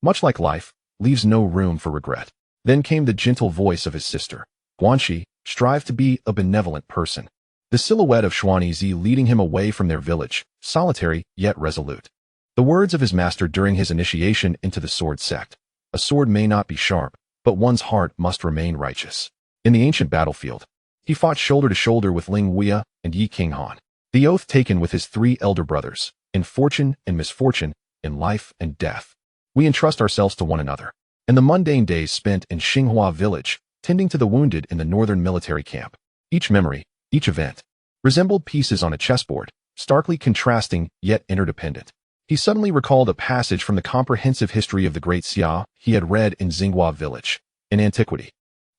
much like life, leaves no room for regret. Then came the gentle voice of his sister. Guanqi, strive to be a benevolent person. The silhouette of Xuanwizi leading him away from their village, solitary yet resolute. The words of his master during his initiation into the sword sect. A sword may not be sharp, but one's heart must remain righteous. In the ancient battlefield, he fought shoulder to shoulder with Ling Weya and Yi Qinghan. The oath taken with his 3 elder brothers, in fortune and misfortune, in life and death. We entrust ourselves to one another. And the mundane days spent in Xinghua village, tending to the wounded in the northern military camp. Each memory, each event, resembled pieces on a chessboard, starkly contrasting yet interdependent. He suddenly recalled a passage from the comprehensive history of the Great Xia he had read in Xinghua village. In antiquity,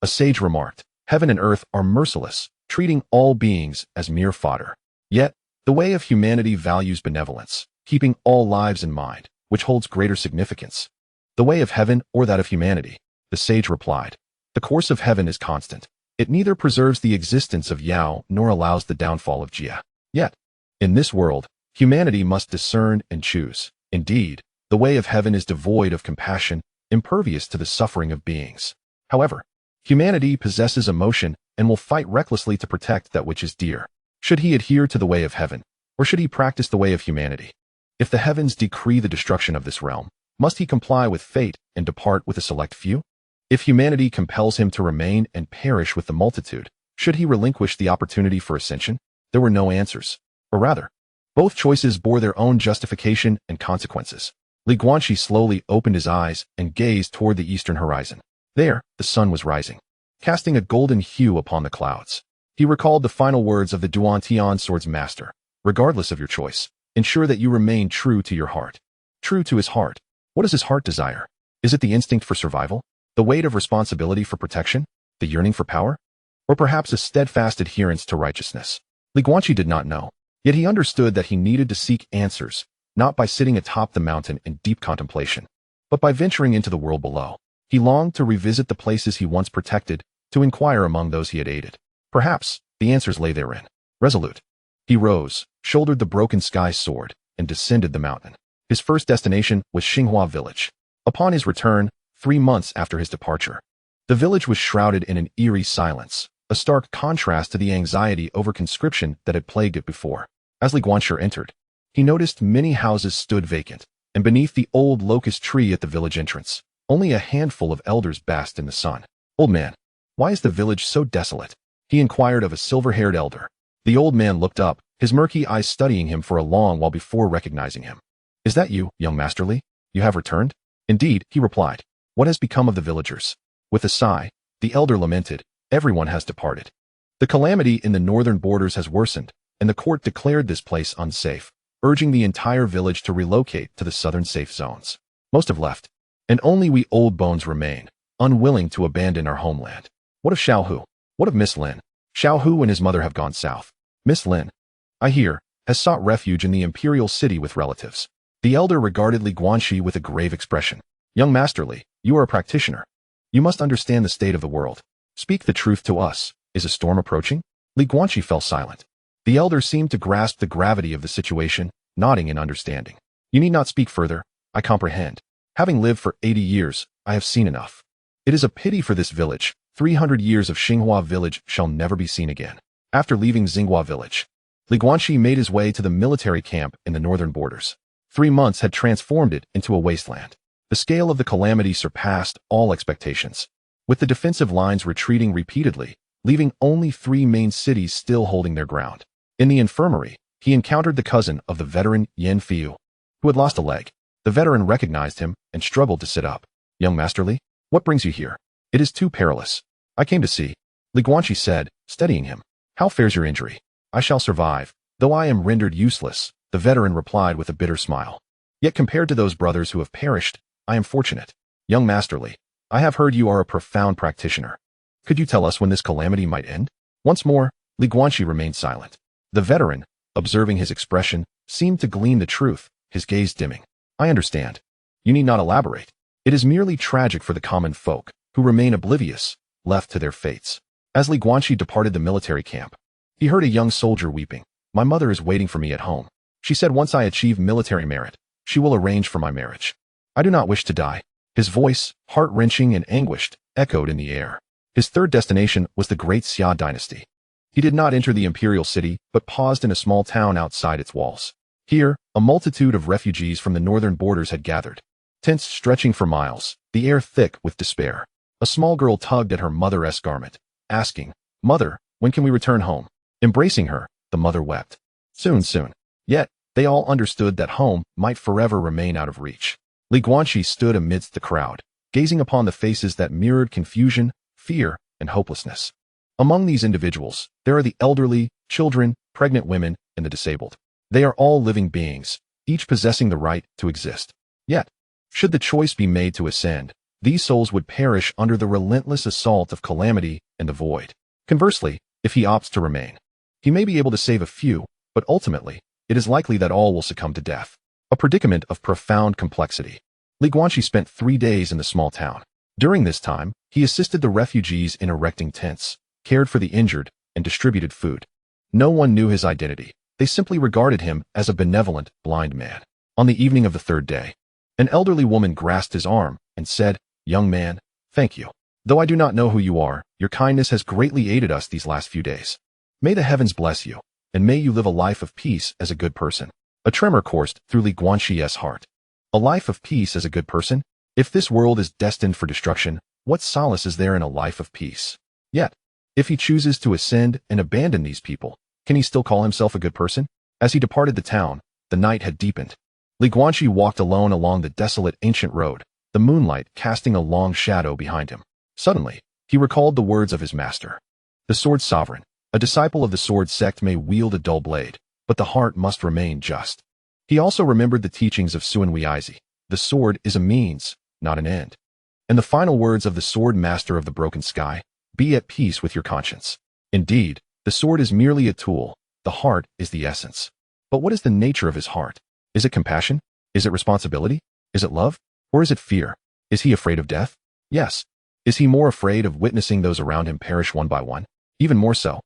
a sage remarked, Heaven and earth are merciless, treating all beings as mere fodder. Yet, the way of humanity values benevolence, keeping all lives in mind, which holds greater significance. The way of heaven or that of humanity, the sage replied. The course of heaven is constant. It neither preserves the existence of Yao nor allows the downfall of Jia. Yet, in this world, humanity must discern and choose. Indeed, the way of heaven is devoid of compassion, impervious to the suffering of beings. However, humanity possesses emotion and will fight recklessly to protect that which is dear. Should he adhere to the way of heaven, or should he practice the way of humanity? If the heavens decree the destruction of this realm, must he comply with fate and depart with a select few? If humanity compels him to remain and perish with the multitude, should he relinquish the opportunity for ascension? There were no answers. Or rather, both choices bore their own justification and consequences. Li Guanqi slowly opened his eyes and gazed toward the eastern horizon. There, the sun was rising, casting a golden hue upon the clouds. He recalled the final words of the Duantian sword's master. Regardless of your choice, ensure that you remain true to your heart. True to his heart. What does his heart desire? Is it the instinct for survival? The weight of responsibility for protection? The yearning for power? Or perhaps a steadfast adherence to righteousness? Li Guanqi did not know, yet he understood that he needed to seek answers, not by sitting atop the mountain in deep contemplation, but by venturing into the world below. He longed to revisit the places he once protected, to inquire among those he had aided. Perhaps the answers lay therein. Resolute, he rose, shouldered the broken sky sword, and descended the mountain. His first destination was Xinghua village. Upon his return, 3 months after his departure, the village was shrouded in an eerie silence, a stark contrast to the anxiety over conscription that had plagued it before. As Li Guanqi entered, he noticed many houses stood vacant, and beneath the old locust tree at the village entrance, only a handful of elders basked in the sun. Old man, why is the village so desolate? He inquired of a silver-haired elder. The old man looked up, his murky eyes studying him for a long while before recognizing him. Is that you, young Master Li? You have returned? Indeed, he replied. What has become of the villagers? With a sigh, the elder lamented, everyone has departed. The calamity in the northern borders has worsened, and the court declared this place unsafe, urging the entire village to relocate to the southern safe zones. Most have left, and only we old bones remain, unwilling to abandon our homeland. What of Xiao Hu? What of Miss Lin? Xiao Hu and his mother have gone south. Miss Lin, I hear, has sought refuge in the imperial city with relatives. The elder regarded Li Guanqi with a grave expression. Young Master Li, you are a practitioner. You must understand the state of the world. Speak the truth to us. Is a storm approaching? Li Guanqi fell silent. The elder seemed to grasp the gravity of the situation, nodding in understanding. You need not speak further. I comprehend. Having lived for 80 years, I have seen enough. It is a pity for this village. 300 years of Xinghua village shall never be seen again. After leaving Xinghua village, Li Guanqi made his way to the military camp in the northern borders. 3 months had transformed it into a wasteland. The scale of the calamity surpassed all expectations, with the defensive lines retreating repeatedly, leaving only 3 main cities still holding their ground. In the infirmary, he encountered the cousin of the veteran Yan Fiu, who had lost a leg. The veteran recognized him and struggled to sit up. Young Master Li, what brings you here? It is too perilous. I came to see. Li Guanqi said, steadying him. How fares your injury? I shall survive, though I am rendered useless, the veteran replied with a bitter smile. Yet compared to those brothers who have perished, I am fortunate. Young Master Li, I have heard you are a profound practitioner. Could you tell us when this calamity might end? Once more, Li Guanqi remained silent. The veteran, observing his expression, seemed to glean the truth, his gaze dimming. I understand. You need not elaborate. It is merely tragic for the common folk, who remain oblivious, left to their fates. As Li Guanqi departed the military camp, he heard a young soldier weeping. My mother is waiting for me at home. She said once I achieve military merit, she will arrange for my marriage. I do not wish to die. His voice, heart-wrenching and anguished, echoed in the air. His third destination was the Great Xia dynasty. He did not enter the imperial city, but paused in a small town outside its walls. Here, a multitude of refugees from the northern borders had gathered. Tents stretching for miles, the air thick with despair. A small girl tugged at her mother's garment, asking, Mother, when can we return home? Embracing her, the mother wept. Soon, soon. Yet, they all understood that home might forever remain out of reach. Li Guanqi stood amidst the crowd, gazing upon the faces that mirrored confusion, fear, and hopelessness. Among these individuals, there are the elderly, children, pregnant women, and the disabled. They are all living beings, each possessing the right to exist. Yet, should the choice be made to ascend, these souls would perish under the relentless assault of calamity and the void. Conversely, if he opts to remain, he may be able to save a few, but ultimately, it is likely that all will succumb to death. A predicament of profound complexity. Li Guanqi spent 3 days in the small town. During this time, he assisted the refugees in erecting tents, cared for the injured, and distributed food. No one knew his identity. They simply regarded him as a benevolent, blind man. On the evening of the 3rd day, an elderly woman grasped his arm and said, Young man, thank you. Though I do not know who you are, your kindness has greatly aided us these last few days. May the heavens bless you, and may you live a life of peace as a good person. A tremor coursed through Li Guanqi's heart. A life of peace as a good person? If this world is destined for destruction, what solace is there in a life of peace? Yet, if he chooses to ascend and abandon these people, can he still call himself a good person? As he departed the town, the night had deepened. Li Guanqi walked alone along the desolate ancient road, the moonlight casting a long shadow behind him. Suddenly, he recalled the words of his master. The sword sovereign, a disciple of the sword sect may wield a dull blade, but the heart must remain just. He also remembered the teachings of Suen Weizi. The sword is a means, not an end. And the final words of the sword master of the broken sky, be at peace with your conscience. Indeed, the sword is merely a tool, the heart is the essence. But what is the nature of his heart? Is it compassion? Is it responsibility? Is it love? Or is it fear? Is he afraid of death? Yes. Is he more afraid of witnessing those around him perish one by one? Even more so.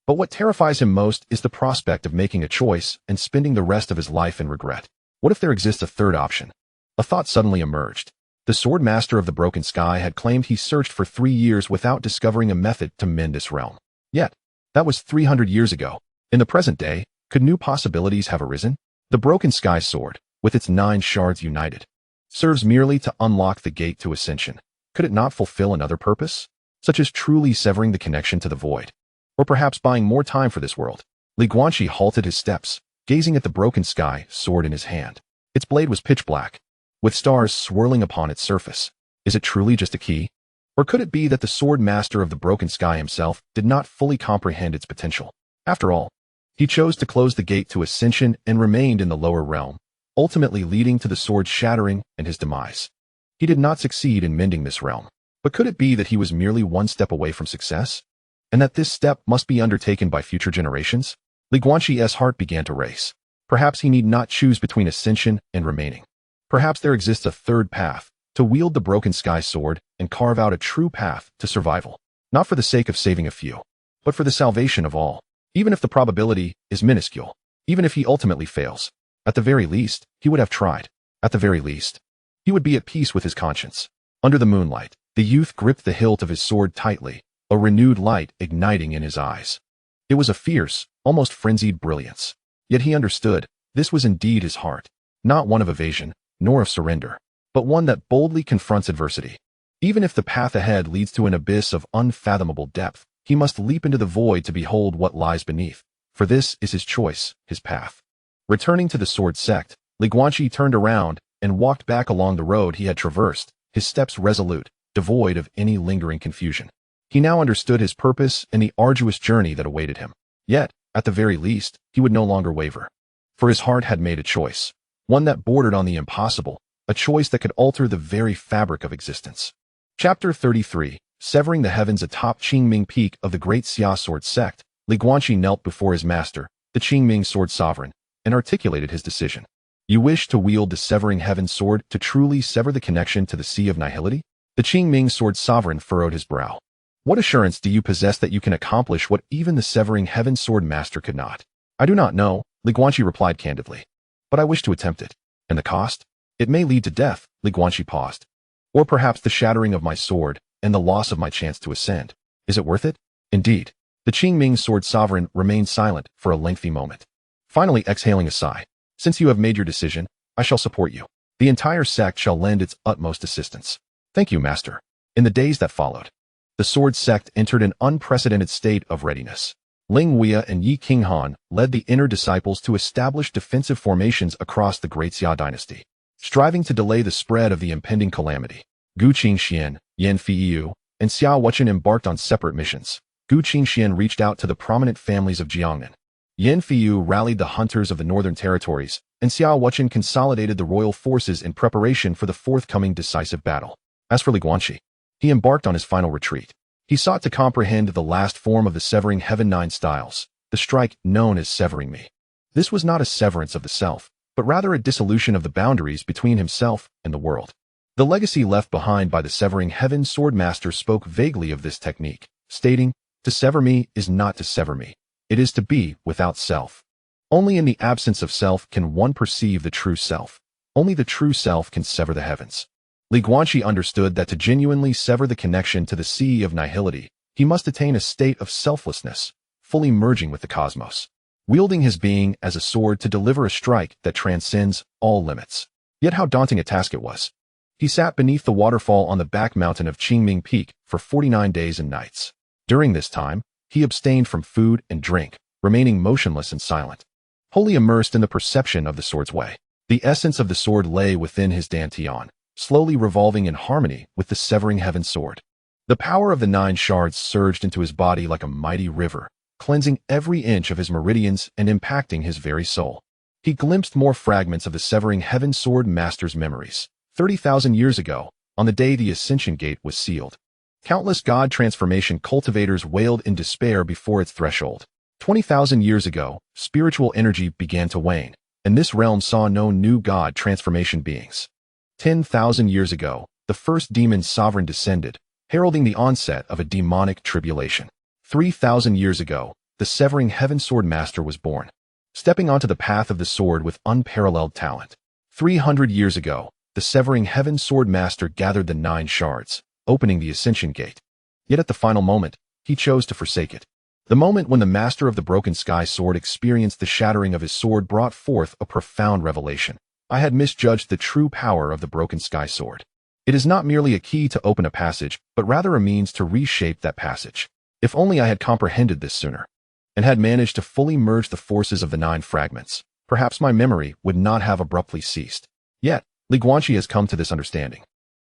But what terrifies him most is the prospect of making a choice and spending the rest of his life in regret. What if there exists a third option? A thought suddenly emerged. The sword master of the broken sky had claimed he searched for 3 years without discovering a method to mend this realm. Yet, that was 300 years ago. In the present day, could new possibilities have arisen? The broken sky sword, with its 9 shards united, serves merely to unlock the gate to ascension. Could it not fulfill another purpose, such as truly severing the connection to the void? Or perhaps buying more time for this world? Li Guanqi halted his steps, gazing at the broken sky sword in his hand. Its blade was pitch black, with stars swirling upon its surface. Is it truly just a key? Or could it be that the sword master of the broken sky himself did not fully comprehend its potential? After all, he chose to close the gate to ascension and remained in the lower realm, ultimately leading to the sword shattering and his demise. He did not succeed in mending this realm. But could it be that he was merely one step away from success? And that this step must be undertaken by future generations? Li Guanqi's heart began to race. Perhaps he need not choose between ascension and remaining. Perhaps there exists a third path, to wield the broken sky sword and carve out a true path to survival. Not for the sake of saving a few, but for the salvation of all. Even if the probability is minuscule, even if he ultimately fails, at the very least, he would have tried. At the very least, he would be at peace with his conscience. Under the moonlight, the youth gripped the hilt of his sword tightly, a renewed light igniting in his eyes. It was a fierce, almost frenzied brilliance. Yet he understood, this was indeed his heart, not one of evasion, nor of surrender, but one that boldly confronts adversity. Even if the path ahead leads to an abyss of unfathomable depth, he must leap into the void to behold what lies beneath, for this is his choice, his path. Returning to the sword sect, Li Guanqi turned around and walked back along the road he had traversed, his steps resolute, devoid of any lingering confusion. He now understood his purpose and the arduous journey that awaited him. Yet, at the very least, he would no longer waver. For his heart had made a choice, one that bordered on the impossible, a choice that could alter the very fabric of existence. Chapter 33, Severing the Heavens atop Qingming Peak of the Great Xia Sword Sect, Li Guanqi knelt before his master, the Qingming Sword Sovereign, and articulated his decision. You wish to wield the Severing Heaven Sword to truly sever the connection to the Sea of Nihility? The Qingming Sword Sovereign furrowed his brow. What assurance do you possess that you can accomplish what even the Severing Heaven Sword Master could not? I do not know, Li Guanqi replied candidly. But I wish to attempt it. And the cost? It may lead to death, Li Guanqi paused. Or perhaps the shattering of my sword and the loss of my chance to ascend. Is it worth it? Indeed. The Qingming Sword Sovereign remained silent for a lengthy moment. Finally exhaling a sigh. Since you have made your decision, I shall support you. The entire sect shall lend its utmost assistance. Thank you, Master. In the days that followed, the sword sect entered an unprecedented state of readiness. Ling Wei and Yi Qinghan led the inner disciples to establish defensive formations across the Great Xia dynasty, striving to delay the spread of the impending calamity. Gu Qingxian, Yan Feiyu, and Xiao Wuchen embarked on separate missions. Gu Qingxian reached out to the prominent families of Jiangnan. Yan Feiyu rallied the hunters of the northern territories, and Xiao Wuchen consolidated the royal forces in preparation for the forthcoming decisive battle. As for Li Guanqi, he embarked on his final retreat. He sought to comprehend the last form of the Severing Heaven 9 styles, the strike known as Severing Me. This was not a severance of the self, but rather a dissolution of the boundaries between himself and the world. The legacy left behind by the Severing Heaven Sword Master spoke vaguely of this technique, stating, to sever me is not to sever me. It is to be without self. Only in the absence of self can one perceive the true self. Only the true self can sever the heavens. Li Guanqi understood that to genuinely sever the connection to the Sea of Nihility, he must attain a state of selflessness, fully merging with the cosmos, wielding his being as a sword to deliver a strike that transcends all limits. Yet how daunting a task it was. He sat beneath the waterfall on the back mountain of Qingming Peak for 49 days and nights. During this time, he abstained from food and drink, remaining motionless and silent, wholly immersed in the perception of the sword's way. The essence of the sword lay within his dantian, slowly revolving in harmony with the severing heaven sword. The power of the 9 shards surged into his body like a mighty river, cleansing every inch of his meridians and impacting his very soul. He glimpsed more fragments of the severing heaven sword master's memories. 30,000 years ago, on the day the Ascension Gate was sealed, countless god transformation cultivators wailed in despair before its threshold. 20,000 years ago, spiritual energy began to wane, and this realm saw no new god transformation beings. 10,000 years ago, the first demon sovereign descended, heralding the onset of a demonic tribulation. 3,000 years ago, the severing heaven sword master was born, stepping onto the path of the sword with unparalleled talent. 300 years ago, the severing heaven sword master gathered the 9 shards, opening the Ascension Gate. Yet at the final moment, he chose to forsake it. The moment when the master of the broken sky sword experienced the shattering of his sword brought forth a profound revelation. I had misjudged the true power of the broken sky sword. It is not merely a key to open a passage, but rather a means to reshape that passage. If only I had comprehended this sooner, and had managed to fully merge the forces of the 9 fragments, perhaps my memory would not have abruptly ceased. Yet, Guanqi has come to this understanding.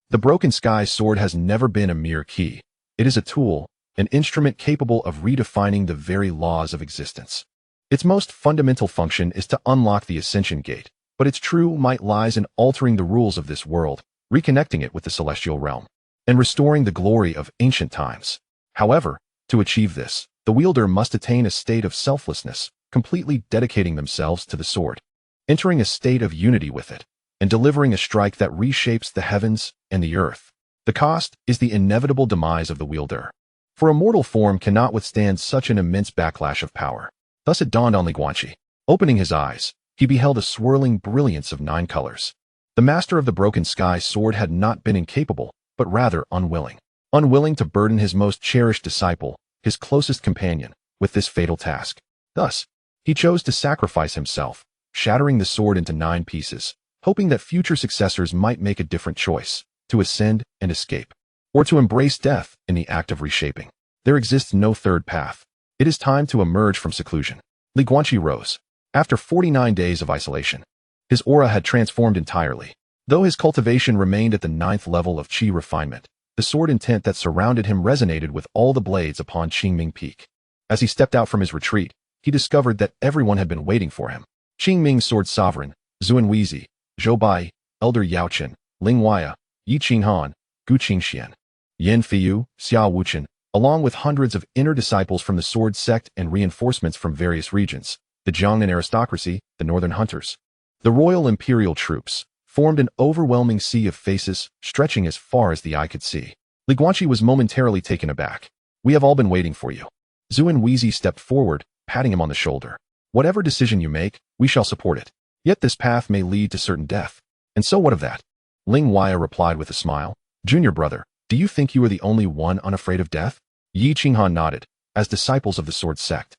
The broken sky sword has never been a mere key. It is a tool, an instrument capable of redefining the very laws of existence. Its most fundamental function is to unlock the Ascension Gate, but its true might lies in altering the rules of this world, reconnecting it with the celestial realm, and restoring the glory of ancient times. However, to achieve this, the wielder must attain a state of selflessness, completely dedicating themselves to the sword, entering a state of unity with it, and delivering a strike that reshapes the heavens and the earth. The cost is the inevitable demise of the wielder, for a mortal form cannot withstand such an immense backlash of power. Thus it dawned on Guanqi. Opening his eyes, he beheld a swirling brilliance of 9 colors. The master of the broken sky sword had not been incapable, but rather unwilling. Unwilling to burden his most cherished disciple, his closest companion, with this fatal task. Thus, he chose to sacrifice himself, shattering the sword into 9 pieces, hoping that future successors might make a different choice, to ascend and escape, or to embrace death in the act of reshaping. There exists no third path. It is time to emerge from seclusion. Guanqi rose. After 49 days of isolation, his aura had transformed entirely. Though his cultivation remained at the 9th level of qi refinement, the sword intent that surrounded him resonated with all the blades upon Qingming Peak. As he stepped out from his retreat, he discovered that everyone had been waiting for him. Qingming's sword sovereign, Zuan Weizi, Zhou Bai, Elder Yaochen, Ling Huaya, Yi Qinghan, Gu Qingxian, Yan Feiyu, Xia Wuchen, along with hundreds of inner disciples from the sword sect and reinforcements from various regions, the Jiangnan aristocracy, the northern hunters, the royal imperial troops, formed an overwhelming sea of faces stretching as far as the eye could see. Guanqi was momentarily taken aback. "We have all been waiting for you." Zuan Weizi stepped forward, patting him on the shoulder. "Whatever decision you make, we shall support it. Yet this path may lead to certain death. And so what of that?" Ling Huaya replied with a smile. "Junior brother, do you think you are the only one unafraid of death?" Yi Qinghan nodded. "As disciples of the sword sect,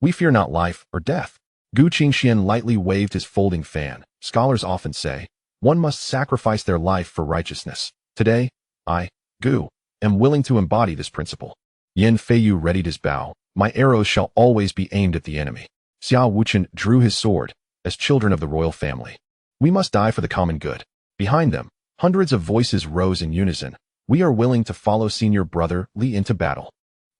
we fear not life or death." Gu Qingxian lightly waved his folding fan. "Scholars often say, one must sacrifice their life for righteousness. Today, I, Gu, am willing to embody this principle." Yan Feiyu readied his bow. "My arrows shall always be aimed at the enemy." Xia Wuchen drew his sword. "As children of the royal family, we must die for the common good." Behind them, hundreds of voices rose in unison. "We are willing to follow senior brother Li into battle."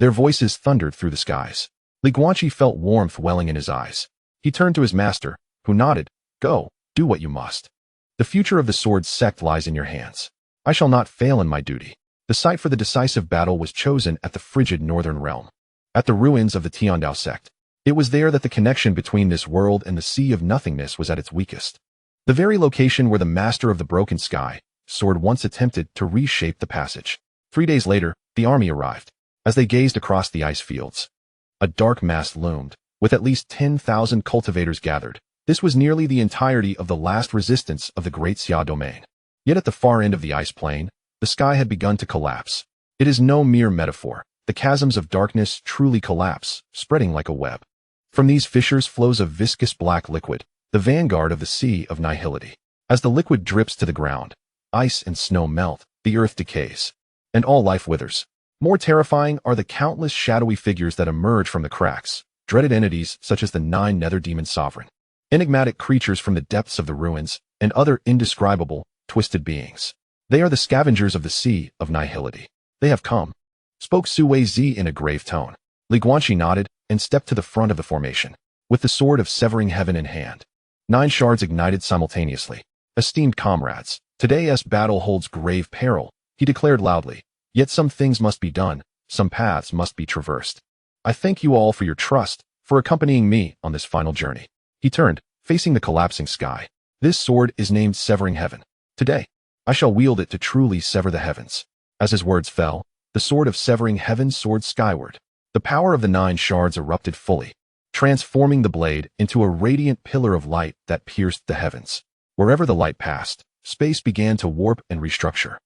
Their voices thundered through the skies. Guanqi felt warmth welling in his eyes. He turned to his master, who nodded. "Go, do what you must. The future of the sword sect lies in your hands. I shall not fail in my duty." The site for the decisive battle was chosen at the frigid northern realm, at the ruins of the Tiandao sect. It was there that the connection between this world and the sea of nothingness was at its weakest. The very location where the master of the broken sky sword once attempted to reshape the passage. 3 days later, the army arrived. As they gazed across the ice fields, a dark mass loomed, with at least 10,000 cultivators gathered. This was nearly the entirety of the last resistance of the Great Xia domain. Yet at the far end of the ice plain, the sky had begun to collapse. It is no mere metaphor. The chasms of darkness truly collapse, spreading like a web. From these fissures flows a viscous black liquid, the vanguard of the sea of nihility. As the liquid drips to the ground, ice and snow melt, the earth decays, and all life withers. More terrifying are the countless shadowy figures that emerge from the cracks, dreaded entities such as the 9 nether demon sovereign. Enigmatic creatures from the depths of the ruins, and other indescribable, twisted beings. They are the scavengers of the sea of nihility. They have come, spoke Su Wei-zi in a grave tone. Li Guanqi nodded and stepped to the front of the formation, with the sword of severing heaven in hand. 9 shards ignited simultaneously. Esteemed comrades, today's battle holds grave peril, he declared loudly. Yet some things must be done, some paths must be traversed. I thank you all for your trust, for accompanying me on this final journey. He turned, facing the collapsing sky. This sword is named Severing Heaven. Today, I shall wield it to truly sever the heavens. As his words fell, the sword of severing heaven soared skyward. The power of the 9 shards erupted fully, transforming the blade into a radiant pillar of light that pierced the heavens. Wherever the light passed, space began to warp and restructure,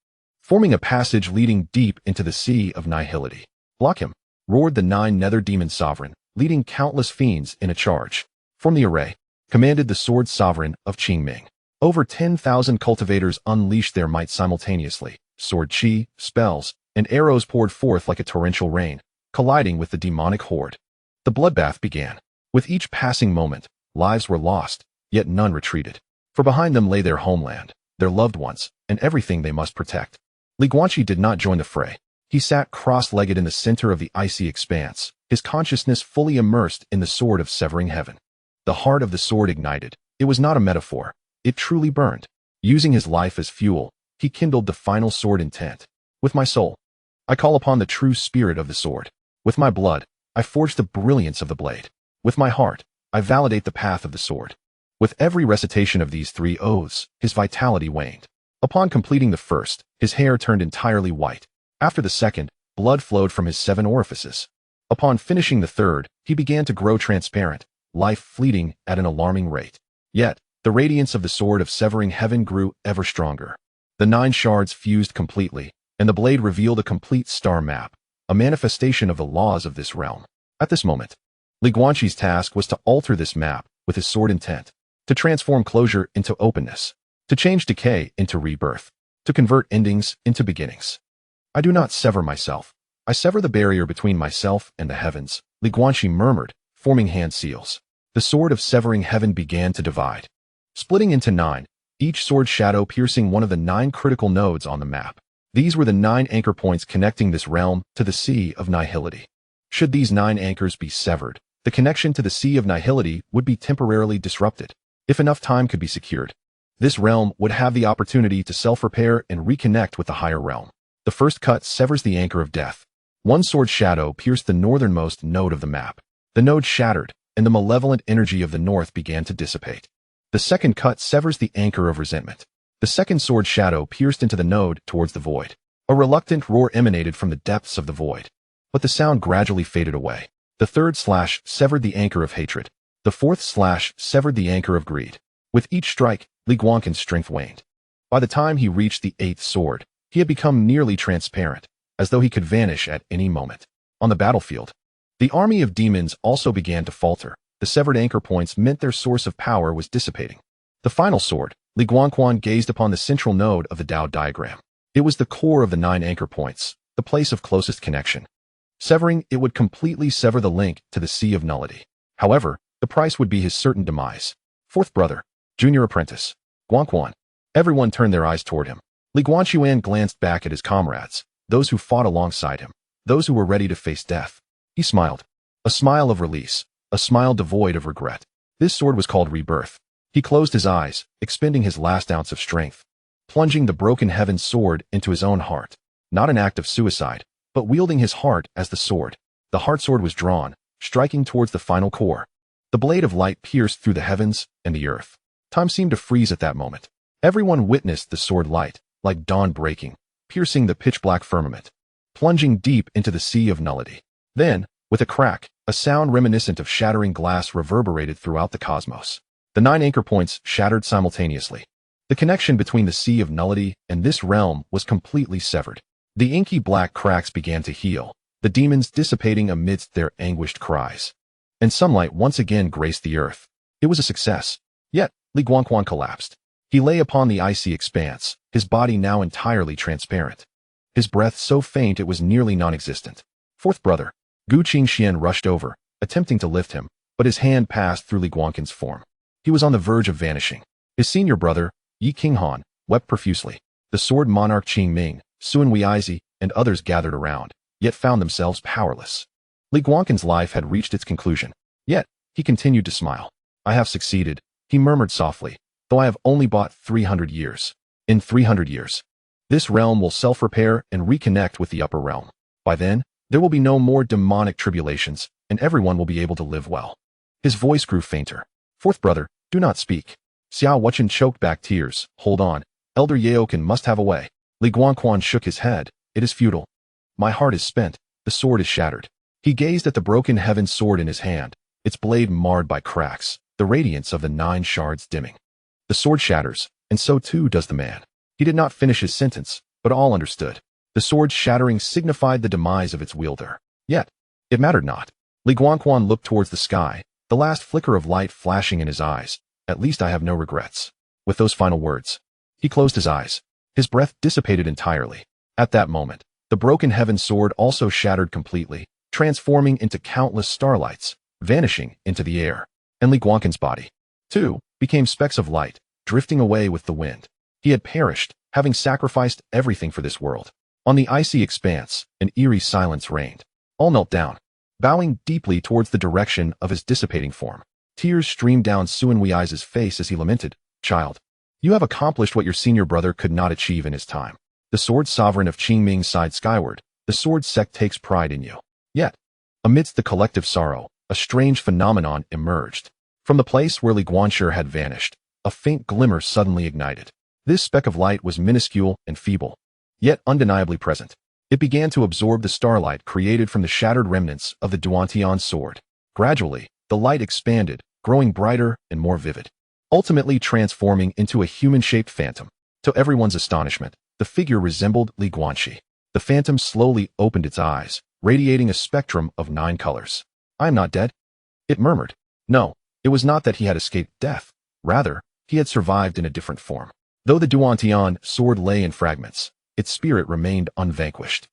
forming a passage leading deep into the sea of nihility. Block him, roared the 9 nether demon sovereign, leading countless fiends in a charge. From the array, commanded the sword sovereign of Qingming. Over 10,000 cultivators unleashed their might simultaneously. Sword chi, spells, and arrows poured forth like a torrential rain, colliding with the demonic horde. The bloodbath began. With each passing moment, lives were lost, yet none retreated. For behind them lay their homeland, their loved ones, and everything they must protect. Li Guanqi did not join the fray. He sat cross-legged in the center of the icy expanse, his consciousness fully immersed in the sword of severing heaven. The heart of the sword ignited. It was not a metaphor. It truly burned. Using his life as fuel, he kindled the final sword intent. With my soul, I call upon the true spirit of the sword. With my blood, I forge the brilliance of the blade. With my heart, I validate the path of the sword. With every recitation of these 3 oaths, his vitality waned. Upon completing the first, his hair turned entirely white. After the second, blood flowed from his 7 orifices. Upon finishing the third, he began to grow transparent, life fleeting at an alarming rate. Yet, the radiance of the sword of severing heaven grew ever stronger. The 9 shards fused completely, and the blade revealed a complete star map, a manifestation of the laws of this realm. At this moment, Li Guanqi's task was to alter this map with his sword intent, to transform closure into openness, to change decay into rebirth, to convert endings into beginnings. I do not sever myself. I sever the barrier between myself and the heavens, Li Guanqi murmured, forming hand seals. The sword of severing heaven began to divide, splitting into 9, each sword shadow piercing one of the 9 critical nodes on the map. These were the 9 anchor points connecting this realm to the sea of nihility. Should these 9 anchors be severed, the connection to the sea of nihility would be temporarily disrupted. If enough time could be secured, this realm would have the opportunity to self-repair and reconnect with the higher realm. The first cut severs the anchor of death. 1 sword shadow pierced the northernmost node of the map. The node shattered, and the malevolent energy of the north began to dissipate. The second cut severs the anchor of resentment. The second sword shadow pierced into the node towards the void. A reluctant roar emanated from the depths of the void, but the sound gradually faded away. The third slash severed the anchor of hatred. The fourth slash severed the anchor of greed. With each strike, Li Guanqi's strength waned. By the time he reached the 8th sword, he had become nearly transparent, as though he could vanish at any moment. On the battlefield, the army of demons also began to falter. The severed anchor points meant their source of power was dissipating. The final sword, Li Guanqi gazed upon the central node of the Dao diagram. It was the core of the 9 anchor points, the place of closest connection. Severing it would completely sever the link to the sea of nullity. However, the price would be his certain demise. 4th brother, junior apprentice, Guanqi. Everyone turned their eyes toward him. Li Guanqi glanced back at his comrades, those who fought alongside him, those who were ready to face death. He smiled. A smile of release, a smile devoid of regret. This sword was called rebirth. He closed his eyes, expending his last ounce of strength, plunging the broken heaven's sword into his own heart. Not an act of suicide, but wielding his heart as the sword. The heart sword was drawn, striking towards the final core. The blade of light pierced through the heavens and the earth. Time seemed to freeze at that moment. Everyone witnessed the sword light, like dawn breaking, piercing the pitch-black firmament, plunging deep into the sea of nullity. Then, with a crack, a sound reminiscent of shattering glass reverberated throughout the cosmos. The 9 anchor points shattered simultaneously. The connection between the sea of nullity and this realm was completely severed. The inky black cracks began to heal, the demons dissipating amidst their anguished cries. And sunlight once again graced the earth. It was a success. Yet, Li Guanqi collapsed. He lay upon the icy expanse, his body now entirely transparent. His breath so faint it was nearly non-existent. 4th brother, Gu Qingxian rushed over, attempting to lift him, but his hand passed through Li Guanqi's form. He was on the verge of vanishing. His senior brother, Yi Qinghan wept profusely. The sword monarch Qing Ming, Sun Weizi, and others gathered around, yet found themselves powerless. Li Guanqin's life had reached its conclusion. Yet, he continued to smile. I have succeeded, he murmured softly, though I have only bought 300 years. In 300 years, this realm will self-repair and reconnect with the upper realm. By then, there will be no more demonic tribulations, and everyone will be able to live well. His voice grew fainter. Fourth brother, do not speak. Xiao Wuchen choked back tears. Hold on. Elder Yaokin must have a way. Li Guanquan shook his head. It is futile. My heart is spent. The sword is shattered. He gazed at the broken heaven sword in his hand, its blade marred by cracks, the radiance of the 9 shards dimming. The sword shatters, and so too does the man. He did not finish his sentence, but all understood. The sword's shattering signified the demise of its wielder. Yet, it mattered not. Li Guanquan looked towards the sky, the last flicker of light flashing in his eyes. At least I have no regrets. With those final words, he closed his eyes. His breath dissipated entirely. At that moment, the broken heaven sword also shattered completely, transforming into countless starlights, vanishing into the air. And Li Guanqin's body, too, became specks of light, drifting away with the wind. He had perished, having sacrificed everything for this world. On the icy expanse, an eerie silence reigned. All knelt down, bowing deeply towards the direction of his dissipating form. Tears streamed down Sun Wei's face as he lamented, Child, you have accomplished what your senior brother could not achieve in his time. The sword sovereign of Qingming sighed skyward. The sword sect takes pride in you. Yet, amidst the collective sorrow, a strange phenomenon emerged. From the place where Li Guanshi had vanished, a faint glimmer suddenly ignited. This speck of light was minuscule and feeble, yet undeniably present. It began to absorb the starlight created from the shattered remnants of the Duantian sword. Gradually, the light expanded, growing brighter and more vivid, ultimately transforming into a human-shaped phantom. To everyone's astonishment, the figure resembled Li Guanqi. The phantom slowly opened its eyes, radiating a spectrum of 9 colors. I am not dead, it murmured. No, it was not that he had escaped death. Rather, he had survived in a different form. Though the Duantian sword lay in fragments, its spirit remained unvanquished.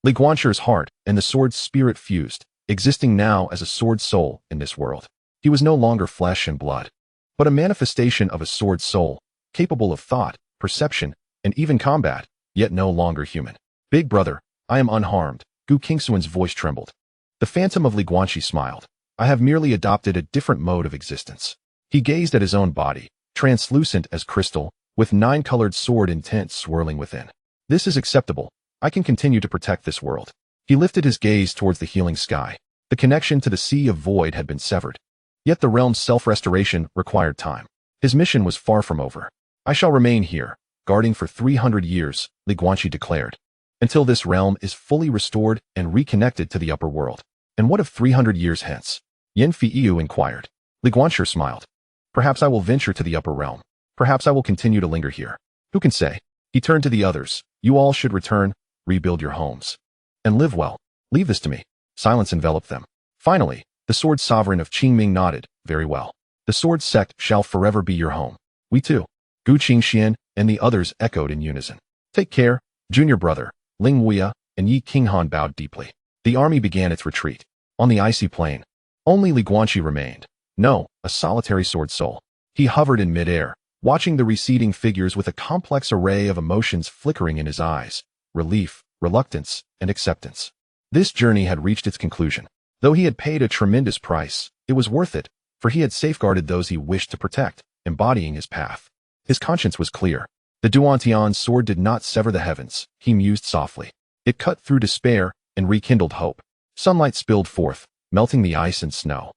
Li Guanqi's heart and the sword's spirit fused, existing now as a sword soul in this world. He was no longer flesh and blood, but a manifestation of a sword soul, capable of thought, perception, and even combat, yet no longer human. Big brother, I am unharmed. Gu Qingxuan's voice trembled. The phantom of Li Guanqi smiled. I have merely adopted a different mode of existence. He gazed at his own body, translucent as crystal, with 9-colored sword intent swirling within. This is acceptable. I can continue to protect this world. He lifted his gaze towards the healing sky. The connection to the sea of void had been severed. Yet the realm's self-restoration required time. His mission was far from over. I shall remain here, guarding for 300 years, Li Guanqi declared, until this realm is fully restored and reconnected to the upper world. And what of 300 years hence? Yan Feiyu inquired. Li Guanqi smiled. Perhaps I will venture to the upper realm. Perhaps I will continue to linger here. Who can say? He turned to the others. You all should return, rebuild your homes, and live well. Leave this to me. Silence enveloped them. Finally, the sword sovereign of Qingming nodded. Very well. The sword sect shall forever be your home. We too. Gu Qingxian and the others echoed in unison. Take care, junior brother. Ling Wuya and Yi Qinghan bowed deeply. The army began its retreat. On the icy plain, only Li Guanqi remained. No, a solitary sword soul. He hovered in midair, watching the receding figures with a complex array of emotions flickering in his eyes. Relief, reluctance, and acceptance. This journey had reached its conclusion. Though he had paid a tremendous price, it was worth it, for he had safeguarded those he wished to protect, embodying his path. His conscience was clear. The Duantian sword did not sever the heavens, he mused softly. It cut through despair and rekindled hope. Sunlight spilled forth, melting the ice and snow.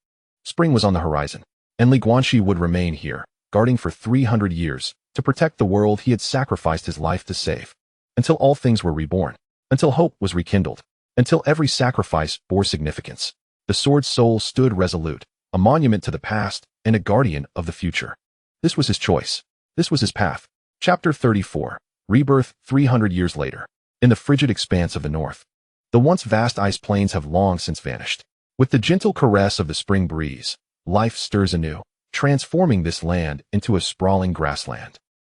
Spring was on the horizon, and Li Guanqi would remain here, guarding for 300 years, to protect the world he had sacrificed his life to save. Until all things were reborn. Until hope was rekindled. Until every sacrifice bore significance. The sword soul stood resolute, a monument to the past and a guardian of the future. This was his choice. This was his path. Chapter 34. Rebirth 300 years later. In the frigid expanse of the north, the once vast ice plains have long since vanished. With the gentle caress of the spring breeze, life stirs anew, transforming this land into a sprawling grassland.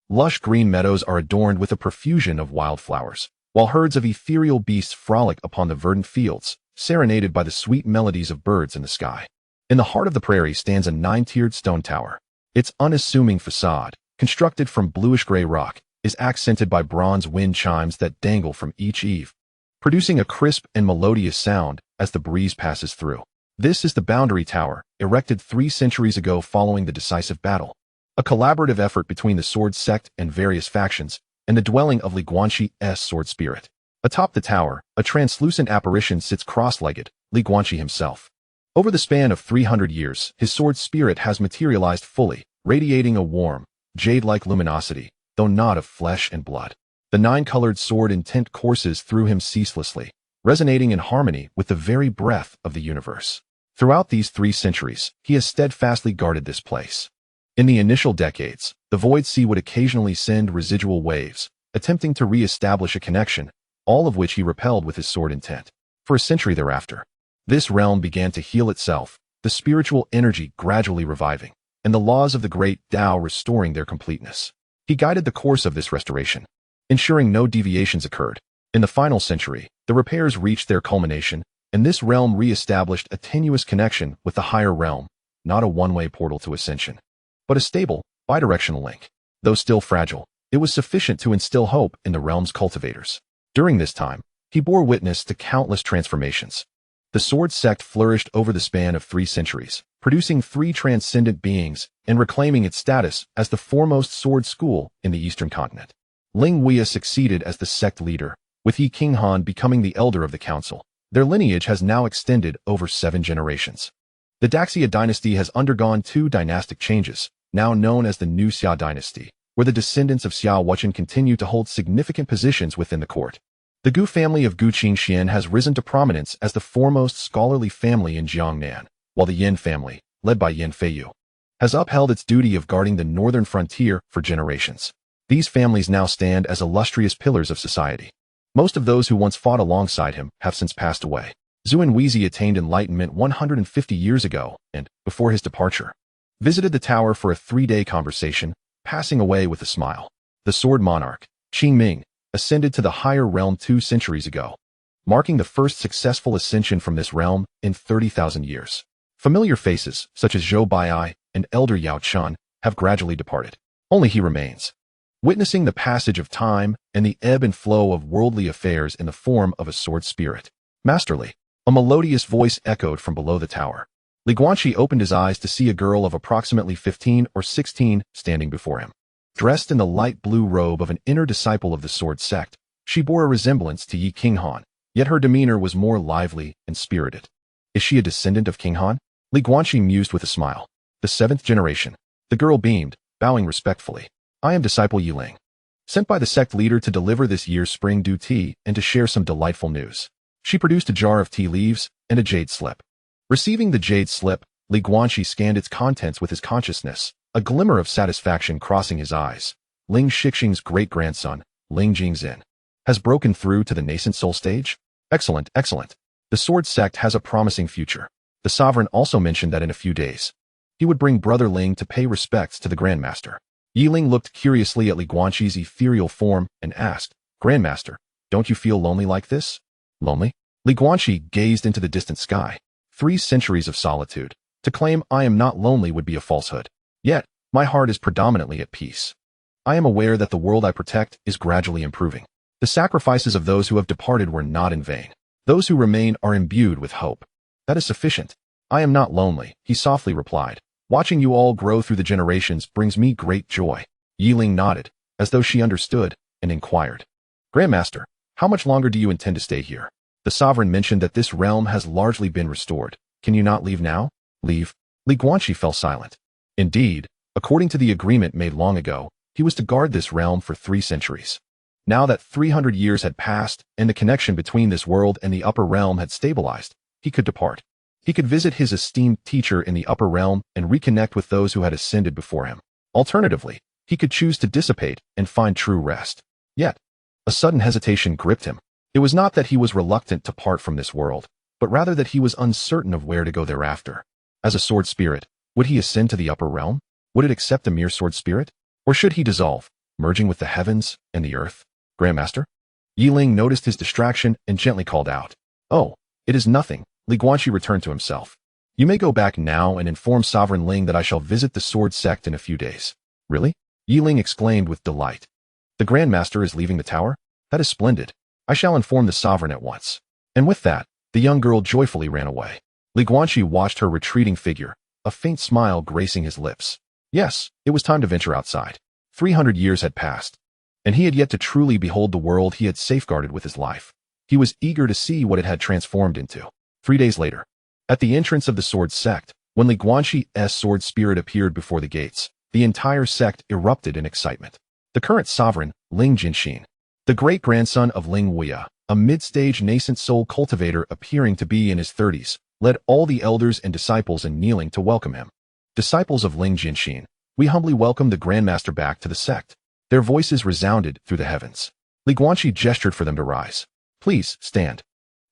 Lush green meadows are adorned with a profusion of wildflowers, while herds of ethereal beasts frolic upon the verdant fields, serenaded by the sweet melodies of birds in the sky. In the heart of the prairie stands a 9-tiered stone tower. Its unassuming facade, constructed from bluish-gray rock, is accented by bronze wind chimes that dangle from each eave, producing a crisp and melodious sound as the breeze passes through. This is the Boundary Tower, erected 3 centuries ago following the decisive battle. A collaborative effort between the Sword Sect and various factions, and the dwelling of Li Guanqi's sword spirit. Atop the tower, a translucent apparition sits cross-legged, Li Guanqi himself. Over the span of 300 years, his sword spirit has materialized fully, radiating a warm, jade-like luminosity, though not of flesh and blood. The 9-colored sword intent courses through him ceaselessly, resonating in harmony with the very breath of the universe. Throughout these 3 centuries, he has steadfastly guarded this place. In the initial decades, the Void Sea would occasionally send residual waves, attempting to re-establish a connection, all of which he repelled with his sword intent. For a century thereafter, this realm began to heal itself, the spiritual energy gradually reviving, and the laws of the Great Dao restoring their completeness. He guided the course of this restoration, ensuring no deviations occurred. In the final century, the repairs reached their culmination, and this realm re-established a tenuous connection with the higher realm, not a one-way portal to ascension, but a stable, bidirectional link. Though still fragile, it was sufficient to instill hope in the realm's cultivators. During this time, he bore witness to countless transformations. The Sword Sect flourished over the span of 3 centuries, producing 3 transcendent beings and reclaiming its status as the foremost sword school in the Eastern continent. Ling Wei succeeded as the sect leader, with Yi Qinghan becoming the elder of the council. Their lineage has now extended over 7 generations. The Daxia dynasty has undergone 2 dynastic changes, now known as the New Xia dynasty, where the descendants of Xia Wuchen continue to hold significant positions within the court. The Gu family of Gu Qingxian has risen to prominence as the foremost scholarly family in Jiangnan, while the Yin family, led by Yin Feiyu, has upheld its duty of guarding the northern frontier for generations. These families now stand as illustrious pillars of society. Most of those who once fought alongside him have since passed away. Zhuan Weizi attained enlightenment 150 years ago and, before his departure, visited the tower for a 3-day conversation, passing away with a smile. The sword monarch, Qing Ming, ascended to the higher realm 2 centuries ago, marking the first successful ascension from this realm in 30,000 years. Familiar faces, such as Zhou Baiai and Elder Yao Chun, have gradually departed. Only he remains, witnessing the passage of time and the ebb and flow of worldly affairs in the form of a sword spirit. Masterly, a melodious voice echoed from below the tower. Li Guanqi opened his eyes to see a girl of approximately 15 or 16 standing before him. Dressed in the light blue robe of an inner disciple of the Sword Sect, she bore a resemblance to Yi Qinghan, yet her demeanor was more lively and spirited. Is she a descendant of Qinghan? Li Guanqi mused with a smile. The 7th generation. The girl beamed, bowing respectfully. I am disciple Yiling, sent by the sect leader to deliver this year's spring dew tea and to share some delightful news. She produced a jar of tea leaves and a jade slip. Receiving the jade slip, Li Guanqi scanned its contents with his consciousness, a glimmer of satisfaction crossing his eyes. Ling Shixing's great-grandson, Ling Jingzhen, has broken through to the nascent soul stage? Excellent, excellent. The Sword Sect has a promising future. The sovereign also mentioned that in a few days, he would bring Brother Ling to pay respects to the Grandmaster. Yiling looked curiously at Li Guanqi's ethereal form and asked, Grandmaster, don't you feel lonely like this? Lonely? Li Guanqi gazed into the distant sky. 3 centuries of solitude. To claim I am not lonely would be a falsehood. Yet, my heart is predominantly at peace. I am aware that the world I protect is gradually improving. The sacrifices of those who have departed were not in vain. Those who remain are imbued with hope. That is sufficient. I am not lonely, he softly replied. Watching you all grow through the generations brings me great joy. Yiling nodded, as though she understood, and inquired. Grandmaster, how much longer do you intend to stay here? The sovereign mentioned that this realm has largely been restored. Can you not leave now? Leave? Li Guanqi fell silent. Indeed, according to the agreement made long ago, he was to guard this realm for 3 centuries. Now that 300 years had passed and the connection between this world and the upper realm had stabilized, he could depart. He could visit his esteemed teacher in the upper realm and reconnect with those who had ascended before him. Alternatively, he could choose to dissipate and find true rest. Yet, a sudden hesitation gripped him. It was not that he was reluctant to part from this world, but rather that he was uncertain of where to go thereafter. As a sword spirit, would he ascend to the upper realm? Would it accept a mere sword spirit? Or should he dissolve, merging with the heavens and the earth? Grandmaster? Yiling noticed his distraction and gently called out. Oh, it is nothing. Li Guanqi returned to himself. You may go back now and inform Sovereign Ling that I shall visit the Sword Sect in a few days. Really? Yiling exclaimed with delight. The Grand Master is leaving the tower? That is splendid. I shall inform the sovereign at once. And with that, the young girl joyfully ran away. Guanqi watched her retreating figure, a faint smile gracing his lips. Yes, it was time to venture outside. 300 years had passed, and he had yet to truly behold the world he had safeguarded with his life. He was eager to see what it had transformed into. 3 days later, at the entrance of the Sword Sect, when Guanqi's sword spirit appeared before the gates, the entire sect erupted in excitement. The current sovereign, Ling Jinxin, the great-grandson of Ling Wuya, a mid-stage nascent soul cultivator appearing to be in his 30s, led all the elders and disciples in kneeling to welcome him. Disciples of Ling Jinxin, we humbly welcome the Grandmaster back to the sect. Their voices resounded through the heavens. Guanqi gestured for them to rise. Please, stand.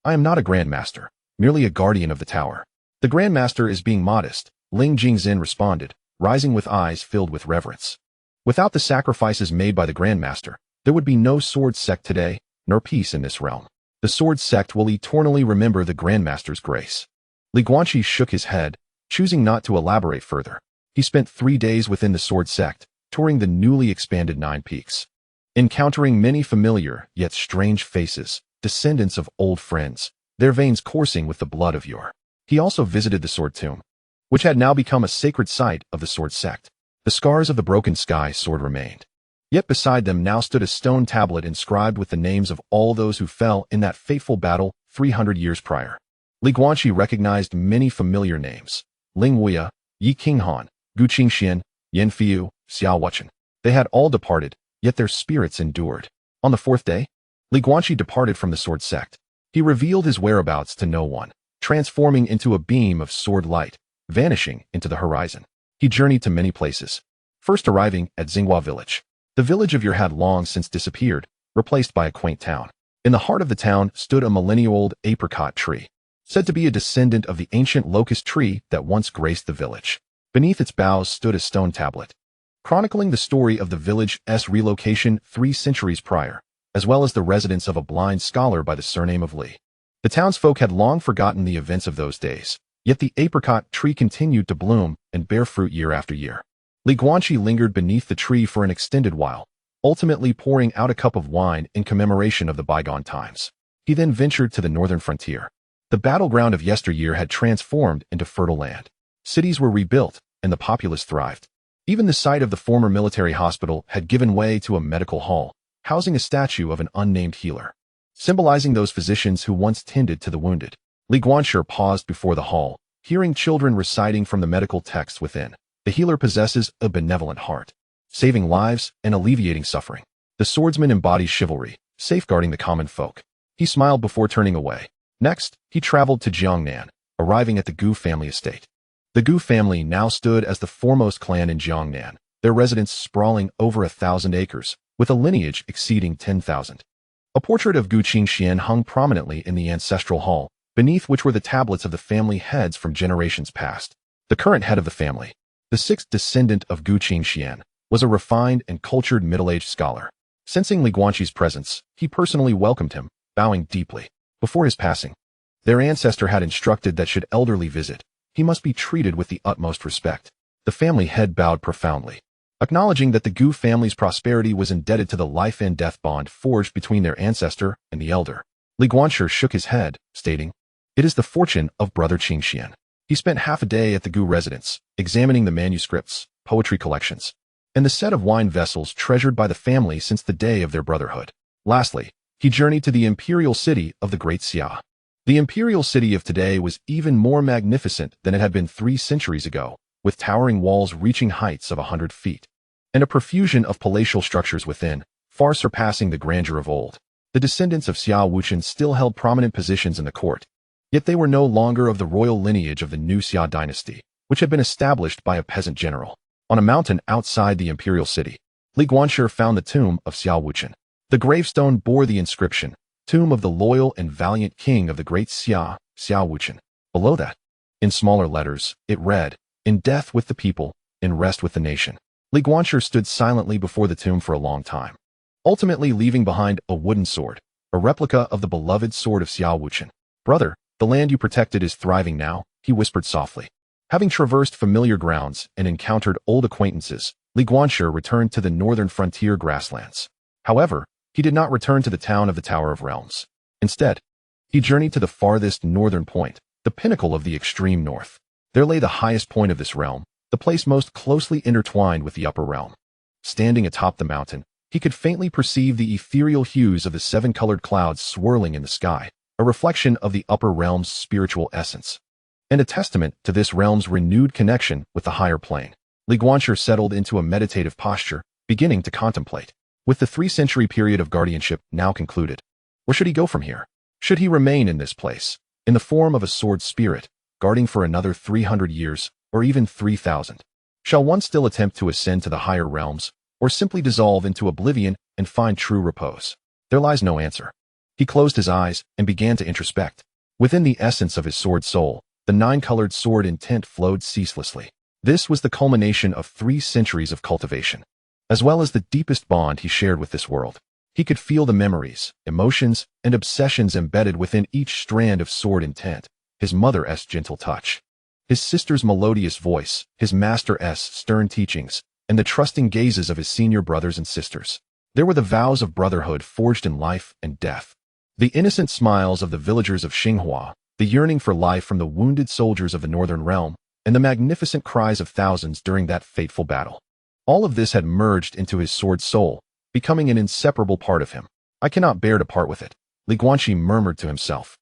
I am not a Grandmaster, merely a guardian of the tower. The Grandmaster is being modest, Ling Jingzin responded, rising with eyes filled with reverence. Without the sacrifices made by the Grandmaster, there would be no sword sect today, nor peace in this realm. The sword sect will eternally remember the Grandmaster's grace. Guanqi shook his head, choosing not to elaborate further. He spent 3 days within the sword sect, touring the newly expanded 9 peaks. Encountering many familiar, yet strange faces, descendants of old friends, their veins coursing with the blood of yore. He also visited the sword tomb, which had now become a sacred site of the sword sect. The scars of the broken sky sword remained. Yet beside them now stood a stone tablet inscribed with the names of all those who fell in that fateful battle 300 years prior. Guanqi recognized many familiar names. Ling Wuya, Yi Qinghan, Gu Qingxian, Yan Fiu, Xiao Wuchen. They had all departed, yet their spirits endured. On the 4th day, Guanqi departed from the sword sect. He revealed his whereabouts to no one, transforming into a beam of sword light, vanishing into the horizon. He journeyed to many places, first arriving at Xinghua village. The village of Yer had long since disappeared, replaced by a quaint town. In the heart of the town stood a millennial-old apricot tree, said to be a descendant of the ancient locust tree that once graced the village. Beneath its boughs stood a stone tablet, chronicling the story of the village's relocation 3 centuries prior, as well as the residence of a blind scholar by the surname of Li. The townsfolk had long forgotten the events of those days, yet the apricot tree continued to bloom and bear fruit year after year. Guanqi lingered beneath the tree for an extended while, ultimately pouring out a cup of wine in commemoration of the bygone times. He then ventured to the northern frontier. The battleground of yesteryear had transformed into fertile land. Cities were rebuilt, and the populace thrived. Even the site of the former military hospital had given way to a medical hall, housing a statue of an unnamed healer, symbolizing those physicians who once tended to the wounded. Guanqi paused before the hall, hearing children reciting from the medical texts within. The healer possesses a benevolent heart, saving lives and alleviating suffering. The swordsman embodies chivalry, safeguarding the common folk. He smiled before turning away. Next, he traveled to Jiangnan, arriving at the Gu family estate. The Gu family now stood as the foremost clan in Jiangnan, their residence sprawling over 1,000 acres, with a lineage exceeding 10,000. A portrait of Gu Qingxian hung prominently in the ancestral hall, beneath which were the tablets of the family heads from generations past. The current head of the family, the 6th descendant of Gu Qingxian, was a refined and cultured middle-aged scholar. Sensing Guanqi's presence, he personally welcomed him, bowing deeply. Before his passing, their ancestor had instructed that should elderly visit, he must be treated with the utmost respect. The family head bowed profoundly, acknowledging that the Gu family's prosperity was indebted to the life and death bond forged between their ancestor and the elder. Guanqi shook his head, stating, "It is the fortune of brother Qingxian." He spent half a day at the Gu residence, examining the manuscripts, poetry collections, and the set of wine vessels treasured by the family since the day of their brotherhood. Lastly, he journeyed to the imperial city of the Great Xia. The imperial city of today was even more magnificent than it had been 3 centuries ago, with towering walls reaching heights of 100 feet, and a profusion of palatial structures within, far surpassing the grandeur of old. The descendants of Xiao Wuchen still held prominent positions in the court, yet they were no longer of the royal lineage of the new Xia dynasty, which had been established by a peasant general. On a mountain outside the imperial city, Guanqi found the tomb of Xiao Wuchen. The gravestone bore the inscription, "Tomb of the loyal and valiant king of the Great Xia, Xiao Wuchen." Below that, in smaller letters, it read, "In death with the people, in rest with the nation." Guanqi stood silently before the tomb for a long time, ultimately leaving behind a wooden sword, a replica of the beloved sword of Xiao Wuchen. "Brother, the land you protected is thriving now," he whispered softly. Having traversed familiar grounds and encountered old acquaintances, Li Guanxi returned to the northern frontier grasslands. However, he did not return to the town of the Tower of Realms. Instead, he journeyed to the farthest northern point, the pinnacle of the extreme north. There lay the highest point of this realm, the place most closely intertwined with the upper realm. Standing atop the mountain, he could faintly perceive the ethereal hues of the seven-colored clouds swirling in the sky, a reflection of the upper realm's spiritual essence, and a testament to this realm's renewed connection with the higher plane. Li Guanxi settled into a meditative posture, beginning to contemplate. With the 3-century period of guardianship now concluded, where should he go from here? Should he remain in this place, in the form of a sword spirit, guarding for another 300 years, or even 3,000? Shall one still attempt to ascend to the higher realms, or simply dissolve into oblivion and find true repose? There lies no answer. He closed his eyes and began to introspect. Within the essence of his sword soul, the 9-colored sword intent flowed ceaselessly. This was the culmination of 3 centuries of cultivation, as well as the deepest bond he shared with this world. He could feel the memories, emotions, and obsessions embedded within each strand of sword intent, his mother's gentle touch, his sister's melodious voice, his master's stern teachings, and the trusting gazes of his senior brothers and sisters. There were the vows of brotherhood forged in life and death, the innocent smiles of the villagers of Xinghua, the yearning for life from the wounded soldiers of the northern realm, and the magnificent cries of thousands during that fateful battle. All of this had merged into his sword soul, becoming an inseparable part of him. I cannot bear to part with it, Li Guanxi murmured to himself.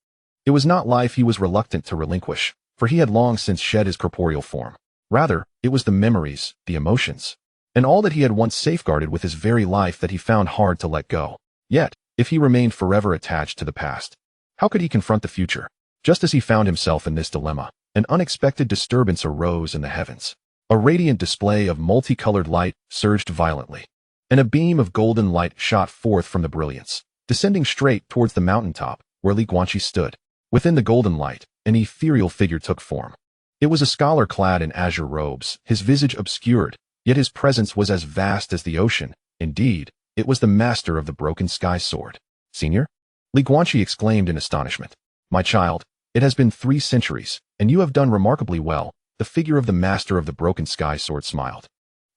It was not life he was reluctant to relinquish, for he had long since shed his corporeal form. Rather, it was the memories, the emotions, and all that he had once safeguarded with his very life that he found hard to let go. Yet, if he remained forever attached to the past, how could he confront the future? Just as he found himself in this dilemma, an unexpected disturbance arose in the heavens. A radiant display of multicolored light surged violently, and a beam of golden light shot forth from the brilliance, descending straight towards the mountaintop where Li Guanxi stood. Within the golden light, an ethereal figure took form. It was a scholar clad in azure robes, his visage obscured, yet his presence was as vast as the ocean. Indeed, it was the master of the broken sky sword. Senior? Li Guanxi exclaimed in astonishment. My child, it has been 3 centuries, and you have done remarkably well. The figure of the master of the broken sky sword smiled.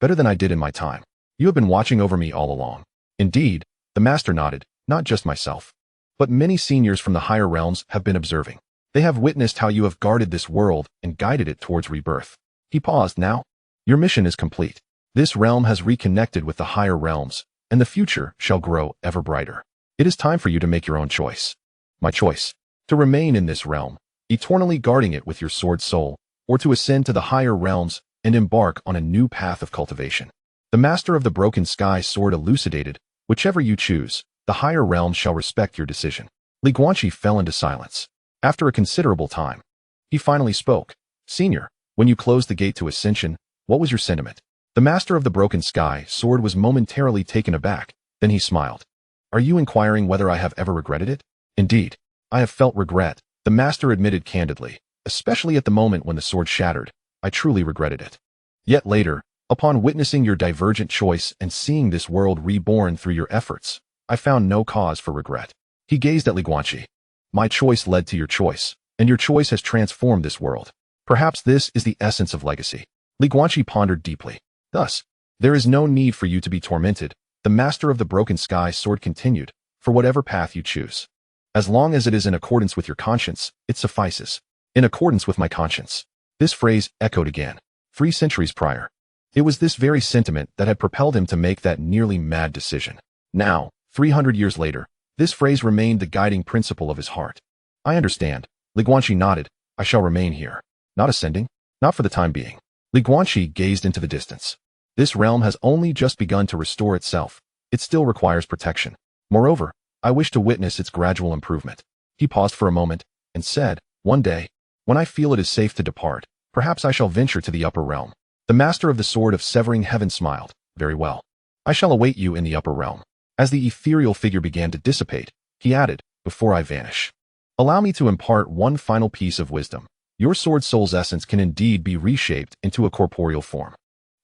Better than I did in my time. You have been watching over me all along. Indeed, the master nodded, not just myself, but many seniors from the higher realms have been observing. They have witnessed how you have guarded this world and guided it towards rebirth. He paused now. Your mission is complete. This realm has reconnected with the higher realms, and the future shall grow ever brighter. It is time for you to make your own choice. My choice. To remain in this realm, eternally guarding it with your sword soul, or to ascend to the higher realms and embark on a new path of cultivation. The master of the broken sky sword elucidated, whichever you choose, the higher realms shall respect your decision. Li Guanxi fell into silence. After a considerable time, he finally spoke. Senior, when you closed the gate to ascension, what was your sentiment? The master of the broken sky sword was momentarily taken aback, then he smiled. Are you inquiring whether I have ever regretted it? Indeed, I have felt regret, the master admitted candidly, especially at the moment when the sword shattered. I truly regretted it. Yet later, upon witnessing your divergent choice and seeing this world reborn through your efforts, I found no cause for regret. He gazed at Li Guanxi. My choice led to your choice, and your choice has transformed this world. Perhaps this is the essence of legacy. Li Guanxi pondered deeply. Thus, there is no need for you to be tormented, the master of the broken sky sword continued, for whatever path you choose. As long as it is in accordance with your conscience, it suffices. In accordance with my conscience. This phrase echoed again. 3 centuries prior. It was this very sentiment that had propelled him to make that nearly mad decision. Now, 300 years later, this phrase remained the guiding principle of his heart. I understand. Li Guanxi nodded. I shall remain here. Not ascending? Not for the time being. Li Guanxi gazed into the distance. This realm has only just begun to restore itself. It still requires protection. Moreover, I wish to witness its gradual improvement. He paused for a moment and said, one day, when I feel it is safe to depart, perhaps I shall venture to the upper realm. The master of the sword of severing heaven smiled. Very well. I shall await you in the upper realm. As the ethereal figure began to dissipate, he added, before I vanish, allow me to impart one final piece of wisdom. Your sword soul's essence can indeed be reshaped into a corporeal form.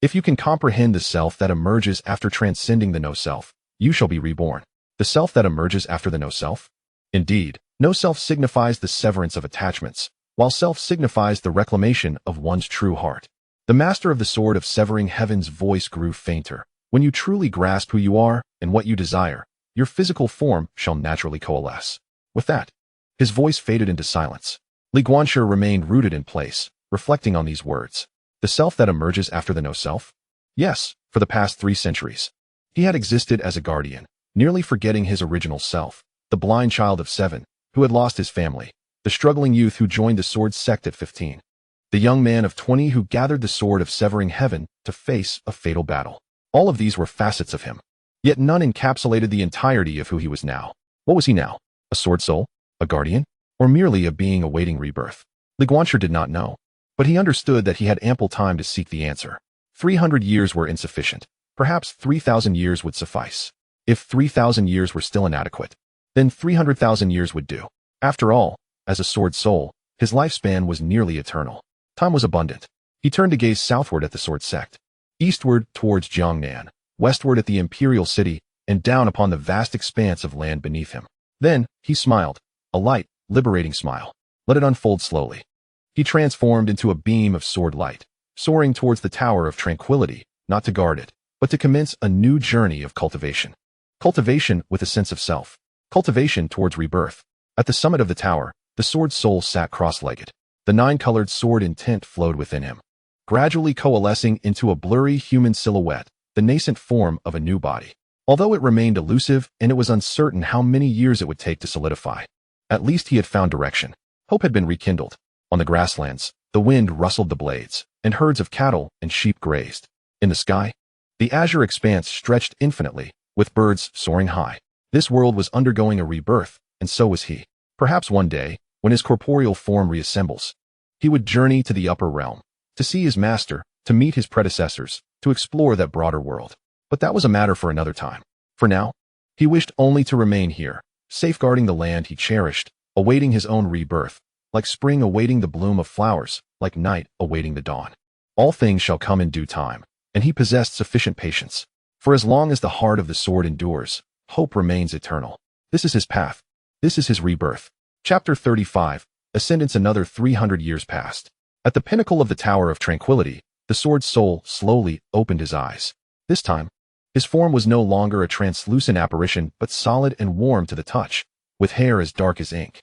If you can comprehend the self that emerges after transcending the no-self, you shall be reborn. The self that emerges after the no-self? Indeed, no-self signifies the severance of attachments, while self signifies the reclamation of one's true heart. The master of the sword of severing heaven's voice grew fainter. When you truly grasp who you are and what you desire, your physical form shall naturally coalesce. With that, his voice faded into silence. Li Guanqi remained rooted in place, reflecting on these words. The self that emerges after the no-self? Yes, for the past 3 centuries. He had existed as a guardian, nearly forgetting his original self, the blind child of 7, who had lost his family, the struggling youth who joined the sword sect at 15, the young man of 20 who gathered the sword of severing heaven to face a fatal battle. All of these were facets of him, yet none encapsulated the entirety of who he was now. What was he now? A sword soul? A guardian? Or merely a being awaiting rebirth? Li Guanqi did not know, but he understood that he had ample time to seek the answer. 300 years were insufficient. Perhaps 3,000 years would suffice. If 3,000 years were still inadequate, then 300,000 years would do. After all, as a sword soul, his lifespan was nearly eternal. Time was abundant. He turned to gaze southward at the sword sect, eastward towards Jiangnan, westward at the imperial city, and down upon the vast expanse of land beneath him. Then, he smiled, a light, liberating smile. Let it unfold slowly. He transformed into a beam of sword light, soaring towards the Tower of Tranquility, not to guard it, but to commence a new journey of cultivation. Cultivation with a sense of self. Cultivation towards rebirth. At the summit of the tower, the sword soul sat cross-legged. The 9-colored sword intent flowed within him, gradually coalescing into a blurry human silhouette, the nascent form of a new body. Although it remained elusive and it was uncertain how many years it would take to solidify, at least he had found direction. Hope had been rekindled. On the grasslands, the wind rustled the blades, and herds of cattle and sheep grazed. In the sky, the azure expanse stretched infinitely, with birds soaring high. This world was undergoing a rebirth, and so was he. Perhaps one day, when his corporeal form reassembles, he would journey to the upper realm, to see his master, to meet his predecessors, to explore that broader world. But that was a matter for another time. For now, he wished only to remain here, safeguarding the land he cherished, awaiting his own rebirth, like spring awaiting the bloom of flowers, like night awaiting the dawn. All things shall come in due time, and he possessed sufficient patience. For as long as the heart of the sword endures, hope remains eternal. This is his path. This is his rebirth. Chapter 35. Ascendance. Another 300 years passed. At the pinnacle of the Tower of Tranquility, the sword soul slowly opened his eyes. This time, his form was no longer a translucent apparition, but solid and warm to the touch, with hair as dark as ink.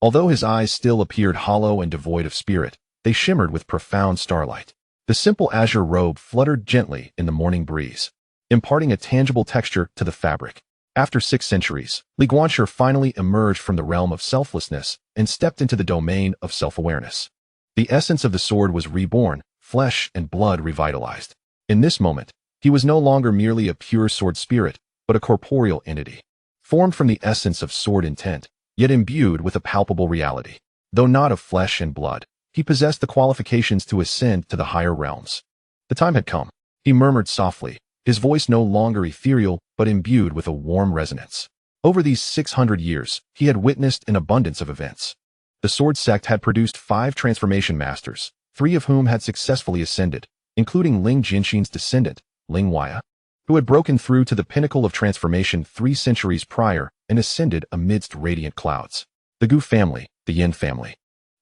Although his eyes still appeared hollow and devoid of spirit, they shimmered with profound starlight. The simple azure robe fluttered gently in the morning breeze, imparting a tangible texture to the fabric. After 6 centuries, Li Guanqi finally emerged from the realm of selflessness and stepped into the domain of self-awareness. The essence of the sword was reborn, flesh and blood revitalized. In this moment, he was no longer merely a pure sword spirit, but a corporeal entity, formed from the essence of sword intent, yet imbued with a palpable reality. Though not of flesh and blood, he possessed the qualifications to ascend to the higher realms. The time had come. He murmured softly, his voice no longer ethereal, but imbued with a warm resonance. Over these 600 years, he had witnessed an abundance of events. The sword sect had produced 5 transformation masters, 3 of whom had successfully ascended, including Ling Jinxin's descendant, Ling Waya, who had broken through to the pinnacle of transformation 3 centuries prior and ascended amidst radiant clouds. The Gu family, the Yin family,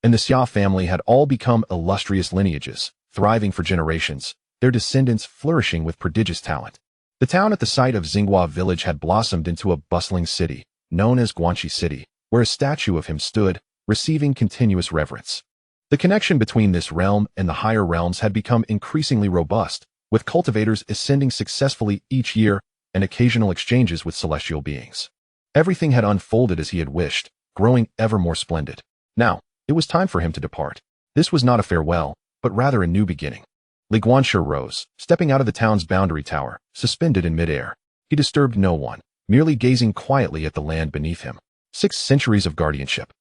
and the Xia family had all become illustrious lineages, thriving for generations, their descendants flourishing with prodigious talent. The town at the site of Xinghua village had blossomed into a bustling city, known as Guanqi City, where a statue of him stood, receiving continuous reverence. The connection between this realm and the higher realms had become increasingly robust, with cultivators ascending successfully each year and occasional exchanges with celestial beings. Everything had unfolded as he had wished, growing ever more splendid. Now, it was time for him to depart. This was not a farewell, but rather a new beginning. Li Guanqi rose, stepping out of the town's boundary tower, suspended in midair. He disturbed no one, merely gazing quietly at the land beneath him. 6 centuries of guardianship.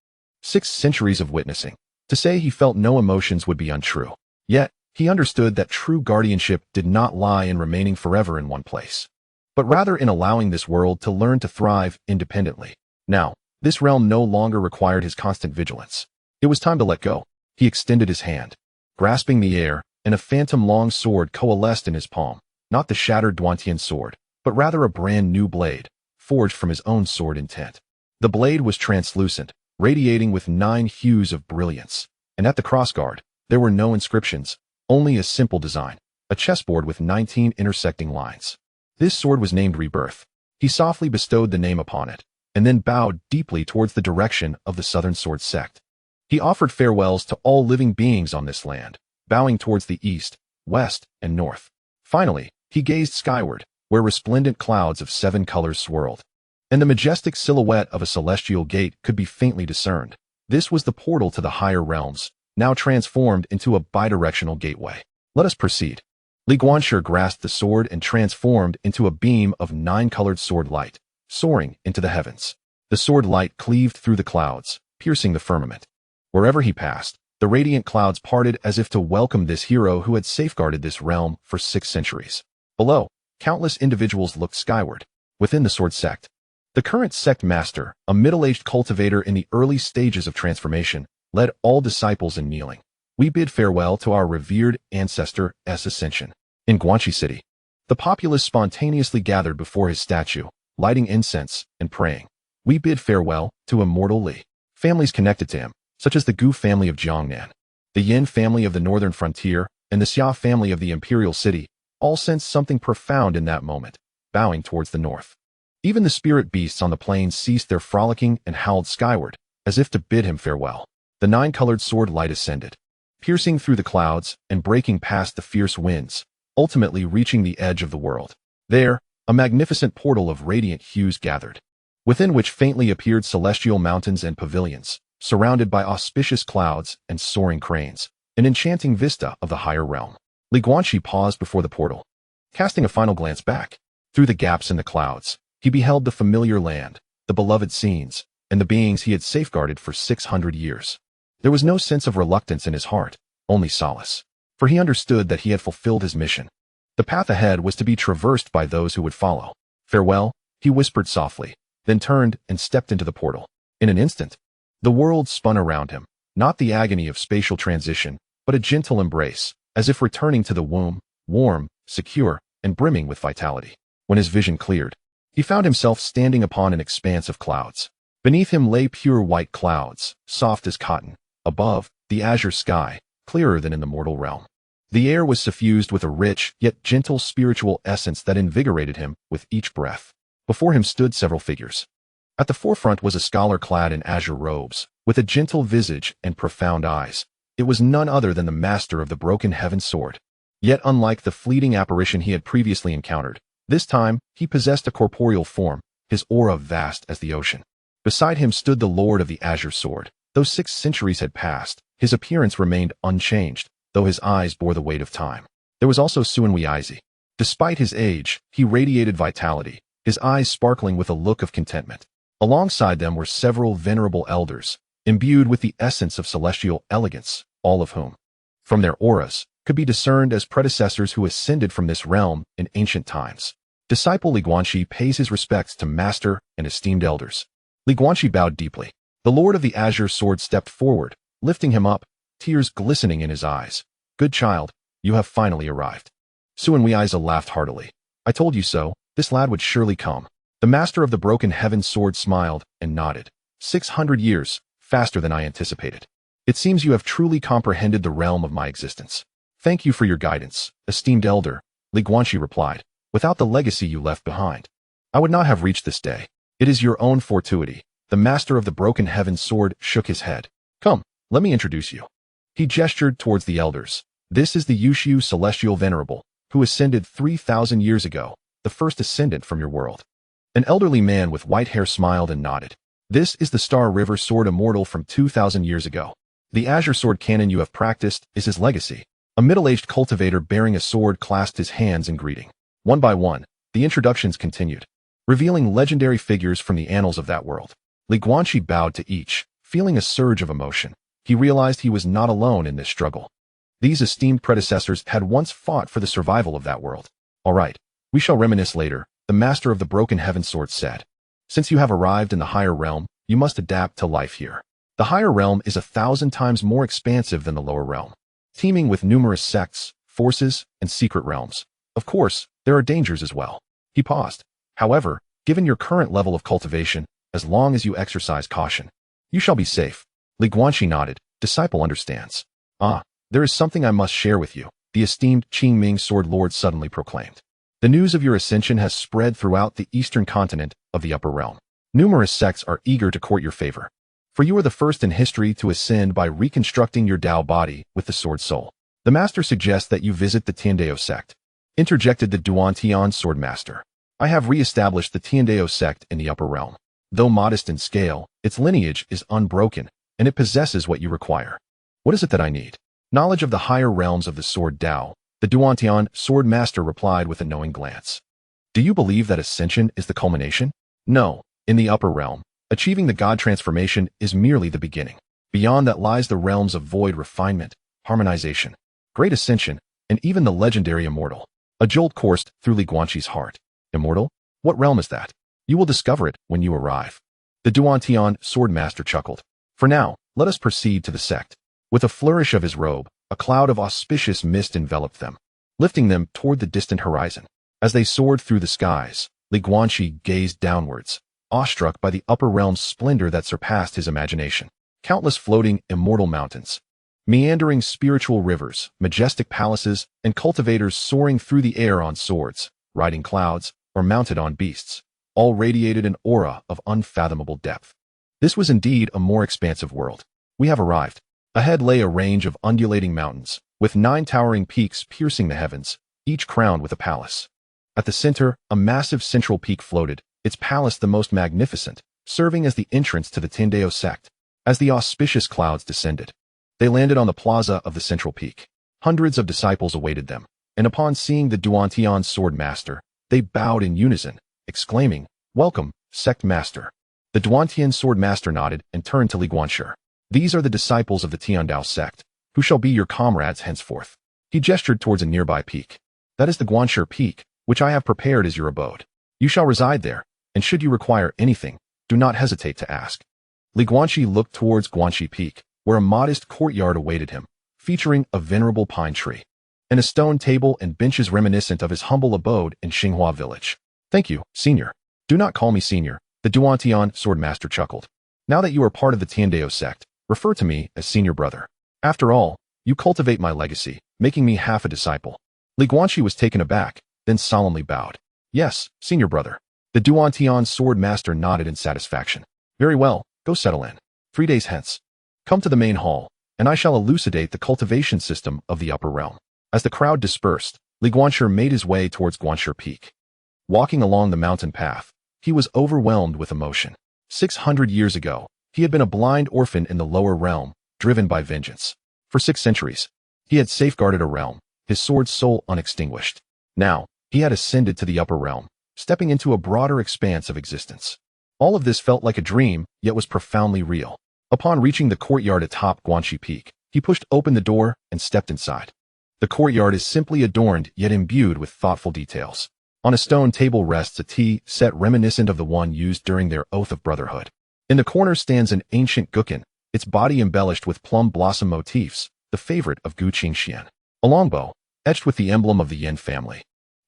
6 centuries of witnessing. To say he felt no emotions would be untrue. Yet, he understood that true guardianship did not lie in remaining forever in one place, but rather in allowing this world to learn to thrive independently. Now, this realm no longer required his constant vigilance. It was time to let go. He extended his hand, grasping the air, and a phantom long sword coalesced in his palm, not the shattered Duantian sword, but rather a brand new blade, forged from his own sword intent. The blade was translucent, radiating with 9 hues of brilliance, and at the crossguard, there were no inscriptions, only a simple design, a chessboard with 19 intersecting lines. This sword was named Rebirth. He softly bestowed the name upon it, and then bowed deeply towards the direction of the Southern Sword Sect. He offered farewells to all living beings on this land, bowing towards the east, west, and north. Finally, he gazed skyward, where resplendent clouds of 7 colors swirled, and the majestic silhouette of a celestial gate could be faintly discerned. This was the portal to the higher realms, now transformed into a bidirectional gateway. Let us proceed. Li Guanxi grasped the sword and transformed into a beam of 9-colored sword light, soaring into the heavens. The sword light cleaved through the clouds, piercing the firmament. Wherever he passed, the radiant clouds parted as if to welcome this hero who had safeguarded this realm for 6 centuries. Below, countless individuals looked skyward. Within the sword sect, the current sect master, a middle-aged cultivator in the early stages of transformation, led all disciples in kneeling. We bid farewell to our revered ancestor's ascension. In Guanqi City, the populace spontaneously gathered before his statue, lighting incense and praying. We bid farewell to immortal Li. Families connected to him, such as the Gu family of Jiangnan, the Yin family of the northern frontier, and the Xia family of the imperial city, all sensed something profound in that moment, bowing towards the north. Even the spirit beasts on the plains ceased their frolicking and howled skyward, as if to bid him farewell. The 9-colored sword light ascended, piercing through the clouds and breaking past the fierce winds, ultimately reaching the edge of the world. There, a magnificent portal of radiant hues gathered, within which faintly appeared celestial mountains and pavilions, surrounded by auspicious clouds and soaring cranes, an enchanting vista of the higher realm. Li Guanxi paused before the portal, casting a final glance back. Through the gaps in the clouds, he beheld the familiar land, the beloved scenes, and the beings he had safeguarded for 600 years. There was no sense of reluctance in his heart, only solace, for he understood that he had fulfilled his mission. The path ahead was to be traversed by those who would follow. Farewell, he whispered softly, then turned and stepped into the portal. In an instant, the world spun around him, not the agony of spatial transition, but a gentle embrace, as if returning to the womb, warm, secure, and brimming with vitality. When his vision cleared, he found himself standing upon an expanse of clouds. Beneath him lay pure white clouds, soft as cotton. Above, the azure sky, clearer than in the mortal realm. The air was suffused with a rich, yet gentle spiritual essence that invigorated him with each breath. Before him stood several figures. At the forefront was a scholar clad in azure robes, with a gentle visage and profound eyes. It was none other than the master of the broken heaven sword. Yet unlike the fleeting apparition he had previously encountered, this time he possessed a corporeal form, his aura vast as the ocean. Beside him stood the lord of the azure sword. Though 6 centuries had passed, his appearance remained unchanged, though his eyes bore the weight of time. There was also Suen Weizi. Despite his age, he radiated vitality, his eyes sparkling with a look of contentment. Alongside them were several venerable elders, imbued with the essence of celestial elegance, all of whom, from their auras, could be discerned as predecessors who ascended from this realm in ancient times. Disciple Li Guanxi pays his respects to master and esteemed elders. Li Guanxi bowed deeply. The Lord of the Azure Sword stepped forward, lifting him up, tears glistening in his eyes. Good child, you have finally arrived. Suen Weizi laughed heartily. I told you so, this lad would surely come. The master of the broken heaven sword smiled and nodded. 600 years, faster than I anticipated. It seems you have truly comprehended the realm of my existence. Thank you for your guidance, esteemed elder, Li Guanxi replied. Without the legacy you left behind, I would not have reached this day. It is your own fortuity. The master of the broken heaven sword shook his head. Come, let me introduce you. He gestured towards the elders. This is the Yushu Celestial Venerable, who ascended 3,000 years ago, the first ascendant from your world. An elderly man with white hair smiled and nodded. This is the Star River Sword Immortal from 2,000 years ago. The Azure Sword Canon you have practiced is his legacy. A middle-aged cultivator bearing a sword clasped his hands in greeting. One by one, the introductions continued, revealing legendary figures from the annals of that world. Li Guanxi bowed to each, feeling a surge of emotion. He realized he was not alone in this struggle. These esteemed predecessors had once fought for the survival of that world. All right, we shall reminisce later, the master of the broken heaven sword said. Since you have arrived in the higher realm, you must adapt to life here. The higher realm is 1,000 times more expansive than the lower realm, teeming with numerous sects, forces, and secret realms. Of course, there are dangers as well. He paused. However, given your current level of cultivation, as long as you exercise caution, you shall be safe. Li Guanxi nodded. Disciple understands. There is something I must share with you. the esteemed Qingming Sword Lord suddenly proclaimed. The news of your ascension has spread throughout the eastern continent of the upper realm. Numerous sects are eager to court your favor, for you are the first in history to ascend by reconstructing your Dao body with the sword soul. The master suggests that you visit the Tiandao sect, interjected the Duantian sword master. I have re-established the Tiandao sect in the upper realm. Though modest in scale, its lineage is unbroken, and it possesses what you require. What is it that I need? Knowledge of the higher realms of the sword Dao, the Duantian sword master replied with a knowing glance. Do you believe that ascension is the culmination? No. In the upper realm, achieving the God transformation is merely the beginning. Beyond that lies the realms of void refinement, harmonization, great ascension, and even the legendary immortal. A jolt coursed through Li Guanqi's heart. Immortal? What realm is that? You will discover it when you arrive. The Duantian sword master chuckled. For now, let us proceed to the sect. With a flourish of his robe, a cloud of auspicious mist enveloped them, lifting them toward the distant horizon. As they soared through the skies, Li Guanqi gazed downwards, awestruck by the upper realm's splendor that surpassed his imagination. Countless floating, immortal mountains, meandering spiritual rivers, majestic palaces, and cultivators soaring through the air on swords, riding clouds, or mounted on beasts, all radiated an aura of unfathomable depth. This was indeed a more expansive world. We have arrived. Ahead lay a range of undulating mountains, with 9 towering peaks piercing the heavens, each crowned with a palace. At the center, a massive central peak floated, its palace the most magnificent, serving as the entrance to the Tiandao sect. As the auspicious clouds descended, they landed on the plaza of the central peak. Hundreds of disciples awaited them, and upon seeing the Duantian sword master, they bowed in unison, exclaiming, "Welcome, sect master." The Duantian sword master nodded and turned to Li Guanqi. These are the disciples of the Tiandao sect, who shall be your comrades henceforth. He gestured towards a nearby peak. That is the Guanqi peak, which I have prepared as your abode. You shall reside there, and should you require anything, do not hesitate to ask. Li Guanqi looked towards Guanqi Peak, where a modest courtyard awaited him, featuring a venerable pine tree, and a stone table and benches reminiscent of his humble abode in Xinghua village. Thank you, senior. Do not call me senior, the Duantian sword master chuckled. Now that you are part of the Tiandao sect, refer to me as senior brother. After all, you cultivate my legacy, making me half a disciple. Li Guanqi was taken aback, then solemnly bowed. Yes, senior brother. The Duantian sword master nodded in satisfaction. Very well, go settle in. 3 days hence, come to the main hall, and I shall elucidate the cultivation system of the upper realm. As the crowd dispersed, Li Guanqi made his way towards Guanqi Peak. Walking along the mountain path, he was overwhelmed with emotion. 600 years ago, he had been a blind orphan in the lower realm, driven by vengeance. For 6 centuries, he had safeguarded a realm, his sword's soul unextinguished. Now, he had ascended to the upper realm, stepping into a broader expanse of existence. All of this felt like a dream, yet was profoundly real. Upon reaching the courtyard atop Guanqi Peak, he pushed open the door and stepped inside. The courtyard is simply adorned yet imbued with thoughtful details. On a stone table rests a tea set reminiscent of the one used during their oath of brotherhood. In the corner stands an ancient guqin, its body embellished with plum blossom motifs, the favorite of Gu Qingxian. A longbow, etched with the emblem of the Yin family,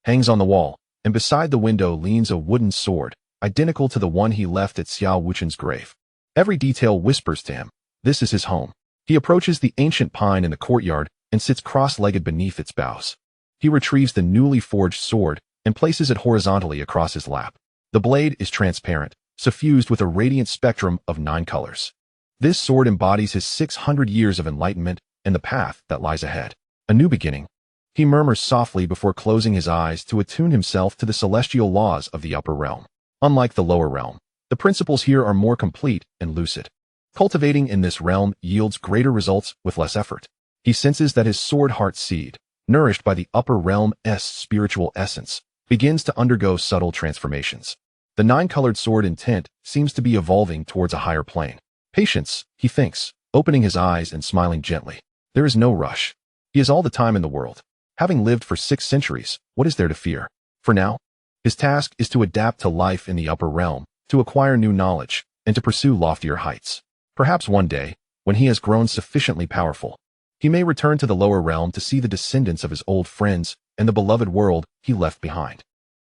hangs on the wall, and beside the window leans a wooden sword, identical to the one he left at Xiao Wuchen's grave. Every detail whispers to him, this is his home. He approaches the ancient pine in the courtyard and sits cross-legged beneath its boughs. He retrieves the newly forged sword and places it horizontally across his lap. The blade is transparent, suffused with a radiant spectrum of 9 colors. This sword embodies his 600 years of enlightenment and the path that lies ahead. A new beginning. He murmurs softly before closing his eyes to attune himself to the celestial laws of the upper realm. Unlike the lower realm, the principles here are more complete and lucid. Cultivating in this realm yields greater results with less effort. He senses that his sword heart seed, nourished by the upper realm's spiritual essence, begins to undergo subtle transformations. The 9-colored sword intent seems to be evolving towards a higher plane. Patience, he thinks, opening his eyes and smiling gently. There is no rush. He has all the time in the world. Having lived for 6 centuries, what is there to fear? For now, his task is to adapt to life in the upper realm, to acquire new knowledge, and to pursue loftier heights. Perhaps one day, when he has grown sufficiently powerful, he may return to the lower realm to see the descendants of his old friends and the beloved world he left behind.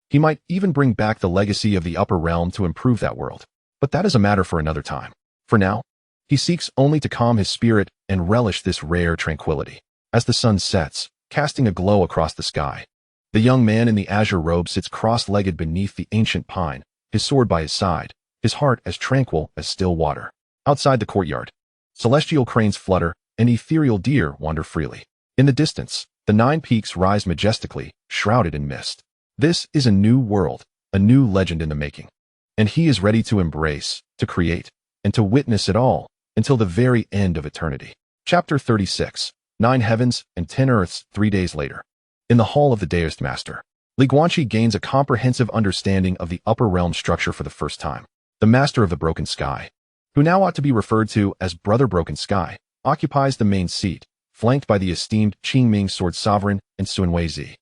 He might even bring back the legacy of the upper realm to improve that world. But that is a matter for another time. For now, he seeks only to calm his spirit and relish this rare tranquility. As the sun sets, casting a glow across the sky. The young man in the azure robe sits cross-legged beneath the ancient pine, his sword by his side, his heart as tranquil as still water. Outside the courtyard, celestial cranes flutter, and ethereal deer wander freely. In the distance, the 9 peaks rise majestically, shrouded in mist. This is a new world, a new legend in the making. And he is ready to embrace, to create, and to witness it all, until the very end of eternity. Chapter 36, 9 Heavens and 10 Earths 3 days later. In the Hall of the Daoist Master, Guanqi gains a comprehensive understanding of the upper realm structure for the first time. The Master of the Broken Sky, who now ought to be referred to as Brother Broken Sky, occupies the main seat, flanked by the esteemed Qingming Sword Sovereign and Sun Weizi.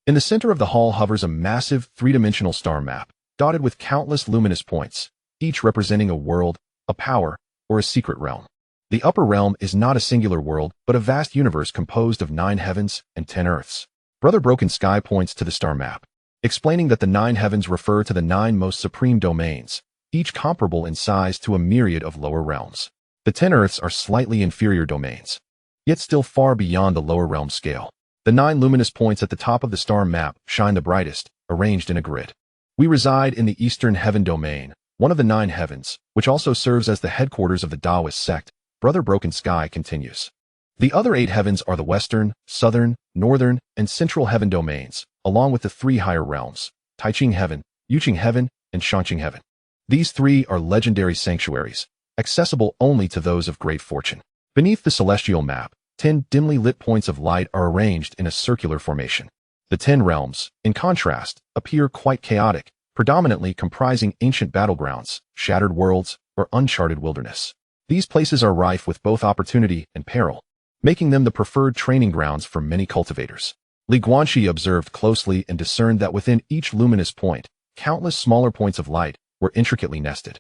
In the center of the hall hovers a massive, three-dimensional star map, dotted with countless luminous points, each representing a world, a power, or a secret realm. The upper realm is not a singular world, but a vast universe composed of 9 heavens and 10 earths. Brother Broken Sky points to the star map, explaining that the 9 heavens refer to the 9 most supreme domains, each comparable in size to a myriad of lower realms. The 10 earths are slightly inferior domains, yet still far beyond the lower realm scale. The 9 luminous points at the top of the star map shine the brightest, arranged in a grid. We reside in the Eastern Heaven domain, one of the 9 heavens, which also serves as the headquarters of the Daoist sect. Brother Broken Sky continues. The other 8 heavens are the Western, Southern, Northern, and Central Heaven domains, along with the 3 higher realms, Taiqing Heaven, Yuqing Heaven, and Shangqing Heaven. These 3 are legendary sanctuaries, accessible only to those of great fortune. Beneath the celestial map, 10 dimly lit points of light are arranged in a circular formation. The 10 realms, in contrast, appear quite chaotic, predominantly comprising ancient battlegrounds, shattered worlds, or uncharted wilderness. These places are rife with both opportunity and peril, making them the preferred training grounds for many cultivators. Guanqi observed closely and discerned that within each luminous point, countless smaller points of light were intricately nested.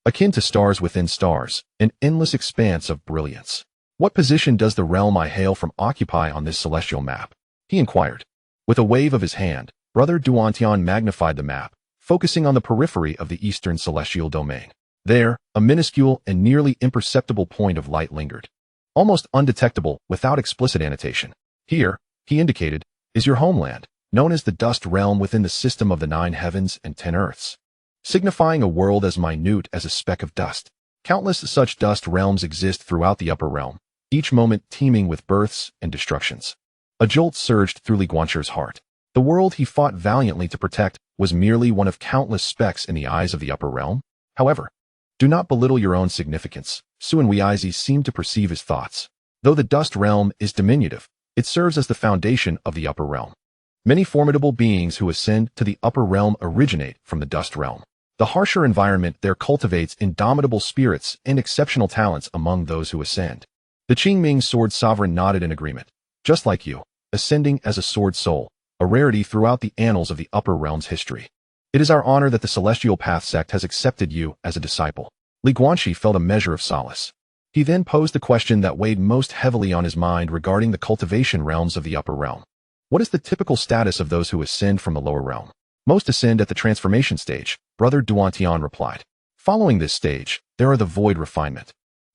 Akin to stars within stars, an endless expanse of brilliance. What position does the realm I hail from occupy on this celestial map? He inquired. With a wave of his hand, Brother Duantian magnified the map, focusing on the periphery of the eastern celestial domain. There, a minuscule and nearly imperceptible point of light lingered, almost undetectable without explicit annotation. Here, he indicated, is your homeland, known as the dust realm within the system of the 9 heavens and 10 earths, signifying a world as minute as a speck of dust. Countless such dust realms exist throughout the upper realm, each moment teeming with births and destructions. A jolt surged through Guanqi's heart. The world he fought valiantly to protect was merely one of countless specks in the eyes of the upper realm. However, do not belittle your own significance. Sun Weizi seemed to perceive his thoughts. Though the dust realm is diminutive, it serves as the foundation of the upper realm. Many formidable beings who ascend to the upper realm originate from the dust realm. The harsher environment there cultivates indomitable spirits and exceptional talents among those who ascend. The Qingming Sword Sovereign nodded in agreement. Just like you, ascending as a sword soul, a rarity throughout the annals of the upper realm's history. It is our honor that the Celestial Path sect has accepted you as a disciple. Guanqi felt a measure of solace. He then posed the question that weighed most heavily on his mind regarding the cultivation realms of the upper realm. What is the typical status of those who ascend from the lower realm? Most ascend at the transformation stage, Brother Duantian replied. Following this stage, there are the void refinement,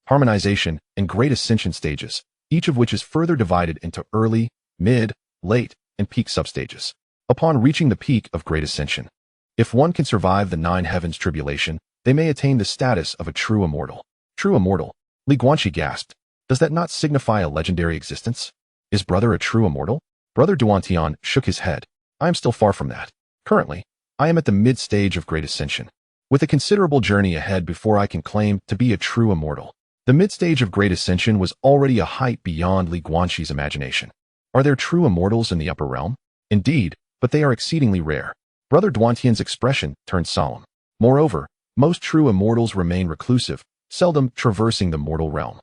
harmonization, and great ascension stages, each of which is further divided into early, mid, late, and peak substages. Upon reaching the peak of great ascension, if one can survive the 9 heavens tribulation, they may attain the status of a true immortal. True immortal? Guanqi gasped. Does that not signify a legendary existence? Is Brother a true immortal? Brother Duantian shook his head. I am still far from that. Currently, I am at the mid-stage of great ascension, with a considerable journey ahead before I can claim to be a true immortal. The mid-stage of great ascension was already a height beyond Guanqi's imagination. Are there true immortals in the upper realm? Indeed, but they are exceedingly rare. Brother Duantian's expression turned solemn. Moreover, most true immortals remain reclusive, seldom traversing the mortal realm.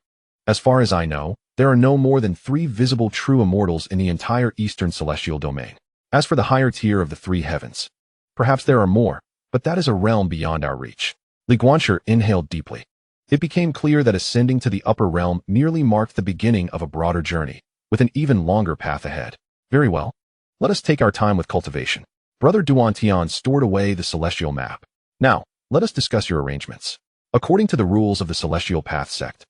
As far as I know, there are no more than 3 visible true immortals in the entire eastern celestial domain. As for the higher tier of the 3 heavens, perhaps there are more, but that is a realm beyond our reach. Guanqi inhaled deeply. It became clear that ascending to the upper realm merely marked the beginning of a broader journey, with an even longer path ahead. Very well. Let us take our time with cultivation. Brother Duantian stored away the celestial map. Now, let us discuss your arrangements. According to the rules of the Celestial Path sect,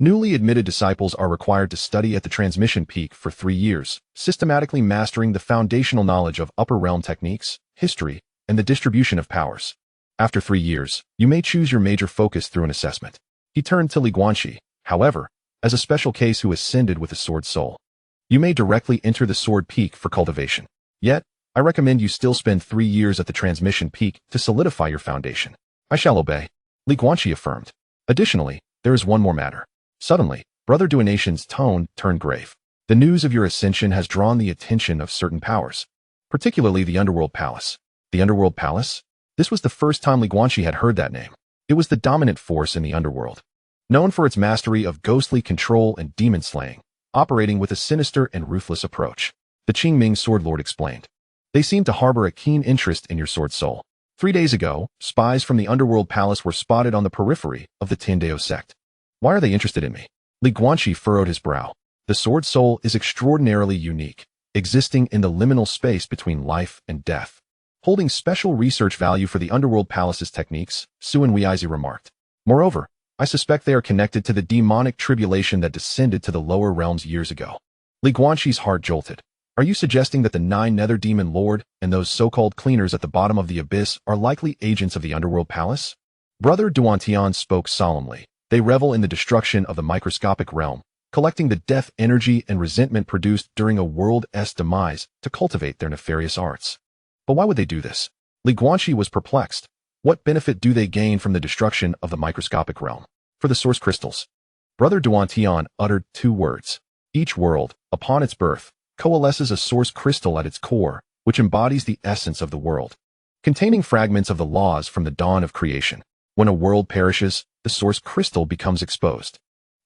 Newly admitted disciples are required to study at the transmission peak for 3 years, systematically mastering the foundational knowledge of upper realm techniques, history, and the distribution of powers. After 3 years, you may choose your major focus through an assessment. He turned to Guanqi, however, as a special case who ascended with a sword soul. You may directly enter the sword peak for cultivation. Yet, I recommend you still spend 3 years at the transmission peak to solidify your foundation. I shall obey, Guanqi affirmed. Additionally, there is one more matter. Suddenly, Brother Duanation's tone turned grave. The news of your ascension has drawn the attention of certain powers, particularly the Underworld Palace. The Underworld Palace? This was the first time Guanqi had heard that name. It was the dominant force in the underworld, known for its mastery of ghostly control and demon slaying, operating with a sinister and ruthless approach. The Qingming Sword Lord explained. They seem to harbor a keen interest in your sword soul. 3 days ago, spies from the Underworld Palace were spotted on the periphery of the Great Dao sect. Why are they interested in me? Guanqi furrowed his brow. The sword soul is extraordinarily unique, existing in the liminal space between life and death, holding special research value for the Underworld Palace's techniques, Suan Weizi remarked. Moreover, I suspect they are connected to the demonic tribulation that descended to the lower realms years ago. Guanqi's heart jolted. Are you suggesting that the 9 Nether Demon Lord and those so-called cleaners at the bottom of the abyss are likely agents of the Underworld Palace? Brother Duantian spoke solemnly. They revel in the destruction of the microscopic realm, collecting the death energy and resentment produced during a world's demise to cultivate their nefarious arts. But why would they do this? Guanqi was perplexed. What benefit do they gain from the destruction of the microscopic realm? For the source crystals. Brother Duantian uttered 2 words. Each world, upon its birth, coalesces a source crystal at its core, which embodies the essence of the world, containing fragments of the laws from the dawn of creation. When a world perishes, the source crystal becomes exposed.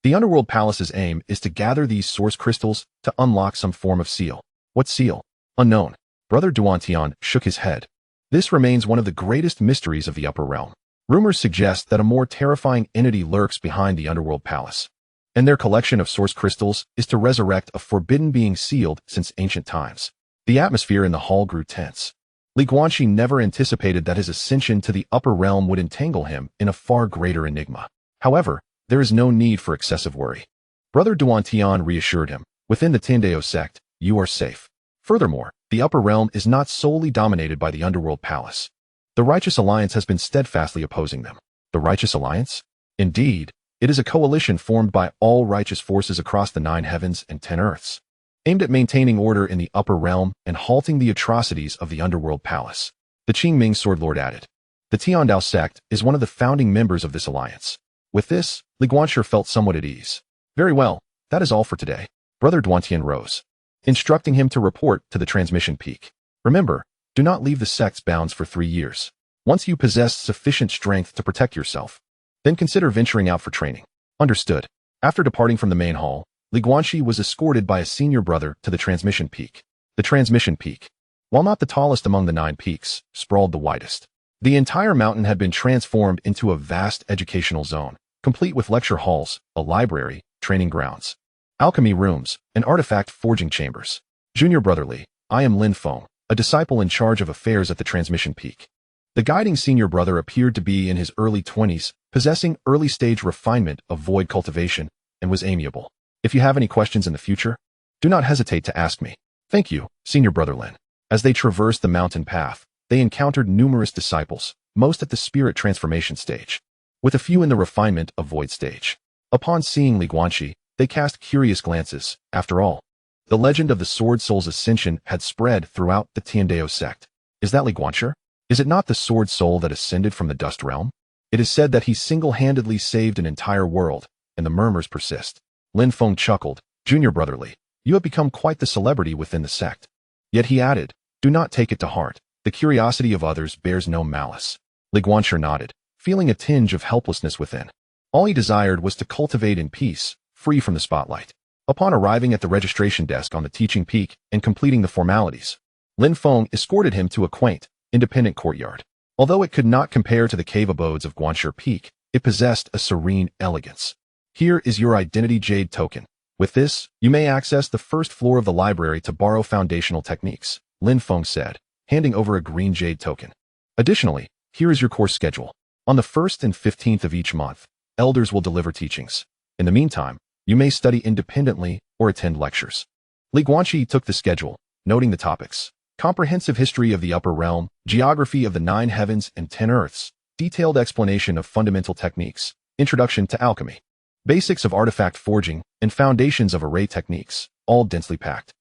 The Underworld Palace's aim is to gather these source crystals to unlock some form of seal. What seal? Unknown. Brother Duantian shook his head. This remains one of the greatest mysteries of the upper realm. Rumors suggest that a more terrifying entity lurks behind the Underworld Palace, and their collection of source crystals is to resurrect a forbidden being sealed since ancient times. The atmosphere in the hall grew tense. Guanqi never anticipated that his ascension to the upper realm would entangle him in a far greater enigma. However, there is no need for excessive worry. Brother Duantian reassured him. Within the Great Dao sect, you are safe. Furthermore, the upper realm is not solely dominated by the Underworld Palace. The Righteous Alliance has been steadfastly opposing them. The Righteous Alliance? Indeed, it is a coalition formed by all righteous forces across the 9 heavens and 10 earths, aimed at maintaining order in the upper realm and halting the atrocities of the Underworld Palace. The Qingming Sword Lord added. The Great Dao sect is one of the founding members of this alliance. With this, Guanqi felt somewhat at ease. Very well, that is all for today. Brother Duantian rose, instructing him to report to the transmission peak. Remember, do not leave the sect's bounds for 3 years. Once you possess sufficient strength to protect yourself, then consider venturing out for training. Understood. After departing from the main hall, Guanqi was escorted by a senior brother to the transmission peak. The transmission peak, while not the tallest among the 9 peaks, sprawled the widest. The entire mountain had been transformed into a vast educational zone, complete with lecture halls, a library, training grounds, alchemy rooms, and artifact forging chambers. Junior Brotherly, I am Lin Feng, a disciple in charge of affairs at the transmission peak. The guiding senior brother appeared to be in his early 20s, possessing early-stage refinement of void cultivation, and was amiable. If you have any questions in the future, do not hesitate to ask me. Thank you, Senior Brother Lin. As they traversed the mountain path, they encountered numerous disciples, most at the spirit transformation stage, with a few in the refinement of void stage. Upon seeing Guanqi, they cast curious glances. After all, the legend of the Sword Soul's ascension had spread throughout the Great Dao sect. Is that Guanqi? Is it not the Sword Soul that ascended from the dust realm? It is said that he single-handedly saved an entire world, and the murmurs persist. Lin Feng chuckled. Junior Brotherly, you have become quite the celebrity within the sect. Yet he added, do not take it to heart. The curiosity of others bears no malice. Guanqi nodded, feeling a tinge of helplessness within. All he desired was to cultivate in peace, free from the spotlight. Upon arriving at the registration desk on the teaching peak and completing the formalities, Lin Feng escorted him to a quaint, independent courtyard. Although it could not compare to the cave abodes of Guanqi Peak, it possessed a serene elegance. Here is your identity jade token. With this, you may access the first floor of the library to borrow foundational techniques, Lin Feng said, handing over a green jade token. Additionally, here is your course schedule. On the 1st and 15th of each month, elders will deliver teachings. In the meantime, you may study independently or attend lectures. Guanqi took the schedule, noting the topics: comprehensive history of the upper realm, geography of the 9 heavens and 10 earths, detailed explanation of fundamental techniques, introduction to alchemy, basics of artifact forging, and foundations of array techniques, all densely packed.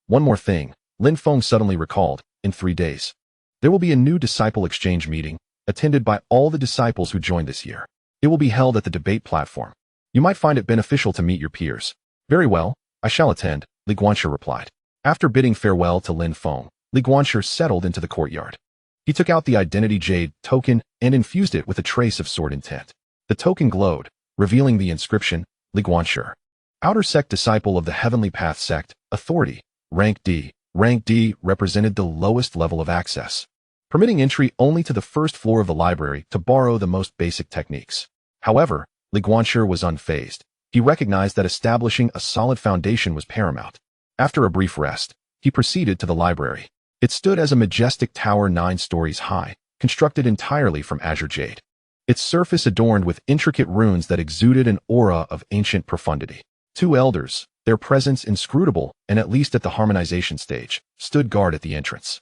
One more thing, Lin Feng suddenly recalled, in 3 days. There will be a new disciple exchange meeting, attended by all the disciples who joined this year. It will be held at the debate platform. You might find it beneficial to meet your peers. Very well, I shall attend, Guanqi replied. After bidding farewell to Lin Feng, Guanqi settled into the courtyard. He took out the identity jade token and infused it with a trace of sword intent. The token glowed, revealing the inscription, Guanqi, Outer Sect Disciple of the Heavenly Path Sect, Authority, Rank D. Rank D represented the lowest level of access, permitting entry only to the first floor of the library to borrow the most basic techniques. However, Guanqi was unfazed. He recognized that establishing a solid foundation was paramount. After a brief rest, he proceeded to the library. It stood as a majestic tower 9 stories high, constructed entirely from azure jade. Its surface adorned with intricate runes that exuded an aura of ancient profundity. 2 elders, their presence inscrutable and at least at the harmonization stage, stood guard at the entrance.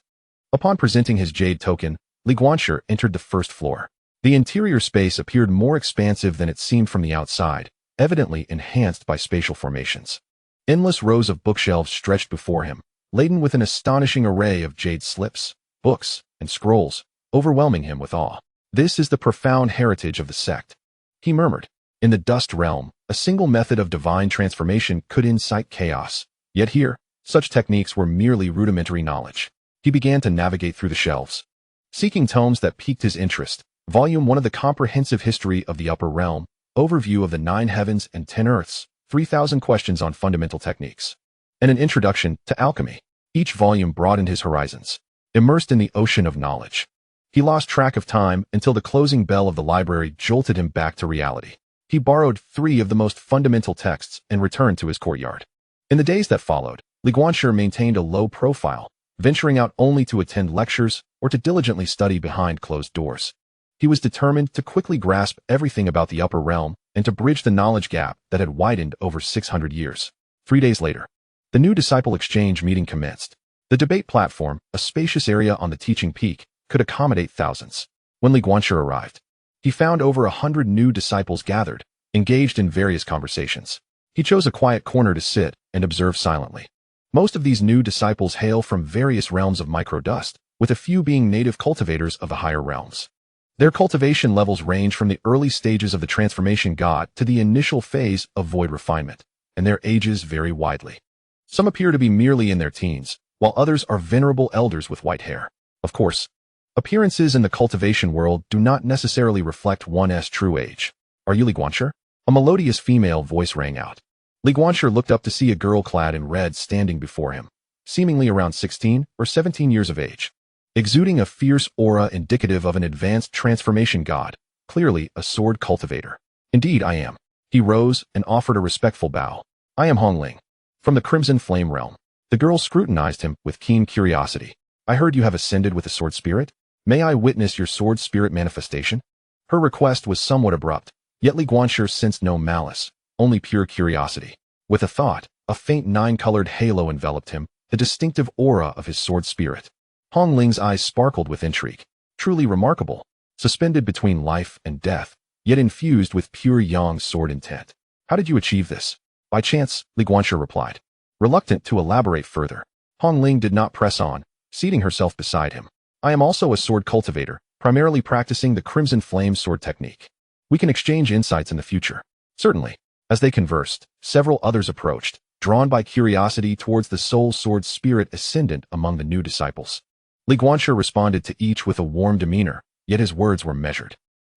Upon presenting his jade token, Guanqi entered the first floor. The interior space appeared more expansive than it seemed from the outside, evidently enhanced by spatial formations. Endless rows of bookshelves stretched before him, laden with an astonishing array of jade slips, books, and scrolls, overwhelming him with awe. This is the profound heritage of the sect, he murmured. In the dust realm, a single method of divine transformation could incite chaos. Yet here, such techniques were merely rudimentary knowledge. He began to navigate through the shelves, seeking tomes that piqued his interest. Volume 1 of the Comprehensive History of the Upper Realm, Overview of the 9 Heavens and 10 Earths, 3,000 Questions on Fundamental Techniques, and an Introduction to Alchemy. Each volume broadened his horizons. Immersed in the ocean of knowledge, he lost track of time until the closing bell of the library jolted him back to reality. He borrowed 3 of the most fundamental texts and returned to his courtyard. In the days that followed, Guanqi maintained a low profile, venturing out only to attend lectures or to diligently study behind closed doors. He was determined to quickly grasp everything about the upper realm and to bridge the knowledge gap that had widened over 600 years. 3 days later, the new disciple exchange meeting commenced. The debate platform, a spacious area on the teaching peak, could accommodate thousands. When Guanqi arrived, he found over 100 new disciples gathered, engaged in various conversations. He chose a quiet corner to sit and observe silently. Most of these new disciples hail from various realms of microdust, with a few being native cultivators of the higher realms. Their cultivation levels range from the early stages of the transformation god to the initial phase of void refinement, and their ages vary widely. Some appear to be merely in their teens, while others are venerable elders with white hair. Of course, appearances in the cultivation world do not necessarily reflect one's true age. Are you Guanqi? A melodious female voice rang out. Guanqi looked up to see a girl clad in red standing before him, seemingly around 16 or 17 years of age, exuding a fierce aura indicative of an advanced transformation god, clearly a sword cultivator. Indeed, I am. He rose and offered a respectful bow. I am Hongling, from the Crimson Flame realm. The girl scrutinized him with keen curiosity. I heard you have ascended with the sword spirit. May I witness your sword spirit manifestation? Her request was somewhat abrupt, yet Guanqi sensed no malice, only pure curiosity. With a thought, a faint 9-colored halo enveloped him, the distinctive aura of his sword spirit. Hongling's eyes sparkled with intrigue. Truly remarkable, suspended between life and death, yet infused with pure yang sword intent. How did you achieve this? By chance, Guanqi replied, reluctant to elaborate further. Hongling did not press on, seating herself beside him. I am also a sword cultivator, primarily practicing the Crimson Flame sword technique. We can exchange insights in the future. Certainly. As they conversed, several others approached, drawn by curiosity towards the soul sword spirit ascendant among the new disciples. Guanqi responded to each with a warm demeanor, yet his words were measured.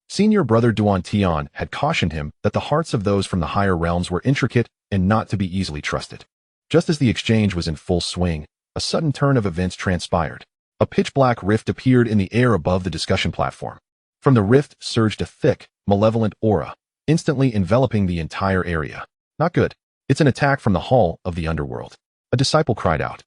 Senior brother Duan Tian had cautioned him that the hearts of those from the higher realms were intricate and not to be easily trusted. Just as the exchange was in full swing, a sudden turn of events transpired. A pitch-black rift appeared in the air above the discussion platform. From the rift surged a thick, malevolent aura, instantly enveloping the entire area. Not good. It's an attack from the hall of the underworld. A disciple cried out.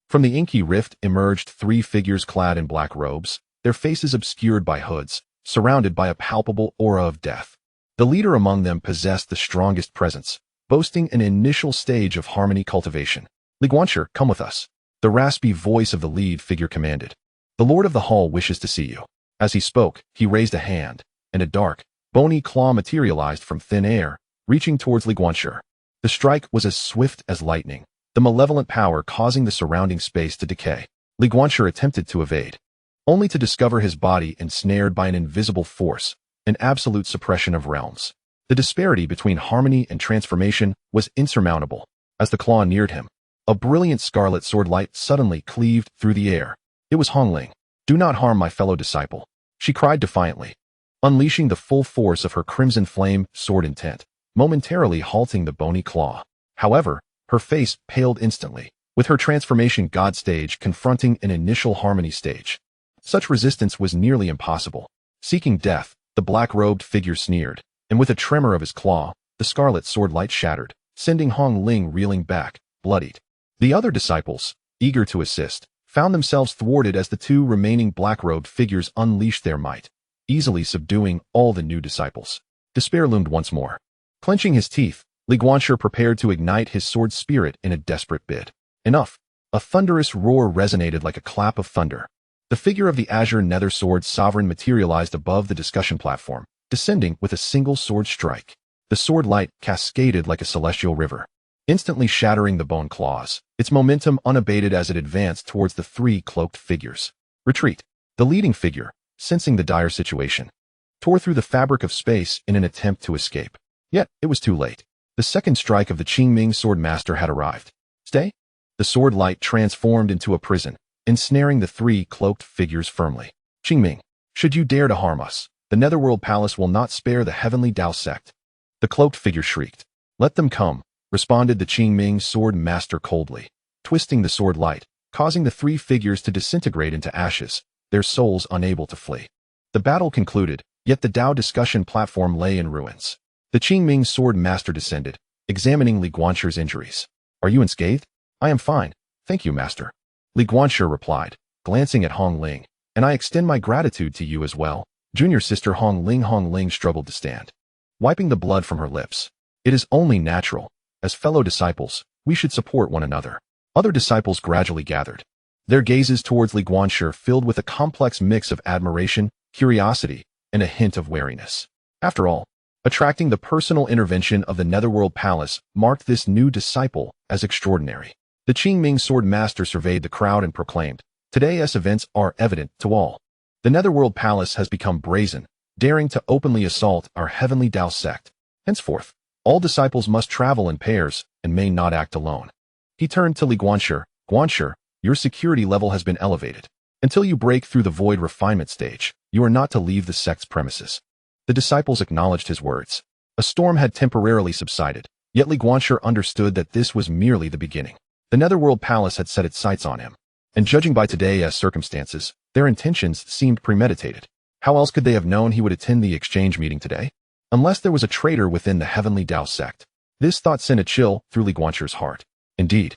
From the inky rift emerged 3 figures clad in black robes, their faces obscured by hoods, surrounded by a palpable aura of death. The leader among them possessed the strongest presence, boasting an initial stage of harmony cultivation. Li Guanqi, come with us. The raspy voice of the lead figure commanded. The lord of the hall wishes to see you. As he spoke, he raised a hand, and a dark, bony claw materialized from thin air, reaching towards Li Guanqi. The strike was as swift as lightning, the malevolent power causing the surrounding space to decay. Li Guanqi attempted to evade, only to discover his body ensnared by an invisible force, an absolute suppression of realms. The disparity between harmony and transformation was insurmountable. As the claw neared him, a brilliant scarlet sword light suddenly cleaved through the air. It was Hongling. Do not harm my fellow disciple, she cried defiantly, unleashing the full force of her crimson flame sword intent, momentarily halting the bony claw. However, her face paled instantly, with her transformation god stage confronting an initial harmony stage. Such resistance was nearly impossible. Seeking death, the black-robed figure sneered, and with a tremor of his claw, the scarlet sword light shattered, sending Hong Ling reeling back, bloodied. The other disciples, eager to assist, found themselves thwarted as the two remaining black-robed figures unleashed their might, easily subduing all the new disciples. Despair loomed once more. Clenching his teeth, Li Guanqi prepared to ignite his sword spirit in a desperate bid. Enough! A thunderous roar resonated like a clap of thunder. The figure of the azure nether sword sovereign materialized above the discussion platform, descending with a single sword strike. The sword light cascaded like a celestial river, instantly shattering the bone claws, its momentum unabated as it advanced towards the three cloaked figures. Retreat! The leading figure, sensing the dire situation, tore through the fabric of space in an attempt to escape. Yet, it was too late. The second strike of the Qingming sword master had arrived. Stay! The sword light transformed into a prison, ensnaring the three cloaked figures firmly. Qingming, should you dare to harm us, the Netherworld Palace will not spare the Heavenly Dao sect. The cloaked figure shrieked. Let them come, responded the Qingming sword master coldly, twisting the sword light, causing the three figures to disintegrate into ashes, their souls unable to flee. The battle concluded, yet the Dao discussion platform lay in ruins. The Qingming sword master descended, examining Li Guanqi's injuries. Are you unscathed? I am fine, thank you, master. Li Guanqi replied, glancing at Hong Ling, and I extend my gratitude to you as well. Junior sister Hong Ling struggled to stand, wiping the blood from her lips. It is only natural. As fellow disciples, we should support one another. Other disciples gradually gathered, their gazes towards Li Guanqi filled with a complex mix of admiration, curiosity, and a hint of wariness. After all, attracting the personal intervention of the Netherworld Palace marked this new disciple as extraordinary. The Qingming sword master surveyed the crowd and proclaimed, today's events are evident to all. The Netherworld Palace has become brazen, daring to openly assault our Heavenly Dao sect. Henceforth, all disciples must travel in pairs and may not act alone. He turned to Li Guanqi. Guanqi, your security level has been elevated. Until you break through the void refinement stage, you are not to leave the sect's premises. The disciples acknowledged his words. A storm had temporarily subsided, yet Li Guanqi understood that this was merely the beginning. The Netherworld Palace had set its sights on him, and judging by today's circumstances, their intentions seemed premeditated. How else could they have known he would attend the exchange meeting today? Unless there was a traitor within the Heavenly Dao sect. This thought sent a chill through Li Guanqi's heart. Indeed,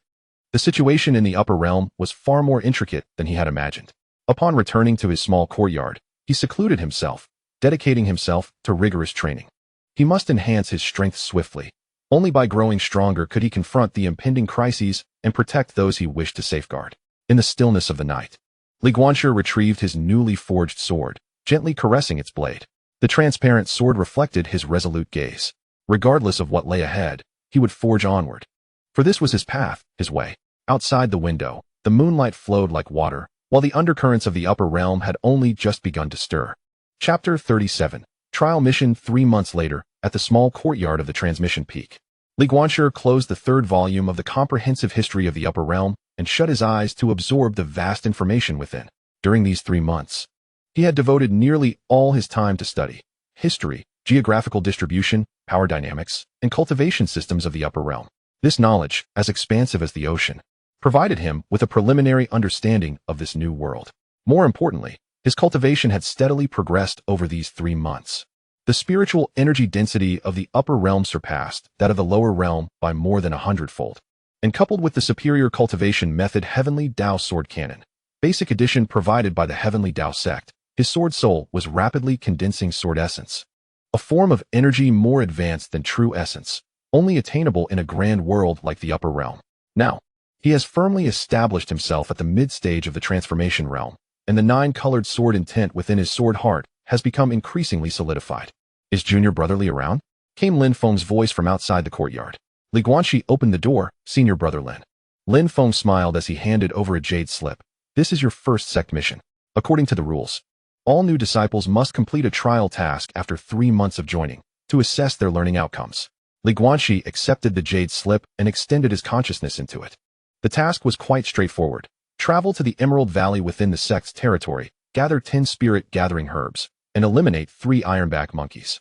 the situation in the upper realm was far more intricate than he had imagined. Upon returning to his small courtyard, he secluded himself, dedicating himself to rigorous training. He must enhance his strength swiftly. Only by growing stronger could he confront the impending crises and protect those he wished to safeguard. In the stillness of the night, Li Guanqi retrieved his newly forged sword, gently caressing its blade. The transparent sword reflected his resolute gaze. Regardless of what lay ahead, he would forge onward. For this was his path, his way. Outside the window, the moonlight flowed like water, while the undercurrents of the upper realm had only just begun to stir. Chapter 37. Trial mission 3 months later, at the small courtyard of the transmission peak. Li Guanqi closed the third volume of the comprehensive history of the upper realm and shut his eyes to absorb the vast information within. During these 3 months, he had devoted nearly all his time to study history, geographical distribution, power dynamics, and cultivation systems of the upper realm. This knowledge, as expansive as the ocean, provided him with a preliminary understanding of this new world. More importantly, his cultivation had steadily progressed over these 3 months. The spiritual energy density of the upper realm surpassed that of the lower realm by more than 100-fold. And coupled with the superior cultivation method Heavenly Dao Sword Cannon, basic edition provided by the Heavenly Dao sect, his sword soul was rapidly condensing sword essence. a form of energy more advanced than true essence, only attainable in a grand world like the upper realm. Now, he has firmly established himself at the mid-stage of the transformation realm, and the nine-colored sword intent within his sword heart has become increasingly solidified. Is Junior Brotherly around? Came Lin Feng's voice from outside the courtyard. Li Guanqi opened the door. Senior Brother Lin. Lin Feng smiled as he handed over a jade slip. This is your first sect mission. According to the rules, all new disciples must complete a trial task after 3 months of joining to assess their learning outcomes. Li Guanqi accepted the jade slip and extended his consciousness into it. The task was quite straightforward. Travel to the Emerald Valley within the sect's territory, gather 10 spirit-gathering herbs, and eliminate 3 ironback monkeys.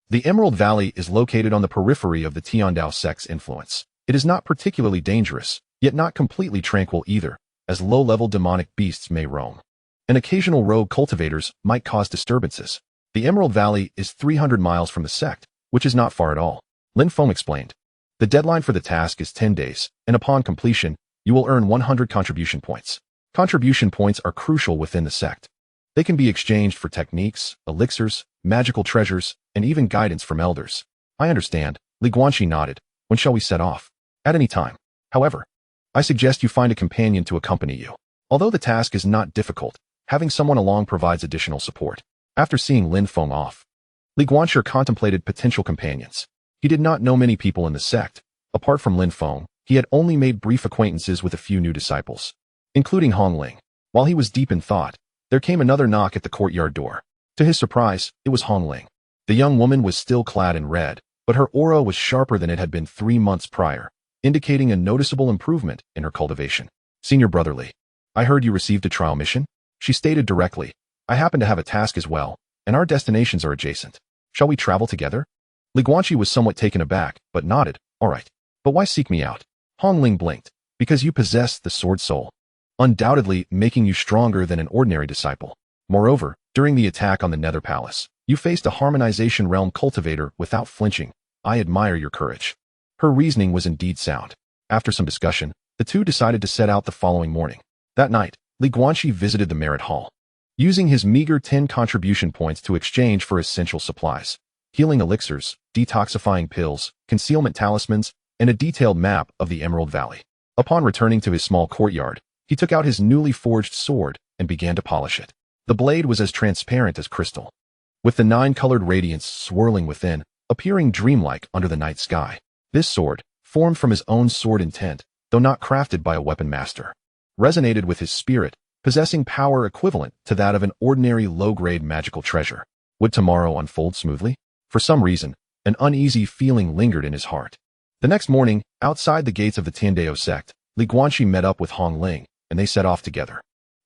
The Emerald Valley is located on the periphery of the Tiandao sect's influence. It is not particularly dangerous, yet not completely tranquil either, as low-level demonic beasts may roam. And occasional rogue cultivators might cause disturbances. The Emerald Valley is 300 miles from the sect, which is not far at all. Lin Feng explained. The deadline for the task is 10 days, and upon completion, you will earn 100 contribution points. Contribution points are crucial within the sect. They can be exchanged for techniques, elixirs, magical treasures, and even guidance from elders. I understand. Li Guanqi nodded. When shall we set off? At any time. However, I suggest you find a companion to accompany you. Although the task is not difficult, having someone along provides additional support. After seeing Lin Feng off, Li Guanqi contemplated potential companions. He did not know many people in the sect. Apart from Lin Feng, he had only made brief acquaintances with a few new disciples, including Hong Ling. While he was deep in thought, there came another knock at the courtyard door. To his surprise, it was Hong Ling. The young woman was still clad in red, but her aura was sharper than it had been 3 months prior, indicating a noticeable improvement in her cultivation. Senior Brotherly, I heard you received a trial mission? She stated directly. I happen to have a task as well, and our destinations are adjacent. Shall we travel together? Li Guanqi was somewhat taken aback, but nodded. All right. But why seek me out? Hong Ling blinked. Because you possess the sword soul, undoubtedly making you stronger than an ordinary disciple. Moreover, during the attack on the Nether Palace, you faced a harmonization realm cultivator without flinching. I admire your courage. Her reasoning was indeed sound. After some discussion, the two decided to set out the following morning. That night, Li Guanqi visited the Merit Hall, using his meager 10 contribution points to exchange for essential supplies, healing elixirs, detoxifying pills, concealment talismans, and a detailed map of the Emerald Valley. Upon returning to his small courtyard, he took out his newly forged sword and began to polish it. The blade was as transparent as crystal, with the 9-colored radiance swirling within, appearing dreamlike under the night sky. This sword, formed from his own sword intent, though not crafted by a weapon master, resonated with his spirit, possessing power equivalent to that of an ordinary low-grade magical treasure. Would tomorrow unfold smoothly? For some reason, an uneasy feeling lingered in his heart. The next morning, outside the gates of the Tiandao sect, Li Guanqi met up with Hong Ling, and they set off together.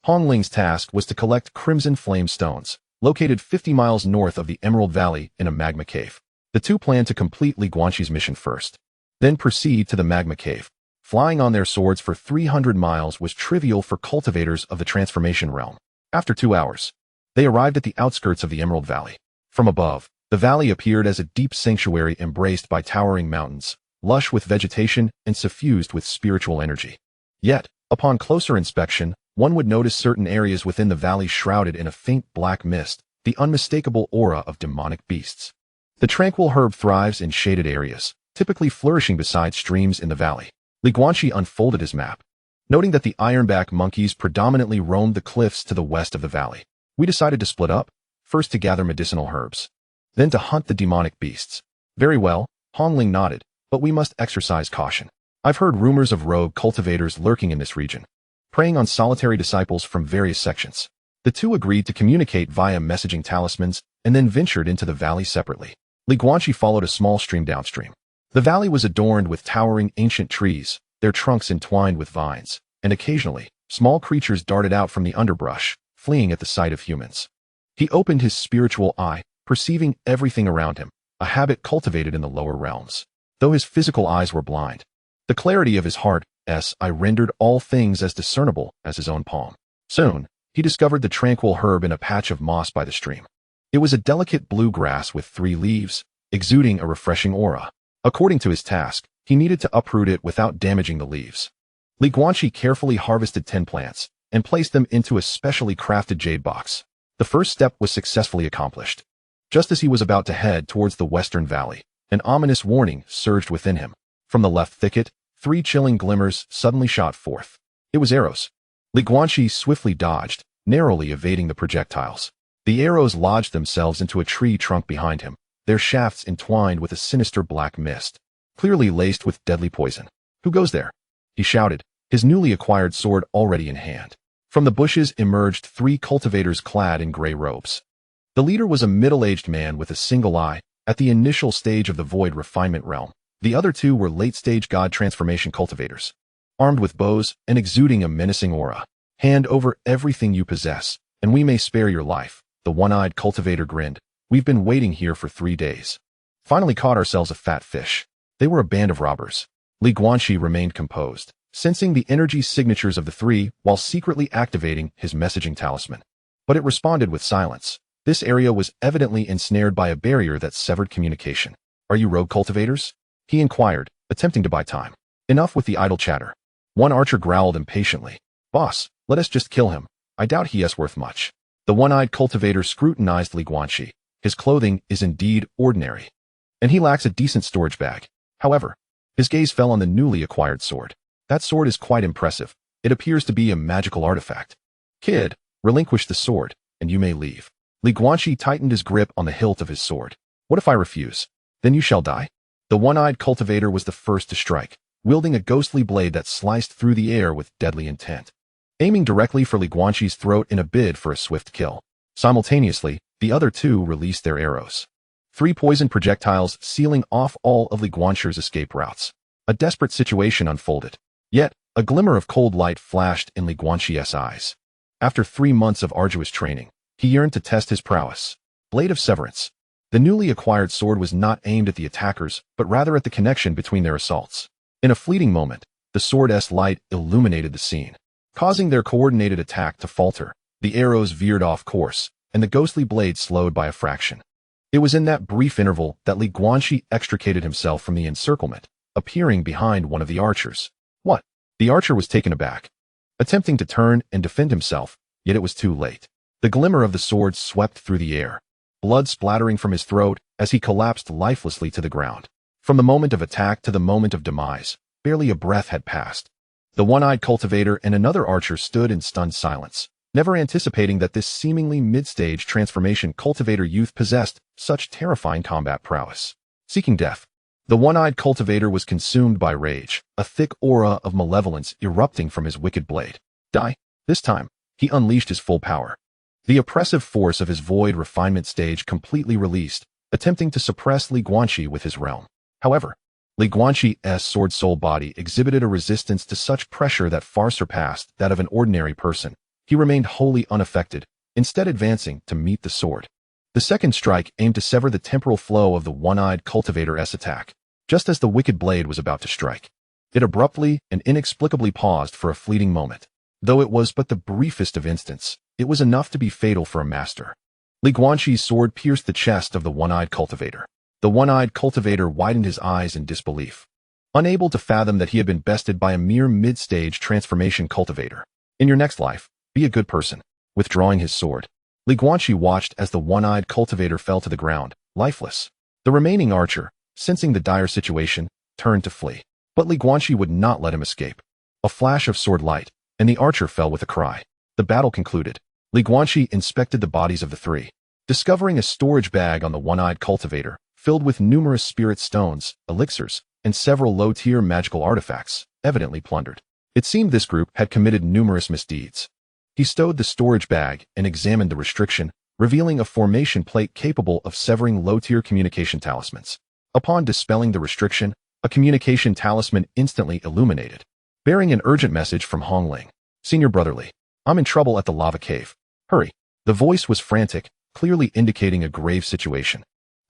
Hong Ling's task was to collect crimson flame stones, located 50 miles north of the Emerald Valley in a magma cave. The two planned to complete Li Guanqi's mission first, then proceed to the magma cave. Flying on their swords for 300 miles was trivial for cultivators of the transformation realm. After 2 hours, they arrived at the outskirts of the Emerald Valley. From above, the valley appeared as a deep sanctuary embraced by towering mountains, lush with vegetation and suffused with spiritual energy. Yet, upon closer inspection, one would notice certain areas within the valley shrouded in a faint black mist, the unmistakable aura of demonic beasts. The tranquil herb thrives in shaded areas, typically flourishing beside streams in the valley. Li Guanqi unfolded his map, noting that the ironback monkeys predominantly roamed the cliffs to the west of the valley. We decided to split up, first to gather medicinal herbs, then to hunt the demonic beasts. Very well, Hong Ling nodded, but we must exercise caution. I've heard rumors of rogue cultivators lurking in this region, preying on solitary disciples from various sections. The two agreed to communicate via messaging talismans and then ventured into the valley separately. Li Guanqi followed a small stream downstream. The valley was adorned with towering ancient trees, their trunks entwined with vines, and occasionally, small creatures darted out from the underbrush, fleeing at the sight of humans. He opened his spiritual eye, perceiving everything around him, a habit cultivated in the lower realms. Though his physical eyes were blind, the clarity of his heart's eye rendered all things as discernible as his own palm. Soon, he discovered the tranquil herb in a patch of moss by the stream. It was a delicate blue grass with 3 leaves, exuding a refreshing aura. According to his task, he needed to uproot it without damaging the leaves. Li Guanqi carefully harvested 10 plants and placed them into a specially crafted jade box. The first step was successfully accomplished. Just as he was about to head towards the western valley, an ominous warning surged within him. From the left thicket, 3 chilling glimmers suddenly shot forth. It was arrows. Guanqi swiftly dodged, narrowly evading the projectiles. The arrows lodged themselves into a tree trunk behind him, their shafts entwined with a sinister black mist, clearly laced with deadly poison. "Who goes there?" he shouted, his newly acquired sword already in hand. From the bushes emerged 3 cultivators clad in gray robes. The leader was a middle-aged man with a single eye, at the initial stage of the void refinement realm. The other 2 were late-stage god transformation cultivators, armed with bows and exuding a menacing aura. "Hand over everything you possess, and we may spare your life," the one-eyed cultivator grinned. "We've been waiting here for 3 days. Finally caught ourselves a fat fish." They were a band of robbers. Guanqi remained composed, sensing the energy signatures of the 3 while secretly activating his messaging talisman. But it responded with silence. This area was evidently ensnared by a barrier that severed communication. "Are you rogue cultivators?" he inquired, attempting to buy time. "Enough with the idle chatter." One archer growled impatiently. "Boss, let us just kill him. I doubt he is worth much." The one-eyed cultivator scrutinized Guanqi. "His clothing is indeed ordinary, and he lacks a decent storage bag. However," his gaze fell on the newly acquired sword. "That sword is quite impressive. It appears to be a magical artifact. Kid, relinquish the sword, and you may leave." Guanqi tightened his grip on the hilt of his sword. "What if I refuse? Then you shall die." The one-eyed cultivator was the first to strike, wielding a ghostly blade that sliced through the air with deadly intent, aiming directly for Guanqi's throat in a bid for a swift kill. Simultaneously, the other 2 released their arrows. 3 poison projectiles sealing off all of Guanqi's escape routes. A desperate situation unfolded. Yet, a glimmer of cold light flashed in Guanqi's eyes. After 3 months of arduous training, he yearned to test his prowess. Blade of Severance. The newly acquired sword was not aimed at the attackers, but rather at the connection between their assaults. In a fleeting moment, the sword's light illuminated the scene, causing their coordinated attack to falter. The arrows veered off course, and the ghostly blade slowed by a fraction. It was in that brief interval that Guanqi extricated himself from the encirclement, appearing behind one of the archers. "What?" The archer was taken aback, attempting to turn and defend himself, yet it was too late. The glimmer of the sword swept through the air, blood splattering from his throat as he collapsed lifelessly to the ground. From the moment of attack to the moment of demise, barely a breath had passed. The one-eyed cultivator and another archer stood in stunned silence, never anticipating that this seemingly mid-stage transformation cultivator youth possessed such terrifying combat prowess. Seeking death, the one-eyed cultivator was consumed by rage, a thick aura of malevolence erupting from his wicked blade. "Die." This time, he unleashed his full power. The oppressive force of his void refinement stage completely released, attempting to suppress Guanqi with his realm. However, Guanqi's sword soul body exhibited a resistance to such pressure that far surpassed that of an ordinary person. He remained wholly unaffected, instead advancing to meet the sword. The second strike aimed to sever the temporal flow of the one-eyed cultivator's attack. Just as the wicked blade was about to strike, it abruptly and inexplicably paused for a fleeting moment. Though it was but the briefest of instants, it was enough to be fatal for a master. Guanqi's sword pierced the chest of the one-eyed cultivator. The one-eyed cultivator widened his eyes in disbelief, unable to fathom that he had been bested by a mere mid-stage transformation cultivator. "In your next life, be a good person." Withdrawing his sword, Guanqi watched as the one-eyed cultivator fell to the ground, lifeless. The remaining archer, sensing the dire situation, turned to flee. But Guanqi would not let him escape. A flash of sword light, and the archer fell with a cry. The battle concluded. Guanqi inspected the bodies of the 3, discovering a storage bag on the one-eyed cultivator, filled with numerous spirit stones, elixirs, and several low-tier magical artifacts, evidently plundered. It seemed this group had committed numerous misdeeds. He stowed the storage bag and examined the restriction, revealing a formation plate capable of severing low-tier communication talismans. Upon dispelling the restriction, a communication talisman instantly illuminated, bearing an urgent message from Hong Ling. "Senior Brotherly, I'm in trouble at the lava cave. Hurry." The voice was frantic, clearly indicating a grave situation.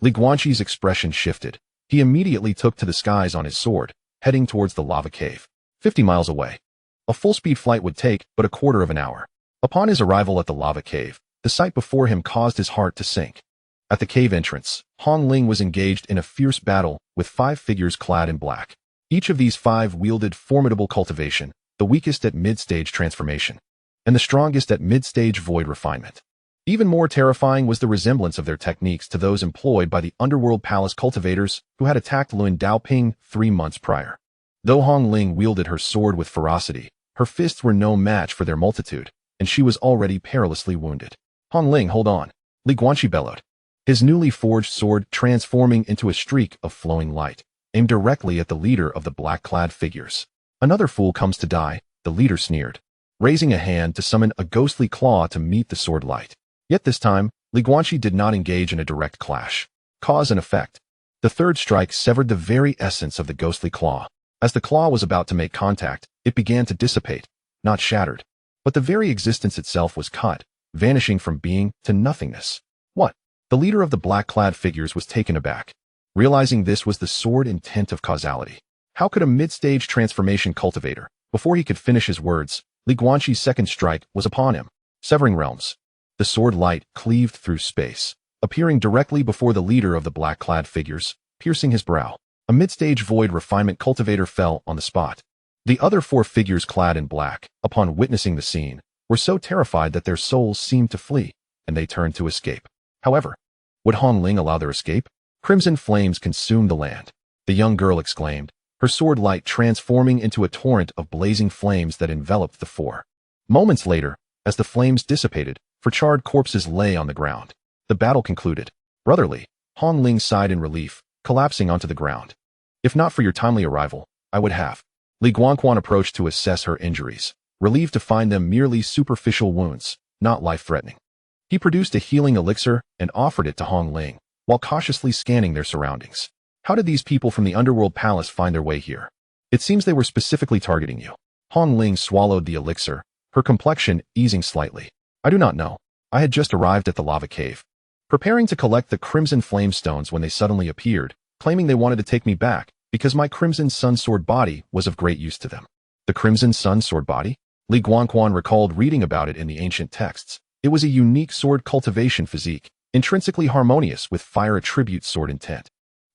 Guanqi's expression shifted. He immediately took to the skies on his sword, heading towards the lava cave. 50 miles away. A full-speed flight would take but a quarter of an hour. Upon his arrival at the lava cave, the sight before him caused his heart to sink. At the cave entrance, Hong Ling was engaged in a fierce battle with 5 figures clad in black. Each of these 5 wielded formidable cultivation, the weakest at mid-stage transformation, and the strongest at mid-stage void refinement. Even more terrifying was the resemblance of their techniques to those employed by the underworld palace cultivators who had attacked Lun Daoping 3 months prior. Though Hong Ling wielded her sword with ferocity, her fists were no match for their multitude, and she was already perilously wounded. Hong Ling, hold on, Li Guanqi bellowed, his newly forged sword transforming into a streak of flowing light, aimed directly at the leader of the black-clad figures. Another fool comes to die, the leader sneered, raising a hand to summon a ghostly claw to meet the sword light. Yet this time, Li Guanqi did not engage in a direct clash. Cause and effect. The third strike severed the very essence of the ghostly claw. As the claw was about to make contact, it began to dissipate, not shattered. But the very existence itself was cut, vanishing from being to nothingness. What? The leader of the black-clad figures was taken aback, realizing this was the sword intent of causality. How could a mid-stage transformation cultivator, before he could finish his words, Li Guanqi's second strike was upon him, severing realms. The sword light cleaved through space, appearing directly before the leader of the black-clad figures, piercing his brow. A mid-stage void refinement cultivator fell on the spot. The other 4 figures clad in black, upon witnessing the scene, were so terrified that their souls seemed to flee, and they turned to escape. However, would Hong Ling allow their escape? Crimson flames consumed the land. The young girl exclaimed, her sword light transforming into a torrent of blazing flames that enveloped the 4. Moments later, as the flames dissipated, 4 charred corpses lay on the ground. The battle concluded. Brotherly, Hong Ling sighed in relief, collapsing onto the ground. If not for your timely arrival, I would have. Li Guanqi approached to assess her injuries, relieved to find them merely superficial wounds, not life-threatening. He produced a healing elixir and offered it to Hong Ling, while cautiously scanning their surroundings. How did these people from the underworld palace find their way here? It seems they were specifically targeting you. Hong Ling swallowed the elixir, her complexion easing slightly. I do not know. I had just arrived at the lava cave, preparing to collect the crimson flame stones when they suddenly appeared, claiming they wanted to take me back because my crimson sun sword body was of great use to them. The crimson sun sword body? Li Guanqi recalled reading about it in the ancient texts. It was a unique sword cultivation physique, intrinsically harmonious with fire attribute sword intent,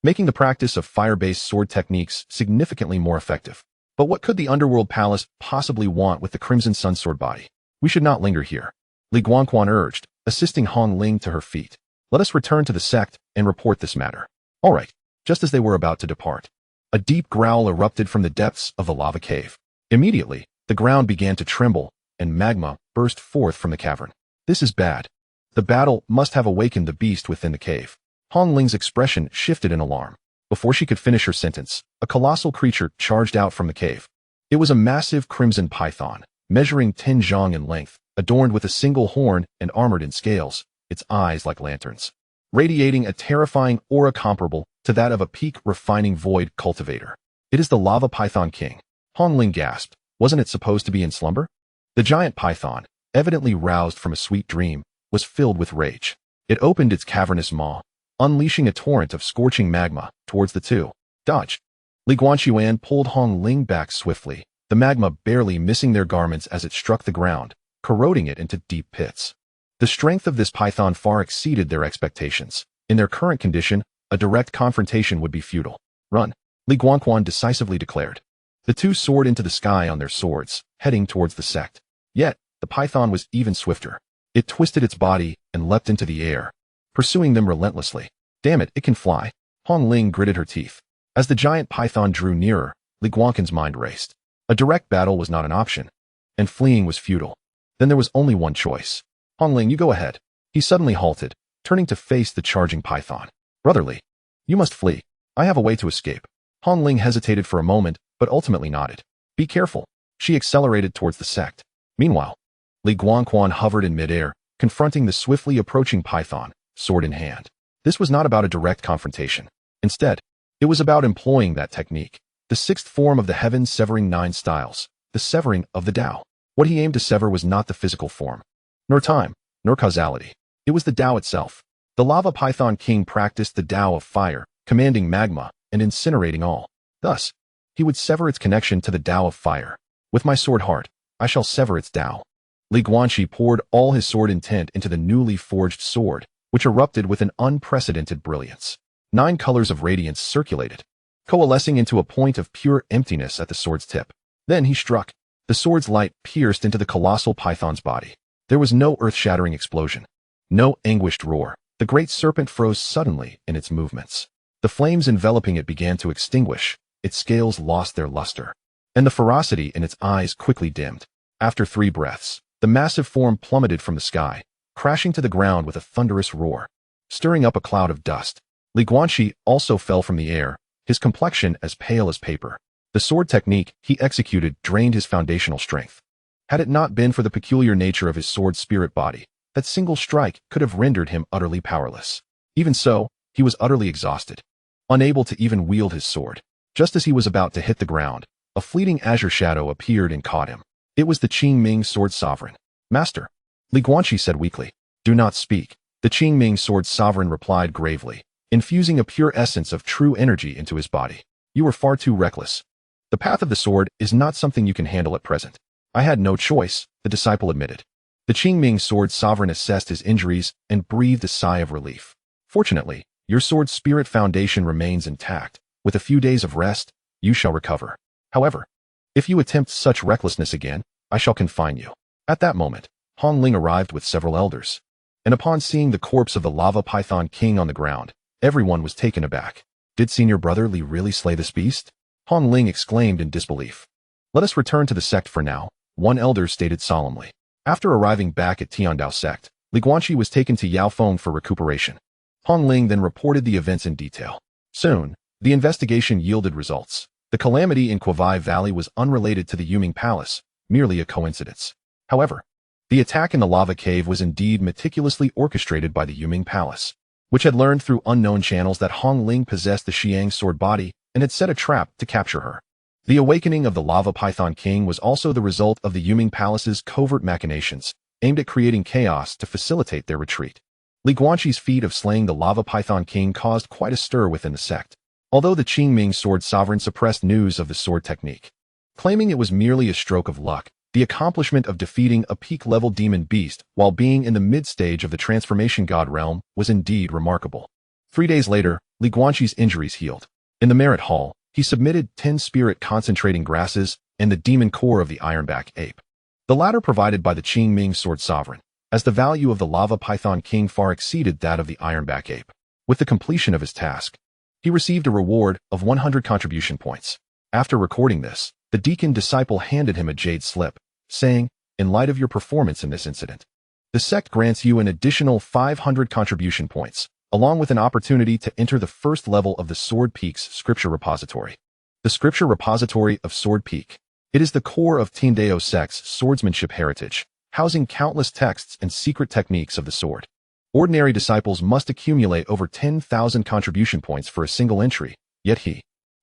making the practice of fire-based sword techniques significantly more effective. But what could the underworld palace possibly want with the crimson sun sword body? We should not linger here, Li Guanqi urged, assisting Hong Ling to her feet. Let us return to the sect and report this matter. All right. Just as they were about to depart, a deep growl erupted from the depths of the lava cave. Immediately, the ground began to tremble, and magma burst forth from the cavern. This is bad. The battle must have awakened the beast within the cave. Hong Ling's expression shifted in alarm. Before she could finish her sentence, a colossal creature charged out from the cave. It was a massive crimson python, measuring 10 zhang in length, adorned with a single horn and armored in scales, its eyes like lanterns, radiating a terrifying aura comparable to that of a peak refining void cultivator. It is the lava python king. Hong Ling gasped. Wasn't it supposed to be in slumber? The giant python, evidently roused from a sweet dream, was filled with rage. It opened its cavernous maw, unleashing a torrent of scorching magma towards the 2. Dodge. Li Guanqi pulled Hong Ling back swiftly, the magma barely missing their garments as it struck the ground, corroding it into deep pits. The strength of this python far exceeded their expectations. In their current condition, a direct confrontation would be futile. Run, Li Guanqi decisively declared. The 2 soared into the sky on their swords, heading towards the sect. Yet, the python was even swifter. It twisted its body and leapt into the air, pursuing them relentlessly. Damn it, it can fly. Hong Ling gritted her teeth. As the giant python drew nearer, Li Guanqi's mind raced. A direct battle was not an option, and fleeing was futile. Then there was only one choice. Hong Ling, you go ahead. He suddenly halted, turning to face the charging python. Brotherly, you must flee. I have a way to escape. Hong Ling hesitated for a moment, but ultimately nodded. Be careful. She accelerated towards the sect. Meanwhile, Li Guanqi hovered in midair, confronting the swiftly approaching python, sword in hand. This was not about a direct confrontation. Instead, it was about employing that technique, the 6th form of the heavens severing 9 styles, the severing of the Dao. What he aimed to sever was not the physical form, nor time, nor causality. It was the Dao itself. The lava python king practiced the Dao of fire, commanding magma and incinerating all. Thus, he would sever its connection to the Dao of fire. With my sword heart, I shall sever its Dao. Li Guanqi poured all his sword intent into the newly forged sword, which erupted with an unprecedented brilliance. 9 colors of radiance circulated, coalescing into a point of pure emptiness at the sword's tip. Then he struck. The sword's light pierced into the colossal python's body. There was no earth-shattering explosion, No anguished roar. The great serpent froze suddenly in its movements. The flames enveloping it began to extinguish, its scales lost their luster, and the ferocity in its eyes quickly dimmed. After 3 breaths, the massive form plummeted from the sky, crashing to the ground with a thunderous roar, stirring up a cloud of dust. Guanqi also fell from the air, his complexion as pale as paper. The sword technique he executed drained his foundational strength. Had it not been for the peculiar nature of his sword spirit body, that single strike could have rendered him utterly powerless. Even so, he was utterly exhausted, unable to even wield his sword. Just as he was about to hit the ground, a fleeting azure shadow appeared and caught him. It was the Qingming sword sovereign. Master, Guanqi said weakly. Do not speak. The Qingming sword sovereign replied gravely, infusing a pure essence of true energy into his body. You are far too reckless. The path of the sword is not something you can handle at present. I had no choice, the disciple admitted. The Qingming sword sovereign assessed his injuries and breathed a sigh of relief. Fortunately, your sword spirit foundation remains intact. With a few days of rest, you shall recover. However, if you attempt such recklessness again, I shall confine you. At that moment, Hong Ling arrived with several elders, and upon seeing the corpse of the lava python king on the ground, everyone was taken aback. Did senior brother Li really slay this beast? Hong Ling exclaimed in disbelief. Let us return to the sect for now, one elder stated solemnly. After arriving back at Tiandao sect, Guanqi was taken to Yaofeng for recuperation. Hong Ling then reported the events in detail. Soon, the investigation yielded results. The calamity in Quavai Valley was unrelated to the Yuming Palace, merely a coincidence. However, the attack in the lava cave was indeed meticulously orchestrated by the Yuming Palace, which had learned through unknown channels that Hong Ling possessed the Xiang sword body and had set a trap to capture her. The awakening of the lava python king was also the result of the Yuming Palace's covert machinations, aimed at creating chaos to facilitate their retreat. Guanqi's feat of slaying the lava python king caused quite a stir within the sect, although the Qingming sword sovereign suppressed news of the sword technique, claiming it was merely a stroke of luck. The accomplishment of defeating a peak-level demon beast while being in the mid-stage of the transformation god realm was indeed remarkable. 3 days later, Guanqi's injuries healed. In the Merit Hall, he submitted 10 spirit concentrating grasses and the demon core of the ironback ape, the latter provided by the Qingming sword sovereign, as the value of the lava python king far exceeded that of the ironback ape. With the completion of his task, he received a reward of 100 contribution points. After recording this, the deacon disciple handed him a jade slip, saying, in light of your performance in this incident, the sect grants you an additional 500 contribution points, along with an opportunity to enter the first level of the Sword Peak's scripture repository. The scripture repository of Sword Peak. It is the core of Team sect's swordsmanship heritage, housing countless texts and secret techniques of the sword. Ordinary disciples must accumulate over 10,000 contribution points for a single entry, yet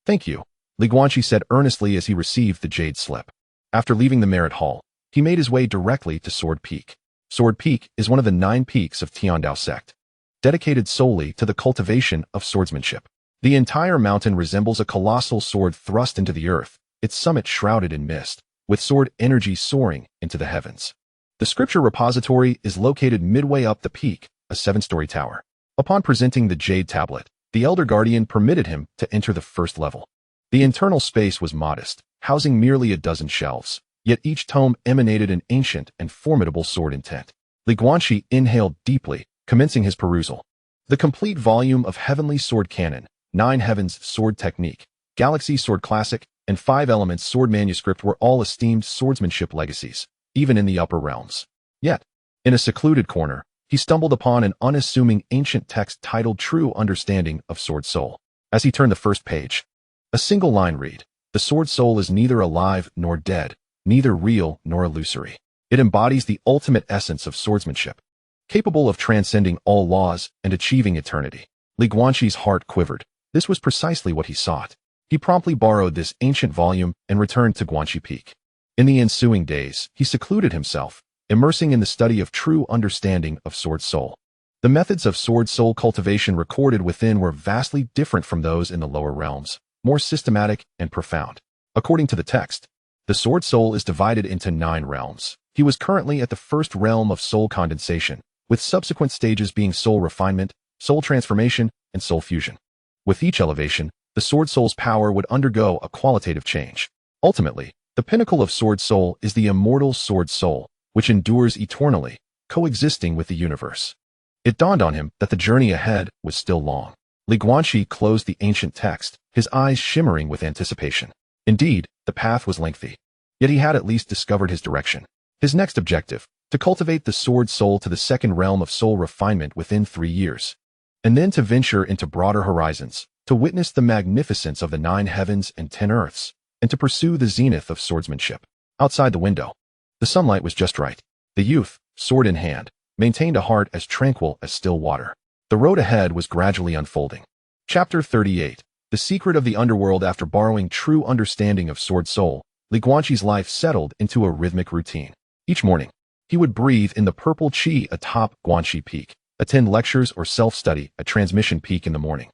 Thank you, Guanqi said earnestly as he received the jade slip. After leaving the Merit Hall, he made his way directly to Sword Peak. Sword Peak is one of the 9 peaks of Tiandao sect, dedicated solely to the cultivation of swordsmanship. The entire mountain resembles a colossal sword thrust into the earth, its summit shrouded in mist, with sword energy soaring into the heavens. The scripture repository is located midway up the peak, a 7-story tower. Upon presenting the jade tablet, the elder guardian permitted him to enter the first level. The internal space was modest, housing merely a dozen shelves, yet each tome emanated an ancient and formidable sword intent. Guanqi inhaled deeply, commencing his perusal. The complete volume of Heavenly Sword Canon, 9 Heavens Sword Technique, Galaxy Sword Classic, and 5 Elements Sword Manuscript were all esteemed swordsmanship legacies, even in the upper realms. Yet, in a secluded corner, he stumbled upon an unassuming ancient text titled True Understanding of Sword Soul. As he turned the first page, a single line read, "The sword soul is neither alive nor dead, neither real nor illusory. It embodies the ultimate essence of swordsmanship, capable of transcending all laws and achieving eternity." Guanqi's heart quivered. This was precisely what he sought. He promptly borrowed this ancient volume and returned to Guanqi Peak. In the ensuing days, he secluded himself, immersing in the study of true understanding of sword soul. The methods of sword soul cultivation recorded within were vastly different from those in the lower realms, more systematic and profound. According to the text, the sword soul is divided into 9 realms. He was currently at the first realm of soul condensation, with subsequent stages being soul refinement, soul transformation, and soul fusion. With each elevation, the sword soul's power would undergo a qualitative change. Ultimately, the pinnacle of sword soul is the immortal sword soul, which endures eternally, coexisting with the universe. It dawned on him that the journey ahead was still long. Guanqi closed the ancient text, his eyes shimmering with anticipation. Indeed, the path was lengthy. Yet he had at least discovered his direction. His next objective, to cultivate the sword soul to the second realm of soul refinement within 3 years. And then to venture into broader horizons, to witness the magnificence of the 9 heavens and 10 earths, and to pursue the zenith of swordsmanship. Outside the window, the sunlight was just right. The youth, sword in hand, maintained a heart as tranquil as still water. The road ahead was gradually unfolding. Chapter 38. The secret of the underworld. After borrowing true understanding of sword soul, Guanqi's life settled into a rhythmic routine. Each morning, he would breathe in the purple qi atop Guanqi Peak, attend lectures or self-study at Transmission Peak in the morning,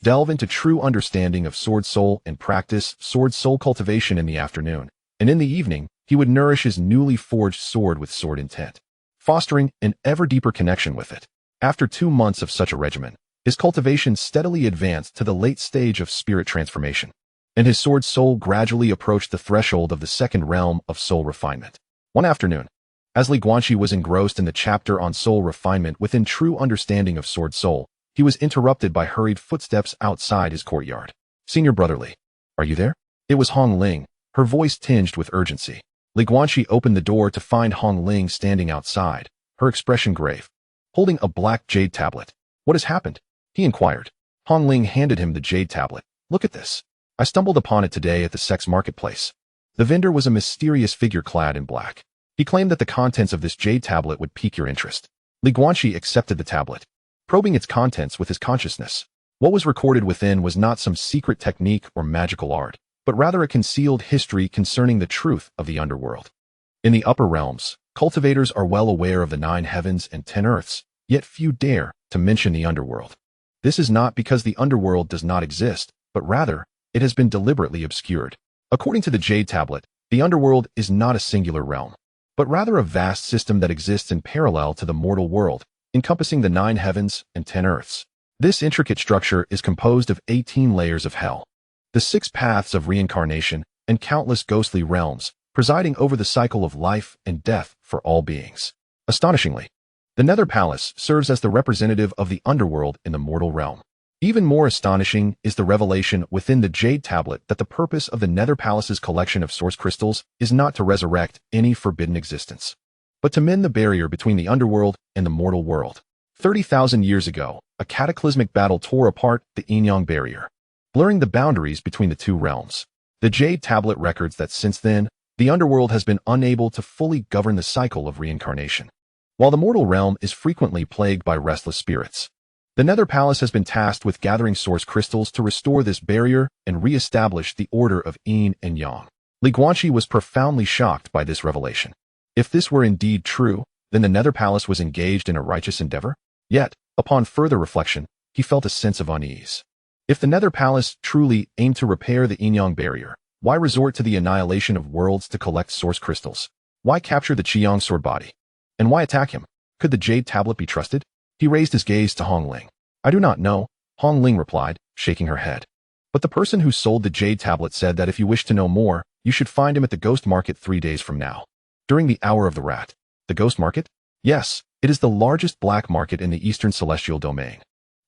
delve into true understanding of sword soul and practice sword soul cultivation in the afternoon, and in the evening, he would nourish his newly forged sword with sword intent, fostering an ever deeper connection with it. After 2 months of such a regimen, his cultivation steadily advanced to the late stage of spirit transformation, and his sword soul gradually approached the threshold of the second realm of soul refinement. One afternoon, as Guanqi was engrossed in the chapter on soul refinement within true understanding of sword soul, he was interrupted by hurried footsteps outside his courtyard. "Senior Brotherly, are you there?" It was Hong Ling, her voice tinged with urgency. Guanqi opened the door to find Hong Ling standing outside, her expression grave, holding a black jade tablet. "What has happened?" he inquired. Hong Ling handed him the jade tablet. "Look at this. I stumbled upon it today at the sects marketplace." The vendor was a mysterious figure clad in black. He claimed that the contents of this jade tablet would pique your interest. Guanqi accepted the tablet, probing its contents with his consciousness. What was recorded within was not some secret technique or magical art, but rather a concealed history concerning the truth of the underworld. In the upper realms, cultivators are well aware of the 9 heavens and 10 earths, yet few dare to mention the underworld. This is not because the underworld does not exist, but rather, it has been deliberately obscured. According to the Jade Tablet, the underworld is not a singular realm, but rather a vast system that exists in parallel to the mortal world, encompassing the 9 heavens and 10 earths. This intricate structure is composed of 18 layers of hell, the 6 paths of reincarnation, and countless ghostly realms, presiding over the cycle of life and death for all beings. Astonishingly, the Nether Palace serves as the representative of the underworld in the mortal realm. Even more astonishing is the revelation within the Jade Tablet that the purpose of the Nether Palace's collection of source crystals is not to resurrect any forbidden existence, but to mend the barrier between the underworld and the mortal world. 30,000 years ago, a cataclysmic battle tore apart the yin-yang barrier, blurring the boundaries between the 2 realms. The Jade Tablet records that since then, the underworld has been unable to fully govern the cycle of reincarnation, while the mortal realm is frequently plagued by restless spirits. The Nether Palace has been tasked with gathering source crystals to restore this barrier and re-establish the order of yin and yang. Guanqi was profoundly shocked by this revelation. If this were indeed true, then the Nether Palace was engaged in a righteous endeavor? Yet, upon further reflection, he felt a sense of unease. If the Nether Palace truly aimed to repair the yin-yang barrier, why resort to the annihilation of worlds to collect source crystals? Why capture the Qiyang sword body? And why attack him? Could the Jade Tablet be trusted? He raised his gaze to Hong Ling. "I do not know," Hong Ling replied, shaking her head. "But the person who sold the Jade Tablet said that if you wish to know more, you should find him at the Ghost Market 3 days from now, during the Hour of the Rat." "The Ghost Market?" "Yes, it is the largest black market in the Eastern Celestial Domain.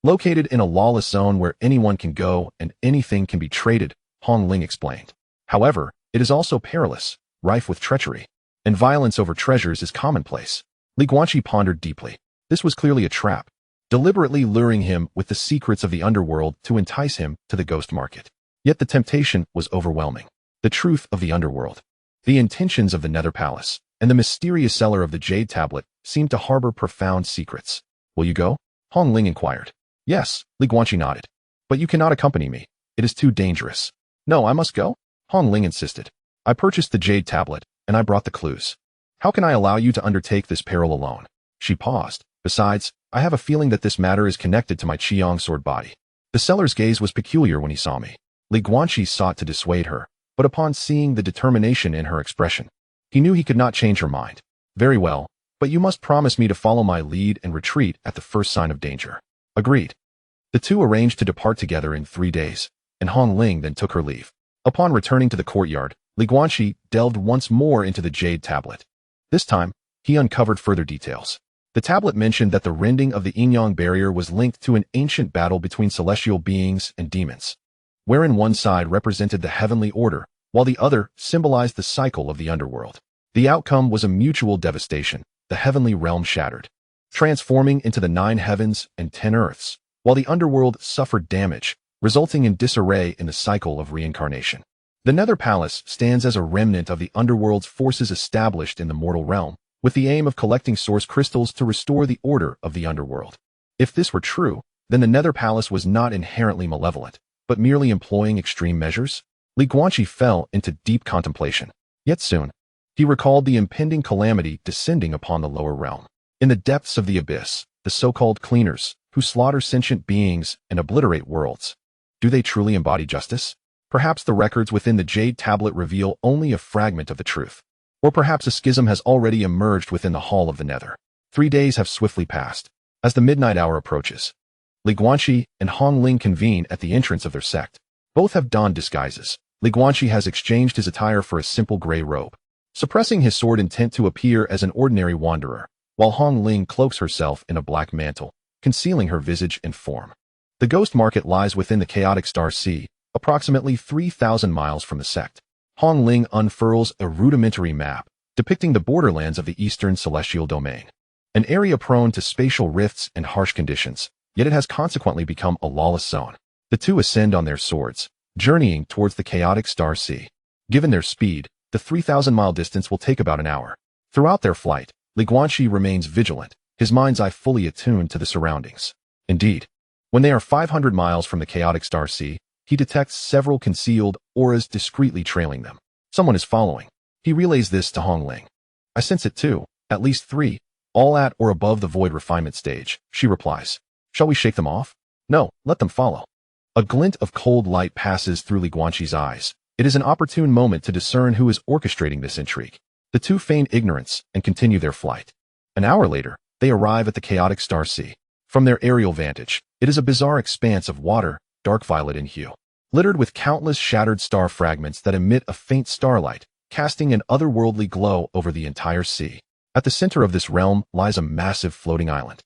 Located in a lawless zone where anyone can go and anything can be traded," Hong Ling explained. "However, it is also perilous, rife with treachery, and violence over treasures is commonplace." Guanqi pondered deeply. This was clearly a trap, deliberately luring him with the secrets of the underworld to entice him to the Ghost Market. Yet the temptation was overwhelming. The truth of the underworld, the intentions of the Nether Palace, and the mysterious seller of the Jade Tablet seemed to harbor profound secrets. "Will you go?" Hong Ling inquired. "Yes," Guanqi nodded. "But you cannot accompany me. It is too dangerous." "No, I must go?" Hong Ling insisted. "I purchased the Jade Tablet, and I brought the clues. How can I allow you to undertake this peril alone?" She paused. "Besides, I have a feeling that this matter is connected to my Qiyang sword body." The seller's gaze was peculiar when he saw me. Guanqi sought to dissuade her, but upon seeing the determination in her expression, he knew he could not change her mind. "Very well, but you must promise me to follow my lead and retreat at the first sign of danger." "Agreed." The two arranged to depart together in 3 days, and Hong Ling then took her leave. Upon returning to the courtyard, Guanqi delved once more into the Jade Tablet. This time, he uncovered further details. The tablet mentioned that the rending of the yin-yang barrier was linked to an ancient battle between celestial beings and demons, wherein one side represented the heavenly order, while the other symbolized the cycle of the underworld. The outcome was a mutual devastation, the heavenly realm shattered, transforming into the 9 heavens and 10 earths, while the underworld suffered damage, resulting in disarray in the cycle of reincarnation. The Nether Palace stands as a remnant of the underworld's forces established in the mortal realm, with the aim of collecting source crystals to restore the order of the underworld. If this were true, then the Nether Palace was not inherently malevolent, but merely employing extreme measures. Guanqi fell into deep contemplation. Yet soon, he recalled the impending calamity descending upon the lower realm. In the depths of the abyss, the so-called cleaners, who slaughter sentient beings and obliterate worlds. Do they truly embody justice? Perhaps the records within the Jade Tablet reveal only a fragment of the truth. Or perhaps a schism has already emerged within the Hall of the Nether. 3 days have swiftly passed. As the midnight hour approaches, Guanqi and Hong Ling convene at the entrance of their sect. Both have donned disguises. Guanqi has exchanged his attire for a simple gray robe, suppressing his sword intent to appear as an ordinary wanderer, while Hong Ling cloaks herself in a black mantle, concealing her visage and form. The Ghost Market lies within the chaotic Star Sea, approximately 3,000 miles from the sect. Hong Ling unfurls a rudimentary map, depicting the borderlands of the Eastern Celestial Domain, an area prone to spatial rifts and harsh conditions, yet it has consequently become a lawless zone. The two ascend on their swords, journeying towards the chaotic Star Sea. Given their speed, the 3,000-mile distance will take about an hour. Throughout their flight, Guanqi remains vigilant, his mind's eye fully attuned to the surroundings. Indeed, when they are 500 miles from the chaotic Star Sea, he detects several concealed auras discreetly trailing them. Someone is following. He relays this to Hong Ling. I sense it too, at least 3, all at or above the void refinement stage, she replies. Shall we shake them off? No, let them follow. A glint of cold light passes through Guanqi's eyes. It is an opportune moment to discern who is orchestrating this intrigue. The two feign ignorance and continue their flight. An hour later, they arrive at the chaotic Star Sea. From their aerial vantage, it is a bizarre expanse of water, dark violet in hue, littered with countless shattered star fragments that emit a faint starlight, casting an otherworldly glow over the entire sea. At the center of this realm lies a massive floating island,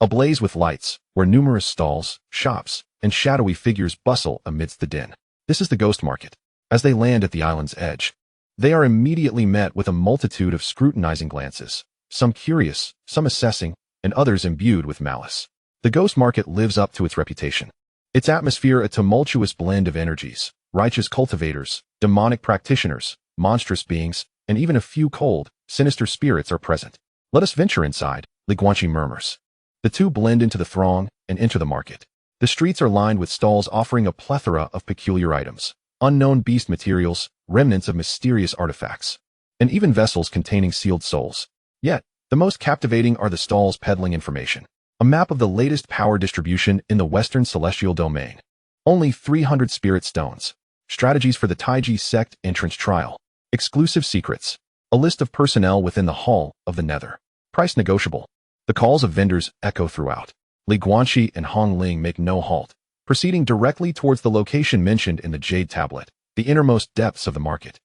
ablaze with lights, where numerous stalls, shops, and shadowy figures bustle amidst the din. This is the Ghost Market. As they land at the island's edge, they are immediately met with a multitude of scrutinizing glances, some curious, some assessing, and others imbued with malice. The Ghost Market lives up to its reputation. Its atmosphere a tumultuous blend of energies, righteous cultivators, demonic practitioners, monstrous beings, and even a few cold, sinister spirits are present. Let us venture inside, Guanqi murmurs. The two blend into the throng and enter the market. The streets are lined with stalls offering a plethora of peculiar items, unknown beast materials, remnants of mysterious artifacts, and even vessels containing sealed souls. Yet, the most captivating are the stalls peddling information. A map of the latest power distribution in the Western Celestial Domain. Only 300 spirit stones. Strategies for the Taiji sect entrance trial. Exclusive secrets. A list of personnel within the Hall of the Nether. Price negotiable. The calls of vendors echo throughout. Guanqi and Hong Ling make no halt, proceeding directly towards the location mentioned in the Jade Tablet, the innermost depths of the market.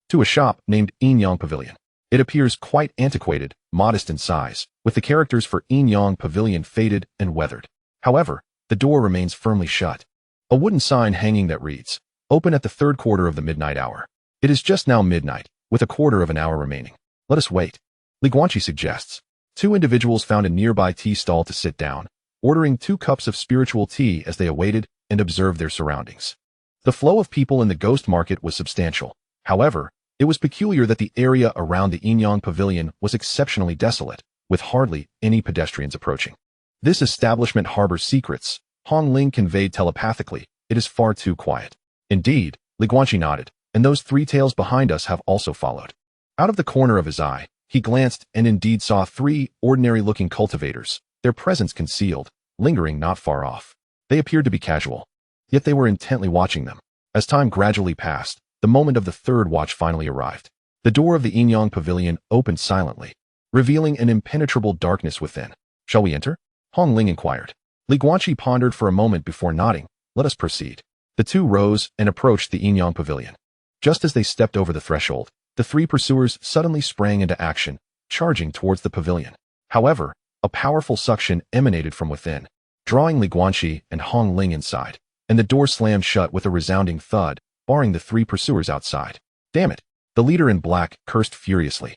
To a shop named Yin-Yang Pavilion. It appears quite antiquated, modest in size, with the characters for Yin-Yang Pavilion faded and weathered. However, the door remains firmly shut. A wooden sign hanging that reads, "Open at the 3rd quarter of the midnight hour." It is just now midnight, with a quarter of an hour remaining. Let us wait. Guanqi suggests. 2 individuals found a nearby tea stall to sit down, ordering 2 cups of spiritual tea as they awaited and observed their surroundings. The flow of people in the Ghost Market was substantial. However, it was peculiar that the area around the Yin-Yang Pavilion was exceptionally desolate, with hardly any pedestrians approaching. This establishment harbors secrets, Hong Ling conveyed telepathically. It is far too quiet. Indeed, Guanqi nodded, and those 3 tails behind us have also followed. Out of the corner of his eye, he glanced and indeed saw 3 ordinary-looking cultivators, their presence concealed, lingering not far off. They appeared to be casual, yet they were intently watching them. As time gradually passed, the moment of the 3rd watch finally arrived. The door of the Yin-Yang Pavilion opened silently, revealing an impenetrable darkness within. Shall we enter? Hong Ling inquired. Guanqi pondered for a moment before nodding. Let us proceed. The 2 rose and approached the Yin-Yang Pavilion. Just as they stepped over the threshold, the 3 pursuers suddenly sprang into action, charging towards the pavilion. However, A powerful suction emanated from within, drawing Li Guanqi and Hong Ling inside, and the door slammed shut with a resounding thud, barring the three pursuers outside. Damn it! The leader in black cursed furiously,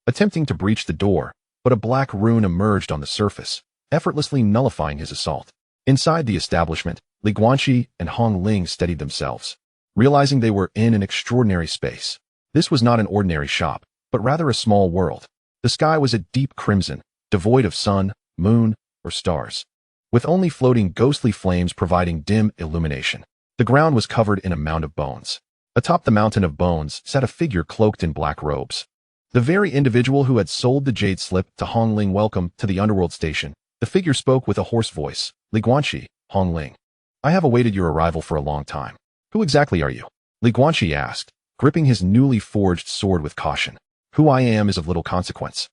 attempting to breach the door, but a black rune emerged on the surface, effortlessly nullifying his assault. Inside the establishment, Li Guanqi and Hong Ling steadied themselves, realizing they were in an extraordinary space. This was not an ordinary shop, but rather a small world. The sky was a deep crimson, devoid of sun, moon, or stars, with only floating ghostly flames providing dim illumination. The ground was covered in a mound of bones. Atop the mountain of bones sat a figure cloaked in black robes. The very individual who had sold the jade slip to Hong Ling. Welcome to the underworld station. The figure spoke with a hoarse voice. Li Guanqi, Hong Ling. I have awaited your arrival for a long time. Who exactly are you? Li Guanqi asked, gripping his newly forged sword with caution. Who I am is of little consequence.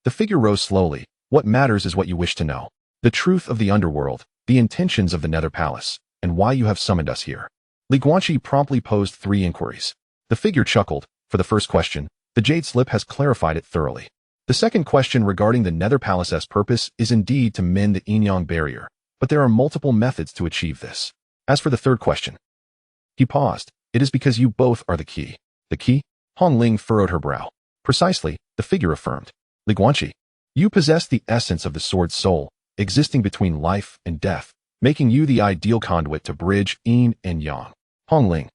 The figure rose slowly. What matters is what you wish to know. The truth of the underworld, the intentions of the Nether Palace, and why you have summoned us here. Li Guanqi promptly posed 3 inquiries. The figure chuckled. For the first question, the jade slip has clarified it thoroughly. The second question regarding the Nether Palace's purpose is indeed to mend the yin-yang barrier, but there are multiple methods to achieve this. As for the third question, he paused. It is because you both are the key. The key? Hong Ling furrowed her brow. Precisely, the figure affirmed. Li Guanqi, you possess the essence of the sword soul, existing between life and death, making you the ideal conduit to bridge yin and yang. Hong Ling,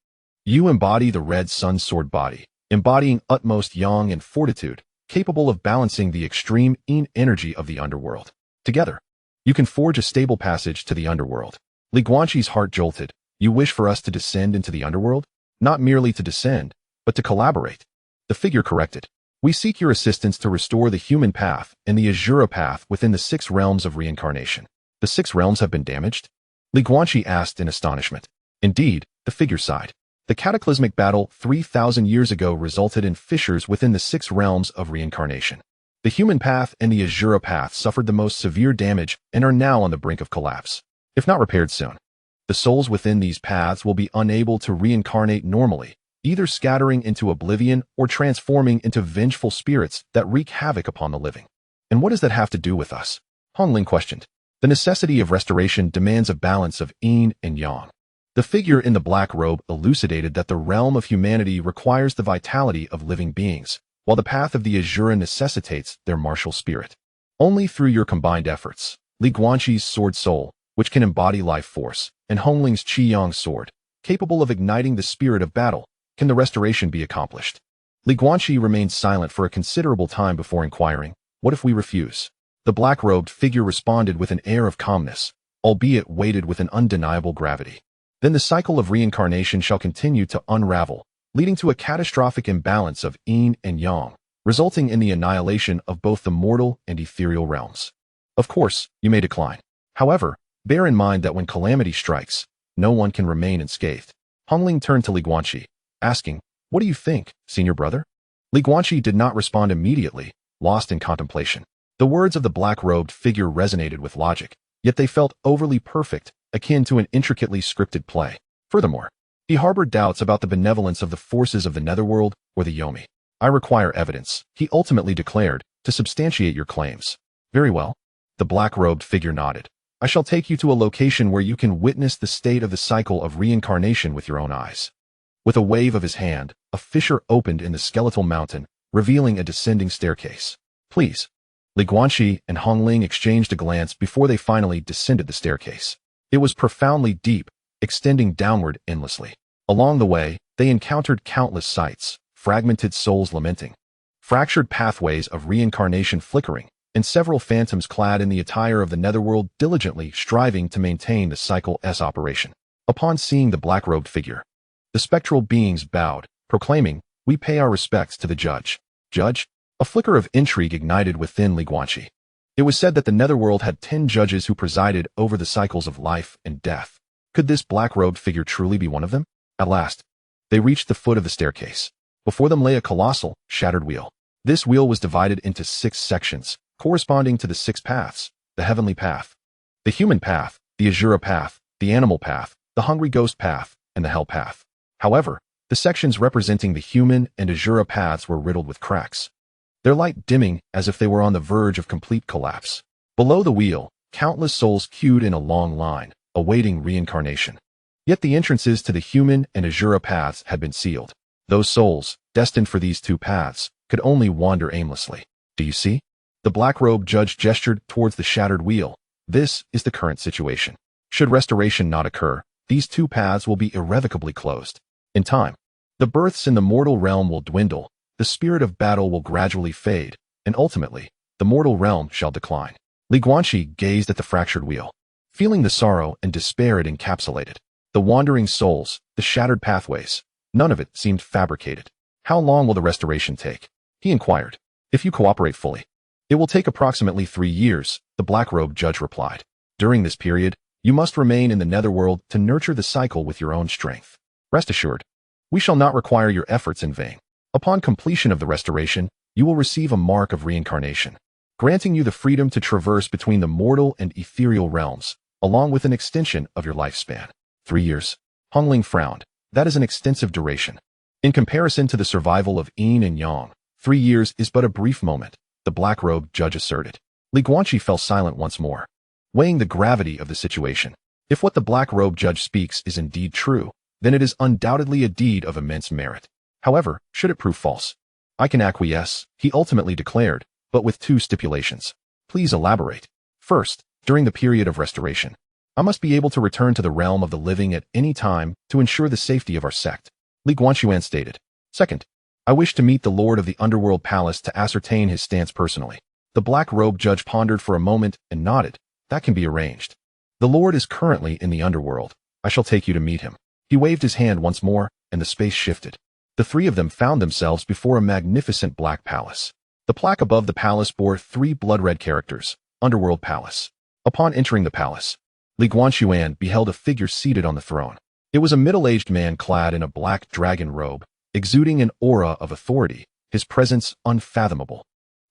you embody the red sun sword body, embodying utmost yang and fortitude, capable of balancing the extreme yin energy of the underworld. Together, you can forge a stable passage to the underworld. Li Guanqi's heart jolted. You wish for us to descend into the underworld? Not merely to descend, but to collaborate. The figure corrected. We seek your assistance to restore the human path and the Azura path within the 6 realms of reincarnation. The 6 realms have been damaged? Li Guanqi asked in astonishment. Indeed, the figure sighed. The cataclysmic battle 3,000 years ago resulted in fissures within the 6 realms of reincarnation. The human path and the Azura path suffered the most severe damage and are now on the brink of collapse. If not repaired soon, the souls within these paths will be unable to reincarnate normally, either scattering into oblivion or transforming into vengeful spirits that wreak havoc upon the living. And what does that have to do with us? Hong Ling questioned. The necessity of restoration demands a balance of yin and yang. The figure in the black robe elucidated that the realm of humanity requires the vitality of living beings, while the path of the Azura necessitates their martial spirit. Only through your combined efforts, Li Guanqi's sword soul, which can embody life force, and Hong Ling's Qi-Yang sword, capable of igniting the spirit of battle, can the restoration be accomplished. Li Guanqi remained silent for a considerable time before inquiring, what if we refuse? The black-robed figure responded with an air of calmness, albeit weighted with an undeniable gravity. Then the cycle of reincarnation shall continue to unravel, leading to a catastrophic imbalance of yin and yang, resulting in the annihilation of both the mortal and ethereal realms. Of course, you may decline. However, bear in mind that when calamity strikes, no one can remain unscathed. Hong Ling turned to Li Guanqi, asking, what do you think, senior brother? Li Guanqi did not respond immediately, lost in contemplation. The words of the black-robed figure resonated with logic, yet they felt overly perfect, akin to an intricately scripted play. Furthermore, he harbored doubts about the benevolence of the forces of the netherworld or the Yomi. I require evidence, he ultimately declared, to substantiate your claims. Very well. The black-robed figure nodded. I shall take you to a location where you can witness the state of the cycle of reincarnation with your own eyes. With a wave of his hand, a fissure opened in the skeletal mountain, revealing a descending staircase. Please. Li Guanqi and Hong Ling exchanged a glance before they finally descended the staircase. It was profoundly deep, extending downward endlessly. Along the way, they encountered countless sights, fragmented souls lamenting, fractured pathways of reincarnation flickering, and several phantoms clad in the attire of the netherworld diligently striving to maintain the cycle's operation. Upon seeing the black-robed figure, the spectral beings bowed, proclaiming, we pay our respects to the judge. Judge? A flicker of intrigue ignited within Li Guanqi. It was said that the netherworld had 10 judges who presided over the cycles of life and death. Could this black-robed figure truly be one of them? At last, they reached the foot of the staircase. Before them lay a colossal, shattered wheel. This wheel was divided into 6 sections, corresponding to the 6 paths: the heavenly path, the human path, the Azura path, the animal path, the hungry ghost path, and the hell path. However, the sections representing the human and Azura paths were riddled with cracks, their light dimming as if they were on the verge of complete collapse. Below the wheel, countless souls queued in a long line, awaiting reincarnation. Yet the entrances to the human and Azura paths had been sealed. Those souls, destined for these two paths, could only wander aimlessly. Do you see? The black-robed judge gestured towards the shattered wheel. This is the current situation. Should restoration not occur, these two paths will be irrevocably closed. In time, the births in the mortal realm will dwindle, the spirit of battle will gradually fade, and ultimately, the mortal realm shall decline. Guanqi gazed at the fractured wheel, feeling the sorrow and despair it encapsulated. The wandering souls, the shattered pathways, none of it seemed fabricated. How long will the restoration take? He inquired. If you cooperate fully. It will take approximately 3 years, the black-robed judge replied. During this period, you must remain in the netherworld to nurture the cycle with your own strength. Rest assured, we shall not require your efforts in vain. Upon completion of the restoration, you will receive a mark of reincarnation, granting you the freedom to traverse between the mortal and ethereal realms, along with an extension of your lifespan. 3 years. Hongling frowned. That is an extensive duration. In comparison to the survival of yin and yang, 3 years is but a brief moment, the black-robed judge asserted. Guanqi fell silent once more, weighing the gravity of the situation. If what the black-robed judge speaks is indeed true, then it is undoubtedly a deed of immense merit. However, should it prove false, I can acquiesce, he ultimately declared, but with 2 stipulations. Please elaborate. First, during the period of restoration, I must be able to return to the realm of the living at any time to ensure the safety of our sect, Guanqi stated. Second, I wish to meet the Lord of the Underworld Palace to ascertain his stance personally. The black-robed judge pondered for a moment and nodded. That can be arranged. The Lord is currently in the underworld. I shall take you to meet him. He waved his hand once more, and the space shifted. The 3 of them found themselves before a magnificent black palace. The plaque above the palace bore 3 blood-red characters, Underworld Palace. Upon entering the palace, Guanqi beheld a figure seated on the throne. It was a middle-aged man clad in a black dragon robe, exuding an aura of authority, his presence unfathomable,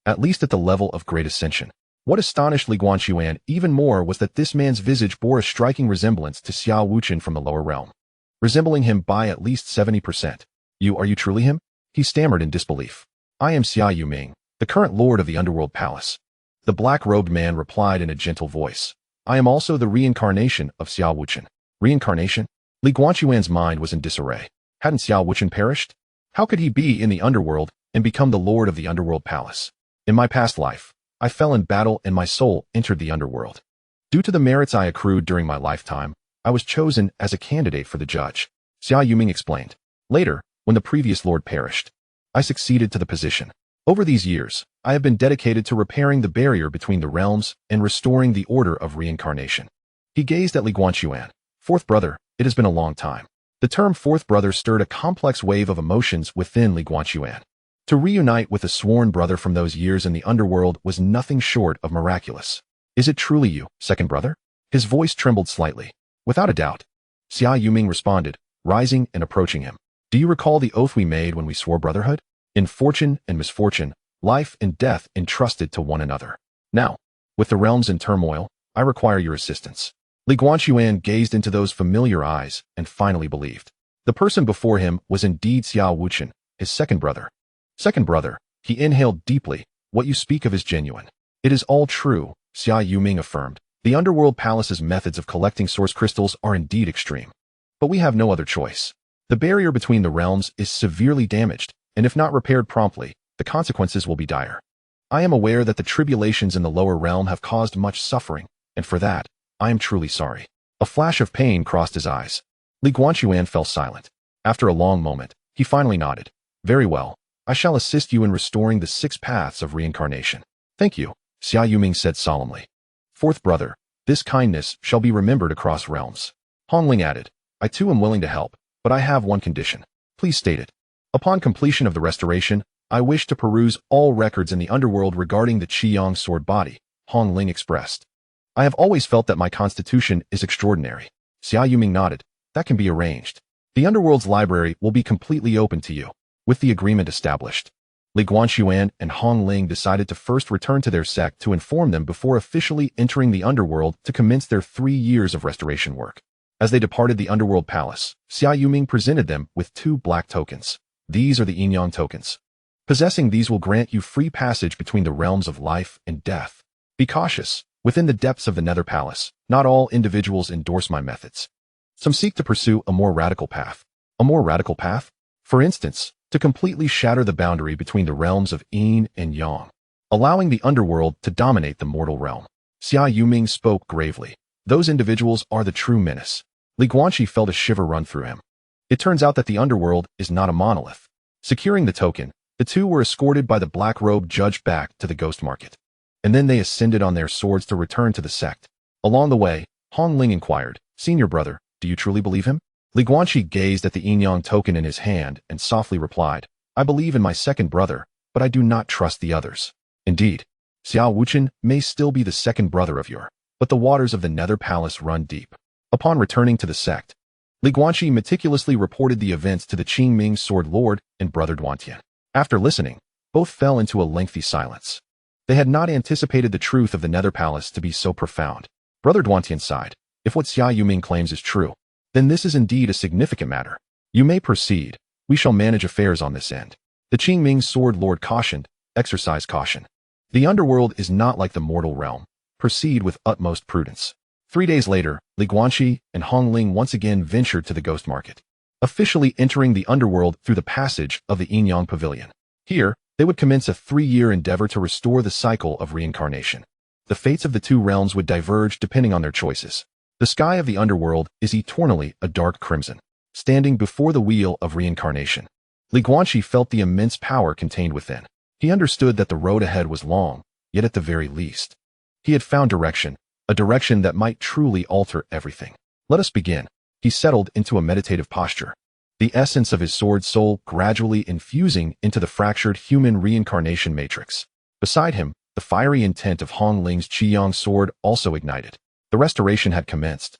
at least at the level of great ascension. What astonished Guanqi even more was that this man's visage bore a striking resemblance to Xia Wuchen from the lower realm, resembling him by at least 70%. Are you truly him? He stammered in disbelief. I am Xia Yuming, the current lord of the Underworld Palace. The black-robed man replied in a gentle voice. I am also the reincarnation of Xia Wuchen. Reincarnation? Guanqi's mind was in disarray. Hadn't Xia Wuchen perished? How could he be in the underworld and become the lord of the Underworld Palace? In my past life, I fell in battle and my soul entered the underworld. Due to the merits I accrued during my lifetime, I was chosen as a candidate for the judge, Xia Yuming explained. Later, when the previous lord perished, I succeeded to the position. Over these years, I have been dedicated to repairing the barrier between the realms and restoring the order of reincarnation. He gazed at Guanqi. Fourth brother, it has been a long time. The term fourth brother stirred a complex wave of emotions within Guanqi. To reunite with a sworn brother from those years in the underworld was nothing short of miraculous. Is it truly you, second brother? His voice trembled slightly. Without a doubt. Xia Yuming responded, rising and approaching him. Do you recall the oath we made when we swore brotherhood? In fortune and misfortune, life and death entrusted to one another. Now, with the realms in turmoil, I require your assistance. Guanqi gazed into those familiar eyes and finally believed. The person before him was indeed Xia Wuchen, his second brother. Second brother, he inhaled deeply. What you speak of is genuine. It is all true, Xia Yuming affirmed. The Underworld Palace's methods of collecting source crystals are indeed extreme. But we have no other choice. The barrier between the realms is severely damaged, and if not repaired promptly, the consequences will be dire. I am aware that the tribulations in the lower realm have caused much suffering, and for that, I am truly sorry. A flash of pain crossed his eyes. Guanqi fell silent. After a long moment, he finally nodded. Very well. I shall assist you in restoring the 6 paths of reincarnation. Thank you, Xia Yuming said solemnly. Fourth brother, this kindness shall be remembered across realms. Hongling added, I too am willing to help, but I have one condition. Please state it. Upon completion of the restoration, I wish to peruse all records in the underworld regarding the Qiyang sword body, Hongling expressed. I have always felt that my constitution is extraordinary. Xia Yuming nodded. That can be arranged. The underworld's library will be completely open to you. With the agreement established, Guanqi and Hongling decided to first return to their sect to inform them before officially entering the underworld to commence their 3 years of restoration work. As they departed the Underworld Palace, Xia Yuming presented them with 2 black tokens. These are the yin-yang tokens. Possessing these will grant you free passage between the realms of life and death. Be cautious. Within the depths of the Nether Palace, not all individuals endorse my methods. Some seek to pursue a more radical path. A more radical path? For instance, to completely shatter the boundary between the realms of yin and yang, allowing the underworld to dominate the mortal realm. Xia Yuming spoke gravely. Those individuals are the true menace. Li Guanqi felt a shiver run through him. It turns out that the underworld is not a monolith. Securing the token, the two were escorted by the black-robed judge back to the ghost market. And then they ascended on their swords to return to the sect. Along the way, Hong Ling inquired, "Senior brother, do you truly believe him?" Li Guanqi gazed at the yin-yang token in his hand and softly replied, "I believe in my second brother, but I do not trust the others." Indeed, Xiao Wuchen may still be the second brother of your, but the waters of the Nether Palace run deep. Upon returning to the sect, Li Guanqi meticulously reported the events to the Qingming Sword Lord and Brother Duantian. After listening, both fell into a lengthy silence. They had not anticipated the truth of the Nether Palace to be so profound. Brother Duantian sighed. If what Xia Yuming claims is true, then this is indeed a significant matter. You may proceed. We shall manage affairs on this end. The Qingming Sword Lord cautioned, exercise caution. The underworld is not like the mortal realm. Proceed with utmost prudence. 3 days later, Li Guanqi and Hong Ling once again ventured to the ghost market, officially entering the underworld through the passage of the yin-yang pavilion. Here, they would commence a 3-year endeavor to restore the cycle of reincarnation. The fates of the two realms would diverge depending on their choices. The sky of the underworld is eternally a dark crimson, standing before the wheel of reincarnation. Li Guanqi felt the immense power contained within. He understood that the road ahead was long, yet at the very least, he had found direction, a direction that might truly alter everything. Let us begin. He settled into a meditative posture, the essence of his sword soul gradually infusing into the fractured human reincarnation matrix. Beside him, the fiery intent of Hong Ling's Qiyang sword also ignited. The restoration had commenced,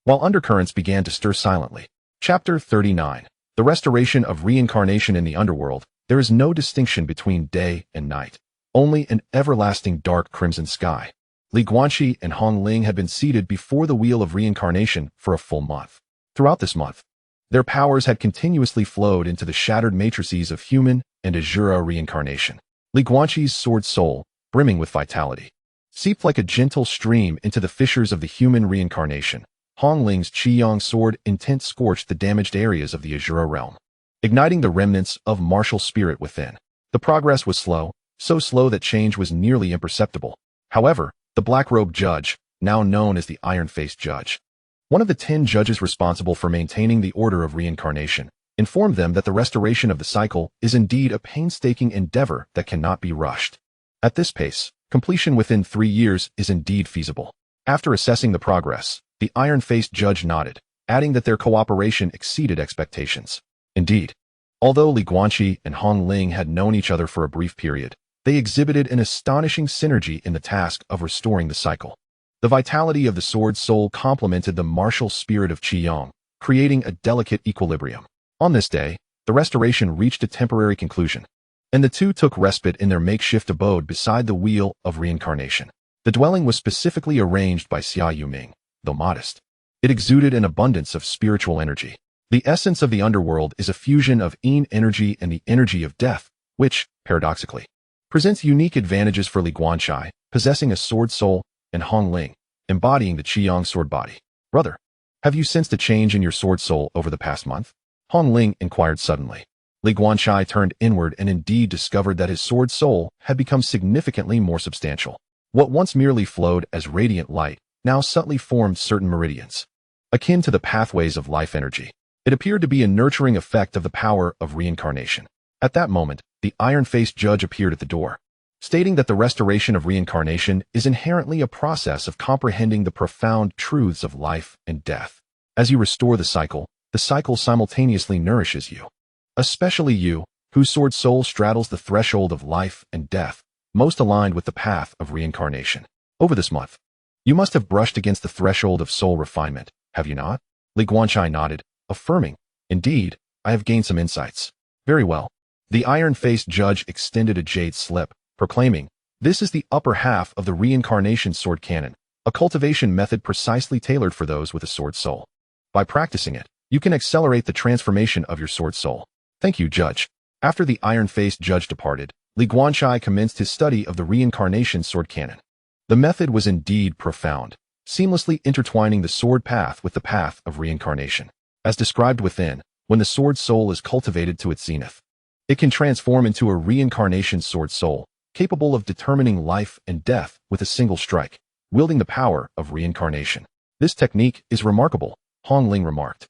while undercurrents began to stir silently. Chapter 39. The restoration of reincarnation in the underworld. There is no distinction between day and night, only an everlasting dark crimson sky. Li Guanqi and Hong Ling had been seated before the wheel of reincarnation for a full month. Throughout this month, their powers had continuously flowed into the shattered matrices of human and Azura reincarnation. Li Guanqi's sword soul, brimming with vitality, seeped like a gentle stream into the fissures of the human reincarnation. Hong Ling's Qiyang sword intent scorched the damaged areas of the Azura realm, igniting the remnants of martial spirit within. The progress was slow, so slow that change was nearly imperceptible. However, the black-robed judge, now known as the Iron-Faced Judge, one of the 10 judges responsible for maintaining the order of reincarnation, informed them that the restoration of the cycle is indeed a painstaking endeavor that cannot be rushed. At this pace, completion within 3 years is indeed feasible. After assessing the progress, the Iron-Faced Judge nodded, adding that their cooperation exceeded expectations. Indeed, although Li Guanqi and Hong Ling had known each other for a brief period, they exhibited an astonishing synergy in the task of restoring the cycle. The vitality of the sword soul complemented the martial spirit of Qiyang, creating a delicate equilibrium. On this day, the restoration reached a temporary conclusion, and the two took respite in their makeshift abode beside the wheel of reincarnation. The dwelling was specifically arranged by Xia Yuming, though modest. It exuded an abundance of spiritual energy. The essence of the underworld is a fusion of yin energy and the energy of death, which, paradoxically, presents unique advantages for Li Guanqi, possessing a sword soul, and Hong Ling, embodying the Qiyang sword body. Brother, have you sensed a change in your sword soul over the past month? Hong Ling inquired suddenly. Li Guanqi turned inward and indeed discovered that his sword soul had become significantly more substantial. What once merely flowed as radiant light now subtly formed certain meridians, akin to the pathways of life energy. It appeared to be a nurturing effect of the power of reincarnation. At that moment, the Iron-Faced Judge appeared at the door, stating that the restoration of reincarnation is inherently a process of comprehending the profound truths of life and death. As you restore the cycle simultaneously nourishes you, especially you, whose sword soul straddles the threshold of life and death, most aligned with the path of reincarnation. Over this month, you must have brushed against the threshold of soul refinement, have you not? Li Guanqi nodded, affirming, indeed, I have gained some insights. Very well. The Iron-Faced Judge extended a jade slip, proclaiming, this is the upper half of the reincarnation sword canon, a cultivation method precisely tailored for those with a sword soul. By practicing it, you can accelerate the transformation of your sword soul. Thank you, Judge. After the Iron-Faced Judge departed, Li Guanqi commenced his study of the reincarnation sword canon. The method was indeed profound, seamlessly intertwining the sword path with the path of reincarnation. As described within, when the sword soul is cultivated to its zenith, it can transform into a reincarnation sword soul, capable of determining life and death with a single strike, wielding the power of reincarnation. This technique is remarkable, Hong Ling remarked.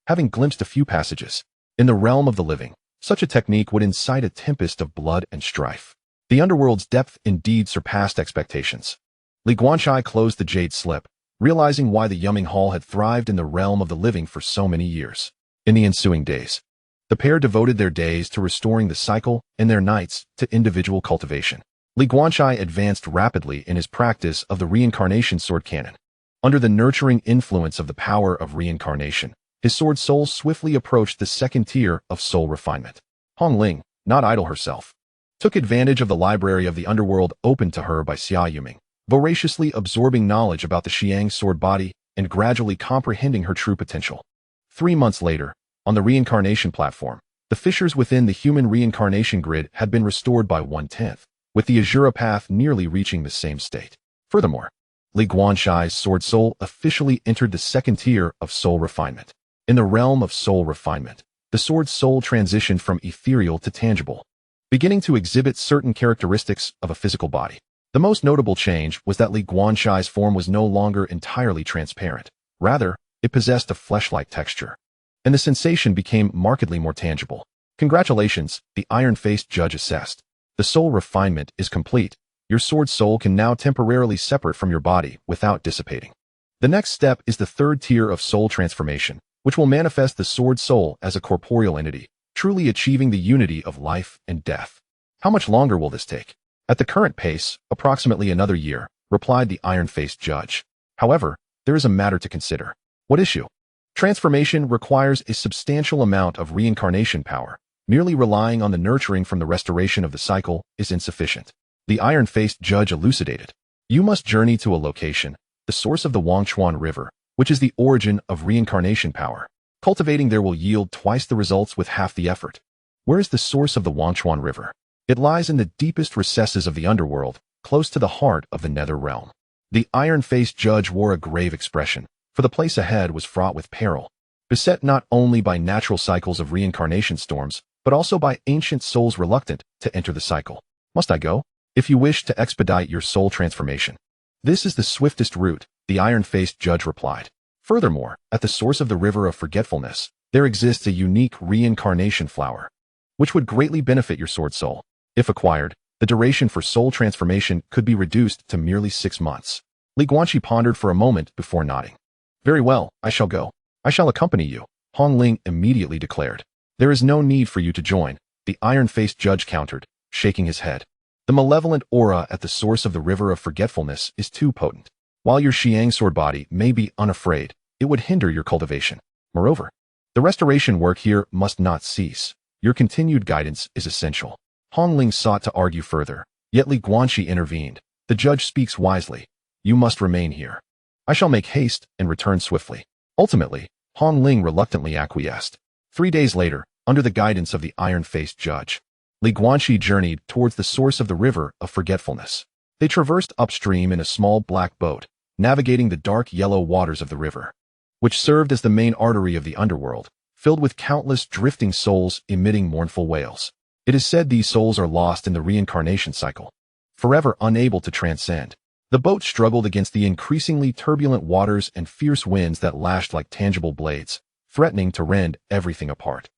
Having glimpsed a few passages, in the realm of the living, such a technique would incite a tempest of blood and strife. The underworld's depth indeed surpassed expectations. Li Guanqi closed the jade slip, realizing why the Yumming Hall had thrived in the realm of the living for so many years. In the ensuing days, the pair devoted their days to restoring the cycle and their nights to individual cultivation. Li Guanqi advanced rapidly in his practice of the reincarnation sword canon. Under the nurturing influence of the power of reincarnation, his sword soul swiftly approached the second tier of soul refinement. Hong Ling, not idle herself, took advantage of the library of the underworld opened to her by Xia Yuming, voraciously absorbing knowledge about the Xiang sword body and gradually comprehending her true potential. 3 months later, on the reincarnation platform, the fissures within the human reincarnation grid had been restored by 1/10, with the Azura path nearly reaching the same state. Furthermore, Li Guanqi's sword soul officially entered the second tier of soul refinement. In the realm of soul refinement, the sword soul transitioned from ethereal to tangible, beginning to exhibit certain characteristics of a physical body. The most notable change was that Li Guanqi's form was no longer entirely transparent. Rather, it possessed a flesh-like texture, and the sensation became markedly more tangible. Congratulations, the iron-faced judge assessed. The soul refinement is complete. Your sword soul can now temporarily separate from your body without dissipating. The next step is the third tier of soul transformation, which will manifest the sword soul as a corporeal entity, truly achieving the unity of life and death. How much longer will this take? At the current pace, approximately another year, replied the iron-faced judge. However, there is a matter to consider. What issue? Transformation requires a substantial amount of reincarnation power. Merely relying on the nurturing from the restoration of the cycle is insufficient. The iron-faced judge elucidated. You must journey to a location, the source of the Wangchuan River, which is the origin of reincarnation power. Cultivating there will yield twice the results with half the effort. Where is the source of the Wangchuan River? It lies in the deepest recesses of the underworld, close to the heart of the nether realm. The iron-faced judge wore a grave expression, for the place ahead was fraught with peril, beset not only by natural cycles of reincarnation storms, but also by ancient souls reluctant to enter the cycle. Must I go? If you wish to expedite your soul transformation, this is the swiftest route, the iron-faced judge replied. Furthermore, at the source of the river of forgetfulness, there exists a unique reincarnation flower, which would greatly benefit your sword soul. If acquired, the duration for soul transformation could be reduced to merely 6 months. Li Guanqi pondered for a moment before nodding. Very well, I shall go. I shall accompany you, Hong Ling immediately declared. There is no need for you to join, the iron-faced judge countered, shaking his head. The malevolent aura at the source of the river of forgetfulness is too potent. While your Xiang sword body may be unafraid, it would hinder your cultivation. Moreover, the restoration work here must not cease. Your continued guidance is essential. Hong Ling sought to argue further, yet Li Guanqi intervened. The judge speaks wisely. You must remain here. I shall make haste and return swiftly. Ultimately, Hong Ling reluctantly acquiesced. 3 days later, under the guidance of the iron-faced judge, Li Guanqi journeyed towards the source of the river of forgetfulness. They traversed upstream in a small black boat, navigating the dark yellow waters of the river, which served as the main artery of the underworld, filled with countless drifting souls emitting mournful wails. It is said these souls are lost in the reincarnation cycle, forever unable to transcend. The boat struggled against the increasingly turbulent waters and fierce winds that lashed like tangible blades, threatening to rend everything apart.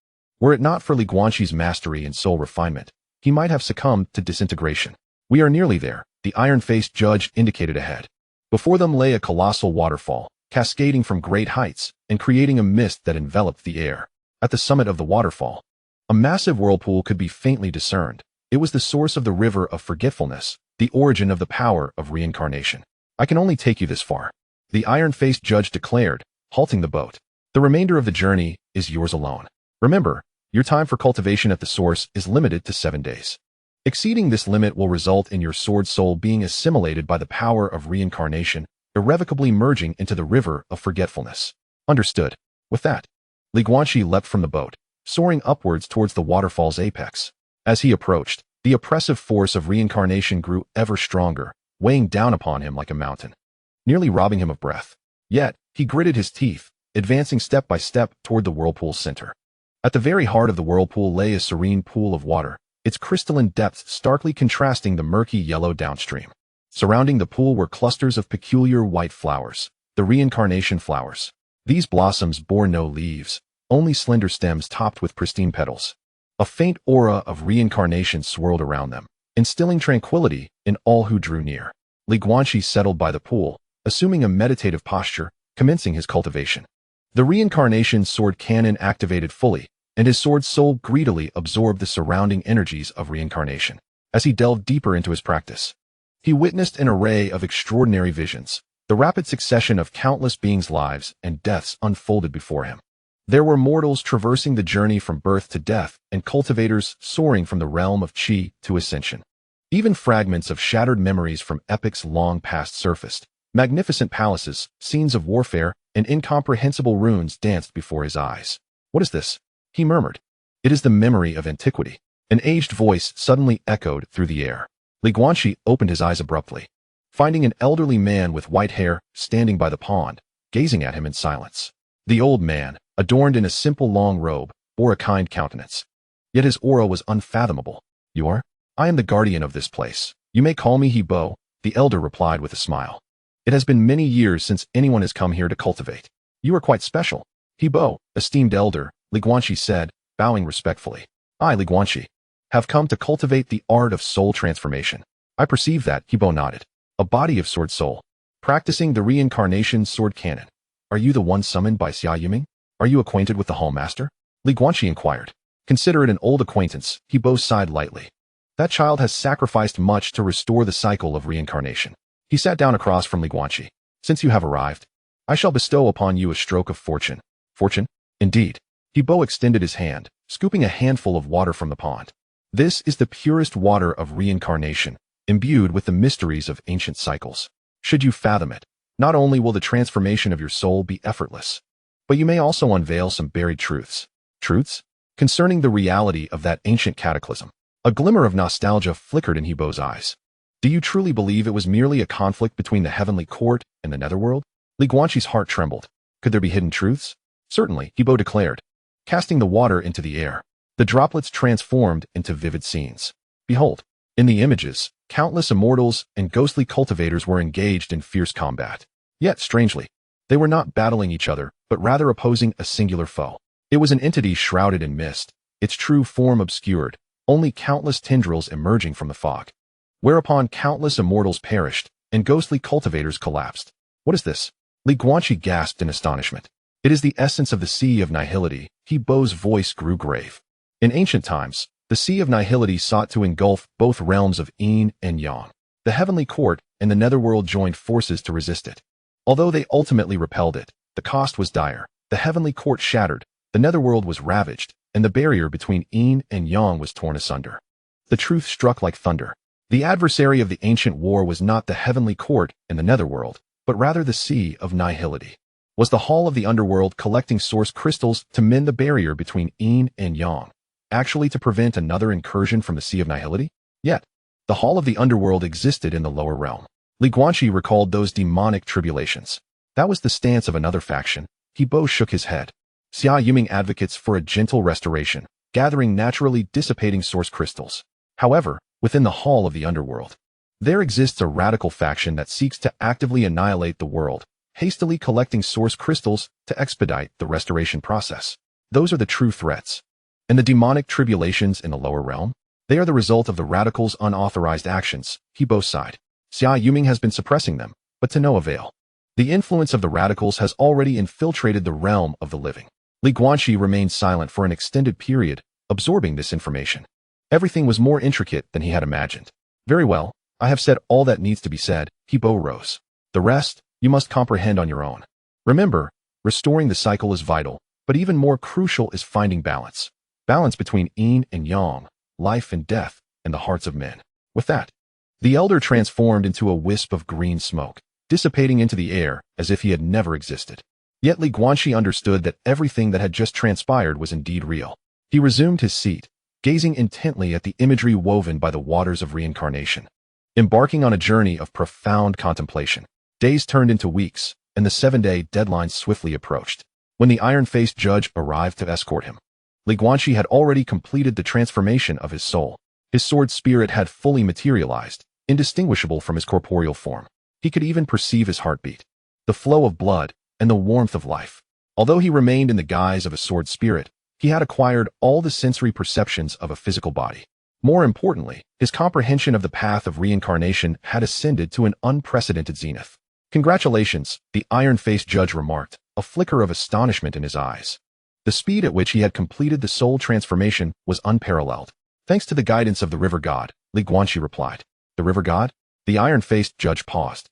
Were it not for Li Guanqi's mastery in soul refinement, he might have succumbed to disintegration. We are nearly there, the iron-faced judge indicated ahead. Before them lay a colossal waterfall, cascading from great heights and creating a mist that enveloped the air. At the summit of the waterfall, a massive whirlpool could be faintly discerned. It was the source of the river of forgetfulness, the origin of the power of reincarnation. I can only take you this far, the iron-faced judge declared, halting the boat. The remainder of the journey is yours alone. Remember, your time for cultivation at the source is limited to 7 days. Exceeding this limit will result in your sword soul being assimilated by the power of reincarnation, irrevocably merging into the river of forgetfulness. Understood. With that, Li Guanqi leapt from the boat, soaring upwards towards the waterfall's apex. As he approached, the oppressive force of reincarnation grew ever stronger, weighing down upon him like a mountain, nearly robbing him of breath. Yet, he gritted his teeth, advancing step by step toward the whirlpool's center. At the very heart of the whirlpool lay a serene pool of water, its crystalline depths starkly contrasting the murky yellow downstream. Surrounding the pool were clusters of peculiar white flowers, the reincarnation flowers. These blossoms bore no leaves, only slender stems topped with pristine petals. A faint aura of reincarnation swirled around them, instilling tranquility in all who drew near. Guanqi settled by the pool, assuming a meditative posture, commencing his cultivation. The reincarnation sword cannon activated fully, and his sword soul greedily absorbed the surrounding energies of reincarnation. As he delved deeper into his practice, he witnessed an array of extraordinary visions. The rapid succession of countless beings' lives and deaths unfolded before him. There were mortals traversing the journey from birth to death, and cultivators soaring from the realm of Qi to ascension. Even fragments of shattered memories from epics long past surfaced. Magnificent palaces, scenes of warfare, and incomprehensible runes danced before his eyes. "What is this?" he murmured. "It is the memory of antiquity." An aged voice suddenly echoed through the air. Guanqi opened his eyes abruptly, finding an elderly man with white hair standing by the pond, gazing at him in silence. The old man, adorned in a simple long robe, bore a kind countenance. Yet his aura was unfathomable. "You are? I am the guardian of this place. You may call me Hebo," the elder replied with a smile. "It has been many years since anyone has come here to cultivate. You are quite special." "Hebo, esteemed elder," Guanqi said, bowing respectfully. "I, Guanqi, have come to cultivate the art of soul transformation." "I perceive that," Hebo nodded. "A body of sword soul, practicing the reincarnation sword cannon. Are you the one summoned by Xia Yiming? Are you acquainted with the Hall Master?" Guanqi inquired. "Consider it an old acquaintance," Hebo sighed lightly. "That child has sacrificed much to restore the cycle of reincarnation." He sat down across from Guanqi. "Since you have arrived, I shall bestow upon you a stroke of fortune." "Fortune?" "Indeed." Hebo extended his hand, scooping a handful of water from the pond. "This is the purest water of reincarnation, imbued with the mysteries of ancient cycles. Should you fathom it, not only will the transformation of your soul be effortless, but you may also unveil some buried truths." "Truths?" "Concerning the reality of that ancient cataclysm." A glimmer of nostalgia flickered in Hebo's eyes. "Do you truly believe it was merely a conflict between the heavenly court and the netherworld?" Guanqi's heart trembled. Could there be hidden truths? "Certainly," Hebo declared, casting the water into the air. The droplets transformed into vivid scenes. "Behold, in the images, countless immortals and ghostly cultivators were engaged in fierce combat. Yet, strangely, they were not battling each other, but rather opposing a singular foe. It was an entity shrouded in mist, its true form obscured, only countless tendrils emerging from the fog. Whereupon countless immortals perished, and ghostly cultivators collapsed." "What is this?" Guanqi gasped in astonishment. "It is the essence of the Sea of Nihility." Hebo's voice grew grave. "In ancient times, the Sea of Nihility sought to engulf both realms of yin and yang. The heavenly court and the netherworld joined forces to resist it. Although they ultimately repelled it, the cost was dire. The heavenly court shattered, the netherworld was ravaged, and the barrier between yin and yang was torn asunder. The truth struck like thunder. The adversary of the ancient war was not the heavenly court and the netherworld, but rather the Sea of Nihility. Was the Hall of the Underworld collecting source crystals to mend the barrier between yin and yang, actually to prevent another incursion from the Sea of Nihility? Yet, the Hall of the Underworld existed in the lower realm. Guanqi recalled those demonic tribulations. That was the stance of another faction. Hebo shook his head. Xia Yiming advocates for a gentle restoration, gathering naturally dissipating source crystals. However, within the Hall of the Underworld, there exists a radical faction that seeks to actively annihilate the world, hastily collecting source crystals to expedite the restoration process. Those are the true threats. And the demonic tribulations in the lower realm? They are the result of the radicals' unauthorized actions. Hebo sighed. Xia Yiming has been suppressing them, but to no avail. The influence of the radicals has already infiltrated the realm of the living. Guanqi remained silent for an extended period, absorbing this information. Everything was more intricate than he had imagined. "Very well, I have said all that needs to be said." Hebo rose. "The rest, you must comprehend on your own. Remember, restoring the cycle is vital, but even more crucial is finding balance. Balance between yin and yang, life and death, and the hearts of men." With that, the elder transformed into a wisp of green smoke, dissipating into the air as if he had never existed. Yet Guanqi understood that everything that had just transpired was indeed real. He resumed his seat, gazing intently at the imagery woven by the waters of reincarnation. embarking on a journey of profound contemplation. Days turned into weeks, and the 7-day deadline swiftly approached. When the iron-faced judge arrived to escort him, Guanqi had already completed the transformation of his soul. His sword spirit had fully materialized, indistinguishable from his corporeal form. He could even perceive his heartbeat, the flow of blood, and the warmth of life. Although he remained in the guise of a sword spirit, he had acquired all the sensory perceptions of a physical body. More importantly, his comprehension of the path of reincarnation had ascended to an unprecedented zenith. "Congratulations," the iron-faced judge remarked, a flicker of astonishment in his eyes. The speed at which he had completed the soul transformation was unparalleled. "Thanks to the guidance of the river god," Guanqi replied. "The river god?" The iron-faced judge paused.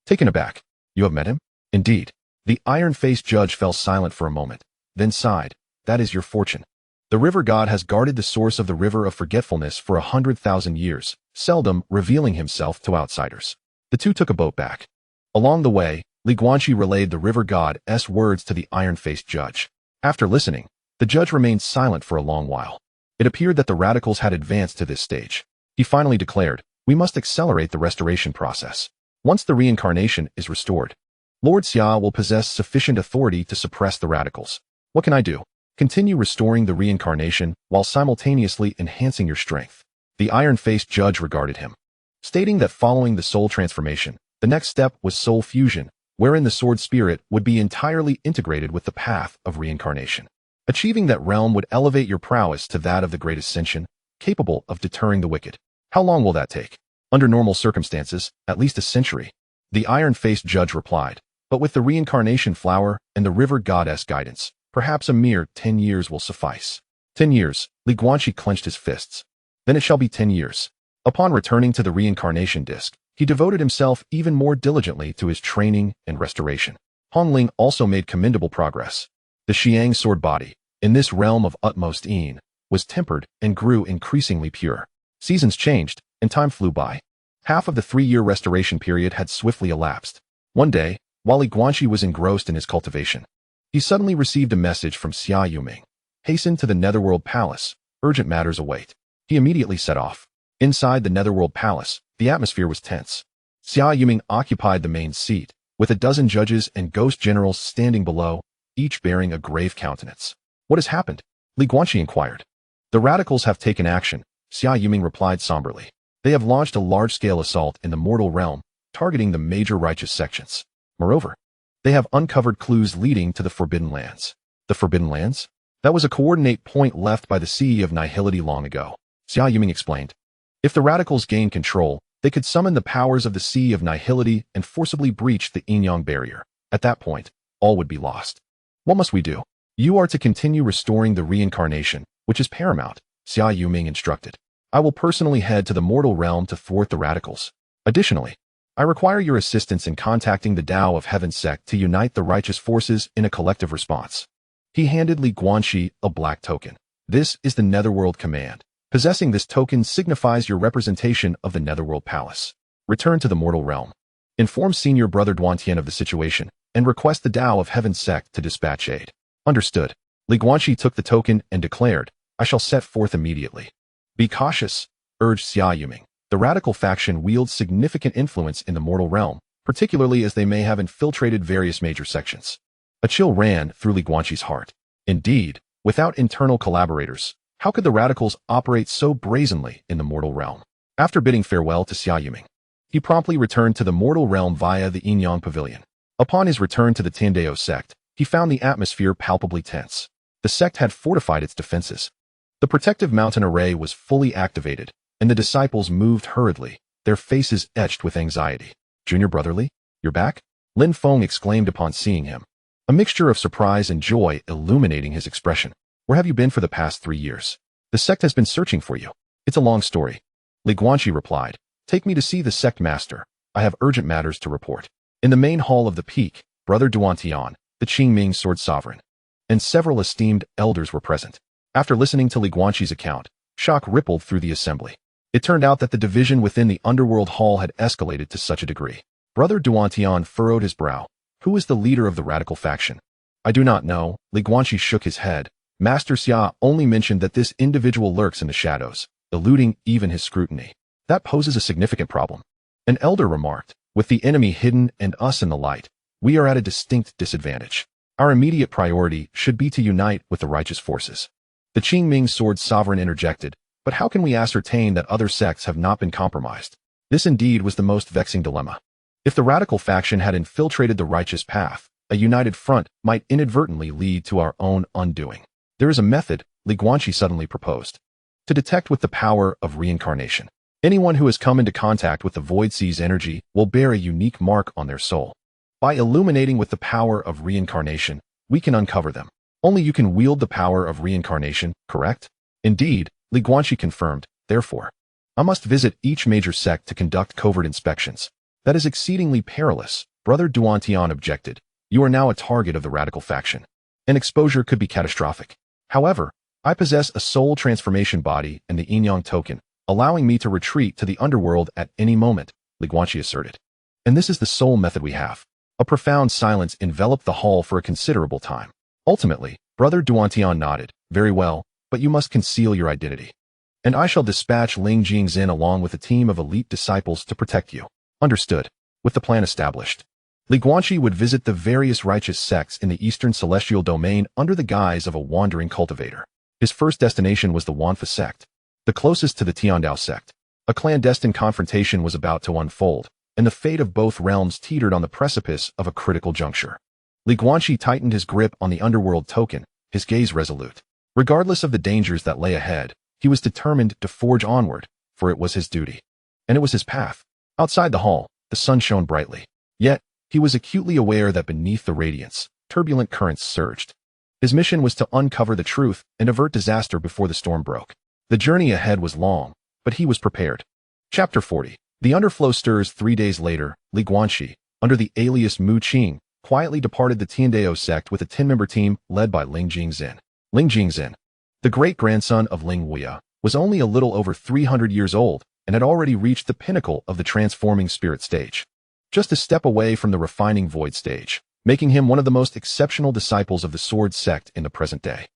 Taken aback. "You have met him?" "Indeed." The iron-faced judge fell silent for a moment, then sighed. "That is your fortune. The river god has guarded the source of the river of forgetfulness for 100,000 years, seldom revealing himself to outsiders." The two took a boat back. Along the way, Guanqi relayed the river god's words to the iron-faced judge. After listening, the judge remained silent for a long while. It appeared that the radicals had advanced to this stage. He finally declared, "We must accelerate the restoration process. Once the reincarnation is restored, Lord Xia will possess sufficient authority to suppress the radicals. What can I do?" "Continue restoring the reincarnation while simultaneously enhancing your strength." The iron-faced judge regarded him, stating that following the soul transformation, the next step was soul fusion, wherein the sword spirit would be entirely integrated with the path of reincarnation. Achieving that realm would elevate your prowess to that of the great ascension, capable of deterring the wicked. "How long will that take?" "Under normal circumstances, at least a century," the iron-faced judge replied. "But with the reincarnation flower and the river goddess guidance, perhaps a mere 10 years will suffice." 10 years, Guanqi clenched his fists. "Then it shall be 10 years. Upon returning to the reincarnation disk, he devoted himself even more diligently to his training and restoration. Hongling also made commendable progress. The Xiang sword body, in this realm of utmost ease, was tempered and grew increasingly pure. Seasons changed, and time flew by. Half of the 3-year restoration period had swiftly elapsed. One day, while Guanqi was engrossed in his cultivation, he suddenly received a message from Xia Yuming. "Hasten to the Netherworld Palace. Urgent matters await." He immediately set off. Inside the Netherworld Palace, the atmosphere was tense. Xia Yuming occupied the main seat, with a dozen judges and ghost generals standing below, each bearing a grave countenance. "What has happened?" Guanqi inquired. "The radicals have taken action," Xia Yuming replied somberly. "They have launched a large-scale assault in the mortal realm, targeting the major righteous sections. Moreover, they have uncovered clues leading to the Forbidden Lands." "The Forbidden Lands?" "That was a coordinate point left by the Sea of Nihility long ago," Xia Yuming explained. "If the radicals gain control, they could summon the powers of the Sea of Nihility and forcibly breach the yin-yang barrier. At that point, all would be lost." "What must we do?" "You are to continue restoring the reincarnation, which is paramount," Xia Yuming instructed. "I will personally head to the mortal realm to thwart the radicals. Additionally, I require your assistance in contacting the Dao of Heaven sect to unite the righteous forces in a collective response." He handed Guanqi a black token. "This is the Netherworld command. Possessing this token signifies your representation of the Netherworld Palace. Return to the mortal realm. Inform Senior Brother Duantian of the situation, and request the Dao of Heaven sect to dispatch aid." "Understood." Guanqi took the token and declared, "I shall set forth immediately." "Be cautious," urged Xia Yuming. "The radical faction wields significant influence in the mortal realm, particularly as they may have infiltrated various major sections." A chill ran through Guanqi's heart. Indeed, without internal collaborators, how could the radicals operate so brazenly in the mortal realm? After bidding farewell to Xia Yuming, he promptly returned to the mortal realm via the Yin-Yang Pavilion. Upon his return to the Tiandao sect, he found the atmosphere palpably tense. The sect had fortified its defenses. The protective mountain array was fully activated, and the disciples moved hurriedly, their faces etched with anxiety. "Junior Brotherly, you're back?" Lin Feng exclaimed upon seeing him, a mixture of surprise and joy illuminating his expression. "Where have you been for the past 3 years? The sect has been searching for you." "It's a long story," Guanqi replied. "Take me to see the sect master. I have urgent matters to report." In the main hall of the peak, Brother Duantian, the Qingming sword sovereign, and several esteemed elders were present. After listening to Guanqi's account, shock rippled through the assembly. It turned out that the division within the underworld hall had escalated to such a degree. Brother Duantian furrowed his brow. Who is the leader of the radical faction? "I do not know," Guanqi shook his head. "Master Xia only mentioned that this individual lurks in the shadows, eluding even his scrutiny. That poses a significant problem." An elder remarked, with the enemy hidden and us in the light, we are at a distinct disadvantage. Our immediate priority should be to unite with the righteous forces. The Qingming sword sovereign interjected, but how can we ascertain that other sects have not been compromised? This indeed was the most vexing dilemma. If the radical faction had infiltrated the righteous path, a united front might inadvertently lead to our own undoing. There is a method, Guanqi suddenly proposed, to detect with the power of reincarnation. Anyone who has come into contact with the Void Sea's energy will bear a unique mark on their soul. By illuminating with the power of reincarnation, we can uncover them. Only you can wield the power of reincarnation, correct? Indeed, Guanqi confirmed, therefore. I must visit each major sect to conduct covert inspections. That is exceedingly perilous, Brother Duantian objected. You are now a target of the radical faction. An exposure could be catastrophic. However, I possess a soul transformation body and the Yin-Yang token, allowing me to retreat to the underworld at any moment, Guanqi asserted. And this is the sole method we have. A profound silence enveloped the hall for a considerable time. Ultimately, Brother Duantian nodded, very well, but you must conceal your identity. And I shall dispatch Ling Jingzhen along with a team of elite disciples to protect you. Understood. With the plan established, Guanqi would visit the various righteous sects in the eastern celestial domain under the guise of a wandering cultivator. His first destination was the Guanqi sect, the closest to the Tiandao sect. A clandestine confrontation was about to unfold, and the fate of both realms teetered on the precipice of a critical juncture. Guanqi tightened his grip on the underworld token, his gaze resolute. Regardless of the dangers that lay ahead, he was determined to forge onward, for it was his duty. And it was his path. Outside the hall, the sun shone brightly. Yet, he was acutely aware that beneath the radiance, turbulent currents surged. His mission was to uncover the truth and avert disaster before the storm broke. The journey ahead was long, but he was prepared. Chapter 40. The underflow stirs. 3 days later, Guanqi, under the alias Mu Qing, quietly departed the Tiandao sect with a 10-member team led by Ling Jingzhen. Ling Jingzhen, the great-grandson of Ling Huia, was only a little over 300 years old and had already reached the pinnacle of the transforming spirit stage, just a step away from the refining void stage, making him one of the most exceptional disciples of the sword sect in the present day.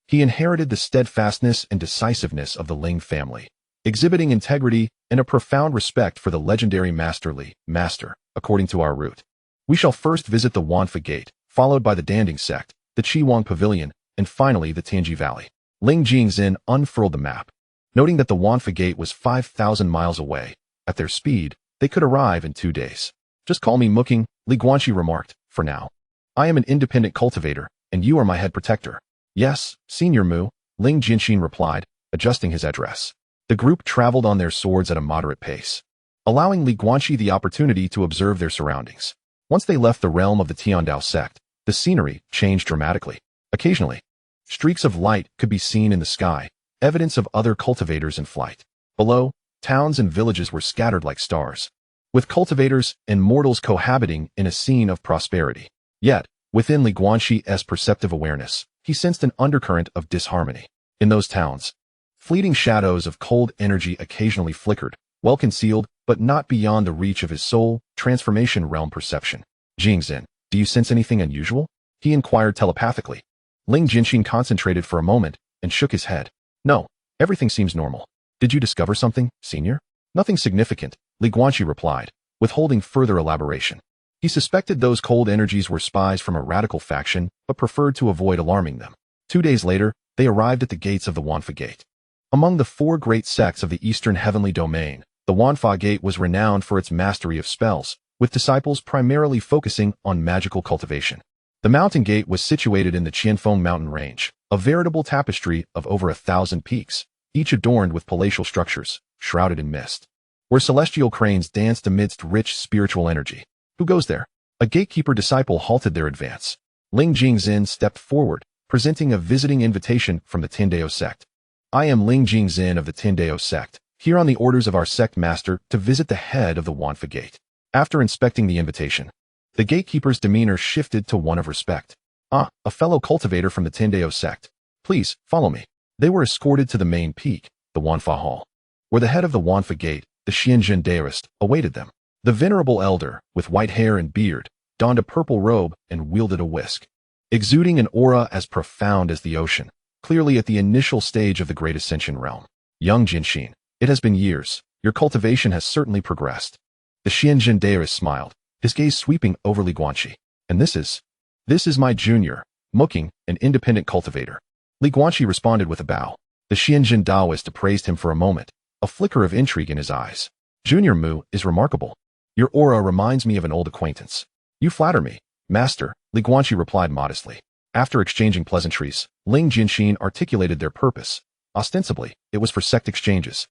He inherited the steadfastness and decisiveness of the Ling family, exhibiting integrity and a profound respect for the legendary Master Li, Master, according to our route. We shall first visit the Guanqi Gate, followed by the Danding sect, the Chiwang Pavilion, and finally the Tianji Valley. Ling Jingzhen unfurled the map, noting that the Guanqi Gate was 5,000 miles away. At their speed, they could arrive in 2 days. Just call me Muking, Guanqi remarked, for now. I am an independent cultivator, and you are my head protector. Yes, Senior Mu, Ling Jinxin replied, adjusting his address. The group traveled on their swords at a moderate pace, allowing Guanqi the opportunity to observe their surroundings. Once they left the realm of the Tiandao sect, the scenery changed dramatically. Occasionally, streaks of light could be seen in the sky, evidence of other cultivators in flight. Below, towns and villages were scattered like stars, with cultivators and mortals cohabiting in a scene of prosperity. Yet, within Guanqi's perceptive awareness, he sensed an undercurrent of disharmony. In those towns, fleeting shadows of cold energy occasionally flickered, well concealed, but not beyond the reach of his soul transformation realm perception. Jingzhen, do you sense anything unusual? He inquired telepathically. Ling Jinxin concentrated for a moment and shook his head. No, everything seems normal. Did you discover something, Senior? Nothing significant, Guanqi replied, withholding further elaboration. He suspected those cold energies were spies from a radical faction, but preferred to avoid alarming them. 2 days later, they arrived at the gates of the Guanqi Gate. Among the 4 great sects of the eastern heavenly domain, the Guanqi Gate was renowned for its mastery of spells, with disciples primarily focusing on magical cultivation. The mountain gate was situated in the Qianfeng mountain range, a veritable tapestry of over 1,000 peaks, each adorned with palatial structures, shrouded in mist, where celestial cranes danced amidst rich spiritual energy. Who goes there? A gatekeeper disciple halted their advance. Ling Jingzhen stepped forward, presenting a visiting invitation from the Tiandao sect. I am Ling Jingzhen of the Tiandao sect, here on the orders of our sect master to visit the head of the Guanqi Gate. After inspecting the invitation, the gatekeeper's demeanor shifted to one of respect. Ah, a fellow cultivator from the Tiandao sect. Please, follow me. They were escorted to the main peak, the Guanqi Hall, where the head of the Guanqi Gate, the Xianzhen Daoist, awaited them. The venerable elder, with white hair and beard, donned a purple robe and wielded a whisk, exuding an aura as profound as the ocean, clearly at the initial stage of the Great Ascension realm. Young Jinxin, it has been years. Your cultivation has certainly progressed. The Xianjin Daorist smiled, his gaze sweeping over Li Guanqi. And this is my junior, Muking, an independent cultivator. Li Guanqi responded with a bow. The Xianjin Daoist appraised him for a moment, a flicker of intrigue in his eyes. Junior Mu is remarkable. Your aura reminds me of an old acquaintance. You flatter me, master, Li Guanqi replied modestly. After exchanging pleasantries, Ling Jianxin articulated their purpose. Ostensibly, it was for sect exchanges.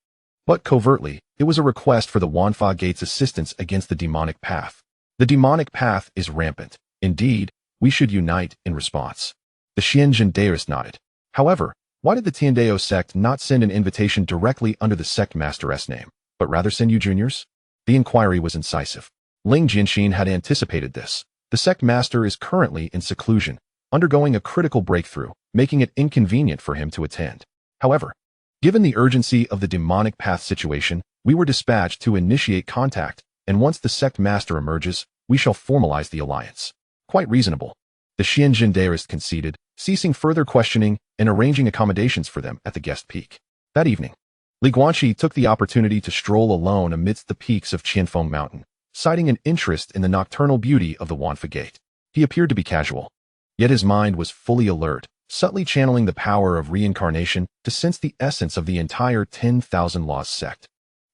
But covertly, it was a request for the Wanfa Gate's assistance against the demonic path. The demonic path is rampant. Indeed, we should unite in response. The Xianjin Daorist nodded. However, why did the Tiandao sect not send an invitation directly under the sect master's name, but rather send you juniors? The inquiry was incisive. Ling Jianxin had anticipated this. The sect master is currently in seclusion, undergoing a critical breakthrough, making it inconvenient for him to attend. However, given the urgency of the demonic path situation, we were dispatched to initiate contact, and once the sect master emerges, we shall formalize the alliance. Quite reasonable. The Xianjin Daorist conceded, ceasing further questioning and arranging accommodations for them at the guest peak. That evening, Li Guanqi took the opportunity to stroll alone amidst the peaks of Qianfeng Mountain, citing an interest in the nocturnal beauty of the Wanfa Gate. He appeared to be casual, yet his mind was fully alert, subtly channeling the power of reincarnation to sense the essence of the entire 10,000 Laws sect.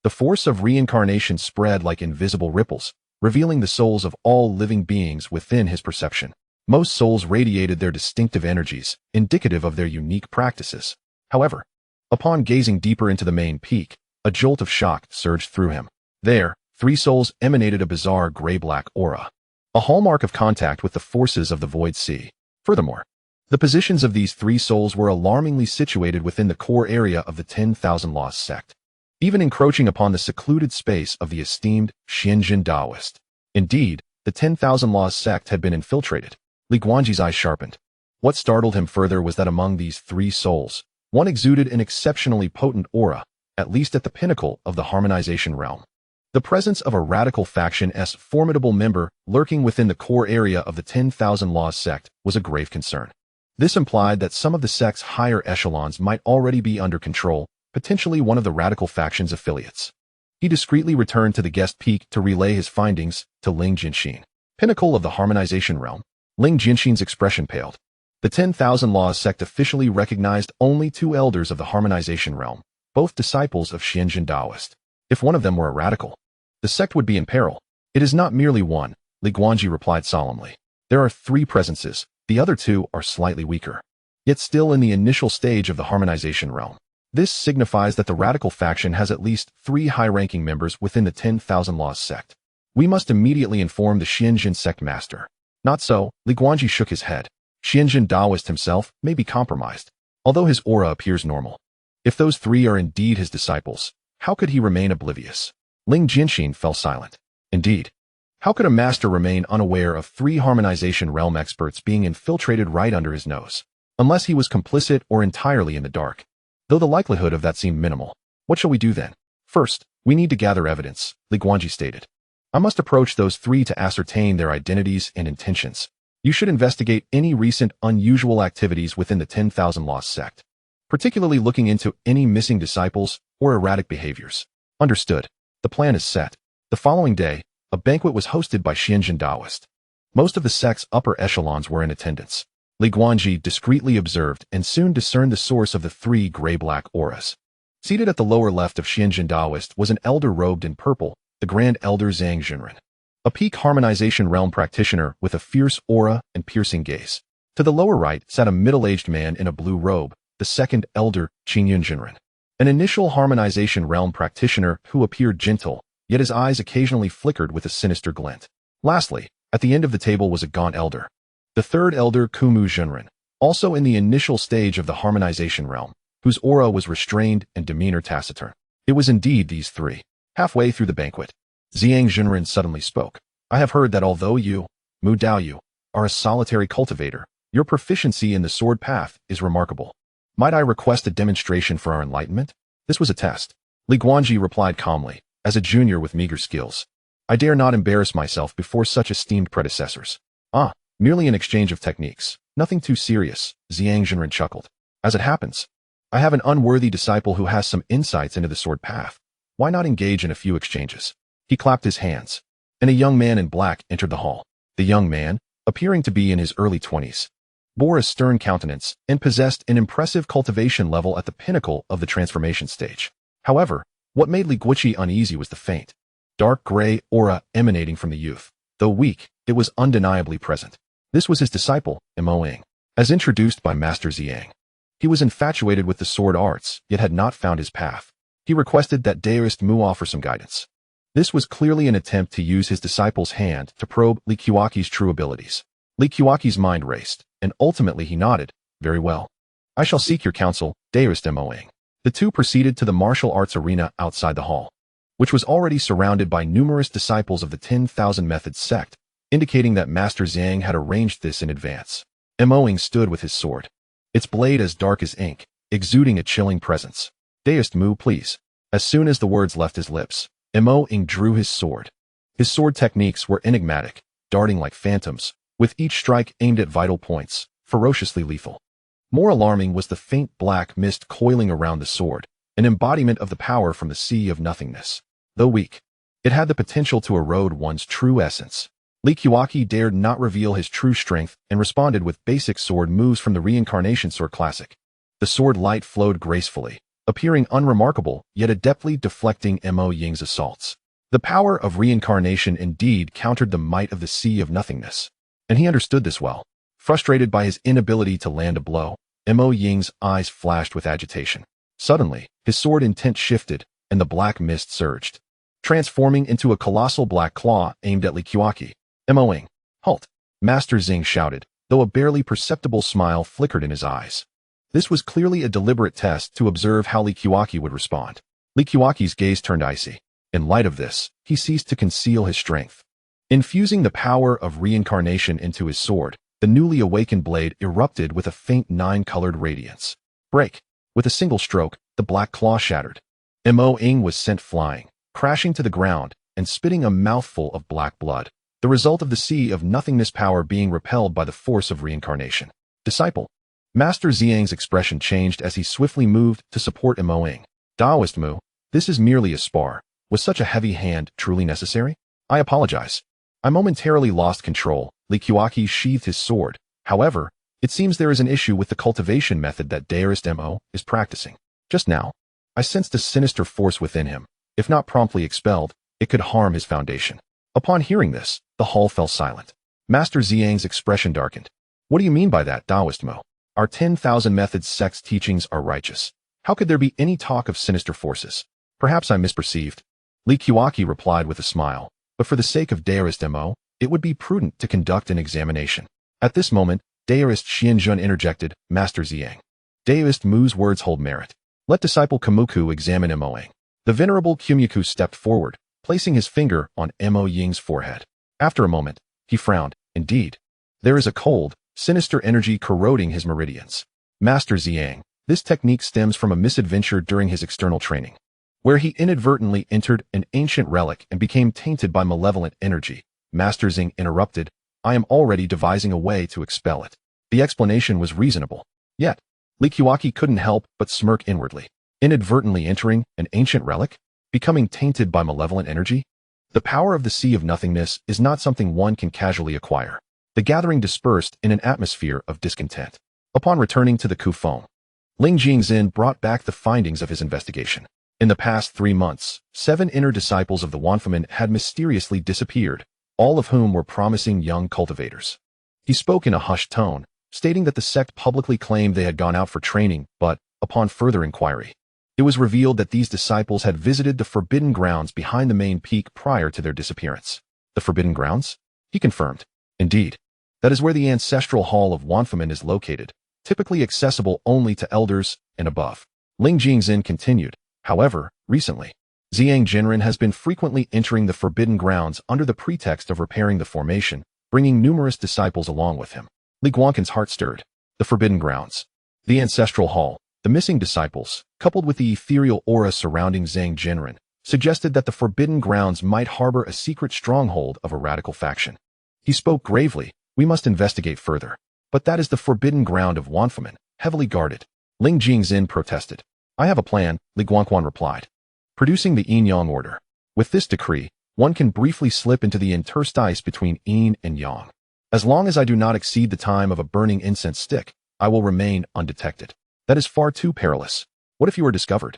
The force of reincarnation spread like invisible ripples, revealing the souls of all living beings within his perception. Most souls radiated their distinctive energies, indicative of their unique practices. However, upon gazing deeper into the main peak, a jolt of shock surged through him. There, 3 souls emanated a bizarre gray-black aura, a hallmark of contact with the forces of the Void Sea. Furthermore, the positions of these 3 souls were alarmingly situated within the core area of the 10,000 Laws sect, even encroaching upon the secluded space of the esteemed Xianjin Daoist. Indeed, the 10,000 Laws sect had been infiltrated. Li Guanqi's eyes sharpened. What startled him further was that among these 3 souls, one exuded an exceptionally potent aura, at least at the pinnacle of the harmonization realm. The presence of a radical faction's formidable member lurking within the core area of the 10,000 Laws sect was a grave concern. This implied that some of the sect's higher echelons might already be under control, potentially one of the radical faction's affiliates. He discreetly returned to the guest peak to relay his findings to Ling Jianxin. Pinnacle of the harmonization realm. Ling Jianxin's expression paled. The 10,000 Laws sect officially recognized only 2 elders of the harmonization realm, both disciples of Xianjin Daoist. If one of them were a radical, the sect would be in peril. It is not merely one, Li Guanqi replied solemnly. There are 3 presences, the other 2 are slightly weaker, yet still in the initial stage of the harmonization realm. This signifies that the radical faction has at least 3 high-ranking members within the 10,000 Laws sect. We must immediately inform the Xianjin sect master. Not so, Li Guanqi shook his head. Xianjin Daoist himself may be compromised, although his aura appears normal. If those 3 are indeed his disciples, how could he remain oblivious? Ling Jianxin fell silent. Indeed, how could a master remain unaware of 3 harmonization realm experts being infiltrated right under his nose? Unless he was complicit or entirely in the dark. Though the likelihood of that seemed minimal. What shall we do then? First, we need to gather evidence, Li Guanqi stated. I must approach those 3 to ascertain their identities and intentions. You should investigate any recent unusual activities within the 10,000 Laws sect, particularly looking into any missing disciples or erratic behaviors. Understood. The plan is set. The following day, a banquet was hosted by Xianjin Daoist. Most of the sect's upper echelons were in attendance. Li Guanqi discreetly observed and soon discerned the source of the 3 gray-black auras. Seated at the lower left of Xianjin Daoist was an elder robed in purple, the Grand Elder Zhang Junren, a peak harmonization realm practitioner with a fierce aura and piercing gaze. To the lower right sat a middle-aged man in a blue robe, the second Elder Qingyun Junren, an initial harmonization realm practitioner who appeared gentle, yet his eyes occasionally flickered with a sinister glint. Lastly, at the end of the table was a gaunt elder, the third Elder Kumu Junren, also in the initial stage of the harmonization realm, whose aura was restrained and demeanor taciturn. It was indeed these 3. Halfway through the banquet, Zhang Junren suddenly spoke. I have heard that although you, Mu Daoyu, are a solitary cultivator, your proficiency in the sword path is remarkable. Might I request a demonstration for our enlightenment? This was a test. Li Guanqi replied calmly, as a junior with meager skills. I dare not embarrass myself before such esteemed predecessors. Ah, merely an exchange of techniques. Nothing too serious, Zhang Junren chuckled. As it happens, I have an unworthy disciple who has some insights into the sword path. Why not engage in a few exchanges? He clapped his hands, and a young man in black entered the hall. The young man, appearing to be in his early 20s, bore a stern countenance and possessed an impressive cultivation level at the pinnacle of the transformation stage. However, what made Li Guiqi uneasy was the faint, dark gray aura emanating from the youth. Though weak, it was undeniably present. This was his disciple, Imoing, as introduced by Master Xiang. He was infatuated with the sword arts, yet had not found his path. He requested that Daoist Mu offer some guidance. This was clearly an attempt to use his disciple's hand to probe Li Guiqi's true abilities. Li Guiqi's mind raced, and ultimately he nodded. Very well. I shall seek your counsel, Daoist Imoing. The two proceeded to the martial arts arena outside the hall, which was already surrounded by numerous disciples of the 10,000 Methods sect, indicating that Master Xiang had arranged this in advance. Imoing stood with his sword, its blade as dark as ink, exuding a chilling presence. Daoist Mu, please. As soon as the words left his lips, Imoing drew his sword. His sword techniques were enigmatic, darting like phantoms, with each strike aimed at vital points, ferociously lethal. More alarming was the faint black mist coiling around the sword, an embodiment of the power from the sea of nothingness. Though weak, it had the potential to erode one's true essence. Li Guiqi dared not reveal his true strength and responded with basic sword moves from the Reincarnation Sword Classic. The sword light flowed gracefully, appearing unremarkable, yet adeptly deflecting Imoing's assaults. The power of reincarnation indeed countered the might of the sea of nothingness, and he understood this well. Frustrated by his inability to land a blow, Imoing's eyes flashed with agitation. Suddenly, his sword intent shifted, and the black mist surged, transforming into a colossal black claw aimed at Li Guiqi. Imoing, halt! Master Xing shouted, though a barely perceptible smile flickered in his eyes. This was clearly a deliberate test to observe how Li Guiqi would respond. Li Guiqi's gaze turned icy. In light of this, he ceased to conceal his strength. Infusing the power of reincarnation into his sword, the newly awakened blade erupted with a faint 9-colored radiance. Break! With a single stroke, the black claw shattered. Imoing was sent flying, crashing to the ground, and spitting a mouthful of black blood, the result of the sea of nothingness power being repelled by the force of reincarnation. Disciple. Master Xiang's expression changed as he swiftly moved to support Imoing. Daoist Mu, this is merely a spar. Was such a heavy hand truly necessary? I apologize. I momentarily lost control. Li Guiqi sheathed his sword. However, it seems there is an issue with the cultivation method that Daoist Mo is practicing. Just now, I sensed a sinister force within him. If not promptly expelled, it could harm his foundation. Upon hearing this, the hall fell silent. Master Xiang's expression darkened. What do you mean by that, Daoist Mo? Our 10,000 Methods sect's teachings are righteous. How could there be any talk of sinister forces? Perhaps I misperceived. Li Guiqi replied with a smile, but for the sake of Daoist Mo, it would be prudent to conduct an examination. At this moment, Daoist Xianjun interjected, Master Xiang. Daoist Mu's words hold merit. Let disciple Kamuku examine Imoing. The venerable Kumyaku stepped forward, placing his finger on Imoing's forehead. After a moment, he frowned. Indeed, there is a cold, sinister energy corroding his meridians. Master Xiang, this technique stems from a misadventure during his external training, where he inadvertently entered an ancient relic and became tainted by malevolent energy. Master Xing interrupted, I am already devising a way to expel it. The explanation was reasonable. Yet, Li Guiqi couldn't help but smirk inwardly. Inadvertently entering an ancient relic? Becoming tainted by malevolent energy? The power of the sea of nothingness is not something one can casually acquire. The gathering dispersed in an atmosphere of discontent. Upon returning to the Kufeng, Ling Jingzhen brought back the findings of his investigation. In the past 3 months, 7 inner disciples of the Wanfamen had mysteriously disappeared, all of whom were promising young cultivators. He spoke in a hushed tone, stating that the sect publicly claimed they had gone out for training, but, upon further inquiry, it was revealed that these disciples had visited the forbidden grounds behind the main peak prior to their disappearance. The forbidden grounds? He confirmed. Indeed. That is where the ancestral hall of Wanfamen is located, typically accessible only to elders and above. Ling Jingzhen continued. However, recently, Xiang Jinren has been frequently entering the forbidden grounds under the pretext of repairing the formation, bringing numerous disciples along with him. Li Guanqin's heart stirred. The forbidden grounds, the ancestral hall, the missing disciples, coupled with the ethereal aura surrounding Xiang Jinren, suggested that the forbidden grounds might harbor a secret stronghold of a radical faction. He spoke gravely. We must investigate further. But that is the forbidden ground of Wanfamen, heavily guarded. Ling Jingzhen protested. I have a plan, Li Guanqi replied. Producing the Yin Yang order. With this decree, one can briefly slip into the interstice between yin and yang. As long as I do not exceed the time of a burning incense stick, I will remain undetected. That is far too perilous. What if you are discovered?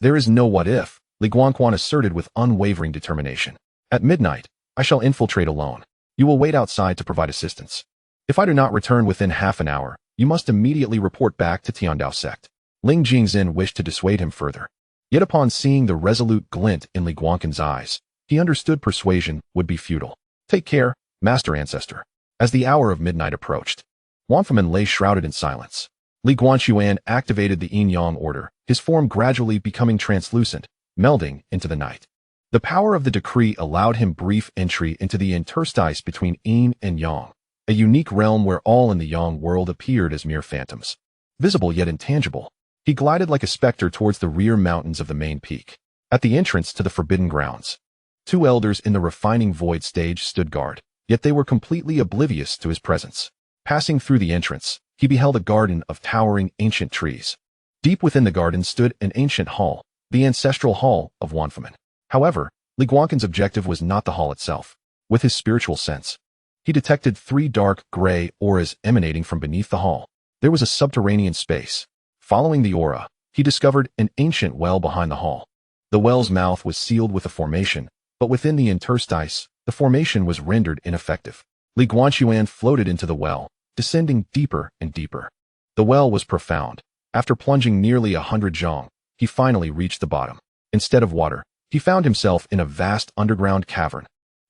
There is no what if, Li Guanquan asserted with unwavering determination. At midnight, I shall infiltrate alone. You will wait outside to provide assistance. If I do not return within half an hour, you must immediately report back to Tiandao sect. Ling Jingzhen wished to dissuade him further. Yet upon seeing the resolute glint in Li Guanquan's eyes, he understood persuasion would be futile. Take care, Master Ancestor. As the hour of midnight approached, Wanfaman lay shrouded in silence. Li Guanquan activated the yin-yang order, his form gradually becoming translucent, melding into the night. The power of the decree allowed him brief entry into the interstice between yin and yang, a unique realm where all in the yang world appeared as mere phantoms. Visible yet intangible, he glided like a specter towards the rear mountains of the main peak. At the entrance to the forbidden grounds, two elders in the refining void stage stood guard, yet they were completely oblivious to his presence. Passing through the entrance, he beheld a garden of towering ancient trees. Deep within the garden stood an ancient hall, the ancestral hall of Wanfaman. However, Li Guanquan's objective was not the hall itself. With his spiritual sense, he detected 3 dark gray auras emanating from beneath the hall. There was a subterranean space. Following the aura, he discovered an ancient well behind the hall. The well's mouth was sealed with a formation, but within the interstice, the formation was rendered ineffective. Li Guanquan floated into the well, descending deeper and deeper. The well was profound. After plunging nearly 100 zhong, he finally reached the bottom. Instead of water, he found himself in a vast underground cavern.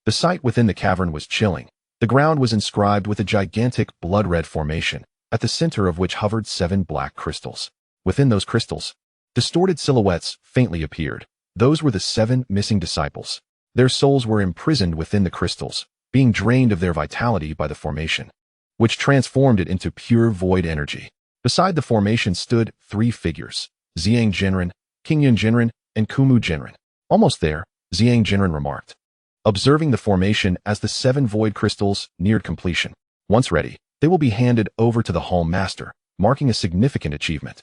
The sight within the cavern was chilling. The ground was inscribed with a gigantic blood-red formation, at the center of which hovered 7 black crystals. Within those crystals, distorted silhouettes faintly appeared. Those were the 7 missing disciples. Their souls were imprisoned within the crystals, being drained of their vitality by the formation, which transformed it into pure void energy. Beside the formation stood 3 figures, Xiang Jinren, Qingyun Jinren, and Kumu Jinren. Almost there, Xiang Jinren remarked, observing the formation as the 7 void crystals neared completion. Once ready, they will be handed over to the Hall Master, marking a significant achievement.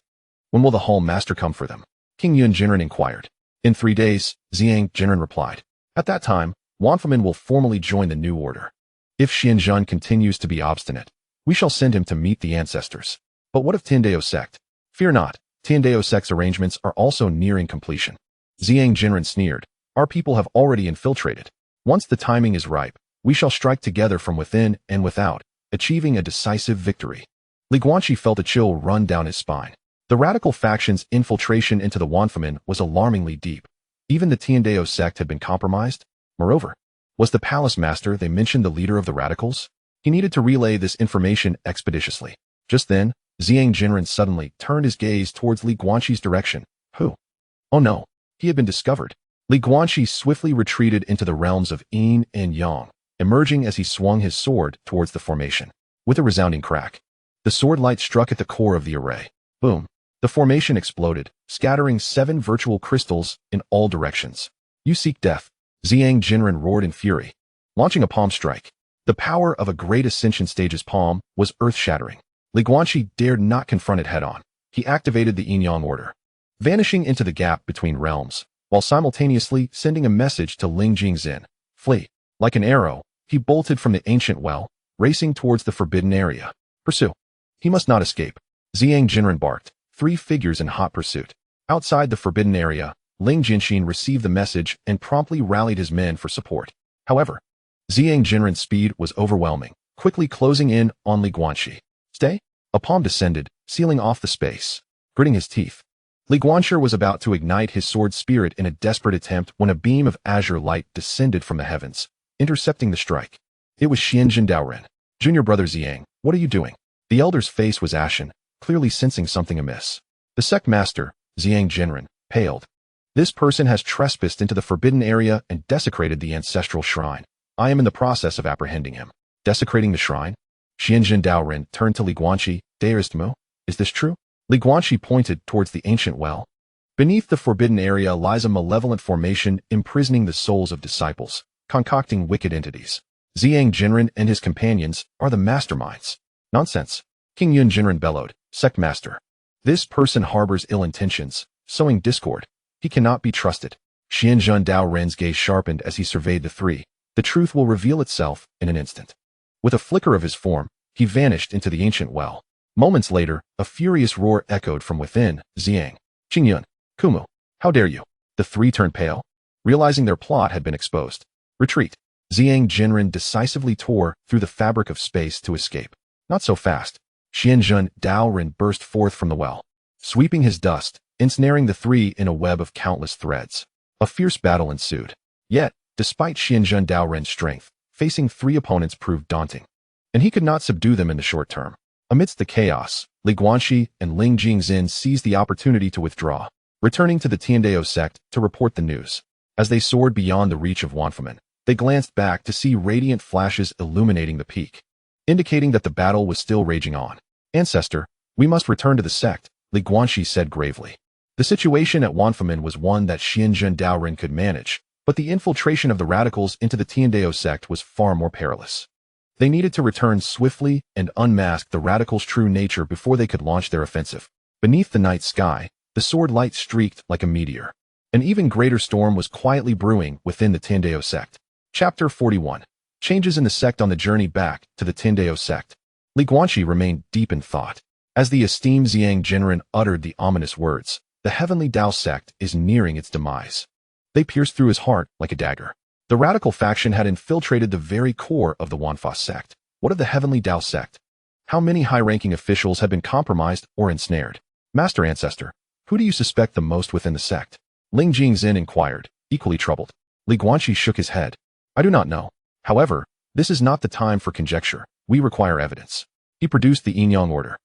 When will the Hall Master come for them? Qingyun Jinren inquired. In 3 days, Xiang Jinren replied. At that time, Wanfaman will formally join the new order. If Xianzhen continues to be obstinate, we shall send him to meet the ancestors. But what of Tiandao sect? Fear not, Tiandao sect's arrangements are also nearing completion. Xiang Jinren sneered. Our people have already infiltrated. Once the timing is ripe, we shall strike together from within and without, achieving a decisive victory. Li Guanqi felt a chill run down his spine. The radical faction's infiltration into the Wanfaman was alarmingly deep. Even the Tiandao sect had been compromised. Moreover, was the palace master they mentioned the leader of the radicals? He needed to relay this information expeditiously. Just then, Xiang Jinren suddenly turned his gaze towards Li Guanqi's direction. Who? Oh no, he had been discovered. Li Guanqi swiftly retreated into the realms of yin and yang, emerging as he swung his sword towards the formation. With a resounding crack, the sword light struck at the core of the array. Boom. The formation exploded, scattering 7 virtual crystals in all directions. You seek death, Xiang Jinren roared in fury, launching a palm strike. The power of a great ascension stage's palm was earth-shattering. Li Guanqi dared not confront it head-on. He activated the yin-yang order, vanishing into the gap between realms, while simultaneously sending a message to Ling Jingzhen. Flee. Like an arrow, he bolted from the ancient well, racing towards the forbidden area. Pursue. He must not escape. Xiang Jinren barked. 3 figures in hot pursuit. Outside the forbidden area, Ling Jinxin received the message and promptly rallied his men for support. However, Xiang Jinren's speed was overwhelming, quickly closing in on Li Guanqi. Stay? A palm descended, sealing off the space. Gritting his teeth, Li Guanqi was about to ignite his sword spirit in a desperate attempt when a beam of azure light descended from the heavens, intercepting the strike. It was Xianzhen Daoren. Junior brother Xiang, what are you doing? The elder's face was ashen, clearly sensing something amiss. The sect master, Xiang Jinren, paled. This person has trespassed into the forbidden area and desecrated the ancestral shrine. I am in the process of apprehending him. Desecrating the shrine? Xianzhen Daoren turned to Li Guanqi. Dearest Mo, is this true? Li Guanqi pointed towards the ancient well. Beneath the forbidden area lies a malevolent formation imprisoning the souls of disciples, concocting wicked entities. Xiang Jinren and his companions are the masterminds. Nonsense. Qingyun Jinren bellowed. Sect master. This person harbors ill intentions, sowing discord. He cannot be trusted. Xianzhen Dao Ren's gaze sharpened as he surveyed the three. The truth will reveal itself in an instant. With a flicker of his form, he vanished into the ancient well. Moments later, a furious roar echoed from within. Xiang, Qingyun, Kumu, how dare you? The three turned pale, realizing their plot had been exposed. Retreat. Xiang Jinren decisively tore through the fabric of space to escape. Not so fast. Xianzhen Dao Ren burst forth from the well, sweeping his dust, ensnaring the three in a web of countless threads. A fierce battle ensued. Yet, despite Xianzhen Dao Ren's strength, facing three opponents proved daunting, and he could not subdue them in the short term. Amidst the chaos, Li Guanqi and Ling Jingzin seized the opportunity to withdraw, returning to the Tiandao sect to report the news. As they soared beyond the reach of Wanfamen, they glanced back to see radiant flashes illuminating the peak, indicating that the battle was still raging on. Ancestor, we must return to the sect, Li Guanqi said gravely. The situation at Wanfamen was one that Xianzhen Daoren could manage, but the infiltration of the radicals into the Tiandao sect was far more perilous. They needed to return swiftly and unmask the radicals' true nature before they could launch their offensive. Beneath the night sky, the sword light streaked like a meteor. An even greater storm was quietly brewing within the Tiandao sect. Chapter 41. Changes in the sect. On the journey back to the Tiandao sect, Li Guanqi remained deep in thought. As the esteemed Xiang Jinren uttered the ominous words, the Heavenly Dao sect is nearing its demise. They pierced through his heart like a dagger. The radical faction had infiltrated the very core of the Wanfa sect. What of the Heavenly Dao sect? How many high-ranking officials had been compromised or ensnared? Master Ancestor, who do you suspect the most within the sect? Ling Jingzin inquired, equally troubled. Li Guanqi shook his head. I do not know. However, this is not the time for conjecture. We require evidence. He produced the Yinyang order,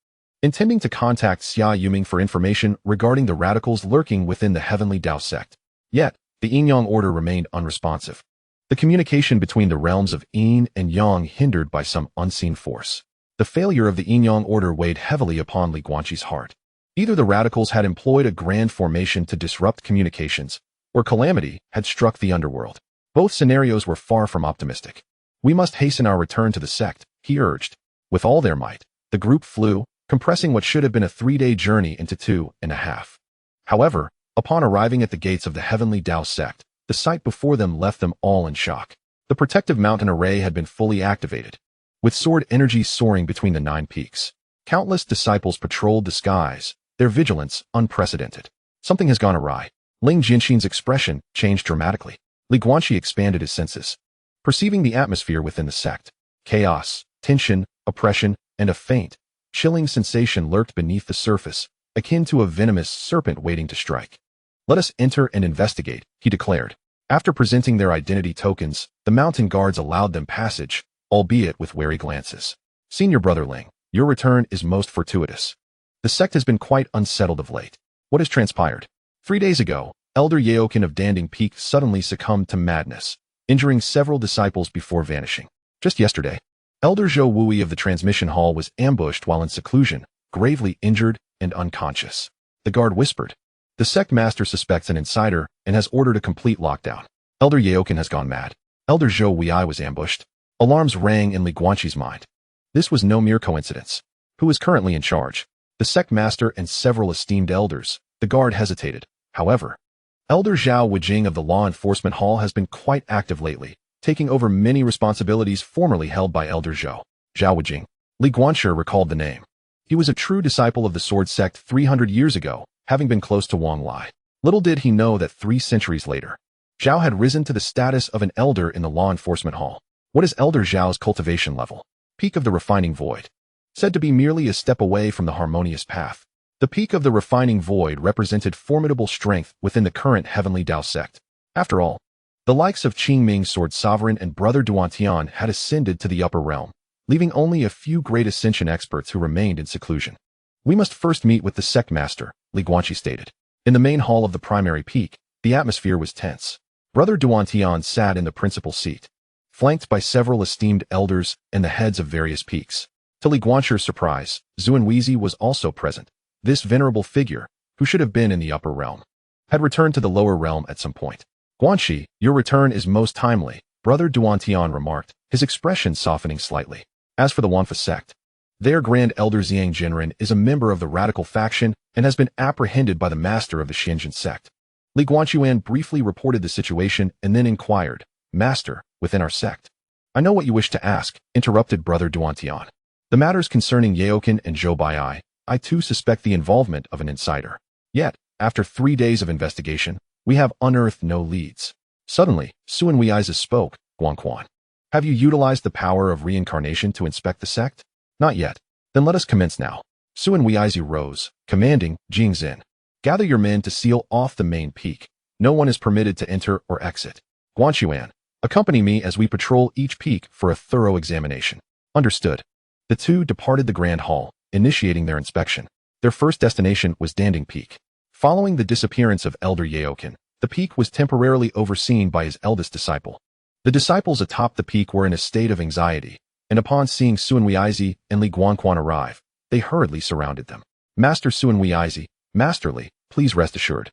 intending to contact Xia Yuming for information regarding the radicals lurking within the Heavenly Dao sect. Yet, the Yinyang order remained unresponsive. The communication between the realms of Yin and Yang hindered by some unseen force. The failure of the Yinyang order weighed heavily upon Li Guanqi's heart. Either the radicals had employed a grand formation to disrupt communications, or calamity had struck the underworld. Both scenarios were far from optimistic. We must hasten our return to the sect, he urged. With all their might, the group flew, compressing what should have been a 3-day journey into 2.5. However, upon arriving at the gates of the Heavenly Dao sect, the sight before them left them all in shock. The protective mountain array had been fully activated, with sword energy soaring between the 9 peaks. Countless disciples patrolled the skies, their vigilance unprecedented. Something has gone awry. Ling Jinxin's expression changed dramatically. Li Guanqi expanded his senses, perceiving the atmosphere within the sect. Chaos, tension, oppression, and a faint, chilling sensation lurked beneath the surface, akin to a venomous serpent waiting to strike. Let us enter and investigate, he declared. After presenting their identity tokens, the mountain guards allowed them passage, albeit with wary glances. Senior Brother Ling, your return is most fortuitous. The sect has been quite unsettled of late. What has transpired? 3 days ago, Elder Yeokin of Danding Peak suddenly succumbed to madness, injuring several disciples before vanishing. Just yesterday, Elder Zhou Wui of the transmission hall was ambushed while in seclusion, gravely injured and unconscious. The guard whispered. The sect master suspects an insider and has ordered a complete lockdown. Elder Yeokin has gone mad. Elder Zhou Wui was ambushed. Alarms rang in Li Guanqi's mind. This was no mere coincidence. Who is currently in charge? The sect master and several esteemed elders. The guard hesitated. However, Elder Zhao Wujing of the Law Enforcement Hall has been quite active lately, taking over many responsibilities formerly held by Elder Zhou. Zhao Wujing. Li Guanqi recalled the name. He was a true disciple of the Sword Sect 300 years ago, having been close to Wang Lai. Little did he know that 3 centuries later, Zhao had risen to the status of an elder in the Law Enforcement Hall. What is Elder Zhao's cultivation level? Peak of the Refining Void. Said to be merely a step away from the harmonious path. The peak of the Refining Void represented formidable strength within the current Heavenly Dao sect. After all, the likes of Qingming Sword Sovereign and Brother Duantian had ascended to the upper realm, leaving only a few great ascension experts who remained in seclusion. We must first meet with the sect master, Li Guanqi stated. In the main hall of the primary peak, the atmosphere was tense. Brother Duantian sat in the principal seat, flanked by several esteemed elders and the heads of various peaks. To Li Guanqi's surprise, Xuanweizi was also present. This venerable figure, who should have been in the upper realm, had returned to the lower realm at some point. Guanqi, your return is most timely, Brother Duantian remarked, his expression softening slightly. As for the Wanfa sect, their Grand Elder Xiang Jinren is a member of the radical faction and has been apprehended by the master of the Shenzhen sect. Li Guanquan briefly reported the situation and then inquired, Master, within our sect. I know what you wish to ask, interrupted Brother Duantian. The matters concerning Yaokin and Zhou Baiai, I too suspect the involvement of an insider. Yet, after 3 days of investigation, we have unearthed no leads. Suddenly, Suan Weizi spoke, Guanquan. Have you utilized the power of reincarnation to inspect the sect? Not yet. Then let us commence now. Suan Weizi rose, commanding, Jingxin. Gather your men to seal off the main peak. No one is permitted to enter or exit. Guanquan, accompany me as we patrol each peak for a thorough examination. Understood. The two departed the Grand Hall, initiating their inspection. Their first destination was Danding Peak. Following the disappearance of Elder Yaokin, the peak was temporarily overseen by his eldest disciple. The disciples atop the peak were in a state of anxiety, and upon seeing Suan Weizi and Li Guanquan arrive, they hurriedly surrounded them. Master Suan Weizi, Master Li, please rest assured.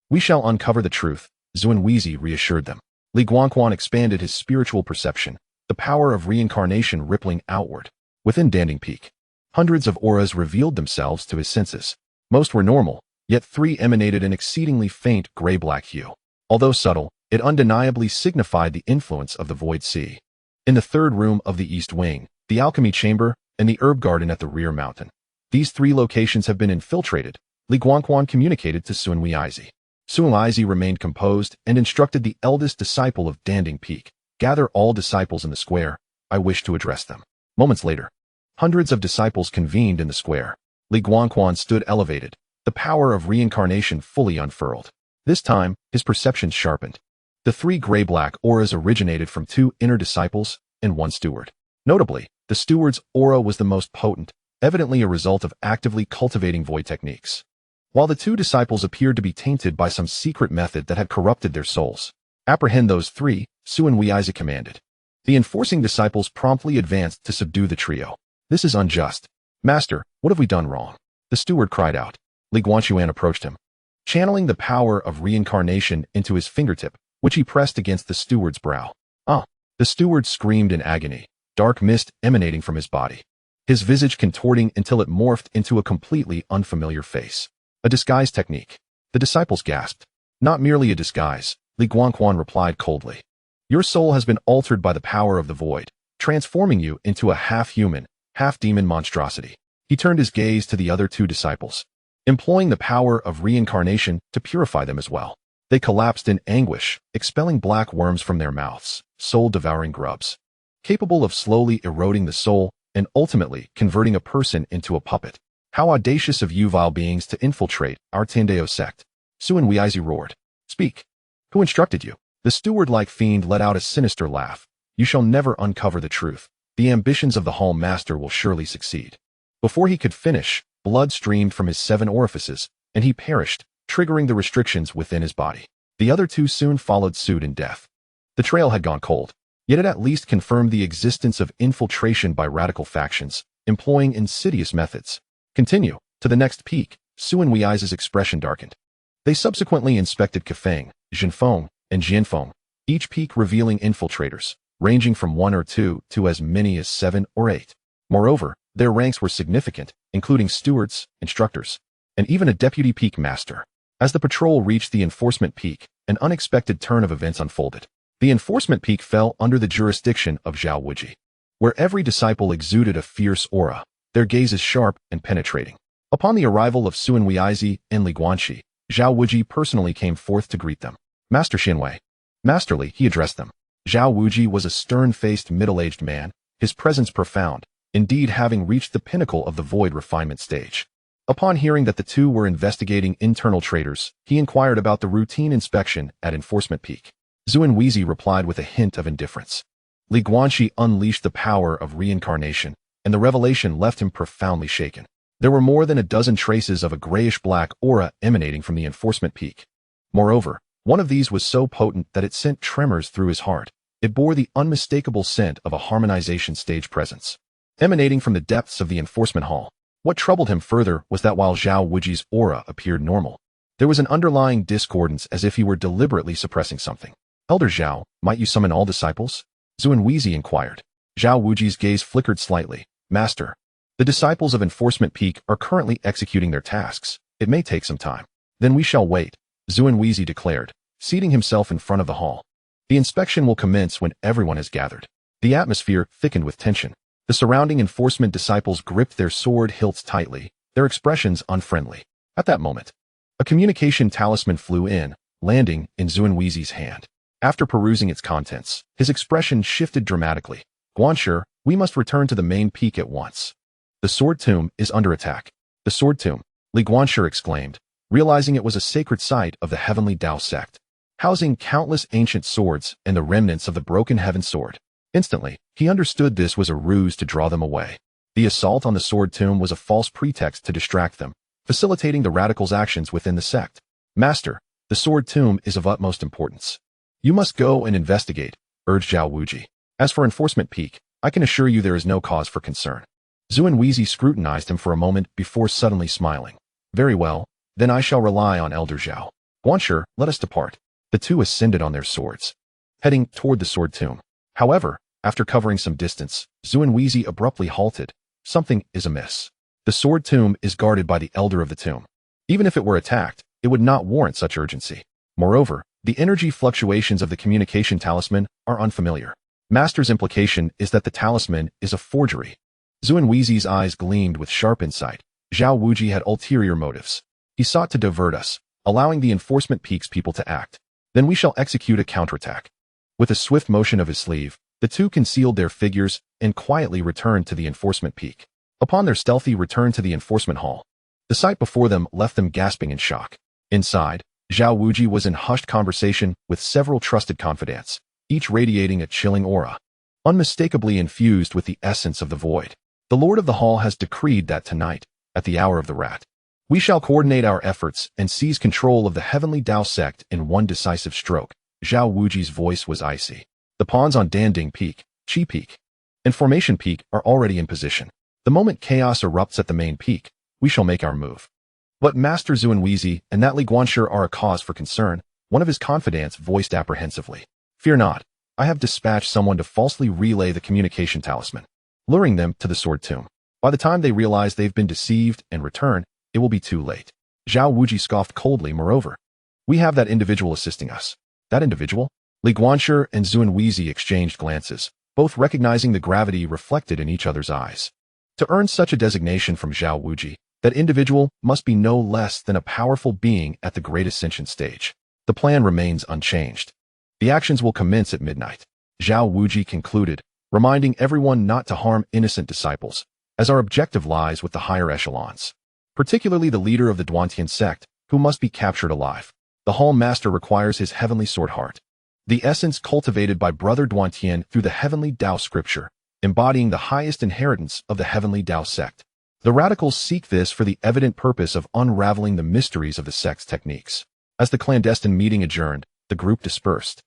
We shall uncover the truth, Suan Weizi reassured them. Li Guanquan expanded his spiritual perception, the power of reincarnation rippling outward. Within Danding Peak, hundreds of auras revealed themselves to his senses. Most were normal, yet 3 emanated an exceedingly faint gray-black hue. Although subtle, it undeniably signified the influence of the Void Sea. In the 3rd room of the East Wing, the Alchemy Chamber, and the Herb Garden at the rear mountain. These 3 locations have been infiltrated, Li Guanquan communicated to Suan Weizi. Suan Weizi remained composed and instructed the eldest disciple of Danding Peak, gather all disciples in the square, I wish to address them. Moments later, hundreds of disciples convened in the square. Li Guanquan stood elevated, the power of reincarnation fully unfurled. This time, his perceptions sharpened. The 3 gray-black auras originated from 2 inner disciples and 1 steward. Notably, the steward's aura was the most potent, evidently a result of actively cultivating void techniques. While the 2 disciples appeared to be tainted by some secret method that had corrupted their souls. Apprehend those 3, Suan Weizi commanded. The enforcing disciples promptly advanced to subdue the trio. This is unjust. Master, what have we done wrong? The steward cried out. Li Guanquan approached him, channeling the power of reincarnation into his fingertip, which he pressed against the steward's brow. The steward screamed in agony, dark mist emanating from his body, his visage contorting until it morphed into a completely unfamiliar face. A disguise technique. The disciples gasped. Not merely a disguise, Li Guanquan replied coldly. Your soul has been altered by the power of the void, transforming you into a half-human, half-demon monstrosity. He turned his gaze to the other 2 disciples, employing the power of reincarnation to purify them as well. They collapsed in anguish, expelling black worms from their mouths, soul-devouring grubs, capable of slowly eroding the soul and ultimately converting a person into a puppet. How audacious of you vile beings to infiltrate our Tandao sect. Suan Weizi roared. Speak. Who instructed you? The steward-like fiend let out a sinister laugh. You shall never uncover the truth. The ambitions of the Hall Master will surely succeed. Before he could finish, blood streamed from his 7 orifices, and he perished, triggering the restrictions within his body. The other 2 soon followed suit in death. The trail had gone cold, yet it at least confirmed the existence of infiltration by radical factions, employing insidious methods. Continue. To the next peak, Suan Weizi's expression darkened. They subsequently inspected Kefeng, Jinfeng, and Jianfeng, each peak revealing infiltrators, ranging from 1 or 2 to as many as 7 or 8. Moreover, their ranks were significant, including stewards, instructors, and even a deputy peak master. As the patrol reached the enforcement peak, an unexpected turn of events unfolded. The enforcement peak fell under the jurisdiction of Zhao Wuji, where every disciple exuded a fierce aura, their gazes sharp and penetrating. Upon the arrival of Suan Weizi and Li Guanqi, Zhao Wuji personally came forth to greet them. Master Xianwei. Masterly, he addressed them. Zhao Wuji was a stern-faced middle-aged man, his presence profound, indeed having reached the pinnacle of the void refinement stage. Upon hearing that the 2 were investigating internal traitors, he inquired about the routine inspection at Enforcement Peak. Suan Weizi replied with a hint of indifference. Li Guanqi unleashed the power of reincarnation, and the revelation left him profoundly shaken. There were more than a dozen traces of a grayish-black aura emanating from the Enforcement Peak. Moreover, one of these was so potent that it sent tremors through his heart. It bore the unmistakable scent of a harmonization stage presence, emanating from the depths of the enforcement hall. What troubled him further was that while Zhao Wuji's aura appeared normal, there was an underlying discordance as if he were deliberately suppressing something. Elder Zhao, might you summon all disciples? Suan Weizi inquired. Zhao Wuji's gaze flickered slightly. Master, the disciples of Enforcement Peak are currently executing their tasks. It may take some time. Then we shall wait. Guanqi declared, seating himself in front of the hall. The inspection will commence when everyone has gathered. The atmosphere thickened with tension. The surrounding enforcement disciples gripped their sword hilts tightly, their expressions unfriendly. At that moment, a communication talisman flew in, landing in Guanqi's hand. After perusing its contents, his expression shifted dramatically. Guanqi, we must return to the main peak at once. The sword tomb is under attack. The sword tomb, Guanqi exclaimed, realizing it was a sacred site of the Heavenly Dao sect, housing countless ancient swords and the remnants of the broken heaven sword. Instantly, he understood this was a ruse to draw them away. The assault on the sword tomb was a false pretext to distract them, facilitating the radicals' actions within the sect. Master, the sword tomb is of utmost importance. You must go and investigate, urged Guanqi. As for enforcement peak, I can assure you there is no cause for concern. Guanqi scrutinized him for a moment before suddenly smiling. Very well, then I shall rely on Elder Zhao. Guanqi, let us depart. The two ascended on their swords, heading toward the sword tomb. However, after covering some distance, Guanqi abruptly halted. Something is amiss. The sword tomb is guarded by the elder of the tomb. Even if it were attacked, it would not warrant such urgency. Moreover, the energy fluctuations of the communication talisman are unfamiliar. Master's implication is that the talisman is a forgery. Guanqi's eyes gleamed with sharp insight. Guanqi had ulterior motives. He sought to divert us, allowing the enforcement peak's people to act. Then we shall execute a counterattack. With a swift motion of his sleeve, the two concealed their figures and quietly returned to the enforcement peak. Upon their stealthy return to the enforcement hall, the sight before them left them gasping in shock. Inside, Guanqi was in hushed conversation with several trusted confidants, each radiating a chilling aura, unmistakably infused with the essence of the void. The Lord of the Hall has decreed that tonight, at the hour of the rat, we shall coordinate our efforts and seize control of the Heavenly Dao sect in one decisive stroke. Guanqi's voice was icy. The pawns on Danding Peak, Qi Peak, and Formation Peak are already in position. The moment chaos erupts at the main peak, we shall make our move. But Master Guanqi and that Guanqi are a cause for concern, one of his confidants voiced apprehensively. Fear not, I have dispatched someone to falsely relay the communication talisman, luring them to the sword tomb. By the time they realize they've been deceived and return, it will be too late. Guanqi scoffed coldly. Moreover, we have that individual assisting us. That individual? Guanqi and Guanqi exchanged glances, both recognizing the gravity reflected in each other's eyes. To earn such a designation from Guanqi, that individual must be no less than a powerful being at the great ascension stage. The plan remains unchanged. The actions will commence at midnight. Guanqi concluded, reminding everyone not to harm innocent disciples, as our objective lies with the higher echelons, particularly the leader of the Duantian sect, who must be captured alive. The Hall Master requires his heavenly sword heart, the essence cultivated by Brother Duantian through the Heavenly Dao scripture, embodying the highest inheritance of the Heavenly Dao sect. The radicals seek this for the evident purpose of unraveling the mysteries of the sect's techniques. As the clandestine meeting adjourned, the group dispersed.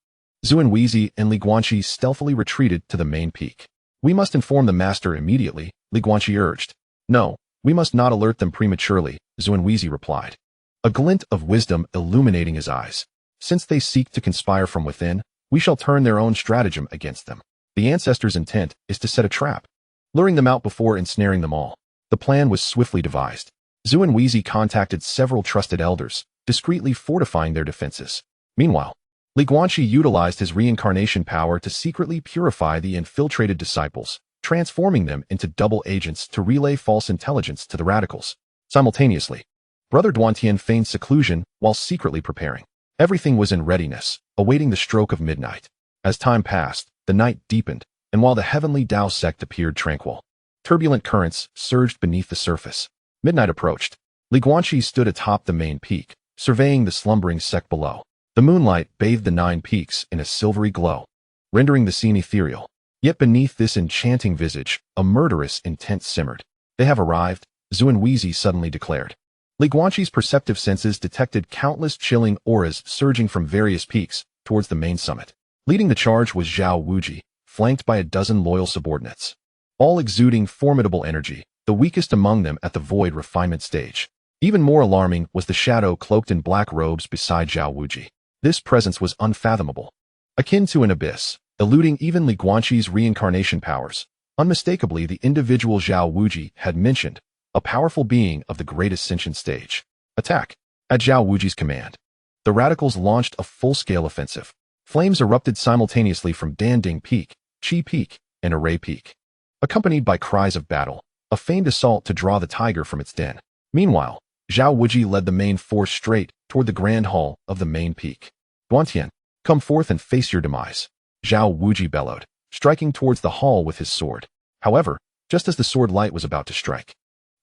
Guanqi and Guanqi stealthily retreated to the main peak. We must inform the master immediately, Guanqi urged. No, we must not alert them prematurely, Guanqi replied, a glint of wisdom illuminating his eyes. Since they seek to conspire from within, we shall turn their own stratagem against them. The ancestors' intent is to set a trap, luring them out before ensnaring them all. The plan was swiftly devised. Guanqi contacted several trusted elders, discreetly fortifying their defenses. Meanwhile, Guanqi utilized his reincarnation power to secretly purify the infiltrated disciples, transforming them into double agents to relay false intelligence to the radicals. Simultaneously, Brother Duantian feigned seclusion while secretly preparing. Everything was in readiness, awaiting the stroke of midnight. As time passed, the night deepened, and while the Heavenly Dao sect appeared tranquil, turbulent currents surged beneath the surface. Midnight approached. Guanqi stood atop the main peak, surveying the slumbering sect below. The moonlight bathed the 9 peaks in a silvery glow, rendering the scene ethereal. Yet beneath this enchanting visage, a murderous intent simmered. They have arrived, Guanqi suddenly declared. Guanqi's perceptive senses detected countless chilling auras surging from various peaks towards the main summit. Leading the charge was Guanqi, flanked by a dozen loyal subordinates, all exuding formidable energy, the weakest among them at the void refinement stage. Even more alarming was the shadow cloaked in black robes beside Guanqi. This presence was unfathomable, akin to an abyss, eluding even Guanqi's reincarnation powers. Unmistakably the individual Guanqi had mentioned, a powerful being of the great ascension stage. Attack! At Guanqi's command, the radicals launched a full-scale offensive. Flames erupted simultaneously from Danding Peak, Qi Peak, and Array Peak, accompanied by cries of battle, a feigned assault to draw the tiger from its den. Meanwhile, Zhao Wuji led the main force straight toward the grand hall of the main peak. Guantian, come forth and face your demise, Zhao Wuji bellowed, striking towards the hall with his sword. However, just as the sword light was about to strike,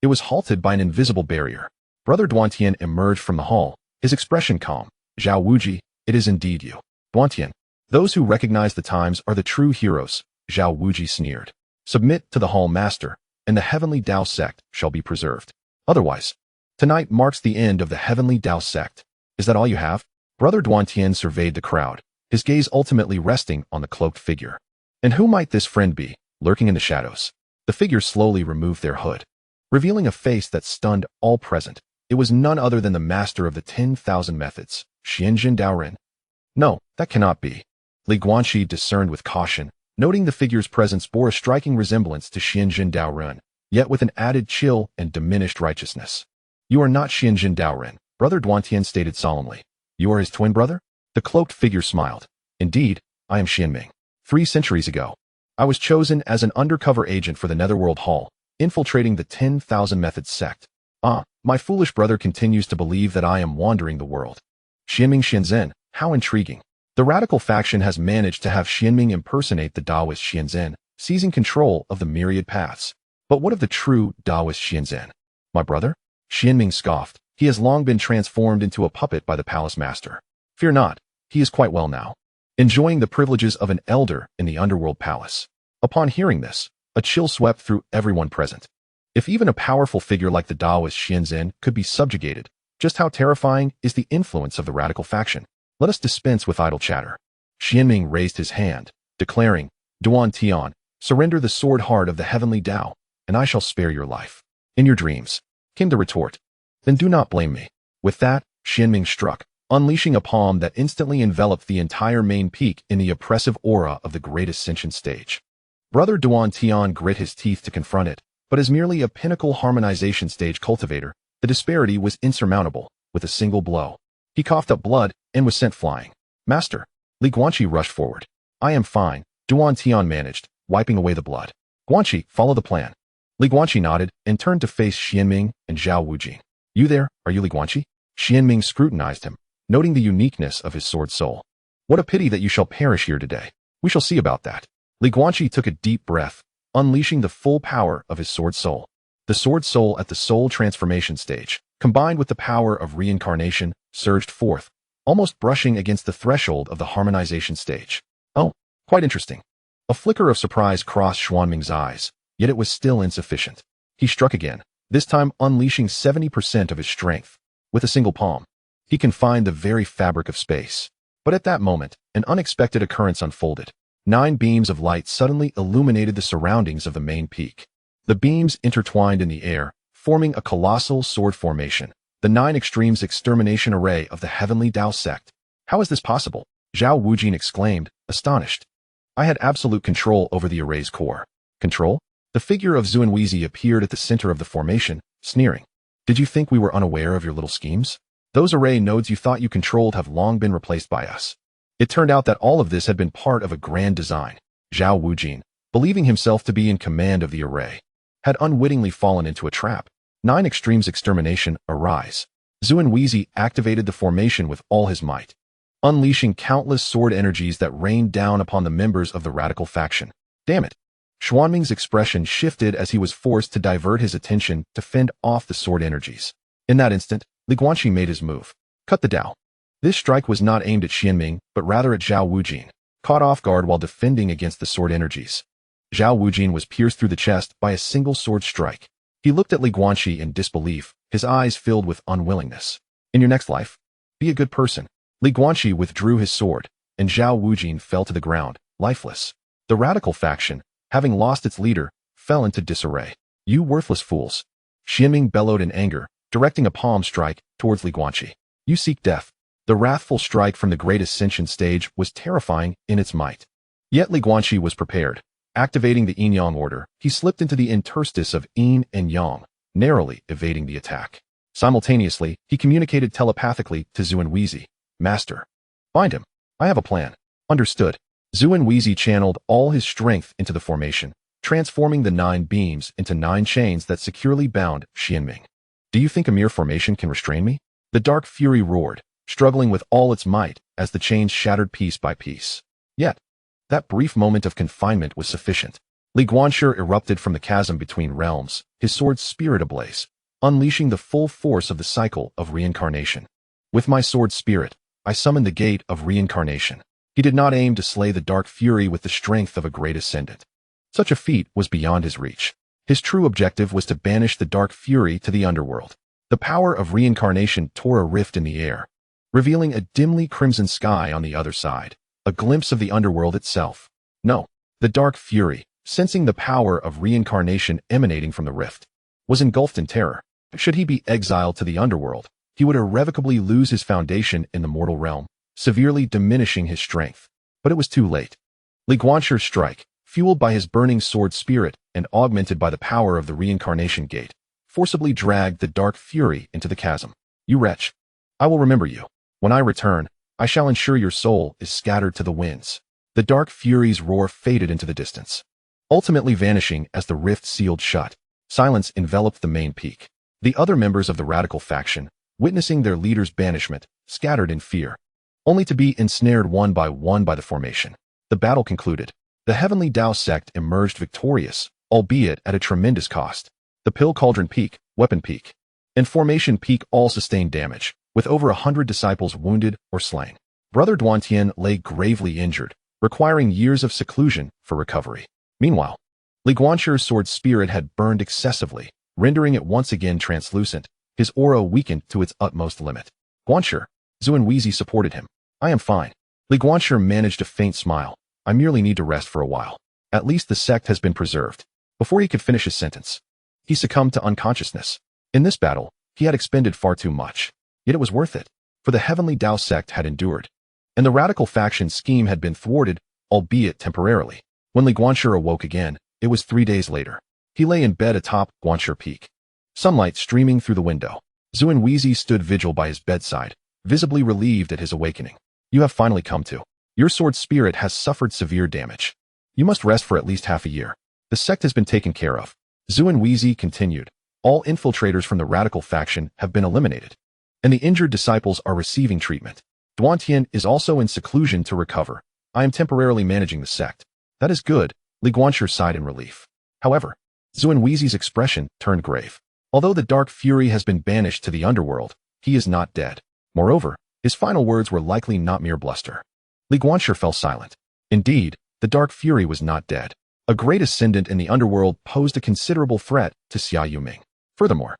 it was halted by an invisible barrier. Brother Duantian emerged from the hall, his expression calm. Zhao Wuji, it is indeed you. Duantian, those who recognize the times are the true heroes, Zhao Wuji sneered. Submit to the hall master, and the Heavenly Dao sect shall be preserved. Otherwise, tonight marks the end of the Heavenly Dao sect. Is that all you have? Brother Duantian surveyed the crowd, his gaze ultimately resting on the cloaked figure. And who might this friend be, lurking in the shadows? The figure slowly removed their hood, revealing a face that stunned all present. It was none other than the master of the 10,000 methods, Xianjin Daoren. No, that cannot be. Li Guanqi discerned with caution, noting the figure's presence bore a striking resemblance to Xianjin Daoren, yet with an added chill and diminished righteousness. You are not Xianjin Daoren, Brother Duantian stated solemnly. You are his twin brother? The cloaked figure smiled. Indeed, I am Xianming. 3 centuries ago, I was chosen as an undercover agent for the Netherworld Hall, infiltrating the 10,000 Methods sect. My foolish brother continues to believe that I am wandering the world. Xianming Xianzhen, how intriguing. The radical faction has managed to have Xianming impersonate the Taoist Xianzhen, seizing control of the myriad paths. But what of the true Taoist Xianzhen? My brother? Xianming scoffed. He has long been transformed into a puppet by the palace master. Fear not, he is quite well now, enjoying the privileges of an elder in the underworld palace. Upon hearing this, a chill swept through everyone present. If even a powerful figure like the Taoist Xianzhen could be subjugated, just how terrifying is the influence of the radical faction? Let us dispense with idle chatter. Xianming raised his hand, declaring, Duan Tian, surrender the sword heart of the Heavenly Dao, and I shall spare your life. In your dreams, came the retort. Then do not blame me. With that, Xianming struck, unleashing a palm that instantly enveloped the entire main peak in the oppressive aura of the Great Ascension stage. Brother Duan Tian grit his teeth to confront it, but as merely a pinnacle harmonization stage cultivator, the disparity was insurmountable. With a single blow, he coughed up blood and was sent flying. Master, Li Guanqi rushed forward. I am fine, Duan Tian managed, wiping away the blood. Guanqi, follow the plan. Li Guanqi nodded and turned to face Xianming and Zhao Wuji. You there, are you Li Guanqi? Xianming scrutinized him, noting the uniqueness of his sword soul. What a pity that you shall perish here today. We shall see about that. Li Guanqi took a deep breath, unleashing the full power of his sword soul. The sword soul at the soul transformation stage, combined with the power of reincarnation, surged forth, almost brushing against the threshold of the harmonization stage. Oh, quite interesting. A flicker of surprise crossed Xuanming's eyes, yet it was still insufficient. He struck again, this time unleashing 70% of his strength. With a single palm, he confined the very fabric of space. But at that moment, an unexpected occurrence unfolded. 9 beams of light suddenly illuminated the surroundings of the main peak. The beams intertwined in the air, forming a colossal sword formation, the 9 extremes extermination array of the Heavenly Dao sect. How is this possible? Zhao Wujin exclaimed, astonished. I had absolute control over the array's core. Control? The figure of Xuanwizi appeared at the center of the formation, sneering. Did you think we were unaware of your little schemes? Those array nodes you thought you controlled have long been replaced by us. It turned out that all of this had been part of a grand design. Zhao Wujin, believing himself to be in command of the array, had unwittingly fallen into a trap. 9 extremes extermination, arise. Xuanwizi activated the formation with all his might, unleashing countless sword energies that rained down upon the members of the radical faction. Damn it. Xuanming's expression shifted as he was forced to divert his attention to fend off the sword energies. In that instant, Li Guanqi made his move. Cut the Dao. This strike was not aimed at Xianming, but rather at Zhao Wujin, caught off guard while defending against the sword energies. Zhao Wujin was pierced through the chest by a single sword strike. He looked at Li Guanqi in disbelief, his eyes filled with unwillingness. In your next life, be a good person. Li Guanqi withdrew his sword, and Zhao Wujin fell to the ground, lifeless. The radical faction, having lost its leader, fell into disarray. You worthless fools. Xianming bellowed in anger, directing a palm strike towards Li Guanqi. You seek death. The wrathful strike from the Great Ascension stage was terrifying in its might. Yet Li Guanqi was prepared. Activating the yin-yang order, he slipped into the interstice of yin and yang, narrowly evading the attack. Simultaneously, he communicated telepathically to Xuanwizi. Master. Find him. I have a plan. Understood. Zhuan Weizi channeled all his strength into the formation, transforming the 9 beams into 9 chains that securely bound Xianming. Do you think a mere formation can restrain me? The dark fury roared, struggling with all its might as the chains shattered piece by piece. Yet, that brief moment of confinement was sufficient. Li Guanxi erupted from the chasm between realms, his sword's spirit ablaze, unleashing the full force of the cycle of reincarnation. With my sword spirit, I summoned the gate of reincarnation. He did not aim to slay the dark fury with the strength of a great ascendant. Such a feat was beyond his reach. His true objective was to banish the dark fury to the underworld. The power of reincarnation tore a rift in the air, revealing a dimly crimson sky on the other side, a glimpse of the underworld itself. No, the dark fury, sensing the power of reincarnation emanating from the rift, was engulfed in terror. Should he be exiled to the underworld, he would irrevocably lose his foundation in the mortal realm, severely diminishing his strength. But it was too late. Li Guanxi's strike, fueled by his burning sword spirit and augmented by the power of the reincarnation gate, forcibly dragged the dark fury into the chasm. You wretch! I will remember you. When I return, I shall ensure your soul is scattered to the winds. The dark fury's roar faded into the distance, ultimately vanishing as the rift sealed shut. Silence enveloped the main peak. The other members of the radical faction, witnessing their leader's banishment, scattered in fear, only to be ensnared one by the formation. The battle concluded. The Heavenly Dao sect emerged victorious, albeit at a tremendous cost. The Pill Cauldron Peak, Weapon Peak, and Formation Peak all sustained damage, with over 100 disciples wounded or slain. Brother Duantian lay gravely injured, requiring years of seclusion for recovery. Meanwhile, Li Guanxi's sword spirit had burned excessively, rendering it once again translucent. His aura weakened to its utmost limit. Guanxi, Zhuan Weizi supported him. I am fine. Li Guanxi managed a faint smile. I merely need to rest for a while. At least the sect has been preserved. Before he could finish his sentence, he succumbed to unconsciousness. In this battle, he had expended far too much. Yet it was worth it, for the Heavenly Dao sect had endured, and the radical faction scheme had been thwarted, albeit temporarily. When Li Guanxi awoke again, it was 3 days later. He lay in bed atop Guanxi Peak, sunlight streaming through the window. Zhuan Weizi stood vigil by his bedside, visibly relieved at his awakening. You have finally come to. Your sword spirit has suffered severe damage. You must rest for at least half a year. The sect has been taken care of. Zhuan Weizi continued. All infiltrators from the radical faction have been eliminated, and the injured disciples are receiving treatment. Duantian is also in seclusion to recover. I am temporarily managing the sect. That is good, Li Guanxi sighed in relief. However, Zhuan Weizi's expression turned grave. Although the dark fury has been banished to the underworld, he is not dead. Moreover, his final words were likely not mere bluster. Li Guanxi fell silent. Indeed, the dark fury was not dead. A great ascendant in the underworld posed a considerable threat to Xia Yuming. Furthermore,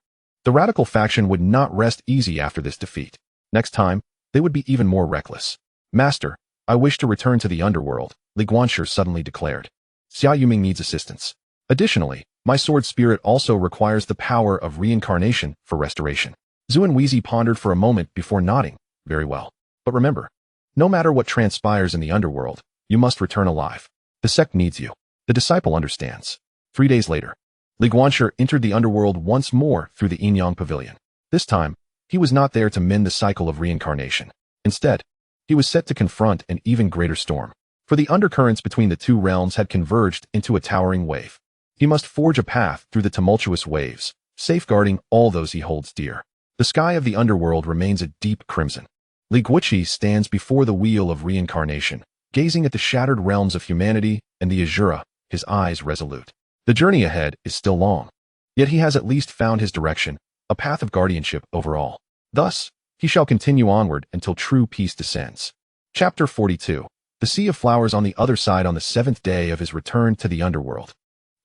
the radical faction would not rest easy after this defeat. Next time, they would be even more reckless. Master, I wish to return to the underworld, Li Guanxi suddenly declared. Xia Yuming needs assistance. Additionally, my sword spirit also requires the power of reincarnation for restoration. Zhuan Weizi pondered for a moment before nodding. Very well. But remember, no matter what transpires in the underworld, you must return alive. The sect needs you. The disciple understands. 3 days later, Li Guanxi entered the underworld once more through the Yinyang Pavilion. This time, he was not there to mend the cycle of reincarnation. Instead, he was set to confront an even greater storm. For the undercurrents between the two realms had converged into a towering wave. He must forge a path through the tumultuous waves, safeguarding all those he holds dear. The sky of the underworld remains a deep crimson. Li Guanxi stands before the wheel of reincarnation, gazing at the shattered realms of humanity and the Azura, his eyes resolute. The journey ahead is still long, yet he has at least found his direction, a path of guardianship over all. Thus, he shall continue onward until true peace descends. Chapter 42. The Sea of Flowers on the other side. On the 7th day of his return to the underworld,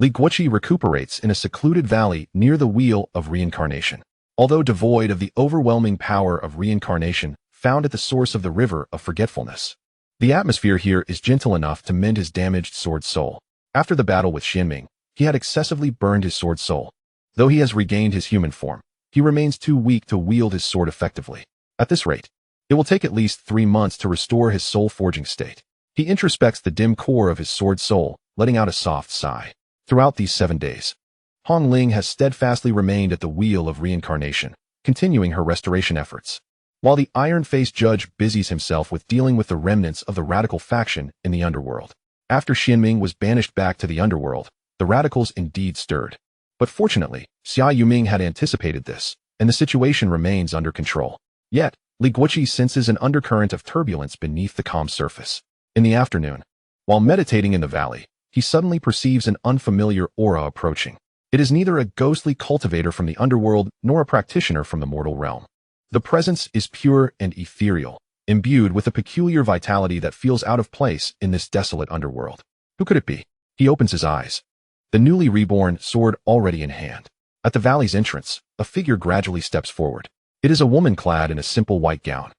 Li Guanxi recuperates in a secluded valley near the wheel of reincarnation. Although devoid of the overwhelming power of reincarnation found at the source of the river of forgetfulness, the atmosphere here is gentle enough to mend his damaged sword soul. After the battle with Xianming, he had excessively burned his sword soul. Though he has regained his human form, he remains too weak to wield his sword effectively. At this rate, it will take at least 3 months to restore his soul-forging state. He introspects the dim core of his sword soul, letting out a soft sigh. Throughout these 7 days, Hong Ling has steadfastly remained at the wheel of reincarnation, continuing her restoration efforts. while the iron-faced judge busies himself with dealing with the remnants of the radical faction in the underworld. After Xianming was banished back to the underworld, the radicals indeed stirred. But fortunately, Xia Yuming had anticipated this, and the situation remains under control. Yet, Li Guoqi senses an undercurrent of turbulence beneath the calm surface. In the afternoon, while meditating in the valley, he suddenly perceives an unfamiliar aura approaching. It is neither a ghostly cultivator from the underworld nor a practitioner from the mortal realm. The presence is pure and ethereal, imbued with a peculiar vitality that feels out of place in this desolate underworld. Who could it be? He opens his eyes. The newly reborn sword already in hand. At the valley's entrance, a figure gradually steps forward. It is a woman clad in a simple white gown,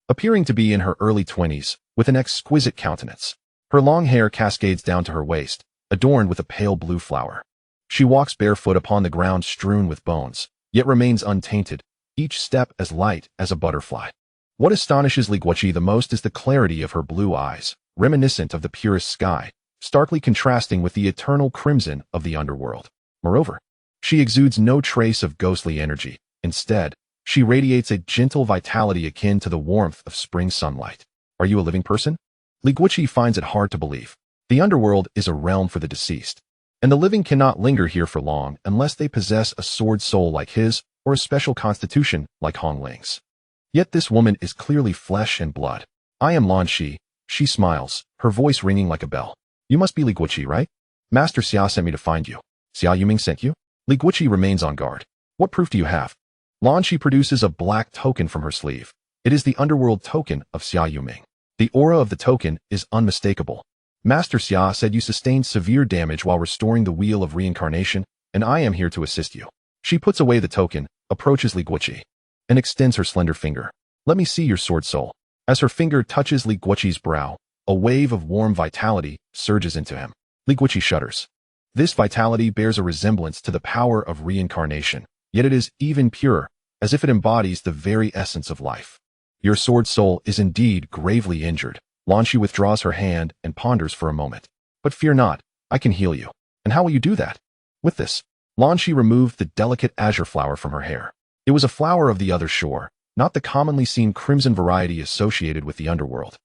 appearing to be in her early 20s, with an exquisite countenance. Her long hair cascades down to her waist, adorned with a pale blue flower. She walks barefoot upon the ground strewn with bones, yet remains untainted, each step as light as a butterfly. What astonishes Li Guoqi the most is the clarity of her blue eyes, reminiscent of the purest sky, starkly contrasting with the eternal crimson of the underworld. Moreover, she exudes no trace of ghostly energy. Instead, she radiates a gentle vitality akin to the warmth of spring sunlight. Are you a living person? Li Guoqi finds it hard to believe. The underworld is a realm for the deceased, and the living cannot linger here for long unless they possess a sword soul like his or a special constitution like Hong Ling's. Yet this woman is clearly flesh and blood. I am Lan Shi. She smiles, her voice ringing like a bell. You must be Li Guoqi, right? Master Xia sent me to find you. Xia Yuming sent you? Li Guoqi remains on guard. What proof do you have? Lan Shi produces a black token from her sleeve. It is the underworld token of Xia Yuming. The aura of the token is unmistakable. Master Xia said you sustained severe damage while restoring the wheel of reincarnation, and I am here to assist you. She puts away the token, approaches Li Guoqi, and extends her slender finger. Let me see your sword soul. As her finger touches Li Guoqi's brow, a wave of warm vitality surges into him. Li Guoqi shudders. This vitality bears a resemblance to the power of reincarnation, yet it is even purer, as if it embodies the very essence of life. Your sword soul is indeed gravely injured. Lan Shi withdraws her hand and ponders for a moment. But fear not, I can heal you. And how will you do that? With this, Lan Shi removed the delicate azure flower from her hair. It was a flower of the other shore, not the commonly seen crimson variety associated with the underworld,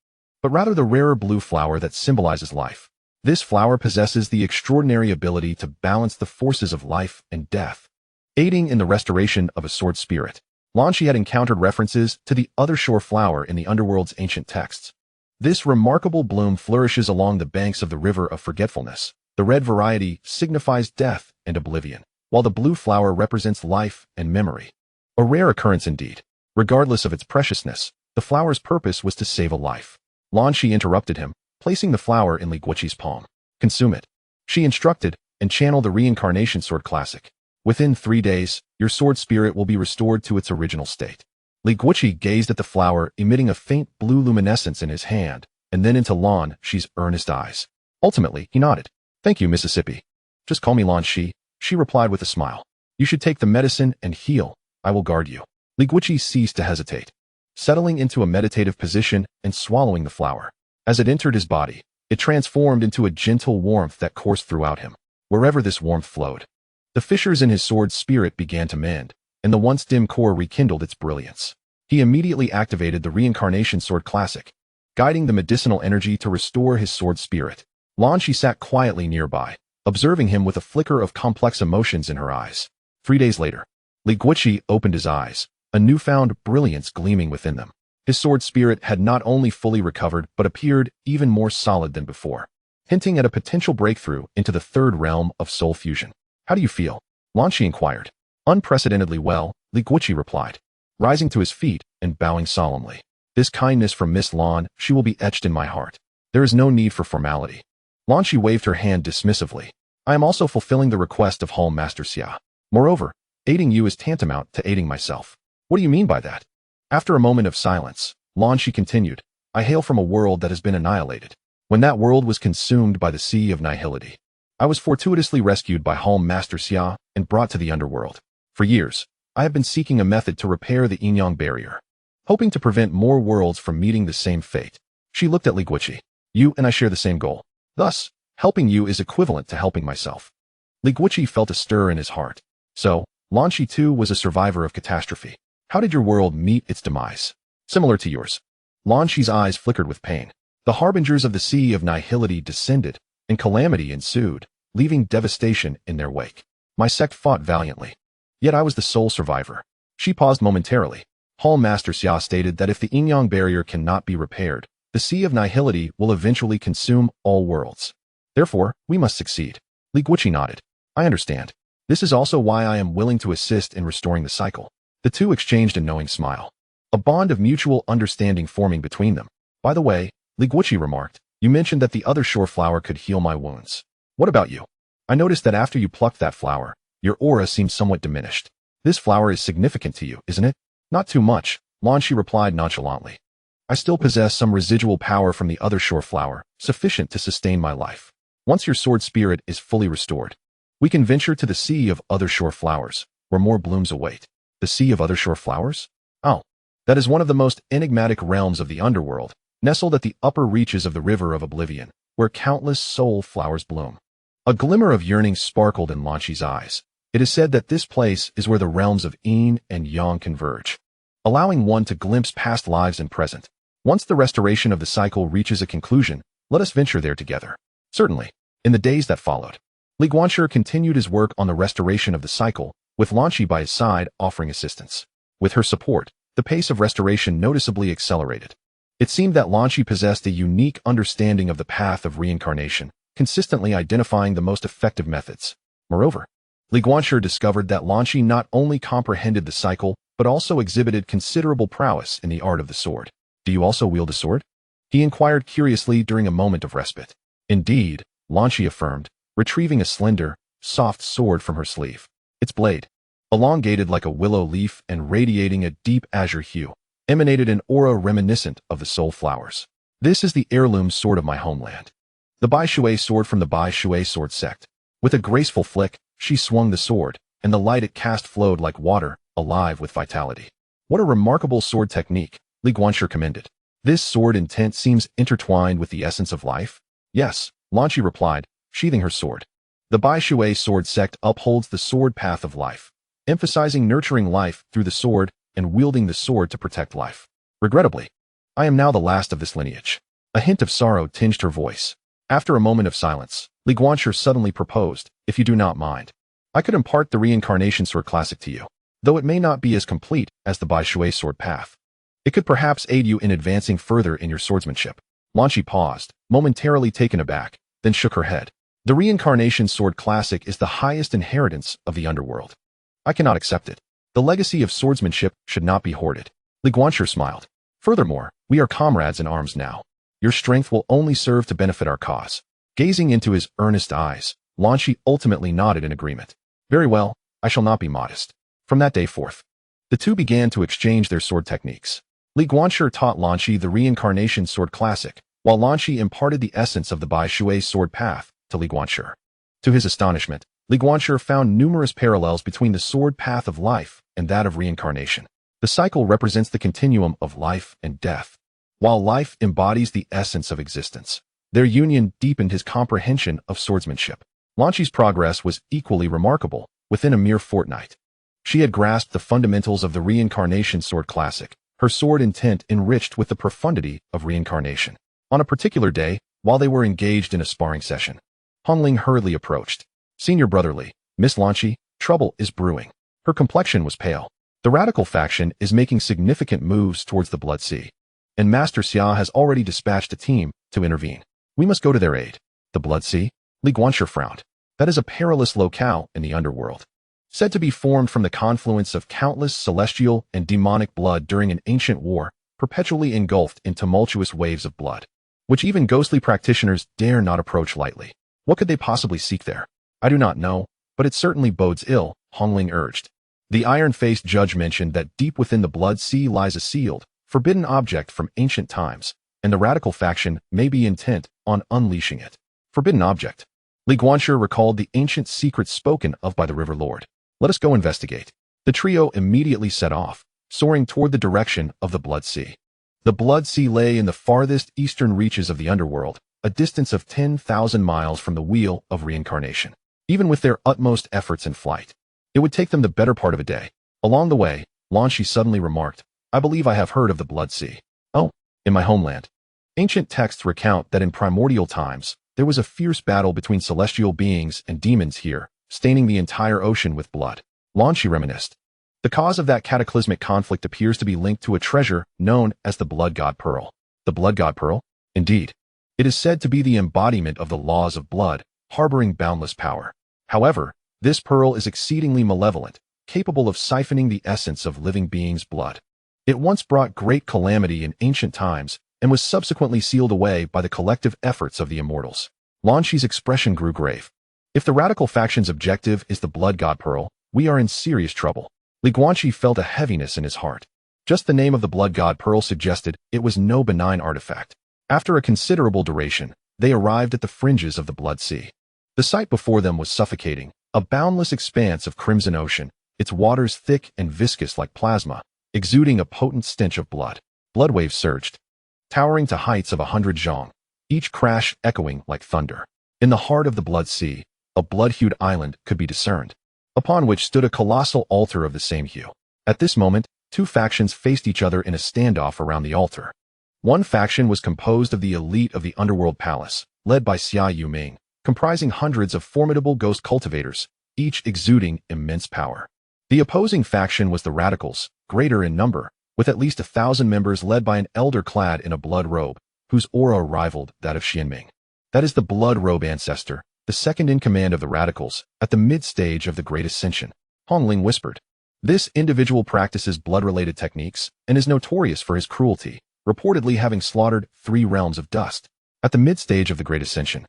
but rather the rarer blue flower that symbolizes life. This flower possesses the extraordinary ability to balance the forces of life and death, aiding in the restoration of a sword spirit. Lan Shi had encountered references to the other shore flower in the underworld's ancient texts. This remarkable bloom flourishes along the banks of the river of forgetfulness. The red variety signifies death and oblivion, while the blue flower represents life and memory. A rare occurrence indeed. Regardless of its preciousness, the flower's purpose was to save a life. Lan Shi interrupted him, placing the flower in Li Guoqi's palm. Consume it. She instructed, and channeled the reincarnation sword classic. Within 3 days, your sword spirit will be restored to its original state. Li Guoqi gazed at the flower, emitting a faint blue luminescence in his hand, and then into Lan Shi's earnest eyes. Ultimately, he nodded. Thank you, Mississippi. Just call me Lan Shi, she replied with a smile. You should take the medicine and heal. I will guard you. Li Guoqi ceased to hesitate, settling into a meditative position and swallowing the flower. As it entered his body, it transformed into a gentle warmth that coursed throughout him. Wherever this warmth flowed, the fissures in his sword's spirit began to mend, and the once dim core rekindled its brilliance. He immediately activated the reincarnation sword classic, guiding the medicinal energy to restore his sword spirit. Lan Shi sat quietly nearby, observing him with a flicker of complex emotions in her eyes. 3 days later, Li Guoqi opened his eyes, a newfound brilliance gleaming within them. His sword spirit had not only fully recovered but appeared even more solid than before, hinting at a potential breakthrough into the third realm of soul fusion. How do you feel? Lan Shi inquired. Unprecedentedly well, Li Guoqi replied, rising to his feet and bowing solemnly. This kindness from Miss Lan, she will be etched in my heart. There is no need for formality. Lan Shi waved her hand dismissively. I am also fulfilling the request of Hall Master Xia. Moreover, aiding you is tantamount to aiding myself. What do you mean by that? After a moment of silence, Lan Shi continued, I hail from a world that has been annihilated. When that world was consumed by the sea of nihility, I was fortuitously rescued by Hall Master Xia and brought to the underworld. For years, I have been seeking a method to repair the yin-yang barrier, hoping to prevent more worlds from meeting the same fate. She looked at Li Guoqi. You and I share the same goal. Thus, helping you is equivalent to helping myself. Li Guoqi felt a stir in his heart. So, Lan Shi too was a survivor of catastrophe. How did your world meet its demise? Similar to yours. Guanqi's eyes flickered with pain. The harbingers of the sea of nihility descended, and calamity ensued, leaving devastation in their wake. My sect fought valiantly. Yet I was the sole survivor. She paused momentarily. Hall Master Xia stated that if the yin-yang barrier cannot be repaired, the sea of nihility will eventually consume all worlds. Therefore, we must succeed. Guanqi nodded. I understand. This is also why I am willing to assist in restoring the cycle. The two exchanged a knowing smile. A bond of mutual understanding forming between them. By the way, Guanqi remarked, you mentioned that the other shore flower could heal my wounds. What about you? I noticed that after you plucked that flower, your aura seemed somewhat diminished. This flower is significant to you, isn't it? Not too much, Guanqi replied nonchalantly. I still possess some residual power from the other shore flower, sufficient to sustain my life. Once your sword spirit is fully restored, we can venture to the sea of other shore flowers, where more blooms await. The sea of other shore flowers? Oh, that is one of the most enigmatic realms of the underworld, nestled at the upper reaches of the river of oblivion, where countless soul flowers bloom. A glimmer of yearning sparkled in Guanqi's eyes. It is said that this place is where the realms of yin and yang converge, allowing one to glimpse past lives and present. Once the restoration of the cycle reaches a conclusion, let us venture there together. Certainly. In the days that followed, Guanqi continued his work on the restoration of the cycle, with Guanqi by his side offering assistance. With her support, the pace of restoration noticeably accelerated. It seemed that Guanqi possessed a unique understanding of the path of reincarnation, consistently identifying the most effective methods. Moreover, Guanqi discovered that Guanqi not only comprehended the cycle, but also exhibited considerable prowess in the art of the sword. Do you also wield a sword? He inquired curiously during a moment of respite. Indeed, Guanqi affirmed, retrieving a slender, soft sword from her sleeve. Its blade, elongated like a willow leaf and radiating a deep azure hue, emanated an aura reminiscent of the soul flowers. This is the heirloom sword of my homeland. The Bai Shui sword from the Bai Shui Sword Sect. With a graceful flick, she swung the sword, and the light it cast flowed like water, alive with vitality. What a remarkable sword technique, Guanqi commended. This sword intent seems intertwined with the essence of life? Yes, Guanqi replied, sheathing her sword. The Bai Shui Sword Sect upholds the sword path of life, emphasizing nurturing life through the sword and wielding the sword to protect life. Regrettably, I am now the last of this lineage. A hint of sorrow tinged her voice. After a moment of silence, Guanqi suddenly proposed, if you do not mind, I could impart the reincarnation sword classic to you, though it may not be as complete as the Bai Shui sword path. It could perhaps aid you in advancing further in your swordsmanship. Guanqi paused, momentarily taken aback, then shook her head. The reincarnation sword classic is the highest inheritance of the underworld. I cannot accept it. The legacy of swordsmanship should not be hoarded. Guanqi smiled. Furthermore, we are comrades in arms now. Your strength will only serve to benefit our cause. Gazing into his earnest eyes, Guanqi ultimately nodded in agreement. Very well, I shall not be modest. From that day forth, the two began to exchange their sword techniques. Guanqi taught Guanqi the reincarnation sword classic, while Guanqi imparted the essence of the Bai Shui sword path to Guanqi. To his astonishment, Guanqi found numerous parallels between the sword path of life and that of reincarnation. The cycle represents the continuum of life and death, while life embodies the essence of existence. Their union deepened his comprehension of swordsmanship. Guanqi's progress was equally remarkable within a mere fortnight. She had grasped the fundamentals of the reincarnation sword classic, her sword intent enriched with the profundity of reincarnation. On a particular day, while they were engaged in a sparring session, Hongling hurriedly approached. Senior brotherly, Miss Guanqi, trouble is brewing. Her complexion was pale. The radical faction is making significant moves towards the Blood Sea, and Master Xia has already dispatched a team to intervene. We must go to their aid. The Blood Sea? Guanqi frowned. That is a perilous locale in the underworld, said to be formed from the confluence of countless celestial and demonic blood during an ancient war, perpetually engulfed in tumultuous waves of blood, which even ghostly practitioners dare not approach lightly. What could they possibly seek there? I do not know, but it certainly bodes ill, Hongling urged. The iron-faced judge mentioned that deep within the Blood Sea lies a sealed, forbidden object from ancient times, and the radical faction may be intent on unleashing it. Forbidden object. Guanqi recalled the ancient secrets spoken of by the River Lord. Let us go investigate. The trio immediately set off, soaring toward the direction of the Blood Sea. The Blood Sea lay in the farthest eastern reaches of the underworld, a distance of 10,000 miles from the wheel of reincarnation. Even with their utmost efforts in flight, it would take them the better part of a day. Along the way, Guanqi suddenly remarked, I believe I have heard of the Blood Sea. Oh, in my homeland. Ancient texts recount that in primordial times, there was a fierce battle between celestial beings and demons here, staining the entire ocean with blood. Guanqi reminisced. The cause of that cataclysmic conflict appears to be linked to a treasure known as the Blood God Pearl. The Blood God Pearl? Indeed. It is said to be the embodiment of the laws of blood, harboring boundless power. However, this pearl is exceedingly malevolent, capable of siphoning the essence of living beings' blood. It once brought great calamity in ancient times and was subsequently sealed away by the collective efforts of the immortals. Guanqi's expression grew grave. If the radical faction's objective is the Blood God Pearl, we are in serious trouble. Guanqi felt a heaviness in his heart. Just the name of the Blood God Pearl suggested it was no benign artifact. After a considerable duration, they arrived at the fringes of the Blood Sea. The sight before them was suffocating, a boundless expanse of crimson ocean, its waters thick and viscous like plasma, exuding a potent stench of blood. Blood waves surged, towering to heights of 100 zhong, each crash echoing like thunder. In the heart of the Blood Sea, a blood-hued island could be discerned, upon which stood a colossal altar of the same hue. At this moment, two factions faced each other in a standoff around the altar. One faction was composed of the elite of the underworld palace, led by Xia Yuming, comprising hundreds of formidable ghost cultivators, each exuding immense power. The opposing faction was the radicals, greater in number, with at least 1,000 members led by an elder clad in a blood robe, whose aura rivaled that of Xianming. That is the blood robe ancestor, the second in command of the radicals, at the mid-stage of the Great Ascension. Hongling whispered. This individual practices blood-related techniques and is notorious for his cruelty, reportedly having slaughtered 3 realms of dust. At the mid-stage of the Great Ascension,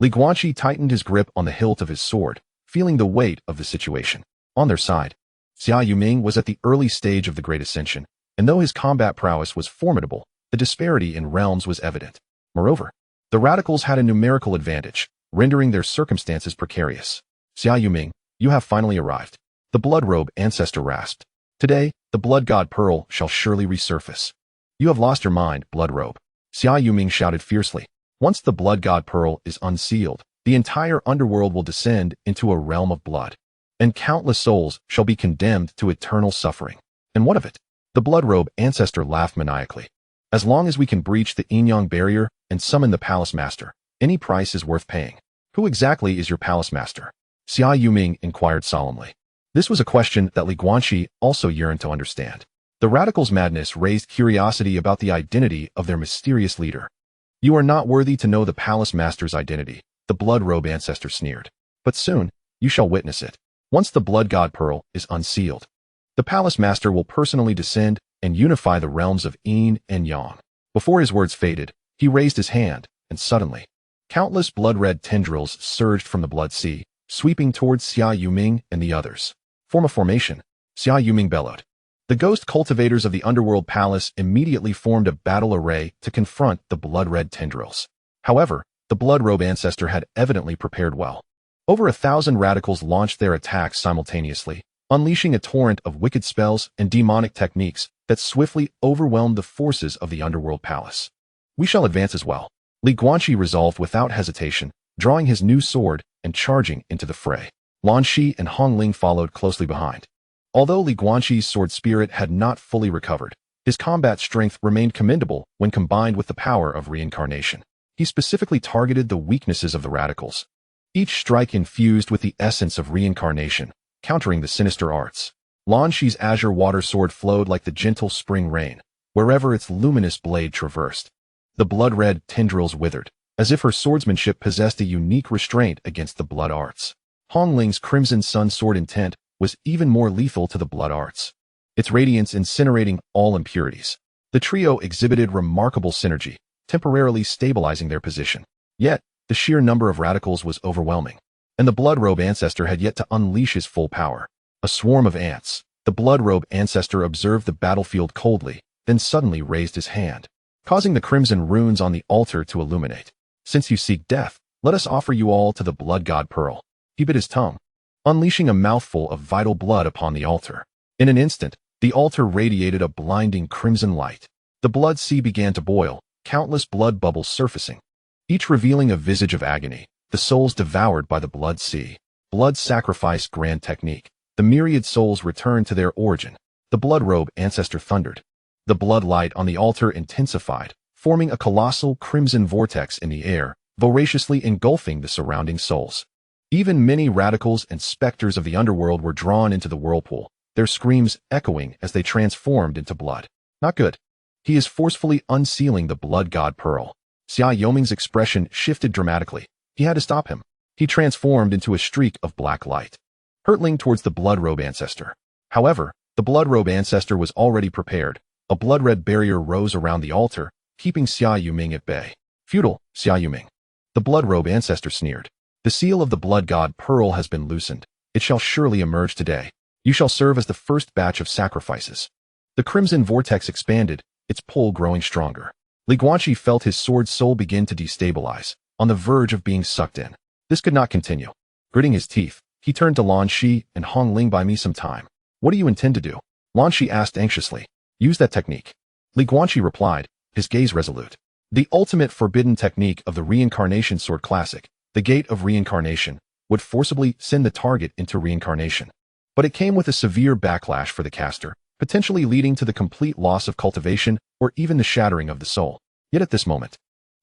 Guanqi tightened his grip on the hilt of his sword, feeling the weight of the situation. On their side, Xia Yuming was at the early stage of the Great Ascension, and though his combat prowess was formidable, the disparity in realms was evident. Moreover, the radicals had a numerical advantage, rendering their circumstances precarious. Xia Yuming, you have finally arrived. The blood robe ancestor rasped. Today, the Blood God Pearl shall surely resurface. You have lost your mind, blood robe. Xia Yuming shouted fiercely. Once the Blood God Pearl is unsealed, the entire underworld will descend into a realm of blood, and countless souls shall be condemned to eternal suffering. And what of it? The blood robe ancestor laughed maniacally. As long as we can breach the yin-yang barrier and summon the palace master, any price is worth paying. Who exactly is your palace master? Xia Yuming inquired solemnly. This was a question that Guanqi also yearned to understand. The radicals' madness raised curiosity about the identity of their mysterious leader. You are not worthy to know the palace master's identity, the blood robe ancestor sneered. But soon, you shall witness it. Once the Blood God Pearl is unsealed, the palace master will personally descend and unify the realms of yin and yang. Before his words faded, he raised his hand, and suddenly, countless blood-red tendrils surged from the Blood Sea, sweeping towards Xia Yuming and the others. Form a formation, Xia Yuming bellowed. The ghost cultivators of the underworld palace immediately formed a battle array to confront the blood-red tendrils. However, the blood robe ancestor had evidently prepared well. Over 1,000 radicals launched their attacks simultaneously, unleashing a torrent of wicked spells and demonic techniques that swiftly overwhelmed the forces of the underworld palace. We shall advance as well. Guanqi resolved without hesitation, drawing his new sword and charging into the fray. Lan Shi and Hongling followed closely behind. Although Guanqi's sword spirit had not fully recovered, his combat strength remained commendable when combined with the power of reincarnation. He specifically targeted the weaknesses of the radicals, each strike infused with the essence of reincarnation, countering the sinister arts. Lan Shi's azure water sword flowed like the gentle spring rain, wherever its luminous blade traversed. The blood-red tendrils withered, as if her swordsmanship possessed a unique restraint against the blood arts. Hongling's crimson sun sword intent was even more lethal to the blood arts, its radiance incinerating all impurities. The trio exhibited remarkable synergy, temporarily stabilizing their position. Yet, the sheer number of radicals was overwhelming, and the blood robe ancestor had yet to unleash his full power. A swarm of ants. The blood robe ancestor observed the battlefield coldly, then suddenly raised his hand, causing the crimson runes on the altar to illuminate. Since you seek death, let us offer you all to the Blood God Pearl. He bit his tongue, unleashing a mouthful of vital blood upon the altar. In an instant, the altar radiated a blinding crimson light. The blood sea began to boil, countless blood bubbles surfacing, each revealing a visage of agony, the souls devoured by the blood sea. Blood sacrifice grand technique. The myriad souls returned to their origin. The blood robe ancestor thundered. The blood light on the altar intensified, forming a colossal crimson vortex in the air, voraciously engulfing the surrounding souls. Even many radicals and specters of the underworld were drawn into the whirlpool, their screams echoing as they transformed into blood. Not good. He is forcefully unsealing the blood god pearl. Xia Yoming's expression shifted dramatically. He had to stop him. He transformed into a streak of black light, hurtling towards the blood robe ancestor. However, the blood robe ancestor was already prepared. A blood-red barrier rose around the altar, keeping Xia Yoming at bay. Futile, Xia Yoming. The blood robe ancestor sneered. The seal of the blood god pearl has been loosened. It shall surely emerge today. You shall serve as the first batch of sacrifices. The crimson vortex expanded, its pull growing stronger. Guanqi felt his sword soul begin to destabilize, on the verge of being sucked in. This could not continue. Gritting his teeth, he turned to Lan Shi and Hong Ling. Buy me some time. What do you intend to do? Lan Shi asked anxiously. Use that technique. Guanqi replied, his gaze resolute. The ultimate forbidden technique of the reincarnation sword classic, the gate of reincarnation, would forcibly send the target into reincarnation. But it came with a severe backlash for the caster, potentially leading to the complete loss of cultivation or even the shattering of the soul. Yet at this moment,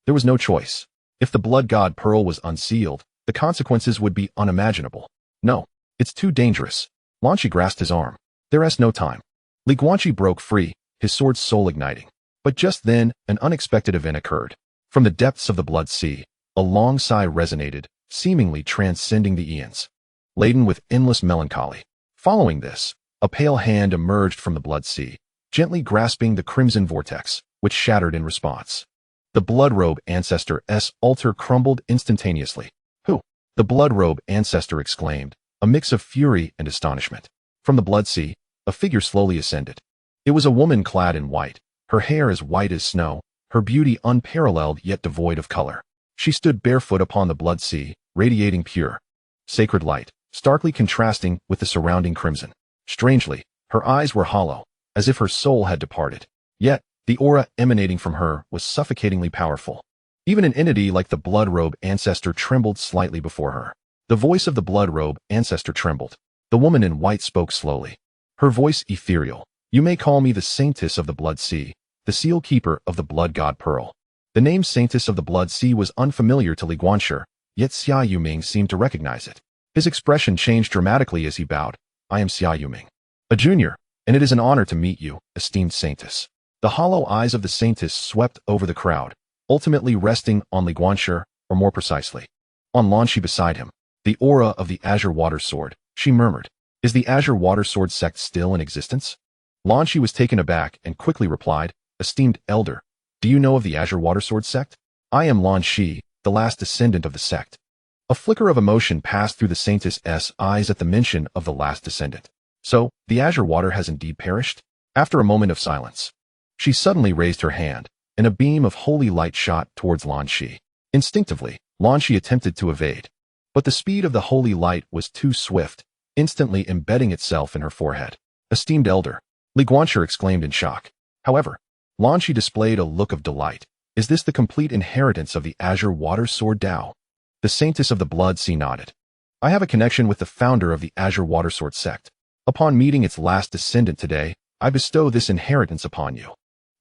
there was no choice. If the blood god pearl was unsealed, the consequences would be unimaginable. No, it's too dangerous. Lan Shi grasped his arm. There is no time. Guanqi broke free, his sword's soul igniting. But just then, an unexpected event occurred. From the depths of the blood sea, a long sigh resonated, seemingly transcending the eons, laden with endless melancholy. Following this, a pale hand emerged from the blood sea, gently grasping the crimson vortex, which shattered in response. The blood robe ancestor's altar crumbled instantaneously. Who? The blood robe ancestor exclaimed, a mix of fury and astonishment. From the blood sea, a figure slowly ascended. It was a woman clad in white, her hair as white as snow, her beauty unparalleled yet devoid of color. She stood barefoot upon the blood sea, radiating pure, sacred light, starkly contrasting with the surrounding crimson. Strangely, her eyes were hollow, as if her soul had departed. Yet, the aura emanating from her was suffocatingly powerful. Even an entity like the blood robe ancestor trembled slightly before her. The voice of the blood robe ancestor trembled. The woman in white spoke slowly. Her voice ethereal. You may call me the saintess of the blood sea, the seal keeper of the blood god pearl. The name saintess of the blood sea was unfamiliar to Guanqi, yet Xia Yoming seemed to recognize it. His expression changed dramatically as he bowed. I am Xia Yoming, a junior, and it is an honor to meet you, esteemed saintess. The hollow eyes of the saintess swept over the crowd, ultimately resting on Guanqi, or more precisely, on Lan Shi beside him. The aura of the azure water sword, she murmured. Is the azure water sword sect still in existence? Lan Shi was taken aback and quickly replied, esteemed elder, do you know of the azure water sword sect? I am Lan Shi, the last descendant of the sect. A flicker of emotion passed through the saintess's eyes at the mention of the last descendant. So, the azure water has indeed perished? After a moment of silence, she suddenly raised her hand, and a beam of holy light shot towards Lan Shi. Instinctively, Lan Shi attempted to evade. But the speed of the holy light was too swift, instantly embedding itself in her forehead. Esteemed elder, Guanqi exclaimed in shock. However, Lan Shi displayed a look of delight. Is this the complete inheritance of the azure water sword Dao? The saintess of the blood sea nodded. I have a connection with the founder of the azure water sword sect. Upon meeting its last descendant today, I bestow this inheritance upon you.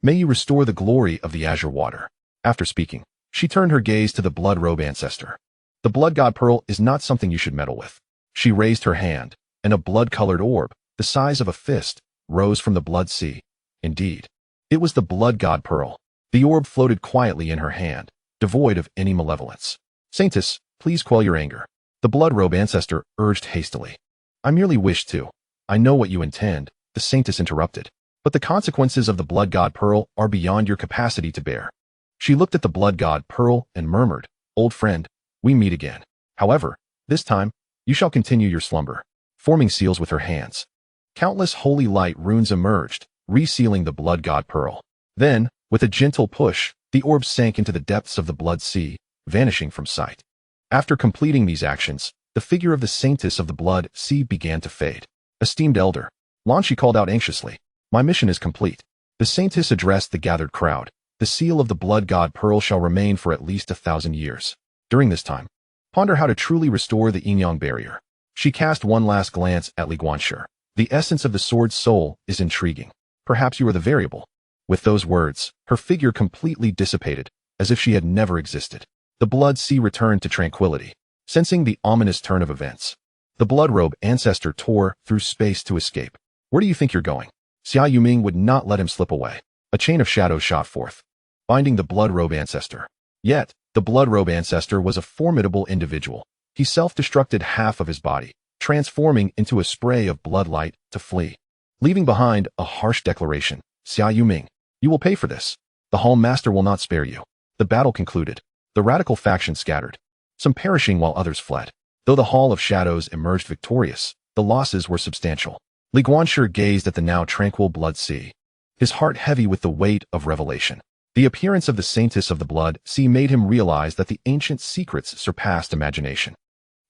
May you restore the glory of the azure water. After speaking, she turned her gaze to the blood robe ancestor. The blood god pearl is not something you should meddle with. She raised her hand, and a blood-colored orb, the size of a fist, rose from the blood sea. Indeed, it was the blood god pearl. The orb floated quietly in her hand, devoid of any malevolence. Saintess, please quell your anger. The blood robe ancestor urged hastily. I merely wish to. I know what you intend, the saintess interrupted. But the consequences of the blood god pearl are beyond your capacity to bear. She looked at the blood god pearl and murmured, old friend, we meet again. However, this time, you shall continue your slumber. Forming seals with her hands, countless holy light runes emerged, resealing the blood god pearl. Then, with a gentle push, the orb sank into the depths of the blood sea, vanishing from sight. After completing these actions, the figure of the saintess of the blood sea began to fade. Esteemed elder, Lan Shi called out anxiously. My mission is complete. The saintess addressed the gathered crowd. The seal of the blood god pearl shall remain for at least 1,000 years. During this time, ponder how to truly restore the yin-yang barrier. She cast one last glance at Guanqi. The essence of the sword's soul is intriguing. Perhaps you are the variable. With those words, her figure completely dissipated, as if she had never existed. The blood sea returned to tranquility. Sensing the ominous turn of events, the blood-robe ancestor tore through space to escape. Where do you think you're going? Xia Yuming would not let him slip away. A chain of shadows shot forth, binding the blood-robe ancestor. Yet, the blood-robe ancestor was a formidable individual. He self-destructed half of his body, transforming into a spray of bloodlight to flee, leaving behind a harsh declaration. Xia Yuming, you will pay for this. The Hall Master will not spare you. The battle concluded. The radical faction scattered, some perishing while others fled. Though the Hall of Shadows emerged victorious, the losses were substantial. Li Guanqi gazed at the now tranquil blood sea, his heart heavy with the weight of revelation. The appearance of the Saintess of the Blood Sea made him realize that the ancient secrets surpassed imagination.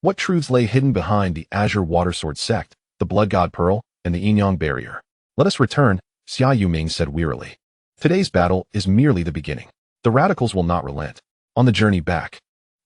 What truths lay hidden behind the Azure Water Sword Sect, the Blood God Pearl, and the Yinyang Barrier? Let us return, Xia Yuming said wearily. Today's battle is merely the beginning. The radicals will not relent. On the journey back,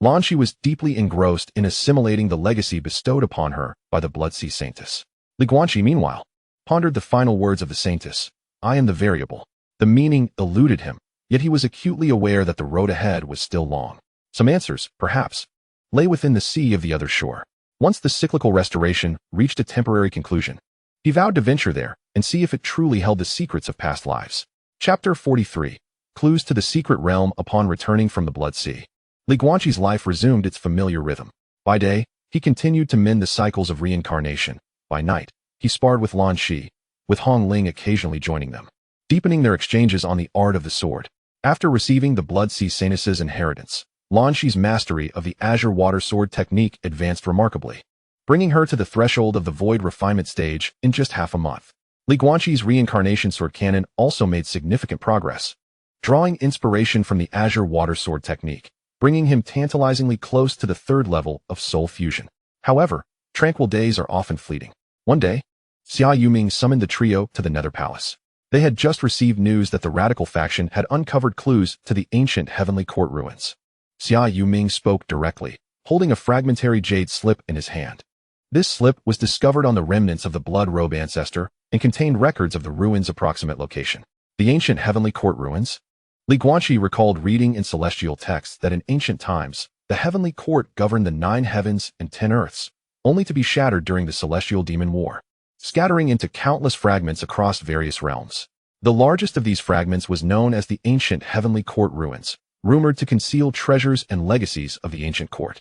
Lanqi was deeply engrossed in assimilating the legacy bestowed upon her by the Blood Sea Saintess. Li Guanqi, meanwhile, pondered the final words of the Saintess. I am the variable. The meaning eluded him, yet he was acutely aware that the road ahead was still long. Some answers, perhaps, lay within the sea of the other shore. Once the cyclical restoration reached a temporary conclusion, he vowed to venture there and see if it truly held the secrets of past lives. Chapter 43. Clues to the Secret Realm. Upon returning from the Blood Sea, Li Guanqi's life resumed its familiar rhythm. By day, he continued to mend the cycles of reincarnation. By night, he sparred with Lanqi, with Hong Ling occasionally joining them, deepening their exchanges on the art of the sword. After receiving the Blood Sea Saintess's inheritance, Lanqi's mastery of the Azure Water Sword technique advanced remarkably, bringing her to the threshold of the Void refinement stage in just half a month. Li Guanqi's reincarnation sword cannon also made significant progress, drawing inspiration from the Azure Water Sword technique, bringing him tantalizingly close to the third level of soul fusion. However, tranquil days are often fleeting. One day, Xia Yuming summoned the trio to the Nether Palace. They had just received news that the radical faction had uncovered clues to the ancient Heavenly Court ruins. Xia Yuming spoke directly, holding a fragmentary jade slip in his hand. This slip was discovered on the remnants of the blood robe ancestor and contained records of the ruins' approximate location. The ancient Heavenly Court ruins? Li Guanqi recalled reading in celestial texts that in ancient times, the Heavenly Court governed the 9 heavens and 10 earths, only to be shattered during the Celestial Demon War, scattering into countless fragments across various realms. The largest of these fragments was known as the ancient Heavenly Court ruins, rumored to conceal treasures and legacies of the ancient court.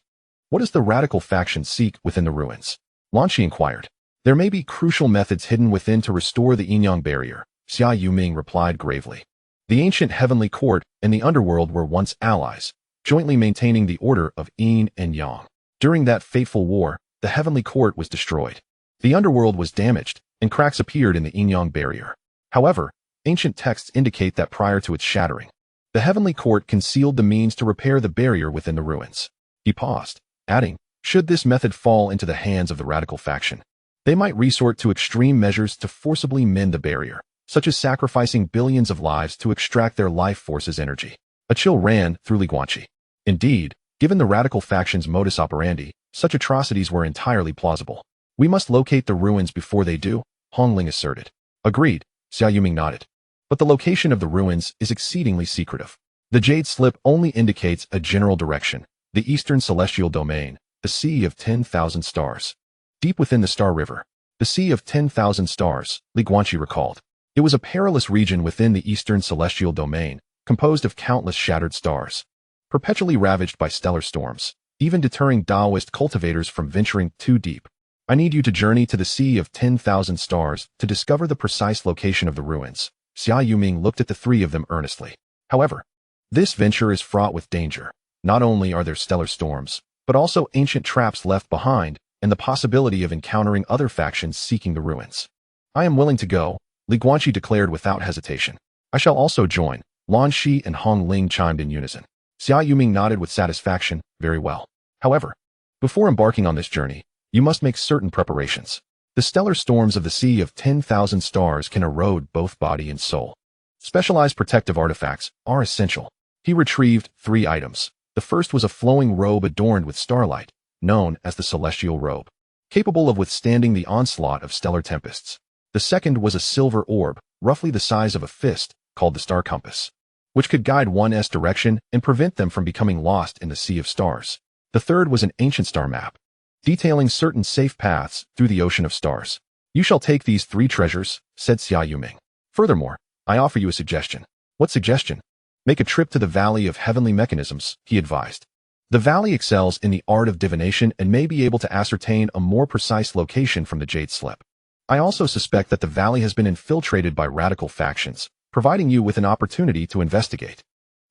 What does the radical faction seek within the ruins? Lanqi inquired. There may be crucial methods hidden within to restore the Yinyang Barrier, Xia Yuming replied gravely. The ancient Heavenly Court and the underworld were once allies, jointly maintaining the order of Yin and Yang. During that fateful war, the Heavenly Court was destroyed. The underworld was damaged, and cracks appeared in the Yinyang Barrier. However, ancient texts indicate that prior to its shattering, the Heavenly Court concealed the means to repair the barrier within the ruins. He paused, adding, should this method fall into the hands of the radical faction, they might resort to extreme measures to forcibly mend the barrier, such as sacrificing billions of lives to extract their life force's energy. A chill ran through Li Guanqi. Indeed, given the radical faction's modus operandi, such atrocities were entirely plausible. We must locate the ruins before they do, Hong Ling asserted. Agreed, Xia Yuming nodded. But the location of the ruins is exceedingly secretive. The jade slip only indicates a general direction, the eastern celestial domain, the Sea of 10,000 Stars. Deep within the Star River, the Sea of 10,000 Stars, Li Guanqi recalled. It was a perilous region within the eastern celestial domain, composed of countless shattered stars, perpetually ravaged by stellar storms, even deterring Taoist cultivators from venturing too deep. I need you to journey to the Sea of 10,000 Stars to discover the precise location of the ruins. Xia Yuming looked at the three of them earnestly. However, this venture is fraught with danger. Not only are there stellar storms, but also ancient traps left behind and the possibility of encountering other factions seeking the ruins. I am willing to go, Li Guanqi declared without hesitation. I shall also join, Lanqi and Hong Ling chimed in unison. Xia Yuming nodded with satisfaction. Very well. However, before embarking on this journey, you must make certain preparations. The stellar storms of the Sea of 10,000 Stars can erode both body and soul. Specialized protective artifacts are essential. He retrieved 3 items. The first was a flowing robe adorned with starlight, known as the Celestial Robe, capable of withstanding the onslaught of stellar tempests. The second was a silver orb, roughly the size of a fist, called the star compass, which could guide one's direction and prevent them from becoming lost in the sea of stars. The third was an ancient star map, detailing certain safe paths through the ocean of stars. You shall take these 3 treasures, said Xia Yuming. Furthermore, I offer you a suggestion. What suggestion? Make a trip to the Valley of Heavenly Mechanisms, he advised. The valley excels in the art of divination and may be able to ascertain a more precise location from the jade slip. I also suspect that the valley has been infiltrated by radical factions, providing you with an opportunity to investigate.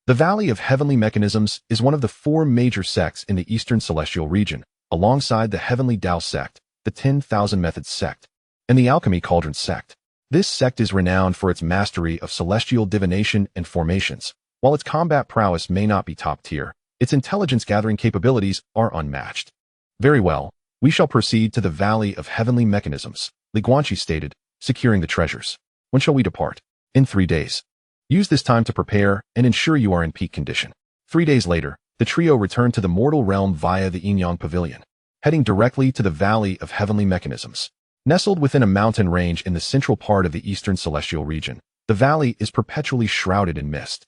The Valley of Heavenly Mechanisms is one of the 4 major sects in the Eastern Celestial region, alongside the Heavenly Dao sect, the 10,000 Methods sect, and the Alchemy Cauldron sect. This sect is renowned for its mastery of celestial divination and formations. While its combat prowess may not be top tier, its intelligence-gathering capabilities are unmatched. Very well, we shall proceed to the Valley of Heavenly Mechanisms, Guanqi stated, securing the treasures. When shall we depart? In 3 days. Use this time to prepare and ensure you are in peak condition. 3 days later, the trio returned to the mortal realm via the Yinyang Pavilion, heading directly to the Valley of Heavenly Mechanisms. Nestled within a mountain range in the central part of the Eastern Celestial region, the valley is perpetually shrouded in mist,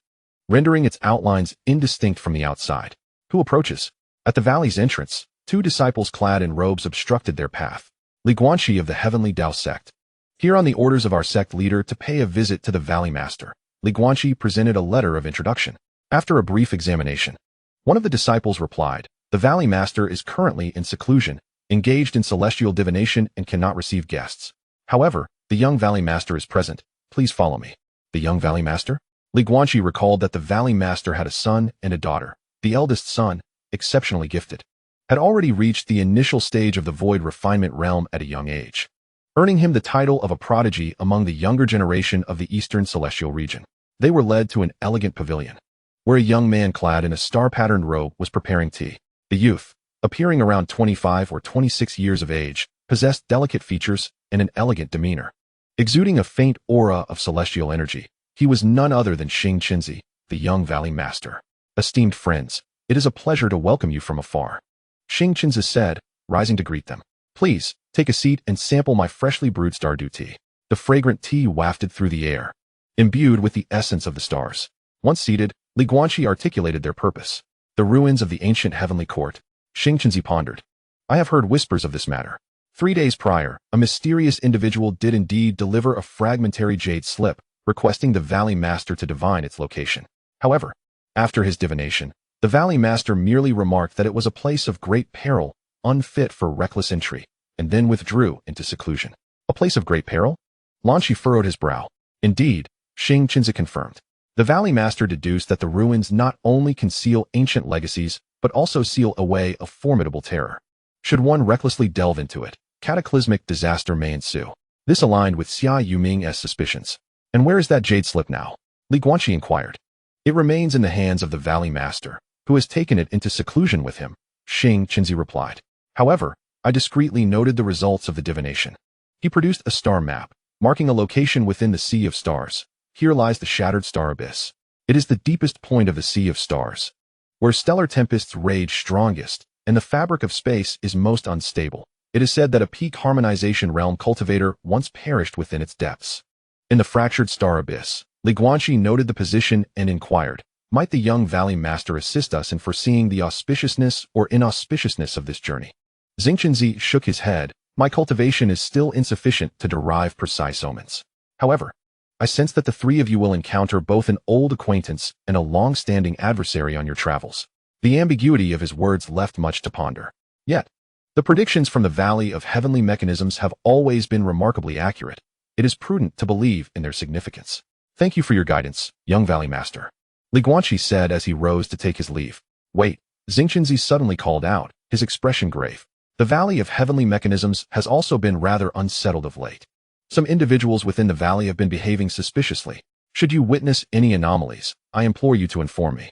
rendering its outlines indistinct from the outside. Who approaches? At the valley's entrance, 2 disciples clad in robes obstructed their path. Guanqi of the Heavenly Dao sect. Here on the orders of our sect leader to pay a visit to the Valley Master, Guanqi presented a letter of introduction. After a brief examination, one of the disciples replied, "The Valley Master is currently in seclusion, engaged in celestial divination and cannot receive guests. However, the young Valley Master is present. Please follow me." The young Valley Master? Guanqi recalled that the Valley Master had a son and a daughter. The eldest son, exceptionally gifted, had already reached the initial stage of the void refinement realm at a young age, earning him the title of a prodigy among the younger generation of the Eastern Celestial region. They were led to an elegant pavilion, where a young man clad in a star-patterned robe was preparing tea. The youth, appearing around 25 or 26 years of age, possessed delicate features and an elegant demeanor. Exuding a faint aura of celestial energy, he was none other than Xing Qinzi, the young Valley Master. "Esteemed friends, it is a pleasure to welcome you from afar," Xing Qinzi said, rising to greet them. "Please, take a seat and sample my freshly brewed stardew tea." The fragrant tea wafted through the air, imbued with the essence of the stars. Once seated, Guanqi articulated their purpose. The ruins of the ancient heavenly court. Xing Qinzi pondered. "I have heard whispers of this matter. 3 days prior, a mysterious individual did indeed deliver a fragmentary jade slip, requesting the Valley Master to divine its location. However, after his divination, the Valley Master merely remarked that it was a place of great peril, unfit for reckless entry, and then withdrew into seclusion." "A place of great peril?" Guanqi furrowed his brow. "Indeed," Xing Qinzi confirmed. "The Valley Master deduced that the ruins not only conceal ancient legacies, but also seal away a formidable terror. Should one recklessly delve into it, cataclysmic disaster may ensue." This aligned with Xia Yuming's suspicions. "And where is that jade slip now?" Guanqi inquired. "It remains in the hands of the Valley Master, who has taken it into seclusion with him," Xing Qinzi replied. "However, I discreetly noted the results of the divination." He produced a star map, marking a location within the Sea of Stars. "Here lies the shattered star abyss. It is the deepest point of the Sea of Stars, where stellar tempests rage strongest, and the fabric of space is most unstable. It is said that a peak harmonization realm cultivator once perished within its depths." In the fractured star abyss, Guanqi noted the position and inquired, "Might the young Valley Master assist us in foreseeing the auspiciousness or inauspiciousness of this journey?" Xing Qinzi shook his head. "My cultivation is still insufficient to derive precise omens. However, I sense that the 3 of you will encounter both an old acquaintance and a long-standing adversary on your travels." The ambiguity of his words left much to ponder. Yet, the predictions from the Valley of Heavenly Mechanisms have always been remarkably accurate. It is prudent to believe in their significance. "Thank you for your guidance, young Valley Master," Guanqi said as he rose to take his leave. "Wait," Xing Qinzi suddenly called out, his expression grave. "The Valley of Heavenly Mechanisms has also been rather unsettled of late. Some individuals within the valley have been behaving suspiciously. Should you witness any anomalies, I implore you to inform me."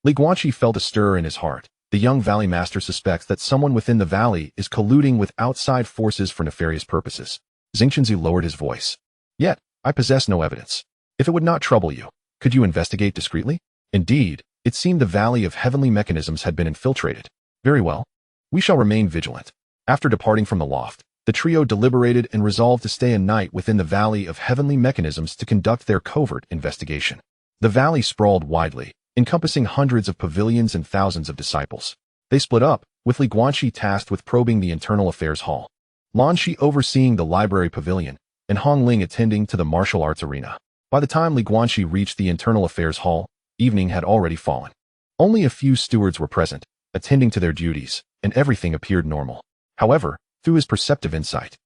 Guanqi felt a stir in his heart. The young Valley Master suspects that someone within the valley is colluding with outside forces for nefarious purposes. Xing Qinzi lowered his voice. "Yet, I possess no evidence. If it would not trouble you, could you investigate discreetly?" Indeed, it seemed the Valley of Heavenly Mechanisms had been infiltrated. "Very well. We shall remain vigilant." After departing from the loft, The trio deliberated and resolved to stay a night within the Valley of Heavenly Mechanisms to conduct their covert investigation. The valley sprawled widely, encompassing hundreds of pavilions and thousands of disciples. They split up, with Guanqi tasked with probing the internal affairs hall, Lanshi overseeing the library pavilion, and Hongling attending to the martial arts arena. By the time Guanqi reached the internal affairs hall, evening had already fallen. Only a few stewards were present, attending to their duties, and everything appeared normal. However, through his perceptive insight,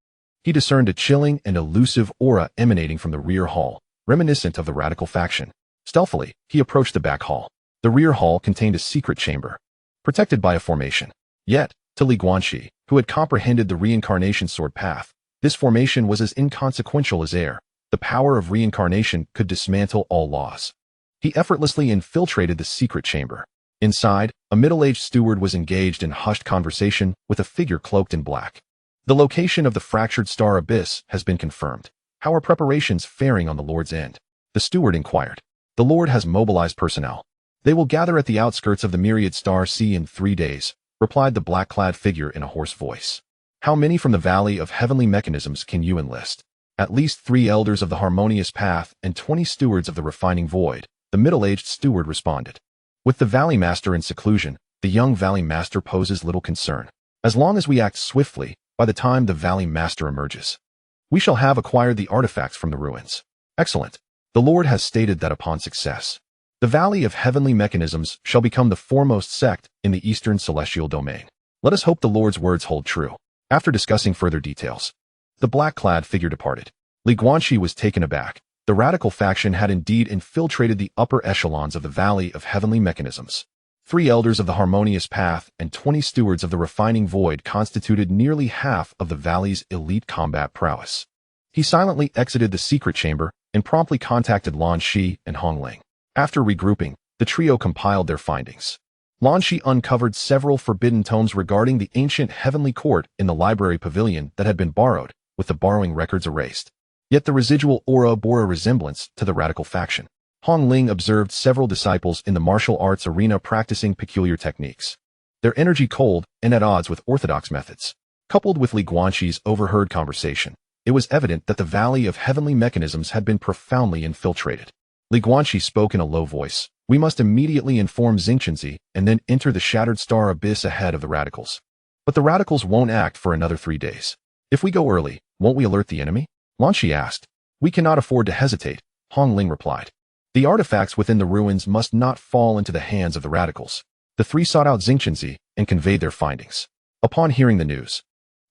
he discerned a chilling and elusive aura emanating from the rear hall, reminiscent of the radical faction. Stealthily, he approached the back hall. The rear hall contained a secret chamber, protected by a formation. Yet, to Guanqi, who had comprehended the reincarnation sword path, this formation was as inconsequential as air. The power of reincarnation could dismantle all laws. He effortlessly infiltrated the secret chamber. Inside, a middle-aged steward was engaged in hushed conversation with a figure cloaked in black. The location of the fractured star abyss has been confirmed. How are preparations faring on the Lord's end? The steward inquired. The Lord has mobilized personnel. They will gather at the outskirts of the myriad star sea in 3 days, replied the black-clad figure in a hoarse voice. How many from the Valley of Heavenly Mechanisms can you enlist? At least 3 elders of the harmonious path and 20 stewards of the refining void, the middle-aged steward responded. With the Valley Master in seclusion, the young Valley Master poses little concern. As long as we act swiftly, by the time the Valley Master emerges, we shall have acquired the artifacts from the ruins. Excellent. The Lord has stated that upon success, the Valley of Heavenly Mechanisms shall become the foremost sect in the Eastern Celestial Domain. Let us hope the Lord's words hold true. After discussing further details, the black-clad figure departed. Guanqi was taken aback. The radical faction had indeed infiltrated the upper echelons of the Valley of Heavenly Mechanisms. 3 elders of the harmonious path and 20 stewards of the refining void constituted nearly half of the valley's elite combat prowess. He silently exited the secret chamber and promptly contacted Lanshi and Hongling. After regrouping, the trio compiled their findings. Lanshi uncovered several forbidden tomes regarding the ancient heavenly court in the library pavilion that had been borrowed, with the borrowing records erased. Yet the residual aura bore a resemblance to the radical faction. Hongling observed several disciples in the martial arts arena practicing peculiar techniques. Their energy cold and at odds with orthodox methods. Coupled with Guanqi's overheard conversation, it was evident that the Valley of Heavenly Mechanisms had been profoundly infiltrated. Guanqi spoke in a low voice. We must immediately inform Xingqianzi and then enter the shattered star abyss ahead of the radicals. But the radicals won't act for another 3 days. If we go early, won't we alert the enemy? Lanshi asked. We cannot afford to hesitate, Hongling replied. The artifacts within the ruins must not fall into the hands of the radicals. The 3 sought out Xingqianzi and conveyed their findings. Upon hearing the news,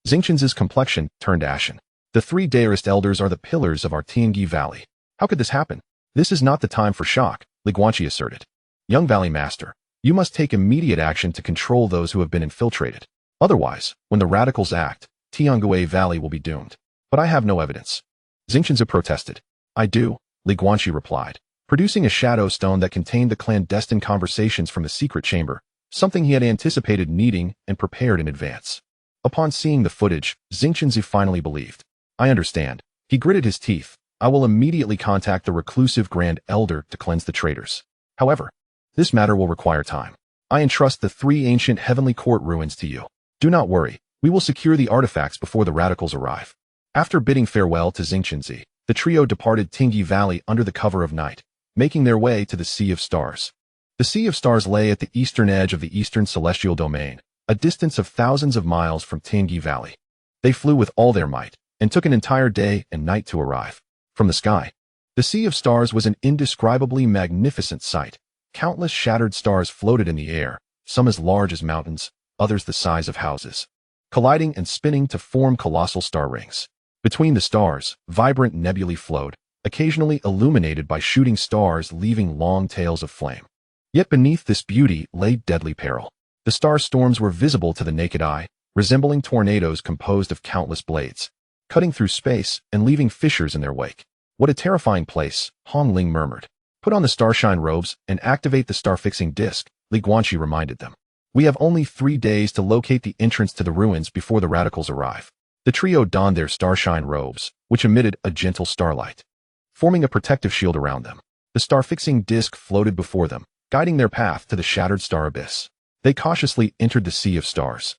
Xingqianzi's complexion turned ashen. The 3 Daoist elders are the pillars of our Tiangi Valley. How could this happen? This is not the time for shock, Guanqi asserted. Young Valley Master, you must take immediate action to control those who have been infiltrated. Otherwise, when the radicals act, Tiangue Valley will be doomed. But I have no evidence. Xingqianzi protested. I do, Guanqi replied, producing a shadow stone that contained the clandestine conversations from the secret chamber, something he had anticipated needing and prepared in advance. Upon seeing the footage, Xingqianzi finally believed. I understand. He gritted his teeth. I will immediately contact the reclusive Grand Elder to cleanse the traitors. However, this matter will require time. I entrust the 3 ancient heavenly court ruins to you. Do not worry. We will secure the artifacts before the radicals arrive. After bidding farewell to Xingqianzi, the trio departed Tiangi Valley under the cover of night, making their way to the Sea of Stars. The Sea of Stars lay at the eastern edge of the Eastern Celestial Domain, a distance of thousands of miles from Tiangi Valley. They flew with all their might, and took an entire day and night to arrive. From the sky, the Sea of Stars was an indescribably magnificent sight. Countless shattered stars floated in the air, some as large as mountains, others the size of houses, colliding and spinning to form colossal star rings. Between the stars, vibrant nebulae flowed, occasionally illuminated by shooting stars leaving long tails of flame. Yet beneath this beauty lay deadly peril. The star storms were visible to the naked eye, resembling tornadoes composed of countless blades, cutting through space and leaving fissures in their wake. What a terrifying place, Hongling murmured. Put on the starshine robes and activate the star-fixing disc, Guanqi reminded them. We have only 3 days to locate the entrance to the ruins before the radicals arrive. The trio donned their starshine robes, which emitted a gentle starlight, forming a protective shield around them. The star-fixing disc floated before them, guiding their path to the shattered star abyss. They cautiously entered the Sea of Stars.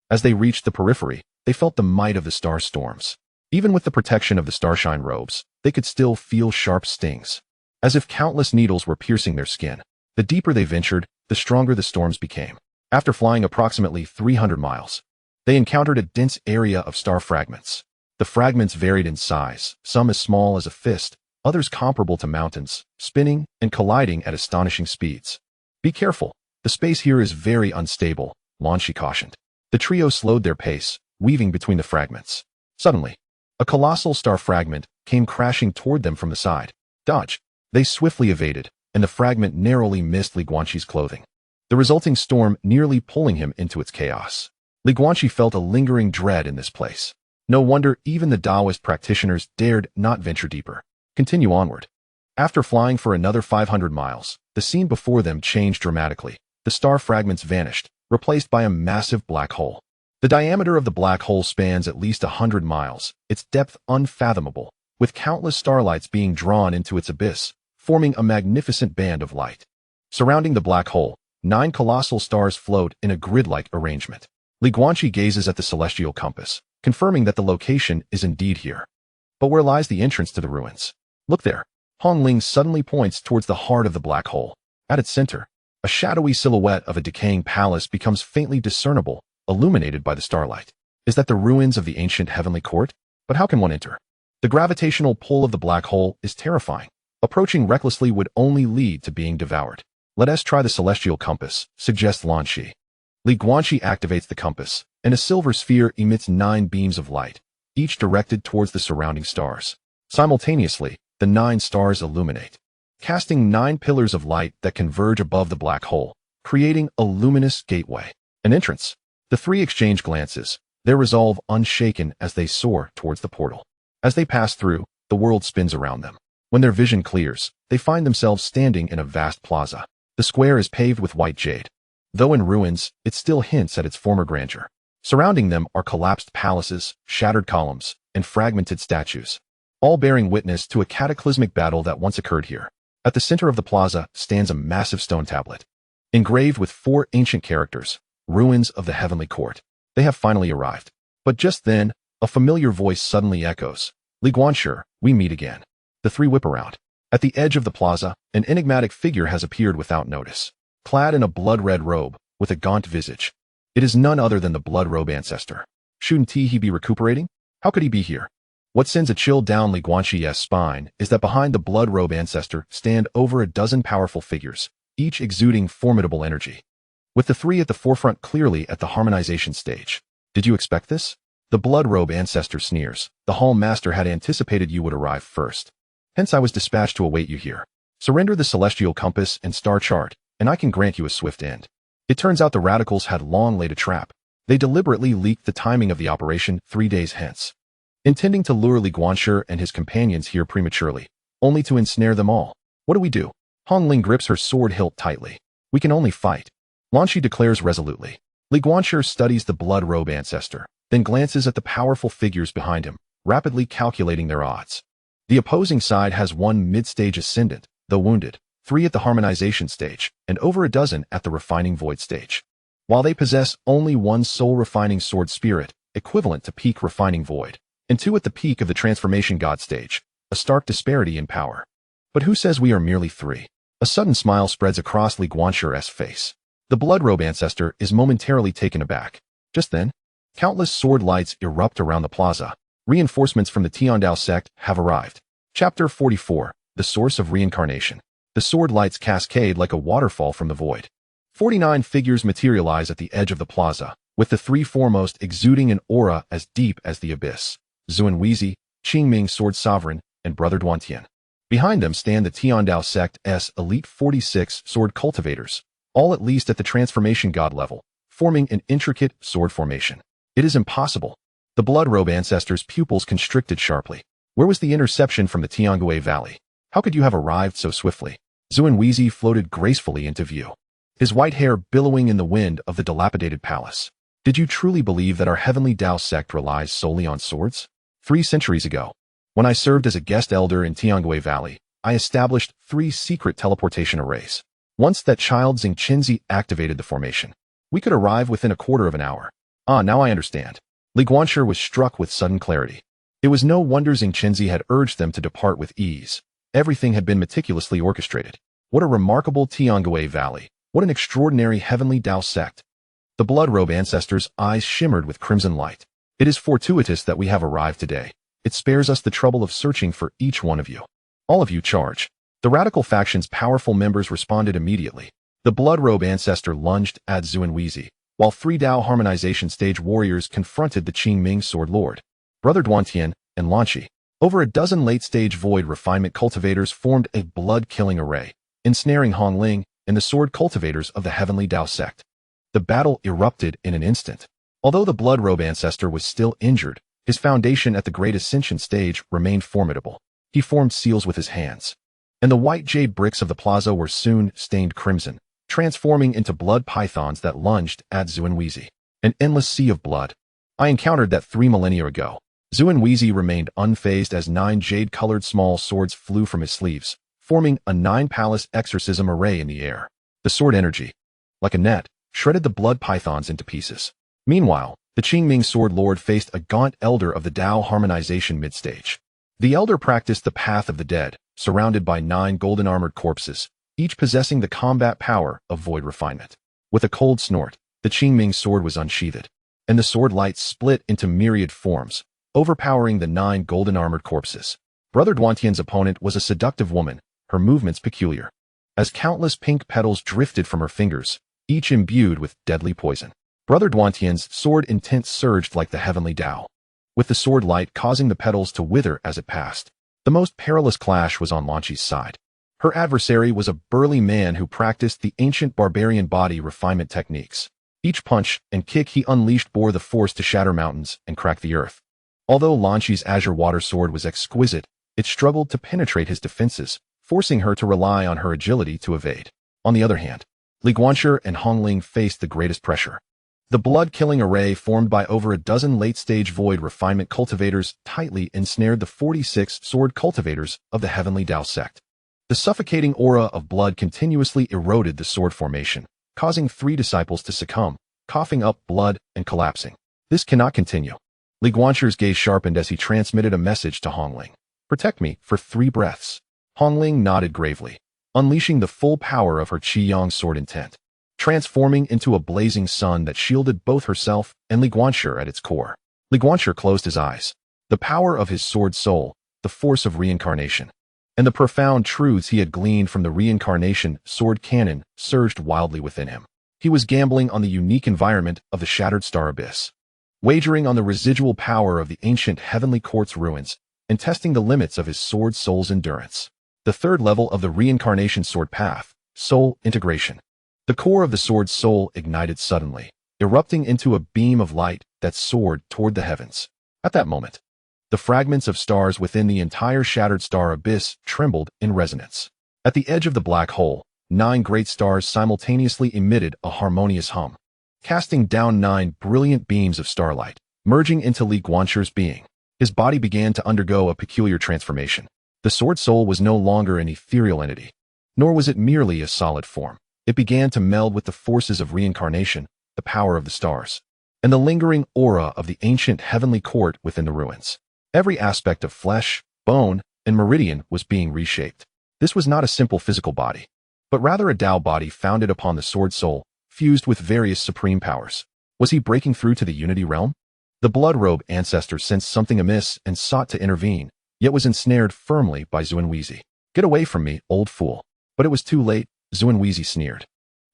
As they reached the periphery, they felt the might of the star storms. Even with the protection of the starshine robes, they could still feel sharp stings, as if countless needles were piercing their skin. The deeper they ventured, the stronger the storms became. After flying approximately 300 miles, they encountered a dense area of star fragments. The fragments varied in size, some as small as a fist, others comparable to mountains, spinning and colliding at astonishing speeds. Be careful, the space here is very unstable, Guanqi cautioned. The trio slowed their pace, weaving between the fragments. Suddenly, a colossal star fragment came crashing toward them from the side. Dodge! They swiftly evaded, and the fragment narrowly missed Li Guanqi's clothing, the resulting storm nearly pulling him into its chaos. Li Guanqi felt a lingering dread in this place. No wonder even the Taoist practitioners dared not venture deeper. Continue onward. After flying for another 500 miles, the scene before them changed dramatically. The star fragments vanished, replaced by a massive black hole. The diameter of the black hole spans at least 100 miles, its depth unfathomable, with countless starlights being drawn into its abyss, forming a magnificent band of light. Surrounding the black hole, 9 colossal stars float in a grid-like arrangement. Li Guanqi gazes at the celestial compass, confirming that the location is indeed here. But where lies the entrance to the ruins? Look there. Hong Ling suddenly points towards the heart of the black hole. At its center, a shadowy silhouette of a decaying palace becomes faintly discernible, illuminated by the starlight. Is that the ruins of the ancient heavenly court? But how can one enter? The gravitational pull of the black hole is terrifying. Approaching recklessly would only lead to being devoured. Let us try the celestial compass, suggests Guanqi. Li Guanqi activates the compass, and a silver sphere emits 9 beams of light, each directed towards the surrounding stars. Simultaneously, the 9 stars illuminate, casting 9 pillars of light that converge above the black hole, creating a luminous gateway. An entrance. The 3 exchange glances, their resolve unshaken as they soar towards the portal. As they pass through, the world spins around them. When their vision clears, they find themselves standing in a vast plaza. The square is paved with white jade. Though in ruins, it still hints at its former grandeur. Surrounding them are collapsed palaces, shattered columns, and fragmented statues, all bearing witness to a cataclysmic battle that once occurred here. At the center of the plaza stands a massive stone tablet, engraved with 4 ancient characters, ruins of the heavenly court. They have finally arrived. But just then, a familiar voice suddenly echoes. Li Guanqi, we meet again. The 3 whip around. At the edge of the plaza, an enigmatic figure has appeared without notice, clad in a blood-red robe, with a gaunt visage. It is none other than the blood-robe ancestor. Shouldn't he be recuperating? How could he be here? What sends a chill down Li Guanqi's spine is that behind the blood-robe ancestor stand over a dozen powerful figures, each exuding formidable energy, with the 3 at the forefront clearly at the harmonization stage. Did you expect this? The blood-robe ancestor sneers. The Hall Master had anticipated you would arrive first. Hence I was dispatched to await you here. Surrender the celestial compass and star chart, and I can grant you a swift end. It turns out the radicals had long laid a trap. They deliberately leaked the timing of the operation 3 days hence, intending to lure Li Guanqi and his companions here prematurely, only to ensnare them all. What do we do? Hong Ling grips her sword hilt tightly. We can only fight. Guanqi declares resolutely. Li Guanqi studies the blood-robe ancestor, then glances at the powerful figures behind him, rapidly calculating their odds. The opposing side has 1 mid-stage ascendant, though wounded, 3 at the harmonization stage, and over a dozen at the refining void stage. While they possess only 1 soul refining sword spirit, equivalent to peak refining void, and 2 at the peak of the transformation god stage, a stark disparity in power. But who says we are merely 3? A sudden smile spreads across Li Guanqi's face. The blood-robe ancestor is momentarily taken aback. Just then, countless sword lights erupt around the plaza. Reinforcements from the Great Dao sect have arrived. Chapter 44, The Source of Reincarnation. The sword lights cascade like a waterfall from the void. 49 figures materialize at the edge of the plaza, with the 3 foremost exuding an aura as deep as the abyss. Zuan Qingming Sword Sovereign, and Brother Duantian. Behind them stand the Great Dao sect's elite 46 sword cultivators, all at least at the transformation god level, forming an intricate sword formation. It is impossible. The blood-robe ancestor's pupils constricted sharply. Where was the interception from the Tiangui Valley? How could you have arrived so swiftly? Zuan floated gracefully into view, his white hair billowing in the wind of the dilapidated palace. Did you truly believe that our Heavenly Dao sect relies solely on swords? 3 centuries ago, when I served as a guest elder in Tiangui Valley, I established 3 secret teleportation arrays. Once that child Xingqinzi activated the formation, we could arrive within a quarter of an hour. Ah, now I understand. Li Guanqi was struck with sudden clarity. It was no wonder Xingqinzi had urged them to depart with ease. Everything had been meticulously orchestrated. What a remarkable Tiangui Valley. What an extraordinary Heavenly Dao sect. The blood-robe ancestors' eyes shimmered with crimson light. It is fortuitous that we have arrived today. It spares us the trouble of searching for each one of you. All of you charge. The radical faction's powerful members responded immediately. The blood-robe ancestor lunged at Xuanwizi, while 3 Dao harmonization stage warriors confronted the Qingming sword lord, Brother Duantian, and Lanqi. Over a dozen late-stage void refinement cultivators formed a blood-killing array, ensnaring Hongling and the sword cultivators of the Heavenly Dao sect. The battle erupted in an instant. Although the blood-robe ancestor was still injured, his foundation at the Great Ascension stage remained formidable. He formed seals with his hands, and the white jade bricks of the plaza were soon stained crimson, transforming into blood pythons that lunged at Xuanwizi. An endless sea of blood. I encountered that 3 millennia ago. Xuanwizi remained unfazed as 9 jade-colored small swords flew from his sleeves, forming a 9-palace exorcism array in the air. The sword energy, like a net, shredded the blood pythons into pieces. Meanwhile, the Qingming sword lord faced a gaunt elder of the Dao harmonization mid-stage. The elder practiced the path of the dead, surrounded by 9 golden-armored corpses, each possessing the combat power of void refinement. With a cold snort, the Qingming sword was unsheathed, and the sword light split into myriad forms, overpowering the 9 golden-armored corpses. Brother Duantian's opponent was a seductive woman, her movements peculiar, as countless pink petals drifted from her fingers, each imbued with deadly poison. Brother Duantian's sword intent surged like the Heavenly Dao, with the sword light causing the petals to wither as it passed. The most perilous clash was on Lanqi's side. Her adversary was a burly man who practiced the ancient barbarian body refinement techniques. Each punch and kick he unleashed bore the force to shatter mountains and crack the earth. Although Lanqi's azure water sword was exquisite, it struggled to penetrate his defenses, forcing her to rely on her agility to evade. On the other hand, Li Guanqi and Hongling faced the greatest pressure. The blood-killing array formed by over a dozen late-stage void refinement cultivators tightly ensnared the 46 sword cultivators of the Heavenly Dao sect. The suffocating aura of blood continuously eroded the sword formation, causing 3 disciples to succumb, coughing up blood and collapsing. This cannot continue. Li Guanqi's gaze sharpened as he transmitted a message to Hongling. Protect me for 3 breaths. Hongling nodded gravely, unleashing the full power of her Qiyang sword intent, transforming into a blazing sun that shielded both herself and Li Guanqi at its core. Li Guanqi closed his eyes. The power of his sword soul, the force of reincarnation, and the profound truths he had gleaned from the reincarnation sword canon surged wildly within him. He was gambling on the unique environment of the shattered star abyss, wagering on the residual power of the ancient heavenly court's ruins, and testing the limits of his sword soul's endurance. The 3rd level of the reincarnation sword path, soul integration. The core of the sword's soul ignited suddenly, erupting into a beam of light that soared toward the heavens. At that moment, the fragments of stars within the entire shattered star abyss trembled in resonance. At the edge of the black hole, 9 great stars simultaneously emitted a harmonious hum, casting down 9 brilliant beams of starlight, merging into Li Guanqi's being. His body began to undergo a peculiar transformation. The sword soul was no longer an ethereal entity, nor was it merely a solid form. It began to meld with the forces of reincarnation, the power of the stars, and the lingering aura of the ancient heavenly court within the ruins. Every aspect of flesh, bone, and meridian was being reshaped. This was not a simple physical body, but rather a Dao body founded upon the sword soul, fused with various supreme powers. Was he breaking through to the unity realm? The blood-robe ancestor sensed something amiss and sought to intervene, yet was ensnared firmly by Xuanwizi. Get away from me, old fool. But it was too late, Xuanwizi sneered.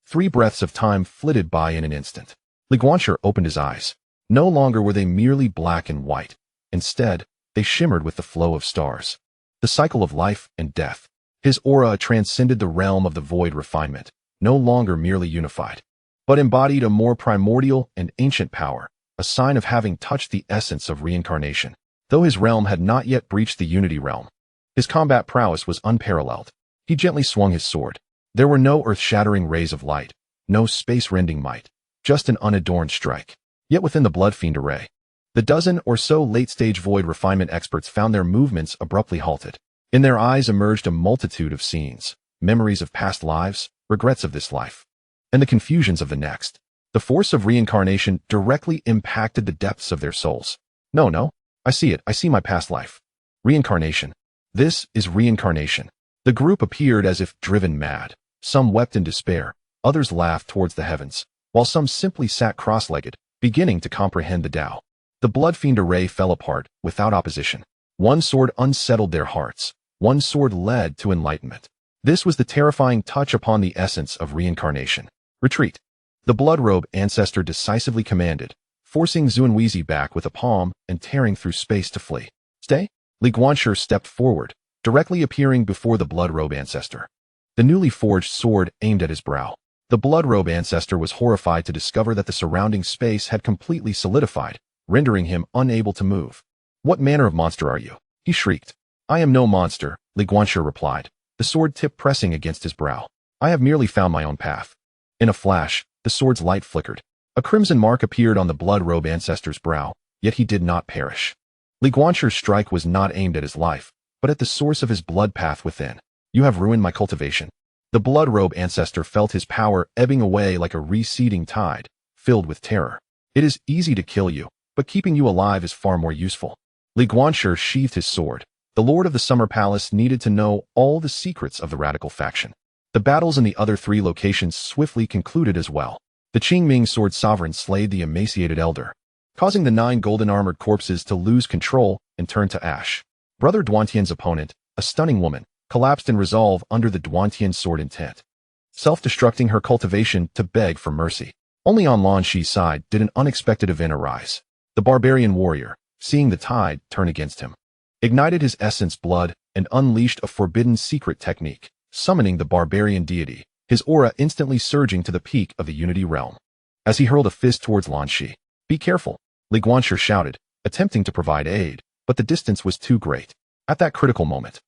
3 breaths of time flitted by in an instant. Li Guanqi opened his eyes. No longer were they merely black and white. Instead, they shimmered with the flow of stars. The cycle of life and death. His aura transcended the realm of the void refinement, no longer merely unified, but embodied a more primordial and ancient power, a sign of having touched the essence of reincarnation. Though his realm had not yet breached the unity realm, his combat prowess was unparalleled. He gently swung his sword. There were no earth-shattering rays of light, no space-rending might, just an unadorned strike. Yet within the blood-fiend array, the dozen or so late-stage void refinement experts found their movements abruptly halted. In their eyes emerged a multitude of scenes, memories of past lives, regrets of this life, and the confusions of the next. The force of reincarnation directly impacted the depths of their souls. No, I see it. I see my past life. Reincarnation. This is reincarnation. The group appeared as if driven mad. Some wept in despair, others laughed towards the heavens, while some simply sat cross-legged, beginning to comprehend the Dao. The blood-fiend array fell apart, without opposition. One sword unsettled their hearts. One sword led to enlightenment. This was the terrifying touch upon the essence of reincarnation. Retreat. The blood-robe ancestor decisively commanded, forcing Xuanweizi back with a palm and tearing through space to flee. Stay? Li Guanqi stepped forward, directly appearing before the blood-robe ancestor. The newly forged sword aimed at his brow. The blood-robe ancestor was horrified to discover that the surrounding space had completely solidified, rendering him unable to move. What manner of monster are you? He shrieked. I am no monster, Li Guanqi replied, the sword tip pressing against his brow. I have merely found my own path. In a flash, the sword's light flickered. A crimson mark appeared on the blood-robe ancestor's brow, yet he did not perish. Li Guanqi's strike was not aimed at his life, but at the source of his blood path within. You have ruined my cultivation. The blood-robe ancestor felt his power ebbing away like a receding tide, filled with terror. It is easy to kill you, but keeping you alive is far more useful. Li Guanqi sheathed his sword. The Lord of the Summer Palace needed to know all the secrets of the radical faction. The battles in the other 3 locations swiftly concluded as well. The Qingming sword sovereign slayed the emaciated elder, causing the 9 golden-armored corpses to lose control and turn to ash. Brother Duantian's opponent, a stunning woman, collapsed in resolve under the Duantian sword intent, self-destructing her cultivation to beg for mercy. Only on Lan Shi's side did an unexpected event arise. The barbarian warrior, seeing the tide turn against him, ignited his essence blood and unleashed a forbidden secret technique, summoning the barbarian deity, his aura instantly surging to the peak of the Unity realm. As he hurled a fist towards Lan Shi, "Be careful," Li Guanqi shouted, attempting to provide aid, but the distance was too great. At that critical moment,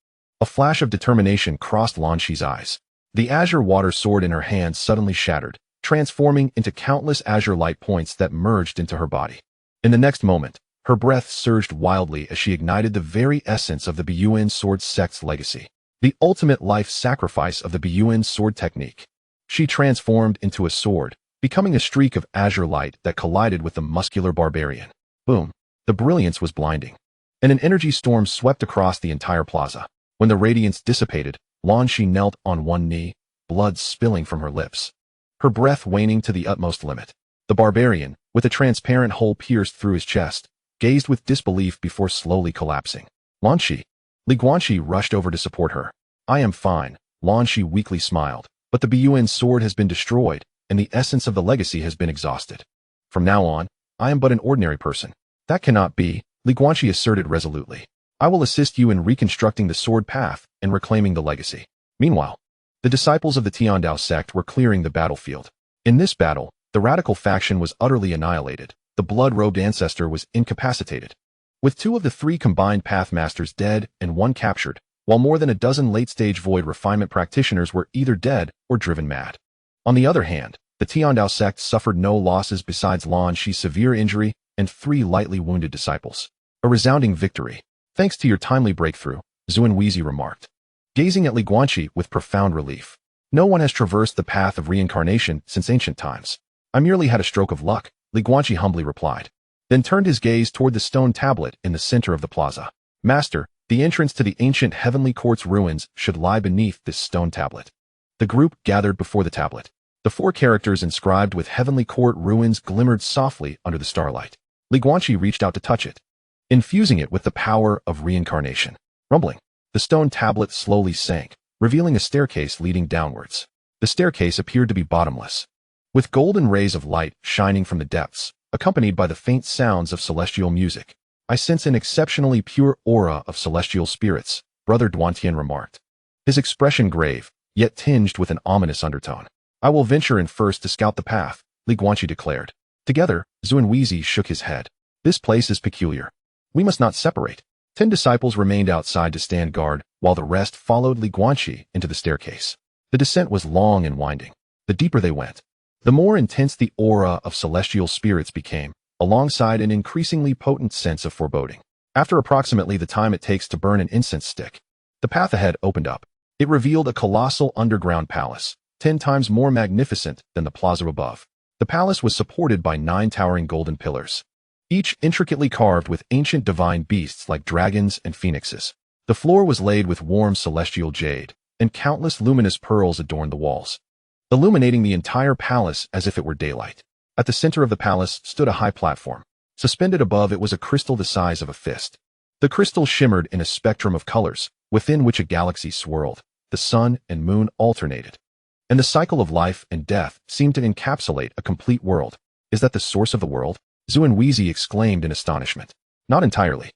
a flash of determination crossed Lan Shi's eyes. The azure water sword in her hand suddenly shattered, transforming into countless azure light points that merged into her body. In the next moment, her breath surged wildly as she ignited the very essence of the Beiliang Sword Sect's legacy, the ultimate life sacrifice of the Beiliang sword technique. She transformed into a sword, becoming a streak of azure light that collided with the muscular barbarian. Boom! The brilliance was blinding, and an energy storm swept across the entire plaza. When the radiance dissipated, Lan Shi knelt on one knee, blood spilling from her lips, her breath waning to the utmost limit. The barbarian, with a transparent hole pierced through his chest, gazed with disbelief before slowly collapsing. Lan Shi. Li Guanqi rushed over to support her. I am fine, Lan Shi weakly smiled, but the Beiliang sword has been destroyed, and the essence of the legacy has been exhausted. From now on, I am but an ordinary person. That cannot be, Li Guanqi asserted resolutely. I will assist you in reconstructing the sword path and reclaiming the legacy. Meanwhile, the disciples of the Great Dao sect were clearing the battlefield. In this battle, the radical faction was utterly annihilated. The blood-robed ancestor was incapacitated, with 2 of the 3 combined pathmasters dead and 1 captured, while more than a dozen late-stage void refinement practitioners were either dead or driven mad. On the other hand, the Great Dao sect suffered no losses besides Lan Shi's severe injury and 3 lightly wounded disciples. A resounding victory. Thanks to your timely breakthrough, Xuanweizi remarked, gazing at Li Guanqi with profound relief. No one has traversed the path of reincarnation since ancient times. I merely had a stroke of luck, Li Guanqi humbly replied, then turned his gaze toward the stone tablet in the center of the plaza. Master, the entrance to the ancient Heavenly Court's ruins should lie beneath this stone tablet. The group gathered before the tablet. The 4 characters inscribed with Heavenly Court ruins glimmered softly under the starlight. Li Guanqi reached out to touch it, infusing it with the power of reincarnation. Rumbling, the stone tablet slowly sank, revealing a staircase leading downwards. The staircase appeared to be bottomless, with golden rays of light shining from the depths, accompanied by the faint sounds of celestial music. I sense an exceptionally pure aura of celestial spirits, Brother Duantian remarked, his expression grave, yet tinged with an ominous undertone. I will venture in first to scout the path, Li Guanqi declared. Together, Xuanweizi shook his head. This place is peculiar. We must not separate. 10 disciples remained outside to stand guard, while the rest followed Li Guanqi into the staircase. The descent was long and winding. The deeper they went, the more intense the aura of celestial spirits became, alongside an increasingly potent sense of foreboding. After approximately the time it takes to burn an incense stick, the path ahead opened up. It revealed a colossal underground palace, 10 times more magnificent than the plaza above. The palace was supported by 9 towering golden pillars, each intricately carved with ancient divine beasts like dragons and phoenixes. The floor was laid with warm celestial jade, and countless luminous pearls adorned the walls, illuminating the entire palace as if it were daylight. At the center of the palace stood a high platform. Suspended above it was a crystal the size of a fist. The crystal shimmered in a spectrum of colors, within which a galaxy swirled. The sun and moon alternated, and the cycle of life and death seemed to encapsulate a complete world. Is that the source of the world? Guanqi exclaimed in astonishment. Not entirely.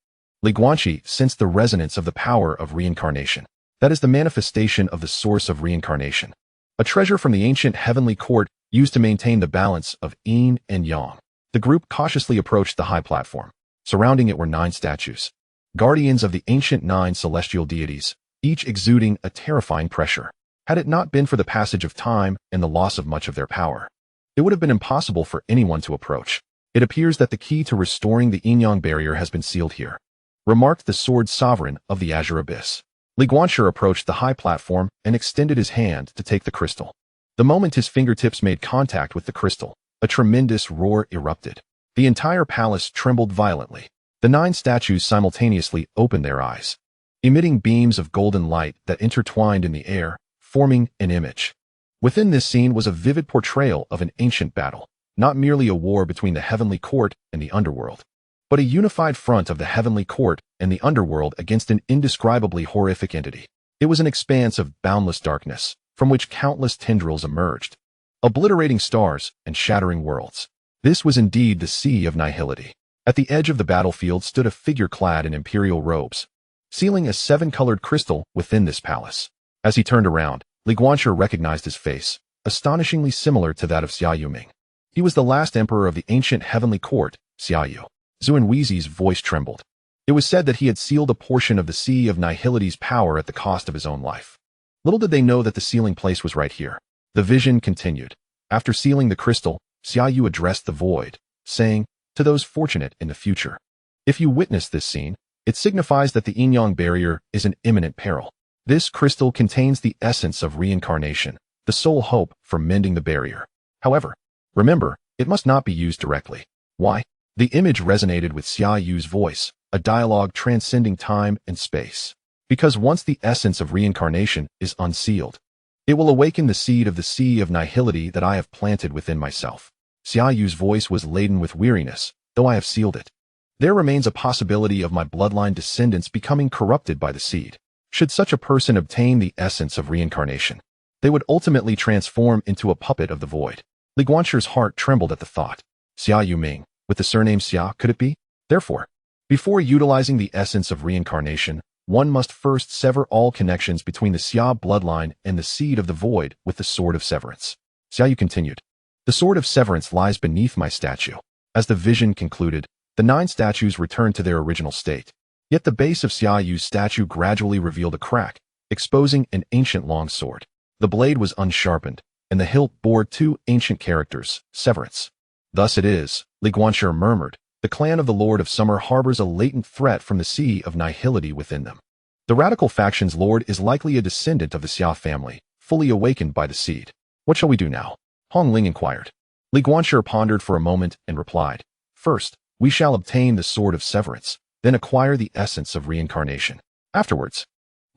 Guanqi sensed the resonance of the power of reincarnation. That is the manifestation of the source of reincarnation. A treasure from the ancient heavenly court used to maintain the balance of yin and yang. The group cautiously approached the high platform. Surrounding it were 9 statues, guardians of the ancient 9 celestial deities, each exuding a terrifying pressure. Had it not been for the passage of time and the loss of much of their power, it would have been impossible for anyone to approach. It appears that the key to restoring the yin-yang barrier has been sealed here, remarked the sword sovereign of the Azure Abyss. Guanqi approached the high platform and extended his hand to take the crystal. The moment his fingertips made contact with the crystal, a tremendous roar erupted. The entire palace trembled violently. The 9 statues simultaneously opened their eyes, emitting beams of golden light that intertwined in the air, forming an image. Within this scene was a vivid portrayal of an ancient battle, not merely a war between the heavenly court and the underworld, but a unified front of the heavenly court and the underworld against an indescribably horrific entity. It was an expanse of boundless darkness, from which countless tendrils emerged, obliterating stars and shattering worlds. This was indeed the Sea of Nihility. At the edge of the battlefield stood a figure clad in imperial robes, sealing a 7-colored crystal within this palace. As he turned around, Guanqi recognized his face, astonishingly similar to that of Xia Yuming. He was the last emperor of the ancient heavenly court, Xia Yu. Guanqi's voice trembled. It was said that he had sealed a portion of the Sea of Nihility's power at the cost of his own life. Little did they know that the sealing place was right here. The vision continued. After sealing the crystal, Xia Yu addressed the void, saying, "To those fortunate in the future, if you witness this scene, it signifies that the yin-yang barrier is in imminent peril. This crystal contains the essence of reincarnation, the sole hope for mending the barrier. However, remember, it must not be used directly." Why? The image resonated with Xia Yu's voice, a dialogue transcending time and space. Because once the essence of reincarnation is unsealed, it will awaken the seed of the Sea of Nihility that I have planted within myself. Xia Yu's voice was laden with weariness, though I have sealed it. There remains a possibility of my bloodline descendants becoming corrupted by the seed. Should such a person obtain the essence of reincarnation, they would ultimately transform into a puppet of the void. Guanqi's heart trembled at the thought. Xia Yuming, with the surname Xia, could it be? Therefore, before utilizing the essence of reincarnation, one must first sever all connections between the Xia bloodline and the seed of the void with the Sword of Severance. Xia Yu continued. The Sword of Severance lies beneath my statue. As the vision concluded, the 9 statues returned to their original state. Yet the base of Xia Yu's statue gradually revealed a crack, exposing an ancient long sword. The blade was unsharpened, and the hilt bore 2 ancient characters, Severance. Thus it is, Guanqi murmured, the clan of the Lord of Summer harbors a latent threat from the Sea of Nihility within them. The radical faction's lord is likely a descendant of the Xia family, fully awakened by the seed. What shall we do now? Hong Ling inquired. Guanqi pondered for a moment and replied, "First, we shall obtain the Sword of Severance, then acquire the essence of reincarnation. Afterwards,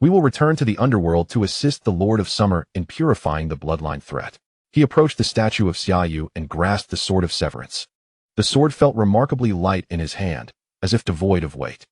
we will return to the underworld to assist the Lord of Summer in purifying the bloodline threat." He approached the statue of Xia Yu and grasped the Sword of Severance. The sword felt remarkably light in his hand, as if devoid of weight.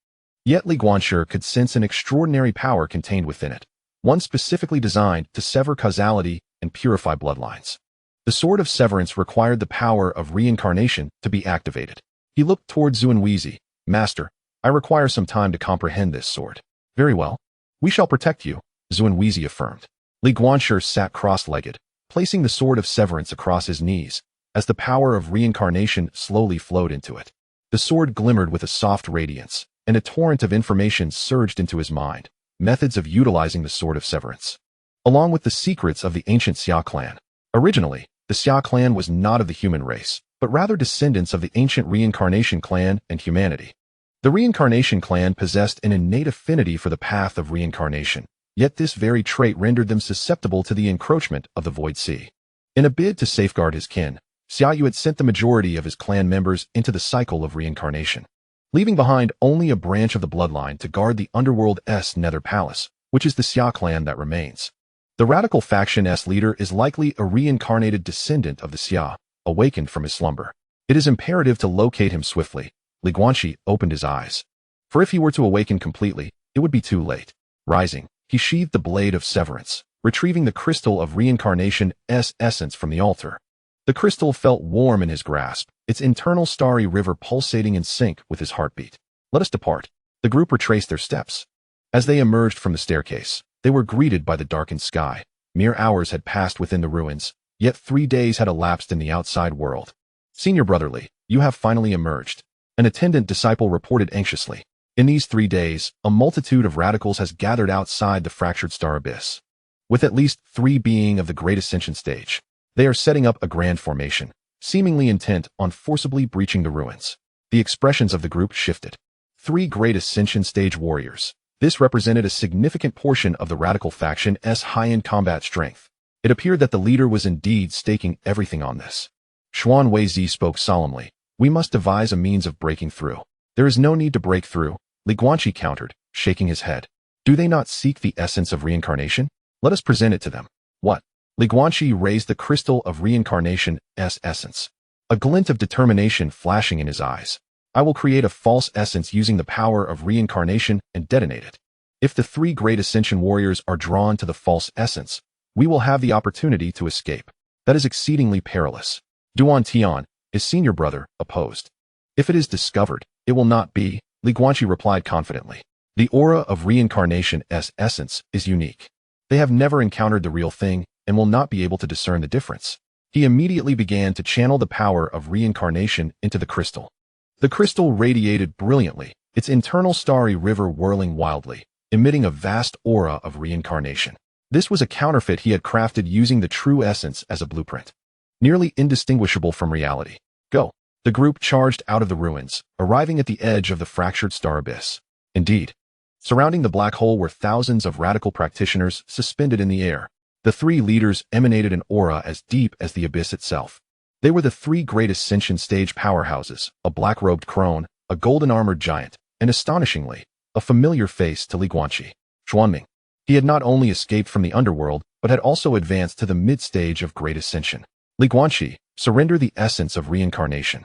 Yet Guanqi could sense an extraordinary power contained within it, one specifically designed to sever causality and purify bloodlines. The Sword of Severance required the power of reincarnation to be activated. He looked toward Guanqi. "Master, I require some time to comprehend this sword." "Very well. We shall protect you," Guanqi affirmed. Guanqi sat cross-legged, placing the Sword of Severance across his knees, as the power of reincarnation slowly flowed into it. The sword glimmered with a soft radiance, and a torrent of information surged into his mind, methods of utilizing the Sword of Severance, along with the secrets of the ancient Xia clan. Originally, the Xia clan was not of the human race, but rather descendants of the ancient reincarnation clan and humanity. The reincarnation clan possessed an innate affinity for the path of reincarnation, yet this very trait rendered them susceptible to the encroachment of the Void Sea. In a bid to safeguard his kin, Xiaoyu had sent the majority of his clan members into the cycle of reincarnation, leaving behind only a branch of the bloodline to guard the underworld's nether palace, which is the Xia clan that remains. The radical faction's leader is likely a reincarnated descendant of the Xia, awakened from his slumber. It is imperative to locate him swiftly. Guanqi opened his eyes. For if he were to awaken completely, it would be too late. Rising, he sheathed the blade of severance, retrieving the crystal of reincarnation's essence from the altar. The crystal felt warm in his grasp, its internal starry river pulsating in sync with his heartbeat. Let us depart. The group retraced their steps. As they emerged from the staircase, they were greeted by the darkened sky. Mere hours had passed within the ruins, yet 3 days had elapsed in the outside world. Senior Brotherly, you have finally emerged. An attendant disciple reported anxiously. In these 3 days, a multitude of radicals has gathered outside the fractured star abyss. With at least 3 being of the Great Ascension stage, they are setting up a grand formation, seemingly intent on forcibly breaching the ruins. The expressions of the group shifted. 3 Great Ascension stage warriors. This represented a significant portion of the radical faction's high-end combat strength. It appeared that the leader was indeed staking everything on this. Xuan Weizi spoke solemnly. We must devise a means of breaking through. There is no need to break through, Guanqi countered, shaking his head. Do they not seek the essence of reincarnation? Let us present it to them. What? Guanqi raised the crystal of reincarnation's essence. A glint of determination flashing in his eyes. I will create a false essence using the power of reincarnation and detonate it. If the 3 Great Ascension warriors are drawn to the false essence, we will have the opportunity to escape. That is exceedingly perilous. Duan Tian, his senior brother, opposed. If it is discovered, it will not be, Guanqi replied confidently. The aura of reincarnation's essence is unique. They have never encountered the real thing and will not be able to discern the difference. He immediately began to channel the power of reincarnation into the crystal. The crystal radiated brilliantly, its internal starry river whirling wildly, emitting a vast aura of reincarnation. This was a counterfeit he had crafted using the true essence as a blueprint. Nearly indistinguishable from reality. Go. The group charged out of the ruins, arriving at the edge of the fractured star abyss. Indeed, surrounding the black hole were thousands of radical practitioners suspended in the air. The 3 leaders emanated an aura as deep as the abyss itself. They were the 3 Great Ascension stage powerhouses, a black-robed crone, a golden-armored giant, and astonishingly, a familiar face to Guanqi. Xuanming. He had not only escaped from the underworld, but had also advanced to the mid-stage of Great Ascension. Guanqi, surrender the essence of reincarnation,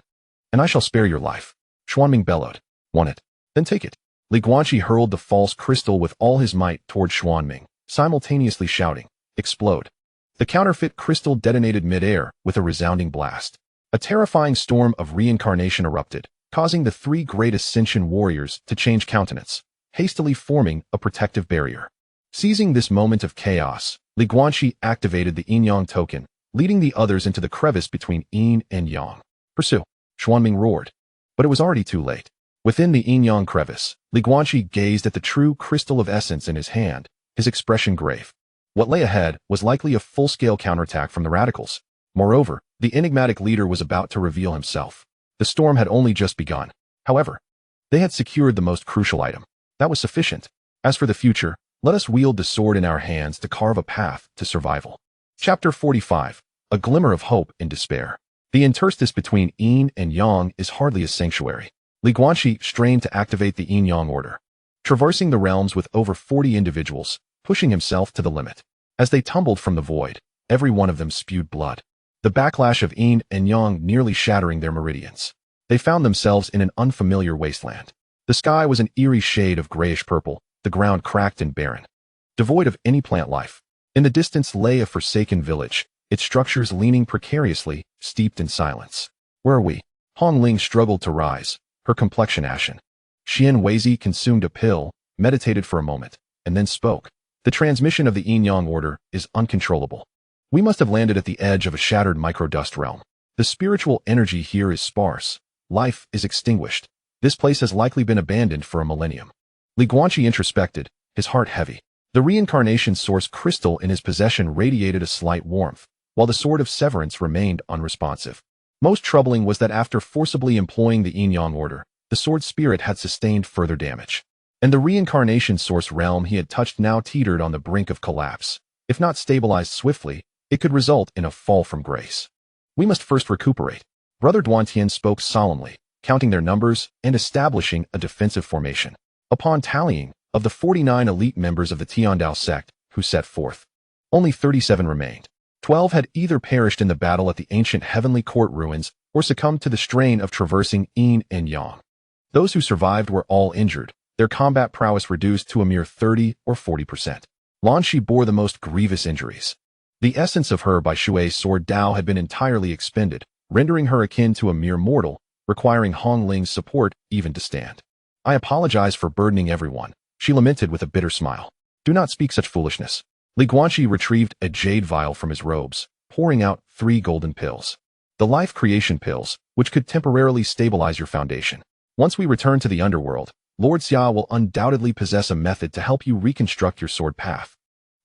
and I shall spare your life. Xuanming bellowed. Want it? Then take it. Guanqi hurled the false crystal with all his might toward Xuanming, simultaneously shouting, explode. The counterfeit crystal detonated mid-air with a resounding blast. A terrifying storm of reincarnation erupted, causing the 3 Great Ascension warriors to change countenance, hastily forming a protective barrier. Seizing this moment of chaos, Guanqi activated the yin-yang token, leading the others into the crevice between yin and yang. Pursue. Xuanming roared. But it was already too late. Within the yin-yang crevice, Guanqi gazed at the true crystal of essence in his hand, his expression grave. What lay ahead was likely a full-scale counterattack from the radicals. Moreover, the enigmatic leader was about to reveal himself. The storm had only just begun. However, they had secured the most crucial item. That was sufficient. As for the future, let us wield the sword in our hands to carve a path to survival. Chapter 45. A glimmer of hope in despair. The interstice between yin and yang is hardly a sanctuary. Guanqi strained to activate the yin-yang order, traversing the realms with over 40 individuals, pushing himself to the limit. As they tumbled from the void, every one of them spewed blood. The backlash of yin and yang nearly shattering their meridians. They found themselves in an unfamiliar wasteland. The sky was an eerie shade of grayish-purple, the ground cracked and barren, devoid of any plant life. In the distance lay a forsaken village, its structures leaning precariously, steeped in silence. Where are we? Hong Ling struggled to rise, her complexion ashen. Xian Weizi consumed a pill, meditated for a moment, and then spoke. The transmission of the yin-yang order is uncontrollable. We must have landed at the edge of a shattered microdust realm. The spiritual energy here is sparse. Life is extinguished. This place has likely been abandoned for a millennium. Guanqi introspected, his heart heavy. The reincarnation source crystal in his possession radiated a slight warmth, while the sword of severance remained unresponsive. Most troubling was that after forcibly employing the yin-yang order, the sword spirit had sustained further damage. And the reincarnation source realm he had touched now teetered on the brink of collapse. If not stabilized swiftly, it could result in a fall from grace. We must first recuperate. Brother Duantian spoke solemnly, counting their numbers and establishing a defensive formation. Upon tallying, of the 49 elite members of the Tiandao sect who set forth, only 37 remained. 12 had either perished in the battle at the ancient Heavenly Court ruins or succumbed to the strain of traversing yin and yang. Those who survived were all injured, their combat prowess reduced to a mere 30 or 40%. Guanqi bore the most grievous injuries. The essence of her by Shui's sword Dao had been entirely expended, rendering her akin to a mere mortal, requiring Hong Ling's support even to stand. I apologize for burdening everyone, she lamented with a bitter smile. Do not speak such foolishness. Li Guanqi retrieved a jade vial from his robes, pouring out 3 golden pills. The life creation pills, which could temporarily stabilize your foundation. Once we return to the underworld, Lord Xia will undoubtedly possess a method to help you reconstruct your sword path.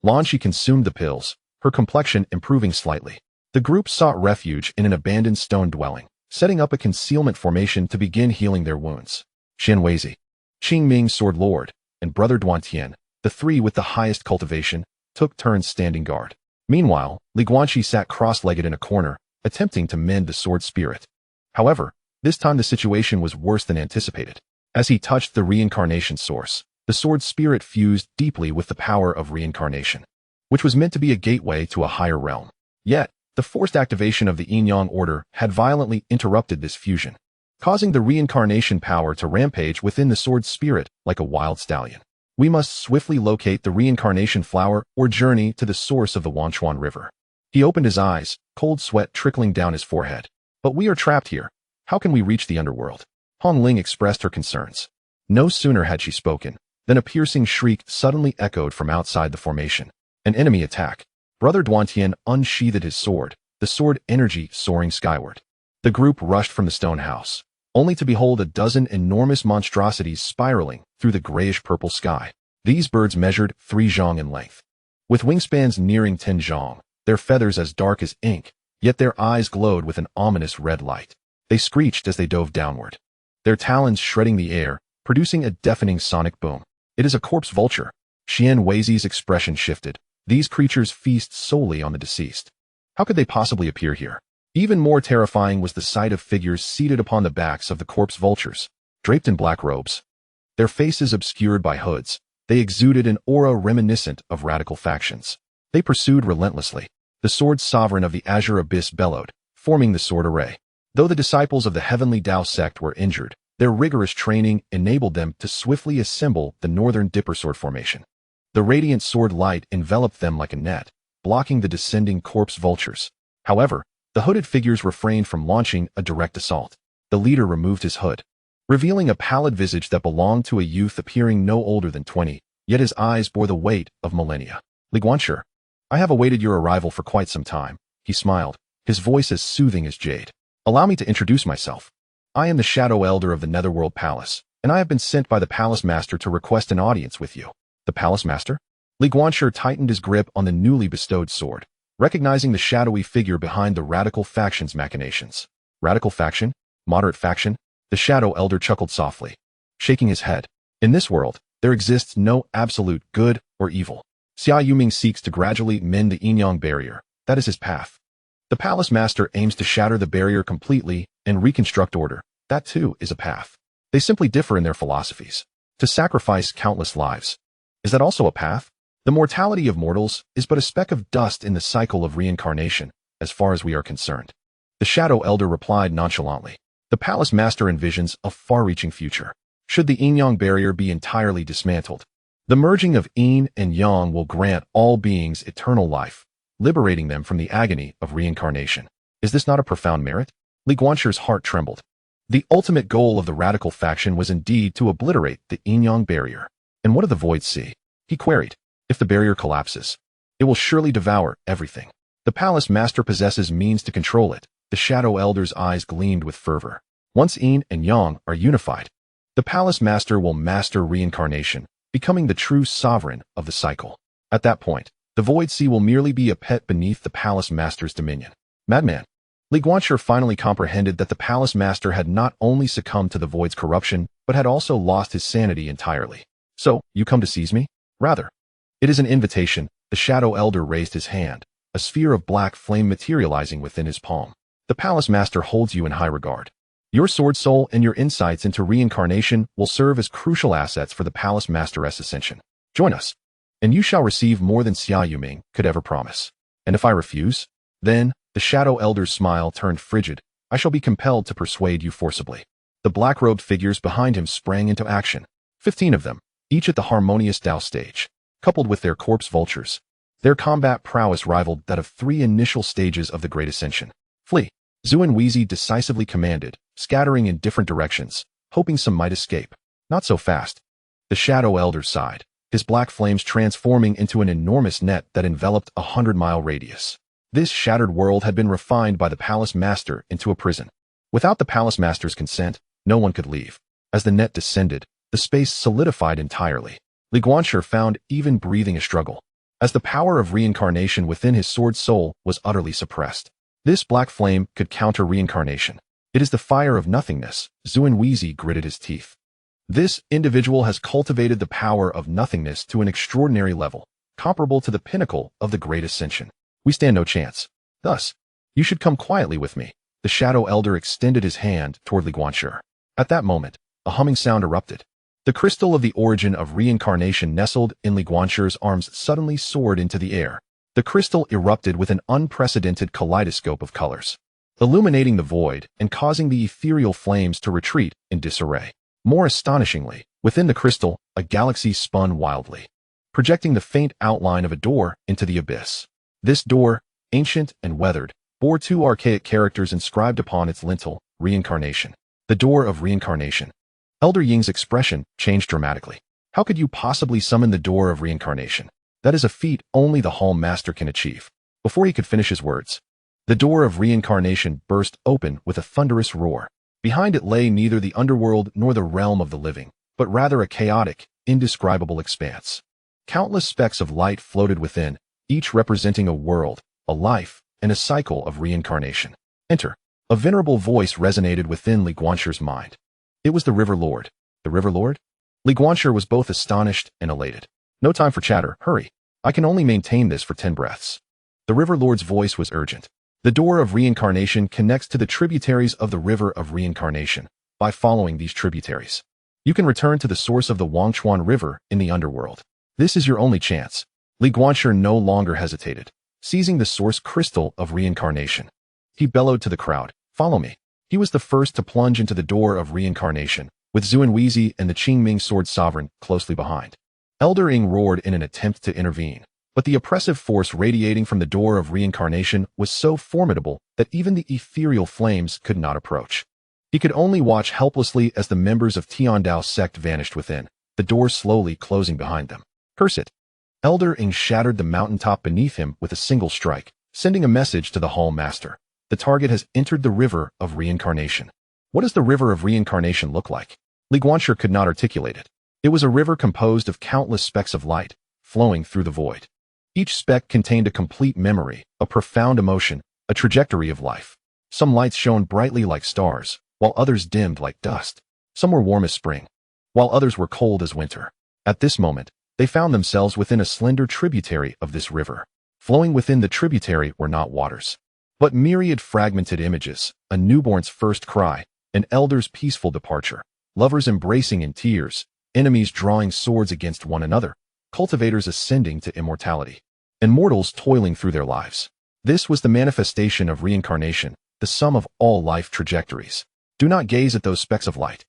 Guanqi consumed the pills, her complexion improving slightly. The group sought refuge in an abandoned stone dwelling, setting up a concealment formation to begin healing their wounds. Xin Weizi, Qing Ming's sword lord, and Brother Duantian, the 3 with the highest cultivation, took turns standing guard. Meanwhile, Li Guanqi sat cross-legged in a corner, attempting to mend the sword spirit. However, this time the situation was worse than anticipated. As he touched the reincarnation source, the sword spirit fused deeply with the power of reincarnation, which was meant to be a gateway to a higher realm. Yet, the forced activation of the yin-yang order had violently interrupted this fusion, causing the reincarnation power to rampage within the sword spirit like a wild stallion. We must swiftly locate the reincarnation flower or journey to the source of the Wanchuan River. He opened his eyes, cold sweat trickling down his forehead. But we are trapped here. How can we reach the underworld? Hong Ling expressed her concerns. No sooner had she spoken than a piercing shriek suddenly echoed from outside the formation. An enemy attack. Brother Duantian unsheathed his sword, the sword energy soaring skyward. The group rushed from the stone house, only to behold a dozen enormous monstrosities spiraling through the grayish-purple sky. These birds measured 3 zhang in length, with wingspans nearing 10 zhang, their feathers as dark as ink, yet their eyes glowed with an ominous red light. They screeched as they dove downward, their talons shredding the air, producing a deafening sonic boom. It is a corpse vulture. Xian Weizi's expression shifted. These creatures feast solely on the deceased. How could they possibly appear here? Even more terrifying was the sight of figures seated upon the backs of the corpse vultures, draped in black robes. Their faces obscured by hoods, they exuded an aura reminiscent of radical factions. They pursued relentlessly. The sword sovereign of the Azure Abyss bellowed, forming the sword array. Though the disciples of the Heavenly Dao sect were injured, their rigorous training enabled them to swiftly assemble the Northern Dipper sword formation. The radiant sword light enveloped them like a net, blocking the descending corpse vultures. However, the hooded figures refrained from launching a direct assault. The leader removed his hood, revealing a pallid visage that belonged to a youth appearing no older than 20, yet his eyes bore the weight of millennia. Li Guanqi, I have awaited your arrival for quite some time, he smiled, his voice as soothing as jade. Allow me to introduce myself. I am the Shadow Elder of the Netherworld Palace, and I have been sent by the Palace Master to request an audience with you. The Palace Master? Li Guanqi tightened his grip on the newly bestowed sword, recognizing the shadowy figure behind the radical faction's machinations. Radical faction? Moderate faction? The Shadow Elder chuckled softly, shaking his head. In this world, there exists no absolute good or evil. Xia Yuming seeks to gradually mend the yin-yang barrier. That is his path. The Palace Master aims to shatter the barrier completely and reconstruct order. That too is a path. They simply differ in their philosophies. To sacrifice countless lives. Is that also a path? The mortality of mortals is but a speck of dust in the cycle of reincarnation, as far as we are concerned. The Shadow Elder replied nonchalantly. The Palace Master envisions a far-reaching future. Should the yin-yang barrier be entirely dismantled, the merging of yin and yang will grant all beings eternal life, liberating them from the agony of reincarnation. Is this not a profound merit? Li Guanqi's heart trembled. The ultimate goal of the radical faction was indeed to obliterate the yin-yang barrier. And what do the voids see? He queried. If the barrier collapses, it will surely devour everything. The Palace Master possesses means to control it. The Shadow Elder's eyes gleamed with fervor. Once yin and yang are unified, the Palace Master will master reincarnation, becoming the true sovereign of the cycle. At that point, the Void Sea will merely be a pet beneath the Palace Master's dominion. Madman. Li Guanqi finally comprehended that the Palace Master had not only succumbed to the Void's corruption, but had also lost his sanity entirely. So, you come to seize me? Rather. It is an invitation. The Shadow Elder raised his hand, a sphere of black flame materializing within his palm. The Palace Master holds you in high regard. Your sword soul and your insights into reincarnation will serve as crucial assets for the Palace Master's ascension. Join us, and you shall receive more than Xia Yuming could ever promise. And if I refuse, then, the Shadow Elder's smile turned frigid, I shall be compelled to persuade you forcibly. The black-robed figures behind him sprang into action. 15 of them, each at the harmonious Dao stage, coupled with their corpse vultures. Their combat prowess rivaled that of 3 initial stages of the Great Ascension. Flee, Zhu Weizi decisively commanded, scattering in different directions, hoping some might escape. Not so fast. The Shadow Elder sighed, his black flames transforming into an enormous net that enveloped a 100-mile radius. This shattered world had been refined by the Palace Master into a prison. Without the Palace Master's consent, no one could leave. As the net descended, the space solidified entirely. Li Guanqi found even breathing a struggle, as the power of reincarnation within his sword soul was utterly suppressed. This black flame could counter reincarnation. It is the fire of nothingness, Zhu Weizi gritted his teeth. This individual has cultivated the power of nothingness to an extraordinary level, comparable to the pinnacle of the Great Ascension. We stand no chance. Thus, you should come quietly with me. The Shadow Elder extended his hand toward Li Guanqi. At that moment, a humming sound erupted. The crystal of the origin of reincarnation nestled in Li Guanqi's arms suddenly soared into the air. The crystal erupted with an unprecedented kaleidoscope of colors, illuminating the void and causing the ethereal flames to retreat in disarray. More astonishingly, within the crystal, a galaxy spun wildly, projecting the faint outline of a door into the abyss. This door, ancient and weathered, bore 2 archaic characters inscribed upon its lintel: reincarnation. The door of reincarnation. Elder Ying's expression changed dramatically. How could you possibly summon the door of reincarnation? That is a feat only the Hall Master can achieve. Before he could finish his words, the door of reincarnation burst open with a thunderous roar. Behind it lay neither the underworld nor the realm of the living, but rather a chaotic, indescribable expanse. Countless specks of light floated within, each representing a world, a life, and a cycle of reincarnation. Enter. A venerable voice resonated within Li Guanqi's mind. It was the River Lord. The River Lord? Li Guanqi was both astonished and elated. No time for chatter, hurry. I can only maintain this for 10 breaths. The River Lord's voice was urgent. The door of reincarnation connects to the tributaries of the River of Reincarnation. By following these tributaries, you can return to the source of the Wangchuan River in the underworld. This is your only chance. Li Guanqi no longer hesitated, seizing the source crystal of reincarnation. He bellowed to the crowd, "Follow me." He was the first to plunge into the door of reincarnation, with Zhu Weizi and the Qingming Sword Sovereign closely behind. Elder Ying roared in an attempt to intervene, but the oppressive force radiating from the door of reincarnation was so formidable that even the ethereal flames could not approach. He could only watch helplessly as the members of Tiandao's sect vanished within, the door slowly closing behind them. Curse it! Elder Ying shattered the mountaintop beneath him with a single strike, sending a message to the Hall Master. The target has entered the River of Reincarnation. What does the River of Reincarnation look like? Li Guanqi could not articulate it. It was a river composed of countless specks of light, flowing through the void. Each speck contained a complete memory, a profound emotion, a trajectory of life. Some lights shone brightly like stars, while others dimmed like dust. Some were warm as spring, while others were cold as winter. At this moment, they found themselves within a slender tributary of this river. Flowing within the tributary were not waters, but myriad fragmented images: a newborn's first cry, an elder's peaceful departure, lovers embracing in tears, enemies drawing swords against one another, cultivators ascending to immortality, and mortals toiling through their lives. This was the manifestation of reincarnation, the sum of all life trajectories. Do not gaze at those specks of light.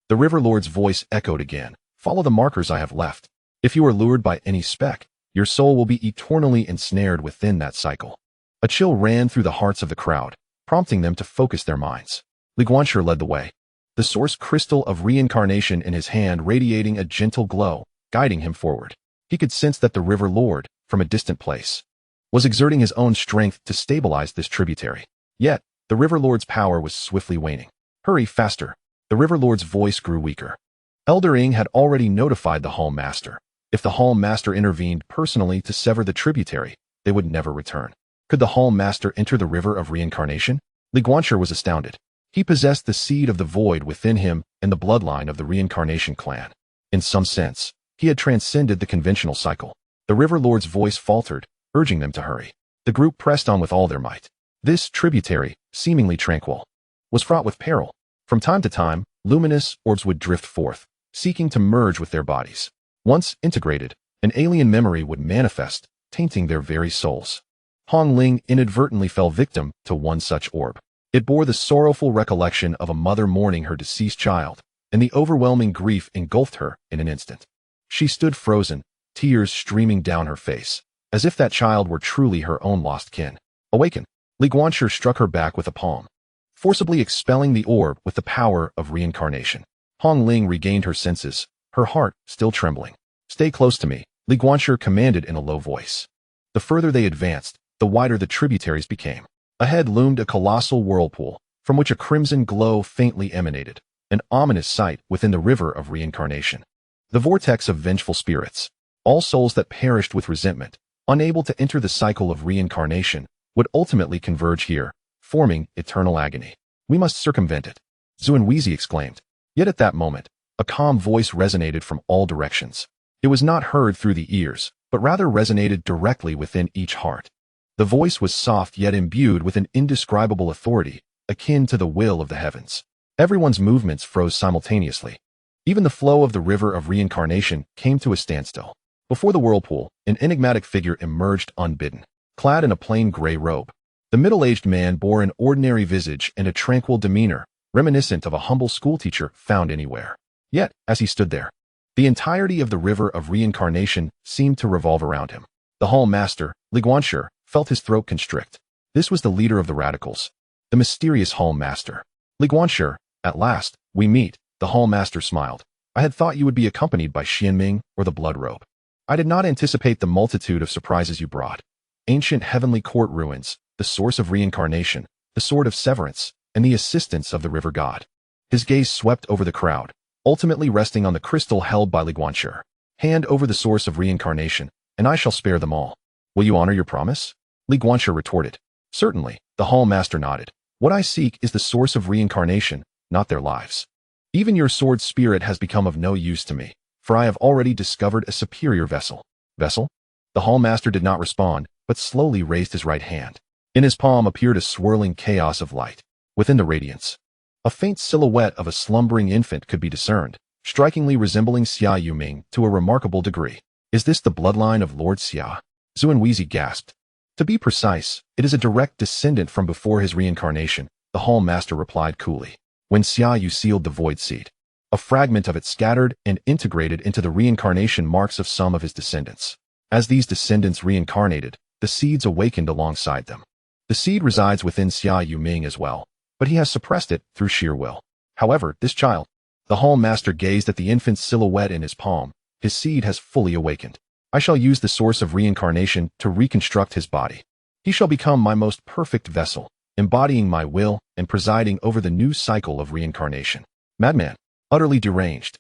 The River Lord's voice echoed again. Follow the markers I have left. If you are lured by any speck, your soul will be eternally ensnared within that cycle. A chill ran through the hearts of the crowd, prompting them to focus their minds. Li Guanqi led the way, the source crystal of reincarnation in his hand radiating a gentle glow, guiding him forward. He could sense that the River Lord, from a distant place, was exerting his own strength to stabilize this tributary. Yet, the River Lord's power was swiftly waning. Hurry faster. The River Lord's voice grew weaker. Elder Ying had already notified the Hall Master. If the Hall Master intervened personally to sever the tributary, they would never return. Could the Hall Master enter the River of Reincarnation? Li Guanqi was astounded. He possessed the seed of the void within him and the bloodline of the reincarnation clan. In some sense, he had transcended the conventional cycle. The River Lord's voice faltered, urging them to hurry. The group pressed on with all their might. This tributary, seemingly tranquil, was fraught with peril. From time to time, luminous orbs would drift forth, seeking to merge with their bodies. Once integrated, an alien memory would manifest, tainting their very souls. Hong Ling inadvertently fell victim to one such orb. It bore the sorrowful recollection of a mother mourning her deceased child, and the overwhelming grief engulfed her in an instant. She stood frozen, tears streaming down her face, as if that child were truly her own lost kin. Awakened, Li Guanqi struck her back with a palm, forcibly expelling the orb with the power of reincarnation. Hong Ling regained her senses, her heart still trembling. "Stay close to me," Li Guanqi commanded in a low voice. The further they advanced, the wider the tributaries became. Ahead loomed a colossal whirlpool, from which a crimson glow faintly emanated, an ominous sight within the river of reincarnation. The vortex of vengeful spirits, all souls that perished with resentment, unable to enter the cycle of reincarnation, would ultimately converge here, forming eternal agony. "We must circumvent it," Xuanweizi exclaimed. Yet at that moment, a calm voice resonated from all directions. It was not heard through the ears, but rather resonated directly within each heart. The voice was soft yet imbued with an indescribable authority, akin to the will of the heavens. Everyone's movements froze simultaneously. Even the flow of the river of reincarnation came to a standstill. Before the whirlpool, an enigmatic figure emerged unbidden, clad in a plain gray robe. The middle-aged man bore an ordinary visage and a tranquil demeanor, reminiscent of a humble schoolteacher found anywhere. Yet, as he stood there, the entirety of the river of reincarnation seemed to revolve around him. The hall master, Li Guanqi, felt his throat constrict. This was the leader of the radicals, the mysterious hall master. "Li Guanqi, at last, we meet," the hall master smiled. "I had thought you would be accompanied by Xianming or the blood robe. I did not anticipate the multitude of surprises you brought. Ancient heavenly court ruins, the source of reincarnation, the sword of severance, and the assistance of the river god." His gaze swept over the crowd, ultimately resting on the crystal held by Li Guanqi. "Hand over the source of reincarnation, and I shall spare them all. Will you honor your promise?" Li Guanqi retorted. "Certainly," the hall master nodded. "What I seek is the source of reincarnation, not their lives. Even your sword spirit has become of no use to me, for I have already discovered a superior vessel." "Vessel?" The hall master did not respond, but slowly raised his right hand. In his palm appeared a swirling chaos of light. Within the radiance, a faint silhouette of a slumbering infant could be discerned, strikingly resembling Xia Yuming to a remarkable degree. "Is this the bloodline of Lord Xia?" Xuanweizi gasped. "To be precise, it is a direct descendant from before his reincarnation," the hall master replied coolly. "When Xia Yu sealed the void seed, a fragment of it scattered and integrated into the reincarnation marks of some of his descendants. As these descendants reincarnated, the seeds awakened alongside them. The seed resides within Xia Yuming as well, but he has suppressed it through sheer will. However, this child," the hall master gazed at the infant's silhouette in his palm, "his seed has fully awakened. I shall use the source of reincarnation to reconstruct his body. He shall become my most perfect vessel, embodying my will and presiding over the new cycle of reincarnation." Madman, utterly deranged.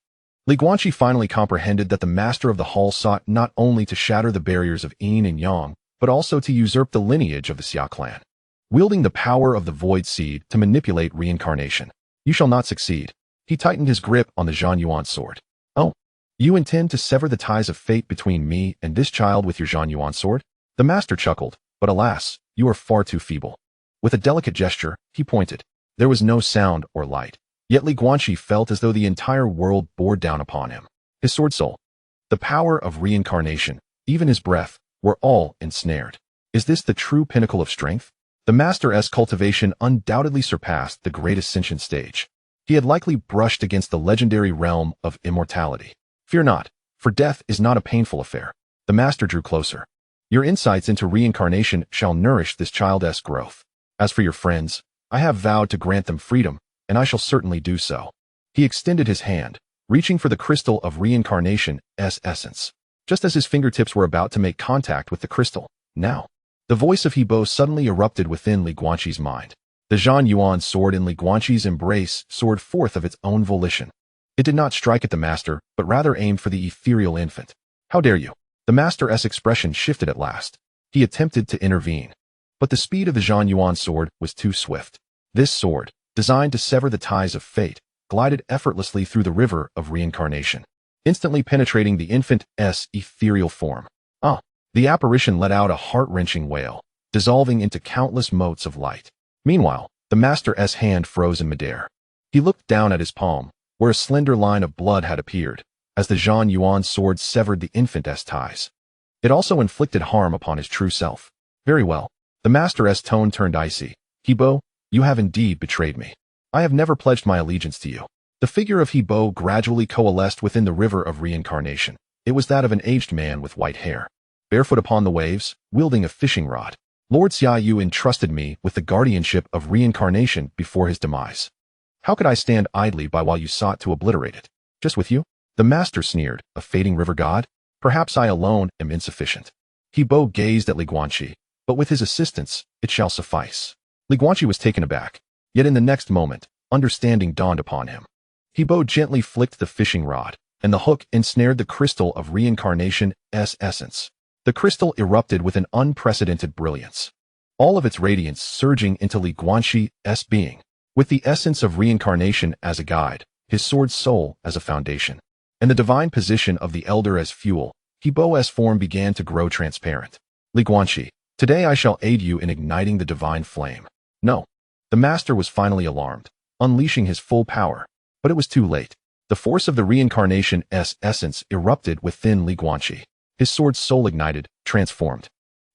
Li Guanqi finally comprehended that the master of the hall sought not only to shatter the barriers of yin and yang, but also to usurp the lineage of the Xia clan, wielding the power of the void seed to manipulate reincarnation. "You shall not succeed." He tightened his grip on the Zhanyuan sword. "Oh, you intend to sever the ties of fate between me and this child with your Zhanyuan sword?" The master chuckled, "But alas, you are far too feeble." With a delicate gesture, he pointed. There was no sound or light, yet Li Guanqi felt as though the entire world bore down upon him. His sword soul, the power of reincarnation, even his breath, were all ensnared. Is this the true pinnacle of strength? The master's cultivation undoubtedly surpassed the great ascension stage. He had likely brushed against the legendary realm of immortality. "Fear not, for death is not a painful affair." The master drew closer. "Your insights into reincarnation shall nourish this child's growth. As for your friends, I have vowed to grant them freedom, and I shall certainly do so." He extended his hand, reaching for the crystal of reincarnation's essence. Just as his fingertips were about to make contact with the crystal, now, the voice of Hebo suddenly erupted within Li Guanqi's mind. The Zhanyuan sword in Li Guanqi's embrace soared forth of its own volition. It did not strike at the master, but rather aimed for the ethereal infant. "How dare you?" The master's expression shifted at last. He attempted to intervene, but the speed of the Zhanyuan sword was too swift. This sword, designed to sever the ties of fate, glided effortlessly through the river of reincarnation, instantly penetrating the infant's ethereal form. "Ah!" The apparition let out a heart-wrenching wail, dissolving into countless motes of light. Meanwhile, The master's hand froze in midair. He looked down at his palm, where a slender line of blood had appeared, as the Zhan Yuan sword severed the infant's ties. It also inflicted harm upon his true self. Very well. The master's tone turned icy. Hebo, you have indeed betrayed me. I have never pledged my allegiance to you. The figure of Hebo gradually coalesced within the river of reincarnation. It was that of an aged man with white hair, barefoot upon the waves, wielding a fishing rod. Lord Xia Yu entrusted me with the guardianship of reincarnation before his demise. How could I stand idly by while you sought to obliterate it? Just with you? The master sneered, a fading river god? Perhaps I alone am insufficient. Hebo gazed at Guanqi, but with his assistance, it shall suffice. Guanqi was taken aback, yet in the next moment, understanding dawned upon him. Hebo gently flicked the fishing rod, and the hook ensnared the crystal of reincarnation's essence. The crystal erupted with an unprecedented brilliance, all of its radiance surging into Guanqi's being. With the essence of reincarnation as a guide, his sword's soul as a foundation, and the divine position of the elder as fuel, Hebo's form began to grow transparent. Guanqi, today I shall aid you in igniting the divine flame. No. The master was finally alarmed, unleashing his full power. But it was too late. The force of the reincarnation's essence erupted within Guanqi. His sword's soul ignited, transformed,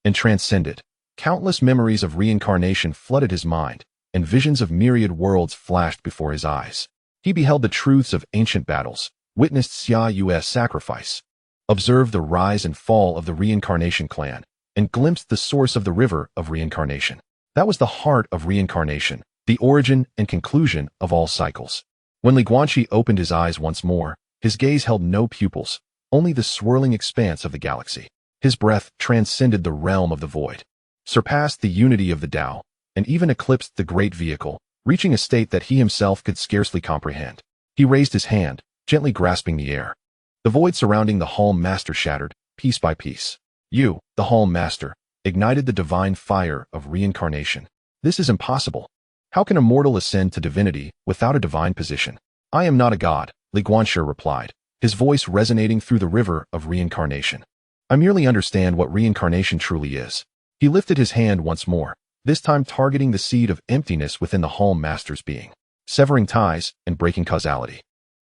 and transcended. Countless memories of reincarnation flooded his mind, and visions of myriad worlds flashed before his eyes. He beheld the truths of ancient battles, witnessed Xia Yu's sacrifice, observed the rise and fall of the reincarnation clan, and glimpsed the source of the river of reincarnation. That was the heart of reincarnation, the origin and conclusion of all cycles. When Guanqi opened his eyes once more, his gaze held no pupils, only the swirling expanse of the galaxy. His breath transcended the realm of the void, surpassed the unity of the Dao, and even eclipsed the great vehicle, reaching a state that he himself could scarcely comprehend. He raised his hand, gently grasping the air. The void surrounding the Hall Master shattered, piece by piece. You, the Hall Master, ignited the divine fire of reincarnation. This is impossible. How can a mortal ascend to divinity without a divine position? I am not a god, Guanqi replied, his voice resonating through the river of reincarnation. I merely understand what reincarnation truly is. He lifted his hand once more, this time targeting the seed of emptiness within the Hall Master's being, severing ties and breaking causality.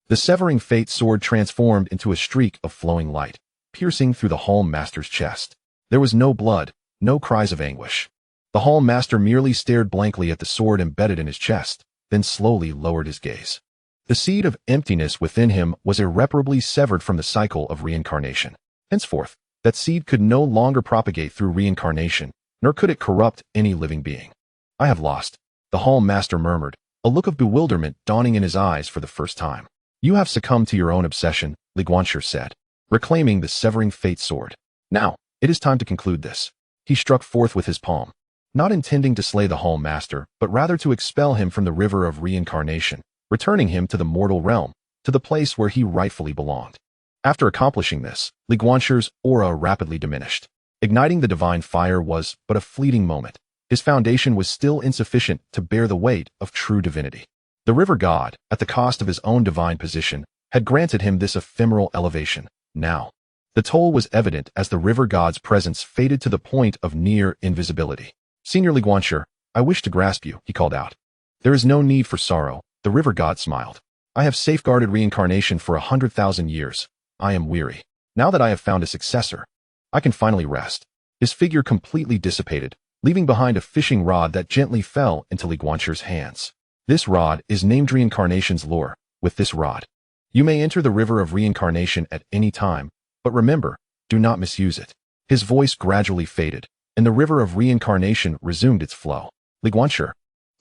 The severing fate sword transformed into a streak of flowing light, piercing through the Hall Master's chest. There was no blood, no cries of anguish. The Hall Master merely stared blankly at the sword embedded in his chest, then slowly lowered his gaze. The seed of emptiness within him was irreparably severed from the cycle of reincarnation. Henceforth, that seed could no longer propagate through reincarnation, nor could it corrupt any living being. I have lost, the Hall Master murmured, a look of bewilderment dawning in his eyes for the first time. You have succumbed to your own obsession, Guanqi said, reclaiming the severing fate sword. Now, it is time to conclude this. He struck forth with his palm, not intending to slay the Hall Master, but rather to expel him from the river of reincarnation, returning him to the mortal realm, to the place where he rightfully belonged. After accomplishing this, Guanqi's aura rapidly diminished. Igniting the divine fire was but a fleeting moment. His foundation was still insufficient to bear the weight of true divinity. The river god, at the cost of his own divine position, had granted him this ephemeral elevation. Now, the toll was evident as the river god's presence faded to the point of near invisibility. Senior Guanqi, I wish to grasp you, he called out. There is no need for sorrow, the river god smiled. I have safeguarded reincarnation for 100,000 years. I am weary. Now that I have found a successor, I can finally rest. His figure completely dissipated, leaving behind a fishing rod that gently fell into Guanqi's hands. This rod is named Reincarnation's Lure. With this rod, you may enter the river of reincarnation at any time, but remember, do not misuse it. His voice gradually faded, and the river of reincarnation resumed its flow. Guanqi,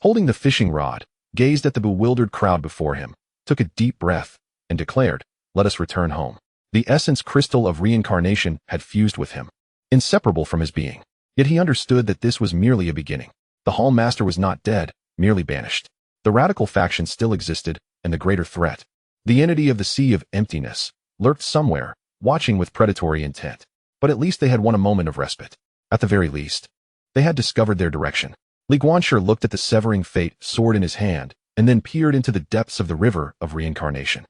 holding the fishing rod, gazed at the bewildered crowd before him, took a deep breath, and declared, let us return home. The essence crystal of reincarnation had fused with him, inseparable from his being. Yet he understood that this was merely a beginning. The Hall Master was not dead, merely banished. The radical faction still existed, and the greater threat, the entity of the Sea of Emptiness, lurked somewhere, watching with predatory intent. But at least they had won a moment of respite. At the very least, they had discovered their direction. Guanqi looked at the severing fate sword in his hand, and then peered into the depths of the river of reincarnation.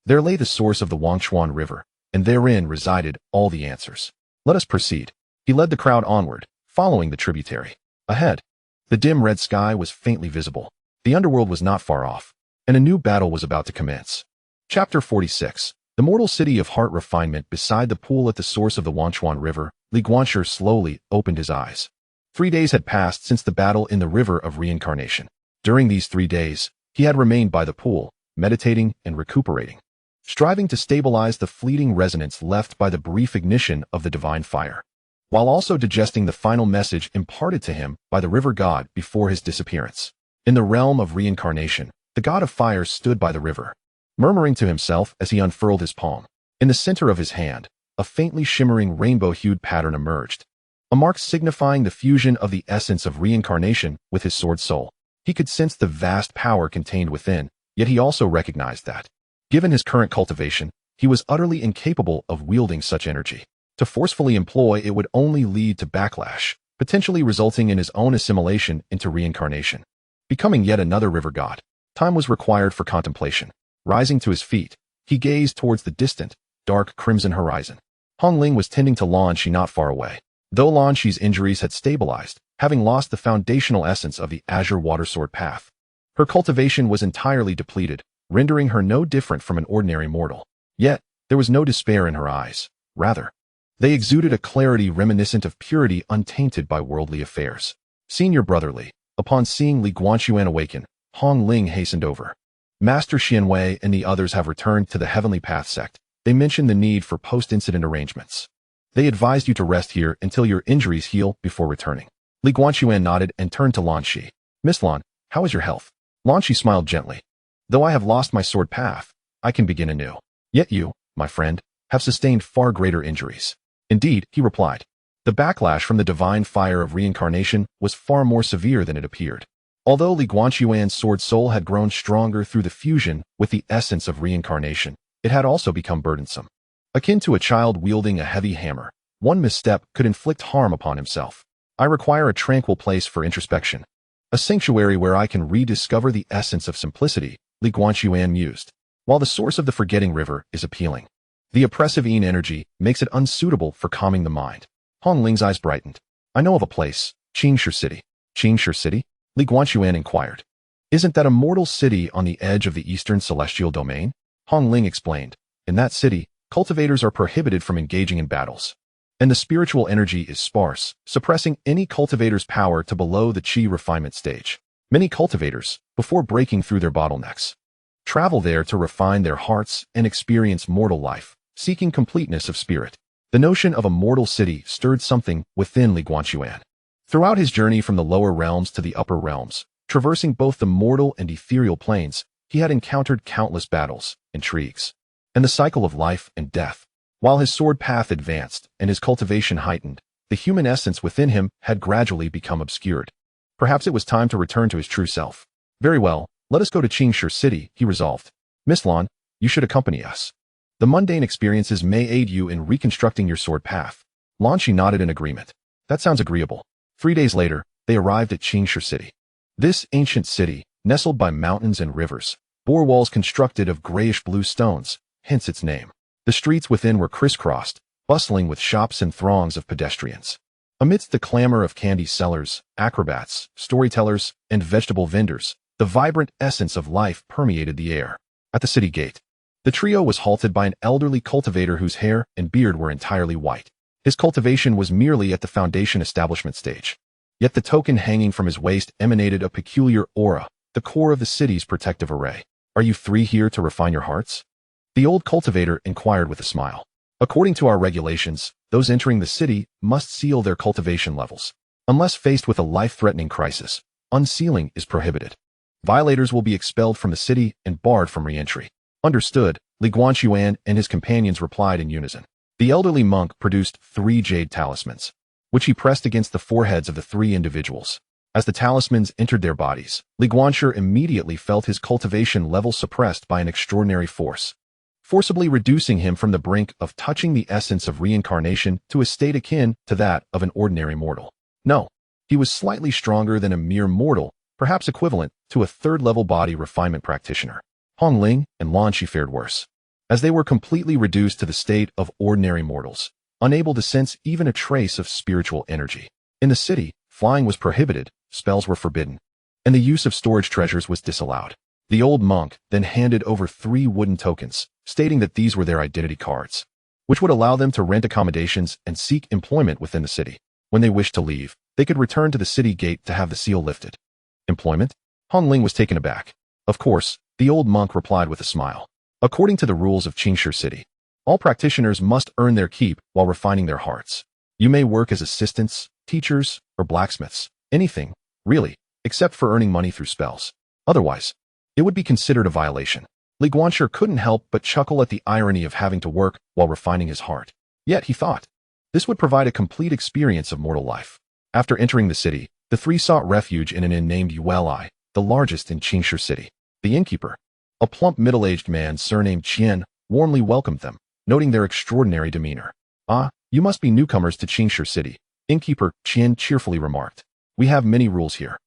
There lay the source of the Wangchuan River, and therein resided all the answers. Let us proceed. He led the crowd onward, following the tributary. Ahead, The dim red sky was faintly visible. The underworld was not far off, and a new battle was about to commence. Chapter 46. The mortal city of heart refinement. Beside the pool at the source of the Wanchuan River, Li Guanqi slowly opened his eyes. 3 days had passed since the battle in the River of Reincarnation. During these 3 days, he had remained by the pool, meditating and recuperating, striving to stabilize the fleeting resonance left by the brief ignition of the divine fire, while also digesting the final message imparted to him by the river god before his disappearance. In the realm of reincarnation, the god of fire stood by the river, murmuring to himself as he unfurled his palm. In the center of his hand, a faintly shimmering rainbow-hued pattern emerged, a mark signifying the fusion of the essence of reincarnation with his sword soul. He could sense the vast power contained within, yet he also recognized that, given his current cultivation, he was utterly incapable of wielding such energy. To forcefully employ it would only lead to backlash, potentially resulting in his own assimilation into reincarnation, becoming yet another river god. Time was required for contemplation. Rising to his feet, he gazed towards the distant, dark crimson horizon. Hong Ling was tending to Lanqi not far away. Though Lanqi's injuries had stabilized, having lost the foundational essence of the azure water sword path, her cultivation was entirely depleted, rendering her no different from an ordinary mortal. Yet, there was no despair in her eyes. Rather, they exuded a clarity reminiscent of purity untainted by worldly affairs. Senior brotherly, upon seeing Li Guanqi awaken, Hong Ling hastened over. Master Xianwei and the others have returned to the Heavenly Path sect. They mentioned the need for post-incident arrangements. They advised you to rest here until your injuries heal before returning. Li Guanqi nodded and turned to Lanqi. Miss Lan, how is your health? Lanqi smiled gently. Though I have lost my sword path, I can begin anew. Yet you, my friend, have sustained far greater injuries. Indeed, he replied. The backlash from the divine fire of reincarnation was far more severe than it appeared. Although Li Guanqi's sword soul had grown stronger through the fusion with the essence of reincarnation, it had also become burdensome. Akin to a child wielding a heavy hammer, one misstep could inflict harm upon himself. I require a tranquil place for introspection, a sanctuary where I can rediscover the essence of simplicity, Li Guanqi mused. While the source of the forgetting river is appealing, the oppressive yin energy makes it unsuitable for calming the mind. Hong Ling's eyes brightened. I know of a place, Qingshi City. Qingshi City? Li Guanqi inquired. Isn't that a mortal city on the edge of the eastern celestial domain? Hong Ling explained. In that city, cultivators are prohibited from engaging in battles, and the spiritual energy is sparse, suppressing any cultivator's power to below the qi refinement stage. Many cultivators, before breaking through their bottlenecks, travel there to refine their hearts and experience mortal life, seeking completeness of spirit. The notion of a mortal city stirred something within Li Guanqi. Throughout his journey from the lower realms to the upper realms, traversing both the mortal and ethereal planes, he had encountered countless battles, intrigues, and the cycle of life and death. While his sword path advanced and his cultivation heightened, the human essence within him had gradually become obscured. Perhaps it was time to return to his true self. Very well, let us go to Qingshi City, he resolved. Miss Lan, you should accompany us. The mundane experiences may aid you in reconstructing your sword path. Lanqi nodded in agreement. That sounds agreeable. 3 days later, they arrived at Qingshi City. This ancient city, nestled by mountains and rivers, bore walls constructed of grayish-blue stones, hence its name. The streets within were crisscrossed, bustling with shops and throngs of pedestrians. Amidst the clamor of candy sellers, acrobats, storytellers, and vegetable vendors, the vibrant essence of life permeated the air. At the city gate, the trio was halted by an elderly cultivator whose hair and beard were entirely white. His cultivation was merely at the foundation establishment stage. Yet the token hanging from his waist emanated a peculiar aura, the core of the city's protective array. Are you three here to refine your hearts? The old cultivator inquired with a smile. According to our regulations, those entering the city must seal their cultivation levels. Unless faced with a life-threatening crisis, unsealing is prohibited. Violators will be expelled from the city and barred from re-entry. Understood, Li Guanqi and his companions replied in unison. The elderly monk produced 3 jade talismans, which he pressed against the foreheads of the 3 individuals. As the talismans entered their bodies, Li Guanqi immediately felt his cultivation level suppressed by an extraordinary force, forcibly reducing him from the brink of touching the essence of reincarnation to a state akin to that of an ordinary mortal. No, he was slightly stronger than a mere mortal, perhaps equivalent to a third-level body refinement practitioner. Hong Ling and Lanqi fared worse, as they were completely reduced to the state of ordinary mortals, unable to sense even a trace of spiritual energy. In the city, flying was prohibited, spells were forbidden, and the use of storage treasures was disallowed. The old monk then handed over 3 wooden tokens, stating that these were their identity cards, which would allow them to rent accommodations and seek employment within the city. When they wished to leave, they could return to the city gate to have the seal lifted. Employment? Han Ling was taken aback. Of course, the old monk replied with a smile. According to the rules of Qingshi City, all practitioners must earn their keep while refining their hearts. You may work as assistants, teachers, or blacksmiths, anything, really, except for earning money through spells. Otherwise, it would be considered a violation. Li Guanxi couldn't help but chuckle at the irony of having to work while refining his heart. Yet, he thought, this would provide a complete experience of mortal life. After entering the city, the 3 sought refuge in an inn named Yueli, the largest in Qingshi City. The innkeeper, a plump middle-aged man surnamed Qian, warmly welcomed them, noting their extraordinary demeanor. "Ah, you must be newcomers to Qingshi City," innkeeper Qian cheerfully remarked. "We have many rules here,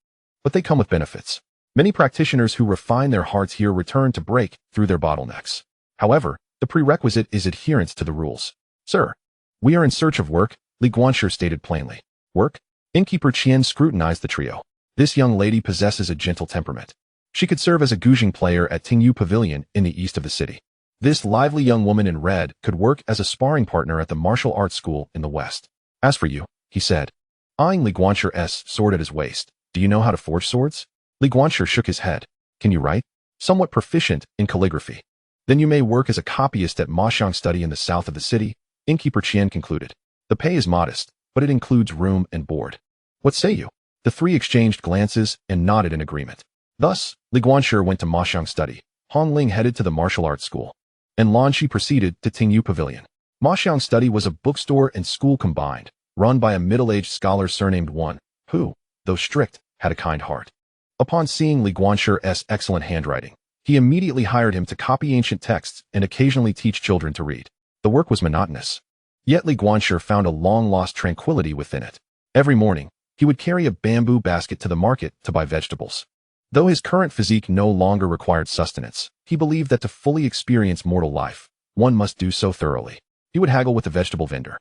but they come with benefits. Many practitioners who refine their hearts here return to break through their bottlenecks. However, the prerequisite is adherence to the rules." "Sir, we are in search of work," Li Guanxi stated plainly. "Work?" Innkeeper Qian scrutinized the trio. This young lady possesses a gentle temperament. She could serve as a guzheng player at Tingyu Pavilion in the east of the city. This lively young woman in red could work as a sparring partner at the martial arts school in the west. "As for you," he said, eyeing Li Guanxi's sword at his waist, "do you know how to forge swords?" Li Guanxi shook his head. "Can you write?" "Somewhat proficient in calligraphy." "Then you may work as a copyist at Maxiang Study in the south of the city," innkeeper Qian concluded. "The pay is modest, but it includes room and board. What say you?" The 3 exchanged glances and nodded in agreement. Thus, Li Guanxi went to Maxiang Study, Han Ling headed to the martial arts school, and Lan Shi proceeded to Tingyu Pavilion. Maxiang Study was a bookstore and school combined, run by a middle-aged scholar surnamed Wan, who, though strict, had a kind heart. Upon seeing Li Guanxi's excellent handwriting, he immediately hired him to copy ancient texts and occasionally teach children to read. The work was monotonous, yet Li Guanxi found a long-lost tranquility within it. Every morning, he would carry a bamboo basket to the market to buy vegetables. Though his current physique no longer required sustenance, he believed that to fully experience mortal life, one must do so thoroughly. He would haggle with the vegetable vendor,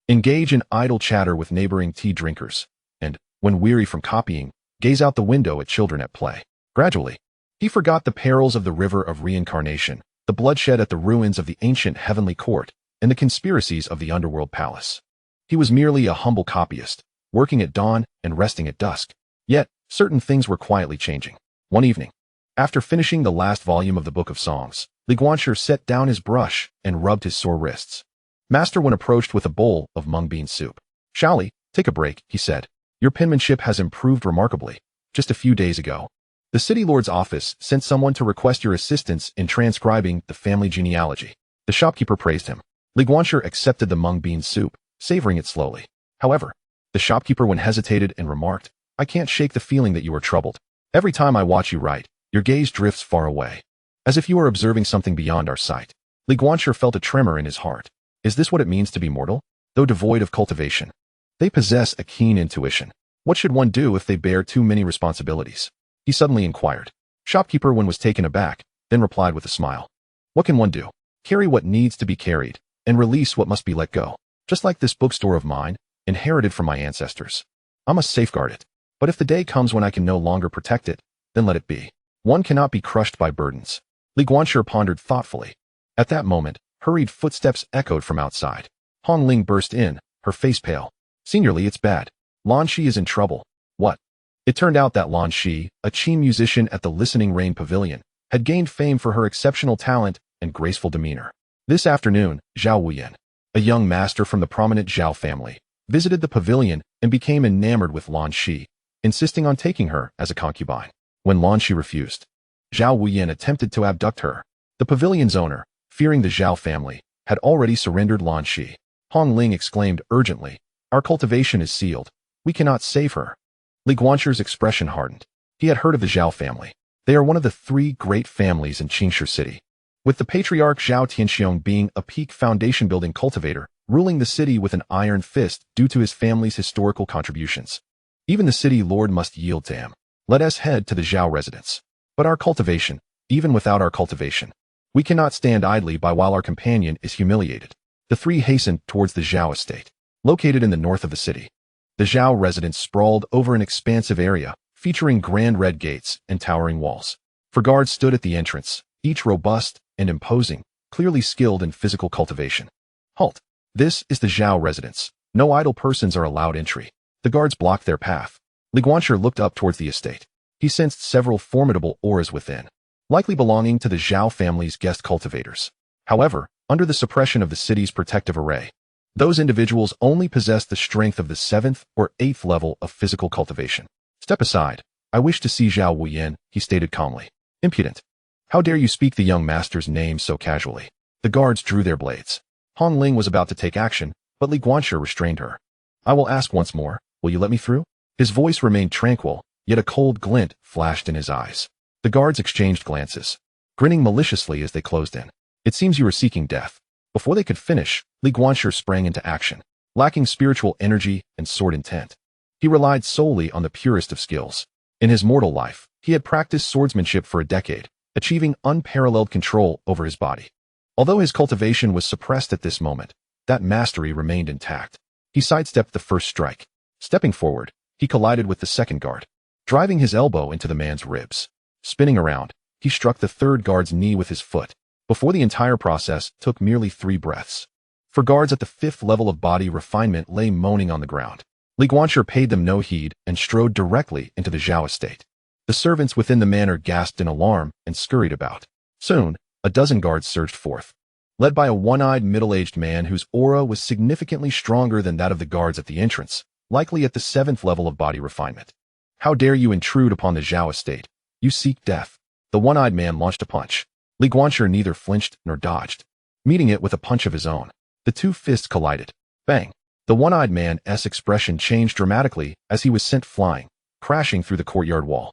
engage in idle chatter with neighboring tea drinkers, and, when weary from copying, gaze out the window at children at play. Gradually, he forgot the perils of the river of reincarnation, the bloodshed at the ruins of the ancient heavenly court, and the conspiracies of the underworld palace. He was merely a humble copyist, working at dawn and resting at dusk. Yet, certain things were quietly changing. One evening, after finishing the last volume of the Book of Songs, Li Guanxi set down his brush and rubbed his sore wrists. Master Wen approached with a bowl of mung bean soup. "Shaoli, take a break," he said. "Your penmanship has improved remarkably. Just a few days ago, the city lord's office sent someone to request your assistance in transcribing the family genealogy." The shopkeeper praised him. Li Guanxi accepted the mung bean soup, savoring it slowly. However, the shopkeeper hesitated and remarked, "I can't shake the feeling that you are troubled. Every time I watch you write, your gaze drifts far away, as if you are observing something beyond our sight." Li Guanxi felt a tremor in his heart. Is this what it means to be mortal? Though devoid of cultivation, they possess a keen intuition. What should one do if they bear too many responsibilities? He suddenly inquired. Shopkeeper was taken aback, then replied with a smile. "What can one do? Carry what needs to be carried, and release what must be let go. Just like this bookstore of mine, inherited from my ancestors. I must safeguard it. But if the day comes when I can no longer protect it, then let it be. One cannot be crushed by burdens." Li Guanxi pondered thoughtfully. At that moment, hurried footsteps echoed from outside. Han Ling burst in, her face pale. "Senior Li, it's bad. Lan Shi is in trouble." "What?" It turned out that Lan Shi, a Qi musician at the Listening Rain Pavilion, had gained fame for her exceptional talent and graceful demeanor. This afternoon, Zhao Wuyan, a young master from the prominent Zhao family, visited the pavilion and became enamored with Lan Shi, insisting on taking her as a concubine. When Lan Shi refused, Zhao Wuyan attempted to abduct her. The pavilion's owner, fearing the Zhao family, had already surrendered Lan Shi. Han Ling exclaimed urgently, "Our cultivation is sealed. We cannot save her." Li Guanxi's expression hardened. He had heard of the Zhao family. They are one of the 3 great families in Qingshi City, with the patriarch Zhao Tianxiong being a peak foundation-building cultivator, ruling the city with an iron fist due to his family's historical contributions. Even the city lord must yield to him. Let us head to the Zhao residence. But our cultivation, even without our cultivation, we cannot stand idly by while our companion is humiliated. The 3 hastened towards the Zhao estate, located in the north of the city. The Zhao residence sprawled over an expansive area, featuring grand red gates and towering walls. Four guards stood at the entrance, each robust and imposing, clearly skilled in physical cultivation. Halt! This is the Zhao residence. No idle persons are allowed entry. The guards blocked their path. Li Guanqi looked up towards the estate. He sensed several formidable auras within, likely belonging to the Zhao family's guest cultivators. However, under the suppression of the city's protective array, those individuals only possessed the strength of the 7th or 8th level of physical cultivation. Step aside. I wish to see Zhao Wuyan, he stated calmly. Impudent. How dare you speak the young master's name so casually? The guards drew their blades. Hong Ling was about to take action, but Li Guanqi restrained her. I will ask once more, will you let me through? His voice remained tranquil, yet a cold glint flashed in his eyes. The guards exchanged glances, grinning maliciously as they closed in. It seems you are seeking death. Before they could finish, Li Guanqi sprang into action, lacking spiritual energy and sword intent. He relied solely on the purest of skills. In his mortal life, he had practiced swordsmanship for a decade, achieving unparalleled control over his body. Although his cultivation was suppressed at this moment, that mastery remained intact. He sidestepped the first strike. Stepping forward, he collided with the second guard, driving his elbow into the man's ribs. Spinning around, he struck the third guard's knee with his foot. Before the entire process took merely 3 breaths. For guards at the 5th level of body refinement lay moaning on the ground. Li Guanqi paid them no heed and strode directly into the Zhao estate. The servants within the manor gasped in alarm and scurried about. Soon, a dozen guards surged forth, led by a one-eyed middle-aged man whose aura was significantly stronger than that of the guards at the entrance, likely at the 7th level of body refinement. How dare you intrude upon the Zhao estate? You seek death. The one-eyed man launched a punch. Li Guanqi neither flinched nor dodged, meeting it with a punch of his own. The two fists collided. Bang! The one-eyed man's expression changed dramatically as he was sent flying, crashing through the courtyard wall.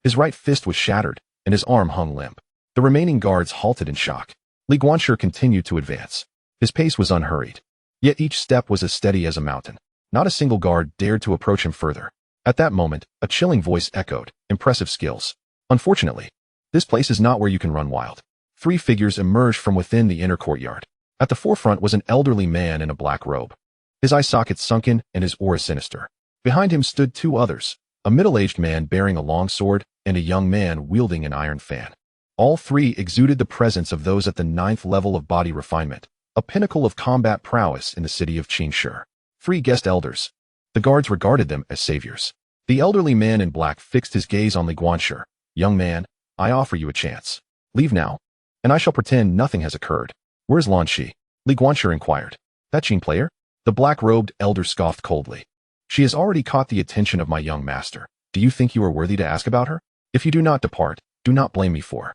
His right fist was shattered, and his arm hung limp. The remaining guards halted in shock. Li Guanqi continued to advance. His pace was unhurried, yet each step was as steady as a mountain. Not a single guard dared to approach him further. At that moment, a chilling voice echoed, impressive skills. Unfortunately, this place is not where you can run wild. 3 figures emerged from within the inner courtyard. At the forefront was an elderly man in a black robe, his eye sockets sunken and his aura sinister. Behind him stood 2 others, a middle-aged man bearing a long sword and a young man wielding an iron fan. All 3 exuded the presence of those at the 9th level of body refinement, a pinnacle of combat prowess in the city of Qingshi. 3 guest elders. The guards regarded them as saviors. The elderly man in black fixed his gaze on Li Guanqi. Young man, I offer you a chance. Leave now, and I shall pretend nothing has occurred. Where's Lan Shi? Li Guanqi inquired. That Qing player? The black-robed elder scoffed coldly. She has already caught the attention of my young master. Do you think you are worthy to ask about her? If you do not depart, do not blame me for.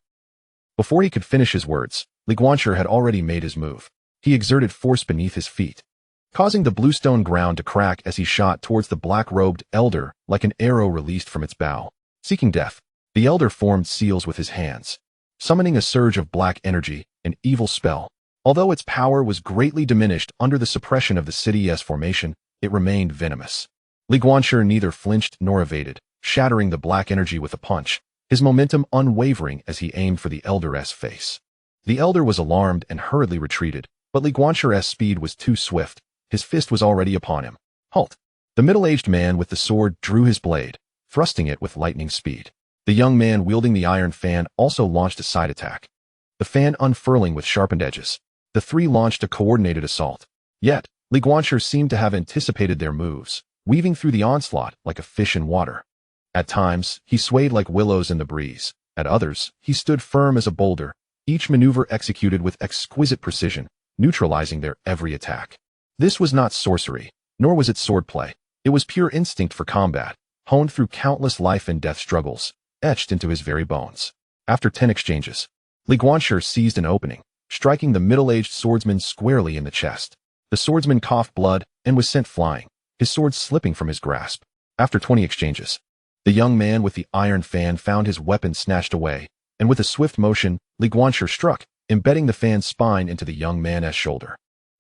Before he could finish his words, Li Guanqi had already made his move. He exerted force beneath his feet, causing the bluestone ground to crack as he shot towards the black-robed elder like an arrow released from its bow. Seeking death, the elder formed seals with his hands, summoning a surge of black energy, an evil spell. Although its power was greatly diminished under the suppression of the city's formation, it remained venomous. Li Guanqi neither flinched nor evaded, shattering the black energy with a punch, his momentum unwavering as he aimed for the elder's face. The elder was alarmed and hurriedly retreated, but Li Guanqi's speed was too swift. His fist was already upon him. Halt! The middle-aged man with the sword drew his blade, thrusting it with lightning speed. The young man wielding the iron fan also launched a side attack, the fan unfurling with sharpened edges. The 3 launched a coordinated assault. Yet, Li Guanqi seemed to have anticipated their moves, weaving through the onslaught like a fish in water. At times, he swayed like willows in the breeze. At others, he stood firm as a boulder, each maneuver executed with exquisite precision, neutralizing their every attack. This was not sorcery, nor was it swordplay. It was pure instinct for combat, honed through countless life and death struggles, etched into his very bones. After 10 exchanges, Li Guanqi seized an opening, striking the middle-aged swordsman squarely in the chest. The swordsman coughed blood and was sent flying, his sword slipping from his grasp. After 20 exchanges, the young man with the iron fan found his weapon snatched away, and with a swift motion, Li Guanqi struck, embedding the fan's spine into the young man's shoulder.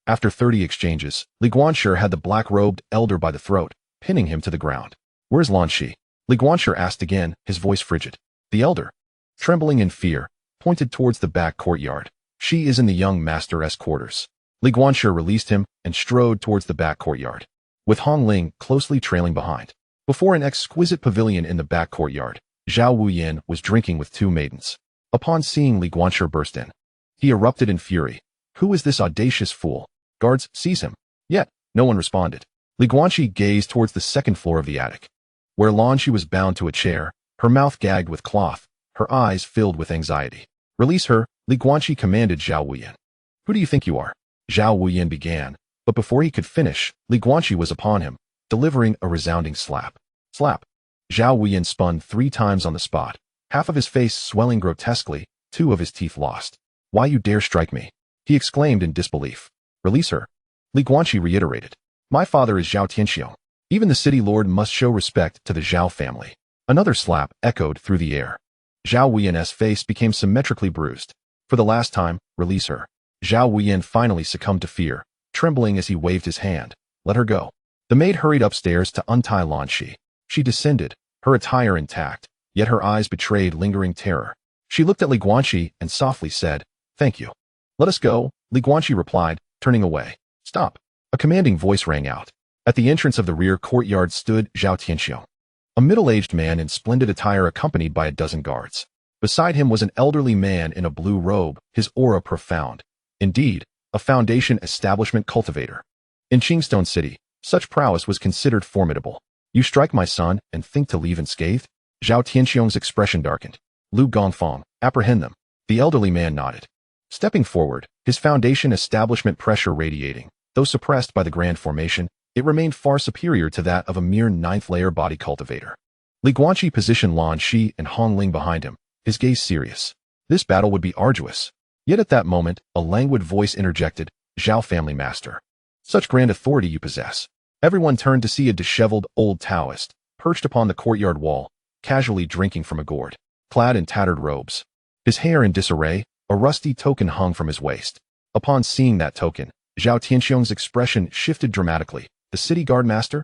After 30 exchanges, Li Guanqi had the black-robed elder by the throat, pinning him to the ground. Where's Lan Shi? Li Guanqi asked again, his voice frigid. The elder, trembling in fear, pointed towards the back courtyard. She is in the young master's quarters. Li Guanqi released him and strode towards the back courtyard. with Hongling closely trailing behind. Before an exquisite pavilion in the back courtyard, Zhao Wuyin was drinking with two maidens. Upon seeing Li Guanqi burst in, he erupted in fury. Who is this audacious fool? Guards, seize him. Yet, no one responded. Li Guanqi gazed towards the second floor of the attic, where Lanqi was bound to a chair, her mouth gagged with cloth, her eyes filled with anxiety. Release her, Li Guanqi commanded Zhao Wuyin. Who do you think you are? Zhao Wuyin began, but before he could finish, Li Guanqi was upon him, delivering a resounding slap. Slap. Zhao Wuyin spun 3 times on the spot, half of his face swelling grotesquely, 2 of his teeth lost. Why you dare strike me? He exclaimed in disbelief. Release her. Li Guanqi reiterated. My father is Zhao Tianxiong. Even the city lord must show respect to the Zhao family. Another slap echoed through the air. Zhao Wuyin's face became symmetrically bruised. For the last time, release her. Zhao Wuyin finally succumbed to fear, trembling as he waved his hand. Let her go. The maid hurried upstairs to untie Lanqi. She descended, her attire intact, yet her eyes betrayed lingering terror. She looked at Li Guanqi and softly said, Thank you. Let us go, Li Guanqi replied, turning away. Stop. A commanding voice rang out. At the entrance of the rear courtyard stood Zhao Tianxiong, a middle-aged man in splendid attire accompanied by a dozen guards. Beside him was an elderly man in a blue robe, his aura profound. Indeed, a foundation establishment cultivator. In Qingstone City, such prowess was considered formidable. You strike my son and think to leave unscathed? Zhao Tianxiong's expression darkened. Lu Gongfang, apprehend them. The elderly man nodded. Stepping forward, his foundation establishment pressure radiating, though suppressed by the grand formation, it remained far superior to that of a mere 9th-layer body cultivator. Li Guanqi positioned Lanqi and Hongling behind him, his gaze serious. This battle would be arduous. Yet at that moment, a languid voice interjected, Zhao family master. Such grand authority you possess. Everyone turned to see a disheveled old Taoist, perched upon the courtyard wall, casually drinking from a gourd, clad in tattered robes. His hair in disarray, a rusty token hung from his waist. Upon seeing that token, Zhao Tianxiong's expression shifted dramatically. The city guard master?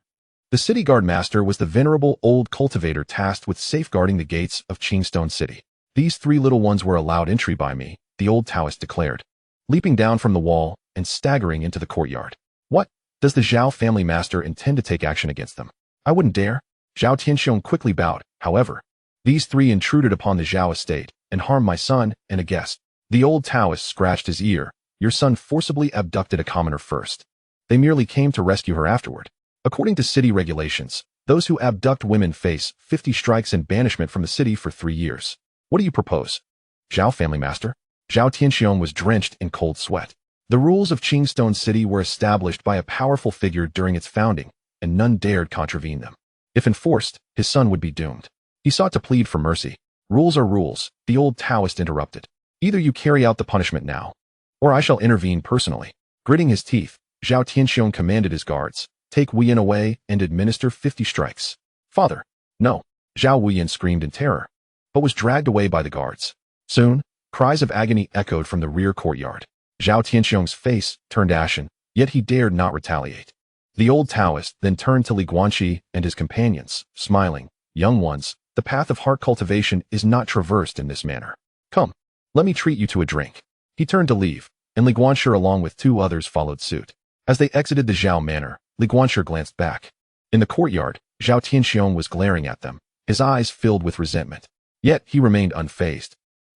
The city guard master was the venerable old cultivator tasked with safeguarding the gates of Qingstone City. These 3 little ones were allowed entry by me, the old Taoist declared, leaping down from the wall and staggering into the courtyard. What? Does the Zhao family master intend to take action against them? I wouldn't dare. Zhao Tianxiong quickly bowed. However, these 3 intruded upon the Zhao estate and harmed my son and a guest. The old Taoist scratched his ear. Your son forcibly abducted a commoner first. They merely came to rescue her afterward. According to city regulations, those who abduct women face 50 strikes and banishment from the city for 3 years. What do you propose? Zhao family master? Zhao Tianxiong was drenched in cold sweat. The rules of Qingstone City were established by a powerful figure during its founding, and none dared contravene them. If enforced, his son would be doomed. He sought to plead for mercy. Rules are rules, the old Taoist interrupted. Either you carry out the punishment now, or I shall intervene personally. Gritting his teeth, Zhao Tianxiong commanded his guards, take Wuyin away and administer 50 strikes. Father! No! Zhao Wuyin screamed in terror, but was dragged away by the guards. Soon, cries of agony echoed from the rear courtyard. Zhao Tianxiong's face turned ashen, yet he dared not retaliate. The old Taoist then turned to Li Guanqi and his companions, smiling. Young ones, the path of heart cultivation is not traversed in this manner. Come, let me treat you to a drink. He turned to leave, and Li Guanqi along with 2 others followed suit. As they exited the Zhao manor, Li Guanqi glanced back. In the courtyard, Zhao Tianxiong was glaring at them, his eyes filled with resentment. Yet he remained unfazed.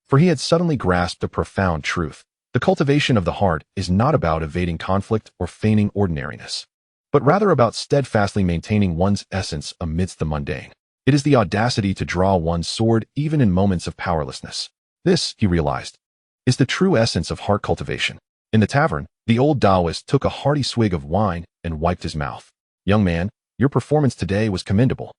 For he had suddenly grasped a profound truth. The cultivation of the heart is not about evading conflict or feigning ordinariness, but rather about steadfastly maintaining one's essence amidst the mundane. It is the audacity to draw one's sword even in moments of powerlessness. This, he realized, is the true essence of heart cultivation. In the tavern, the old Taoist took a hearty swig of wine and wiped his mouth. Young man, your performance today was commendable.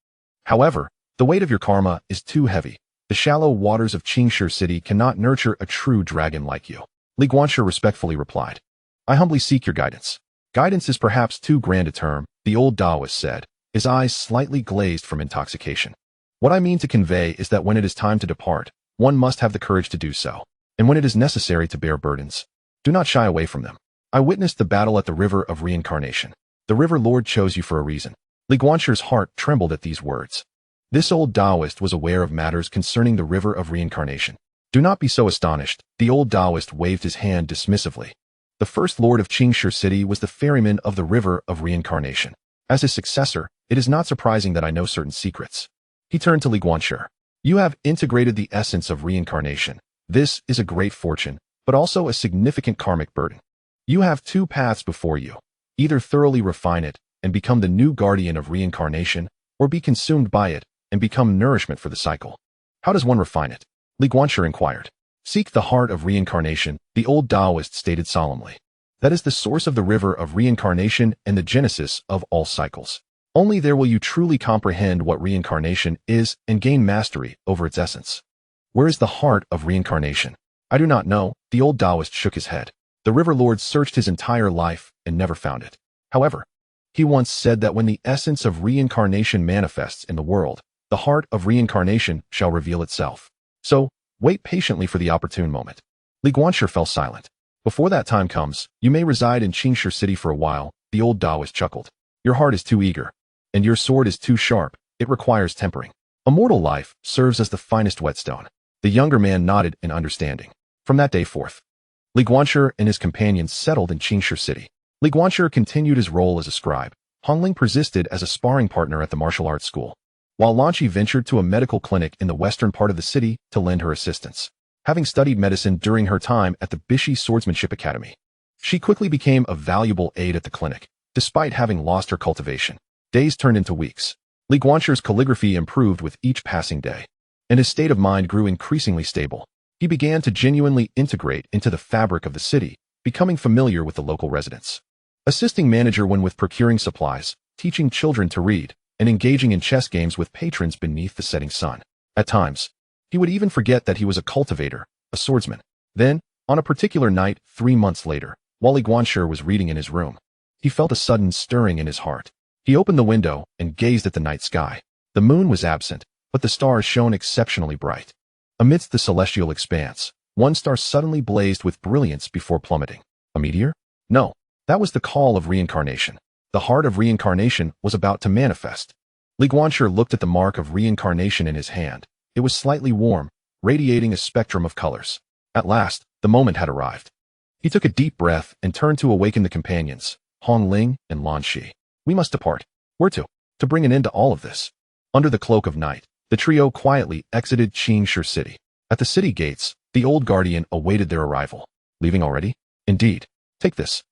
However, the weight of your karma is too heavy. The shallow waters of Qingshi City cannot nurture a true dragon like you. Li Guanqi respectfully replied. I humbly seek your guidance. Guidance is perhaps too grand a term, the old Taoist said, his eyes slightly glazed from intoxication. What I mean to convey is that when it is time to depart, one must have the courage to do so. And when it is necessary to bear burdens, do not shy away from them. I witnessed the battle at the river of reincarnation. The river lord chose you for a reason. Li Guanqi's heart trembled at these words. This old Taoist was aware of matters concerning the river of reincarnation. Do not be so astonished. The old Taoist waved his hand dismissively. The first lord of Qingshi City was the ferryman of the river of reincarnation. As his successor, it is not surprising that I know certain secrets. He turned to Li Guanqi. You have integrated the essence of reincarnation. This is a great fortune, but also a significant karmic burden. You have two paths before you. Either thoroughly refine it and become the new guardian of reincarnation, or be consumed by it and become nourishment for the cycle. How does one refine it? Li Guanqi inquired. Seek the heart of reincarnation, the old Taoist stated solemnly. That is the source of the river of reincarnation and the genesis of all cycles. Only there will you truly comprehend what reincarnation is and gain mastery over its essence. Where is the heart of reincarnation? I do not know, the old Taoist shook his head. The river lord searched his entire life and never found it. However, he once said that when the essence of reincarnation manifests in the world, the heart of reincarnation shall reveal itself. So, wait patiently for the opportune moment. Li Guanqi fell silent. Before that time comes, you may reside in Qingshi City for a while, the old Taoist chuckled. Your heart is too eager, and your sword is too sharp. It requires tempering. Immortal life serves as the finest whetstone. The younger man nodded in understanding. From that day forth, Li Guanqi and his companions settled in Qingshi City. Li Guanqi continued his role as a scribe. Hongling persisted as a sparring partner at the martial arts school, while Lanqi ventured to a medical clinic in the western part of the city to lend her assistance. Having studied medicine during her time at the Bishi Swordsmanship Academy, she quickly became a valuable aid at the clinic, despite having lost her cultivation. Days turned into weeks. Li Guanqi's calligraphy improved with each passing day, and his state of mind grew increasingly stable. He began to genuinely integrate into the fabric of the city, becoming familiar with the local residents. Assisting manager when with procuring supplies, teaching children to read, and engaging in chess games with patrons beneath the setting sun. At times, he would even forget that he was a cultivator, a swordsman. Then, on a particular night 3 months later, while Li Guanqi was reading in his room, he felt a sudden stirring in his heart. He opened the window and gazed at the night sky. The moon was absent, but the stars shone exceptionally bright. Amidst the celestial expanse, one star suddenly blazed with brilliance before plummeting. A meteor? No, that was the call of reincarnation. The heart of reincarnation was about to manifest. Li Guanqi looked at the mark of reincarnation in his hand. It was slightly warm, radiating a spectrum of colors. At last, the moment had arrived. He took a deep breath and turned to awaken the companions, Hongling and Lanqi. We must depart. Where to? To bring an end to all of this. Under the cloak of night, the trio quietly exited Qingshi City. At the city gates, the old guardian awaited their arrival. Leaving already? Indeed. Take this.